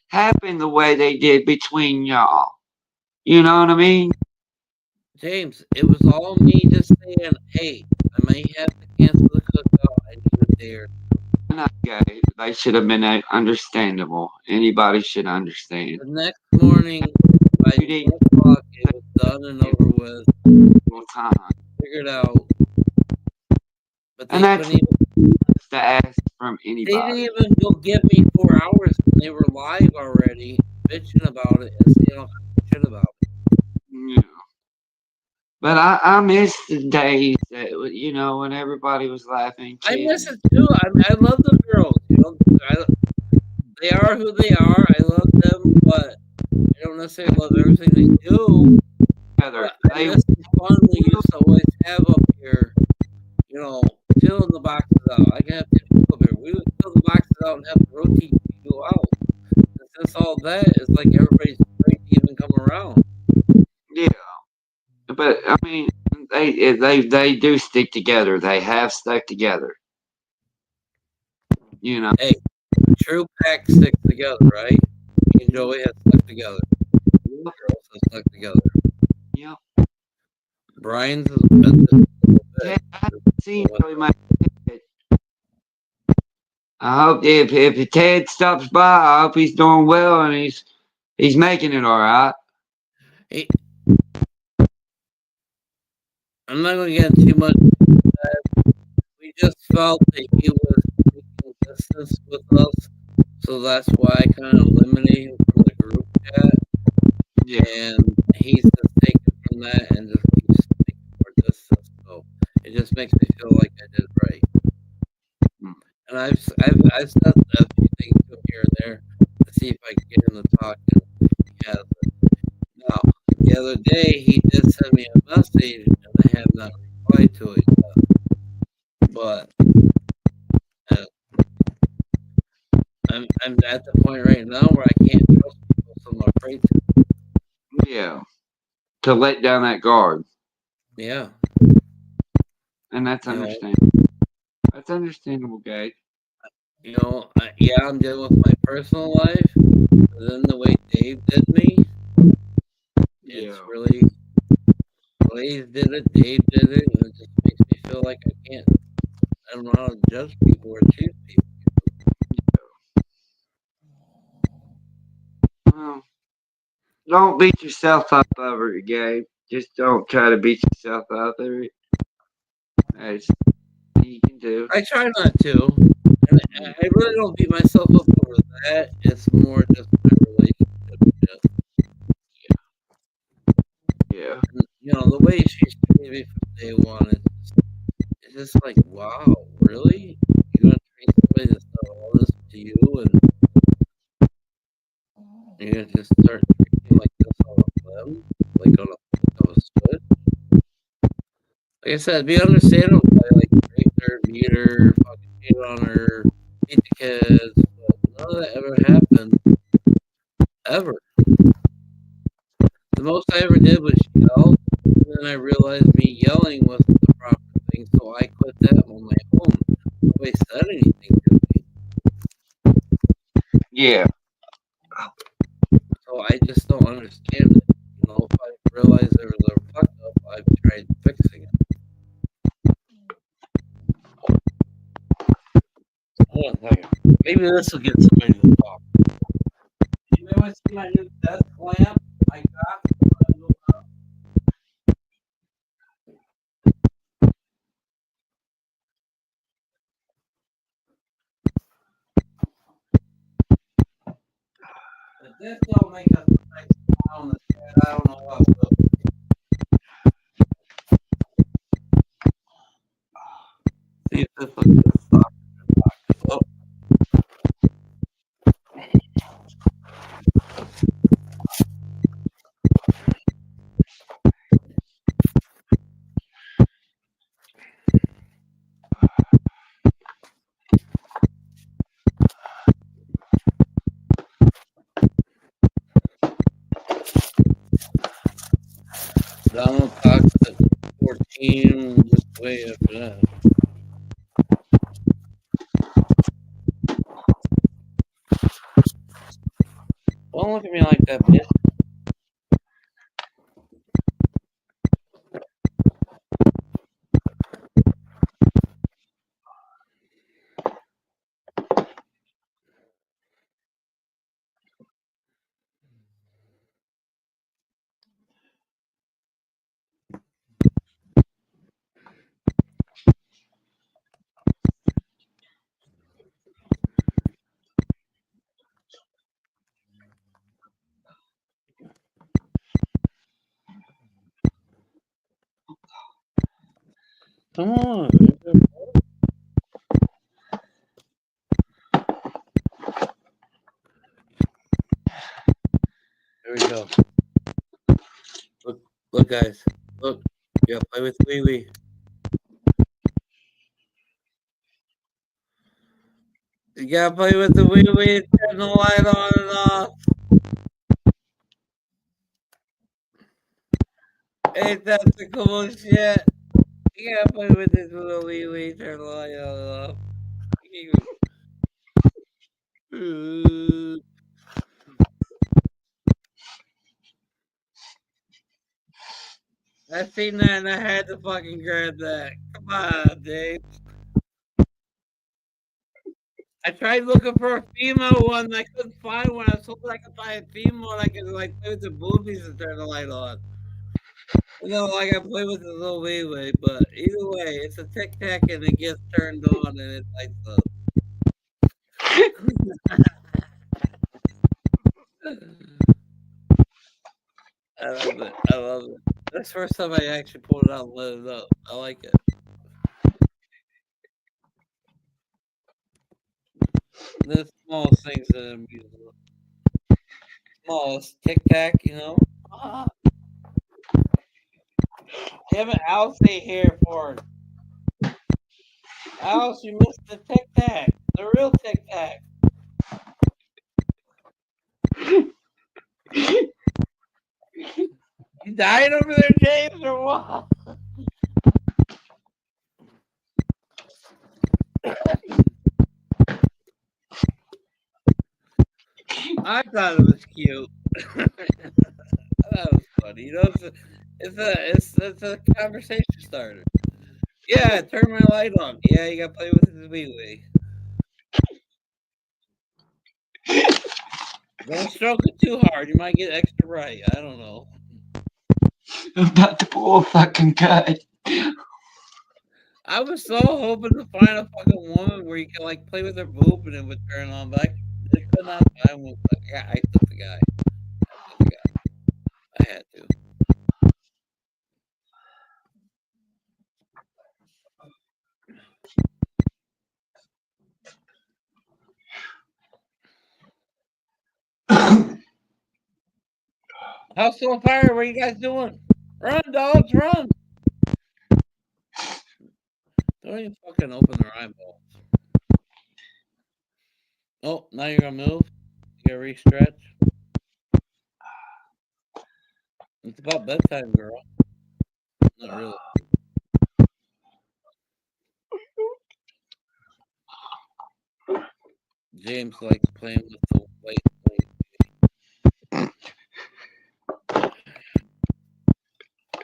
happened the way they did between y'all. You know what I mean? James, it was all me just saying, hey, I may have to cancel the cookout. I need a day or Not gay. They should have been understandable. Anybody should understand. the next morning by You need 1 o'clock. It was done and over with, more time. figured out. But they And that's couldn't even. to ask from They didn't anybody. even go give me 4 hours when they were live already, bitching about it and saying all kinds of shit about it. Yeah. But I miss the days that when everybody was laughing, I kidding. miss it too. I love the girls. They are who they are. I love them, but I don't necessarily love everything they do. Together. But I miss the fun we used to always have up here. Filling the boxes out. I can have 10 people up here. We would fill the boxes out and have the rotate go out. And since all that, it's like everybody's afraid to even come around. Yeah. But I mean, they do stick together. They have stuck together. Hey, a true pack sticks together, right? Me and Joey have stuck together. The girls have stuck together. Yep. Brian's has been just a little bit. See, I hope if Ted stops by, I hope he's doing well and he's making it all right. Hey, I'm not going to get too much into that. We just felt that he was taking distance with us, so that's why I kind of eliminated him from the group chat. Yeah. And he's just taken from that and just keeps making more distance. So it just makes me feel like I did right. And I've said a few things to him here and there to see if I can get him to talk, and he hasn't. Now, the other day he did send me a message, and I have not replied to it yet. But I'm at the point right now where I can't trust people, so I'm afraid to. Yeah. To let down that guard. Yeah. And that's You know, understandable. That's understandable, Gage. Yeah, I'm dealing with my personal life, but then the way Dave did me, it's really Blaze did it, Dave did it, and it just makes me feel like I don't know how to judge people or choose people. Well, don't beat yourself up over it, Gabe. Just don't try to beat yourself up over it. That's you can do. I try not to, and I really don't beat myself up over that. It's more just my relationship shit. Yeah. And, the way she's treated me from day one, it's just like, wow, really? You're gonna treat somebody that's done all this to you, and you're gonna just start treating like this on a whim, like on a flick of a switch? Like I said, be understandable if I raped her, beat her, fucking cheated on her, beat the kids, but none of that ever happened. Ever. The most I ever did was yell, and then I realized me yelling wasn't the proper thing, so I quit that on my own. Nobody said anything to me. Yeah. So I just don't understand it. If I realize there was a fuck up, I've tried fixing it. Hold on a second. Maybe this will get somebody to talk. You may want to see my new desk lamp I got. But this don't make us nice on the chat. I don't know how to. See if this will get us talking. Oh. Donald talks at 14, just way after that. Don't look at me like that, bitch. Come on. There we go. Look, guys. Look. Yeah, play with Wee Wee. You gotta play with the Wee Wee. Turn the light on and off. Ain't that the cool shit? You gotta play with this little Wee Wee. Turn the light on and off. I seen that and I had to fucking grab that. Come on, Dave. I tried looking for a female one. I couldn't find one. I was hoping I could find a female and I could like play with the boobies and turn the light on. You know, like I play with the little wee wee, but either way, it's a tic tac and it gets turned on and it lights up. I love it. I love it. That's the first time I actually pulled it out and lit it up. I like it. The smallest things that I'm using. Smallest tic tac, you know. Damn it, Alice ain't here for it. Alice, you missed the tic tac. The real tic tac. You dying over there, James, or what? I thought it was cute. That was funny. You know, it's a conversation starter. Yeah, turn my light on. Yeah, you gotta play with the wee wee. Don't stroke it too hard. You might get extra right. I don't know. I'm about to pull a fucking cut. I was so hoping to find a fucking woman where you can like play with her boob and it would turn on, but I could not find one. Yeah, I took the guy. I had to. House on fire! What are you guys doing? Run, dogs, run! Don't even fucking open their eyeballs. Oh, now you're gonna move. You gotta re-stretch. It's about bedtime, girl. Not really. James likes playing with the white.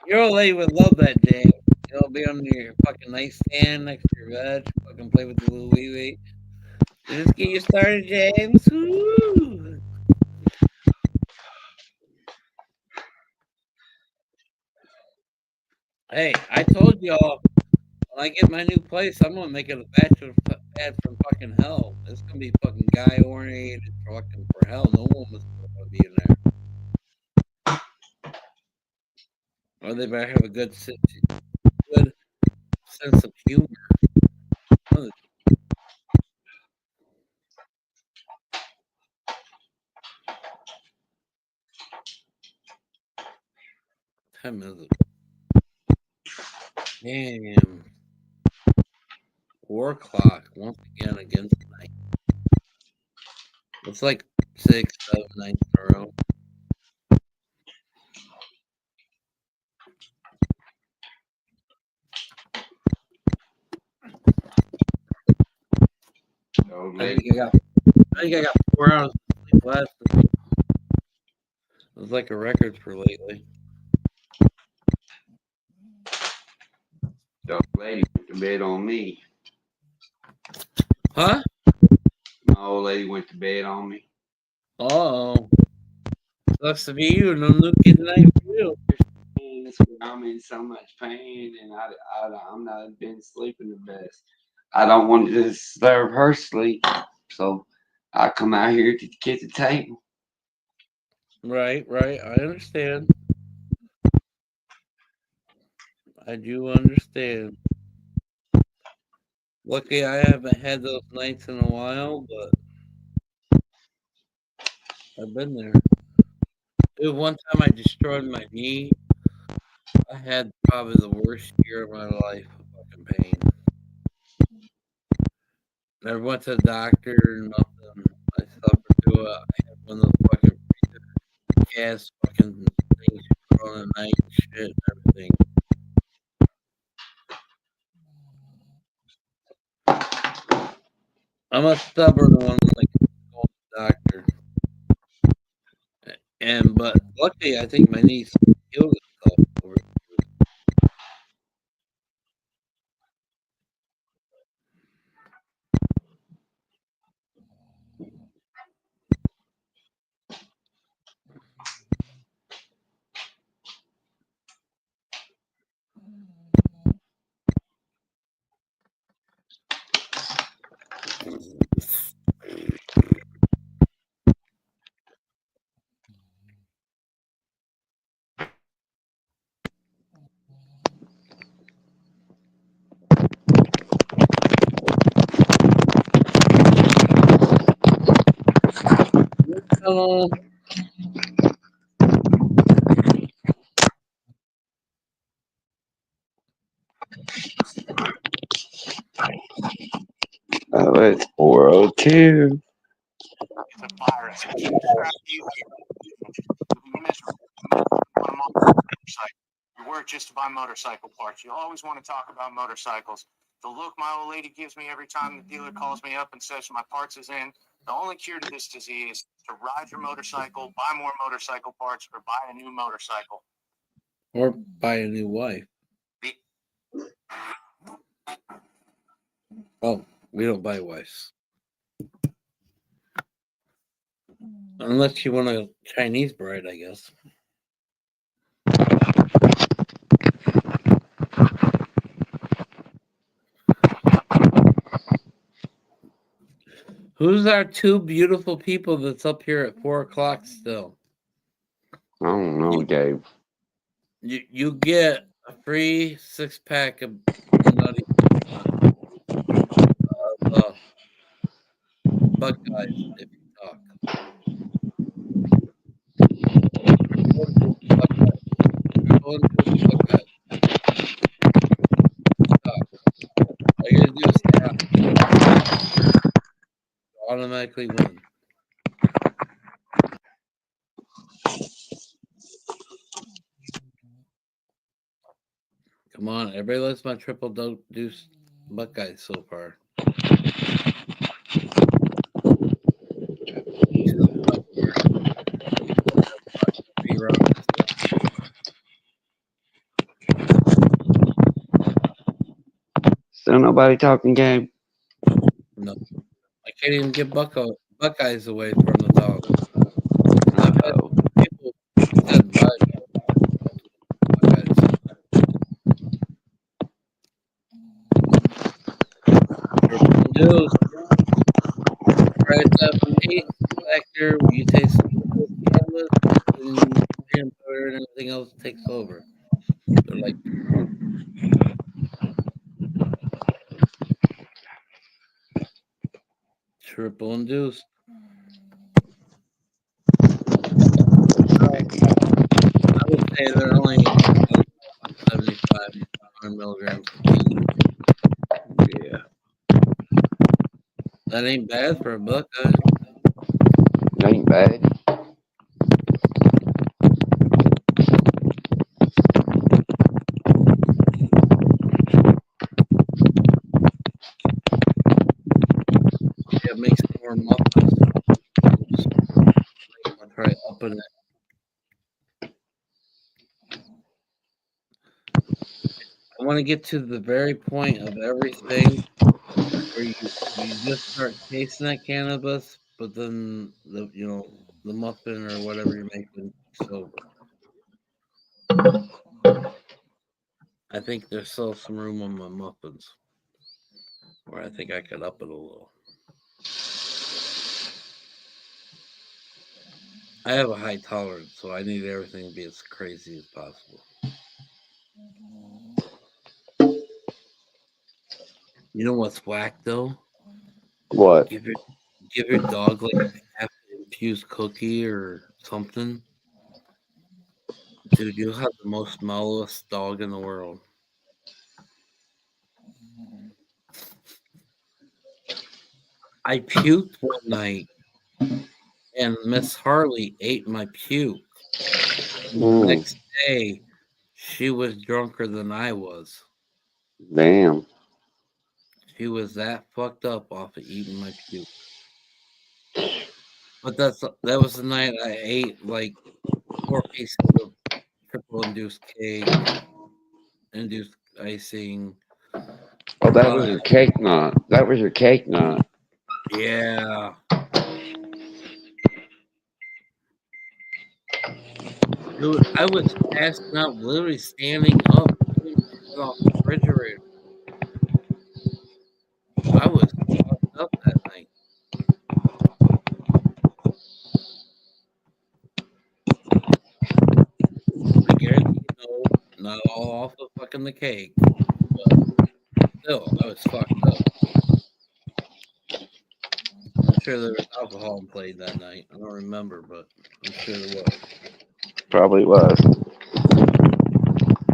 Your old lady would love that, James. It'll be on your fucking nightstand next to your bed. Fucking play with the little wee wee. Just get you started, James. Woo! Hey, I told y'all when I get my new place, I'm gonna make it a bachelor pad from fucking hell. It's gonna be fucking guy oriented fucking for hell. No woman's gonna be in there. Or they better have a good sense of humor. Time is it? Damn. 4 o'clock once again against night. It's like 6, 7 nights in a row. I think I got 4 hours of sleep last night. It was like a record for lately. The old lady went to bed on me. Huh? My old lady went to bed on me. Oh. Sucks to be you. No new kid night for you. I'm in so much pain, and I'm not been sleeping the best. I don't want to disturb her sleep, so I come out here to get the table. Right. I understand. I do understand. Lucky I haven't had those nights in a while, but I've been there. Dude, one time I destroyed my knee. I had probably the worst year of my life of fucking pain. Never went to the doctor or nothing. I suffered through it. I had one of those fucking gas fucking things you put on at night and shit and everything. I'm a stubborn one when I get to go to the doctor. But luckily I think my knee's healed itself over the years. Hello. Oh, it's 4:02. It's a virus. It's trapped you. You'll be miserable. On a motorcycle. You work just to buy motorcycle parts. You always want to talk about motorcycles. The look my old lady gives me every time the dealer calls me up and says my parts is in. The only cure to this disease is to ride your motorcycle, buy more motorcycle parts, or buy a new motorcycle. Or buy a new wife. Oh, we don't buy wives. Unless you want a Chinese bride, I guess. Who's our two beautiful people that's up here at 4 o'clock still? I don't know, Dave. You get a free 6-pack of nutty Buckeyes if you talk. Buckeyes. Talk. All you gotta do is tap. Automatically win. Come on, everybody likes my triple deuce Buckeyes so far. Still nobody talking, Gabe? No. I can't even get Buckeyes away from the talk. I've had people said buy Buckeyes. Triple deuce. Right that paste factor where you taste chocolate and peanut butter and everything else takes over. They're like triple induced. I would say they're only 75 milligrams a piece. Yeah. That ain't bad for a Buckeye. Ain't bad. Yeah, it makes more muffins. I'll try upping it. I want to get to the very point of everything where you just start tasting that cannabis, but then the muffin or whatever you're making is over. I think there's still some room on my muffins, where I think I could up it a little. I have a high tolerance, so I need everything to be as crazy as possible. You know what's whack though? What? Give your dog like half an infused cookie or something. Dude, you have the most mellowest dog in the world. I puked one night and Miss Harley ate my puke. And the Mm, next day, she was drunker than I was. damn. She was that fucked up off of eating my puke. But that was the night I ate like 4 pieces of triple induced cake, induced icing. Oh, that was Uh, your cake nut. That was your cake nut. yeah, dude, I was passing out, literally standing up, pulling my head off the refrigerator. I was fucked up that night. I guarantee you, no, not all off of fucking the cake, but still, I was fucked up. I'm sure there was alcohol played that night. I don't remember, but I'm sure there was. Probably was.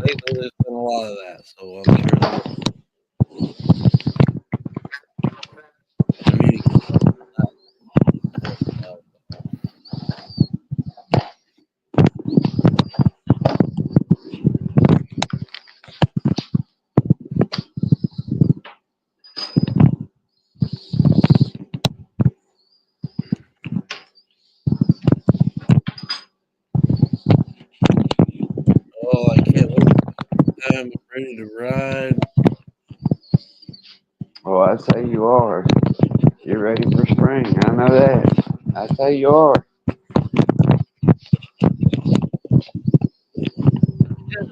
Lately, there's been a lot of that, so I'm sure there was. I need to get off that alcohol. Oh, I can't wait for time. I'm ready to ride. Oh, I say you are. You're ready for spring. I know that. I say you are.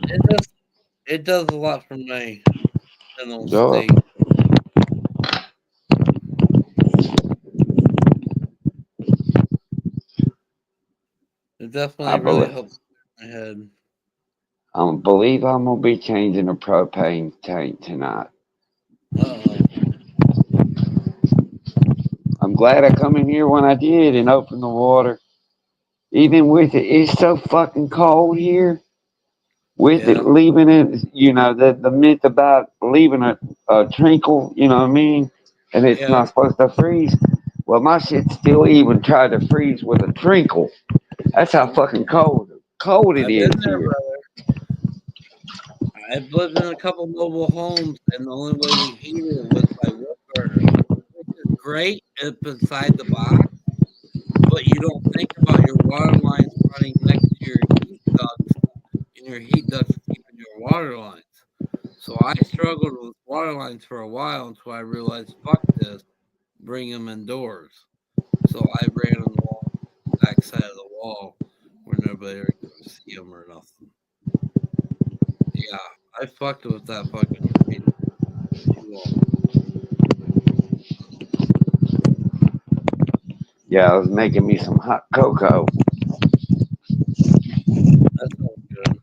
It does. It does a lot for my mental Duh. state. It I definitely really believe. helps my head. I believe I'm gonna be changing a propane tank tonight. Uh-oh. I'm glad I come in here when I did and opened the water. Even with it, it's so fucking cold here. With it Yeah. leaving it, the myth about leaving a trinkle, you know what I mean? And it's Yeah. not supposed to freeze. Well, my shit still even tried to freeze with a trinkle. That's how fucking cold it I've been is there, here. brother. I've lived in a couple mobile homes, and the only way to heat it was by wood burners, which is great if inside the box, but you don't think about your water lines running next to your heat ducts, and your heat ducts keeping your water lines. So I struggled with water lines for a while until I realized, fuck this, bring them indoors. So I ran them along the back side of the wall where nobody ever could see them or nothing. Yeah, I fucked with that fucking heat too long. Yeah, I was making me some hot cocoa. That sounds good.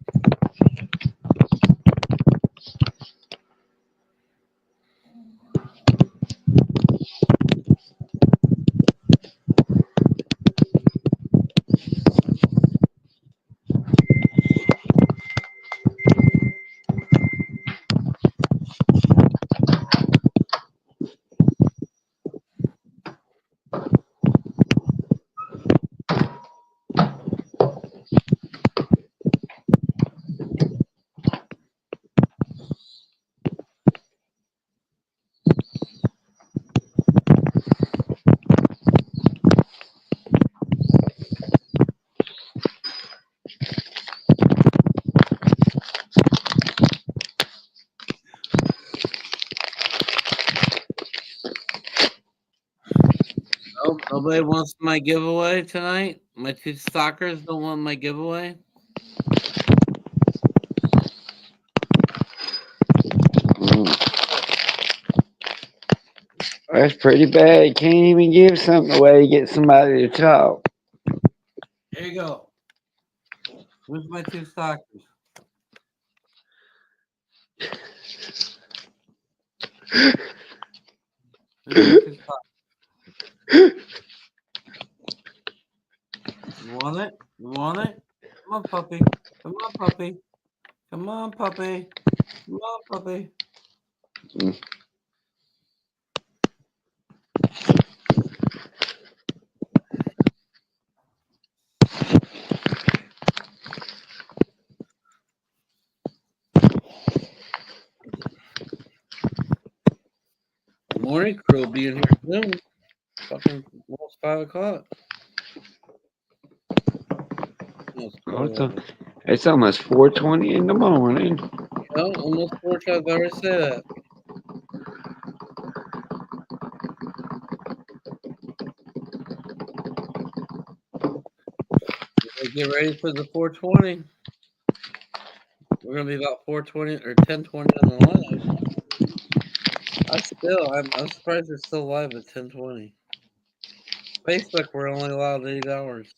Oh, nobody wants my giveaway tonight? My two stalkers don't want my giveaway? Mm, that's pretty bad. You can't even give something away to get somebody to talk. Here you go. Where's my two stalkers? Who took his top? You want it? You want it? Come on, puppy. Come on, puppy. Come on, puppy. Come on, puppy. Morning crew will be in here soon. Fucking almost 5 o'clock. Almost It's almost 4:20 in the morning. Almost 4 times I already said that. Get ready for the 420. We're gonna be about 420 or 1020 on the line. I'm surprised they're still live at 1020. Facebook, we're only allowed 8 hours.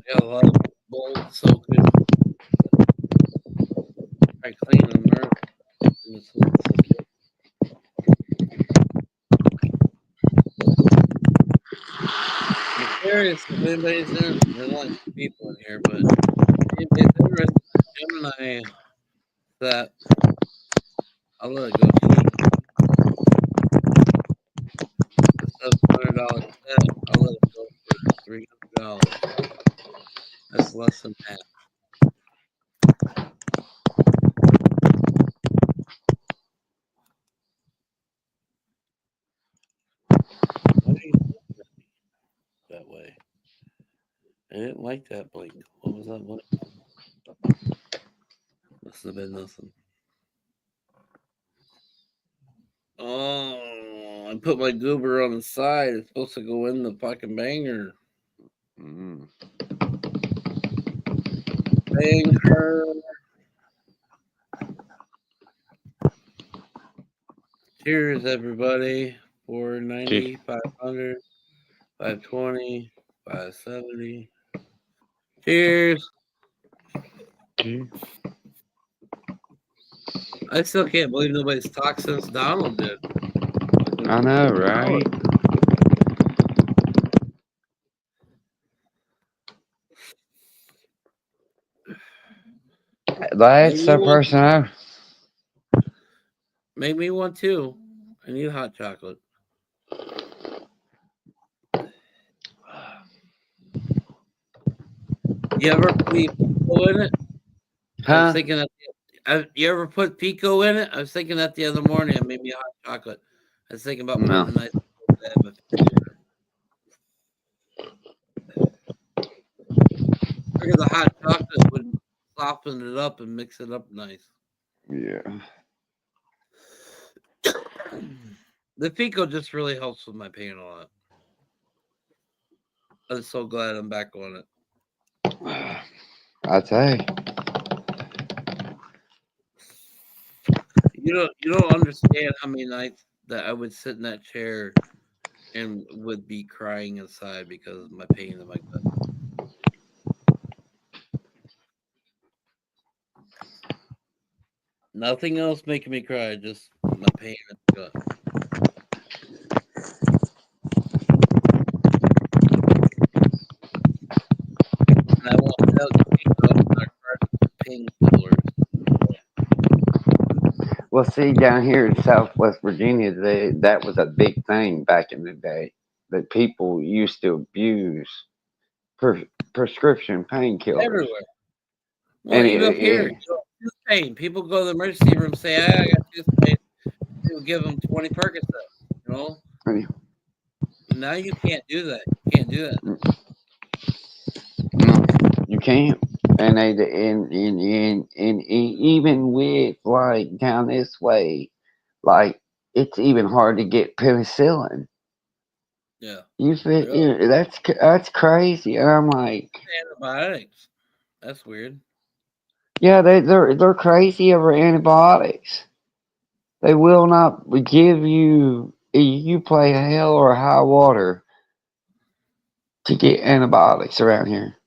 Got a lot of bowls soaking. I clean them early. I'm curious if anybody's in. There's only 2 people in here, but if anybody's interested in Gemini that, I'll let it go cheap. The $700 set, I'll let it go for $300. That's less than half. Why do you look at me that way? I didn't like that blink. What was that blink? Must have been nothing. Oh, I put my goober on the side. It's supposed to go in the fucking banger. Banger. Cheers, everybody. 490, 500, 520, 570. Cheers. I still can't believe nobody's talked since Donald did. I know, right? That's the person. Make me one too. I need hot chocolate. You ever put pico in it? I was thinking that. You ever put pico in it? I was thinking that the other morning. It made me hot chocolate. I was thinking about putting a nice. Figure the hot chocolate would soften it up and mix it up nice. Yeah. The pico just really helps with my pain a lot. I'm so glad I'm back on it. I tell you. You don't understand how many nights that I would sit in that chair and would be crying inside because of my pain in my gut. Nothing else making me cry, just my pain in the gut. And I won't tell you painkillers. Well, see, down here in Southwest Virginia, that was a big thing back in the day. That people used to abuse prescription painkillers. Everywhere. Well, even up here, tooth pain. People go to the emergency room, say, "I got tooth pain." They will give them 20 Percocets. Now you can't do that. You can't do that. No, you can't. And even with like down this way, like it's even hard to get penicillin. Yeah. That's crazy. And I'm like, antibiotics. That's weird. Yeah, they're crazy over antibiotics. They will not give you. You play hell or high water. to get antibiotics around here.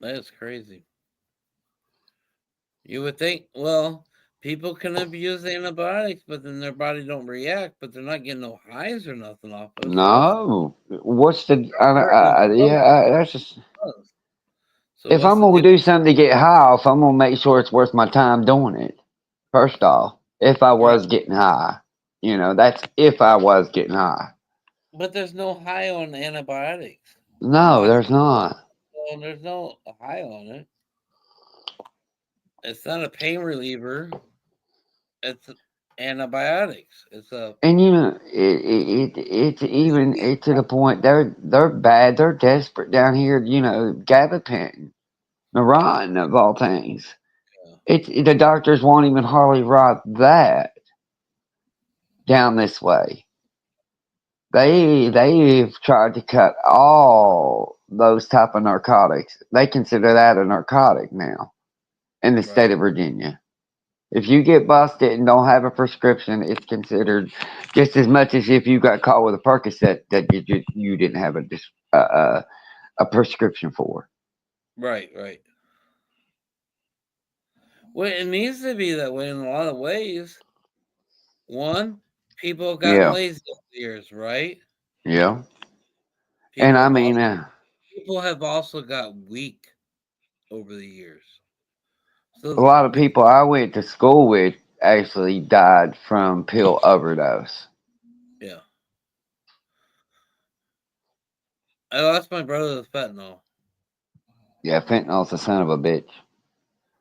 That is crazy. You would think, well, people can abuse antibiotics, but then their body don't react, but they're not getting no highs or nothing off of. So No, what's the? That's just. So If what's I'm the gonna deal? do something to get high off, I'm gonna make sure it's worth my time doing it. First off, if I Right. was getting high, that's if I was getting high. But there's no high on antibiotics. No, there's not. Well, there's no high on it. It's not a pain reliever. It's antibiotics. It's a And it's to the point they're bad. They're desperate down here. Gabapentin, Neuron of all things. It's the doctors won't even hardly write that down this way. They've tried to cut all those type of narcotics. They consider that a narcotic now in the state of Virginia. If you get busted and don't have a prescription, it's considered just as much as if you got caught with a Percocet that you didn't have a prescription for. right. Well, it needs to be that way in a lot of ways. One, people have gotten Yeah, lazy over the years, right? yeah. And People I have mean, also people have also got weak over the years. a So lot of people I went to school with actually died from pill overdose. yeah, I lost my brother to fentanyl. Yeah, fentanyl's a son of a bitch.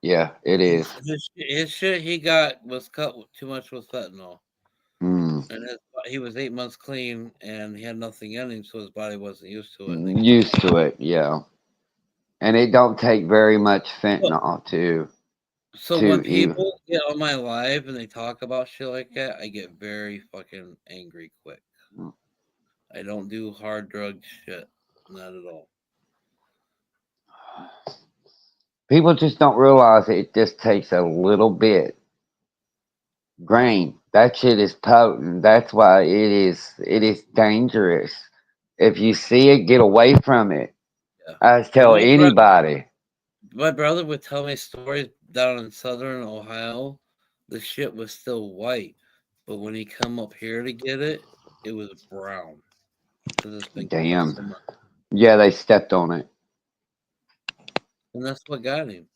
Yeah, it is. His shit he got was cut too much with fentanyl, Mm. and he was 8 months clean, and he had nothing in him, so his body wasn't used to it, and they cut Used to it, yeah. And it don't take very much it. fentanyl So when to even. people get on my live and they talk about shit like that, I get very fucking angry quick. I don't do hard drug shit, not at all. People just don't realize it just takes a little bit. Grain. That shit is potent. That's why it is dangerous. If you see it, get away from it. Yeah, I because tell anybody. my brother would tell me stories down in southern Ohio. The shit was still white, but when he come up here to get it, it was brown because it's been kept Damn. so much, Yeah, they stepped on it. and that's what got him.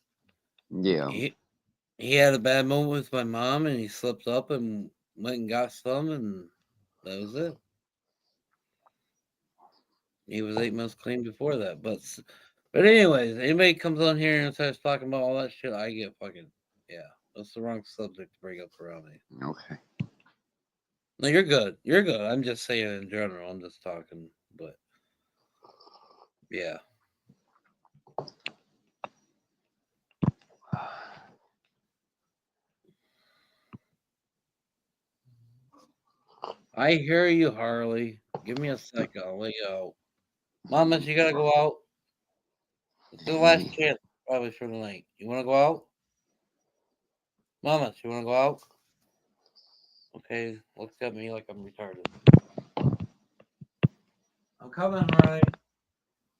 Yeah. He had a bad moment with my mom, and he slipped up and went and got some, and that was it. He was 8 months clean before that, but anyways, anybody comes on here and starts talking about all that shit, I get fucking yeah. That's the wrong subject to bring up around me. Okay. No, you're good. You're good. I'm just saying in general. I'm just talking, but yeah. I hear you, Harley. Give me a second. I'll let you out. Mama, you gotta go out. It's the last chance, probably for the night. You wanna go out? Mama, you wanna go out? Okay, look at me like I'm retarded. I'm coming, Harley.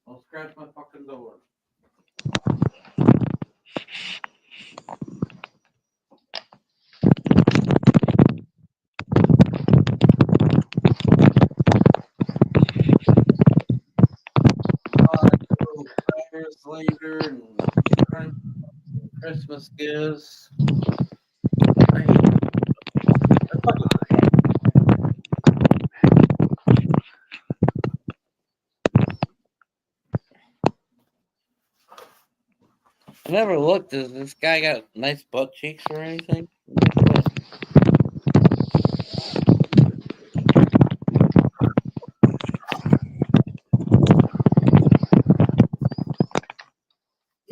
I'll scratch my fucking door. Years later and Christmas gifts. I hate I fucking hate. I never looked. Does this guy got nice butt cheeks or anything? Let me look.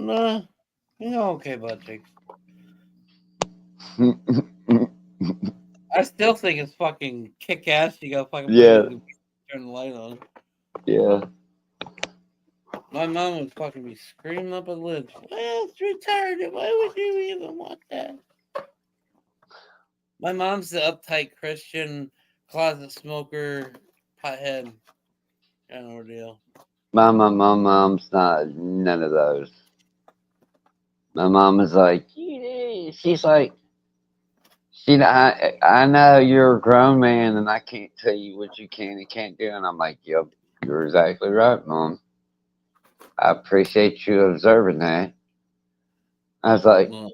Nah, you know, okay, butt cheeks. I still think it's fucking kick ass. You gotta fucking put it Yeah. in the turn the light on. Yeah. My mom would fucking be screaming up at lids. Well, it's retarded. Why would you even want that? My mom's the uptight Christian closet smoker, pothead kind of ordeal. my mom's not none of those. My mom is like, "Yeah," she's like, I know you're a grown man and I can't tell you what you can and can't do. And I'm like, yep, you're exactly right, mom. I appreciate you observing that. I was like, Well,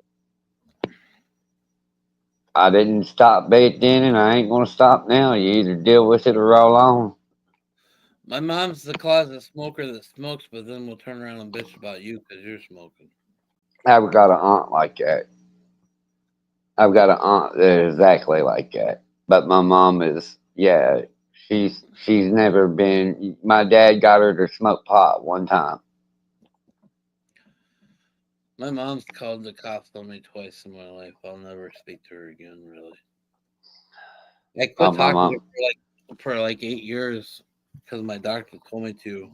I didn't stop back then and I ain't gonna stop now. You either deal with it or roll on. my mom's the closet smoker that smokes, but then will turn around and bitch about you because you're smoking. I've got an aunt like that. I've got an aunt that is exactly like that. But my mom is, yeah, she's never been. My dad got her to smoke pot one time. My mom's called the cops on me twice in my life. I'll never speak to her again, really. I quit My talking to her mom, for like 8 years because my doctor told me to.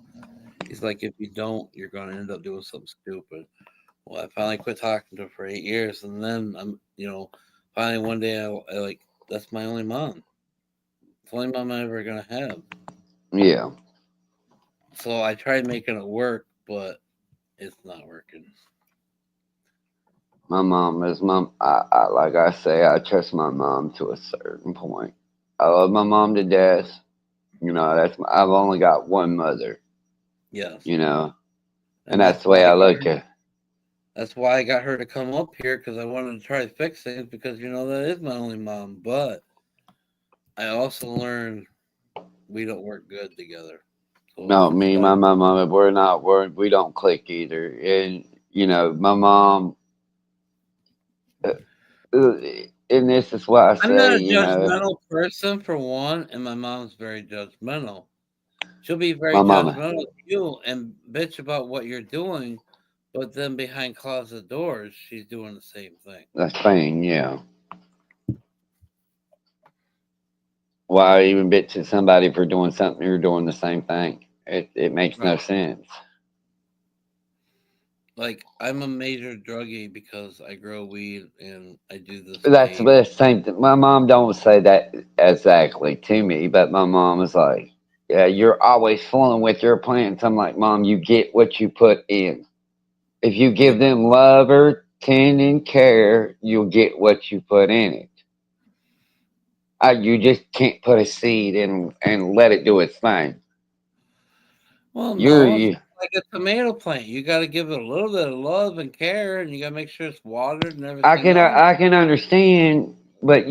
He's like, if you don't, you're going to end up doing something stupid. Well, I finally quit talking to her for 8 years, and then finally one day I like that's my only mom. It's the only mom I'm ever gonna have. yeah, So I tried making it work, but it's not working. my mom is mom. I like I say, I trust my mom to a certain point. I love my mom to death. You know, I've only got one mother. Yes, You know, and and that's the way I look at. that's why I got her to come up here because I wanted to try to fix things because that is my only mom. But I also learned we don't work good together. So No, it's me, and better. my mom, we don't click either. And you know, my mom, uh, and this is why I I'm not say, a you know, judgmental person for one, and my mom's very judgmental. She'll be very my mama, judgmental of you and bitch about what you're doing, but then behind closet doors, she's doing the same thing. that's fine, yeah. Why even bitch at somebody for doing something you're doing the same thing? It makes Right. no sense. Like I'm a major druggie because I grow weed and I do this That's vape. the same thing. My mom don't say that exactly to me, but my mom is like, "Yeah, you're always fooling with your plants." I'm like, "Mom, you get what you put in. If you Yeah. give them love or tend and care, you'll get what you put in it. You just can't put a seed in and let it do its thing. Well, You're no, it's you, like a tomato plant. You got to give it a little bit of love and care, and you got to make sure it's watered and everything else. I can understand, but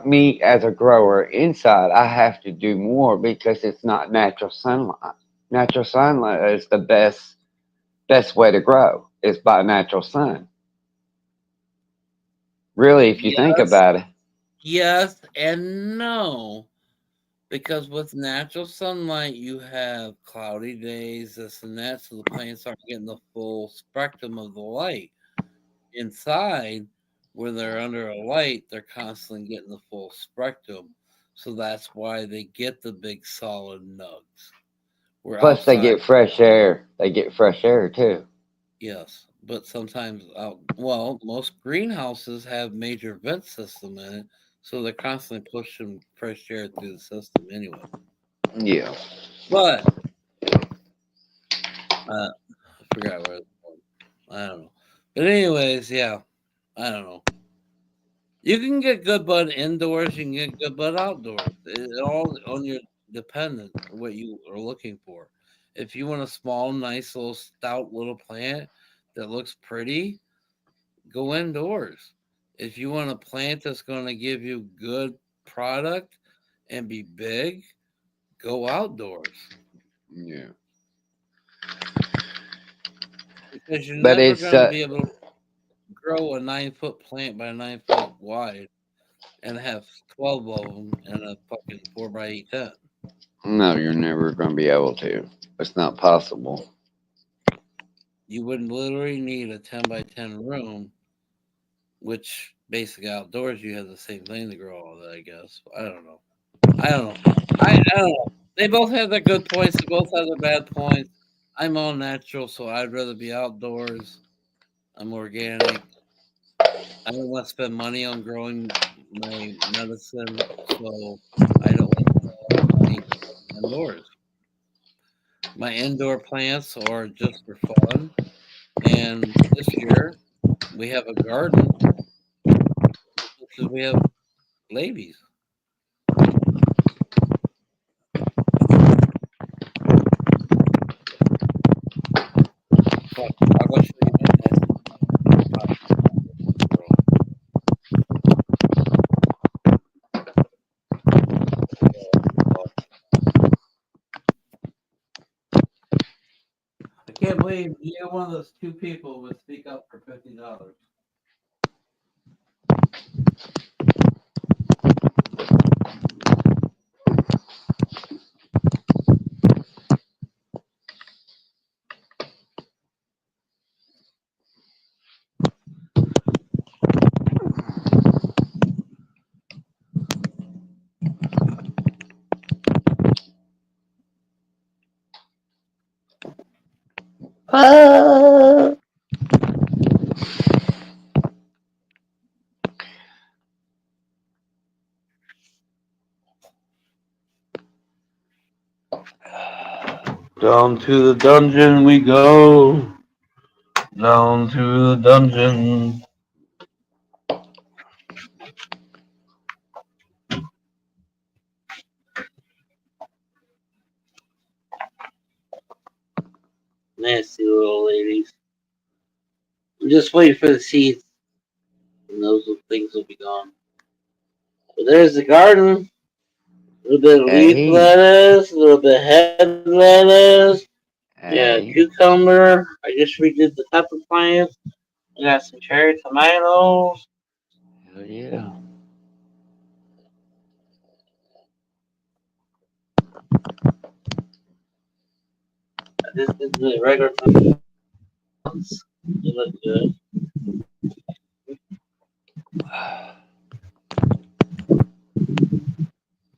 me as a grower inside, I have to do more because it's not natural sunlight. Natural sunlight is the best way to grow is by natural sun. Really, if you think Yes, about it, yes, and no. Because with natural sunlight, you have cloudy days, this and that, so the plants aren't getting the full spectrum of the light. Inside, where they're under a light, they're constantly getting the full spectrum. So that's why they get the big solid nugs. We're plus they outside, get fresh air. They get fresh air too. yes, but sometimes well, most greenhouses have major vent system in it, so they're constantly pushing fresh air through the system anyway. Yeah. But I forgot where I was going. I don't know. But anyways, yeah, I don't know. You can get good bud indoors. You can get good bud outdoors. It all on your dependent what you are looking for. If you want a small, nice little stout little plant that looks pretty, go indoors. If you want a plant that's going to give you good product and be big, go outdoors Yeah. because you're But never it's going to be able to grow a 9 foot plant by 9 foot wide and have 12 of them in a fucking 4x8 tent. no, you're never going to be able to. It's not possible. You would literally need a 10 by 10 room, which basically outdoors you have the same thing to grow all that, I guess. I don't know. I don't know. I don't know. They both have their good points. They both have their bad points. I'm all natural, so I'd rather be outdoors. I'm organic. I don't want to spend money on growing my medicine, so I don't want to spend a lot of money indoors. my indoor plants or just for fun. And this year we have a garden because we have ladies. Fuck, I'll go show you my next pot girl. I can't believe you're one of those two people would speak up for $50. Down to the dungeon we go. Down to the dungeon. Nasty little ladies. I'm just waiting for the seeds, and those things will be gone. But there's the garden. A little bit of leaf Hey, lettuce, a little bit of head lettuce. Yeah, hey. cucumber. I just redid the pepper plants. I got some cherry tomatoes. Hell yeah. I just did the regular tomatoes. They look good.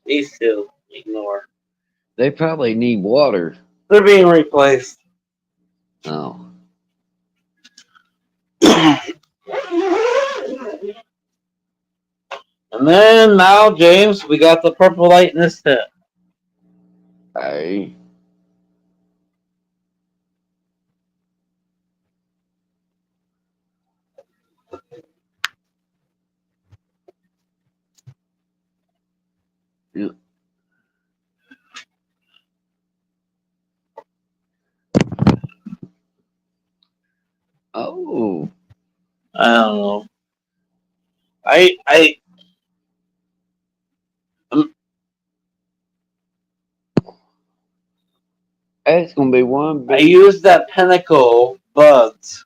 These two, ignore. They probably need water. They're being replaced. Oh. And then now, James, we got the purple light in this tip. Hey. Yeah. Oh. I don't know. I That's gonna be one I big. used that pinnacle buds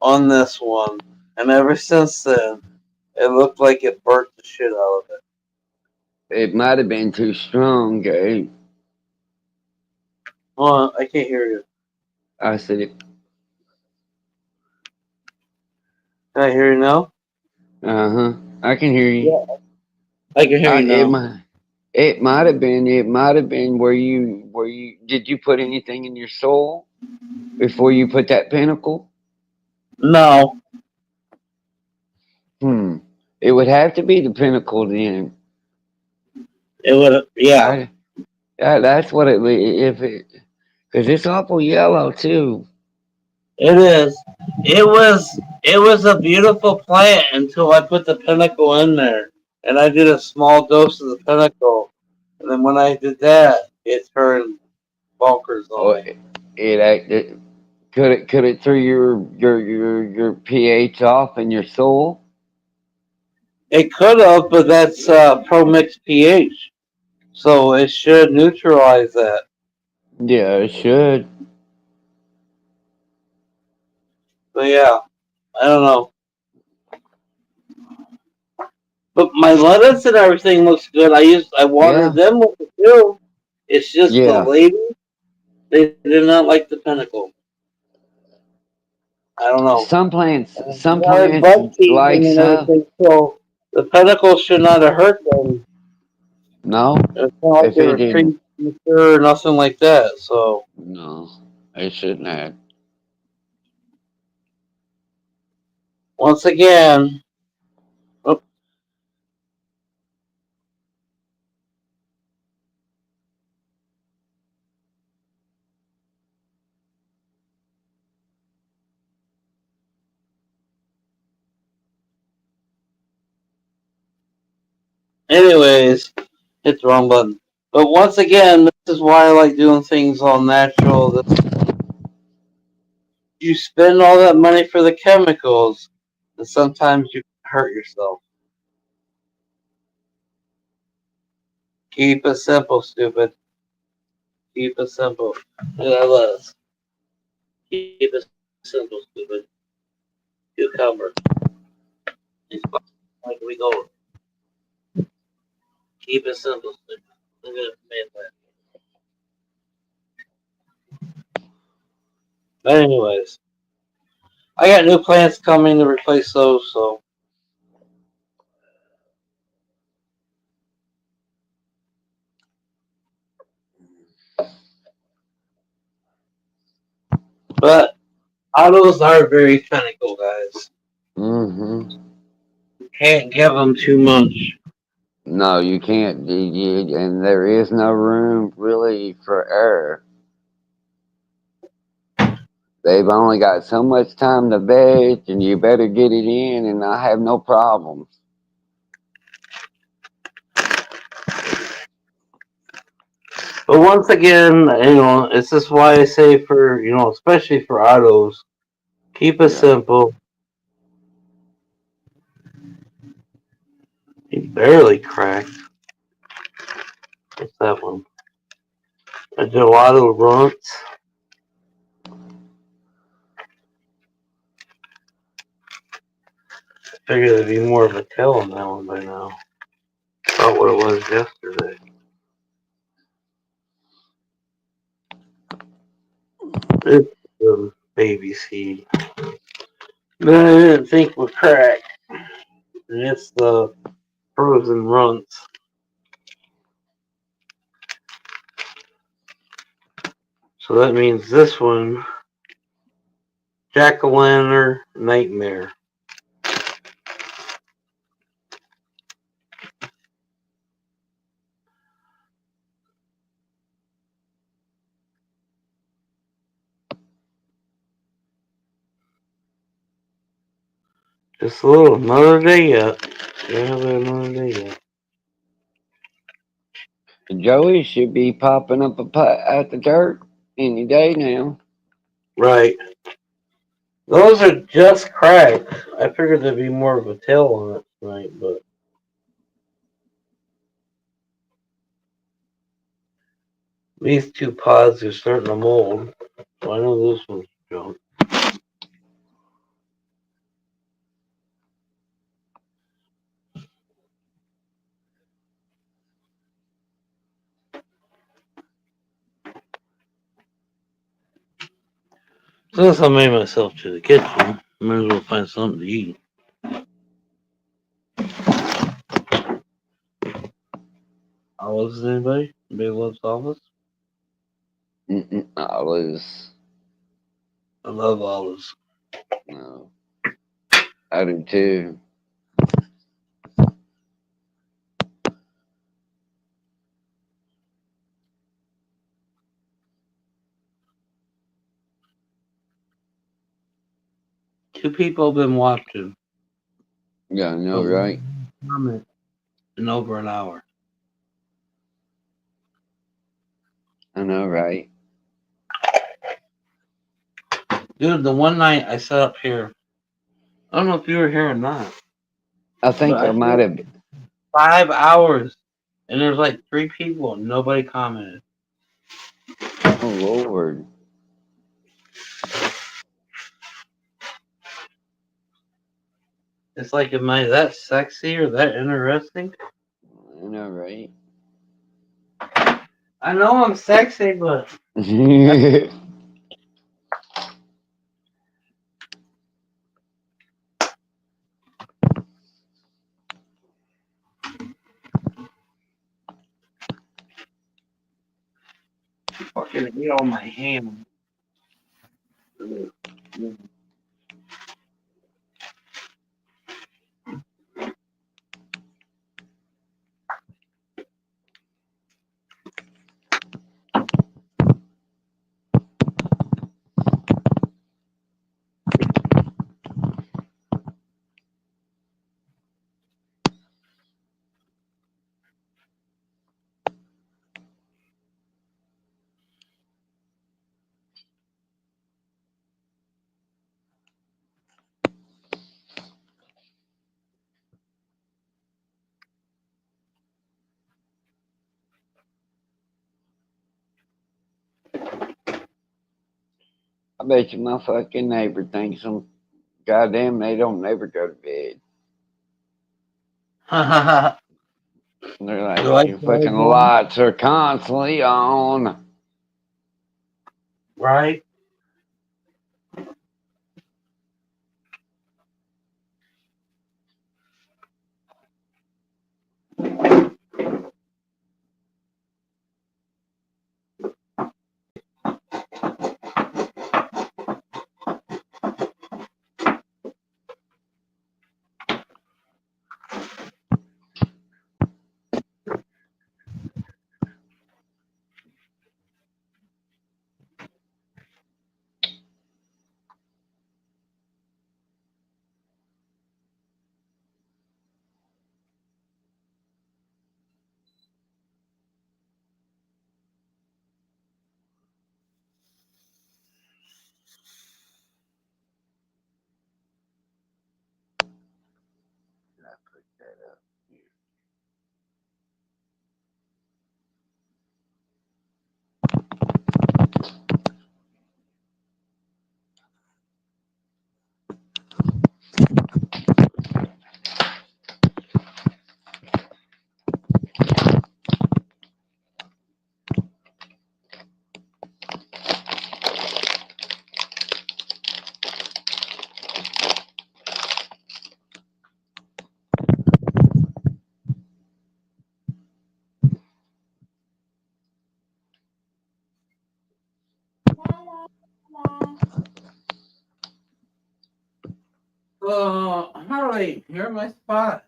on this one, and ever since then, it looked like it burnt the shit out of it. It might have been too strong, Gabe. Hold on, I can't hear you. I said it. Can I hear you now? Uh huh. I can hear you. Yeah, I can hear I you it now. might. It might have been. It might have been where you did you put anything in your soul before you put that pinnacle? No, Hmm. It would have to be the pinnacle then. it would. Yeah, I. That's what it. If it. Because it's awful yellow too. it is. It was a beautiful plant until I put the pinnacle in there, and I did a small dose of the pinnacle, and then when I did that, it turned bonkers Oh, on me. it acted. Could it threw your pH off in your soul? It could have, but that's pro mixed pH, so it should neutralize that. Yeah, it should. But yeah, I don't know. But my lettuce and everything looks good. I watered Yeah, them with it too. It's just the yeah. lady, they did not like the pinnacle. I don't know. Some They had plants bug season like and some. everything, so the pinnacle should not have hurt them. No, It's not like if they it were didn't. premature or nothing like that. So No, it shouldn't have. once again, oh, Anyways, hit the wrong button. But once again, this is why I like doing things all natural. You spend all that money for the chemicals, and sometimes you hurt yourself. Keep it simple, stupid. Keep it simple. Yeah, I was. Keep it simple, stupid. Cucumber. Like we go. Keep it simple, stupid. Look at it, man. But anyways, I got new plants coming to replace those, so. But autos are very technical, guys. Mm-hmm. You can't give them too much. No, you can't. And there is no room really for error. They've only got so much time to veg, and you better get it in, and I have no problems. But once again, it's just why I say for, especially for autos, keep it simple. He barely cracked. What's that one? A gelato runts. I figured there'd be more of a tail on that one by now. About what it was yesterday. It's the baby seed. But I didn't think would crack. And it's the frozen runts. So that means this one, Jack-o'-lantern nightmare. Just a little, another day yet. Yeah, another day yet. Joey should be popping up at the dirt any day now. Right. Those are just cracked. I figured there'd be more of a tail on it tonight, but these two pods are starting to mold. So I know this one's junk. Since I made myself to the kitchen, might as well find something to eat. Olives, anybody? Anybody loves olives? Olives. I love olives. No. I do too. Two people have been watching. Yeah, I know, right? Comment in over an hour. I know, right? Dude, the one night I sat up here, I don't know if you were here or not. I think I might have. 5 hours, and there's like 3 people, and nobody commented. Oh Lord! It's like, am I that sexy or that interesting? I know, right? I know I'm sexy, but fucking eat all my ham. bet you my fucking neighbor thinks I'm goddamn. They don't never go to bed. They're like, like your that, fucking boy? lights are constantly on. Right? Harley, you're my spot.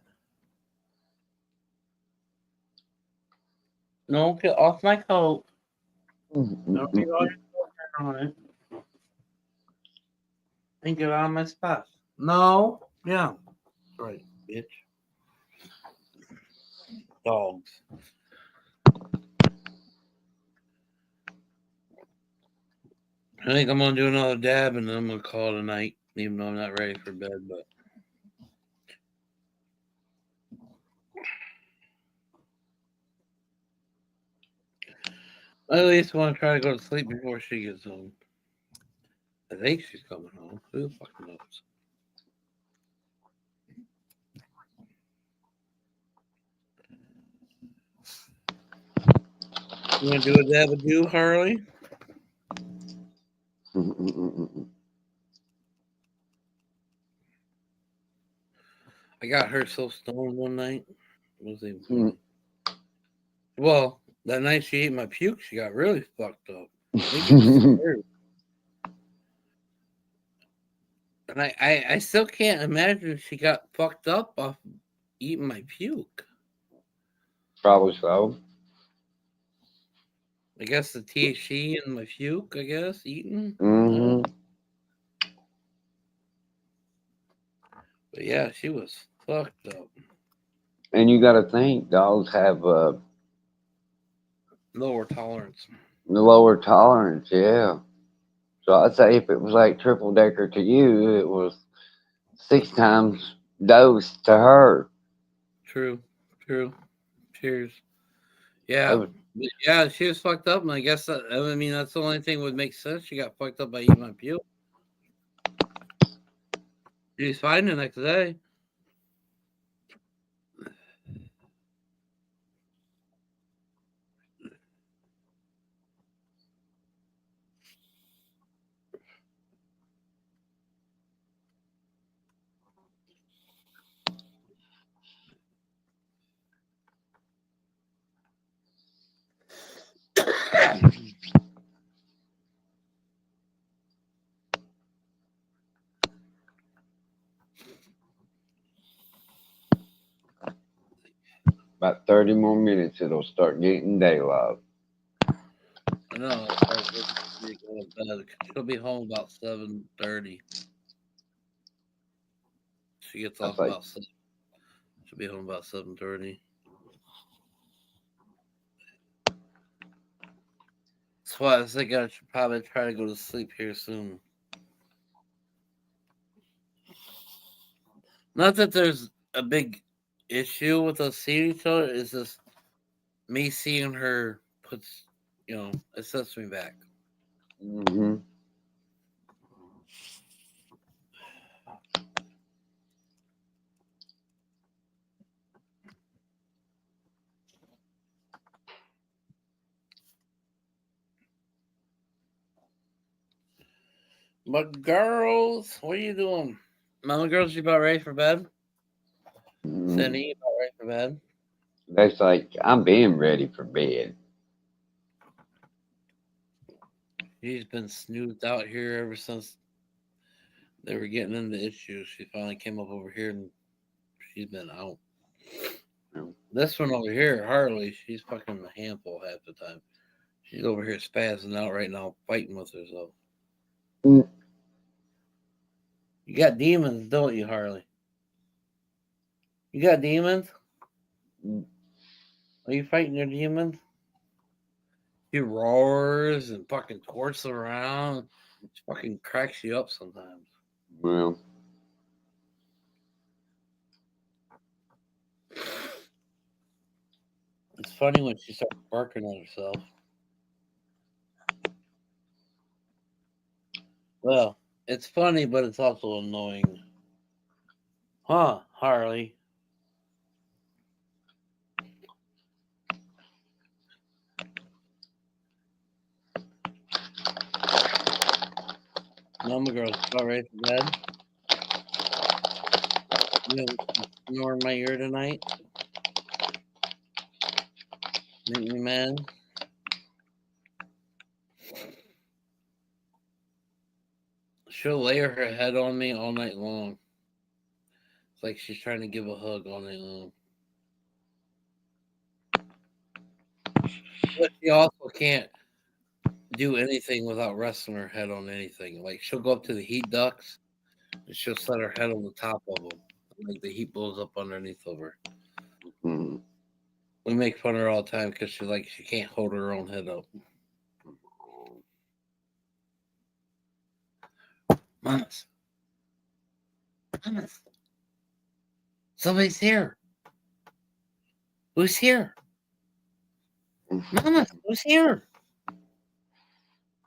No, get off my coat. Don't leave all your hair on it. And get out of my spot. No. Yeah. Right, bitch. Dogs. I think I'm gonna do another dab and then I'm gonna call it a night, even though I'm not ready for bed. But I at least want to try to go to sleep before she gets home. I think she's coming home. Who the fuck knows? You want to do a dab with you, Harley? I got her so stoned one night. It wasn't even funny. Well, that night she ate my puke, she got really fucked up. I think she was scared. And I still can't imagine she got fucked up off eating my puke. Probably so. I guess the THC and my puke, I guess, eating. Mm-hmm. But yeah, she was fucked up. And you got to think, dogs have Lower tolerance. lower tolerance. Yeah. So I'd say if it was like triple decker to you, it was 6 times dose to her. True. True. Cheers. That Yeah. was, But yeah, she was fucked up, and I guess I mean that's the only thing would make sense. She got fucked up by eating my puke. She's fine the next day. about 30 more minutes, it'll start getting daylight. I know. I'll start getting ready to go to bed. She'll be home about 7:30. She gets That's off like, about 7. She'll be home about 7:30. That's why I think I should probably try to go to sleep here soon. Not that there's a big issue with us seeing each other. It's just me seeing her puts, it sets me back. mm-hmm. But girls, what are you doing? Mama girls, you about ready for bed? Cindy, you about ready for bed? That's like I'm being ready for bed. She's been snoozed out here ever since they were getting into issues. She finally came up over here and she's been out. This one over here, Harley, she's fucking a handful half the time. She's over here spazzing out right now, fighting with herself. Mm. You got demons, don't you, Harley? You got demons? Are you fighting your demons? She roars and fucking twerks around. She fucking cracks you up sometimes. Well, It's funny when she starts barking at herself. Well, it's funny, but it's also annoying. Huh, Harley? Mama girl's about ready for bed. You have snore in my ear tonight? Make me mad? She'll lay her head on me all night long. It's like she's trying to give a hug all night long. But she also can't do anything without resting her head on anything. Like she'll go up to the heat ducts and she'll set her head on the top of them. Like the heat blows up underneath of her. mm. We make fun of her all the time because she can't hold her own head up. Mamas. Mamas. Somebody's here. Who's here? Mamas, who's here?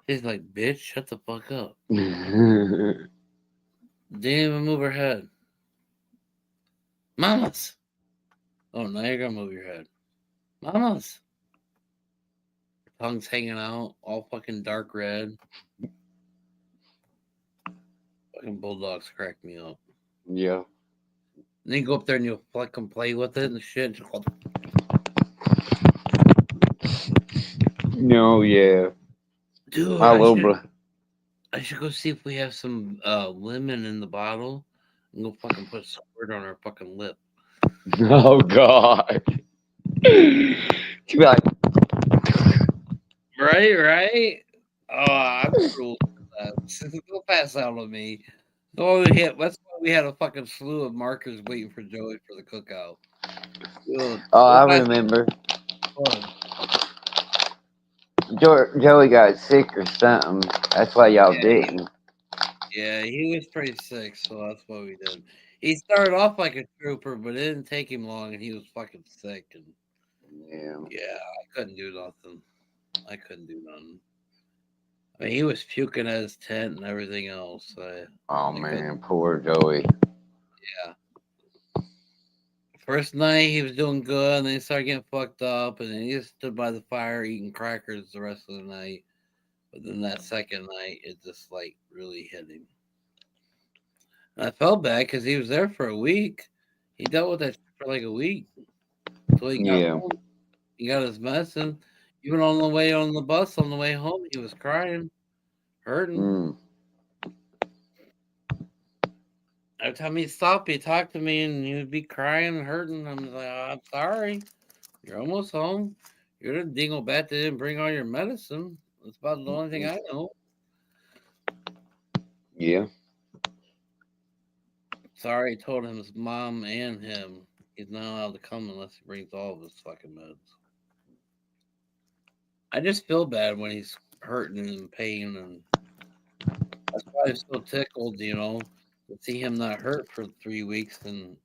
She's like, bitch, shut the fuck up. Didn't even move her head. Mamas. Oh, now you're gonna move your head. Mamas. Tongue's hanging out, all fucking dark red. Fucking bulldogs crack me up. Yeah. And then you go up there and you'll fucking play with it and shit. No, yeah. Dude, I should go see if we have some lemon in the bottle and go fucking put squirt on our fucking lip. Oh God. She'd be like, Right? Oh, I'm cruel to that. Go pass out on me. That's why we had a fucking slew of markers waiting for Joey for the cookout. Dude, oh, go I pass remember. out. Joey got sick or something. That's why y'all didn't. Yeah, he was pretty sick, so that's what we did. He started off like a trooper, but it didn't take him long, and he was fucking sick. And yeah, I couldn't do nothing. I mean, he was puking at his tent and everything else. Oh man, poor Joey. Yeah. First night he was doing good, and then he started getting fucked up, and then he just stood by the fire eating crackers the rest of the night. But then that second night, it just like really hit him. And I felt bad because he was there for a week. He dealt with that shit for like a week until he got home. He got his medicine. Even on the way on the bus on the way home, he was crying, hurting. Every time he'd stop, he'd talk to me, and he would be crying and hurting. I'm like, oh, I'm sorry. You're almost home. You're the dingle bat that didn't bring all your medicine. That's about the only thing I know. Yeah. Sorry, I told him his mom and him he's not allowed to come unless he brings all of his fucking meds. I just feel bad when he's hurting and in pain, and that's why I'm so tickled, to see him not hurt for 3 weeks and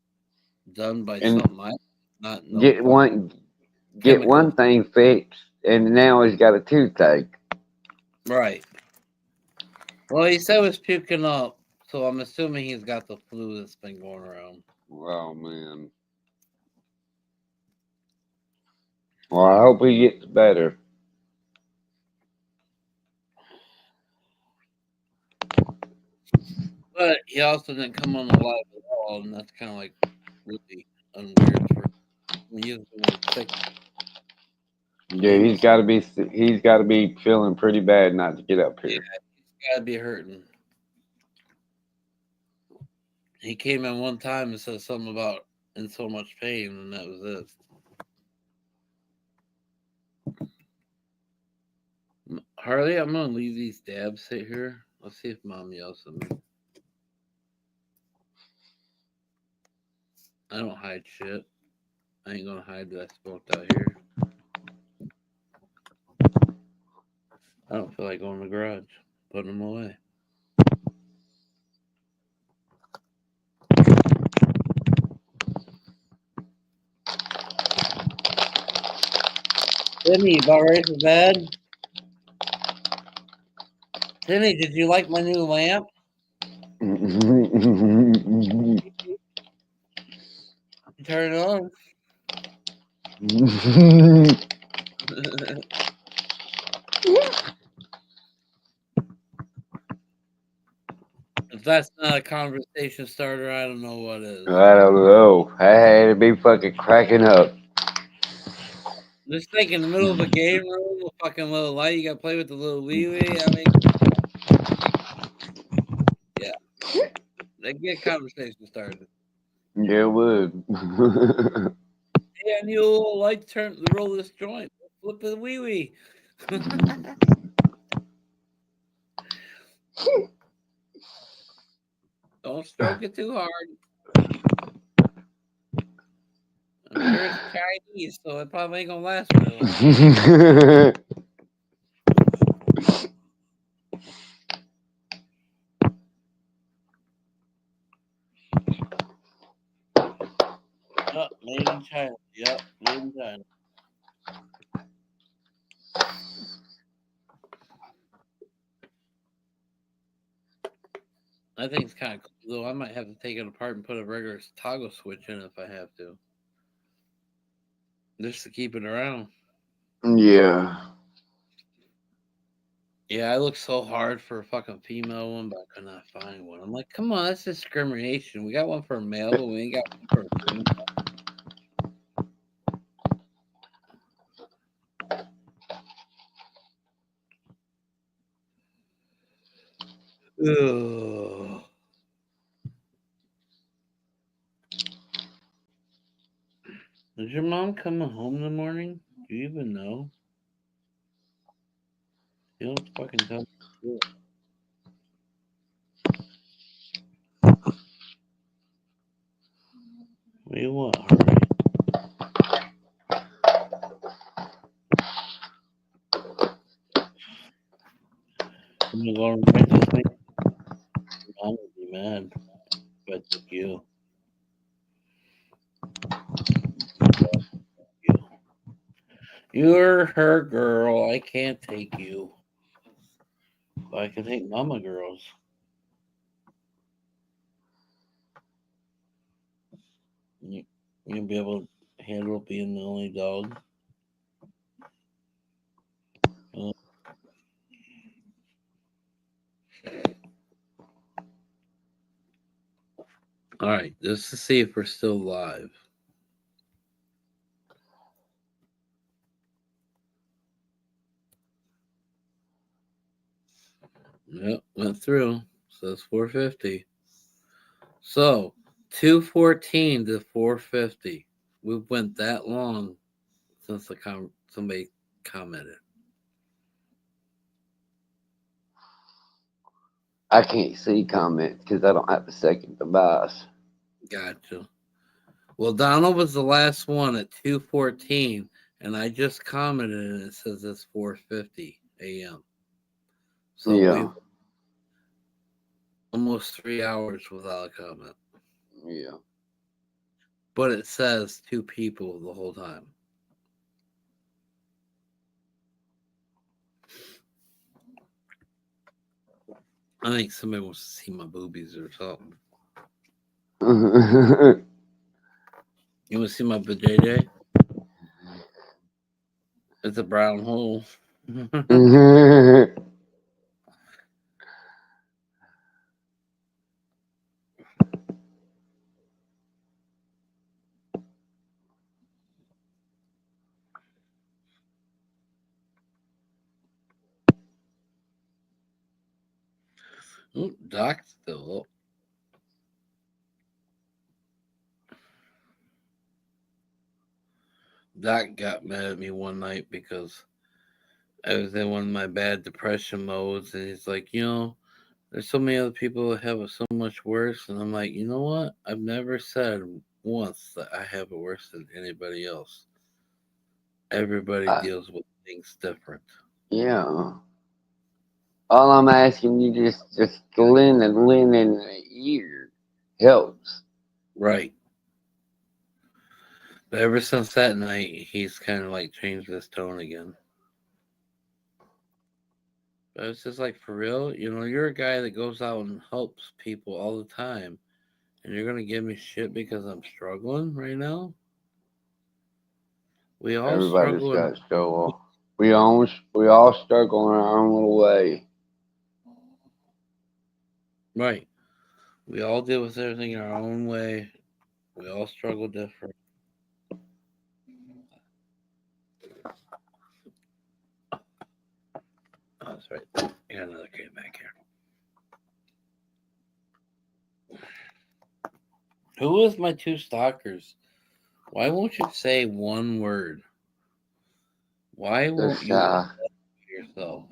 done by something I not no Get one thing fixed, and now he's got a toothache. Right. Well, he said he was puking up, so I'm assuming he's got the flu that's been going around. Oh man. Well, I hope he gets better. But he also didn't come on the live at all, and that's kind of like really unweird for when he was the one sick. Yeah, he's got to be feeling pretty bad not to get up Yeah, here. he's got to be hurting. He came in one time and said something about in so much pain, and that was it. Harley, I'm gonna leave these dabs sit here. Let's see if Mom yells at me. I don't hide shit. I ain't gonna hide that I smoked out here. I don't feel like going to the garage. Putting them away. Timmy, about ready for bed? Timmy, did you like my new lamp? Turn it on. If that's not a conversation starter, I don't know what is. I don't know. I had to be fucking cracking up. Just think in the middle of a game room, a fucking little light, you gotta play with the little wee wee. I mean, yeah. They get conversation started. Yeah, it would. Hey, I need a little light to roll this joint. Flip the wee wee. Don't stroke it too hard. I'm sure it's Chinese, so it probably ain't gonna last very long. Yep, made in China. Yep, made in China. I think it's kind of cool, though. I might have to take it apart and put a regular toggle switch in if I have to. Just to keep it around. Yeah. Yeah, I looked so hard for a fucking female one, but I could not find one. I'm like, come on, that's discrimination. We got one for a male, but we ain't got one for a female. Ugh. Is your mom coming home in the morning? Do you even know? You don't fucking tell me. What do you want, Harley? I'm gonna go and write this thing. Mom would be mad if I took you. You're her girl. I can't take you. But I can take mama girls. You'll be able to handle being the only dog. All right, just to see if we're still live. Yep, went through. So it's 450. So 214 to 450. We went that long since somebody commented. I can't see comments because I don't have a second device. Gotcha. Well, Donald was the last one at 214, and I just commented and it says it's 4:50 a.m. So Yeah. we almost 3 hours without a comment. Yeah. But it says 2 people the whole time. I think somebody wants to see my boobies or something. You want to see my vajayjay? It's a brown hole. Doc's still up. Doc got mad at me one night because I was in one of my bad depression modes, and he's like, there's so many other people that have it so much worse, and I'm like, you know what? I've never said once that I have it worse than anybody else. Everybody I, deals with things different. yeah. All I'm asking you just lean in the ear helps. Right. But ever since that night, he's kind of like changed his tone again. But it's just like, for real, you're a guy that goes out and helps people all the time, and you're gonna give me shit because I'm struggling right now? We all Everybody's struggle in, got struggle. We all struggle in our own little way. right. We all deal with everything in our own way. We all struggle different. Oh, that's right. I got another kid back here. Who is my two stalkers? Why won't you say one word? Why won't Just you admit yourself?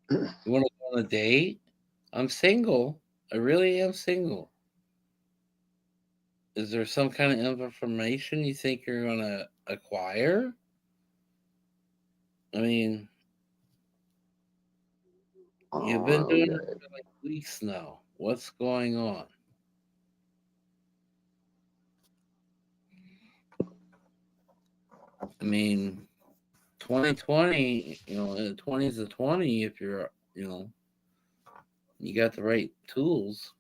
You want to go on a date? I'm single. I really am single. Is there some kind of information you think you're going to acquire? I mean, you've been oh, doing it okay. for like weeks now. What's going on? I mean, 2020, 20 is a 20 if you got the right tools.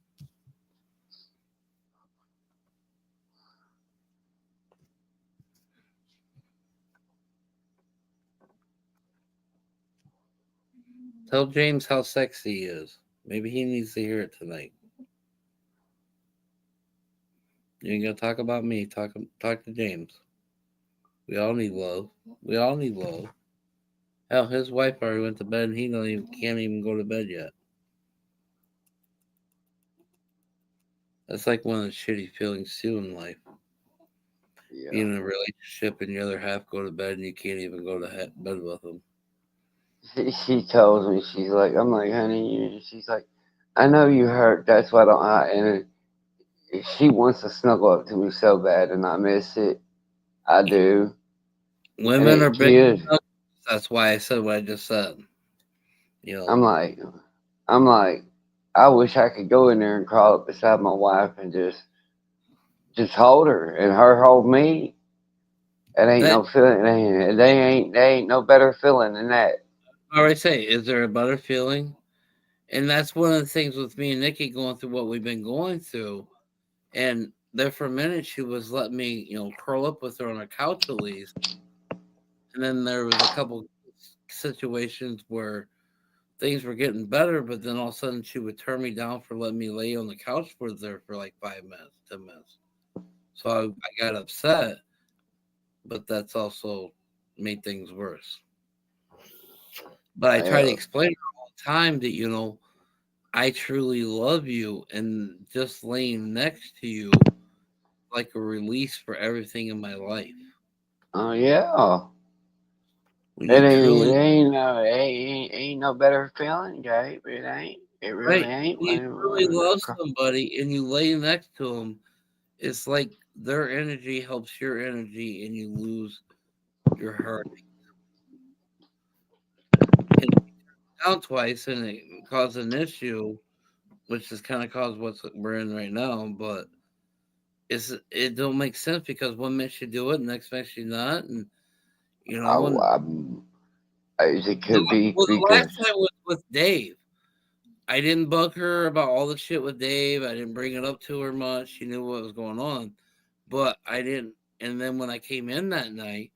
Tell James how sexy he is. Maybe he needs to hear it tonight. You ain't gonna talk about me. Talk to James. We all need love. We all need love. Hell, his wife already went to bed, and he can't even go to bed yet. That's like one of the shitty feelings too in life. Yeah. Being in a relationship and the other half go to bed and you can't even go to bed with them. She tells me, I'm like, honey, she's like, I know you hurt. That's why I don't. She wants to snuggle up to me so bad, and I miss it. I do, and Women are it big. kills. That's why I said what I just said. I'm like, I'm like, I wish I could go in there and crawl up beside my wife and just hold her and her hold me. It ain't That no feeling. They ain't no better feeling than that. all right. Say, is there a better feeling? And that's one of the things with me and Nikki going through what we've been going through. And there for a minute, she was letting me, curl up with her on a couch at least. And then there was a couple situations where things were getting better, but then all of a sudden she would turn me down for letting me lay on the couch with her for like 5 minutes, 10 minutes. So I got upset, but that's also made things worse. But I try to Yeah. explain to her all the time that I truly love you, and just laying next to you like a release for everything in my life. Oh yeah. When It you ain't. It truly ain't no. Ain't no better feeling, Gabe. It ain't. It really right, ain't. when you truly love somebody and you lay next to them, it's like their energy helps your energy, and you lose your heart. And down twice, and it caused an issue, which has kind of caused what we're in right now. But it don't make sense because one makes you do it, next makes you not, and Oh, and it could be the last because. time was with Dave. I didn't bug her about all the shit with Dave. I didn't bring it up to her much. She knew what was going on, but I didn't. And then when I came in that night,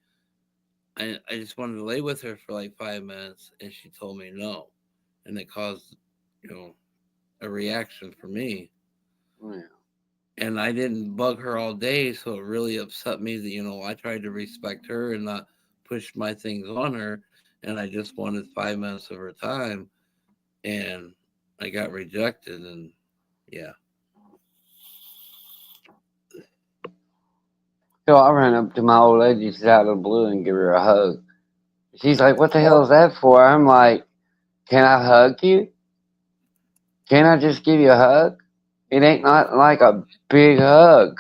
I just wanted to lay with her for like 5 minutes, and she told me no, and it caused, you know, a reaction for me. Yeah. And I didn't bug her all day, so it really upset me that I tried to respect her and not push my things on her, and I just wanted 5 minutes of her time, and I got rejected, and yeah. So I ran up to my old lady just out of the blue and give her a hug. She's like, "What the hell is that for?" I'm like, "Can I hug you? Can I just give you a hug? It ain't not like a big hug."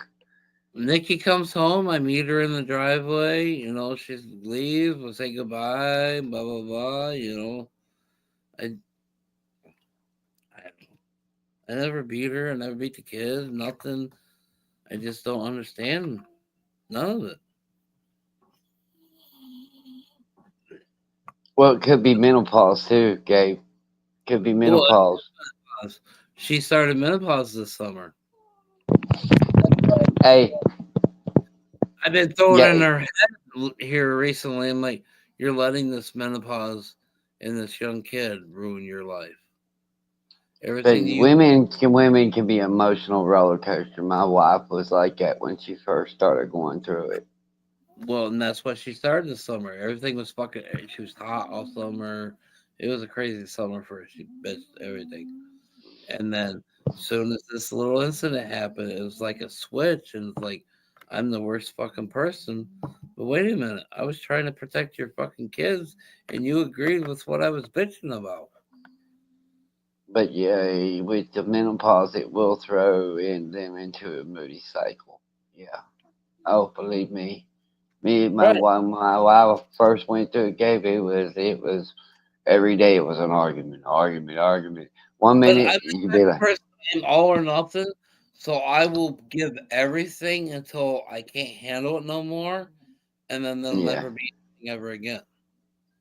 Nikki comes home. I meet her in the driveway. You know, she leaves. We'll say goodbye. Blah blah blah. You know, I I, I never beat her. I never beat the kids. Nothing. I just don't understand none of it. Well, it could be menopause too, Gabe. Could be Well, menopause. she started menopause this summer. Hey, I've been throwing yeah, in her head here recently. I'm like, you're letting this menopause and this young kid ruin your life. but Everything you women can be emotional roller coaster. My wife was like that when she first started going through it. well, and that's what she started this summer. Everything was fucking. She was hot all summer. It was a crazy summer for her. She bitched everything, and then soon as this little incident happened, it was like a switch, and it's like, I'm the worst fucking person. But wait a minute, I was trying to protect your fucking kids, and you agreed with what I was bitching about. But yeah, with the menopause, it will throw them into a moody cycle. Yeah. Oh, believe me. Right. My wife first went through it, Gabe, it was every day it was an argument. One But I'm minute the you'd type be of like, person I'm all or nothing. So I will give everything until I can't handle it no more, and then there'll yeah. never be anything ever again.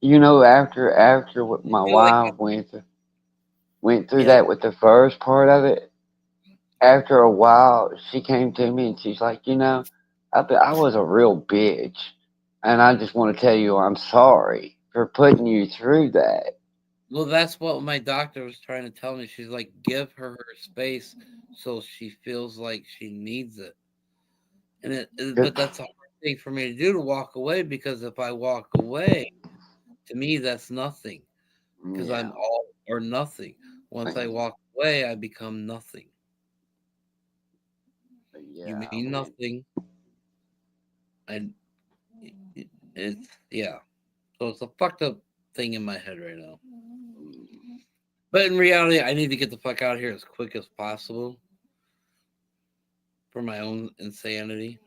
After what I my feel like wife went through yep. that with the first part of it, after a while she came to me and she's like, I was a real bitch, and I just want to tell you I'm sorry for putting you through that. Well, that's what my doctor was trying to tell me. She's like, give her space so she feels like she needs it. But 'Cause- that's a hard thing for me to do to walk away because if I walk away, to me that's nothing because Yeah, I'm all or nothing. Once I walk away, I become nothing. You yeah, mean nothing, and it's yeah. So it's a fucked up thing in my head right now. But in reality, I need to get the fuck out of here as quick as possible for my own insanity.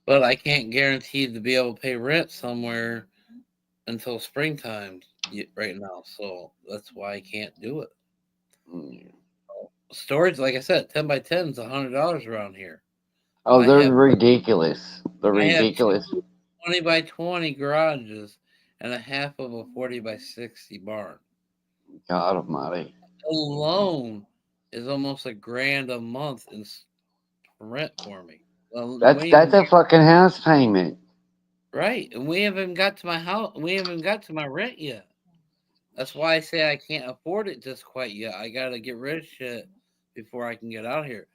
But I can't guarantee to be able to pay rent somewhere until springtime right now. So that's why I can't do it. mm. Storage, like I said, 10 by 10 is $100 around here. Oh, I they're have ridiculous. They're I have ridiculous. 20 by 20 garages and a half of a 40 by 60 barn. God Almighty. Alone is almost a grand a month in rent for me. Well, That's we that's even a fucking house payment. right, and we haven't got to my house. We haven't got to my rent yet. That's why I say I can't afford it just quite yet. I gotta get rid of shit before I can get out here.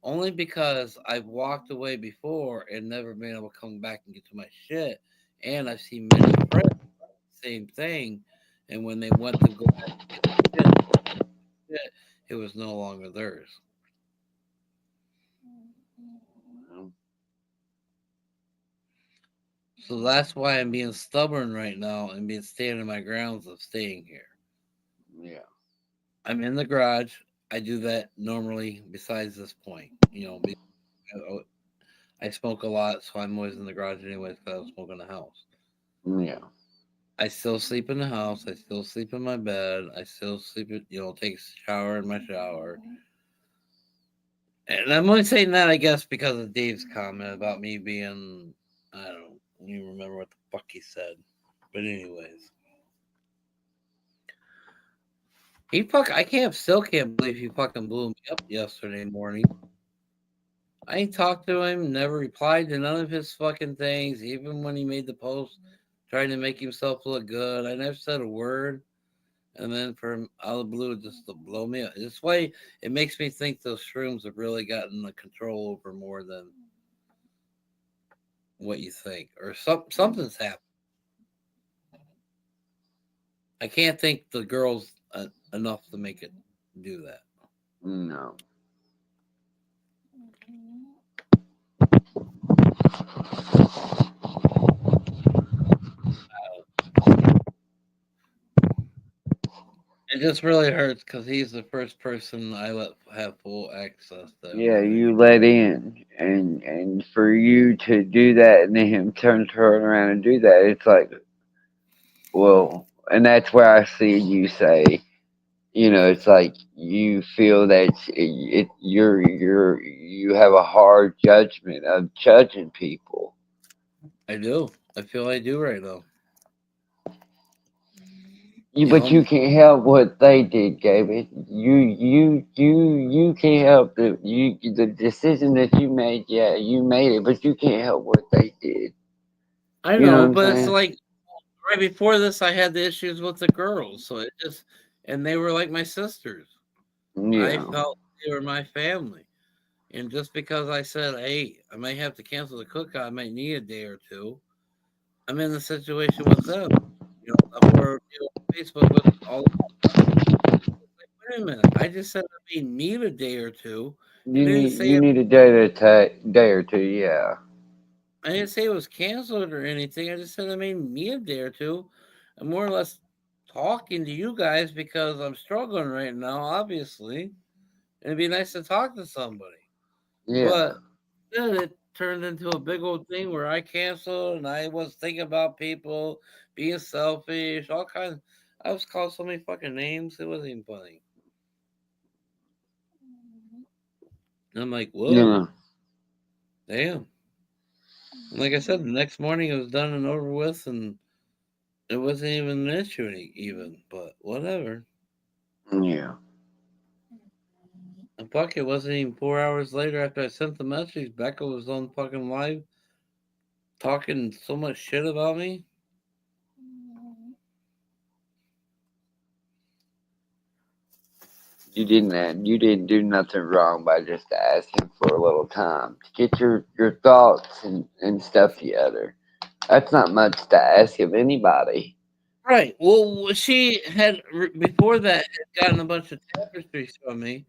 Only because I've walked away before and never been able to come back and get to my shit. And I've seen many friends same thing. And when they went to go back and get shit, it was no longer theirs. So that's why I'm being stubborn right now and being standing my grounds of staying here. Yeah. I'm in the garage. I do that normally. Besides this point, I smoke a lot, so I'm always in the garage anyways because I don't smoke in the house. Yeah. I still sleep in the house. I still sleep in my bed. I still sleep, take a shower in my shower. And I'm only saying that, I guess, because of Dave's comment about me being, I don't even remember what the fuck he said. But anyways, still can't believe he fucking blew me up yesterday morning. I ain't talked to him, never replied to none of his fucking things, even when he made the post trying to make himself look good. I never said a word. And then for him out of the blue just to blow me up. This way, it makes me think those shrooms have really gotten the control over more than what you think, or something's happened. I can't think the girls enough to make it do that. No. It just really hurts because he's the first person I let have full access to Yeah, everything. you let in, and for you to do that, and then him turn around and do that, it's like, well, and that's where I see you say, it's like you feel that you have a hard judgment of judging people. I do. I feel I do right now. You, You but know, you can't help what they did, David. You can't help the decision that you made. Yeah, you made it, but you can't help what they did. I You know know, what I'm but it's saying? like right before this, I had the issues with the girls, so it just and they were like my sisters. I Yeah, felt they were my family, and just because I said, "Hey, I might have to cancel the cookout, I might need a day or two," I'm in the situation with them. You know, that were on Facebook with all. Wait a minute, I just said I may need a day or two. you It didn't need say you need a day or two. Yeah, I didn't say it was canceled or anything. I just said I may need a day or two. I'm more or less talking to you guys because I'm struggling right now, obviously. And it'd be nice to talk to somebody. yeah. But then it turned into a big old thing where I canceled and I was thinking about people being selfish, all kinds. I was called so many fucking names. It wasn't even funny. And I'm like, whoa, Yeah. damn. And like I said, the next morning it was done and over with, and it wasn't even an issue even, but whatever. Yeah. And fuck, it wasn't even 4 hours later after I sent the message. Becca was on fucking live talking so much shit about me. You didn't do nothing wrong by just asking for a little time to get your thoughts and stuff together. That's not much to ask of anybody. Right. Well, she had before that had gotten a bunch of tapestries from me,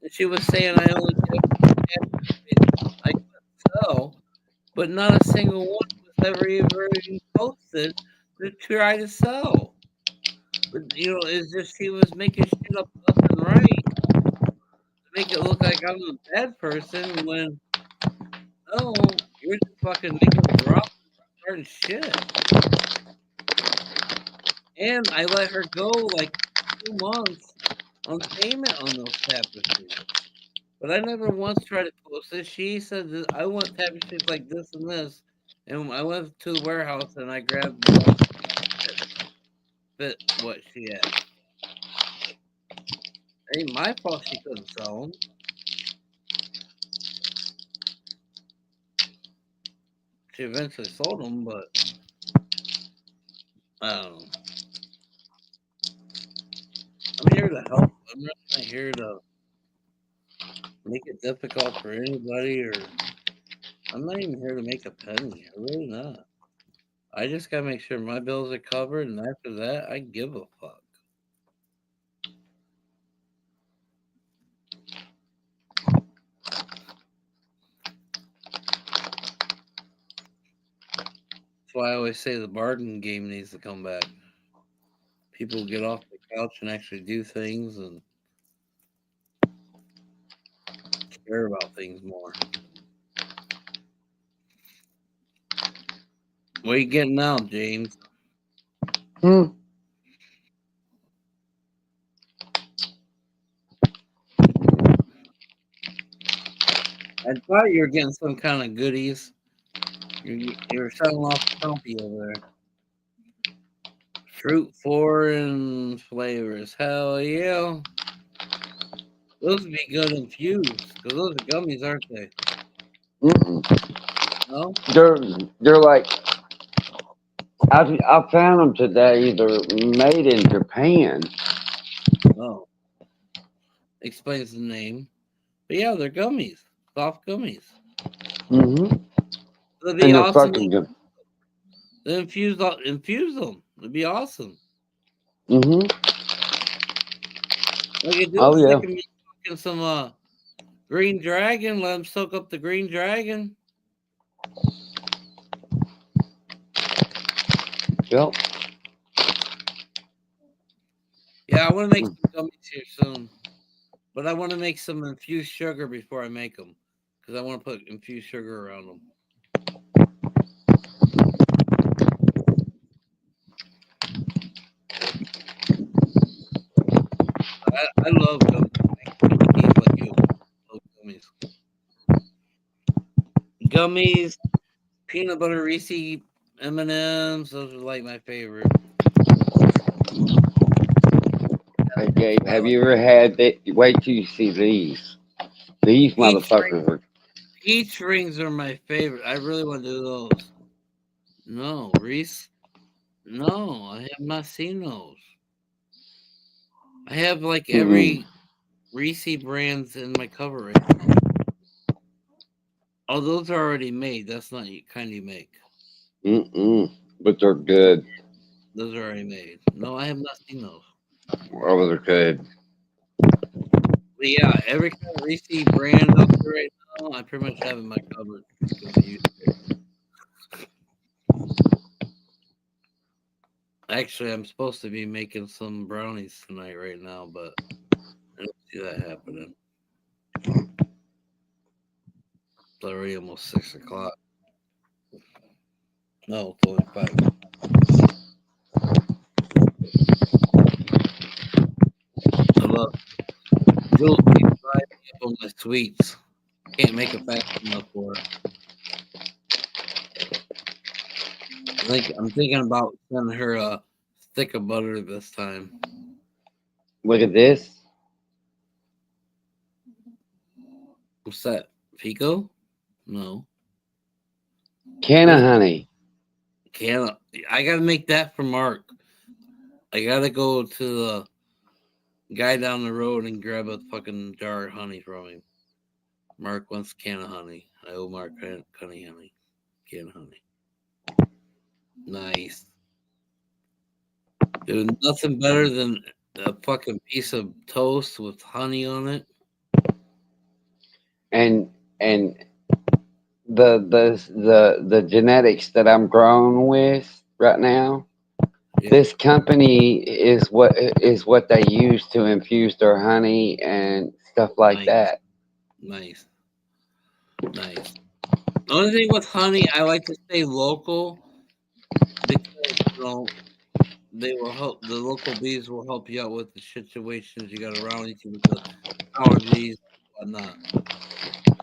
and she was saying I only kept tapestries I couldn't sell, but not a single one was ever even posted to try to sell. But it's just she was making shit up left and right to make it look like I'm a bad person when no, you're just fucking making a drop and starting shit. And I let her go like 2 months on payment on those tapestries. But I never once tried to post it. She said that I want tapestries like this and this. And I went to the warehouse and I grabbed the ones that fit what she asked. It ain't my fault she couldn't sell them. She eventually sold them, but I don't know. I'm here to help. I'm not here to make it difficult for anybody, or I'm not even here to make a penny. I'm really not. I just gotta make sure my bills are covered, and after that, I give a fuck. That's why I always say the bargain game needs to come back. People get off the couch and actually do things and care about things more. What are you getting now, James? Hmm. I thought you were getting some kind of goodies. You're selling off Trumpy over there. Fruit foreign flavors. Hell yeah. Those would be good infused because those are gummies, aren't they? Mm-mm. No? They're they're like I found them today. They're made in Japan. Oh. Explains the name. But yeah, they're gummies. Soft gummies. Hmm. It'd be And they're awesome fucking good. to infuse them. It'd be awesome. Mm-hmm. Like I do Oh is I yeah. can be cooking some green dragon. Let them soak up the green dragon. Yep. Yeah, I want to make some gummies here soon, but I want to make some infused sugar before I make them because I want to put infused sugar around them. I love gummies. I can't like you. I love gummies. Gummies, peanut butter Reese M&Ms. Those are like my favorite. Hey Gabe, have you ever had that? Wait till you see these. These Peach motherfuckers are. peach rings are my favorite. I really want to do those. No, Reese. No, I have not seen those. I have like Mm-mm. every Reese brands in my cover right now. Oh, those are already made. That's not the kind you make. Mm-mm. But they're good. Those are already made. No, I have not seen those. Oh, they're good. But yeah, every kind of Reese brand out there right now, I pretty much have in my cupboard. Confused. Actually, I'm supposed to be making some brownies tonight right now, but I don't see that happening. It's already almost 6 o'clock. No, it's only 5. I love Jules keeps buying me up on my sweets. Can't make it fast enough for her. I'm thinking about sending her a stick of butter this time. Look at this. What's that? Pico? No. Can What of is honey. can I gotta make that for Mark. I gotta go to the guy down the road and grab a fucking jar of honey from him. Mark wants a can of honey. I owe Mark honey. Can of honey. Nice. Dude, nothing better than a fucking piece of toast with honey on it. And the genetics that I'm grown with right now. Yeah. This company is what they use to infuse their honey and stuff like Nice. that. Nice. Nice. The only thing with honey, I like to stay local because they will help. The local bees will help you out with the situations you got around you with the allergies and whatnot.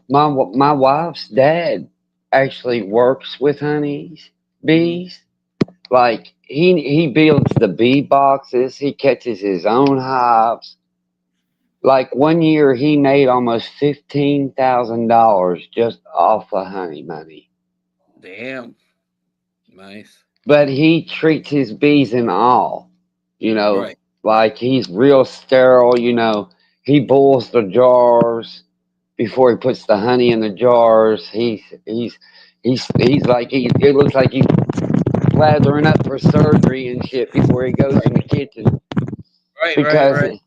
My wife's dad actually works with honeybees. Bees. Like he builds the bee boxes. He catches his own hives. Like one year, he made almost $15,000 just off of honey money. Damn. Nice. But he treats his bees in all, you know, Right. like he's real sterile. He boils the jars before he puts the honey in the jars. He's like it looks like he's lathering up for surgery and shit before he goes in the kitchen Right. Right. because Right.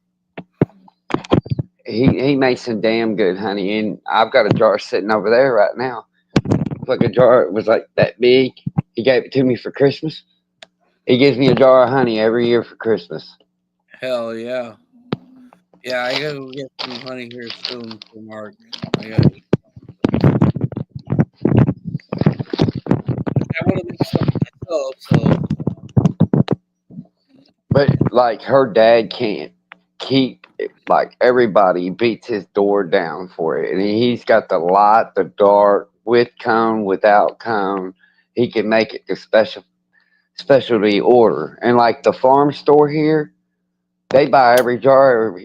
he makes some damn good honey. And I've got a jar sitting over there right now. Like a jar, it was like that big. He gave it to me for Christmas. He gives me a jar of honey every year for Christmas. Hell yeah. Yeah, I gotta go get some honey here soon for Mark. I got. I want to make some myself, so But like her dad can't keep it. Like everybody beats his door down for it. And he's got the light, the dark, with cone, without cone. He can make it to specialty order. And like the farm store here, they buy every jar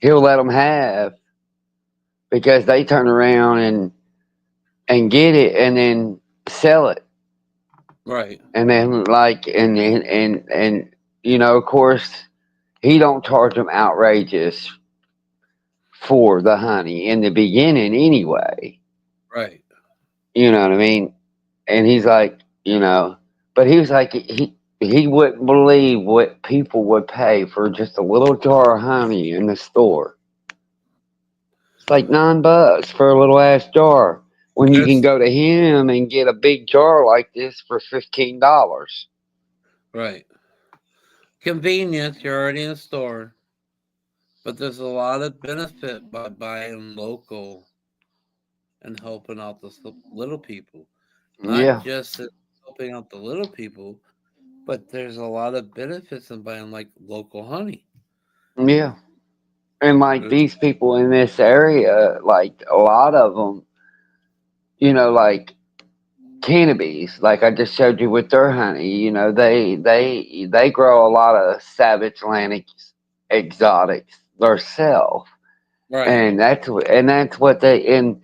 he'll let them have because they turn around and get it and then sell it. right. And then like and of course he don't charge them outrageous for the honey in the beginning anyway. Right. You know what I mean? And he's like, but he was like he wouldn't believe what people would pay for just a little jar of honey in the store. It's like $9 for a little ass jar. When you can That's go to him and get a big jar like this for $15. right. Convenience. You're already in the store, but there's a lot of benefit by buying local and helping out the little people. Not Yeah, just helping out the little people, but there's a lot of benefits in buying like local honey. yeah. And like There's- these people in this area, like a lot of them, like cannabis, like I just showed you with their honey, they grow a lot of Savage Atlantic exotics themselves, right, and that's what they and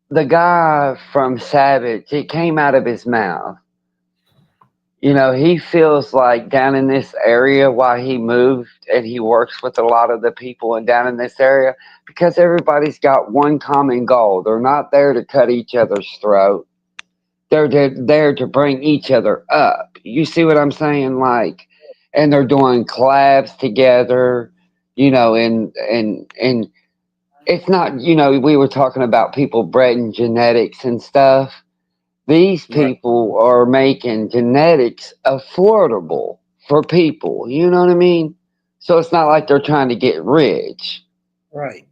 the guy from Savage, it came out of his mouth. He feels like down in this area why he moved and he works with a lot of the people and down in this area because everybody's got one common goal. They're not there to cut each other's throat. There to bring each other up. You see what I'm saying? Like, and they're doing collabs together, and it's not, we were talking about people bred in genetics and stuff. These right, people are making genetics affordable for people. You know what I mean? So it's not like they're trying to get rich. right.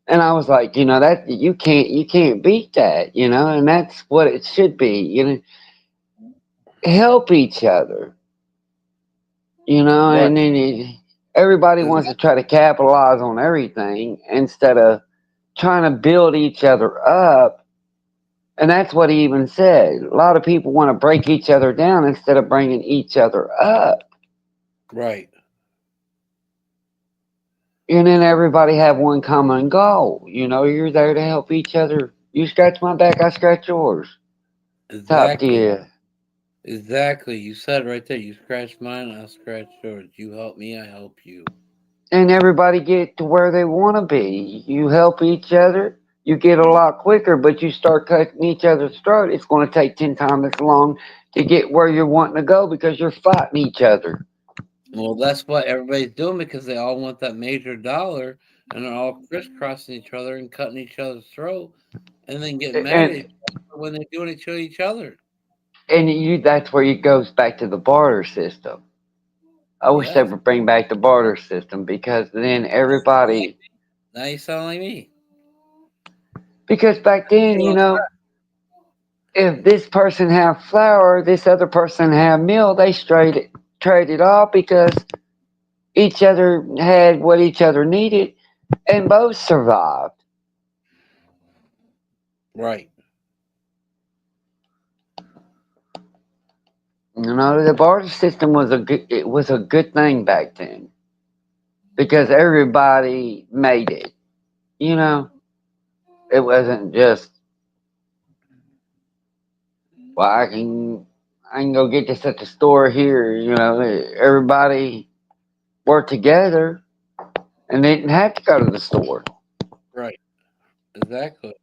And I was like, that you can't beat that, and that's what it should be. Help each other, Right. and then everybody wants to try to capitalize on everything instead of trying to build each other up. And that's what he even said. A lot of people want to break each other down instead of bringing each other up. Right. And then everybody have one common goal. You're there to help each other. You scratch my back, I scratch yours. Top Exactly. deal. Exactly. You said right there, you scratch mine, I'll scratch yours. You help me, I help you. And everybody get to where they want to be. You help each other. You get a lot quicker, but you start cutting each other's throat. It's going to take 10 times as long to get where you're wanting to go because you're fighting each other. Well, that's what everybody's doing because they all want that major dollar and they're all crisscrossing each other and cutting each other's throat and then getting mad at And each other when they're doing it to each other. that's where it goes back to the barter system. I wish they Yes. would bring back the barter system because then everybody. Now you sound like me. Because back then, if this person have flour, this other person have meal, they traded off because each other had what each other needed, and both survived. Right. The barter system was a good thing back then because everybody made it. You know, it wasn't just well, I can go get this at the store here. Everybody worked together and they didn't have to go to the store. Right. Exactly.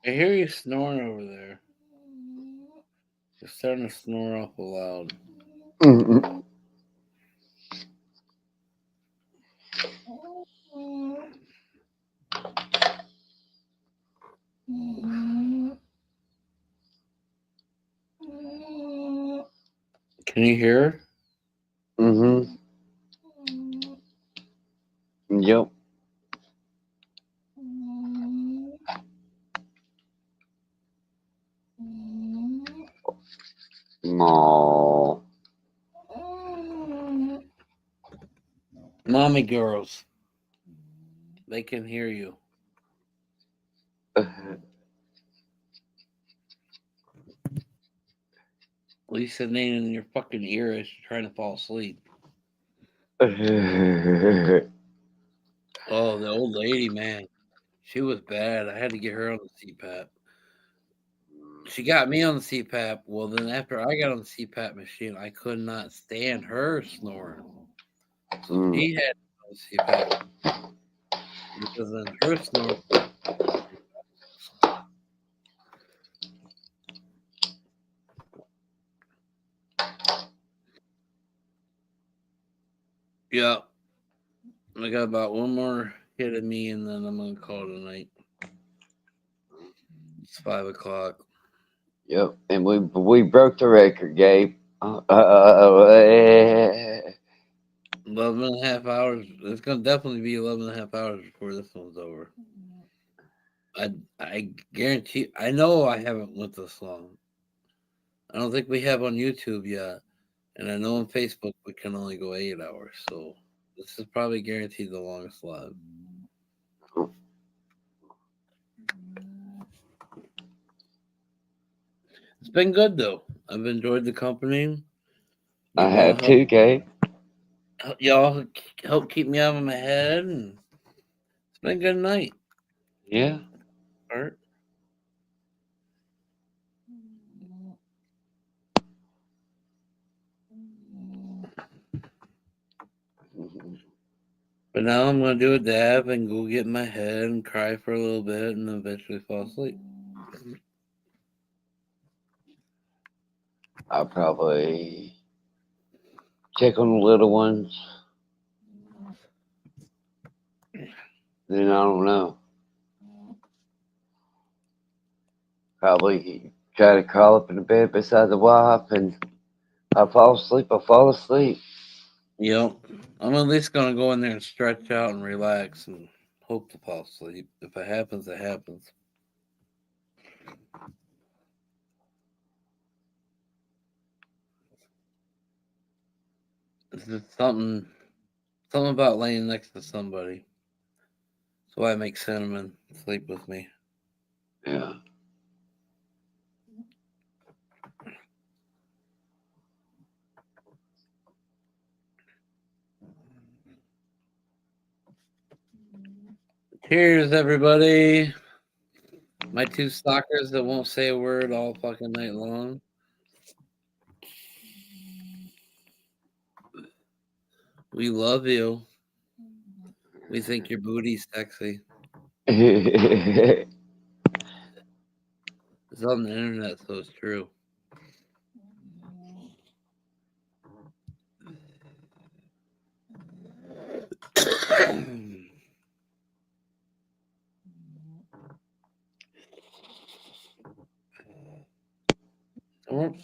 I hear you snoring over there. You're starting to snore awful loud. Mm-mm. Can you hear? Mm-hmm. Yep. Aw. Mom, Mommy girls. They can hear you. Lisa ain't in your fucking ear as you're trying to fall asleep. Oh, the old lady, man. She was bad. I had to get her on the CPAP. She got me on the CPAP. Well, then after I got on the CPAP machine, I could not stand her snoring. So she had on the CPAP because then her snoring. Yeah. I got about one more hit of me, and then I'm gonna call it a night. It's 5 o'clock. Yep, and we broke the record, Gabe. 11 and a half hours. It's gonna definitely be 11 and a half hours before this one's over. I guarantee. I know I haven't went this long. I don't think we have on YouTube yet, and I know on Facebook we can only go 8 hours. So this is probably guaranteed the longest live. It's been good though. I've enjoyed the company. I have too, Gabe. Y'all help keep me out of my head, and it's been a good night. Yeah. Art. But now I'm gonna do a dab and go get in my head and cry for a little bit, and eventually fall asleep. I'll probably check on the little ones. Then I don't know. Probably try to crawl up in the bed beside the wife, and I'll fall asleep. I'll fall asleep. Yep. I'm at least gonna go in there and stretch out and relax and hope to fall asleep. If it happens, it happens. It's just something about laying next to somebody. That's why I make Cinnamon sleep with me. Yeah. Cheers, everybody. My two stalkers that won't say a word all fucking night long. We love you. We think your booty's sexy. It's on the internet, so it's true.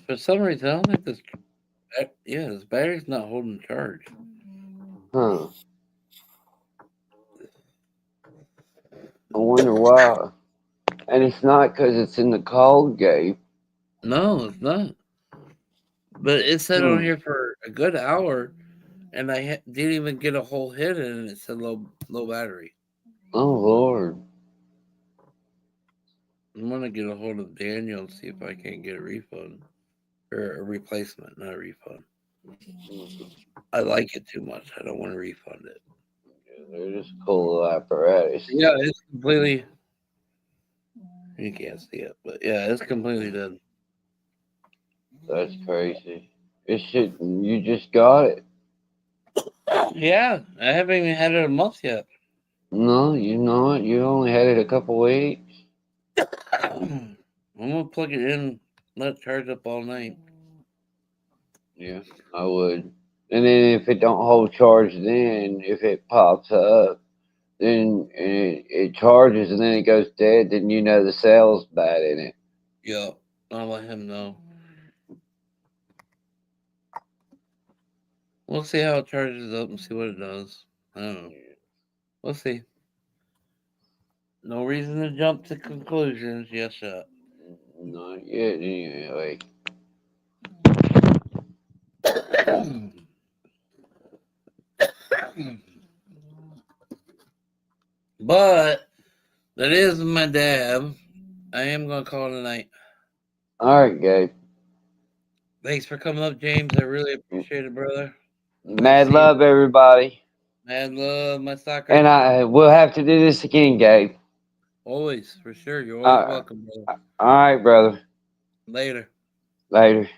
For some reason, I don't think this. Yeah, this battery's not holding charge. Huh. I wonder why. And it's not because it's in the cold, Gabe. No, it's not. But it said on here for a good hour, and I didn't even get a whole hit in, and it said low battery. Oh Lord. I'm gonna get a hold of Daniel and see if I can get a refund or a replacement, not a refund. I like it too much. I don't want to refund it. They're just cool little apparatus. Yeah, it's completely. You can't see it, but yeah, it's completely dead. That's crazy. It should. You just got it. Yeah, I haven't even had it a month yet. No, you know it. You only had it a couple weeks. I'm gonna plug it in, let it charge up all night. Yeah, I would. And then if it don't hold charge, then if it pops up, then it charges and then it goes dead. Then you know the cell's bad in it. Yeah, I'll let him know. We'll see how it charges up and see what it does. I don't know. We'll see. No reason to jump to conclusions. Yes, sir. Not yet, anyway. But that is my dab. I am gonna call it a night. All right, Gabe. Thanks for coming up, James. I really appreciate it, brother. Mad love, everybody. Mad love, my soccer. And I will have to do this again, Gabe. Always, for sure. You're always welcome, brother. All right, brother. Later. Later.